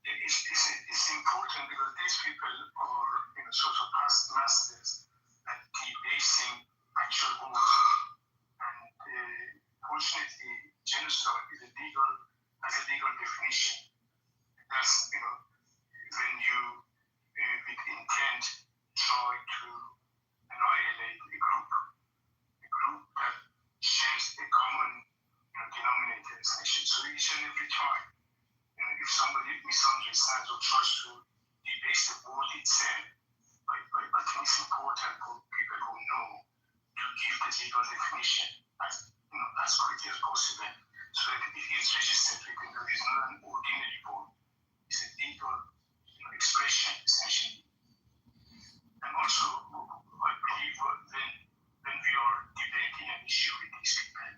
It's important because these people are sort of past masters at debasing actual rules. And fortunately, genocide has a legal definition. That's, when you, with intent, try to annihilate a group that shares a common denominator, essentially. So each and every time, if somebody misunderstands or tries to debase the word itself, I think it's important for people who know to give the legal definition as quickly as possible, so that it is registered written that it's not an ordinary word, it's a legal expression, essentially. And also, I believe when we are debating an issue with these people,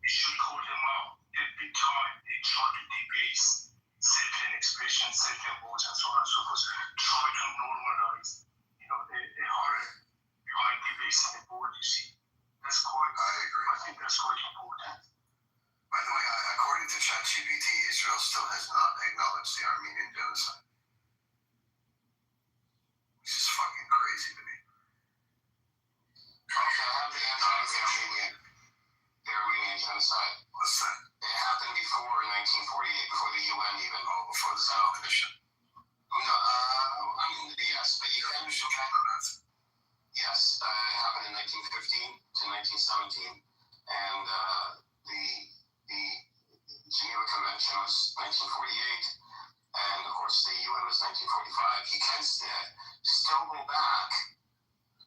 we should call them out. Every time they try to debase certain expressions, certain words, and so on and so forth, try to normalize, a horror behind debasing a word, you see. That's quite, I agree. I think that's quite important. By the way, according to ChatGPT, Israel still has not acknowledged the Armenian genocide. Which is fucking crazy to me. Okay, I have the answer to the Armenian genocide. What's that? It happened before 1948, before the UN even. Before the Zenit Commission. No, yes, but you can. Yes, it happened in 1915 to 1917, and the Geneva Convention was 1948, and of course the UN was 1945. You can still go back,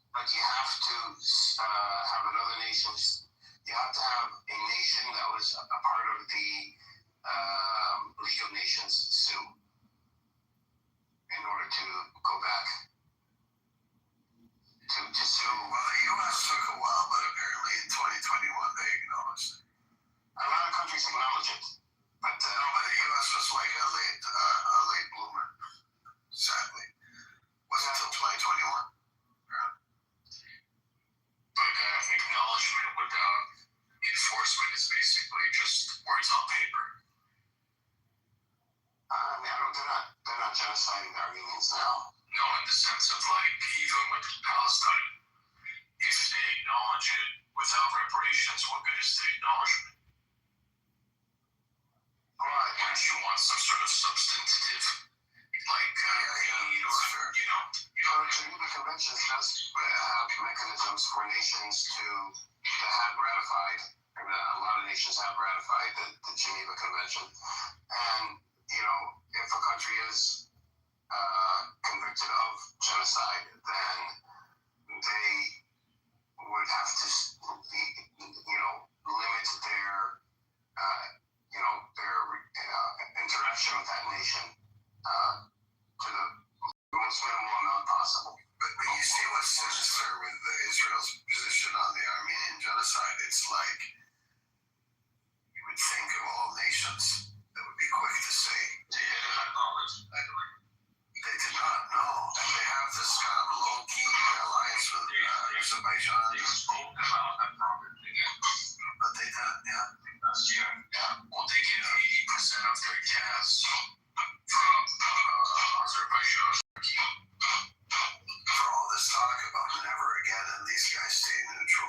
but you have to have another nation. You have to have a nation that was a part of the League of Nations sue. order to go back to sue. Well, the U.S. took a while, but apparently in 2021 they acknowledged it. A lot of countries acknowledge it, but No, but the U.S. was like a late bloomer, sadly. Wasn't until 2021. But acknowledgement without enforcement is basically just words on paper. I mean, they're not genociding the Armenians now. No, in the sense of like even with Palestine, if they acknowledge it without reparations, what good is the acknowledgement? Wouldn't you want some sort of substantive, like aid or The Geneva Convention does have mechanisms for nations that have ratified. A lot of nations have ratified the Geneva Convention, and if a country is convicted of genocide, then they would have to, limit their, interaction with that nation to the most minimal amount possible. But you see what's sinister with Israel's position on the Armenian genocide. It's like you would think of all nations that would be quick to say they didn't acknowledge. They did not, no. And they have this kind of low-key alliance with Azerbaijan. They spoke about acknowledging it, but they didn't, yeah. Well, they get 80% of their gas from Azerbaijan. For all this talk about never again, and these guys stay neutral.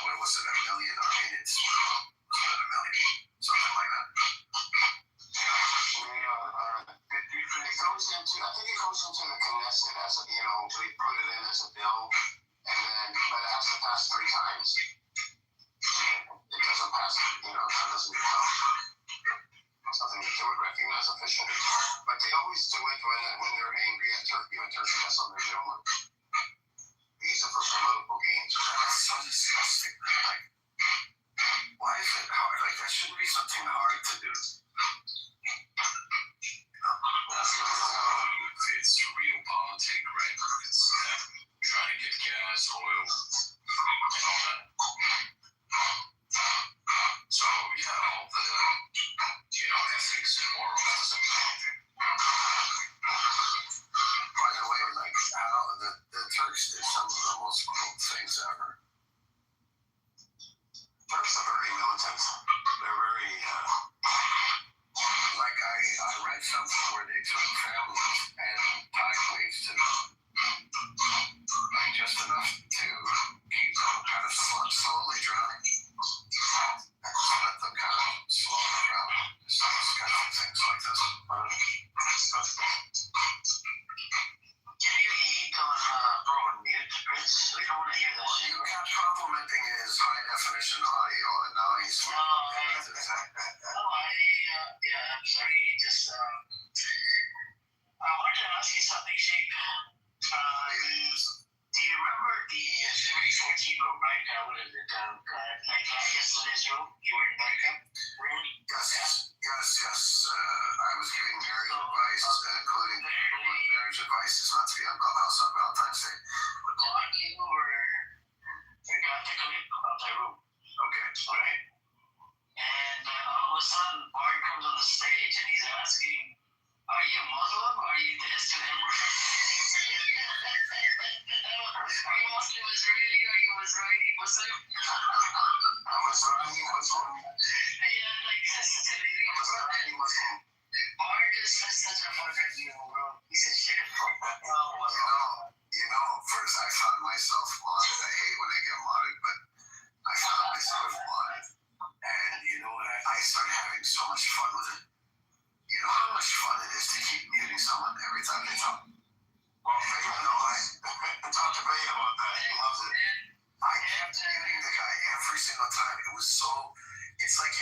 What was it, 1 million Armenians? Was it 1 million? Something like that. I think it goes into the Knesset as a, we put it in as a bill, but it has to pass 3 times. It doesn't pass, so it doesn't become something that they would recognize officially. But they always do it when they're angry at Turkey, when Turkey has something they don't want. They use it for political gains. That's so disgusting. Like, why is it hard? Like, that shouldn't be something hard to do. It's real politics, right? It's trying to get gas, oil, and all that. So all the ethics and morals doesn't mean anything. By the way, like how the Turks did some of the most cool things ever. Turks are very militant. They're very like I read something where they took families and tied weights to them, like just enough to keep them kind of slowly drowning. And so let them kind of slowly drown. Just kind of things like this. Can you eat on mute, Prince? We don't want to hear that shit. You kept complimenting his high definition audio, and now he's. I'm sorry. Just I wanted to ask you something, Sheik. Do you remember the 2014 room, right? What is it? Like yesterday's room? You were in backup room? Yes. I was giving marriage advice, including marriage advice is not to be on Clubhouse on Valentine's Day. You got the clip of the room. Okay. All right. And all of a sudden, Bart comes on the stage and he's asking, "Are you Muslim? Are you this?" To him. Are you Muslim Israeli? Are you Israeli Muslim? I'm Israeli Muslim. Yeah, like that's such a lady. I'm Israeli Muslim. Bart is such a fucking bro. He's a shit. First I found myself modded. I hate when I get modded, but I found myself modded. And you know what? I started having so much fun with it. You know how much fun it is to keep muting someone every time they talk? Well, I talked to Ray about that. He loves it. I kept muting the guy every single time. It was so. It's like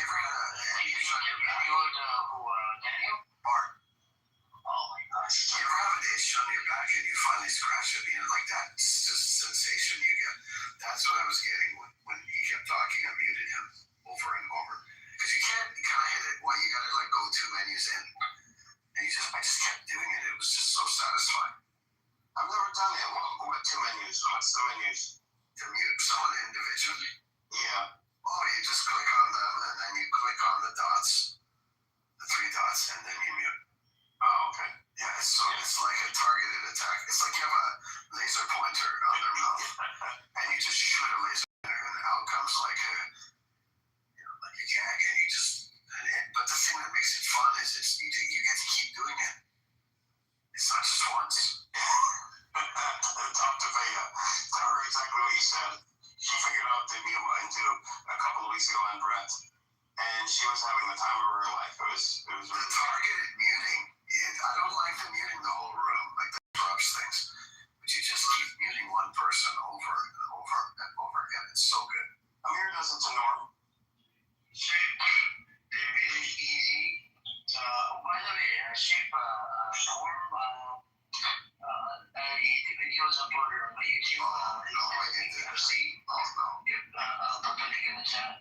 two menus. What's the menus? To mute someone individually? Yeah. Oh, you just click on them and then you click on the dots, the three dots, and then you mute. Oh, okay. Yeah, it's like a targeted attack. It's like you have a laser pointer on their mouth, and you just shoot a laser pointer, and out comes like a gag, and you just. But the thing that makes it fun is you get to keep doing it. It's not just once. Talk to Vega. Tell her exactly what you said. She figured out the mute button too a couple of weeks ago on Brett, and she was having the time of her life. It was The targeted muting. I don't like the muting the whole room, like that disrupts things. But you just keep muting one person over and over and over again. It's so good. Amir does it to Norm. Shape, they're really easy. By the way, Shape, Norm, the video is uploaded on my YouTube. I didn't see. Oh, no. Yep, I'll put the link in the chat.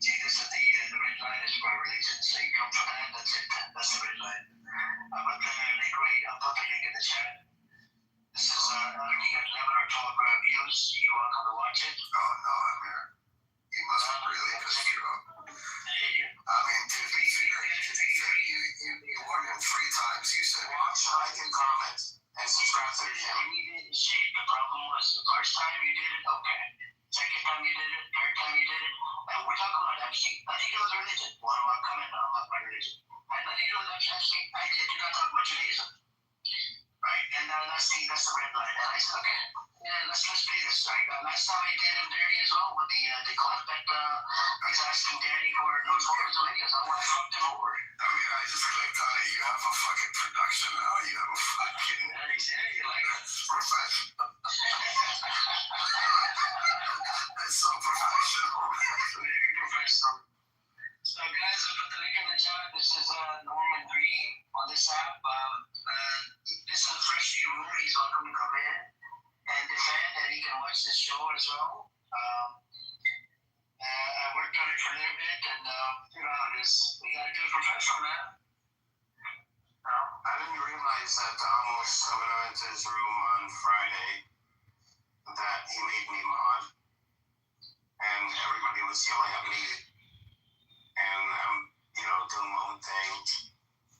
See, this is the red line is my religion. So you come for that, that's it. That's the red line. I'll put the link in the chat. This is, you got 11 or 12 views. You're welcome to watch it. Oh, no, Amir. You must have really pissed you up. I mean, to be fair, you warned him 3 times. You said, watch, like, and comment, and subscribe to the channel. Shape, the problem was the first time you did it, okay. Second time you did it, third time you did it. And we're talking about Epstein. Nothing to do with religion. Well, I'm not coming now about my religion. I had nothing to do with Epstein. I did not talk about Judaism. Right? And that's the red line. And I said, okay, let's play this. Right? Last time I did him dirty as well with the clip that he's asking Danny for no photos of videos. I fucked him over. I mean, I just clicked on it. You have a fucking production now. You have a fucking. You like it? Professional. That's so professional. Very professional. So, guys, I put the link in the chat. This is Norman Green on this app. This is a freshly room. He's welcome to come in and defend, and he can watch this show as well. I worked on it for a little bit, and you know how it is. We got to do it professional, man. I didn't realize that almost when I went to his room on Friday that he made me mod, and everybody was yelling at me, and I'm, doing my own thing.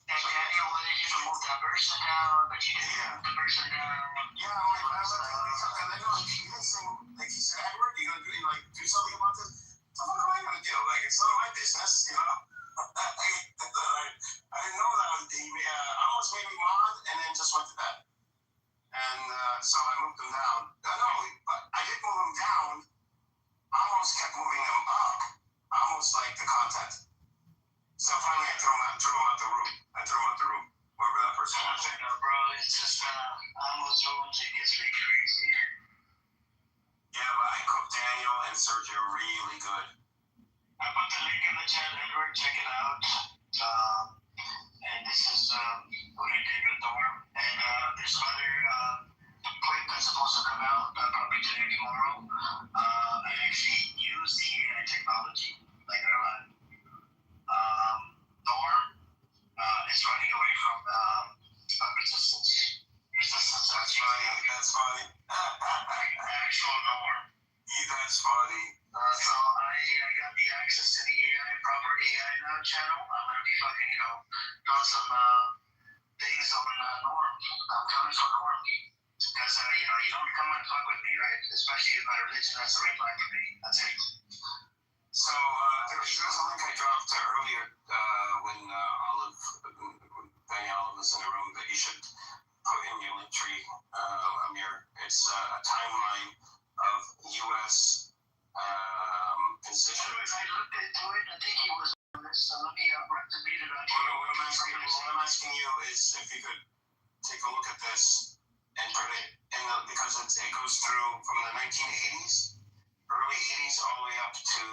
And Daniel wanted you to move that person down, but you didn't move the person down. Yeah, and I know, you didn't say, like he said, Edward, you gonna do something about this? What the fuck am I gonna do? Like, it's none of my business, I didn't know that. He almost made me mod and then just went to bed. And so I moved him down. Not only, but I did move him down. I almost kept moving him up. I almost like the content. So finally I threw him out the room. Wherever that person was. Bro, it's just almost rooms, it gets really crazy. Yeah, but I cooked Daniel and Sergio really good. I put the link in the chat, Edward, check it out. And this is what I did with Norm. And there's another clip that's supposed to come out probably today or tomorrow. I actually use the AI technology later on. Norm is running away from resistance. That's funny. Actual Norm. Yeah, that's funny. So I got the access to the AI, proper AI now channel. I'm going to be fucking, doing some things on Norm. I'm coming for Norm. Because, you don't come and fuck with me, right? Especially in my religion, that's the red line for me. That's it. So there's a link I dropped earlier when Benny Olive was in the room that you should put in your link tree, Amir. It's a timeline of U.S. position. I looked into it. I think he was on this. So let me read it out. What I'm asking you is if you could take a look at this and put it in because it goes through from the 1980s, early 80s, all the way up to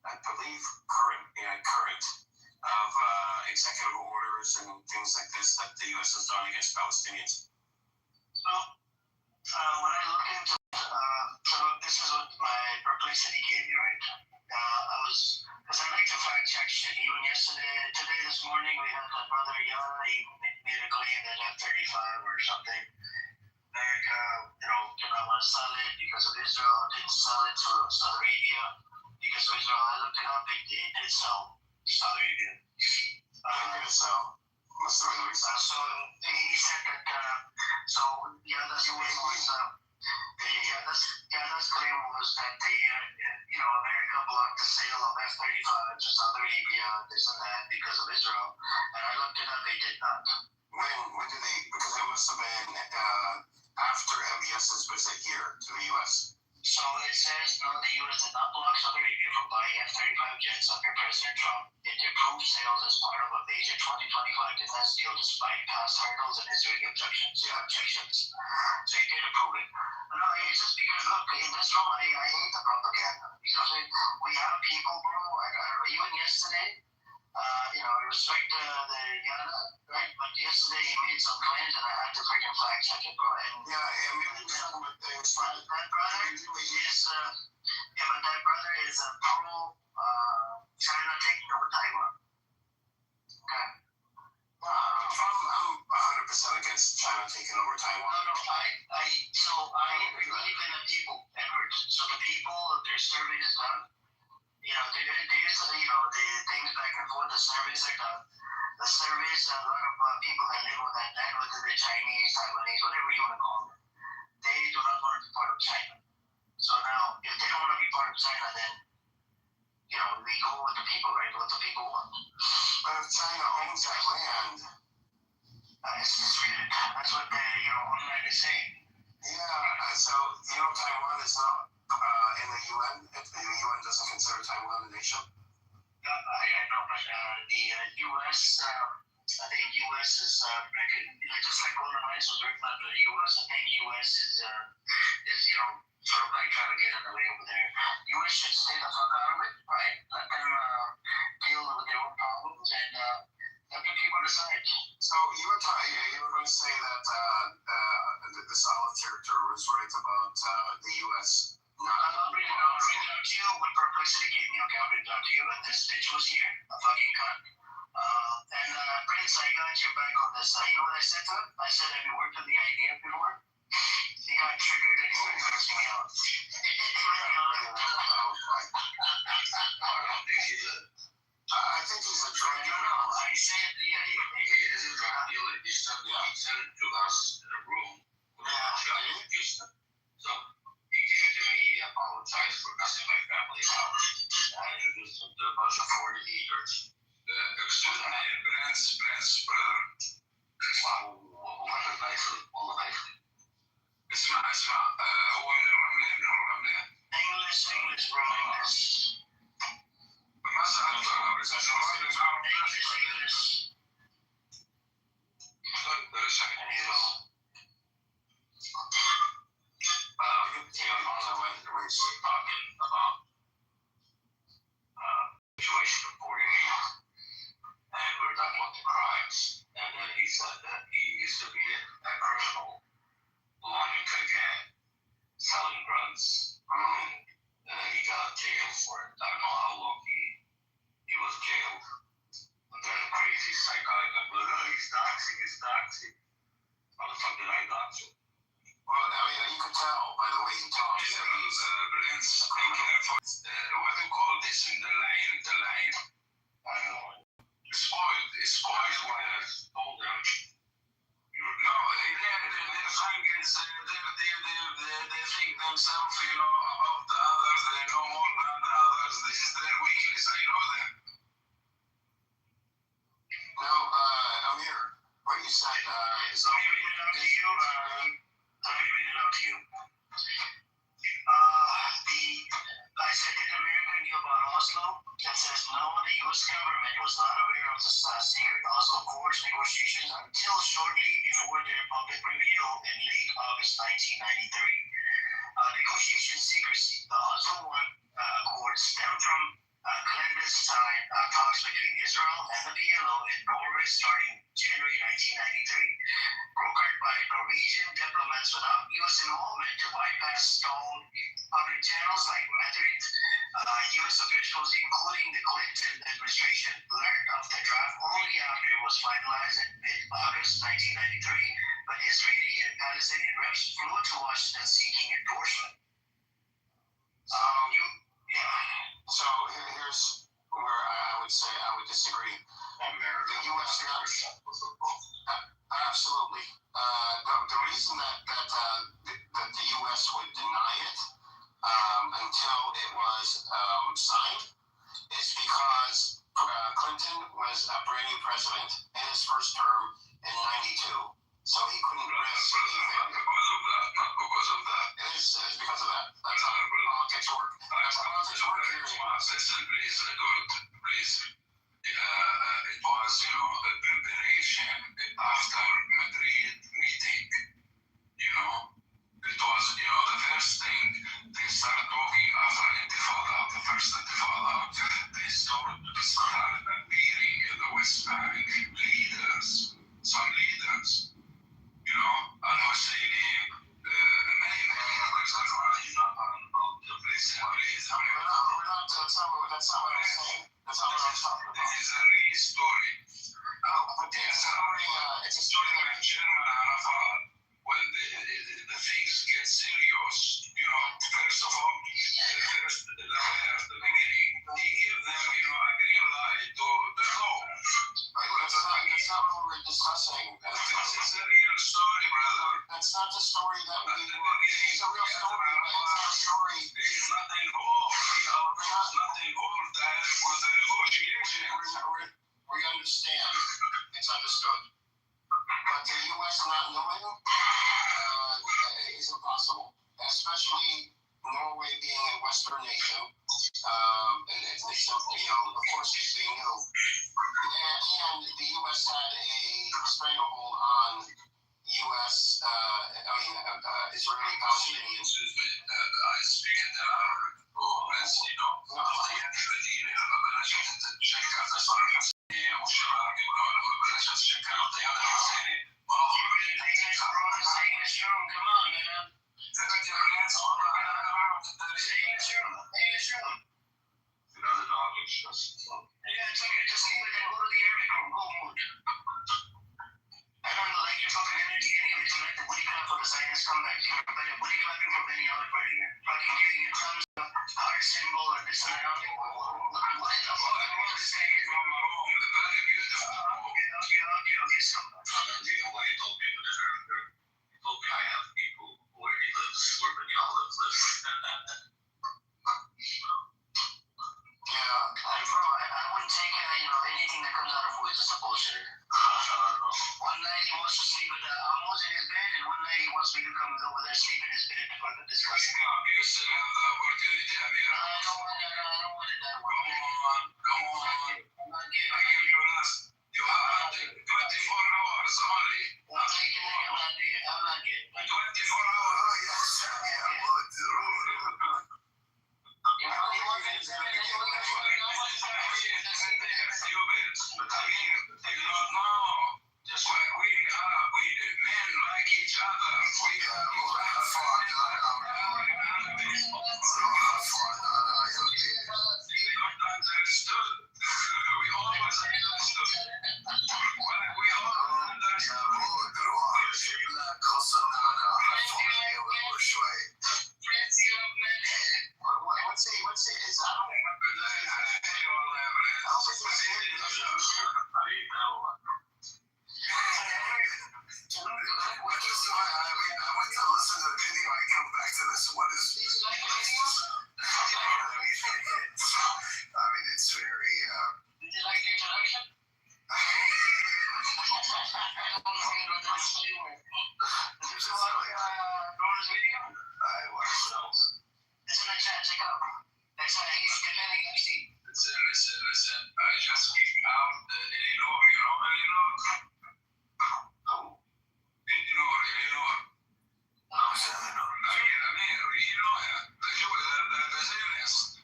I believe current of executive orders and things like this that the U.S. has done against Palestinians. Well, when I looked into so this is what my perplexity gave me, right? Because I like to fact check shit. Even today, this morning, we had that brother, he made a claim that F-35 or something did sell Saudi Arabia. So must have been recent. So he said that. So Yada's claim was Yada's claim was that America blocked the sale of F-35 to Saudi Arabia, this and that, because of Israel. And I looked it up, they did not. When did they? Because it must have been after MBS's visit here to the U.S. So it says, no, the U.S. did not block Saudi Arabia from buying F-35 jets under President Trump. It approved sales as part of a major 2025 defense deal despite past hurdles and Israeli objections. So he did approve it. No, it's just because, look, in this room, I hate the propaganda. Because we have people, bro, even yesterday, I respect the Yana, right? But yesterday he made some claims and I had to freaking fact check it, bro. And that brother is pro China taking over Taiwan. Okay. I'm 100% against China taking over Taiwan. No, I believe in the people, Edward. So the people, their survey is done. The things back and forth, the surveys are done. The surveys, a lot of people that live on that land, whether they're Chinese, Taiwanese, whatever you want to call them, they do not want to be part of China. So now, if they don't want to be part of China, then, we go with the people, right? What the people want. But if China owns that land, that's what the, online is saying. Yeah, so, Taiwan is not in the UN. If the UN doesn't consider Taiwan a nation. I know, but the U.S., I think U.S. is just like Golden Rice was written under the U.S., I think U.S. is sort of like trying to get in the way over there. U.S. should stay the fuck out of it, right? Let them deal with their own problems and let the people decide. So you were going to say that the solid character was right about the U.S. I'll read it out to you what perplexity gave me. Okay, I'll read it out to you. And this bitch was here, a fucking cunt. And Prince, I got your back on this. You know what I said to him? I said, have you worked on the idea before? He got triggered and he started cursing me out. I think he's a drug dealer. No, I said, he is a drug dealer. He said it to us in a room. So he came to me, he apologized for cussing my family out. I introduced him to a bunch of foreign leaders. Excuse me, Prince, brother. اسمع هو من الرملة English bro, English. ما سألت بس عشان الراجل يعرف English. talking about situation of 48, and we were talking about the crimes, and then he said that he used to be a criminal belonging to a gang, selling drugs, and then he got jailed for it. I don't know how long he was jailed. And then a crazy psychotic guy, he's doxing. How the fuck did I dox him? Well, I mean, you could tell by the way he talks. What they call this in the line. I don't know. It's spoiled when I told them. No, the thing is, they think themselves, above the others. They know more than the others. This is their weakness. I know them. No, Amir, what you said. So you read it out to you. Let me read it out to you. I said, did America knew about Oslo? It says no, the U.S. government was not aware of the secret Oslo Accords negotiations until shortly before their public reveal in late August 1993. Negotiation secrecy. The Oslo Accords stem from clandestine talks between Israel and the PLO in Norway starting January 1993, brokered by Norwegian diplomats without U.S. involvement to bypass stalled public channels like Madrid. U.S. officials, including the Clinton administration, learned of the draft only after it was finalized in mid-August 1993, but Israeli and Palestinian reps flew to Washington seeking endorsement. So here's where I That's not the story that we were. It's a real story, but it's not a story. There's nothing involved. There's nothing involved. That was a negotiation. We understand. It's understood. But the U.S. not knowing is impossible, especially Norway being a Western nation. And they of course, they knew. And the U.S. had a stranglehold on U.S. Israeli Palestinians. I speak in the Arabic. Come on, man. Yeah, it's okay. Just leave it and go to the Arabic room. Go mood. I don't like your fucking energy anyways. Like, what are you gonna put a Zionist comeback? What are you clapping for any other party? Fucking giving your thumbs up, heart symbol, or this and that. What the fuck? This guy is wrong. Okay, so. I have people where he lives, where Vinyal lives. Yeah, bro, I wouldn't take anything that comes out of food. It's just a bullshit. One night he wants to sleep with Amos in his bed, and one night he wants me to come over there sleep in his bed. Fucking disgusting. You still have the opportunity, Amir. I don't want it that way. Come on. I'm not getting I give you a last. You have 24 hours only. I'm not getting 24 hours. Oh, yes. Yeah, Listen. I just kicked out Eleanor, Eleanor? Eleanor. Amir, the Zionist.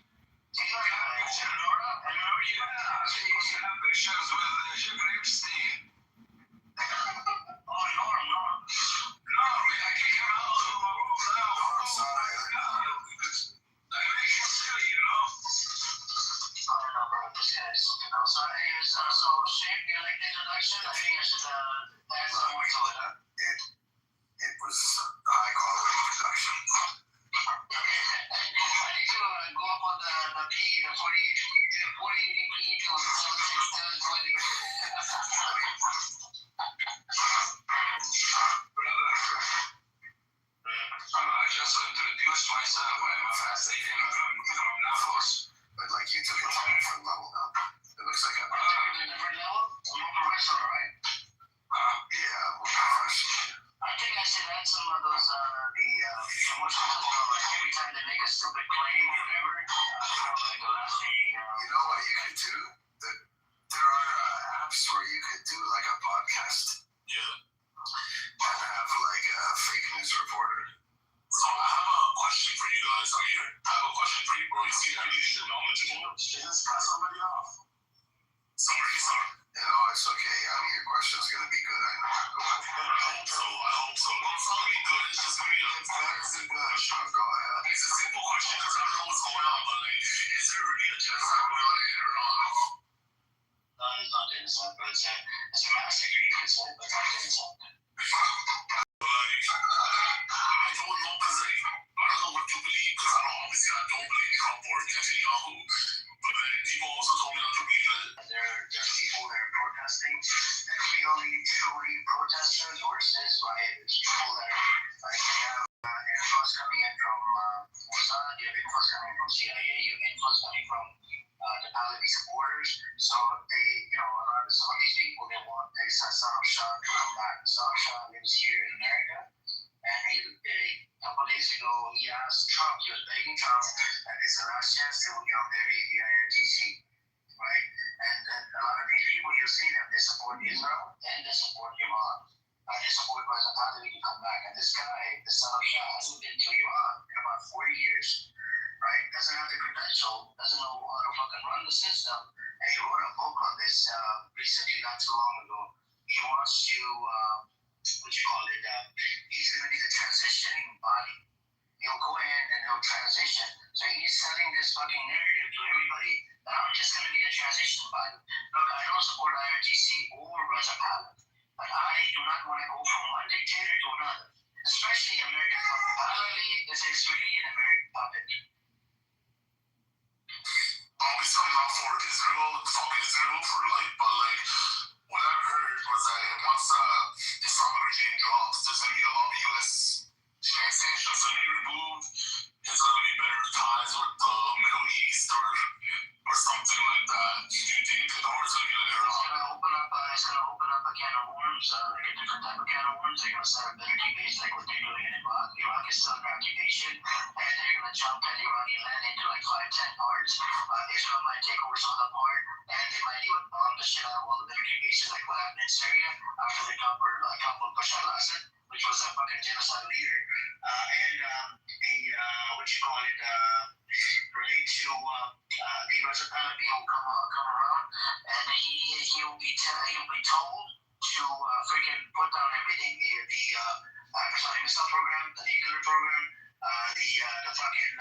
She had pictures with Jeffrey Epstein. Norm, I kick him out of the room now. I make him silly, I don't know, bro. This guy's something else. So shape the elected election. I think I should add some more to it. It was a high quality production. I need to go up on the P, the 40 P to 76 I just introduced myself. I'm a Palestinian from Naples. But like you took it to a different level now. It looks like I'm a different level? More professional, right? Yeah, more professional. I think I should add some of those, the promotions as well. Like every time they make a stupid claim or whatever, like the last thing. You know what you could do? There are apps where you could do like a podcast. Yeah. And have like a fake news reporter. So I have a question for you guys. I have a question for you, bro. You see how you need to knowledgeable? Just cut somebody off. Sorry. No, it's okay. I mean, your question's gonna be good. I know. I hope so. Well, it's not gonna be good. It's just gonna be a question. Go ahead. It's a simple question because I don't know what's going on. But like, is there really a genocide going on in Iran? No, it's not genocide, but it's a massacre, you could say. from CIA, you have influence coming from the Taliban supporters. So they, some of these people, they want this Saddam Shah to come back. Saddam Shah lives here in America, and a couple of days ago, he asked Trump, he was begging Trump that it's the last chance to, bury the IRGC, right? And a lot of these people, you see them, they support Israel and they support Iran. They support Raja Pahlavi to come back. And this guy, the Saddam Shah, hasn't been to Iran in about 40 years, right? Doesn't have the credential, doesn't know how to fucking run the system. And he wrote a book on this recently, not too long ago. He wants to, he's going to be the transitioning body. He'll go in and he'll transition. So he's selling this fucking narrative to everybody that I'm just going to be the transition body. Look, I don't support IRGC or Raja Pahlavi, but I do not want to go from one dictator to another, especially American puppet. Pahlavi is an Israeli and American puppet. Obviously, I'm not for Israel, fuck Israel for life, but like, what I've heard was that once the Islamic regime drops, there's going to be a lot of U.S. sanctions going to be removed. It's going to be better ties with the Middle East or something like that. Do you think? Or it's going to be like Iran? It's going to open up a can of worms, like a different type of can of worms. They're going to start a military base like what they're doing in Iraq. Iraq is still under occupation, and they're going to chop that Iranian land into like 5-10 parts. Israel might take over some of the part, and they might even bomb the shit out of all the military bases like what happened in Syria after they toppled Bashar al-Assad, which was a fucking genocide leader. Relate to the Raja Pahlavi will come around, and he'll be told to freaking put down everything. The hypersonic missile program, the nuclear program, the fucking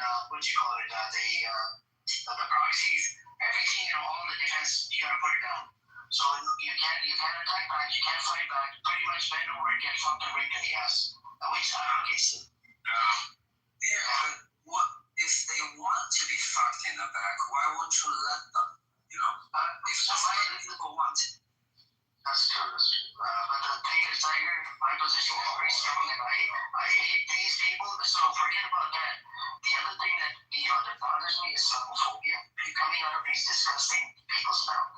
the proxies, everything, all the defense, you gotta put it down. So you can't attack back, you can't fight back, pretty much bend over and get fucking raped in the ass. Which I don't get to. Yeah, but what if they want to be fucked in the back? Why won't you let them? If somebody people want. That's true. But the thing is, Tiger, my position is very strong, and I hate these people. So forget about that. The other thing that that bothers me is Islamophobia coming out of these disgusting people's mouth.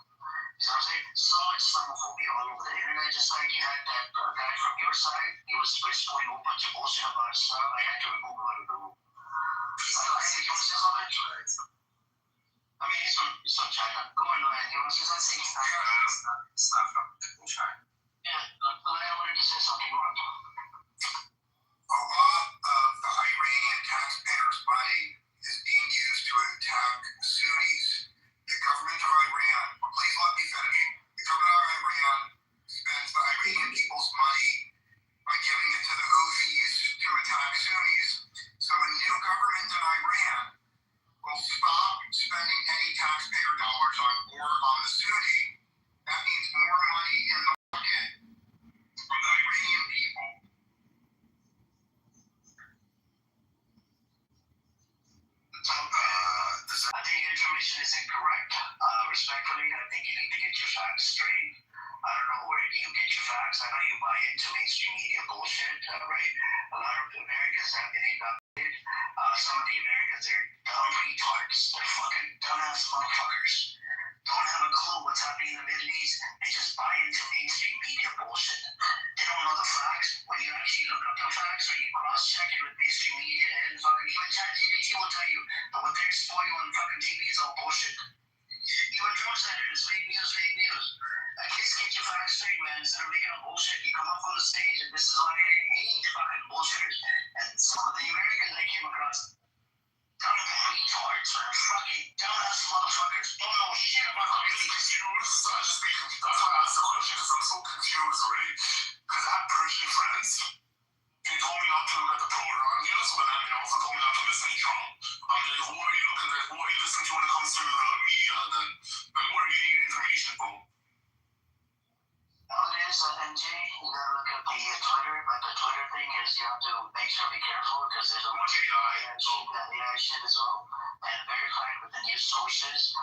You know what I'm saying? So much Islamophobia all over the internet. Just like you had that guy from your side, he was spewing a whole bunch of bullshit about Islam. I had to remove him out of the room. You want to say something? I mean, he's from China. Go on, man. You want to say something? It's not from China. Yeah, look, I wanted to say something more. A lot of the Iranian taxpayers' money is being used to attack Sunnis. The government of Iran, please let me finish. The government of Iran spends the Iranian people's money by giving it to the Houthis to attack Sunnis. So a new government in Iran will stop spending any taxpayer dollars on war on the Sunni. That means more money in the pocket from the Iranian people. I think your information is incorrect. Respectfully, I think you need to get your facts straight. I don't know where you get your facts. I know you buy into mainstream media bullshit, right? A lot of Americans have been indoctrinated. Some of the Americans are dumb retards. They're fucking dumbass motherfuckers. Don't have a clue what's happening in the Middle East. They just buy into mainstream media bullshit. They don't know the facts. When you actually look up the facts or you cross-check it with mainstream media and fucking even ChatGPT will tell you that what they're exporting on fucking TV is all bullshit. Even Trump said it is fake news, fake news. At least get your facts straight, man. Instead of making up bullshit, you come up on the stage, and this is why I hate fucking bullshitters. And some of the Americans I came across, dumb retards, man. Fucking dumbass motherfuckers. Don't know shit about the Middle East. That's why I asked the question, because I'm so confused, right? Because I have Persian friends. They told me not to look at the pro-Iran news, but then they also told me not to listen to Trump. I'm like, who are you looking at? Who are you listening to when it comes to the media? Then, like, where are you getting your information from? All it is, NJ, you gotta look at the Twitter, but the Twitter thing is you have to make sure to be careful because there's a bunch of AI shit as well, and verify it with the news sources.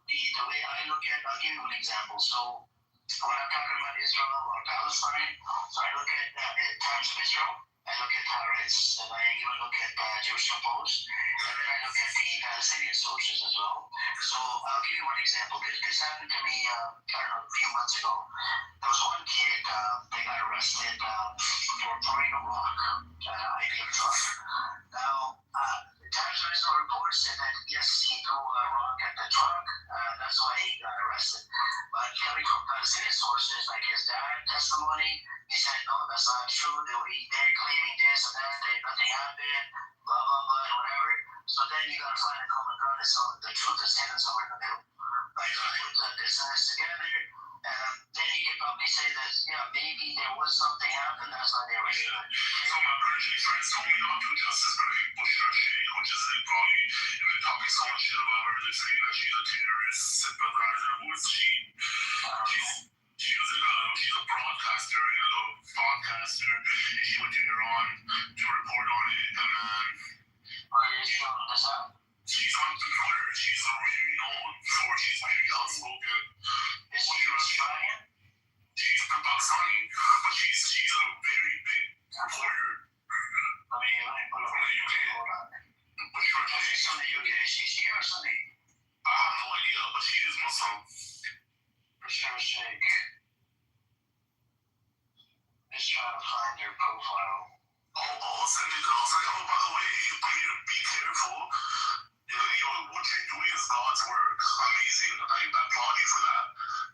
The way I look at, I'll give you an example. So when I'm talking about Israel or Palestine, so I look at Times of Israel, I look at Haaretz, and I even look at Jerusalem Post, and then I look at the Palestinian sources as well. So I'll give you one example. This happened to me, I don't know, a few months ago. There was one kid that got arrested for throwing a rock at an IPF truck. Now, the Times National report said that yes, he threw a rock at the truck. That's why he got arrested. But coming from Palestinian sources, like his dad testimony, he said, no, that's not true. They're claiming this and that, nothing happened, blah, blah, blah, and whatever. So then you gotta find a common ground. The truth is hidden somewhere in the middle. Like, you put this and this together, and then you can probably say that, yeah, maybe there was something happened, that's why they arrested him. So my Persian friends told me not to Justice Greg Bushra Sheikh, which is probably, if they're talking so much shit about her, they're saying that she's a terrorist sympathizer. Who is she? She's a broadcaster, podcaster, and she went to Iran to report on it, and then she's on Twitter. She's very known for, she's very outspoken. Is she Iranian? She's Pakistani, but she's a very big reporter. I mean, from the UK. She's from the UK. She's here or something? I have no idea, but she is Muslim. Bushra Sheikh. Just trying to find her profile. Send it. Oh, by the way, Amir, be careful. What you're doing is God's work. Amazing. I applaud you for that.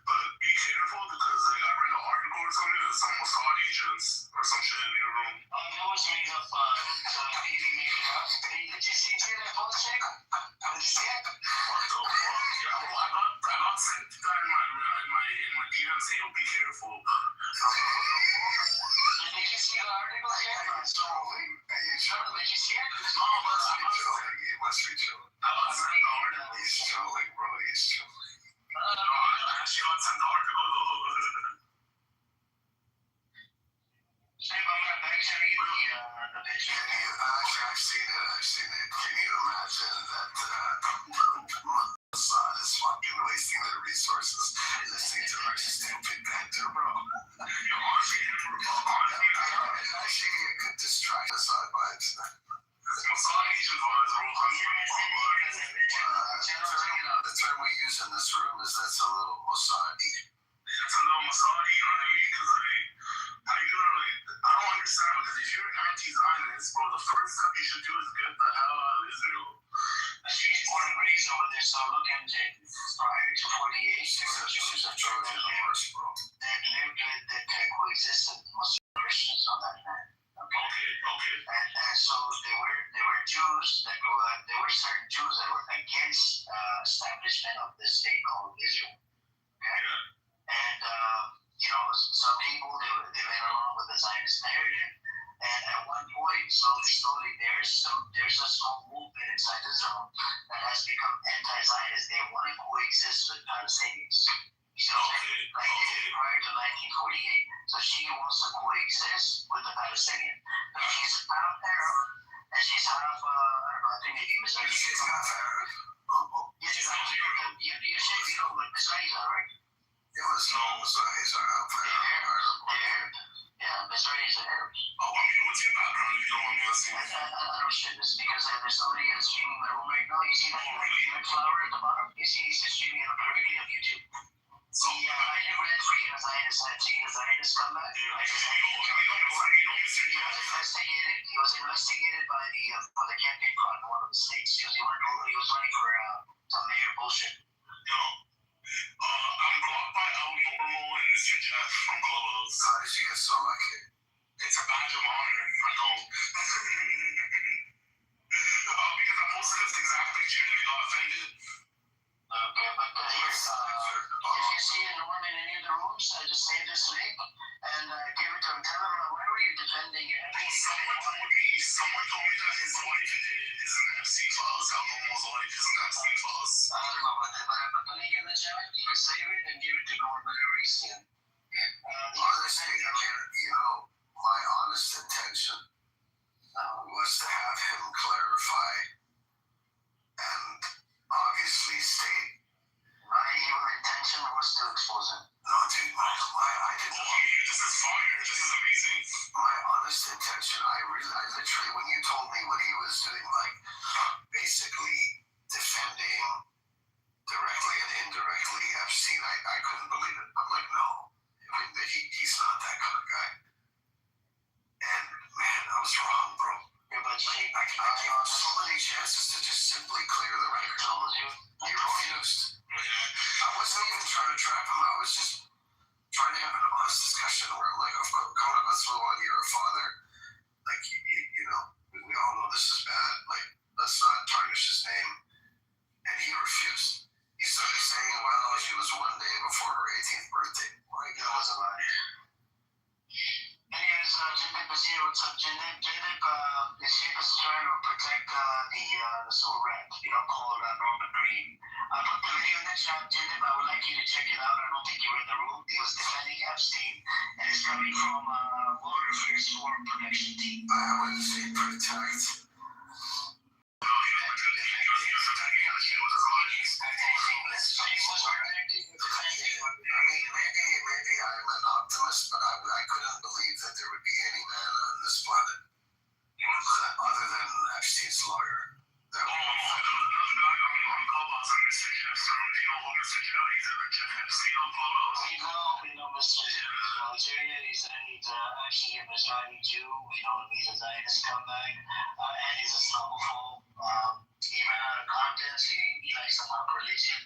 But be careful because I read an article or something that some Mossad agents or some shit in your room. That was made up. Maybe made it up. Did you see that post check? Did you see it? What the fuck? Yeah, well, I got sent that in my DM saying, be careful. Did you see the article? Yeah, it's trolling. Did you see it? No, but I'm not trolling. He must be trolling. He's trolling, bro. He's trolling. No, I actually got sent the article though. I'm gonna back send you the picture. I've seen it. Can you imagine that Mossad is fucking wasting their resources listening to our stupid banter, bro? Actually be a good distraction. Mossad vibes. Mossad Asian vibes, bro. The term we use in this room is that's a little Mossad-y. That's a little Mossad-y, you know what I mean? Because how you gonna I don't understand, because if you're anti-Zionist, bro, the first step you should do is get the hell out of Israel. She's born and raised over there, so look at it. Prior to 48, there were Jews that coexisted with Muslim Christians on that land. Okay. And so there were Jews that there were certain Jews that were against establishment of this state called Israel. Okay? And some people they went along with the Zionist narrative, and at one point, slowly, there's a small movement inside Israel that has become anti-Zionist. They want to coexist with Palestinians. Like they did prior to 1948. So she wants to coexist with the Palestinian. But she's half Arab, and she's half, I don't know, I think maybe Mizrahi. She's half Arab? You say you know what Mizrahis are, right? Yeah, Mizrahis are half Arab. Yeah, Mizrahis are Arabs. What's your background, if you don't mind me asking? I don't shit this because there's somebody that's streaming my room right now. You see that flower at the bottom? You see he's just streaming it directly on YouTube. Yeah, I did rent free in a Zionist net. See the Zionist comeback? He was investigated by the campaign fraud in one of the states. He was running for some mayor bullshit. I'm blocked by El Normal and Mr. Jeff from Clubhouse. How did you get so lucky? It's a badge of honor. I know. Because I posted this exact picture and they got offended. Okay, but here's, if you see a Norm in any of the rooms, just save this link and give it to him. Tell him, why were you defending it? Someone told me that his wife is an FC class. El Normal's wife is an FC class. I don't know about that, but I put the link in the chat. You can save it and give it to Norm whenever you see it. Honestly, my honest intention was to have him clarify and obviously state. My evil intention was to expose him. No, dude, I didn't. This is fire. This is amazing. My honest intention attention. I literally, when you told me what he was doing, like basically defending directly and indirectly Epstein, I couldn't believe it. I'm like, no, I mean, he's not that kind of guy. And man, I was wrong, bro. Yeah, but I gave so many chances to just simply clear the record. He refused. I wasn't even trying to trap him. I was just trying to have an honest discussion where I'm like, come on, let's move on. You're a father. Like, you know, we all know this is bad. Like, let's not tarnish his name. And he refused. He started saying, well, she was one day before her 18th birthday. Like, that was a lie. Anyways, Jindek Basir, what's up, Jindek? Jindek is here to try to protect the soul rat, called Norman Green. I put the video in the chat, Jindek. I would like you to check it out. I don't think you were in the room. He was defending Epstein, and it's coming from World Affairs Forum Protection Team. I wouldn't say protect. Maybe I'm an optimist, but I couldn't believe that there would be any man on this planet other than Epstein's lawyer. That would We know Mr. Algeria. He's actually an Israeli Jew. He's a Zionist scumbag, and he's a Islamophobe. He ran out of content. He likes to mock religion.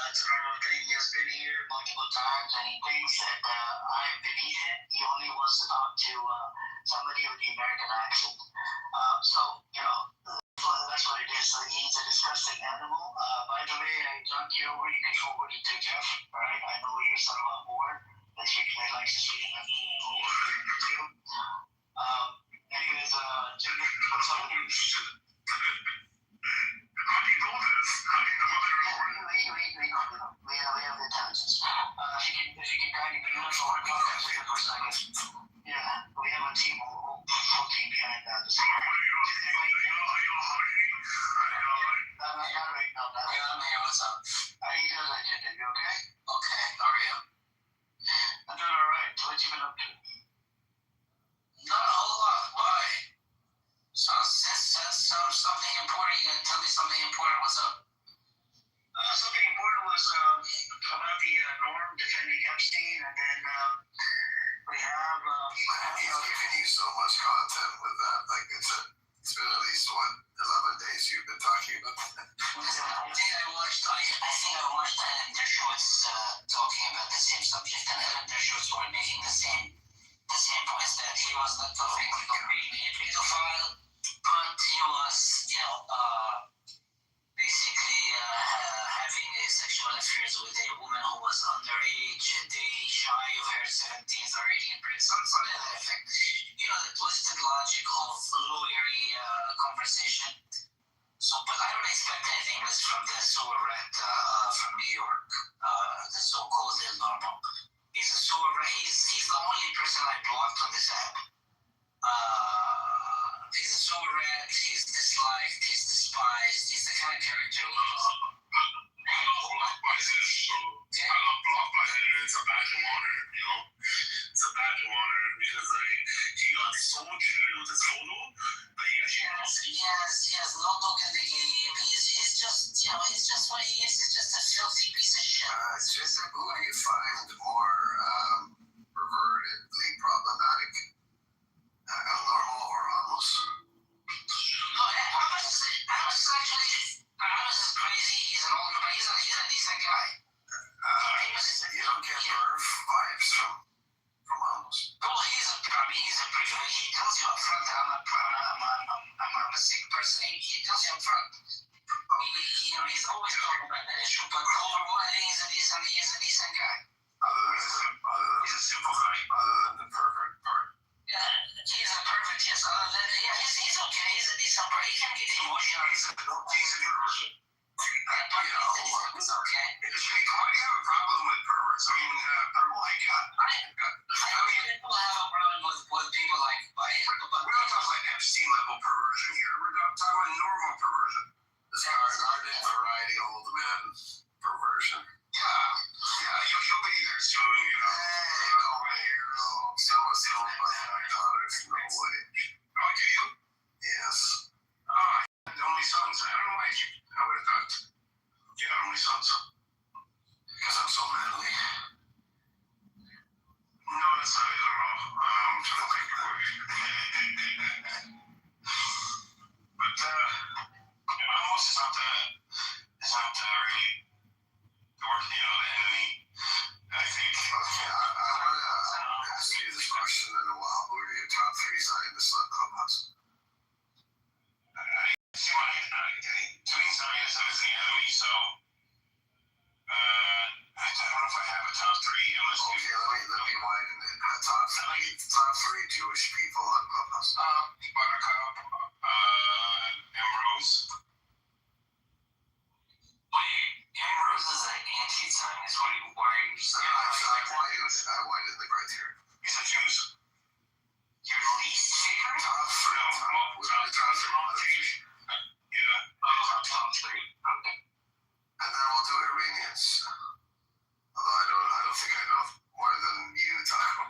It's a normal thing. He has been here multiple times, and he thinks that I'm beneath him. He only wants to talk to somebody with the American accent. That's what it is. He's a disgusting animal. By the way, John Kitover, you can forward it to Jeff, right? I know you're son of a whore that likes to speak. Anyways, Jim, what's up with you? How do you know this? How do you know that We have intelligence. If you can guide me, you don't know what I'm talking about for a second. Yeah, we have a team, full team behind this. Not right now. Yeah, I'm here. What's up? How you doing, Legend? You okay? Okay, how are you? I'm doing alright. What you been up to? Not a whole lot. Why? Sounds something important. You gonna tell me something important? What's up? Something important was about the Norm defending Epstein, and then we have. He's giving you so much content with that. Like, it's been at least 11 days you've been talking about that. I think I watched Ellen Dershowitz talking about the same subject, and Ellen Dershowitz were making the same points, that he was not talking about being a pedophile, but he was, basically having a sexual affairs with a woman who was underage, a day shy of her 17th or 18th birthday, something to that effect. The twisted logic of lawyery conversation. So, but I don't expect anything less from the sewer rat from New York, the so-called El Normo. He's a sewer rat. He's the only person I blocked on this app. He's a sewer rat. He's disliked. He's despised. He's the kind of character who I got blocked by him, so I got blocked by him, and it's a badge of honor, It's a badge of honor because he got so triggered with his photo that he actually he has no dog in the game. He's just what he is. He's just a filthy piece of shit. Who do you find more pervertedly problematic? Normal or Ramos? No, Ramos is actually is crazy. He's an old man. He's a decent guy. You don't get perv vibes from Ramos. Well, he's a privilege. He tells you up front that I'm a sick person. He tells you up front. He's always talking about that issue, but overall, I think he's a decent guy. He's a simple guy. Other than the pervert part. Yeah, he's a perfect, yes. He's okay. He's a decent person. He can get emotional. He's a decent person. It's okay. I have a problem with perverts. I mean, people have a problem with people like. We're not talking about Epstein level perversion here. We're not talking about normal perversion. This garden variety old man perversion. Yeah, you'll be there soon, Hey, no way. Someone's home by my daughter. No way. Buttercup, and Rose. Wait, Ambrose is an anti-Zionist. Why are you saying I widened the criteria. You said choose. your least favorite? Top three. Top three. Yeah. Top three. Okay. And then we'll do Iranians. Although I don't think I know more than you, Taco.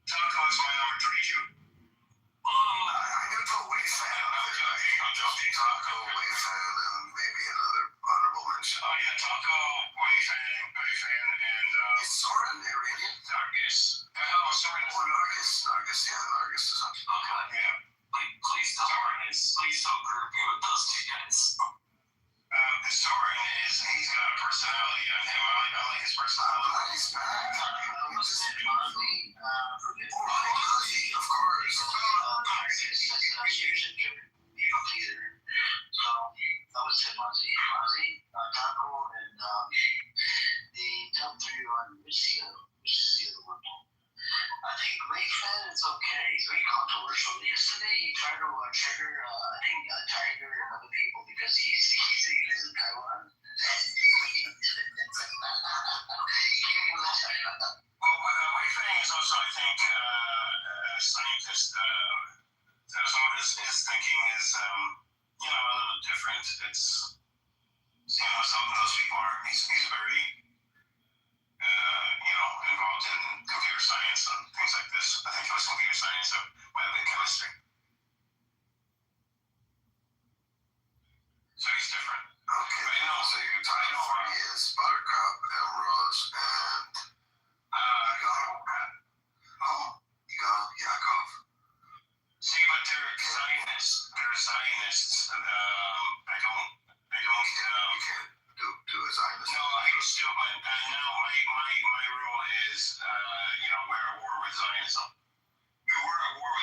Taco is my number 3 too. I'm gonna put Wei Fan up there. Taco, Wei Fan, and maybe another honorable mention. Oh yeah, Taco, Wei Fan, and Is Soren Iranian? Nargis. Soren is. Oh, Nargis. Yeah, Nargis is up. Okay. Yeah. Please don't group me with those two guys. Soren he's got a personality on him. I like his personality. He's back. Muslim Mozzie, Of course. Narcissus is a huge people pleaser. So I would say Mozzie. Mozzie, Taco, and the top three on which is the other one? I think Wei Fan is okay. He's very controversial. Yesterday he tried to trigger I think Tiger and other people because he lives in Taiwan. Well, Wei Fang is also, I think, a scientist. Some of his thinking is, a little different. It's, some of those people are. He's very, involved in computer science and things like this. I think it was computer science, so it might have been chemistry. So he's different. Okay. But, So your top three is Buttercup, Ambrose, and Yakov. See, but they're Zionists. You can't do a Zionist. No, I used to, but now my rule is, we're at war with Zionism. We were at war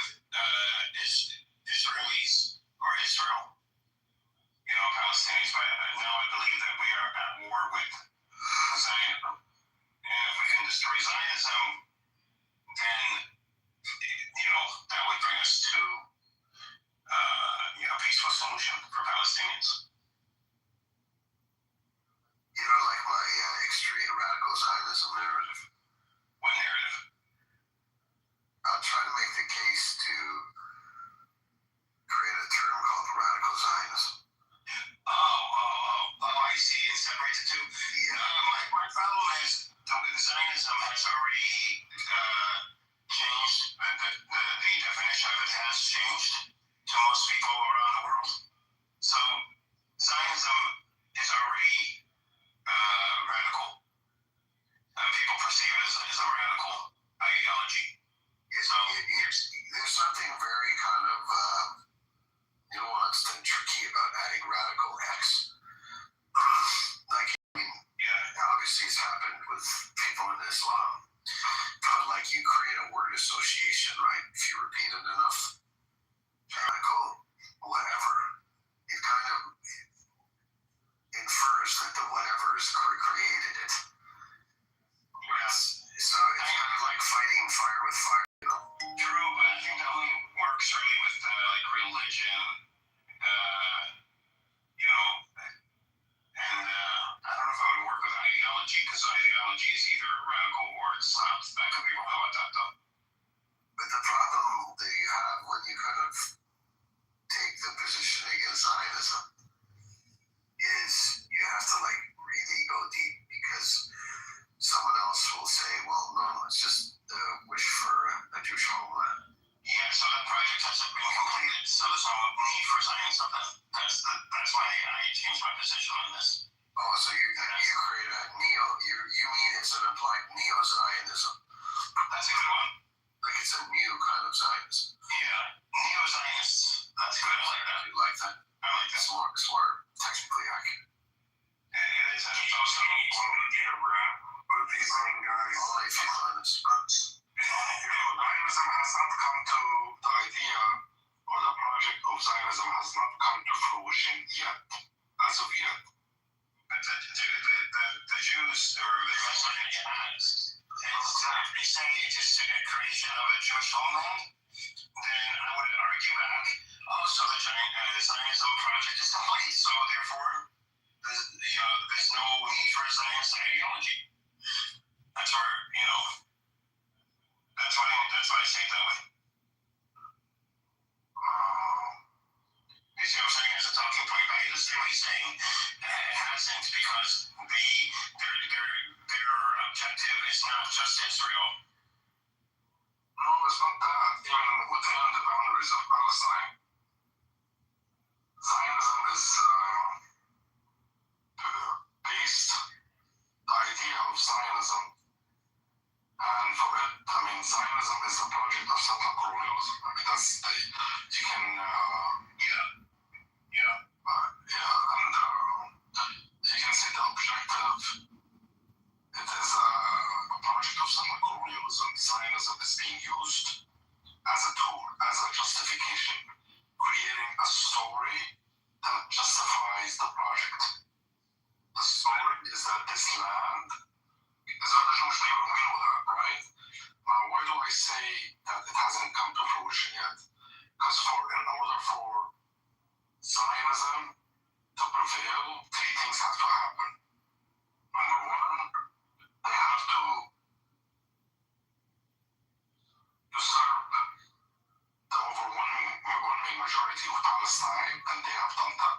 Palestine, and they have done that.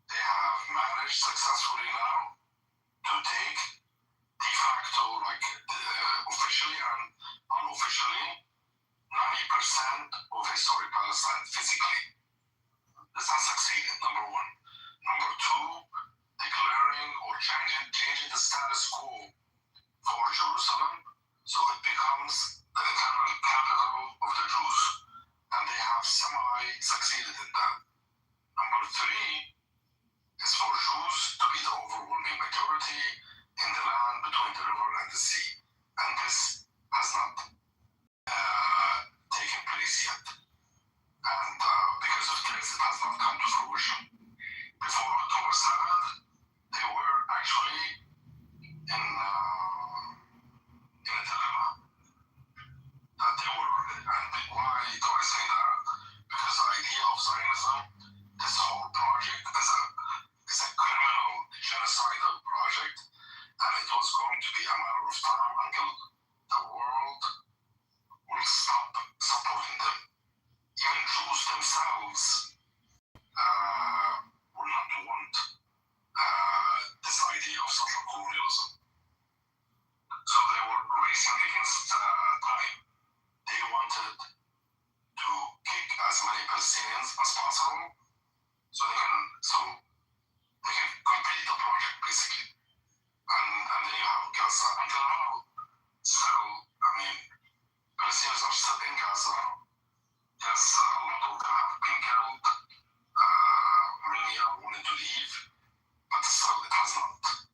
They have managed successfully now to take de facto, like officially and unofficially, 90% of historic Palestine physically. This has succeeded, number one. Number two, declaring or changing the status quo for Jerusalem so it becomes the eternal capital of the Jews. And they have semi-succeeded in that. Number three is for Jews to be the overwhelming majority in the land between the river and the sea. And this has not taken place yet. And because of this, it has not come to fruition. Before October 7th, they were actually in a dilemma. That they were, and why do I say that? Because the idea of Zionism, this whole project is a criminal, genocidal project, and it was going to be a matter of time until the world will stop supporting them. Even Jews themselves will not want this idea of social colonialism. So they were racing against time. They wanted to kick as many Palestinians as possible so they can complete the project, basically. And then you have Gaza. Until now, still, Palestinians are still in Gaza. Yes, a lot of them have been killed. Many are wanting to leave, but still it has not.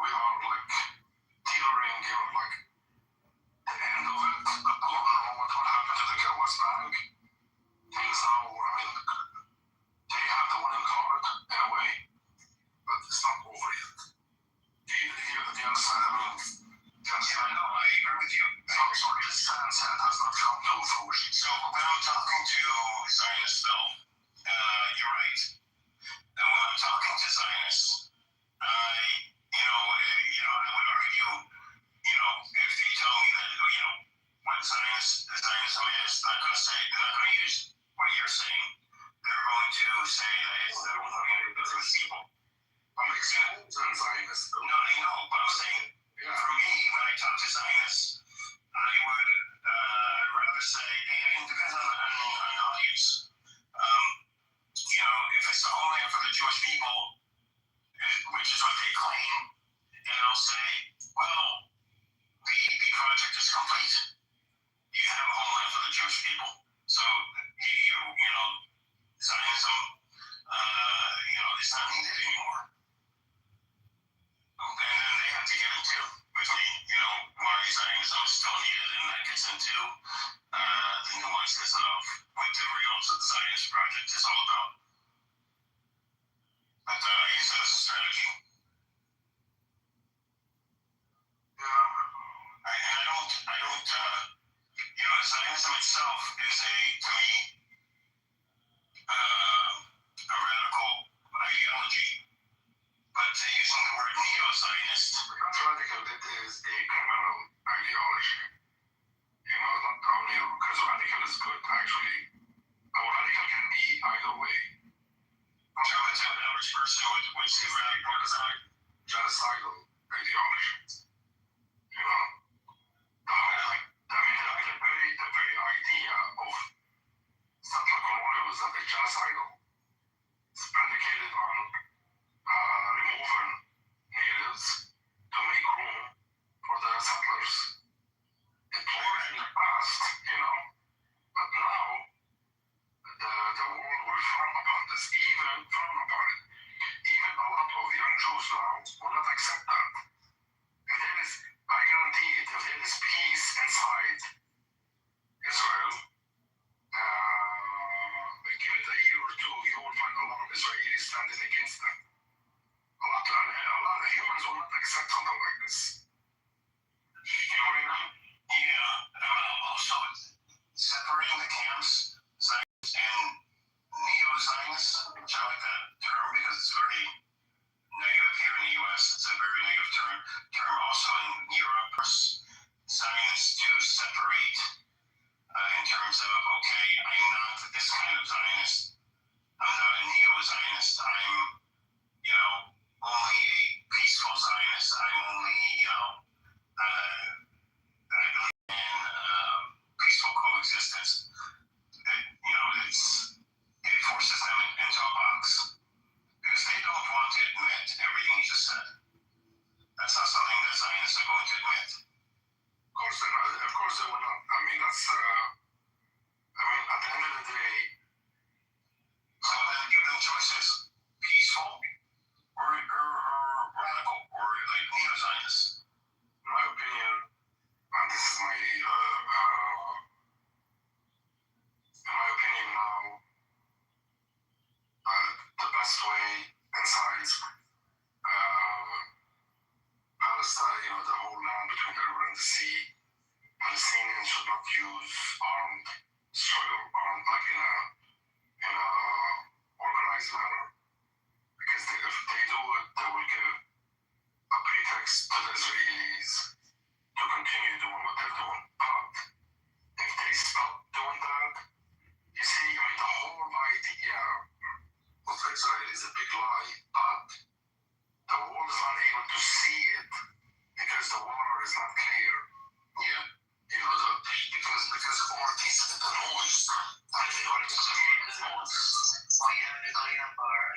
We are like teetering in like the end of it. I don't know what will happen to the West Bank. Things now, they have the winning card in a way, but it's not over yet. Do you understand? No, I agree with you. So this sunset has not come to fruition. So when I'm talking to Zionists, though, you're right. And when I'm talking to Zionists, I would argue, if they tell me that, what Zionism is, they're not going to use what you're saying. They're going to say that it's the Jewish people. I'm exposing Zionists. No, I know, but I'm saying, for me, when I talk to Zionists, I would rather say, and it depends on the audience. If it's the homeland for the Jewish people, which is what they claim, and I'll say, well, the project is complete. You have a homeland for the Jewish people. So, Zionism, is not needed anymore. And then they have to get into, with me, why Zionism is still needed, and that gets into the nuances of what the real Zionist project is all about. But I use it as a strategy. Zionism itself is to me, a radical ideology. But using the word neo-Zionist, because radical, it is a criminal ideology. Not only because radical is good, actually. Radical can be either way. I'm sure it's an average person would not use armed struggle, like in a organized manner. Because if they do it, they will give a pretext to the Israelis to continue doing what they're doing. But if they stop doing that, you see, I mean, the whole idea of Israel is a big lie, but the world is not able to see it because the water is not clear. Yeah. You know, because of all these, the noise, and they want to create the noise. We have to clean up our,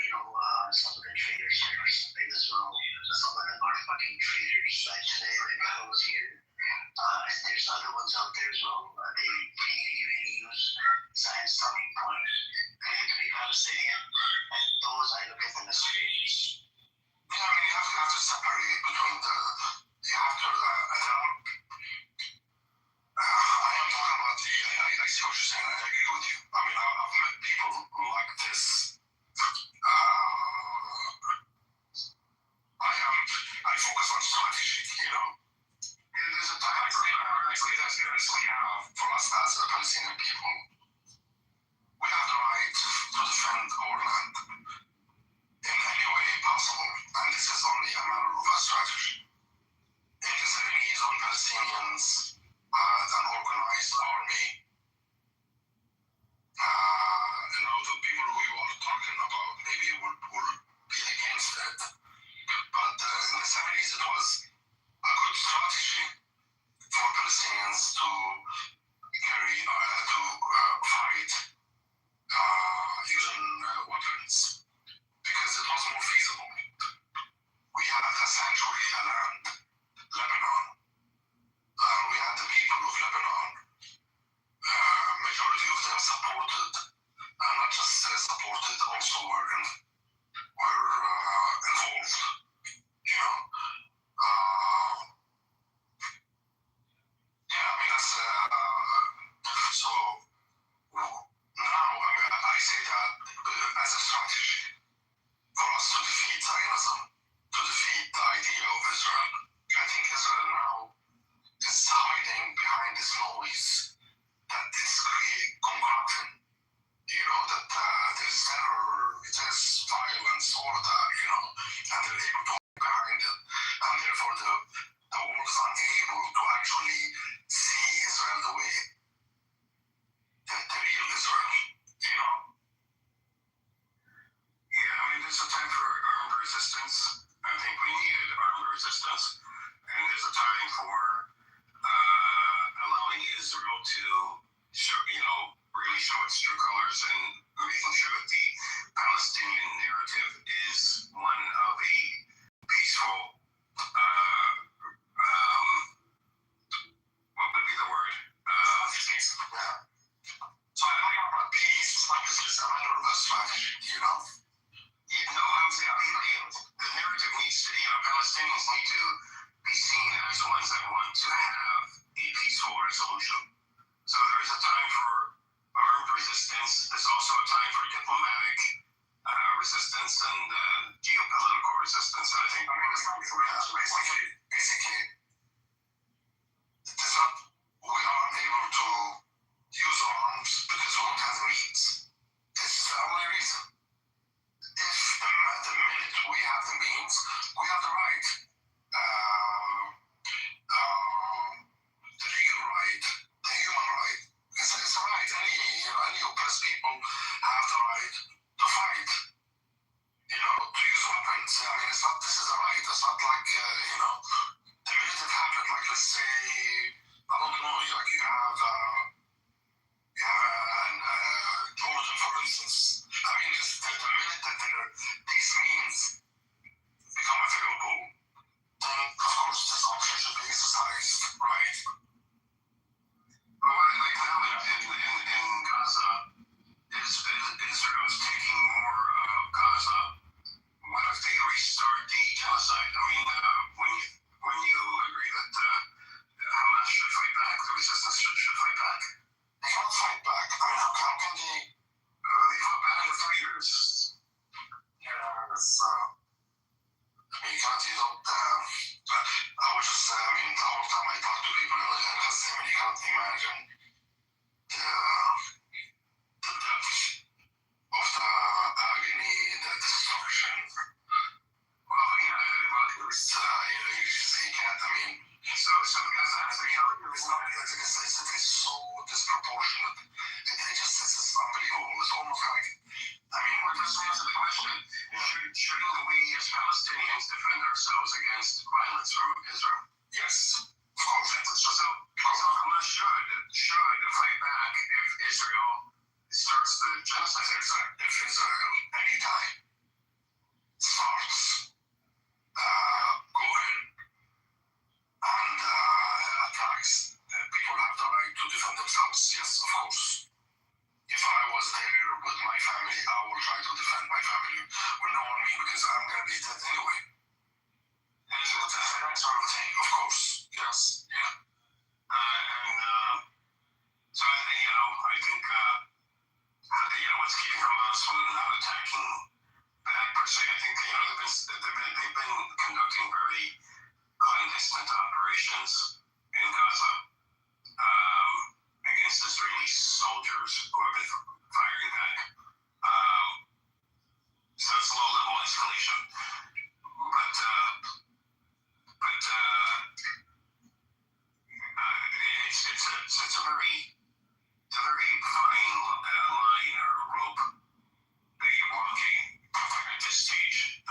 some of the traitors or something as well. Some of them are fucking traitors. Like today, the guy was here, and there's other ones out there as well. They really use science talking points, claim to be Palestinian, and those I look at them as traitors. Yeah, I mean, you have to separate between the, you have to, I am talking about the, I see what you're saying, I agree with you. I mean, I've met people like this. I focus on strategy, There's a time, I say that we have, for us as a Palestinian people, we have the right to defend our land in any way possible, and this is only a matter of a strategy. In the 70s, when Palestinians had an organized army, the people we were talking about maybe would be against it, but in the 70s it was a good strategy for Palestinians to fight using weapons, because it was more feasible. We had a sanctuary, a land, Lebanon. We had the people of Lebanon. Majority of them supported, not just supported, also were involved. Yeah, I mean that's so. Now, I say that as a strategy for us to defeat Zionism, to defeat the idea of Israel. I think Israel now is hiding behind this noise that is concocted. That there's terror, there's violence, all of that, and they're able to hide behind it. And therefore, the world is unable to actually see Israel the way the real Israel, Yeah, I mean, there's a time for armed resistance. I think we needed armed resistance. And there's a time for allowing Israel to show, really show its true colors and making sure that the Palestinian narrative is one of a peaceful, what would be the word? Yeah. So I'm talking about peace. It's just a matter of a strategy, I'm saying the narrative needs to, Palestinians need to be seen as ones that want to have a peaceful resolution. So there is a time for armed resistance. There's also a time for diplomatic resistance and geopolitical resistance. And I think basically, we are unable to use arms because we don't have the means. This is the only reason. If the minute we have the means, we have the right, the legal right, the human right. It's a right. Any oppressed people have the right to fight. To use weapons. I mean, this is a right. It's not like, the minute it happened, like let's say, I don't know, like you have Jordan, for instance. I mean, just the minute that these means become available, then of course this option should be exercised, right? Well, like now in Gaza, Israel is taking more of Gaza. What if they restart the genocide? I mean, when you agree that Hamas should fight back, the resistance should fight back. They can't fight back. I mean, how can they? They fought back for 3 years. Yeah, that's. You can't. You don't. I was just. The whole time I talk to people in Gaza, you can't imagine the depth of the agony, the destruction. Well, you can't, I mean, so as a young, it's so disproportionate. It's unbelievable. It's almost like, I mean, we're just answering the question, shouldn't we as Palestinians defend ourselves against violence from Israel? Yes, of course. So Hamas should fight back if Israel starts the genocide. If Israel, anytime, starts go in and attacks, people have the right to defend themselves. Yes, of course. If I was there with my family, I will try to defend my family. Will no one me because I'm going to be dead anyway. And it's the right sort of thing, of course. Yes, yeah. So I think what's keeping Hamas from not attacking back per se. I think they've been conducting very clandestine operations in Gaza against Israeli soldiers who have been firing back. So it's low-level escalation, but it's a very fine line or rope that you're walking at this stage.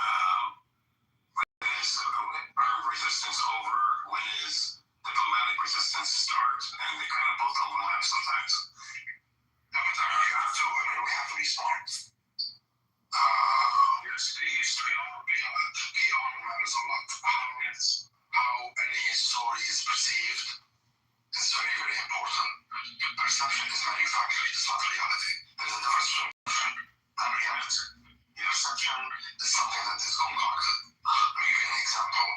When is armed resistance over? When is diplomatic resistance start? And they kind of both overlap sometimes. But we have to be smart. He matters a lot. How any story is perceived is very, very important. Perception is manufactured, it's not reality. There is a difference between perception and reality. Perception is something that is concocted. Let me give you an example.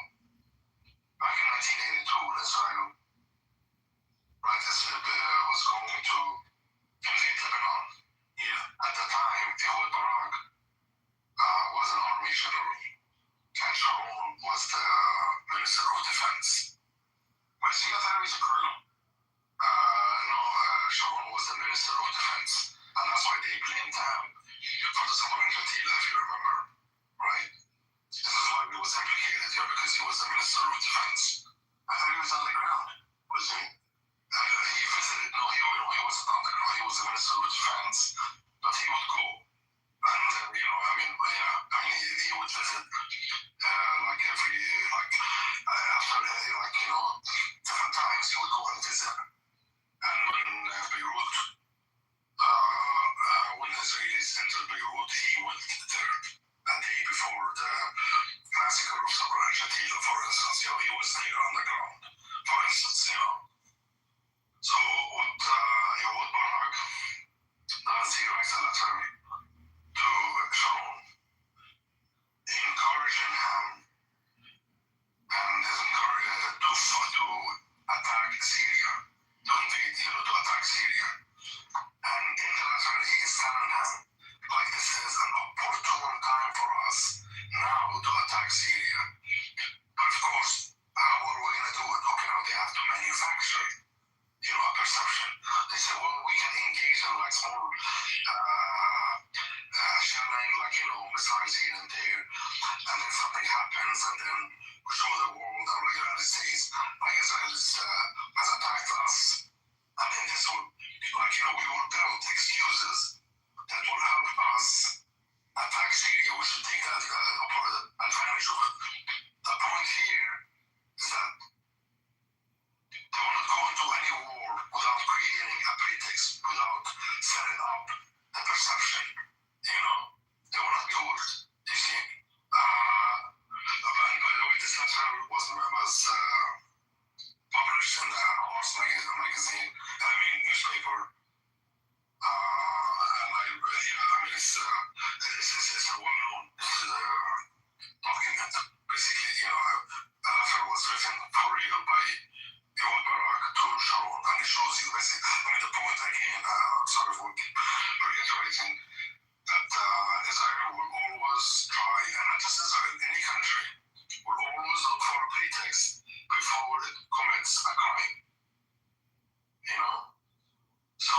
Back in 1982, in Israel, Israel was going to invade Lebanon. At the time, Ehud Barak was an army general, and Sharon was the Minister of Defense. But see, I thought he was a colonel. No, Sharon was the Minister of Defense, and that's why they blamed him for the Sabran Jatila, if you remember, right? This is why he was implicated here, because he was the Minister of Defense. I thought he was on the ground, was he? He visited, no, he wasn't on the ground, he was the Minister of Defense, but he would go. And, he would visit, different times he would go and visit. And when Beirut, when Israelis entered Beirut, he went there a day before the massacre of Sabra and Shatila, for instance. He was there on the ground, for instance. So what Ehud Barak does, he writes a letter to Sharon, encouraging him and is encouraged to attack Syria, to invade, to attack Syria. And in the letter, he is telling him, this is an opportune time for us now to attack Syria. But of course, how are we going to do it? Okay, now they have to manufacture, a perception. They say, well, we can engage in small shelling, missiles here and there, and then something happens, and then we show the world that the United States, Israel has attacked us, and then this will, we will build excuses that will help us attack Syria. We should take that advantage of it. The point here is that they will not go into any war without creating a pretext, without setting up the perception. They will not do it. You see? And by the way, this letter was published in the Horse magazine, newspaper. And it's a well-known document. Basically, a letter was written for real by Ehud Barak to Sharon, and it shows you basically, the point again, sort of reiterating that Israel will always try, and not just Israel, any country, will always look for a pretext before it commits a crime. So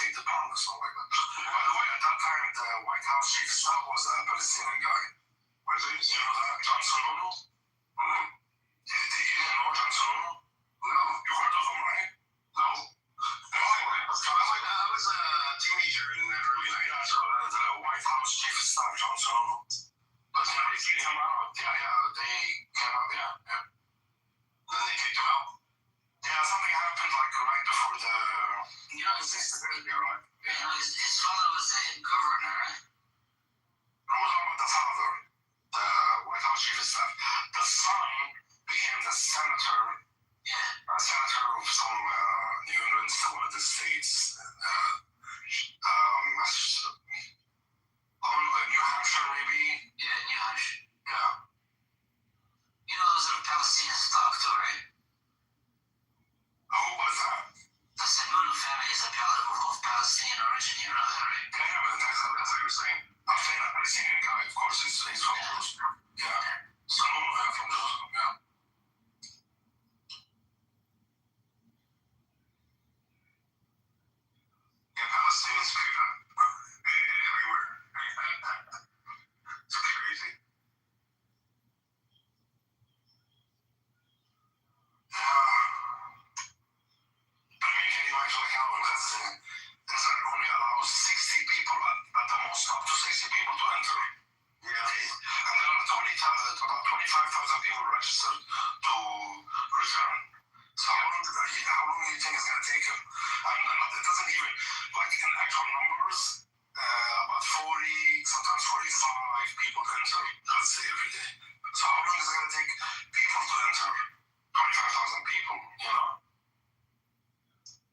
State Department or something like that. By the way, at that time, the White House chief of staff was a Palestinian guy. Was he? You know that? John Sununu? You didn't know John Sununu? No. You heard of him, right? No. I was a teenager in the early 90s. So the White House chief of staff, John Sununu. But they kicked him out. Yeah. They came out, yeah. Then they kicked him out. Yeah, something happened like right before the. Right? Yeah. His father was a governor, right? I was talking about the father, the White House chief of staff. The son became the senator. Yeah. A senator of some New England, one of the states. New Hampshire, maybe? Yeah, New Hampshire. Yeah. You know those are Palestinian stock too, right? Who was that? The Sununu family is of Palestinian origin, you know that, right? Yeah, but that's what you're saying. I'm saying a Palestinian guy, of course, he's from Jerusalem. Yeah. Sununu, from Jerusalem, yeah. Yeah, Palestinians creep up everywhere. It's crazy. I mean, can you imagine like how in Gaza, Israel only allows 60 people, at the most up to 60 people to enter. Yeah. And there are about 25,000 people registered to return. So how long do you think it's going to take them? And it doesn't even, like in actual numbers, about 40, sometimes 45 people enter, let's say, every day. So how long is it going to take people to enter? 25,000 people, you know?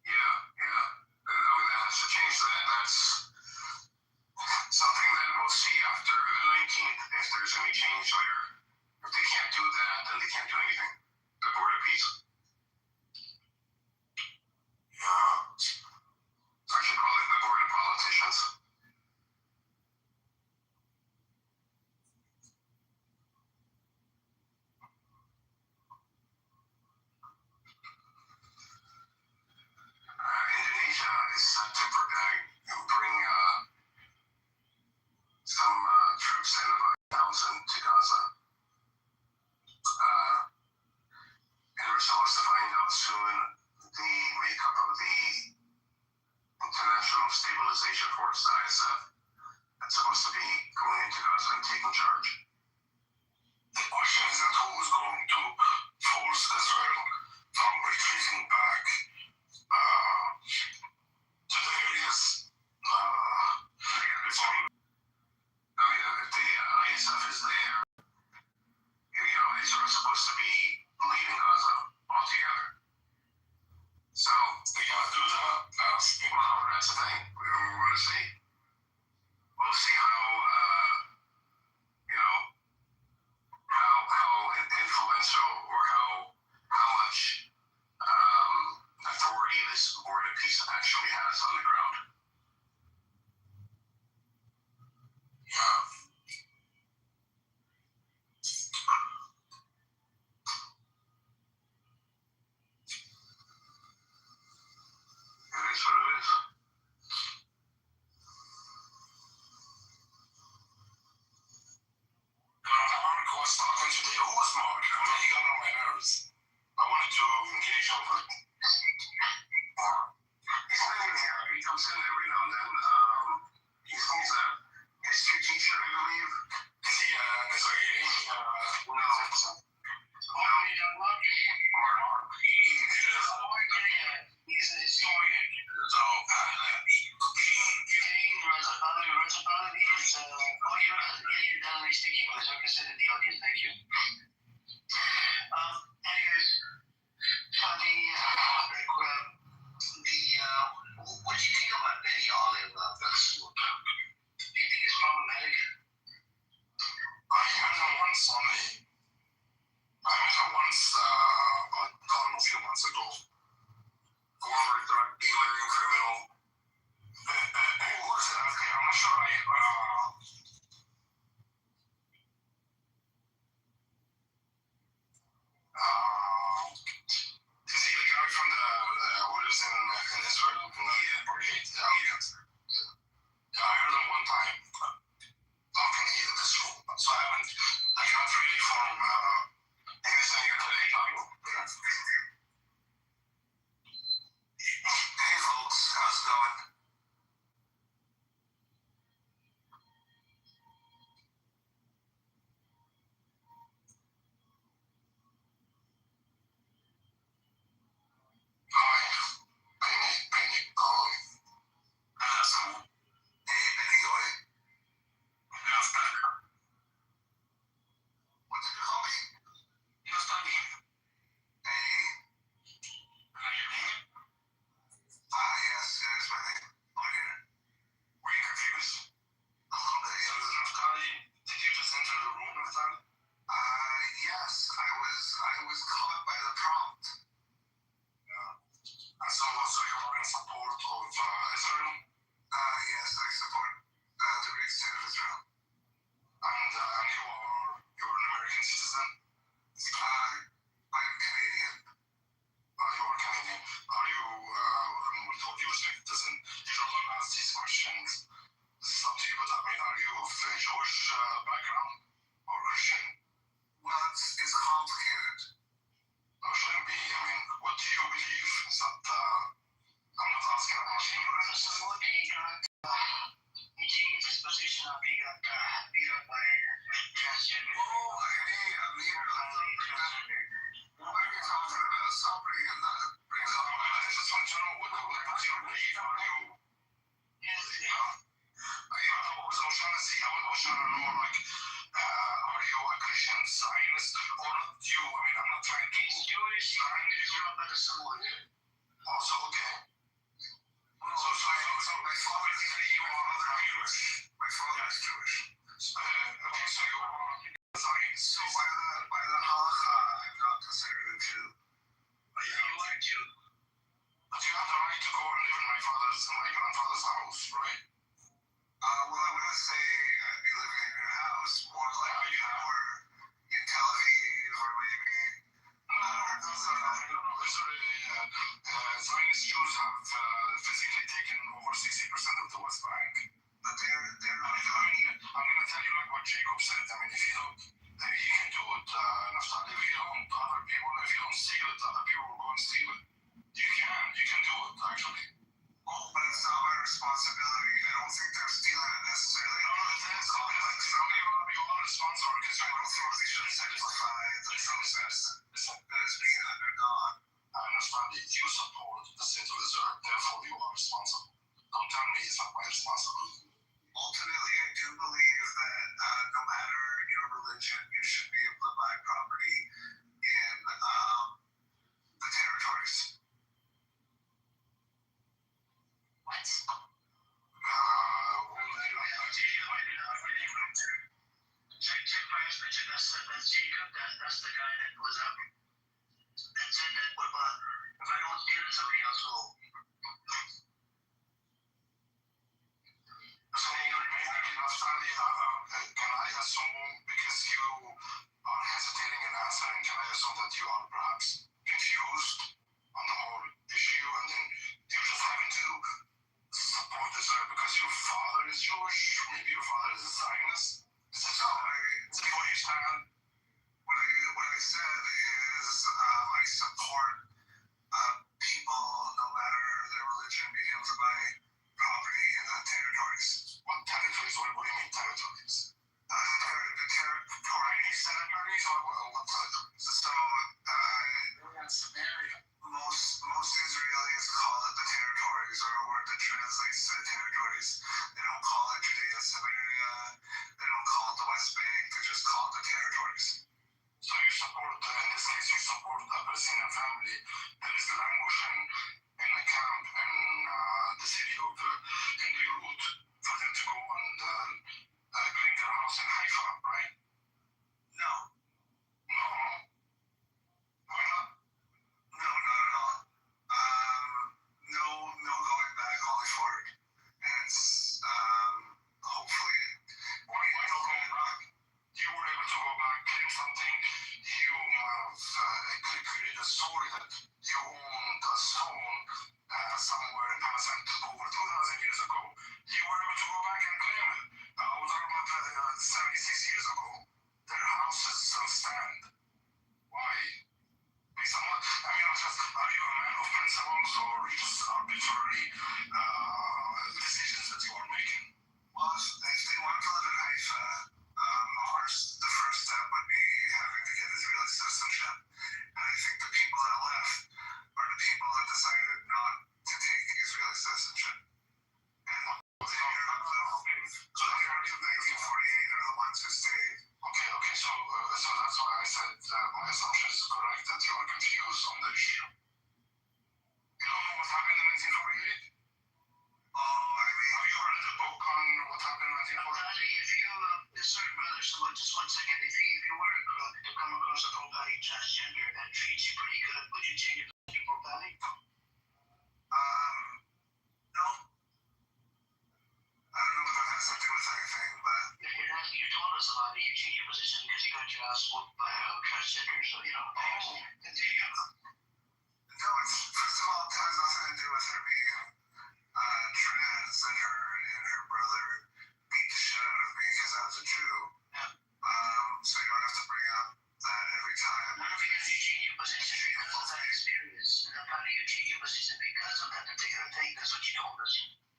Yeah. I mean, that has to change. That's something that we'll see after the 19th, if there's any change later. If they can't do that, then they can't do anything. The Board of Peace. Yeah. I should call it the Board of Politicians. Indonesia is set to bring some troops in, about 1,000 to Gaza. And we're supposed to find out soon the makeup of the International Stabilization Force, the ISF, that's supposed to be going into Gaza and taking charge. The question is that who is going to force Israel from retreating back to the areas I mean, if the ISF is there, Israel is supposed to be leaving Gaza altogether. So they gotta do that. That's the thing. We're going to see. We'll see how influential or how much authority this Board of Peace actually has on the ground. Yeah. It is what it is. Mark was talking today. Who was Mark? I mean, he got on my nerves. I wanted to engage over it. He's not even here. He comes in brother Samoan, he changed his position up. He got beat up by transgender. Oh, hey, I'm here. What are you talking about? Somebody in the brings up. I just want to know what's your belief? Are you? Yes. I was trying to see. I was trying to know, like, are you a Christian Zionist or not? You? I mean, I'm not trying to. He's Jewish. He's your brother Samoan. Also, okay. So my father is Jewish. My father is Jewish. Okay, so you are Zionist. So by the halacha, I'm not considered a Jew. You are Jew. But you have the right to go and live in my grandfather's house, right? Well, I wouldn't say I'd be living in your house. More like in Tel Aviv or maybe. Zionist Jews have physically taken over 60% of the West Bank. But they're I'm going to tell you like what Jacob said. I mean, if you don't, maybe you can do it, Naftali. If you don't, if you don't steal it, other people will go and steal it. You can do it, actually. Oh, but it's not my responsibility. I don't think they're stealing it necessarily. No,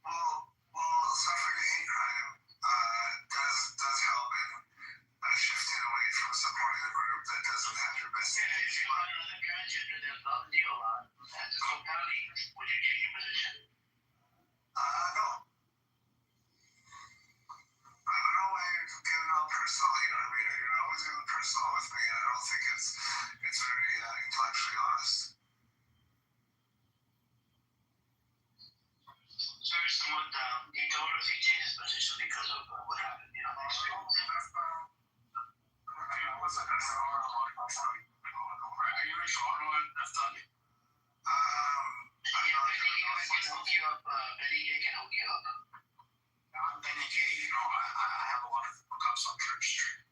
Well, suffering a hate crime does help in shifting away from supporting a group that doesn't have your best interests in mind. Another transgender that loves you a lot, as a co-colleague, would you give your position? No. I don't know why you're getting all personal here. I mean, you're always getting personal with me, and I don't think it's very intellectually honest. So if someone, he told us he changed his position because of what happened, you know, next week. Are you in Toronto and Naftali? Benny can hook you up. Benny can hook you up. I'm Benny Gay, you know, I have a lot of hookups on Church Street.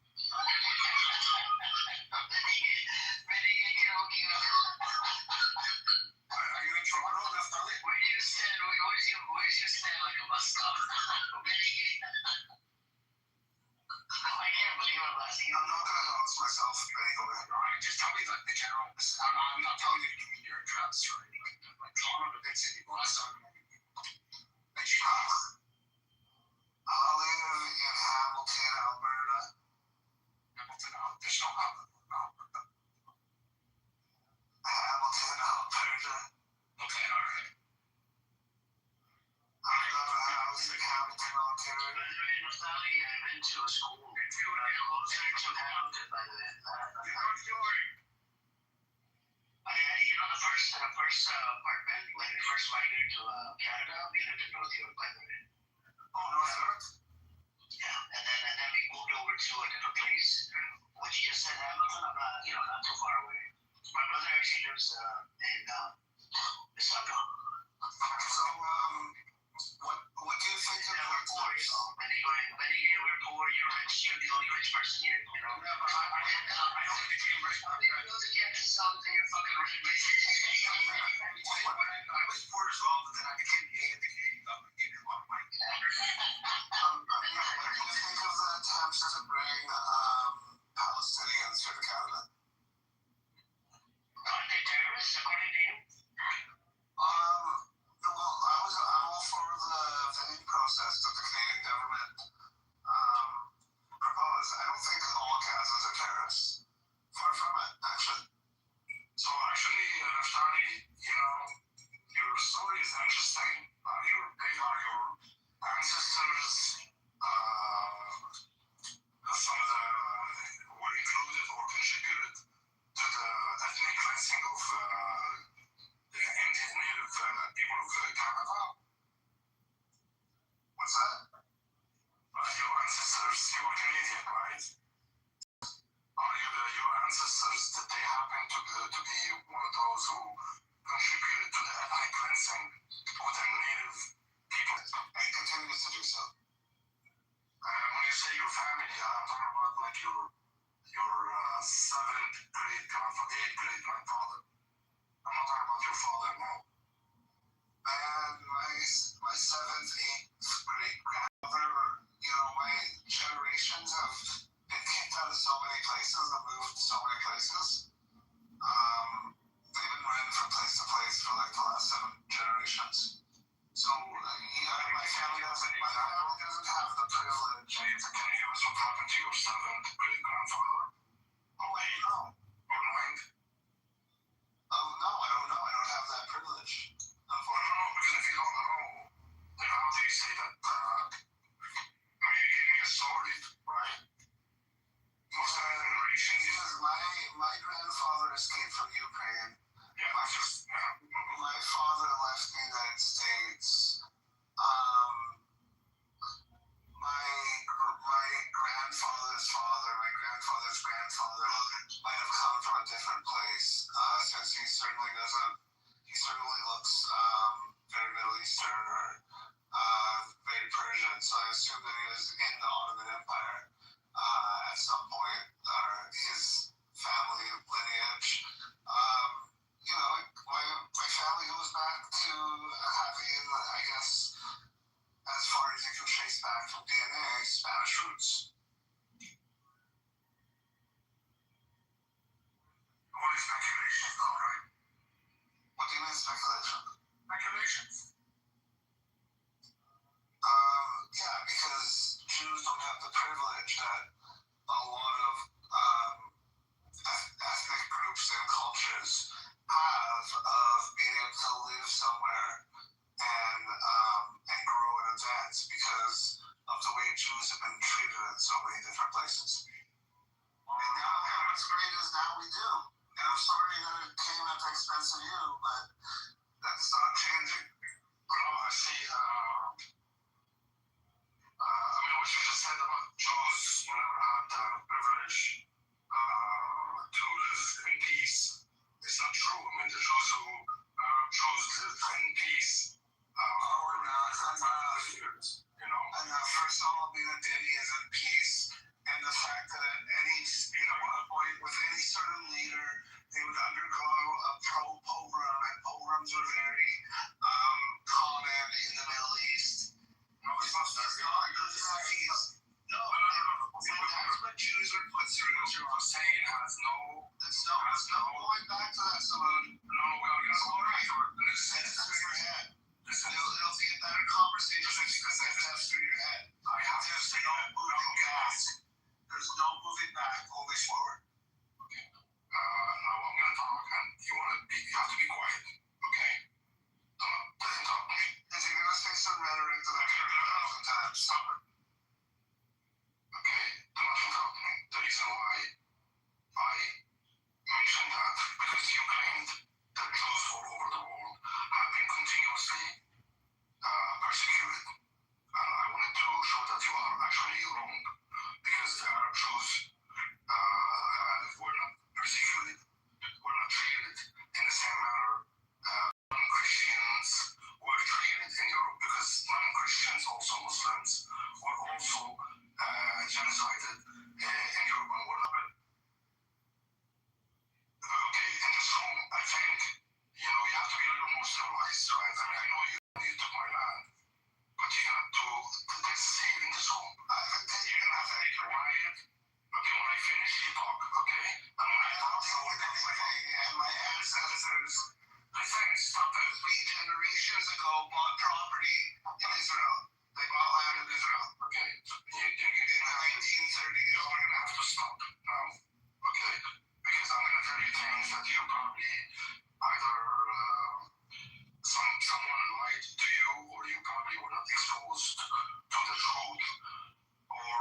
Benny can hook you up. Are you in Toronto, Naftali? Where do you stand? Where's your stand like a bus stop? Benny. I can't believe I'm asking. I'm not gonna announce myself, Benny. Go ahead. Alright, just tell me like the general. I'm not telling you to give me your address or anything. Like Toronto, the big city, last time. Did you I live in Hamilton, Alberta. Hamilton, there's no Alberta. Hamilton, Alberta. Okay, alright. I have a house in Hamilton, Ontario. By the way, Naftali, I went to a school closer to Hamilton, by the way. You know the first apartment when we first migrated to Canada, we lived in North York, by the way. Oh, North York? Yeah, and then we moved over to a different place, which you just said Hamilton. I'm not, not too far away. My brother actually lives in Mississauga. So, what do you think of we're poor, we're poor, you're rich, you're the only rich person here, you know? Yeah, but I only became rich. I didn't know that you had to sell the thing you're fucking rich. I was poor as well, but then I became gay and became gave me a lot of money. What do you think of the attempts to bring Palestinians here to Canada? Are they terrorists, according to you? Well, I'm all for the vetting process that the Canadian government proposed. I don't think all Gazans are terrorists. Far from it, actually. So actually, Naftali, your story is interesting. Your ancestors, some of the were included or contributed to the ethnic cleansing of the Indian native people of Canada. What's that? Your ancestors, you were Canadian, right? Are your ancestors, did they happen to be one of those who contributed to the ethnic cleansing of the native people? And continues to do so. When you say your family, I'm talking about like your 7th great grandfather, 8th great grandfather. I'm not talking about your father, no. And my 7th, 8th great grandfather, my generations have been kicked out of so many places and moved to so many places. They've been running from place to place for like the last 7 generations. So, my family doesn't have the privilege. Can you give us what happened to your 7th great grandfather? Oh, wait, no. Or 9th? Oh, no, I don't know. I don't have that privilege. Unfortunately. Because if you don't know, then how do you say that? You gave me a story, right? Most of the generations. Because my grandfather escaped from Ukraine. Yeah, my father left the United States. My grandfather's father, my grandfather's grandfather might have come from a different place. that a lot of ethnic groups and cultures have of being able to live somewhere and grow and advance because of the way Jews have been treated in so many different places. And what's great is now we do. And I'm sorry that it came at the expense of you, but that's not changing. No, I see. What you just said about Jews who never had the privilege to live in peace, it's not true. The Jews who lived in peace. First of all, being a Dini is in peace, and the fact that at one point with any certain leader, they would undergo a pogrom, and pogroms are very common in the Middle East. No, it's not peace. No. That's what Jews are put through. What you're saying has no. Going back to that, Salud. No, we're going to go right through it. Listen through your head. Listen, it'll be a better conversation because I have through your head. I have to say no moving back. There's no moving back, only forward. Okay. Now I'm going to talk, and you have to be quiet. Okay. Don't talk to me. Is he going to say some rhetoric that I've heard 1,000 times? Stop it. Okay. Do not interrupt me. The reason why I mentioned that because you claimed that Jews all over the world have been continuously persecuted. And I wanted to show that you are actually wrong because the Arab Jews were not persecuted, were not treated in the same manner non-Christians were treated in Europe because non-Christians, also Muslims, were also genocided in Europe and were not. Okay, in this room, I think, you have to be a little more civilized, right? I know you took my land, but you cannot do this here in this room. You're going to have to be quiet. Okay, when I finish, you talk, okay? And when I talk, you won't do anything. And my ancestors, listen, stop it. 3 generations ago, bought property in Israel. They bought land in Israel. Okay? In the 1930s, you're going to have to stop now, okay? Because I'm going to tell you things that you probably either someone lied to you or you probably were not exposed to the truth. Or,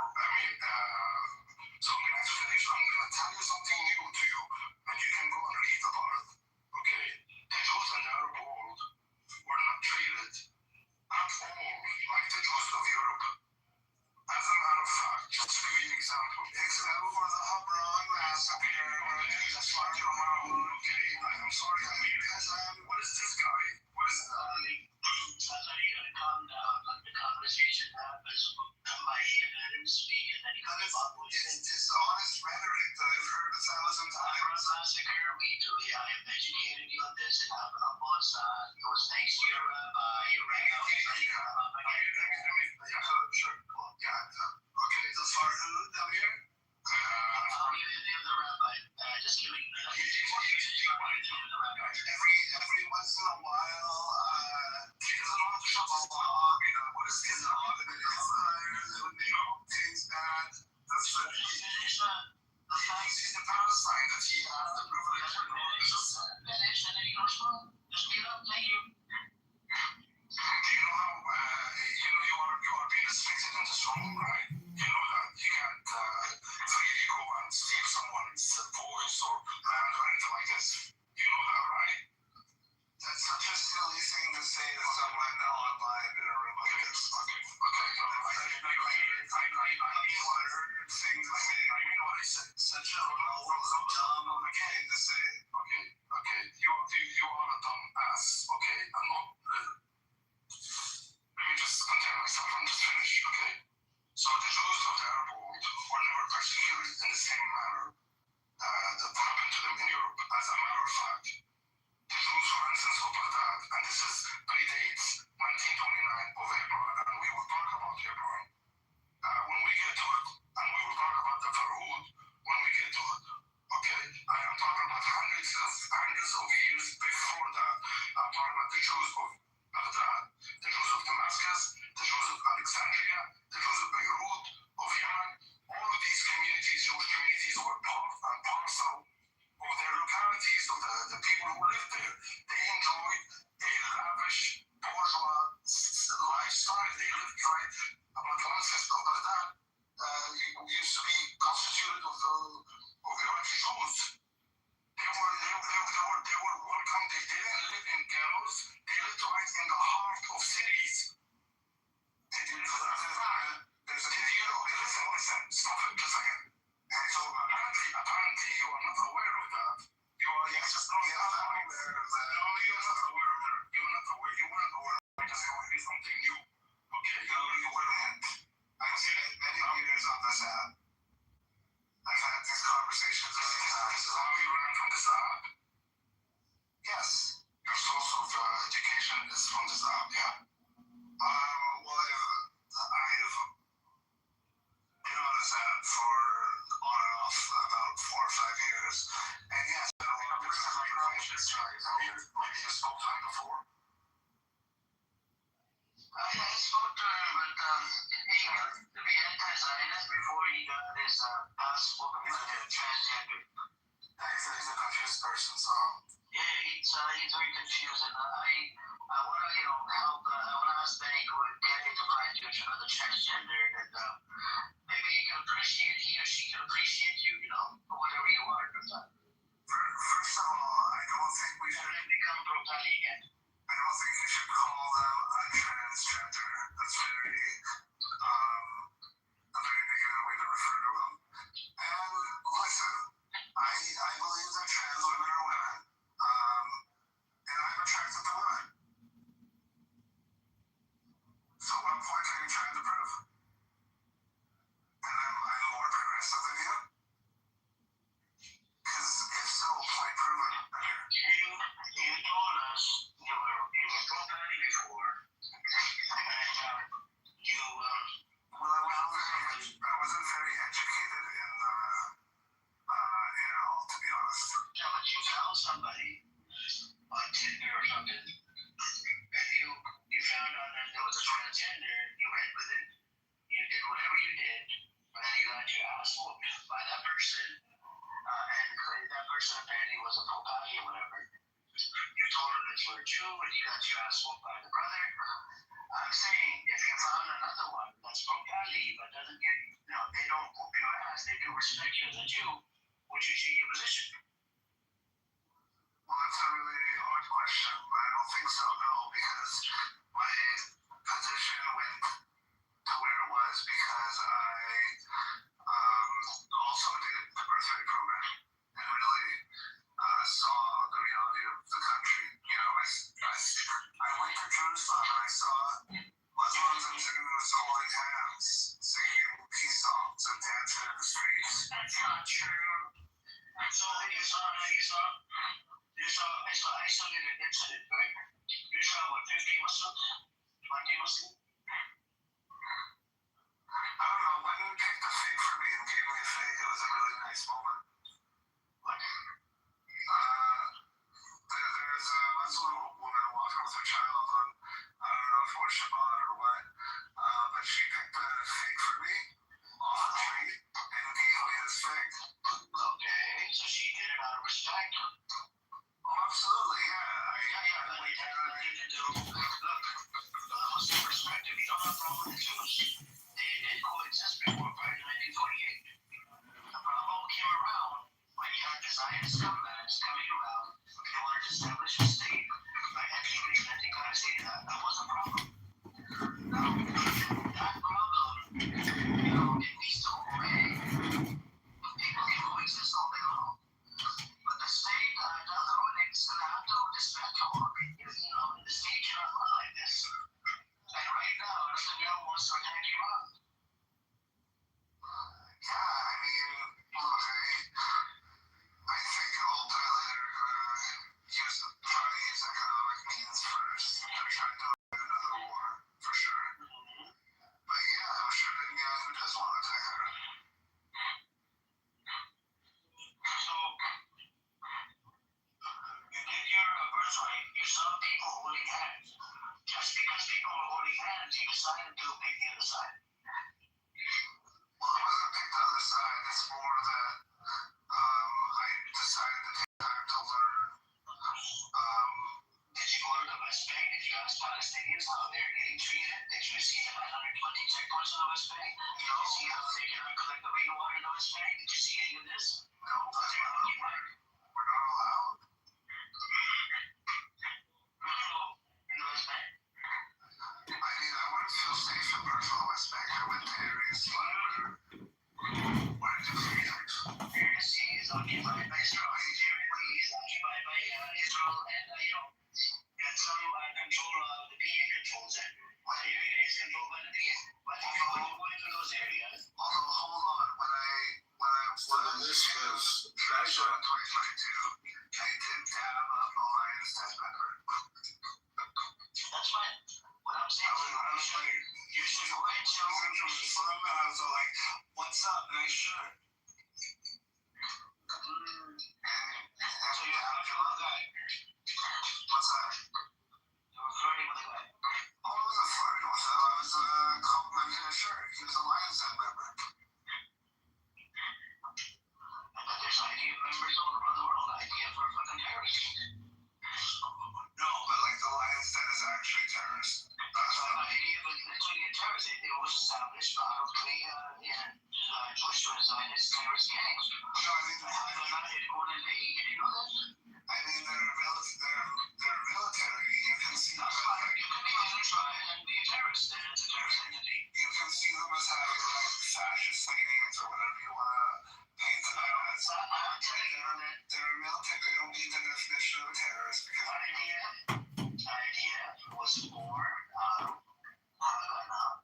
so I'm going to have to finish. I'm going to tell you something new to you, and you can go and read about it. Okay? The Jews in the Arab world were not treated at all like the Jews of Europe. As a matter of fact, just to give you an example, except for the Hebron massacre, where Jesus marched around, okay? I'm sorry, because what is this guy? What is that? That's how you gotta calm down. Let the conversation happen. Come by here, let him speak, and then he comes up with it. It's dishonest rhetoric that I've heard 1,000 times. Massacre, I have educated you on this. It happened on both sides. It was thanks to your rabbi. Sure. Okay, the Farhood down here? The rabbi. Just give me the rabbi. Every once in a while, he doesn't want to shut the law. What is his law? That would make things bad. That's what he's in Palestine, that he has the privilege of finish, and then he goes, just get up, thank you. Do you know how, you are being restricted in this room, right? You know that you can't freely go and steal someone's voice or land or anything like this. You know that, right? That's such a silly thing to say to someone online in a room like this. Okay. I heard things I say. I mean what I said. Such a dumb thing to say. Okay. You are a dumb ass. Okay. I'm not. Let me just contain myself and just finish. Okay. So wouldn't. I've spent many years on this app. I've had these conversations many times. This is how you learn from this app? Yes. Your source of education is from this app, yeah. Well, I've been on this app for on and off about 4 or 5 years. And yes, I know a lot of different information. Maybe you spoke to him before? I spoke to him, but he got to be anti-Zionist before he got his passport. He's a transgender. He's a confused person, so. Yeah, he's very confused, and I want to help. I want to ask Benny Gay to find you another transgender, and maybe he or she can appreciate you, for whatever you are. First of all, I don't think we should become pro-Pali again. I don't think you should call them a transgender. That's a very negative way to refer to them. And listen, I believe that trans women are women, and I'm attracted to women. So what point are you trying to prove? And I'm more progressive than you? Because if so, point proven. You told us you were pro-Pali before, and you I wasn't very educated in to be honest. Yeah, but you found somebody on Tinder or something, and you found out that there was a transgender, you went with it, you did whatever you did, and then you got your ass whooped by that person, and that person apparently was a pro-Pali or whatever. You told him that you were a Jew, and you got your ass whooped by the brother. I'm saying, if you found another one that's pro-Pali, but doesn't get, they don't whoop your ass, they do respect you as a Jew, would you change your position? Well, that's a really odd question, but I don't think so, no, because my position went to where it was because I also did the birthright program and really saw the reality of the country. I went to Jerusalem and I saw Muslims and Jews holding hands, singing peace songs and dancing in the streets. That's not true. So you saw isolated incident, right? You saw what, 50 Muslims? 20 Muslims? I don't know, when you picked a fig for me and gave me a fig, it was a really nice moment. What? There's a Muslim woman walking with her child on, I don't know if it was Shabbat or what, but she picked a fig for me off the tree and gave me this fig. Okay, so she did it out of respect. Oh, absolutely, yeah. Like that, you can do. Look, Muslim perspective, you don't have a problem with the Jews. They did coexist before, prior to 1948. The problem came around when you had the Zionist scumbags coming around. They wanted to establish a state, right? And people expecting God to say that. That was a problem. Now, that problem, it needs to go away. People can coexist all day long. But the state, down the road, it's going to have to respect your work. The state cannot run like this. And right now, Netanyahu wants to attack Iran. Yeah, I mean, look, I think ultimately they're going to try to use economic means first. They're trying to avoid another war, for sure. But yeah, I'm sure Netanyahu does want to attack Iran. So, you did your birthright, you saw people holding hands. Just because people were holding hands, you decided to pick the other side. Well, it wasn't pick the other side. It's more that I decided to take time to learn. Did you go to the West Bank? Did you ask Palestinians how they're getting treated? Did you see the 920 checkpoints in the West Bank? Did you see how they cannot collect the rainwater in the West Bank? Did you see any of this? No, we're not allowed. In the West Bank? I mean, I wouldn't feel safe in parts of the West Bank. I went to areas where I did three things. Area C is occupied by Israel. Area D is occupied by Israel, and some control the PA controls it. One area is controlled but if you went to those areas, hold on. When I was in Treasure in 2022, I did have a Alliance test member. that's fine. What I'm saying is, I was like, usually white children from the slum, and I was like, what's up, nice shirt. So you have your own guy. What's that? You were flirting with a guy. I wasn't flirting with him. I was complimenting his shirt. He was a Lions Den member. I thought there's IDF members all around the world. IDF for fucking terrorists. No, but like the Lions Den is actually terrorist. So IDF was literally a terrorist. It was established out of three Jewish Zionist terrorist gangs. No, I mean, They're not in Golden League. You didn't know that? I mean, they're military. You can see them. You can be military and be a terrorist. Then it's a terrorist entity. You can see them as having like fascist leanings or whatever you want to paint them as. I'm telling you that They're military. They don't meet the definition of a terrorist because IDF was born out of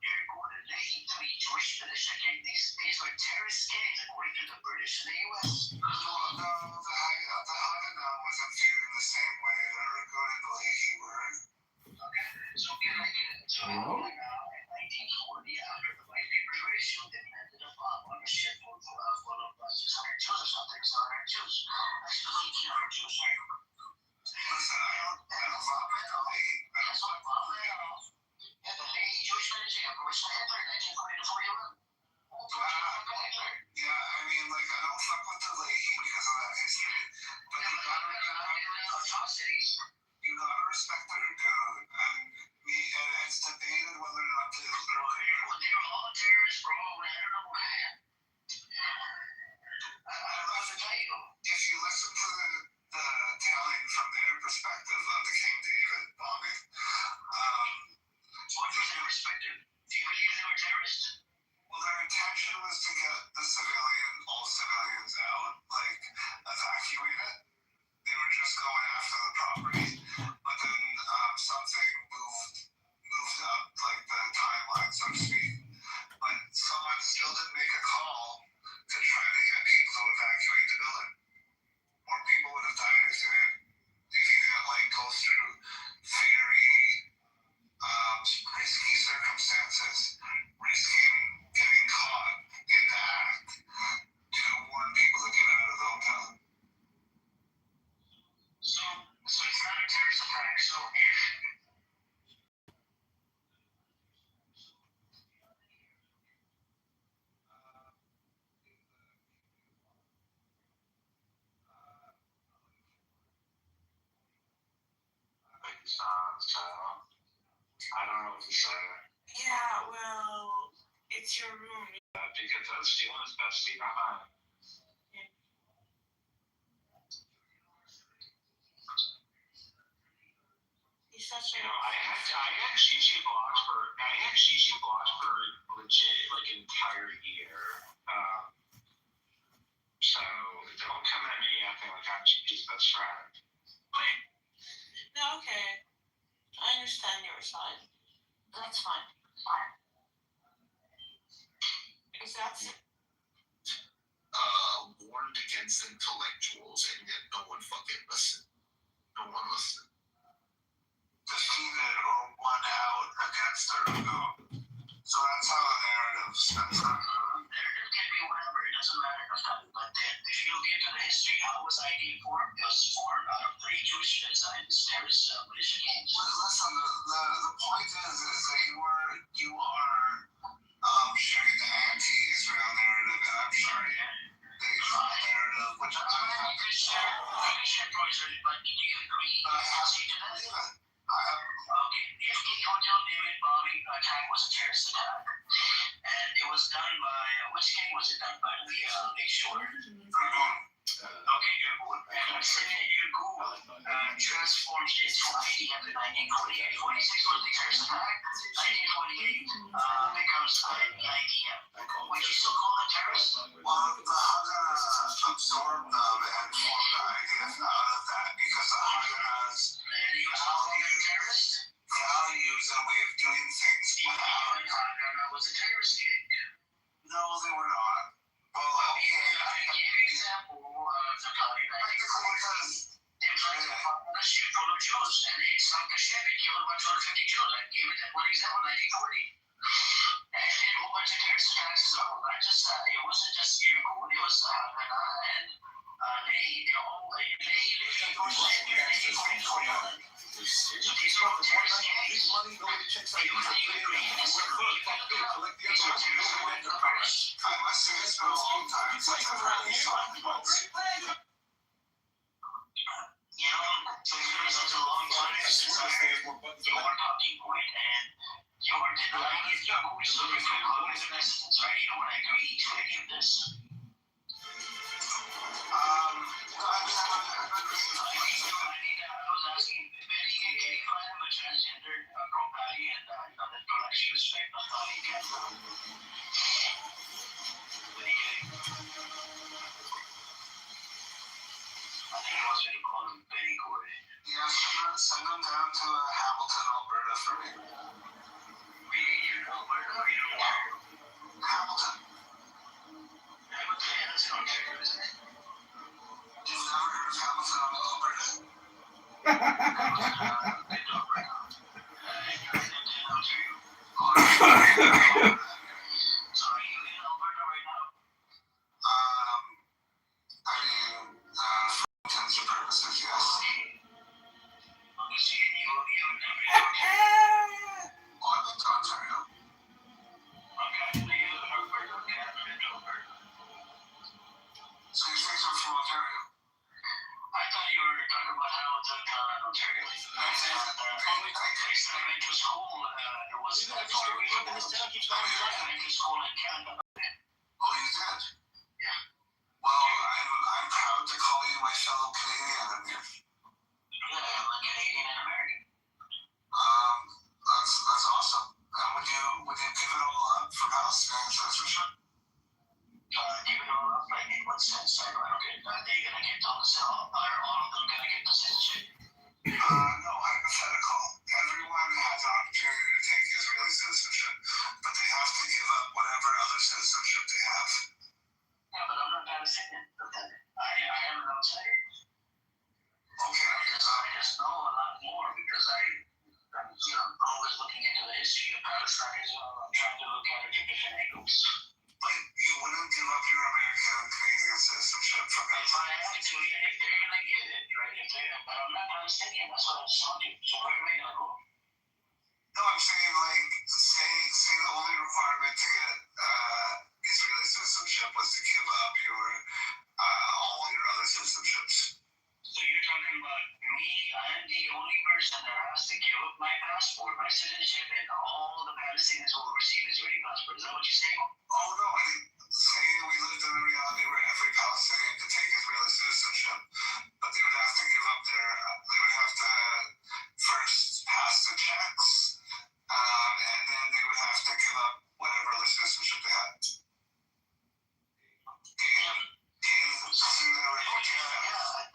Golden League, three Jewish militia gangs. These were terrorist gangs according to the British and the U.S. No, the Haganah wasn't viewed in the same way that Ragun and the Leahy were. Okay, so like in 1940, after the white papers were issued, they landed a bomb on a ship full of 600 Jews or something, 600 Jews. Actually, 1,800 Jews. Listen, I don't fuck with the Leahy. That's what bomb they are. Yeah, the Leahy Jewish militia, of course, Hitler in 1940 to 41. Yeah, I mean, like, I don't fuck with the Leahy because of that history. But you gotta respect their good. And it's debated whether or not to. They were all terrorists, bro. I don't know why. I don't know what to tell you. If you listen to the telling from their perspective of the King David bombing, what was their perspective? Do you believe they were terrorists? Well, their intention was to get all civilians out, like evacuated. They were just going after the property, but then something moved up, like the timeline, so to speak. But someone still didn't make a call to try to get people to evacuate the building. More people would have died if you didn't like go through very risky circumstances, risking getting caught in the act to warn people to get out of the hotel. So it's not a terrorist attack. So if I don't know what to say. Yeah, well, it's your room. Because stealing is bestie, not mine. He's such a... I had GG blocks for legit like entire year. So don't come at me acting like I'm GG's best friend. No, okay. I understand your side. That's fine. Is that... Warned against intellectuals, and yet no one fucking listened. No one listened. Defeated or won out against their ego. So that's how the narrative spends time. Narrative can be whatever, it doesn't matter. But then, if you look into the history, how was ID formed? It was formed out of three Jewish Zionist terrorist militia gangs. Listen, the point is that you are sharing the anti-Israel narrative, and I'm sharing the Israel narrative, which you can share poison, but do you agree? I'll see to that. Okay, if King Hotel David bombing attack was a terrorist attack, and it was done by, which gang was it done by? Make sure. Okay, Irgun. And I'm saying Irgun transformed into IDF in 1948. 46 was the terrorist attack. 1948 becomes the IDF. Would you still call them terrorists? Well, the Haganah absorbed them and formed the IDF out of that because the Haganah's values and way of doing things without was a terrorist gang. No, they were not. Well, I give you an example of the party that they tried to fire a ship full of Jews, and they sunk a ship and killed about 250 Jews. I gave it that one example in 1940. And did a whole bunch of terrorist attacks as well. Not just, it wasn't just Irgun, it was Hana and Lehi. They all, Lehi lived in Portland in 1941. So these are all terrorist gangs. money, nobody checks out. They agree and disagree. These are terrorist gangs. My students go school time. It's like You know, so it's been such a long time since your talking point, and you're denying it. You're always looking for coexistence, right? You don't want to agree to any of this. I was asking, can you find him a transgender girl patty and that don't actually respect the thought he can? What are you getting? I think he wants me to call him Betty Gordon. Yeah, send them down to Hamilton, Alberta for me. You're in Alberta or you're in Ontario? Hamilton. Hamilton, that's in Ontario, isn't it? You've never heard of Hamilton, Alberta? So are you in Alberta right now? For intents and purposes, yes. So you've never been to Ontario? I've been to Ontario. Okay, so you live in Alberta, okay, I've been to Alberta. So you think I'm from Ontario? I thought you were talking about Hamilton, Ontario. The place that I went to school, it wasn't that far away from Hamilton. I went to school in Canada. Oh, you did? Yeah. Well, I'm proud to call you my fellow Canadian. Yeah, I'm a Canadian and American. That's awesome. And would you give it all up for Palestinian citizenship? Give it all up, like in what sense? I don't get. Are they gonna get all of them gonna get the citizenship? No, hypothetical. Everyone has an opportunity to take Israeli citizenship, but they have to give up whatever other citizenship they have. Yeah, but I'm not Palestinian. I am an outsider. Okay. I just know a lot more because I'm always looking into the history of Palestine as well. I'm trying to look at it from different angles. Like, you wouldn't give up your American and Canadian citizenship for If Palestine? I have to, if they're gonna get it, right? But I'm not Palestinian. That's what I just told you. So where am I gonna go? No, I'm saying, like, say the only requirement to get Israeli citizenship was to give up your all your other citizenships. So you're talking about me? I'm the only person that has to give up my passport, my citizenship, and all the Palestinians will receive Israeli passport. Is that what you're saying? Oh no, I think say we lived in a reality where every Palestinian could take Israeli citizenship, but they would have to give up they would have to first pass the checks, and then they would have to give up whatever other citizenship they had.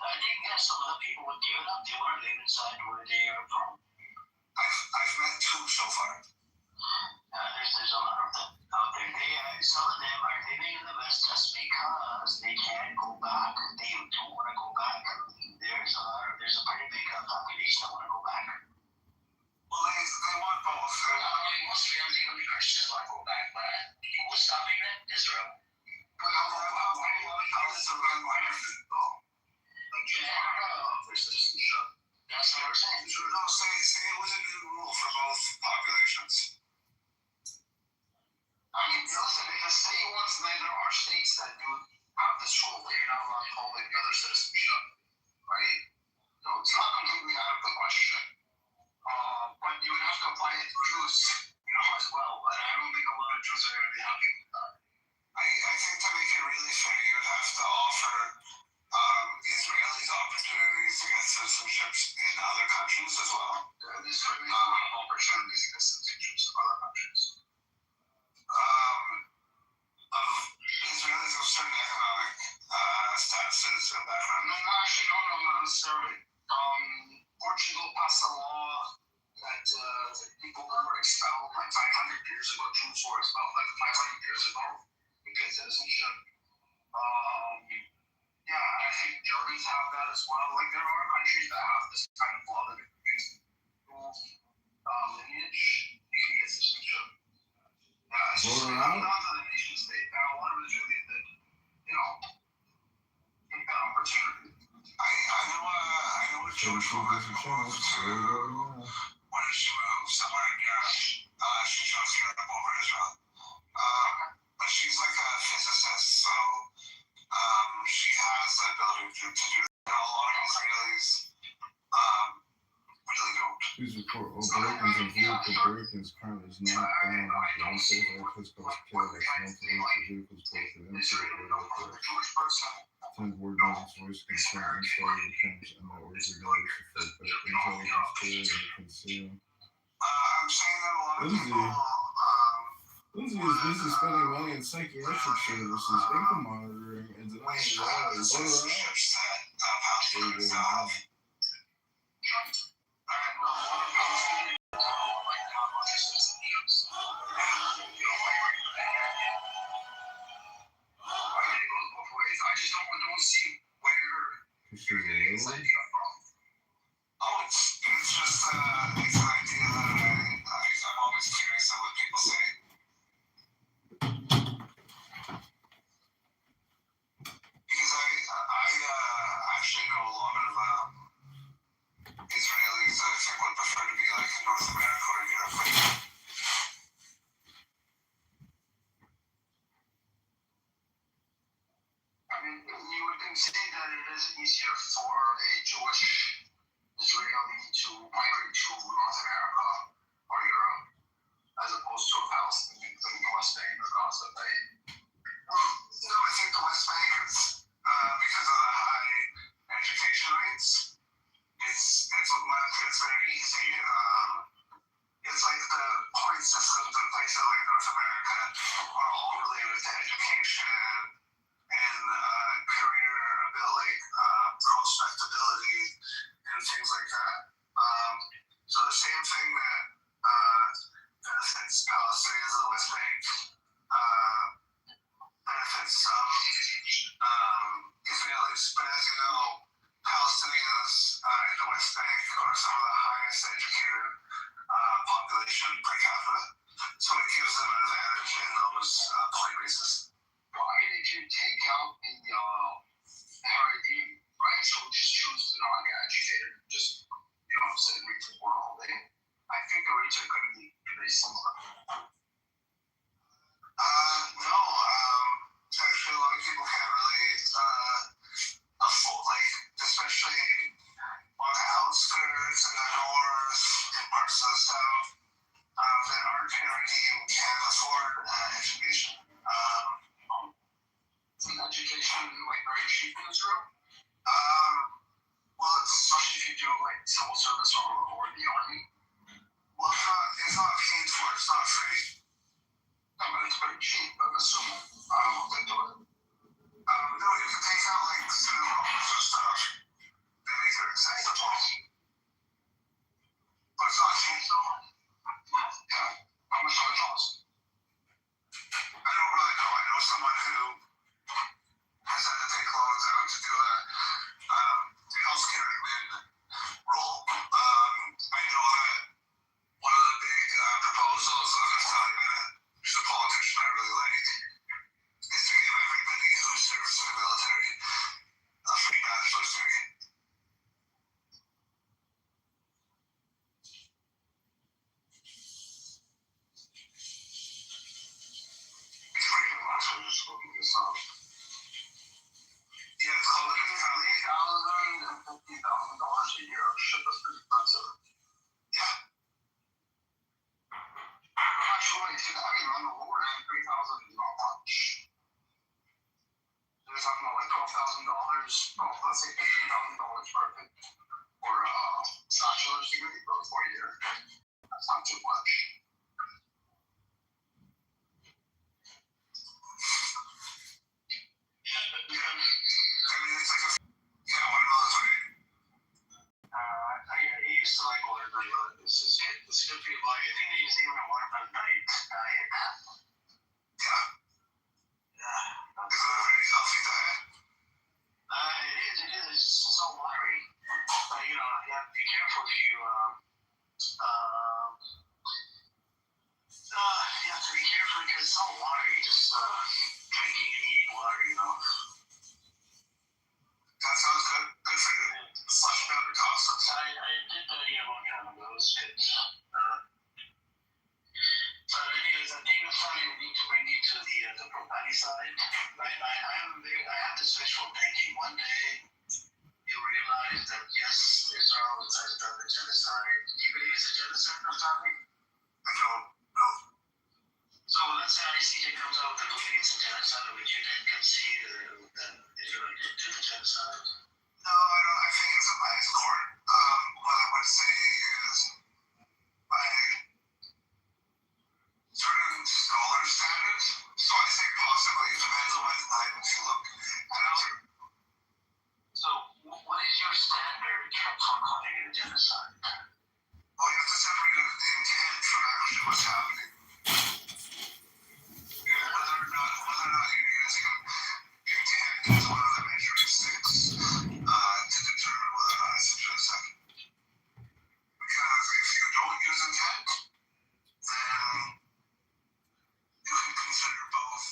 I think some of the people would give it up. They want to live inside where they are from. I've met two so far. There's a lot of them out there. Some of them are living in the West just because they can't go back. They don't want to go back. There's a pretty big population that want to go back. Well, they want both. Muslims, the only Christians want to go back, but what's stopping them? Israel. But how many Palestinians want to go? For citizenship. That's what we're saying. No, say it was a new rule for both populations. I mean, listen, because say once there are states that do have this rule that you're not allowed to hold any other citizenship, right? So it's not completely out of the question. But you would have to apply it to Jews, as well. And I don't think a lot of Jews are going to be happy with that. true stories about like 500 years ago, you get citizenship. Yeah, I think Germans have that as well. Like there are countries that have this kind of law that if you lineage, you can get citizenship. Yeah, it's just not to the nation state. And a lot of Israelis that, take that opportunity. I know a Jewish woman who moved to, where did she move? Somewhere in Europe. She chose Europe over Israel. But she's like a physicist, so she has the ability to do that. A lot of Israelis really don't. Please report all break-ins and vehicle break-ins. Crime is not down. The unsafe airplanes cause chaos. Multiple vehicles both in import or local. 10 board games, voice consent, installed cameras, and networks are used for intelligence care and conceal. I'm saying that a lot of people. Lindsay is busy spending money in psychiatric services, income monitoring, and denying lives. I just don't see where this idea from. Oh, it's just it's an idea that I'm always curious of what people say. Because I actually know a lot of Israelis that I think would prefer to be like in North America or Europe. I mean, you would say that it is easier for a Jewish Israeli to migrate to North America or Europe as opposed to a Palestinian in the West Bank or Gaza, right? No, I think the West Bank is because of the high education rates. It's very easy. It's like the point systems in places like North America are all related to education and career ability, prospectability, and things like that. So the same thing that benefits Palestinians in the West Bank benefits Israelis. But as you know, Palestinians in the West Bank are some of the highest educated population per capita. So it gives them an advantage in those point races. Well, I mean, if you take out the Haredi, right, so just choose the non-educated, just, sit and read the world all day, I think the rates are going to be pretty similar. No, actually a lot of people can't really afford, like, especially on the outskirts and the north and parts of the south that aren't Haredi can't afford education. Is education like very cheap in Israel? Well, Especially if you do like civil service or the army. Well, it's not paid for. It's not free. I mean, it's very cheap, I'm assuming. I don't know if they do it. No, you can take out like student loans and stuff. They make it accessible. But it's not cheap. Yeah. How much does it cost? I don't really know. I know someone who has had to take loans out to do a healthcare admin role. I know that one of the big proposals of Naftali Bennett, who's a politician I really like, is to give everybody who serves in the military a free bachelor's degree. It's pretty much. I'm just looking this up. Yeah, it's called the $8,000 and $50,000 a year. Shit, that's pretty expensive. Yeah. Actually, on the lower end, $3,000 is not much. They're talking about like $12,000. Well, let's say $15,000 for a bachelor's degree for a 4-year. That's not too much. It's just the Skippy, like, I think they use even one of the night. it's all water. You just drinking and eating water, you know. That sounds good. Good for you. Flush me out the toxins. I did eat a long time ago. It was good. But anyways, I think it's probably we need to bring you to the pro-body side. I have to switch from thinking one day you realize that yes, Israel has done the genocide. Do you believe it's a genocide, Naftali? I don't know. So let's say ICJ comes out that it's a genocide, would you then concede that Israel did do the genocide? No, I don't. I think it's a biased court. What I would say is, by certain scholar standards, so I say possibly. It depends on what lens you look at it. So what is your standard for calling it a genocide? Well, you have to separate the intent from actually what's happening. Whether or not you're using intent as one of the measuring sticks to determine whether or not it's a genocide. Because if you don't use intent, then you can consider both.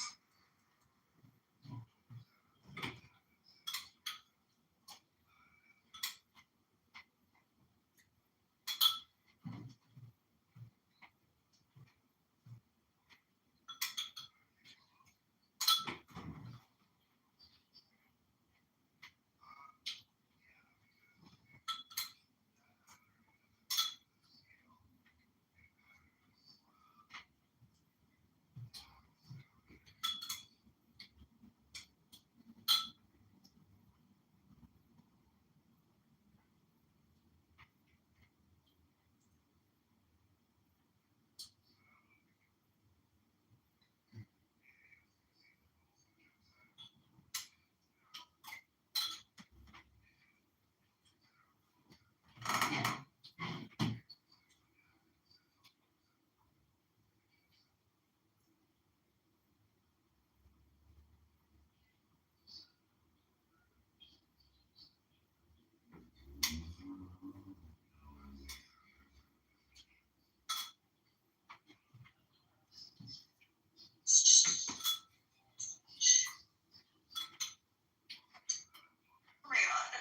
Oh my god.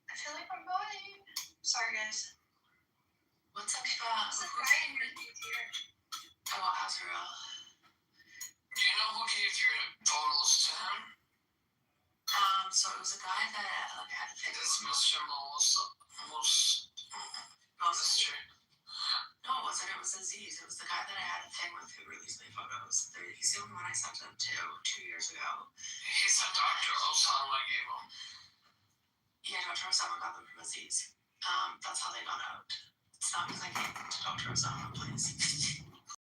I feel like I'm going. Sorry, guys. What's up, Who's crying with you here? Oh, Azrael. Do you know who gave your photos to him? So it was a guy that had a thing. It's Mr. Moses. No, it wasn't. It was Aziz. It was the guy that I had a thing with who released my photos. He's the only one I sent them to 2 years ago. He said Dr. Osama gave him. Yeah, Dr. Osama got them from Aziz. That's how they got out. It's not because I gave them to Dr. Osama, please.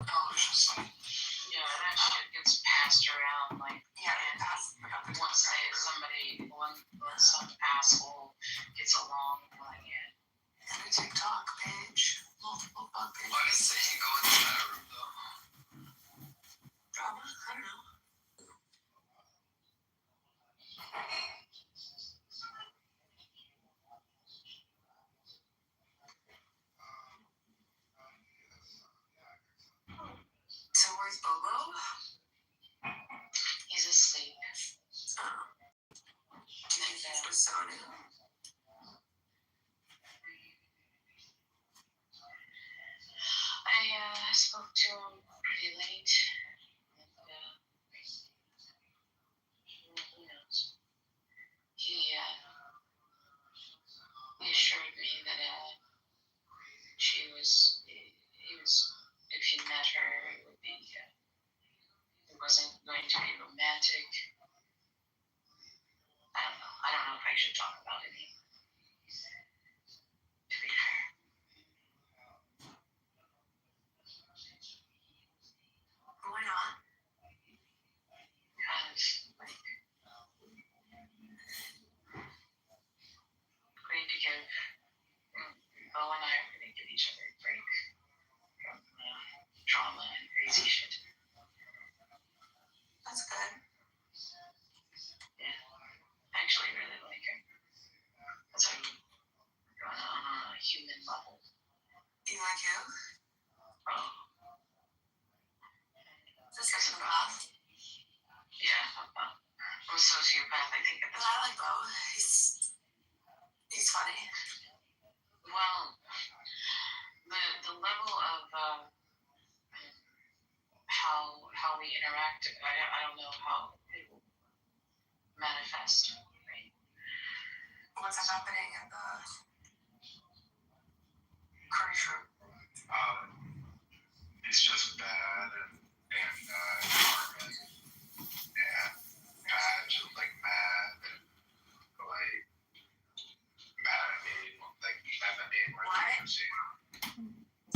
Oh, it's just like, yeah, that shit gets passed around like, Yeah, it passed. once some asshole gets along, like, yeah. And a TikTok page. Multiple bug pages. Why does he go into that room though? Drama? I don't know. So where's Bobo? He's asleep. Do you think he's with Sony? I spoke to him pretty late. And, who knows? He assured me that he was, if he met her, it would be, it wasn't going to be romantic. I don't know if I should talk about sociopath, I think. But I like Bo. He's funny. Well, the level of how we interact, I don't know how it will manifest. Right? What's happening in the Curry Fruit? It's just bad and Carmen and Madge is like mad and like mad at me, like mad at me more than I've seen.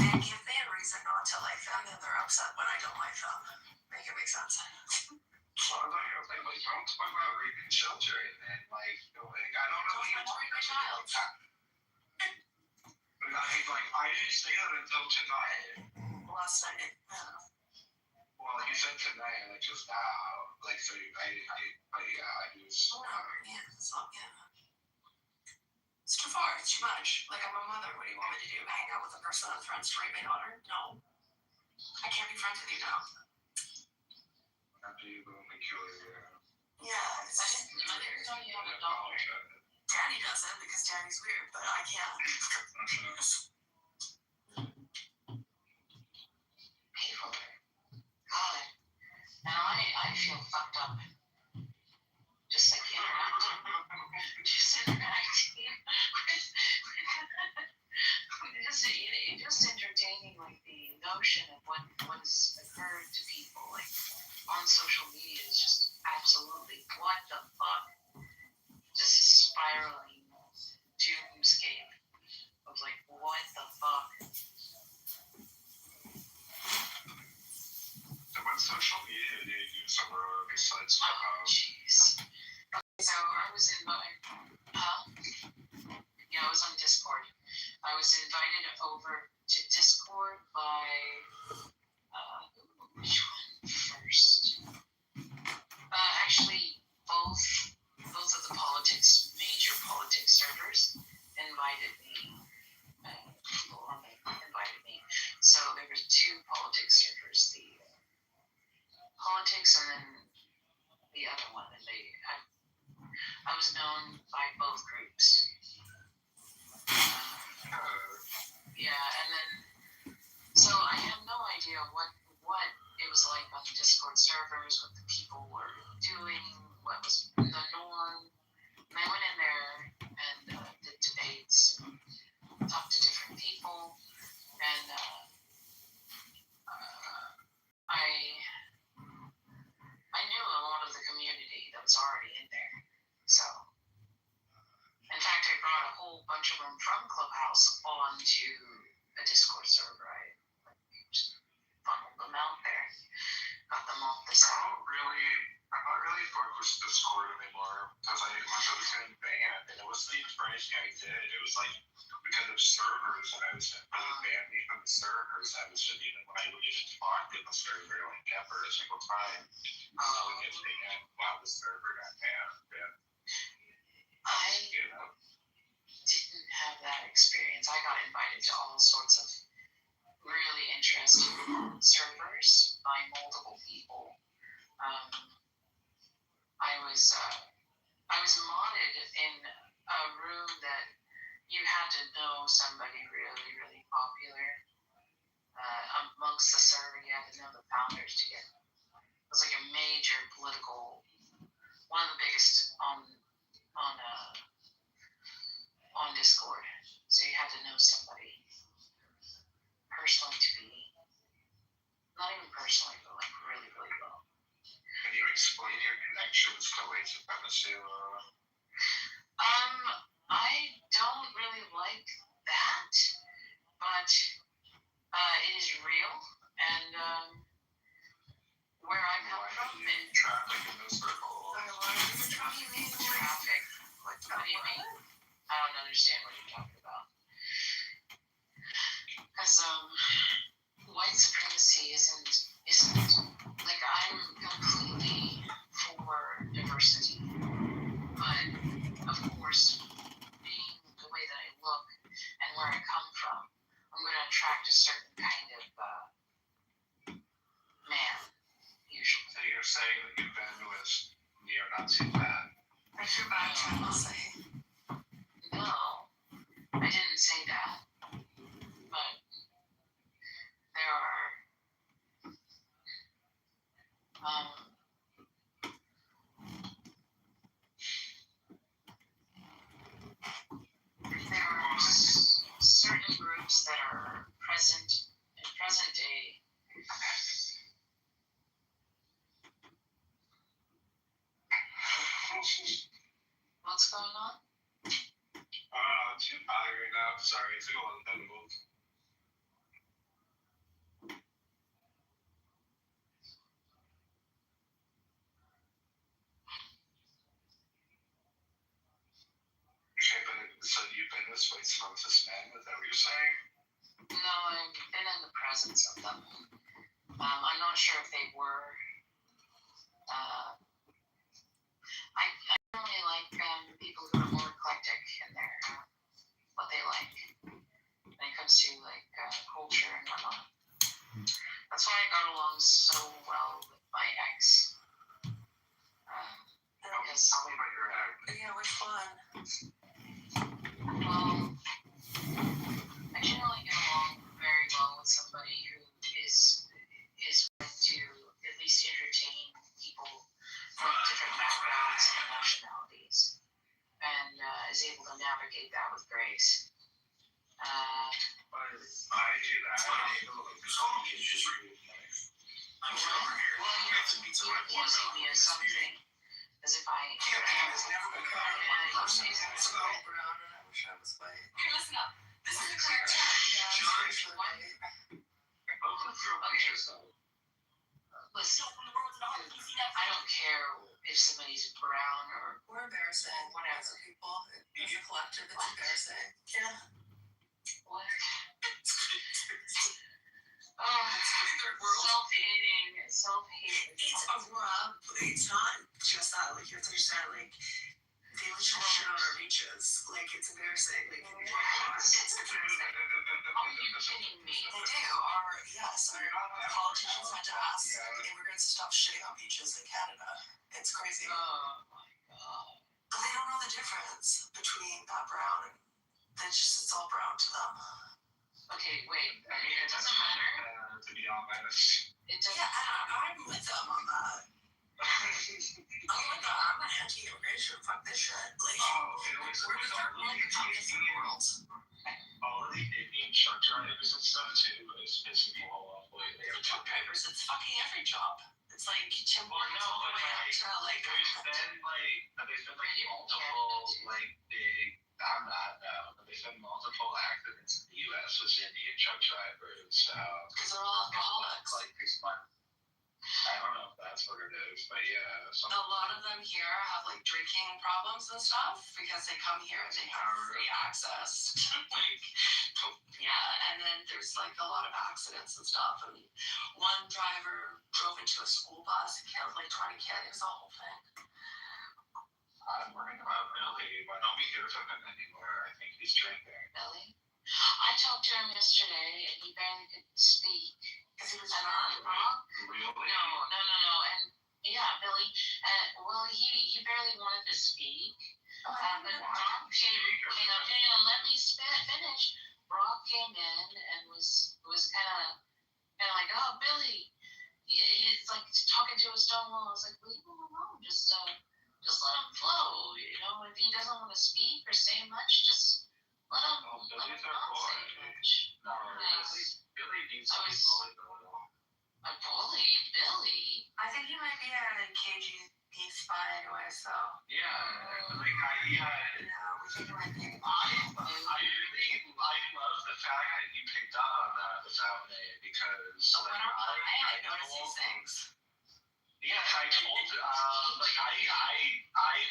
They give me a reason not to like them, and they're upset when I don't like them. Make it make sense. Well, I don't know, like don't talk about raping children and like I don't know what you're talking about. I didn't say that until tonight. Last night. Well, you said tonight, like just now, like so. I just. Yeah, it's not. Yeah. It's too far. It's too much. Like I'm a mother. What do you want me to do? Hang out with a person on friends to rape my daughter? No. I can't be friends with you now. After you go make your. Yeah, it's just don't you have a dog? Daddy does it because Daddy's weird, but I can't. People. God. Now I feel fucked up. Just like interacting. Just entertaining like the notion of what has occurred to people like on social media is just absolutely what the fuck. Just spiraling doomscape of like what the fuck. So what social media do you use besides Clubhouse? Jeez. So I was I was on Discord. I was invited over to Discord by which one first? Actually, both of the major politics servers invited me. People on it invited me. So there were two politics servers, the politics and then the other one. And I was known by both groups. Yeah, and then so I have no idea what it was like on the Discord servers, what the people were doing, what was the norm. And I went in there and did debates, talked to different people, and I knew a lot of the community that was already in there. So, in fact, I brought a whole bunch of them from Clubhouse onto a Discord server. I just funneled them out there, got them off the site. I'm not really focused Discord anymore because I was getting banned, and it wasn't even for anything I did. It was like because of servers, and I was really banned me from the servers. I was even when I would even talk to the server, like never a single time. I would get banned while the server got banned. I didn't have that experience. I got invited to all sorts of really interesting servers by multiple people. I was modded in a room that you had to know somebody really, really popular amongst the server. You had to know the founders to get. It was like a major political, one of the biggest on Discord. So you had to know somebody personally to be, not even personally, but like really, really well. Can you explain your connections to white supremacy? I don't really like that, but it is real, and where I come from, traffic in those circles. Traffic. What do you mean? I don't understand what you're talking about. Because white supremacy isn't like I'm completely for diversity, but of course, being the way that I look and where I come from, I'm going to attract a certain kind of man, usually. So you're saying that you've been with neo not too bad. I feel bad too, I'll say. No, I didn't say that. But there are certain groups that are present in present day. What's going on? I'm too tired right now. Sorry, it's a long time to move. Okay, but so you've been this way since this man, is that what you're saying? No, I've been in the presence of them. I'm not sure if they were. I really like people who are more eclectic in their what they like when it comes to like culture and whatnot. That's why I got along so well with my ex. Tell me about your ex. Yeah, which one? Well, I generally get along very well with somebody who is willing to at least entertain people from different backgrounds and nationalities, and is able to navigate that with grace. I do that. You're accusing me of something, as if I. Here, listen up. This is the correct term. Listen, I don't care if somebody's brown or We're embarrassing. whatever. As a people, as a collective, it's embarrassing. Yeah. What? Self-hating. It's Aurora. It's not just that. Like, you have to understand, like, they literally shit on our beaches. Like, it's embarrassing. Like, it's embarrassing. Are you kidding me? They do. Our politicians had to ask immigrants to stop shitting on beaches in Canada. It's crazy. Oh my god. But they don't know the difference between that brown and it's all brown to them. Okay, wait. I mean, it doesn't matter. To be honest. It doesn't. Yeah, I'm with them on that. I'm not anti-immigration. Fuck this shit. Like, we're like the communists in the world. All of the Indian truck drivers and stuff too is pissing me all off lately. Truck drivers, it's fucking every job. It's like Tim Hortons all the way up to like. There's been multiple big. I'm not no, but there's been multiple accidents in the U.S. with Indian truck drivers. Because they're all alcoholics. Like 6 months. I don't know if that's what it is, but yeah. A lot of them here have like drinking problems and stuff because they come here and they have free access. Yeah, and then there's like a lot of accidents and stuff. And one driver drove into a school bus and killed like 20 kids. It was a whole thing. I'm worried about Billy. Why don't we hear from him anymore? I think he's drinking. Billy? I talked to him yesterday and he barely could speak. Because he was drunk? Really? No. And yeah, Billy. Well, he barely wanted to speak. But Brock came. Hang on. Let me finish. Brock came in and was kind of like, oh, Billy. He's like talking to a stone wall. I was like, leave him alone. Just let him flow. You know, if he doesn't want to speak or say much, just let him. Let him not say much. No, Billy needs to be bullied a little. A bully, Billy. I think he might be at a KGB spot anyway, so. Yeah, like I love the fact that you picked up on that without me because I noticed these things. Yes, I told I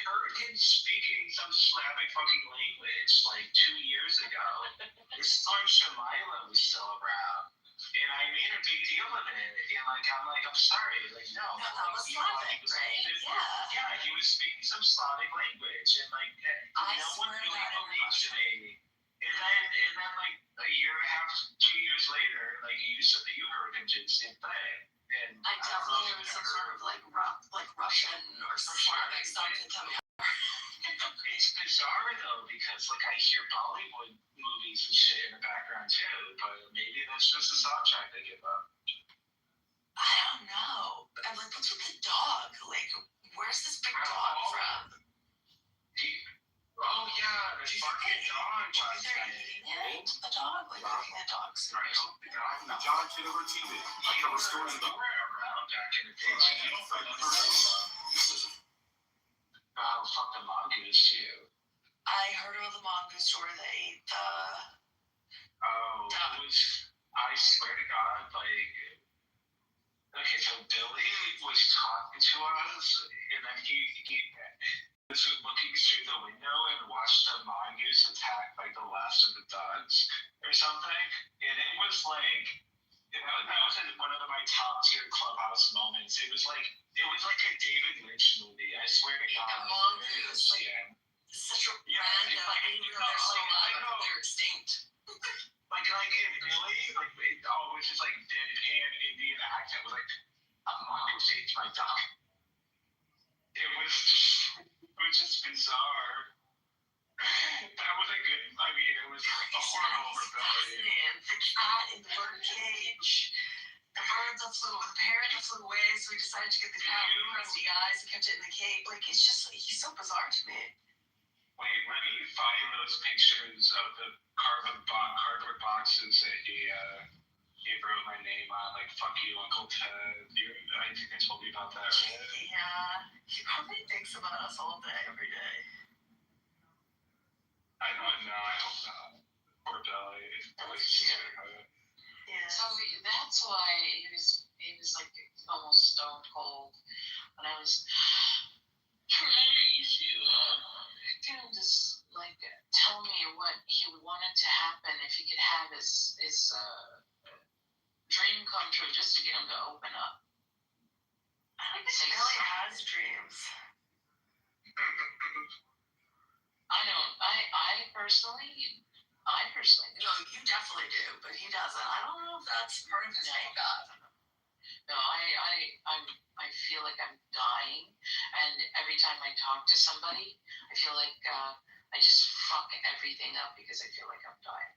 heard him speaking some Slavic fucking language like 2 years ago. This time Shemila was still around. And I made a big deal of it. And I'm sorry. Like, no. No, that was Slavic, right? Yeah. Yeah, he was speaking some Slavic language. And no one really believes me. And then like a year and a half, 2 years later, like you said that you heard him do the same thing. And I definitely heard some sort of like Russian or smart next time to tell me. It's bizarre though, because like I hear Bollywood movies and shit in the background too, but maybe that's just a soundtrack they give up. I don't know. I'm like, what's with the dog? Like, where's this big dog from? Oh yeah, the fucking dog last They're night. eating it? The dog? Like, looking at dogs. John Kitover TV. I cover stories You about. were around back in the day. Oh, fuck the mongoose too. I heard of the mongoose story that ate the. Oh, it was. I swear to God, like. Okay, so Billy was talking to us, and then he was looking through the window and watched the mongoose attack like the last of the dogs or something, and it was like. That was one of my top tier Clubhouse moments. It was like a David Lynch movie. I swear to God. A mongoose. Like, such a random. They're so alive. They're extinct. Like in Billy, like it always just like deadpan Indian accent was like, a mongoose ate my dog. It was just bizarre. That was a good. I mean, it was a horrible rebellion. The cat in the bird cage. The bird that flew, the parrot that flew away, so we decided to get the cat with crusty eyes and kept it in the cage. Like, it's just, he's so bizarre to me. Wait, let me find those pictures of the cardboard boxes that he wrote my name on, like, fuck you, Uncle Ted. I think I told you about that, right? Yeah. He probably thinks about us all day, every day. I don't know, I hope not. Poor Billy. Yeah. So that's why he was like almost stone cold when I was trying to just like tell me what he wanted to happen if he could have his dream come true, just to get him to open up. I don't think Billy has dreams. I personally do. No, you definitely do, but he doesn't. I don't know if that's part of his makeup. No, I feel like I'm dying, and every time I talk to somebody, I feel like I just fuck everything up because I feel like I'm dying.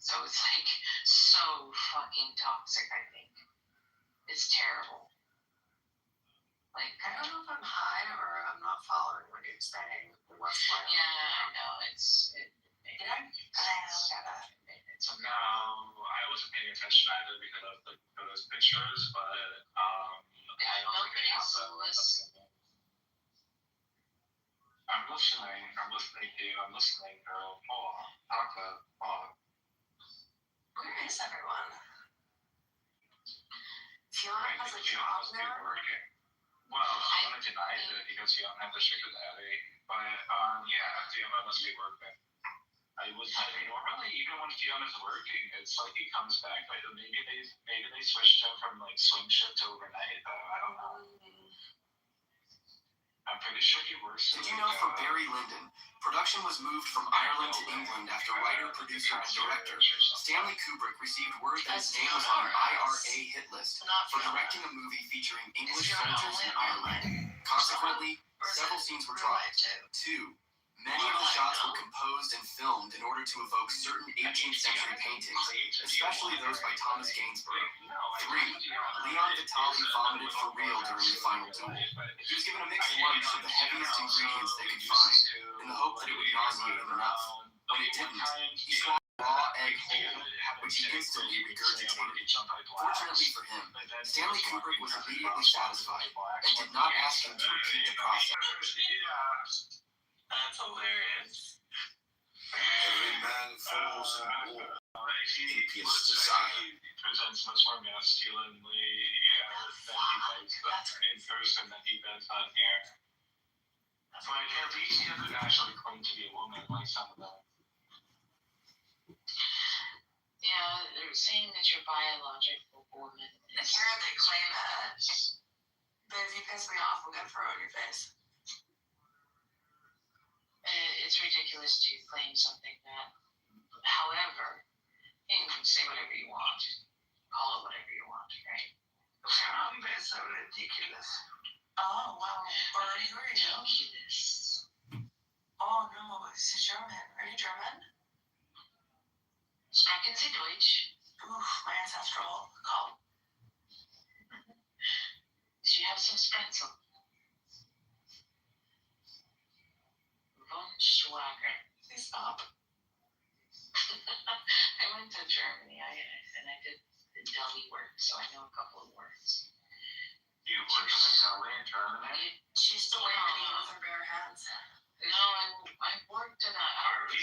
So it's like so fucking toxic, I think. It's terrible. Like, I don't know if I'm high or I'm not following what you're saying. What's going on? yeah, I know. No, I wasn't paying attention either because of those pictures, but I don't think I have that. I'm listening, dude. I'm listening, girl. Talk. Where is everyone? Fiona has a job now? Well, Fiona denies it because she don't have the sugar daddy. But yeah, Fiona must be working. Normally, even when Fiona's working, it's like he comes back. Like maybe they switched him from like swing shift to overnight. I don't know. I'm pretty sure he works. Did you know from Barry Lyndon, production was moved from Ireland to England after writer, producer, and director Stanley Kubrick received word that his name was on an IRA hit list for directing a movie featuring English soldiers in Ireland. Consequently, several scenes were dropped. 2. Many of the shots were composed and filmed in order to evoke certain 18th century paintings, especially those by Thomas Gainsborough. 3. Leon Vitali vomited for real during the final duel. He was given a mixed lunch of the heaviest ingredients they could find, in the hope that it would nauseate him enough. When it didn't, he swallowed a raw egg whole, which he instantly regurgitated. Fortunately for him, Stanley Kubrick was immediately satisfied and did not ask him to repeat the process. That's hilarious. Every man falls in war. His desire. He presents much more masculinely than he does in person than he does on here. But at least he doesn't actually claim to be a woman like some of them. Yeah, they're saying that you're biological woman. I hear they claim that. But if you piss me off, I'm gonna throw it in your face. It's ridiculous to claim something that, however, you can say whatever you want, call it whatever you want, right? It's so ridiculous. Oh, wow. Bird, who are you? Oh, no, she's German. Are you German? Sprechen Sie Deutsch? Oof, my ancestral call. She has some Sprenzel. Von Schwager. Please stop. I went to Germany and I did deli work, so I know a couple of words. You worked in a deli in Germany? She's still wearing it even with her bare hands. No, I worked in a. I worked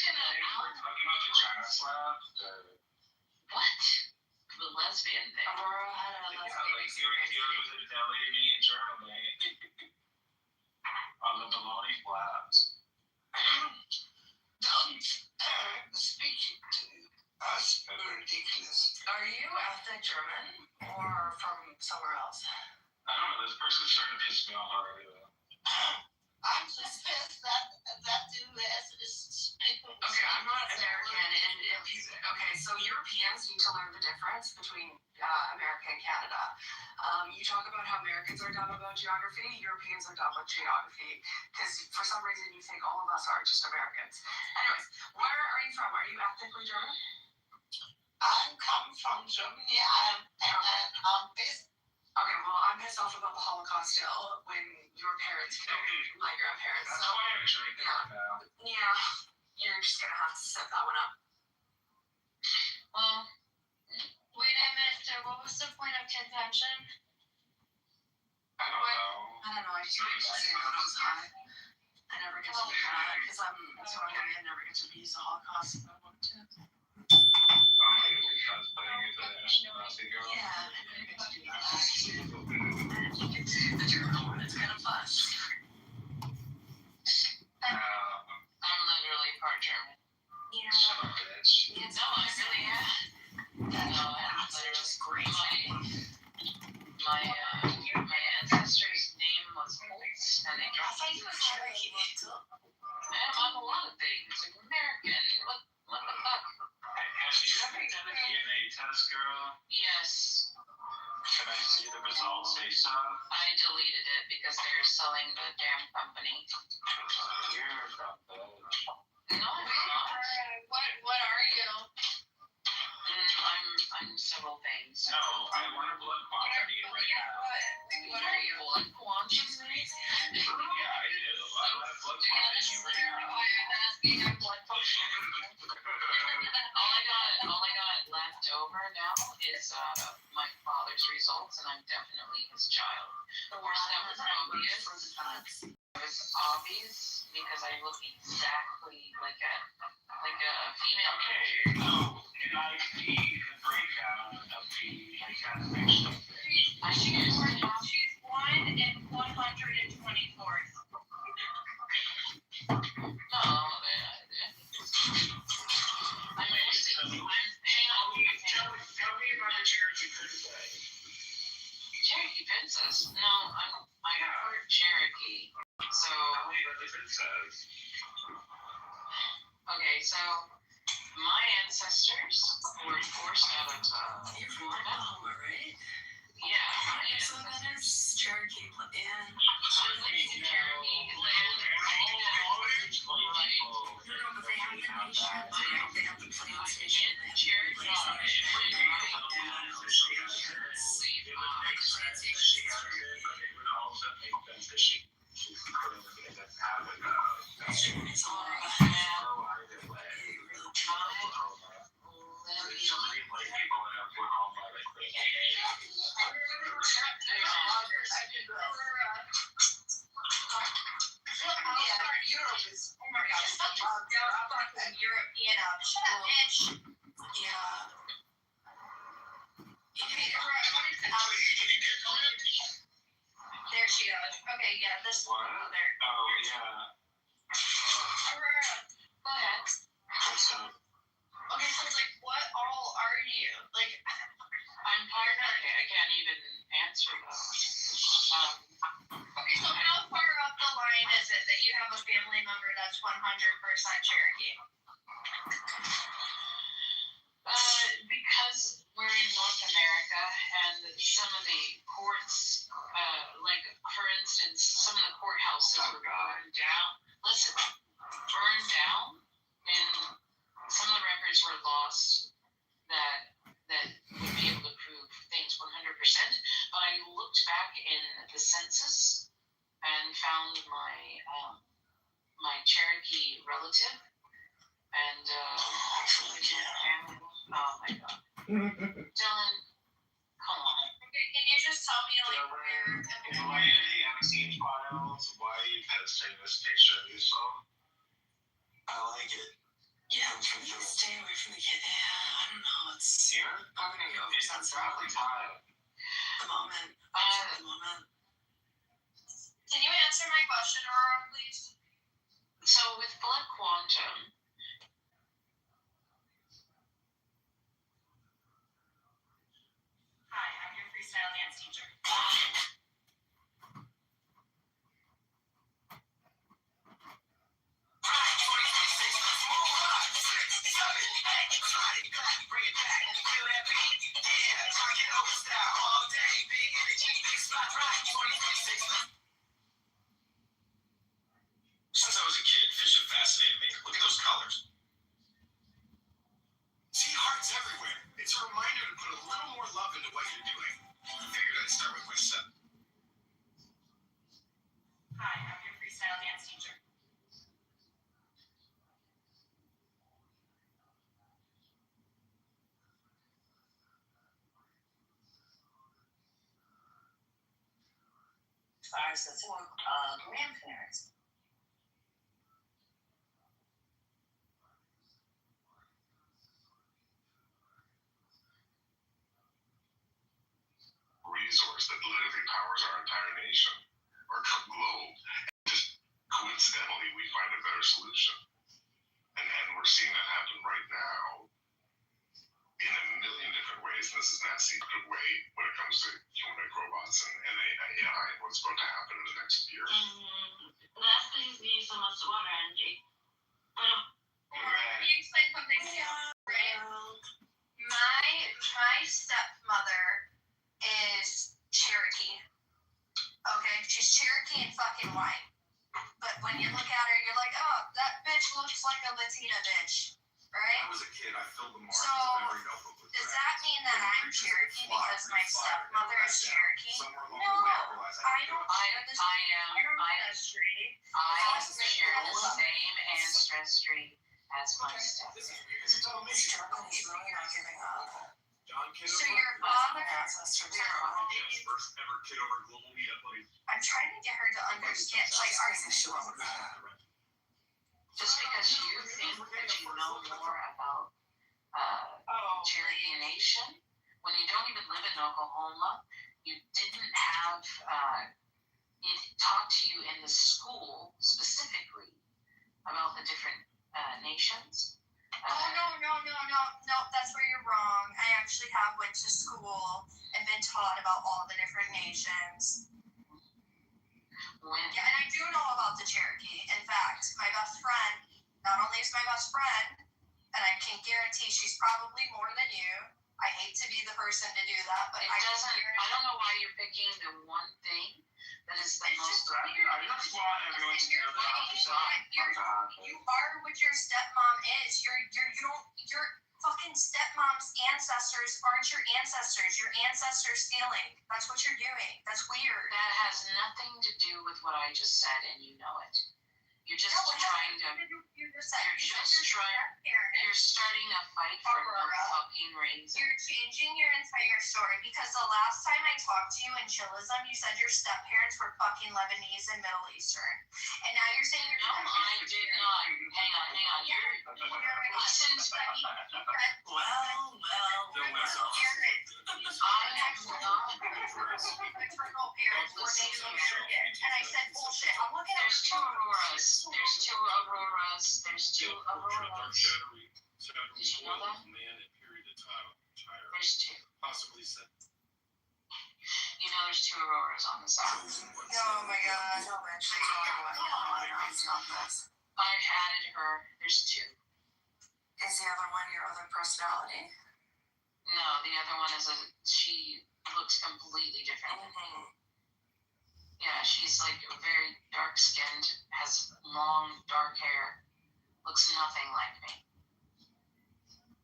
in a. We're talking about the China slab. What? The lesbian thing. Aurora had a lesbian experience. You was at a deli in Germany. On the bologna flats. Don't speak to us ridiculous. Are you ethnic German or from somewhere else? I don't know, this person's starting to piss me off already though. I'm just pissed that dude is people. Okay, I'm not American, and okay, so Europeans need to learn the difference between America and Canada. You talk about how Americans are dumb about geography, Europeans are dumb about geography, because for some reason you think all of us are just Americans. Anyways, where are you from? Are you ethnically German? I come from Germany. I'm pissed. Okay, well, I'm pissed off about the Holocaust still when your parents killed my grandparents. That's why I'm drinking right now. Yeah, you're just gonna have to set that one up. Well, wait a minute, sir. What was the point of contention? I don't know. I don't know, I just wanted to say when I was high. I never get to do that because I'm sorry, I never get to use the Holocaust if I want to. Because putting it to the nationality girl. Yeah, I never get to do that. And you get to do the German one, it's kind of fun. I'm literally part German. Yeah. Shut up, bitch. No, I really am. No, I'm literally great. My ancestor's name was Holtz, and they I thought you were Cherokee. I'm a lot of things. I'm American. What the fuck? Have you ever done a DNA test, girl? Yes. Can I see the results? Say so. I deleted it because they're selling the damn company. You're from the... No, I'm not. What are you? I'm several things. No, I want a blood quantum right now. What are you? Blood quantum? Yeah, I do. I want a blood quantum right now. Why I'm asking a blood function. All I got left over now is my father's results, and I'm definitely his child. Of course, that was obvious. It was obvious because I look exactly like a female. Okay, so can I see the breakdown of the identification? She's 1 in 124. No, Tell me about the Cherokee Princess. Cherokee Princess? No, I'm part Cherokee. So. Tell me about the princess. Okay, so my ancestors were forced out of. You're from Oklahoma, right? Yeah, my So that is Cherokee and Cherokee land. but they have the nations, right? They have the Plains Nation, they have the Cherokee Plains Nation, it's all European shut up, bitch. yeah. There she goes. Okay, yeah, this What? mother. Oh, yeah. Aurora. Go ahead. What's up? Okay, so like, what all are you? Like, I'm part. Okay, I can't even answer that. okay, so how far up the line is it that you have a family member that's 100% Cherokee? Because we're in North America and some of the courts like for instance, some of the courthouses were burned down. Listen, burned down, and some of the records were lost that would be able to prove things 100%. But I looked back in the census and found my my Cherokee relative, and family. Oh my God, Dylan, come on. Can you just tell me like where? Why are the MC files? Why you posting this picture of yourself? I like it. Yeah, stay away from the kid. Yeah, I don't know. It's Here? I'm gonna go. It's exactly time. The moment. The moment. Can you answer my question, Aurora, please? So with blood quantum, Hi, I'm your freestyle dance teacher. Since I was a kid, fish have fascinated me. Look at those colors. See hearts everywhere. It's a reminder to put a little more love into what you're doing. I figured I'd start with myself. Hi, I'm your freestyle dance teacher. As far as the four grandparents. Resource that literally powers our entire nation or globe. Just coincidentally, we find a better solution. And we're seeing that happen right now in a million different ways. And this is not a secret way when it comes to humanoid robots and AI and what's going to happen in the next year. Let me explain something to you, right? My stepmother is Cherokee. Okay, she's Cherokee and fucking white. But when you look at her, you're like, oh, that bitch looks like a Latina bitch, right? I was a kid. I filled the mark So, with a memory notebook with does bread. that mean that I'm Cherokee because my stepmother is Cherokee? No, I don't share this. I don't ancestry. I share the same ancestry as my stepmother. Struggle is really not giving up. John Kitover. So your father, First ever Kitover global meetup, buddy. I'm trying to get her to understand, like, are you sure? Just because you think that you know more about Cherokee Nation, when you don't even live in Oklahoma, you didn't have it taught to you in the school specifically about the different nations. No, that's where you're wrong. I actually have went to school and been taught about all the different nations. Yeah, and I do know about the Cherokee. In fact, my best friend, not only is my best friend, and I can guarantee she's probably more than you. I hate to be the person to do that, but I don't know why you're picking the one thing that is the most You are what your stepmom is. Your fucking stepmom's ancestors aren't your ancestors. Your ancestors stealing. That's what you're doing. That's weird. That has nothing to do with what I just said, and you know it. You're just trying to. You're starting a fight for no fucking reason. You're changing your entire story because the last time I talked to you in Chilism, you said your step parents were fucking Lebanese and Middle Eastern, and now you're saying you're. No, I did not. Hang on. Listen to me. Well. Maternal parents were Native American, and I said bullshit. I'm looking at. There's two Auroras. Did you know that? There's two. Possibly said. You know there's two Auroras on the side. Oh my god. I've added her. There's two. Is the other one your other personality? No, the other one she looks completely different than me. Yeah, she's like very dark skinned, has long dark hair, looks nothing like me.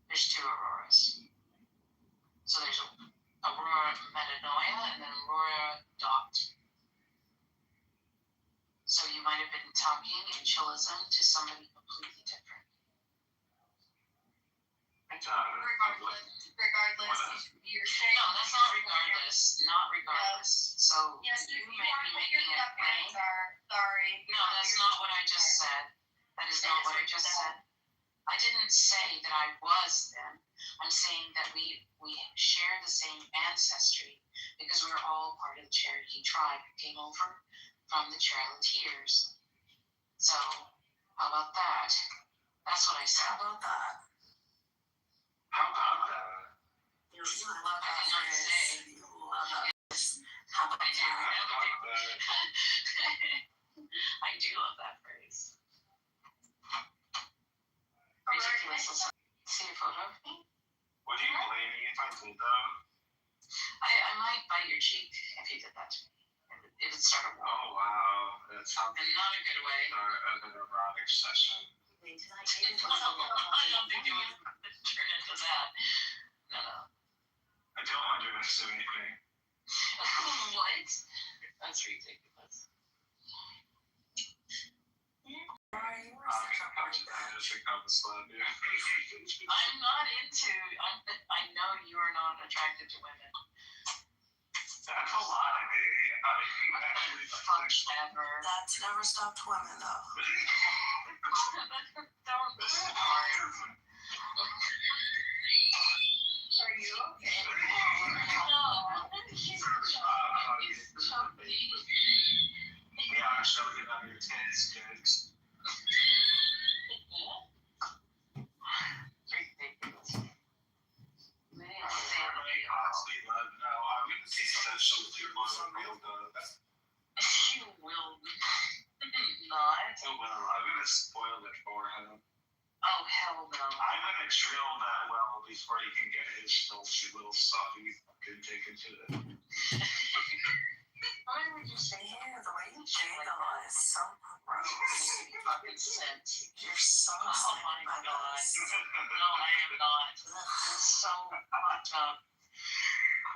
There's two Auroras. So there's Aurora Metanoia and then Aurora Dot. So you might have been talking in Chilism to somebody completely different. Regardless, you're saying. No, that's not regardless. Not regardless. So Yes, you you may are be what your making a claim. stepparents are. Sorry. No, that's not what I just said. That is not what I just said. I didn't say that I was them. I'm saying that we share the same ancestry because we're all part of the Cherokee tribe who came over from the Charioteers. So, how about that? That's what I said. How about that? How about that? You love I that did not say. phrase. You love that. How about I do. that? I do love that phrase. Alright. See a photo of me? Would you blame me if I did though? I might bite your cheek if you did that to me. It would start a war. Oh wow, that sounds And not a good way. like an erotic session. I don't think it would turn into that. No. I don't underestimate me. What? That's ridiculous. Right, you were I'm such a just a couple slap you. I'm not into. I know you are not attracted to women. That's a lie, baby. Fuck ever. That's never stopped women, though. Don't. Are you okay? No. He's choking. Yeah, I'm choking on your tits, kids. Ridiculous. Maybe I I'll say really honestly love. No, I wouldn't see such shit was real though. you will not. Oh well, I'm gonna spoil it for him. Oh hell no. I'm gonna drill that well before he can get his filthy little sucky fucking dick into it. Why would you say Yeah, the way you jiggle is so gross. Making fucking sense? You're so Oh excited my by god. this. No, I am not. It's so fucked up.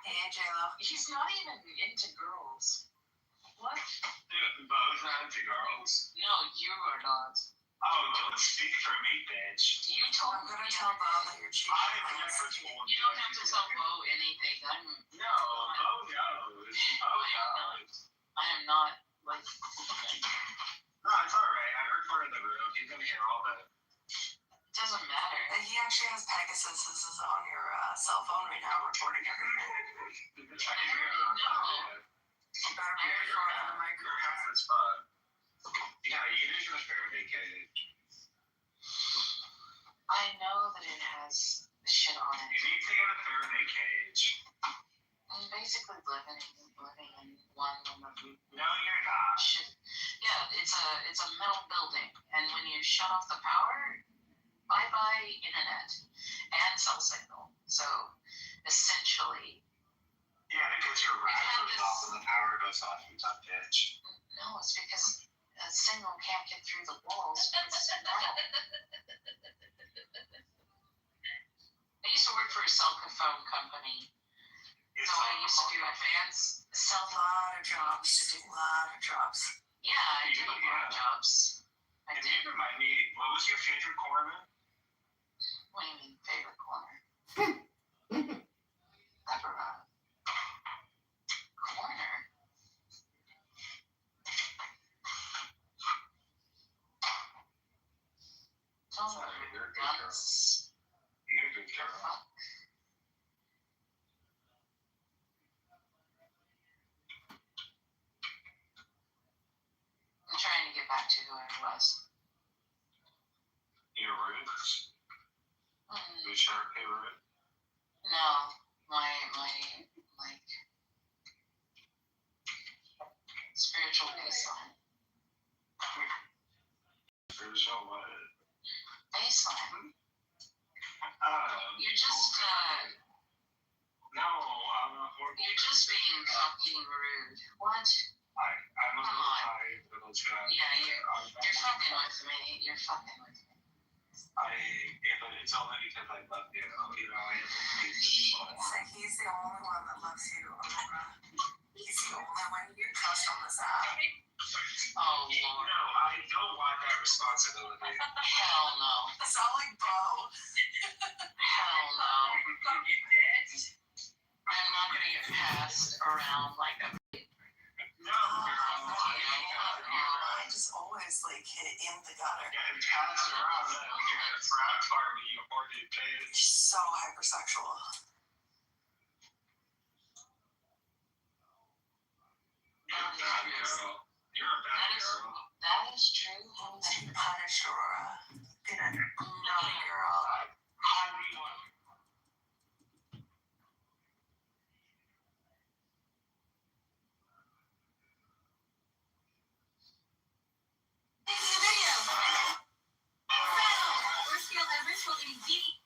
Hey, J-Lo. He's not even into girls. What? Both not into girls? No, you are not. Oh, don't speak for me, bitch. You told I'm me gonna the tell other Bob day. that you're cheating. I've never told You don't have to tell Bo anything. I'm. No, Bo knows. Bo knows. I am not like. No, it's alright. I record in the room. He's gonna hear all that. It doesn't matter. And he actually has Pegasus. This is on your cell phone right now, recording everything. I can hear it on the You better be recording on the You're microphone. half the spot. Yeah, you need to Faraday cage. I know that it has shit on it. You need to get a Faraday cage. I'm basically living in one of the No, you're not. shit. Yeah, it's a metal building, and when you shut off the power, bye internet and cell signal. So essentially, Yeah, because your ride goes off and the power goes off. You tough bitch. no, it's because a signal can't get through the walls. It's metal. I used to work for a cell phone company. So I used to do advanced cell A phone. lot of jobs. A lot of jobs. Yeah, I did a lot of jobs. I And did. you remind me, what was your favorite corner? What do you mean, favorite corner? Ever had. Corner? Don't Sorry, you're a good girl. guns. You're a good girl. Fuck. I'm trying to get back to who I was. Your roots? Mm, Your Cherokee root? no, my like spiritual baseline. Spiritual what? Baseline. You're just No, I'm not. You're just being fucking rude. What? I'm a little tired, little tired. Yeah, you're fucking with me. You're fucking with me. But it's only because I love you. You know, I have to be He's the only one that loves you, Aurora. He's the only one you can trust on this app. Oh, Lord. No, I don't want that responsibility. Hell no. It's all like Bo. Hell no. Fucking bitch. I'm not gonna get passed around like a No. I just always like hit in the gutter. Yeah, and pass around that you're at a frat party or the You're so hypersexual. You're a bad girl. You're a bad girl. That is true. To be punished, Aurora. Being a naughty girl. Making a video. Worst skill ever, smoking deep.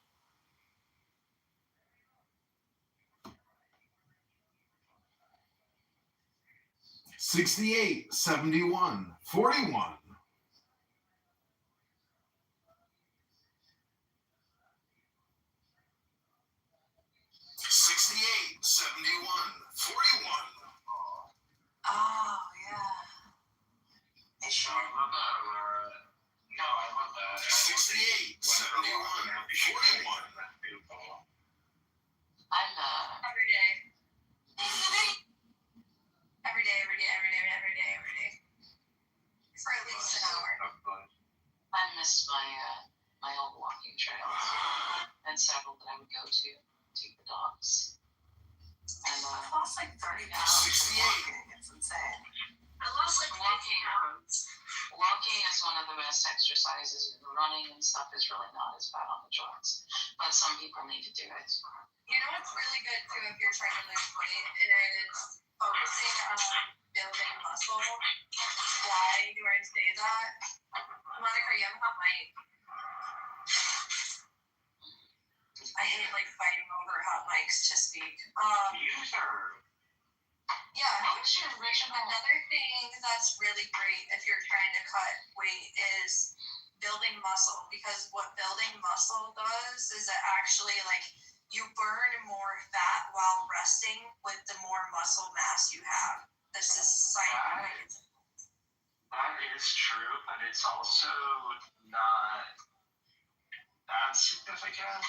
68, 71, 41. 68, 71, 41. Oh, yeah. Is she? I love that, Aurora. No, I love that. 68, 71, 41. I'm Every day. Every day. For at least an hour. I miss my old walking trails and several that I would go to take the dogs. And I lost like 30 pounds. 68. It's insane. I lost like walking pounds. Walking is one of the best exercises. Running and stuff is really not as bad on the joints, but some people need to do it. You know what's really good too if you're trying to lose weight is focusing on building muscle. Why do I say that? Monica, you have a hot mic. I hate like fighting over hot mics to speak. Yeah. What was your original? Another thing that's really great if you're trying to cut weight is building muscle, because what building muscle does is it actually like you burn more fat while resting with the more muscle mass you have. This is science. That is true, but it's also not that significant.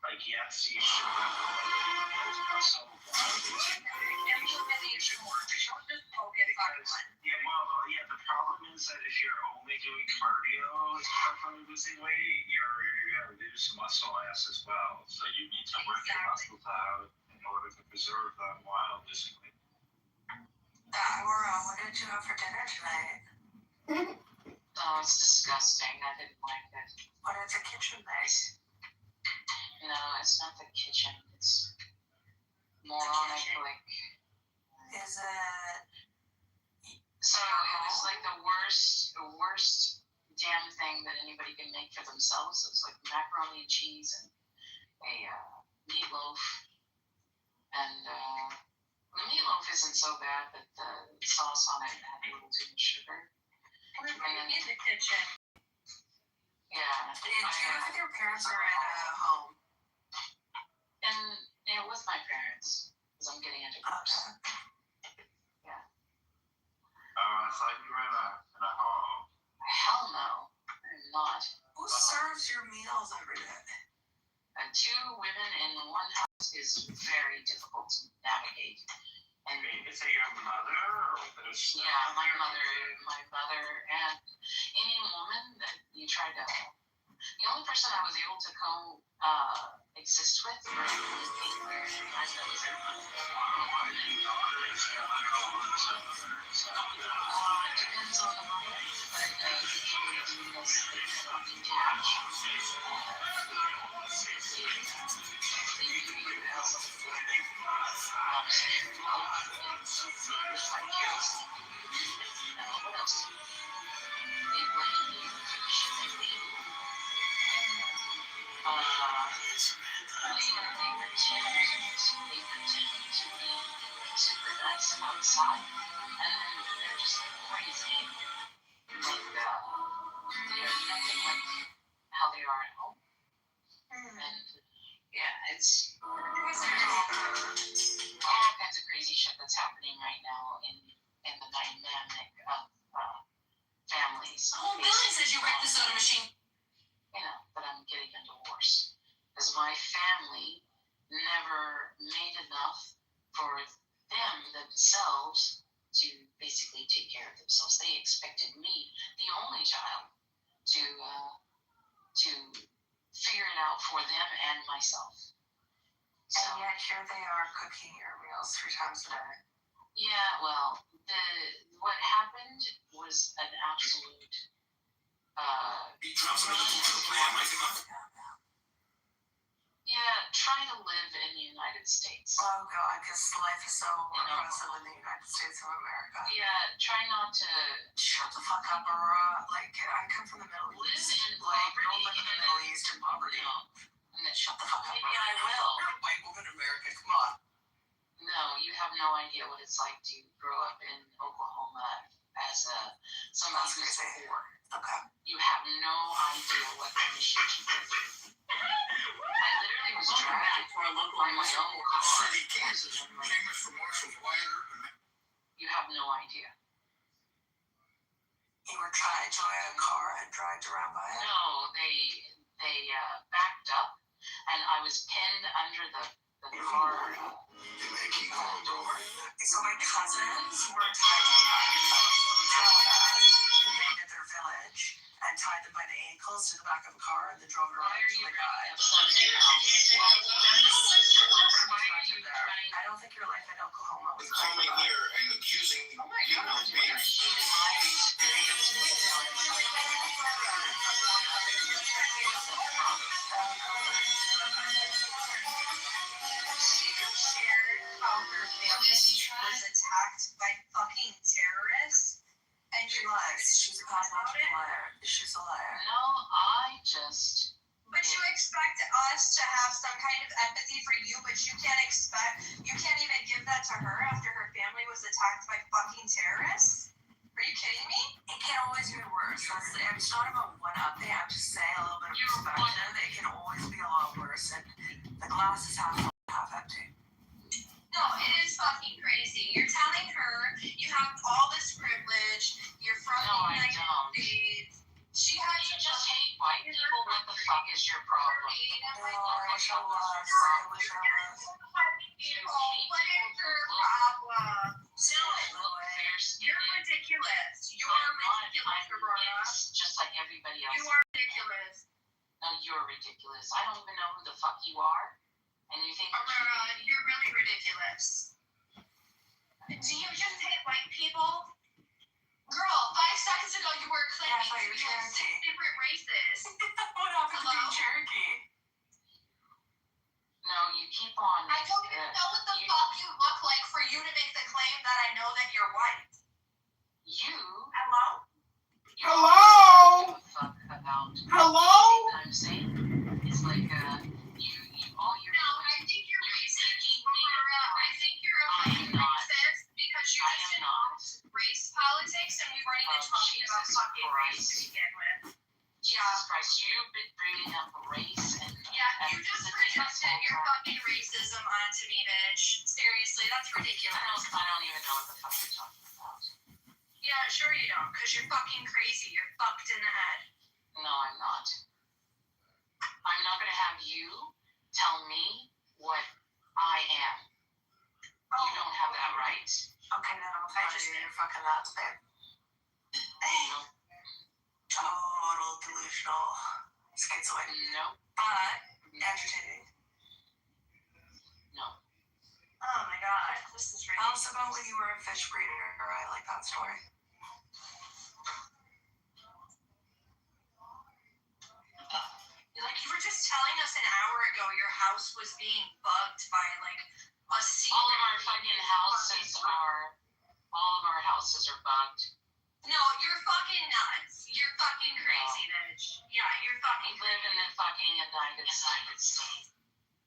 Like, yes, you should build muscle while losing weight. You should work. Yeah, the problem is that if you're only doing cardio as part of losing weight, you're gonna lose muscle mass as well. So you need to work your muscles out in order to preserve them while losing weight. Aurora, what did you have for dinner tonight? Oh, it's disgusting. I didn't like it. What is a kitchen base? No, it's not the kitchen. It's moronic, like. Is it? So it was like the worst damn thing that anybody can make for themselves. It was like macaroni and cheese and a meatloaf. And the meatloaf isn't so bad, but the sauce on it had a little too much sugar. We're in the kitchen. Yeah. Did you live with your parents or at a home? And with my parents, because I'm getting a divorce. Okay. Yeah. I thought you were in a home. Hell no, I'm not. Who serves your meals every day? Two women in one house is very difficult to navigate. And is it your mother or there's? Yeah, my mother, and any woman that you try to. The only person I was able to exist with was it depends on the mother, but usually it's because they detach. They pretend to be super nice dogs outside, and they're just crazy. Like, nothing like how they are at home. And yeah, it's all kinds of crazy shit that's happening right now in the dynamic of families. Oh, Billy says you wrecked the soda machine. You know, but I'm getting a divorce because my family never made enough for them themselves to basically take care of themselves. They expected me, the only child, to figure it out for them and myself. So, and yet here they are cooking your meals 3 times a day. Yeah, well, what happened was an absolute. Yeah, try to live in the United States. Oh God, because life is so oppressive in the United States of America. Yeah, try not to. Shut the fuck up, Aurora. Like, I come from the Middle East. Live in Like, poverty. don't live in the Middle East in poverty. No. And then Shut the fuck up. Maybe I will. You're a white woman in America. Come on. No, you have no idea what it's like to grow up in Oklahoma as somebody who's poor. Okay. You have no idea what kind of shit you go through. I literally was dragged for a local on my own car. Famous for Marshall's Wider. You have no idea. You were trying to join a car and dragged around by it? No, they backed up, and I was pinned under the car. So my cousins were tied to who made it their village and tied them by the ankles to the back of a car and then drove it around until they died. I don't think your life in Oklahoma was Coming here and accusing people of being how her family was attacked by fucking terrorists, and she lies. She's a pathological liar. She's a liar. No, I just. But you expect us to have some kind of empathy for you, but you can't even give that to her after her family was attacked by fucking terrorists? Are you kidding me? It can always be worse. It's not about one-upping. I'm just saying a little bit of perspective. It can always be a lot worse, and the glass is half full, half empty. No, it is fucking crazy. You're telling her you have all this privilege. You're from the United States. She has You just hate white people. What the fuck is your problem? No, I wish I was. What is your problem? You're ridiculous. You are ridiculous, Aurora. Just like everybody else. You are ridiculous. No, you're ridiculous. I don't even know who the fuck you are. And you think Aurora, you're really ridiculous. Do you just hate white people? Girl, 5 seconds ago you were claiming you have 6 different races. What happened to being Cherokee? No, you keep on. I don't even know what the fuck you look like for you to make the claim that I know that you're white. You. Hello? Hello? Give a fuck about Hello? what I'm saying. It's like all you're. No, I think you're racist. I think you're a fucking racist because you just didn't race politics and we weren't even talking about fucking race to begin with. Jesus Christ, you've been bringing up race and. Yeah, you just projected your fucking racism onto me, bitch. Seriously, that's ridiculous. I don't even know what the fuck you're talking about. Yeah, sure you don't, because you're fucking crazy. You're fucked in the head. No, I'm not. I'm not gonna have you tell me what I am. You don't have that right. Okay, then I'll tell you you're fucking nuts, babe. No. Total delusional schizoid. No. But entertaining. No. Oh my god, this is ridiculous. Tell us about when you were a fish breeder. I like that story. Like you were just telling us an hour ago your house was being bugged by like a secret. All of our houses are bugged. No, you're fucking nuts. You're fucking crazy, bitch. Yeah, you're fucking We live in the fucking United States.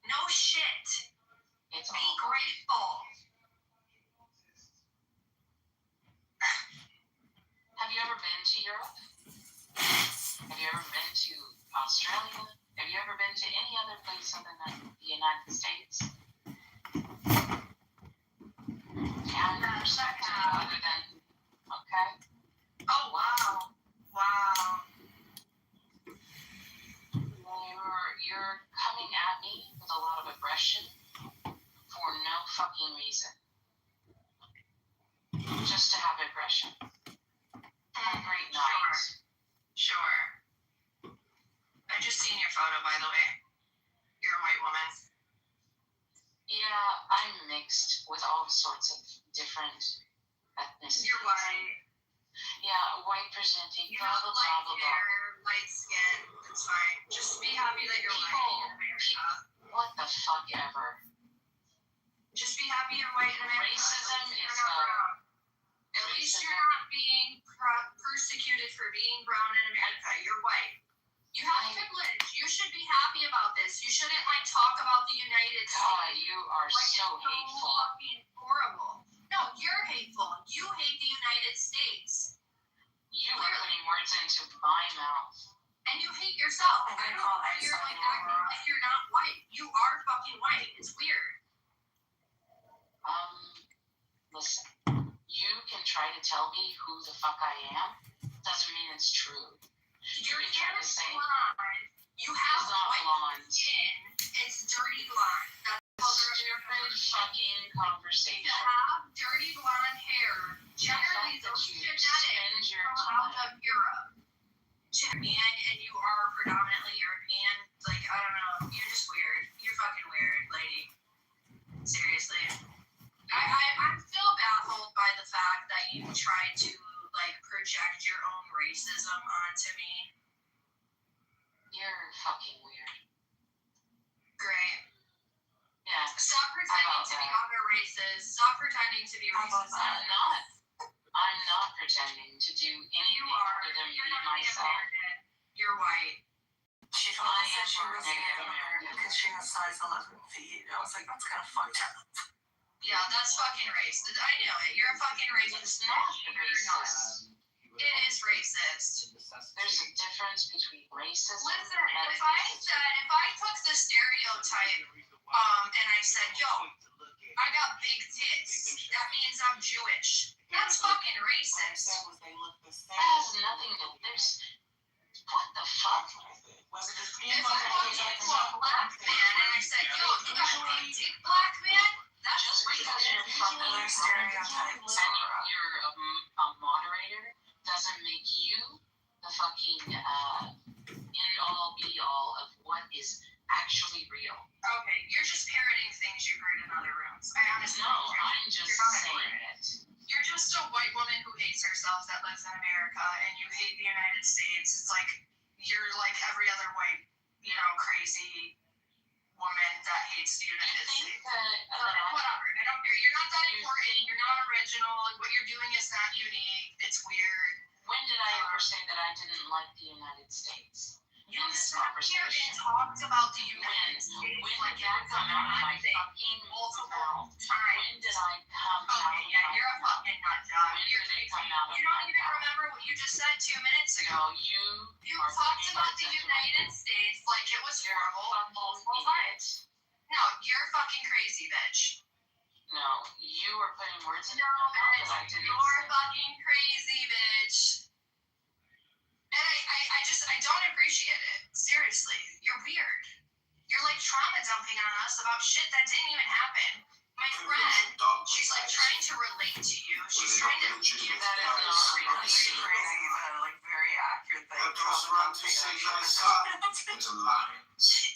No shit. It's Be all grateful. ever been to Europe? Have you ever been to Australia? Have you ever been to any other place other than the United States? Do you have a perspective other than, okay? Oh, wow. Wow. You're coming at me with a lot of aggression for no fucking reason. Just to have aggression. Have a great night. Sure. I just seen your photo, by the way. You're a white woman. Yeah, I'm mixed with all sorts of different ethnicities. You're white. Yeah, white presenting, You blah, have blah, light blah, blah, blah. hair, light skin. It's fine. Just be happy that you're white in America. What the fuck ever. Just be happy you're white in America. Racism is At least you're not being persecuted for being brown in America. You're white. You have privilege. You should be happy about this. You shouldn't talk about the United States. God, you are so hateful. Fucking horrible. No, you're hateful. You hate the United States. You are putting words into my mouth. And you hate yourself. I don't know why you're acting like you're not white. You are fucking white. It's weird. Listen. You can try to tell me who the fuck I am. Doesn't mean it's true. Your hair is blonde. You have white skin. It's dirty blonde. That's how stupid fucking conversation. To have dirty blonde hair, generally those genetics come out of Europe. And you are predominantly European. Like, I don't know. You're just weird. You're fucking weird, lady. Seriously. I'm still baffled by the fact that you tried to project your own racism onto me. You're fucking weird. Great. Yeah. Stop pretending to be other races. Stop pretending to be racist. I'm not pretending to do anything other than be myself. You're white. She totally said she was Native American because she has size 11 feet. I was like, that's kind of fucked up. Yeah, that's fucking racist. I know it. You're a fucking racist. It's not racist. It is racist. There's a difference between racism. Listen, if I took the stereotype, and I said, yo, I got big tits, that means I'm Jewish. That's fucking racist. That has nothing to do. What the fuck? If I walked into a black man and I said, yo, you got a big dick, black man, that's just because you're fucking stereotypes and you're a moderator doesn't make you the fucking end all be all of what is actually real. Okay, you're just parroting things you heard in other rooms. I honestly I'm just saying it. You're just a white woman who hates herself that lives in America, and you hate the United States. It's like you're like every other white, crazy woman that hates the United States. Whatever. I don't care. You're not that important. You're not original. What you're doing is not unique. It's weird. When did I ever say that I didn't like the United States? You sat here and talked about the United States like that come out of my fucking multiple times. When did I come out of my you're a fucking nut job. You don't even remember what you just said 2 minutes ago. No, you talked about the United States like it was horrible multiple times. No, you're fucking crazy, bitch. No, you were putting words in my mouth that I didn't say. You're fucking crazy, bitch. And I don't appreciate it. Seriously, you're weird. You're like trauma dumping on us about shit that didn't even happen. My friend, she's like trying to relate to you. She's trying to give that as not crazy, but very accurate thing. It's a lie.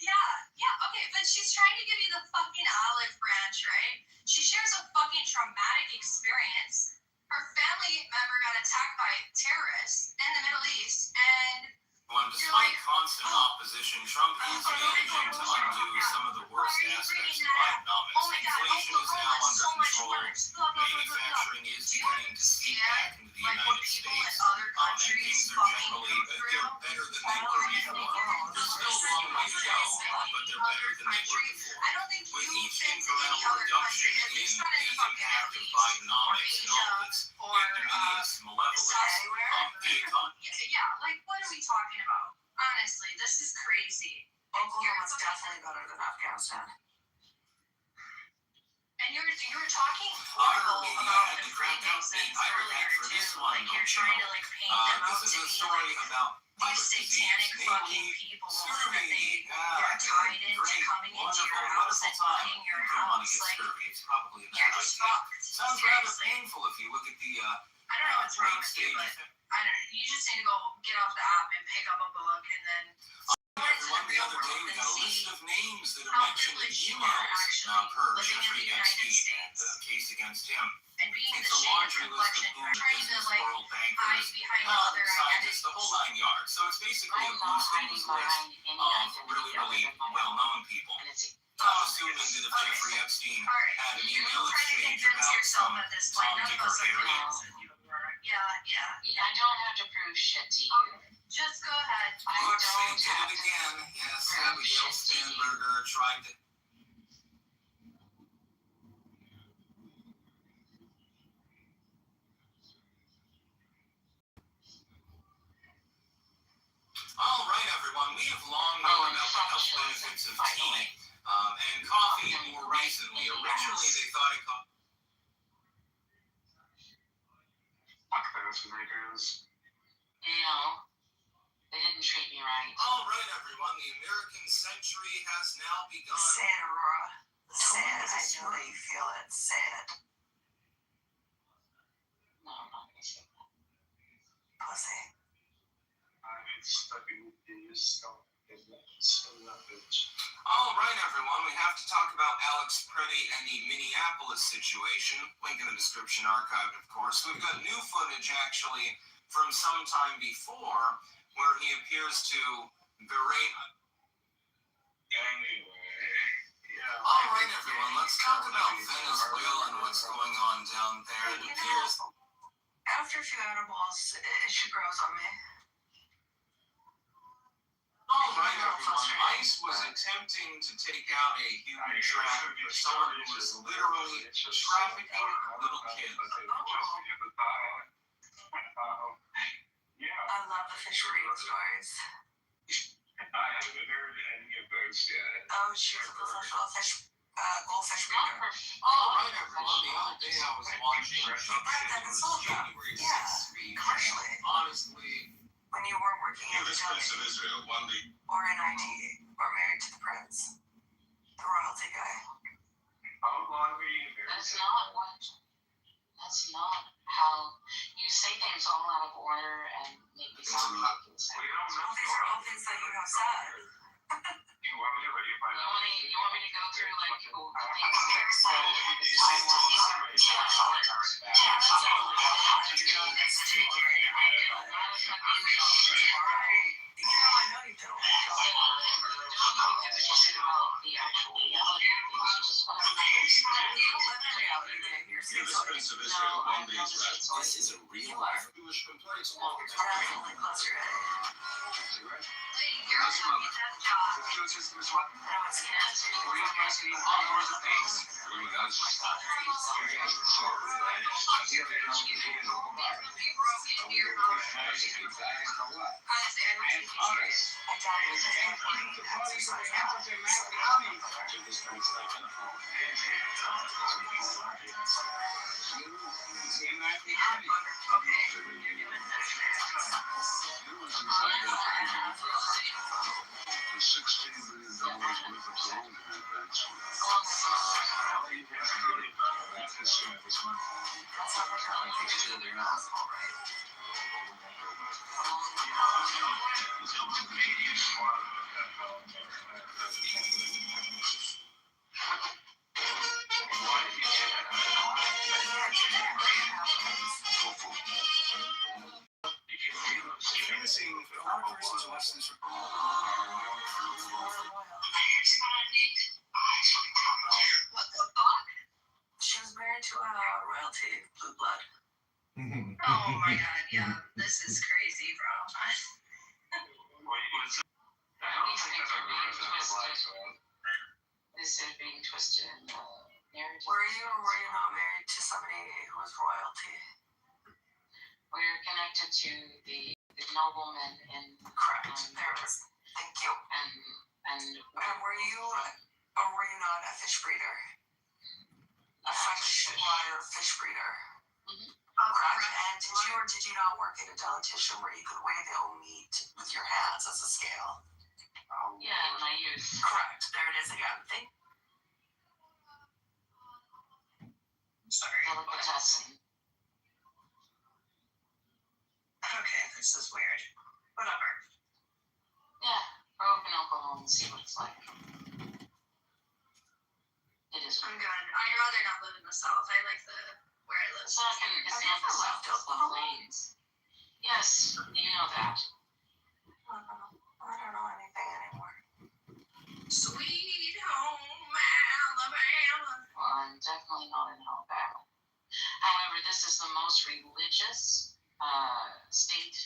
Yeah, okay, but she's trying to give you the fucking olive branch, right? She shares a fucking traumatic experience. Her family member got attacked by terrorists in the Middle East, and despite constant opposition, Trump is managing to undo some of the worst aspects of Bidenomics. Inflation is now under control. Manufacturing is beginning to seep back into the United States. And things are generally better than they were before. There's still a long way to go, but they're better than they were before. With each incremental reduction in the impact of Bidenomics and all of its ignominious malevolence, big sense I would earlier add for too. this one, Like you're trying to like paint them out this to is a be story like about these satanic fucking people that they're tied into coming into your house and eating your house. Like It's probably a bad you're idea. fucked. Sounds rather Seriously. painful if you look at the I don't know what's wrong with you, but I don't. You just need to go get off the app and pick up a book and then go into the Everyone, the real other day world we and got a see list of names that are how mentioned in privileged you are emails actually now per living in Jeffrey the United Epstein and States the case against him. and being It's the a shade of laundry list complexion. of You're trying to business like world hide bankers, behind other scientists, the whole identities. 9 yards. So it's basically a I'm blue not stains hiding list behind any of really, really well-known people. I'm assuming that if Jeffrey Epstein had an You're email trying to exchange convince about yourself some at this point. Tom, None Dick, of or us are Harry, Yeah. I don't have to prove shit to you. Just go ahead. I Oops, they don't did have it to. again. Yes, prove Abigail shit to you. Spanberger tried to. All right, everyone. We have long known about the health benefits of tea and coffee more recently. Originally, they thought it called. Fuck those makers. No, they didn't treat me right. All right, everyone. The American century has now begun. Say it, Aurora. Say it. I know that you feel it. Say it. No, I'm not gonna say that. Pussy. It's stuck in the stuff. All right, everyone. We have to talk about Alex Preddy and the Minneapolis situation. Link in the description, archived, of course. We've got new footage, actually, from some time before, where he appears to berate. All right, everyone. Let's talk about Venezuela and what's going on down there. It appears. After a few edibles, she grows on me. All right, everyone. ICE was attempting to take out a human trafficker, someone who was literally trafficking little kids. I love the fish reading stories. I haven't heard any of those yet. Oh, she was a professional goldfish reader. All right, everyone. The other day I was watching January 6th speech. Commercially. Honestly, When you weren't working in the Prince of Israel, one day. or in IT, or married to the prince, the royalty guy. That's not how you say things all out of order and make me sound ridiculous. These are all things that you have said. You want me to read it by now? You want me to go through like things that I know you don't. the actual reality of things. You just want to You don't live in reality, Dave. You're You're the Prince of Israel, one day is rest. this is a real life Jewish complaints all the time. definitely close your head. $16 million worth of loan advance. She was married to a royalty, blue blood. Oh my god, yeah. This is crazy, bro. This is being twisted in the narrative. Were you or were you not married to somebody who was royalty? We're connected to the nobleman in Correct. There it is. Thank you. and And were you or were you not a fish breeder? A freshwater fish breeder. Mhm. not work at a dietitian where you could weigh the old meat with your hands as a scale? Yeah, in my youth. Correct. There it is again. Sorry. Delicatessen. Okay, this is weird. Whatever. Yeah, grow up in Oklahoma and see what it's like. It is. I'm good. I'd rather not live in the South. I like where I live. It's not the South, it's the Plains. Yes, you know that. I don't know anything anymore. Sweet home Alabama. Well, I'm definitely not in Alabama. However, this is the most religious state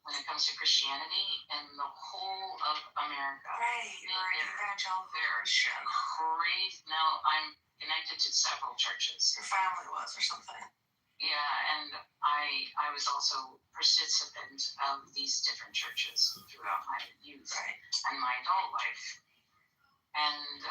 when it comes to Christianity in the whole of America. Right, you're an evangelical Christian. Great. Now, I'm connected to several churches. Your family was or something. Yeah, and I was also participant of these different churches throughout my youth and my adult life. And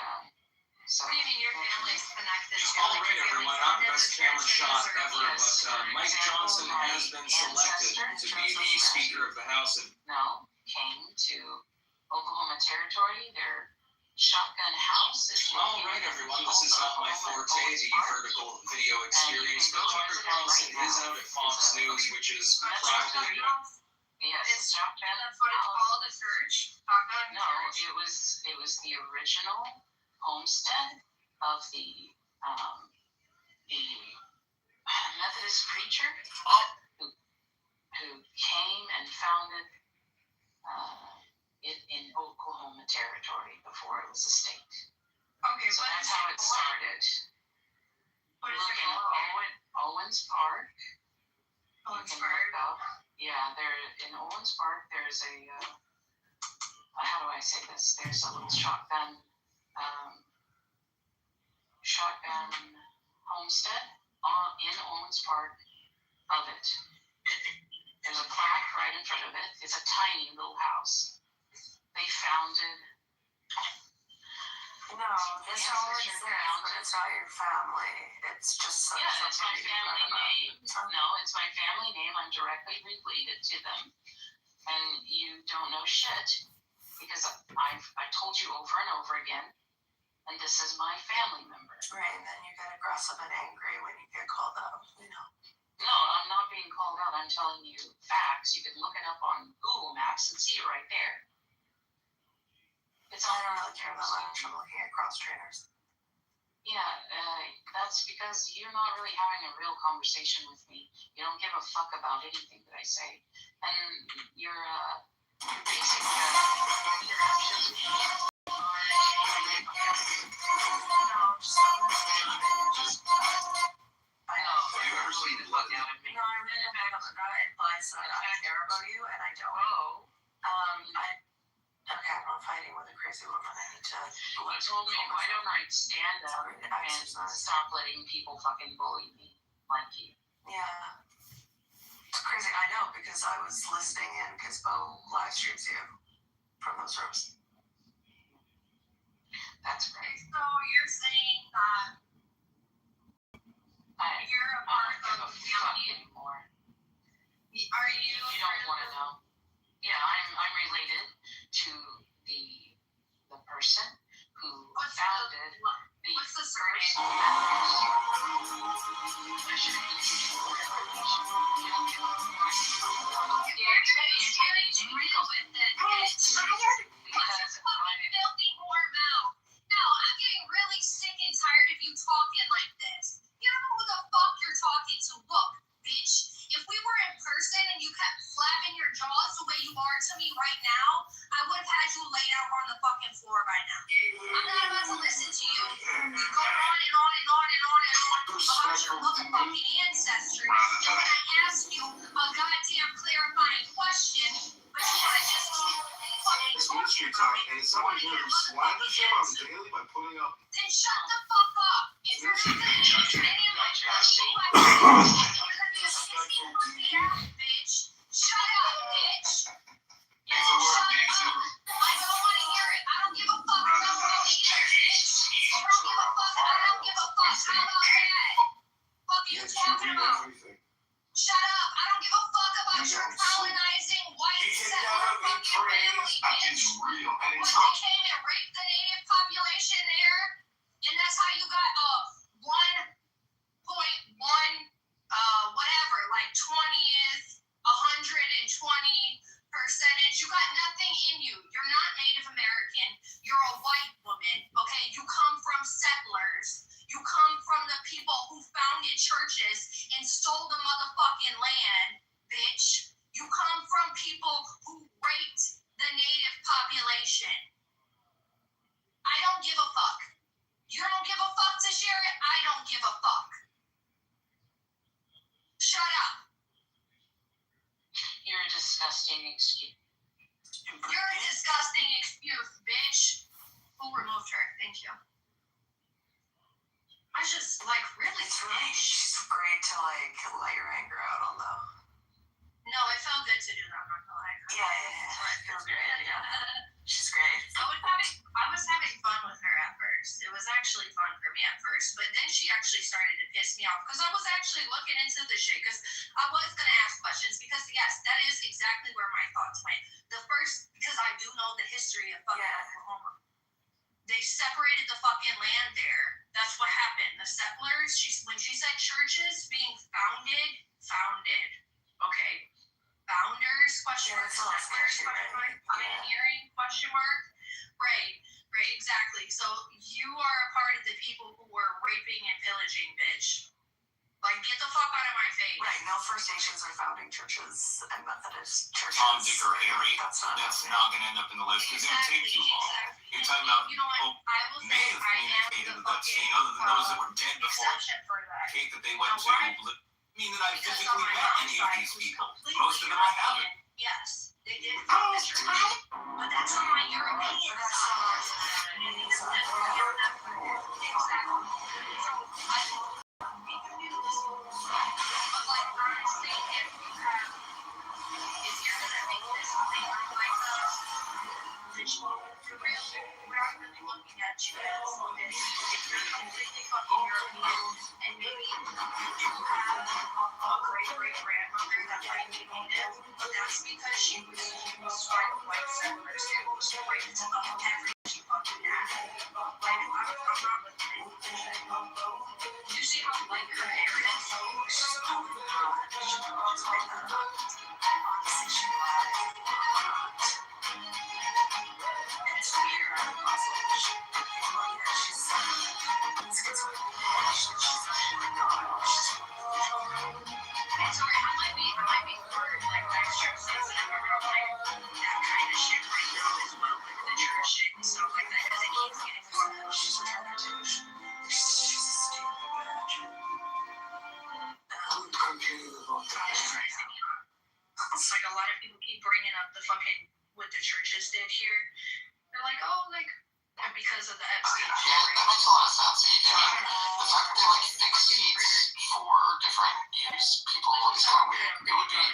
so... What do you mean your family's connected to? All right, everyone. Not the best camera shot ever, but Mike Johnson has been selected to be the Speaker of the House. No, came to Oklahoma Territory. Their shotgun house is... All right, everyone. This is not my forte, the vertical video experience, but Tucker Carlson is out at Fox News, which is probably... Yes, shotgun. That's what it's called, a church? No, it was the original homestead of the Methodist preacher who came and founded it in Oklahoma Territory before it was a state. Okay, so that's how it started. What is Look it in called? Owens Park. Owens Park? Yeah, in Owens Park, there's a, how do I say this? There's a little shotgun homestead in Owens Park of it. There's a plaque right in front of it. It's a tiny little house. They founded... No, this all exists, but it's not your family. It's just something. Yeah, it's my family name. No, it's my family name. I'm directly related to them. And you don't know shit because I've told you over and over again, and this is my family member. Right, and then you get aggressive and angry when you get called out, you know. No, I'm not being called out. I'm telling you facts. You can look it up on Google Maps and see it right there. I don't really care that much. I'm looking at cross trainers. Yeah, that's because you're not really having a real conversation with me. You don't give a fuck about anything that I say. And your basic interruptions with me Have you ever seen Blood Yet? No, I really that implies that I care about you, and I don't. Okay, I'm not fighting with a crazy woman. I need to... You told me, why don't I stand up and stop letting people fucking bully me like you? Yeah. It's crazy. I know, because I was listening in because Bo live streams you from those rooms. That's great. So you're saying that you're a part of the family anymore. Are you? You don't want to know. Yeah, I'm related to the person who founded what's the surname? Filthy whore mouth. No, I'm getting really sick and tired of you talking like this. You don't know who the fuck you're talking to. Look, bitch, if we were in person and you kept flapping your jaws the way you are to me right now, I would have had you laid out on the fucking floor by now. I'm not about to listen to you. You go on and on and on and on and on about your motherfucking ancestry. And when I ask you a goddamn clarifying question, but you want to just keep fucking It's history time, and someone here who slanders him on the daily by putting up... Then shut the fuck up. If you're not going to answer any of my questions, you're going to be a 60-month bitch. Shut up, bitch. Shut up. I don't want to hear it. I don't give a fuck about what either, bitch. I don't give a fuck. I don't give a fuck. How about that? What are you talking about? Shut up. I don't because you're colonizing white It can settler never be fucking family, praised. That bitch. is real. And What, it's they not. came and raped the native population there? And that's how you got 1.1 whatever, like 20th, 120%. You got nothing in you. You're not Native American. You're a white woman, okay? You come from settlers. You come from the people who founded churches and stole the motherfucking land, bitch. You come from people who raped the native population. I don't give a fuck. You don't give a fuck to share it? I don't give a fuck. Shut up. You're a disgusting excuse. You're a disgusting excuse, bitch. Who removed her? Thank you. I just, like, really She's great to, like, let your anger out on, though. No, it felt good to do that, I'm not gonna lie. Yeah. It feels great, yeah. She's great. I was having fun with her at first. It was actually fun for me at first, but then she actually started to piss me off because I was actually looking into the shit because I was gonna ask questions because yes, that is exactly where my thoughts went. The first, because I do know the history of fucking Oklahoma. They separated the fucking land there. That's what happened. The settlers, when she said churches being founded, okay. Founders, question mark, settlers, question mark, pioneering, question mark. Right, exactly. So you are a part of the people who were raping and pillaging, bitch. Like, get the fuck out of my face. Right, no First Nations are founding churches and Methodist churches. Tom, Dick, or Harry, that's not going to end up in the list because it would take too long. You're talking about people may have communicated with that chain other than those that were dead before Kate that they went to. I mean that I physically met any of these people. Most of them I haven't. Yes, they did found the church. But that's on my European side. Exactly. So, like, honestly, if you're gonna make this thing like for real, we're not really looking at you as this. If you're completely fucking European, and maybe you have a great-great-grandmother that might be native, but that's because she was white settlers who was raped of every she fucking had. Like, I'm not listening. You see how, like, her hair is? She's so hot. She looks like that. Honestly, she lied. It's weird. Also, she's sorry, I might be word like extra sensitive about like that kind of shit right now as well, like the church shit and stuff like that, because it keeps getting worse. She's a stupid bitch. It's like a lot of people keep bringing up the fucking what the churches did here. They're like, oh, like because of the Epstein. Yeah, that makes a lot of sense. I mean, the fact that they like fix seats for different people is kind of weird. It would be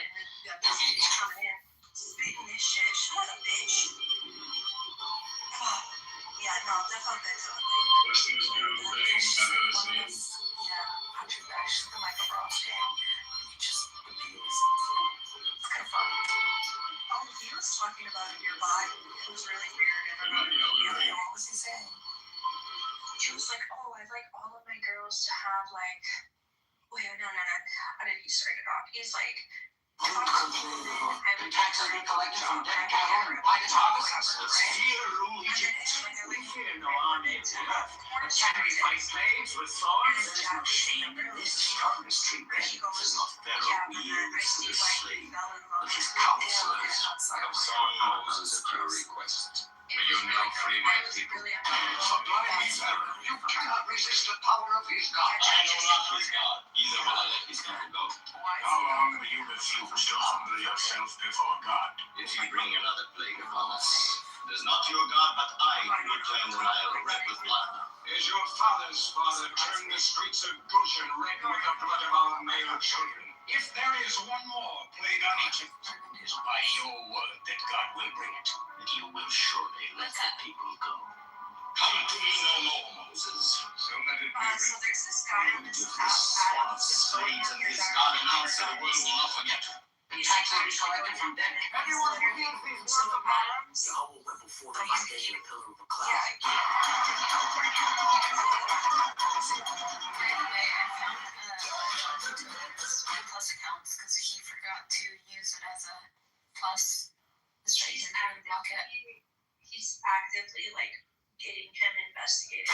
spitting this shit. Shut up, bitch. Yeah, no, definitely fix it. Yeah, punching back. She's been like a Bronx game. You just abuse. It's kind of fun. Oh, he was talking about your body. It was really weird. And what was he saying? He was like, oh, I'd like all of my girls to have like, wait, no. How did he start it off? He's like, I would taxes be collected from dead cattle and white harvests. Fear rule Egypt. Fear no army of the earth. Sacrifice slaves with swords. There is no shame in this. Strongest treat is not Pharaoh yields to the slave, but his counselors. Have someone Moses at your request. May you now free my people. Supply me, Pharaoh. You cannot resist the power of his God. I know not his God. Either will I let his people go. How long will you refuse to humble yourself before God? If you bring another plague upon us, it is not your God, but I who will claim the Nile red with blood. Is your father's father turned the streets of Goshen red with the blood of our male children? If there is one more plague on Egypt, it is by your word that God will bring it. And you will surely let the people go. Come to me no more, Moses. So let it be so there's this guy on this This son of slaves and his God announce that the world will not forget. These taxes we collected from debt. Everyone who hears these words of mine, Jehovah went before them by day in a pillar of a cloud. By the way, I found Kitover's Plus accounts because he forgot to use it as a plus. It's right here in the bucket. He's actively like getting him investigated.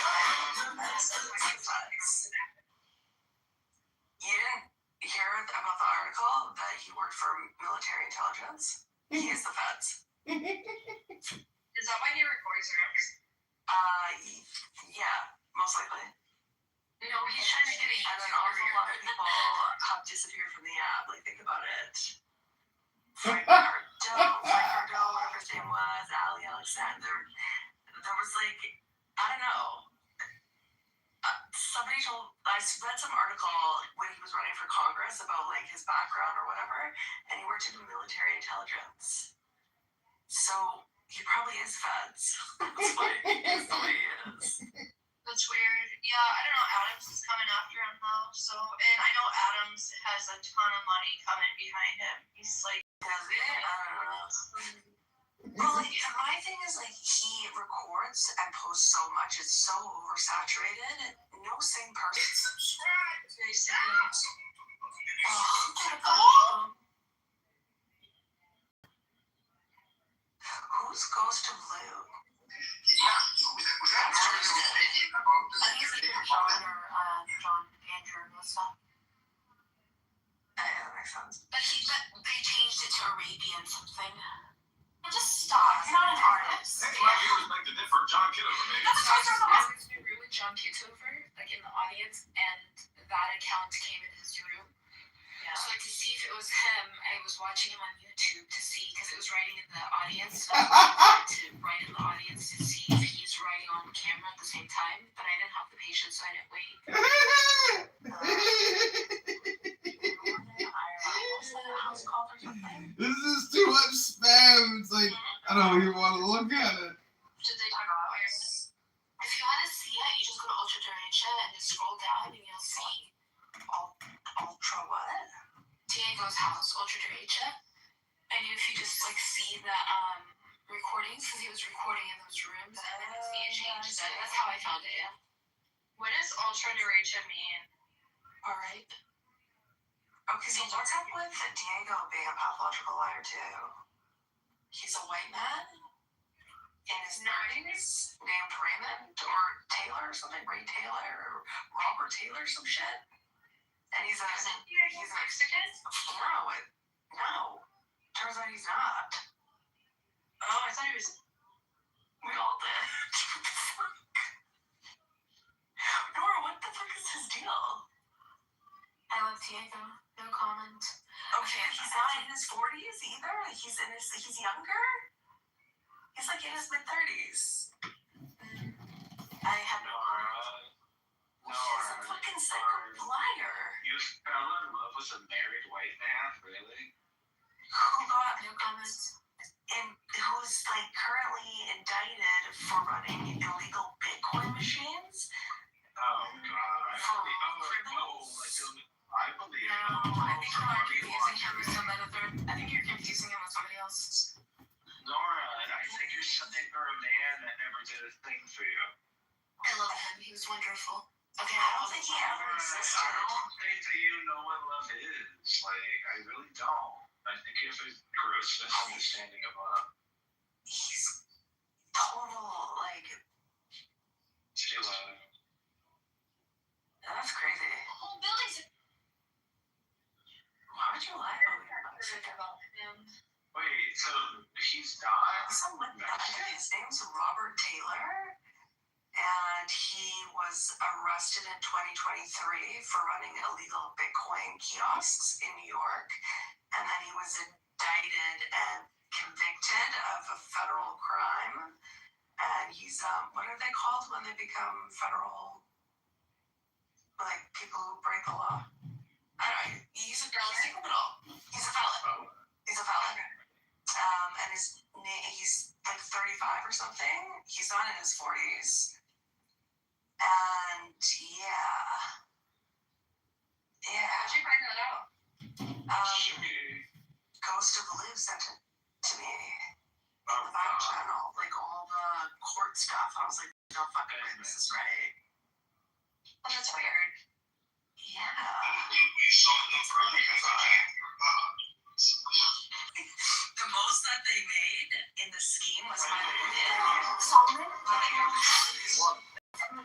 You didn't hear about the article that he worked for military intelligence? He is the feds. Is that why he records rooms? Yeah, most likely. You know, he's trying to get a And an awful lot of people have disappeared from the app. Like, think about it. Frank Cardone, whatever his name was, Ali Alexander. There was like, I don't know. Somebody told, I read some article when he was running for Congress about like his background or whatever, and he worked in military intelligence. So he probably is feds. That's why he is the way he is. That's weird. Yeah, I don't know. Adams is coming after him though. So, and I know Adams has a ton of money coming behind him. He's like, does it? I don't know. Well, like, my thing is like he records and posts so much; it's so oversaturated. No sane person. subscribe. Who's Ghost of Lou? I think it's either John or John Andrew and stuff. That makes sense. But they changed it to Arabian something. Just stop. You're not an artist. Next my viewers beg to differ. John Kitover, maybe. That's I was in a room with John Kitover, like in the audience, and that account came in his room. Yeah. So like to see if it was him, I was watching him on YouTube to see because it was writing in the audience. So I wanted to write in the audience to see if he's writing on camera at the same time, but I didn't have the patience, so I didn't wait. This is too much spam. It's like, I don't even want to look at it. Did they talk about Ireland? If you want to see it, you just go to Ultra Derecha and just scroll down and you'll see Ultra what? Diego's house, Ultra Derecha. And if you just like see the recordings, because he was recording in those rooms, and then you see it change. That's how I found it, yeah. What does ultra derecha mean? Alright. Okay, so what's up with Diego being a pathological liar too? He's a white man in his 30s named Raymond or Taylor or something, Ray Taylor or Robert Taylor, some shit. And he's a Mexican? No. Turns out he's not. Oh, I thought he was. We all did. Nora, what the fuck is his deal? I love Diego. No comment. Okay, he's not in his 40s either. He's younger. He's like in his mid-30s. I have no He's a fucking psycho liar. You fell in love with a married white man, really? Who got no comments. And who's like currently indicted for running illegal Bitcoin machines? Oh God, I believe No, I think you're confusing him with I think you're confusing him with somebody else. Nora, I think you're something for a man that never did a thing for you. I love him. He was wonderful. Okay, I don't think he ever existed. I don't think that you know what love is. Like, I really don't. I think you have a gross misunderstanding of love. He's total, like... Sheila. That's crazy. The whole building's. Why would you lie about him? Wait, so he's died? Someone died. His name's Robert Taylor. And he was arrested in 2023 for running illegal Bitcoin kiosks in New York. And then he was indicted and convicted of a federal crime. And he's, what are they called when they become federal, like, people who break the law? I don't know. He's a criminal. He's a felon. He's a felon. And he's like 35 or something. He's not in his 40s. And yeah. How'd you find that out? Ghost of the Live sent it to me in the back channel, like all the court stuff. I was like, no fucking way, this is right. Oh, that's weird. Yeah. It's really bizarre. The most that they made in the scheme was $500,000.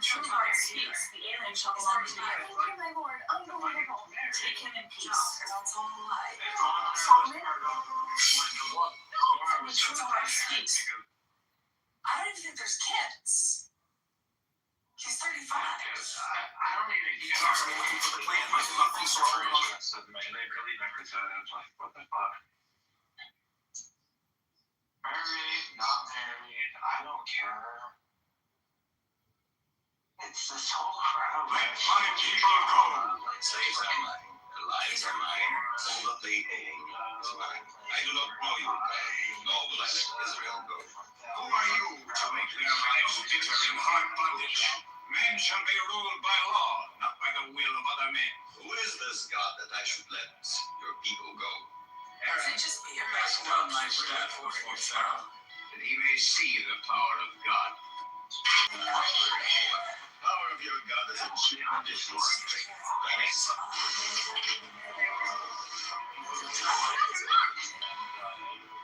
True heart speaks. The alien shall belong to you. Thank you, my lord. Unbelievable. Take him in peace. That's all a lie. Solomon? No, the true heart speaks. I don't even think there's kids. He's 35. I don't even get the plan. My face are all aggressive, man. They really never said it. I was like, what the fuck? Married, not married, I don't care. It's this whole crowd. Let my people go. Slaves are mine. Lives are mine. All of the aim is mine. I do not know you, nor will I let Israel go. Who are you to make their lives bitter in hard bondage? Men shall be ruled by law, not by the will of other men. Who is this God that I should let your people go? Aaron, pass down my staff before Pharaoh, that he may see the power of God. The power of your God is a judicial strength.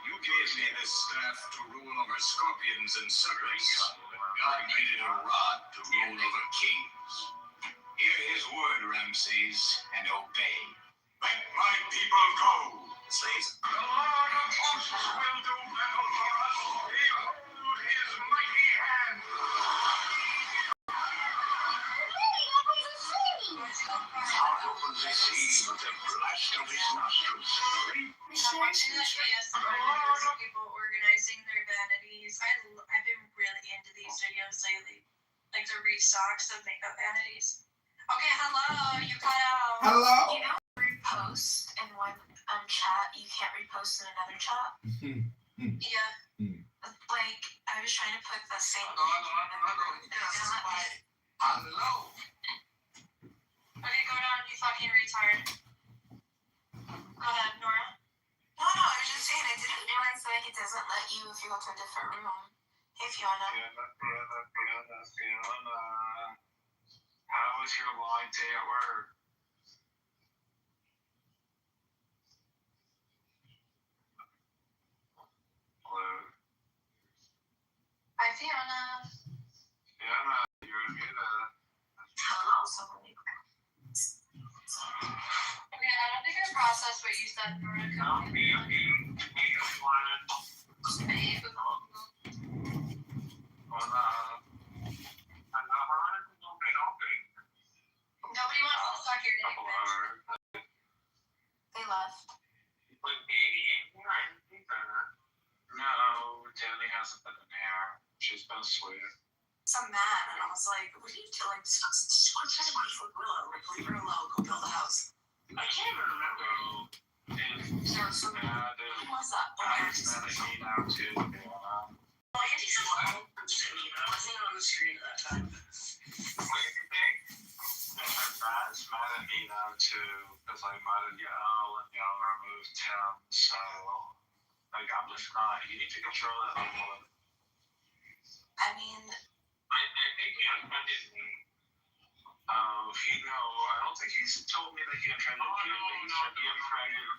You gave me this staff to rule over scorpions and serpents, but God made it a rod to rule over kings. Hear his word, Ramses, and obey. Let my people go. Slaves. The Lord of hosts will do battle for us. Behold his mighty hand. How opens the sea with the blast of his nostrils. Watching that yesterday, people organizing their vanities. I've been really into these videos lately, like the restocks of makeup vanities. Okay, hello, you cut out. Hello. You know, repost in one chat, you can't repost in another chat. Yeah. Like I was trying to put the same. Hello. Okay, go down, you fucking retard. Go ahead, Nora. No, I was just saying, I didn't realize that it doesn't let you if you go to a different room. Hey, Fiona. Fiona. How was your long day at work? Hello? Hi, Fiona. Fiona, you're muted. Hello, somebody. Okay, I don't think I processed what you said, Nora. No, me. Nobody wants to suck your dick, bitch. They left. No, Danny hasn't been in here. She's been sweet. Some man, and I was like, what are you doing? Like, stop trying to be with Willow. Like, leave her alone. Go build a house. I can't remember. Who was that? Oh, Andy said, I wasn't on the screen at that time. What did you think? Matt's mad at me now too, because I might have yelled and removed him, so like I'm just not. You need to control that whole. I mean, I think he unfriended me. I don't think he's told me that he unfriended you, but he said he unfriended.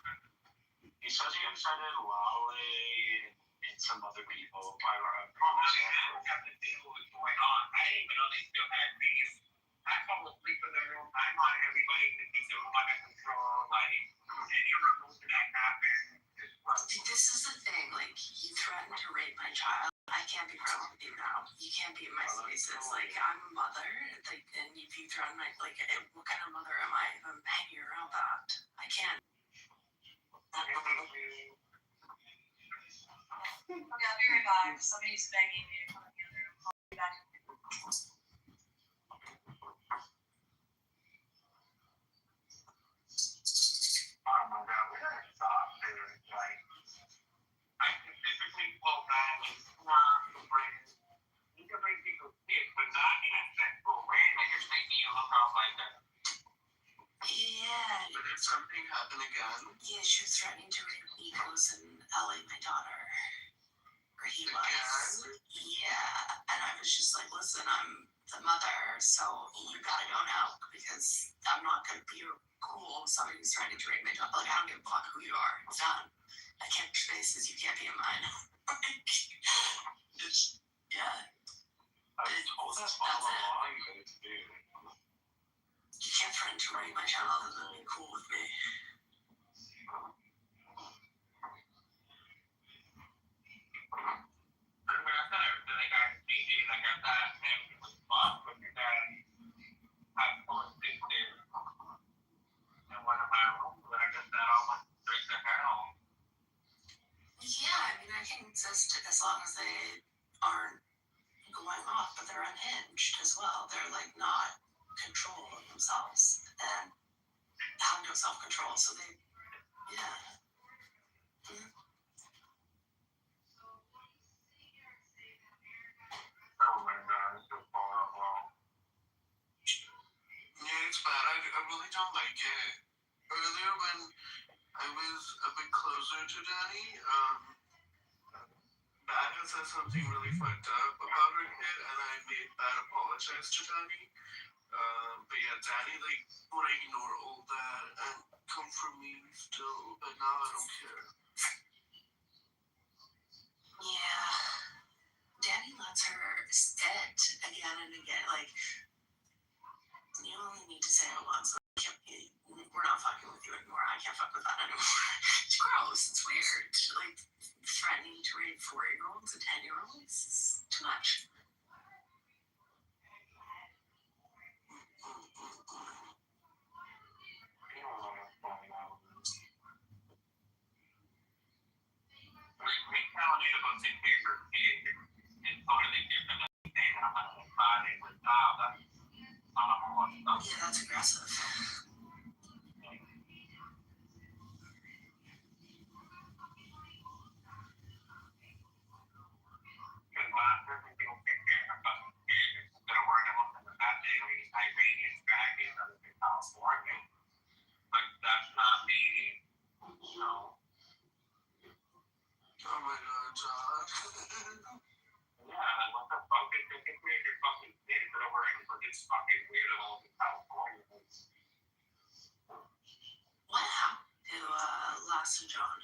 He says he unfriended Lolly and some other people. I don't have to deal with what's going on. I didn't even know they still had beef. I fall asleep in the room. I'm on everybody to keep the room under control. Like, any removal that happens is right. this is the thing. Like, you threatened to rape my child. I can't be friends with you now. You can't be in my spaces. Like, I'm a mother. Like, and if you threaten my, like, what kind of mother am I if I'm hanging around that? I can't. Okay, I'll be right back. Somebody's begging me to come in the other room. I'll be back. Oh my God, we gotta stop, dude. Like, I specifically pull back and you can bring people sick, but not in a sexual way. Like, it's making you look out like that. Yeah. But if something happens again? Yeah, she was threatening to rape Nico's in LA, my daughter. Or he was. Again? Yeah, and I was just like, listen, I'm the mother, so you gotta go now because I'm not gonna be cool with somebody who's trying to rape my daughter. Like, I don't give a fuck who you are. It's done. I can't be spaces. You can't be in mine. It's, Yeah. I was told that all along, but it's weird. You can't threaten to rape my child other than be cool with me. Yeah, I mean, I can exist as long as they aren't going off, but they're unhinged as well. They're like not control of themselves and have no self-control. So they, yeah. Yeah, it's bad. I really don't like it. Earlier when I was a bit closer to Danny, Bat had said something really fucked up about her kid, and I made Bat apologize to Danny. But yeah, Danny like would ignore all that and come for me still, but now I don't care. Yeah. Danny lets her sit again and again. Like, you only need to say it once. We're not fucking with you anymore. I can't fuck with that anymore. It's gross. It's weird. Like, threatening to rape 4-year-olds and 10-year-olds is too much. Yeah, that's aggressive. Oh my god, John. What happened to Lass and John?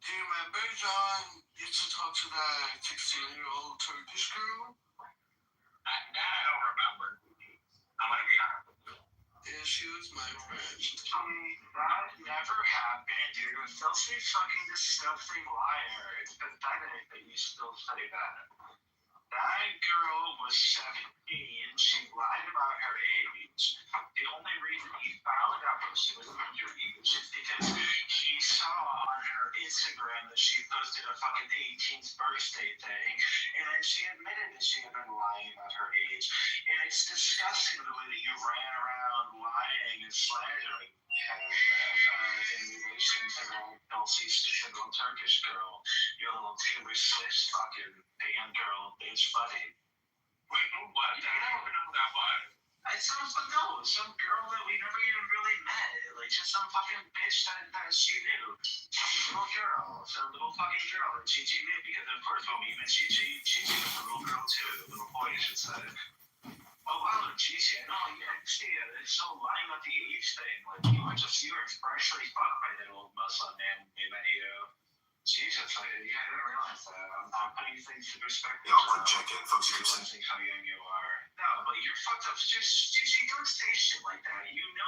Do you remember John used to talk to that 16-year-old Turkish girl? Yeah, she was my friend. That never happened, dude. Filthy fucking disgusting liar. It's pathetic that you still say that. That girl was 17. She lied about her age. The only reason he found out that she was underage is because he saw on her Instagram that she posted a fucking 18th birthday thing, and then she admitted that she had been lying about her age. And it's disgusting the way that you ran around lying and slandering him in relation to that Dulcie stupid little Turkish girl, your little Taylor Swift fucking band girl bitch buddy. Wait, what? I don't even know who that was. Some girl that we never even really met. Like, just some fucking bitch that she knew. Some little fucking girl that Gigi knew. Because, of course, when we met Gigi was a little girl, too. A little boy, I should say. Oh, wow, Gigi, I know. You actually, it's so lying about the age thing. Like, you were freshly fucked by that old Muslim man when we met you. Jesus, I didn't realize that. I'm putting things in perspective. Yeah, one check in, folks. Realizing how young you are. No, but you're fucked up. Just, Gigi, don't say shit like that. You know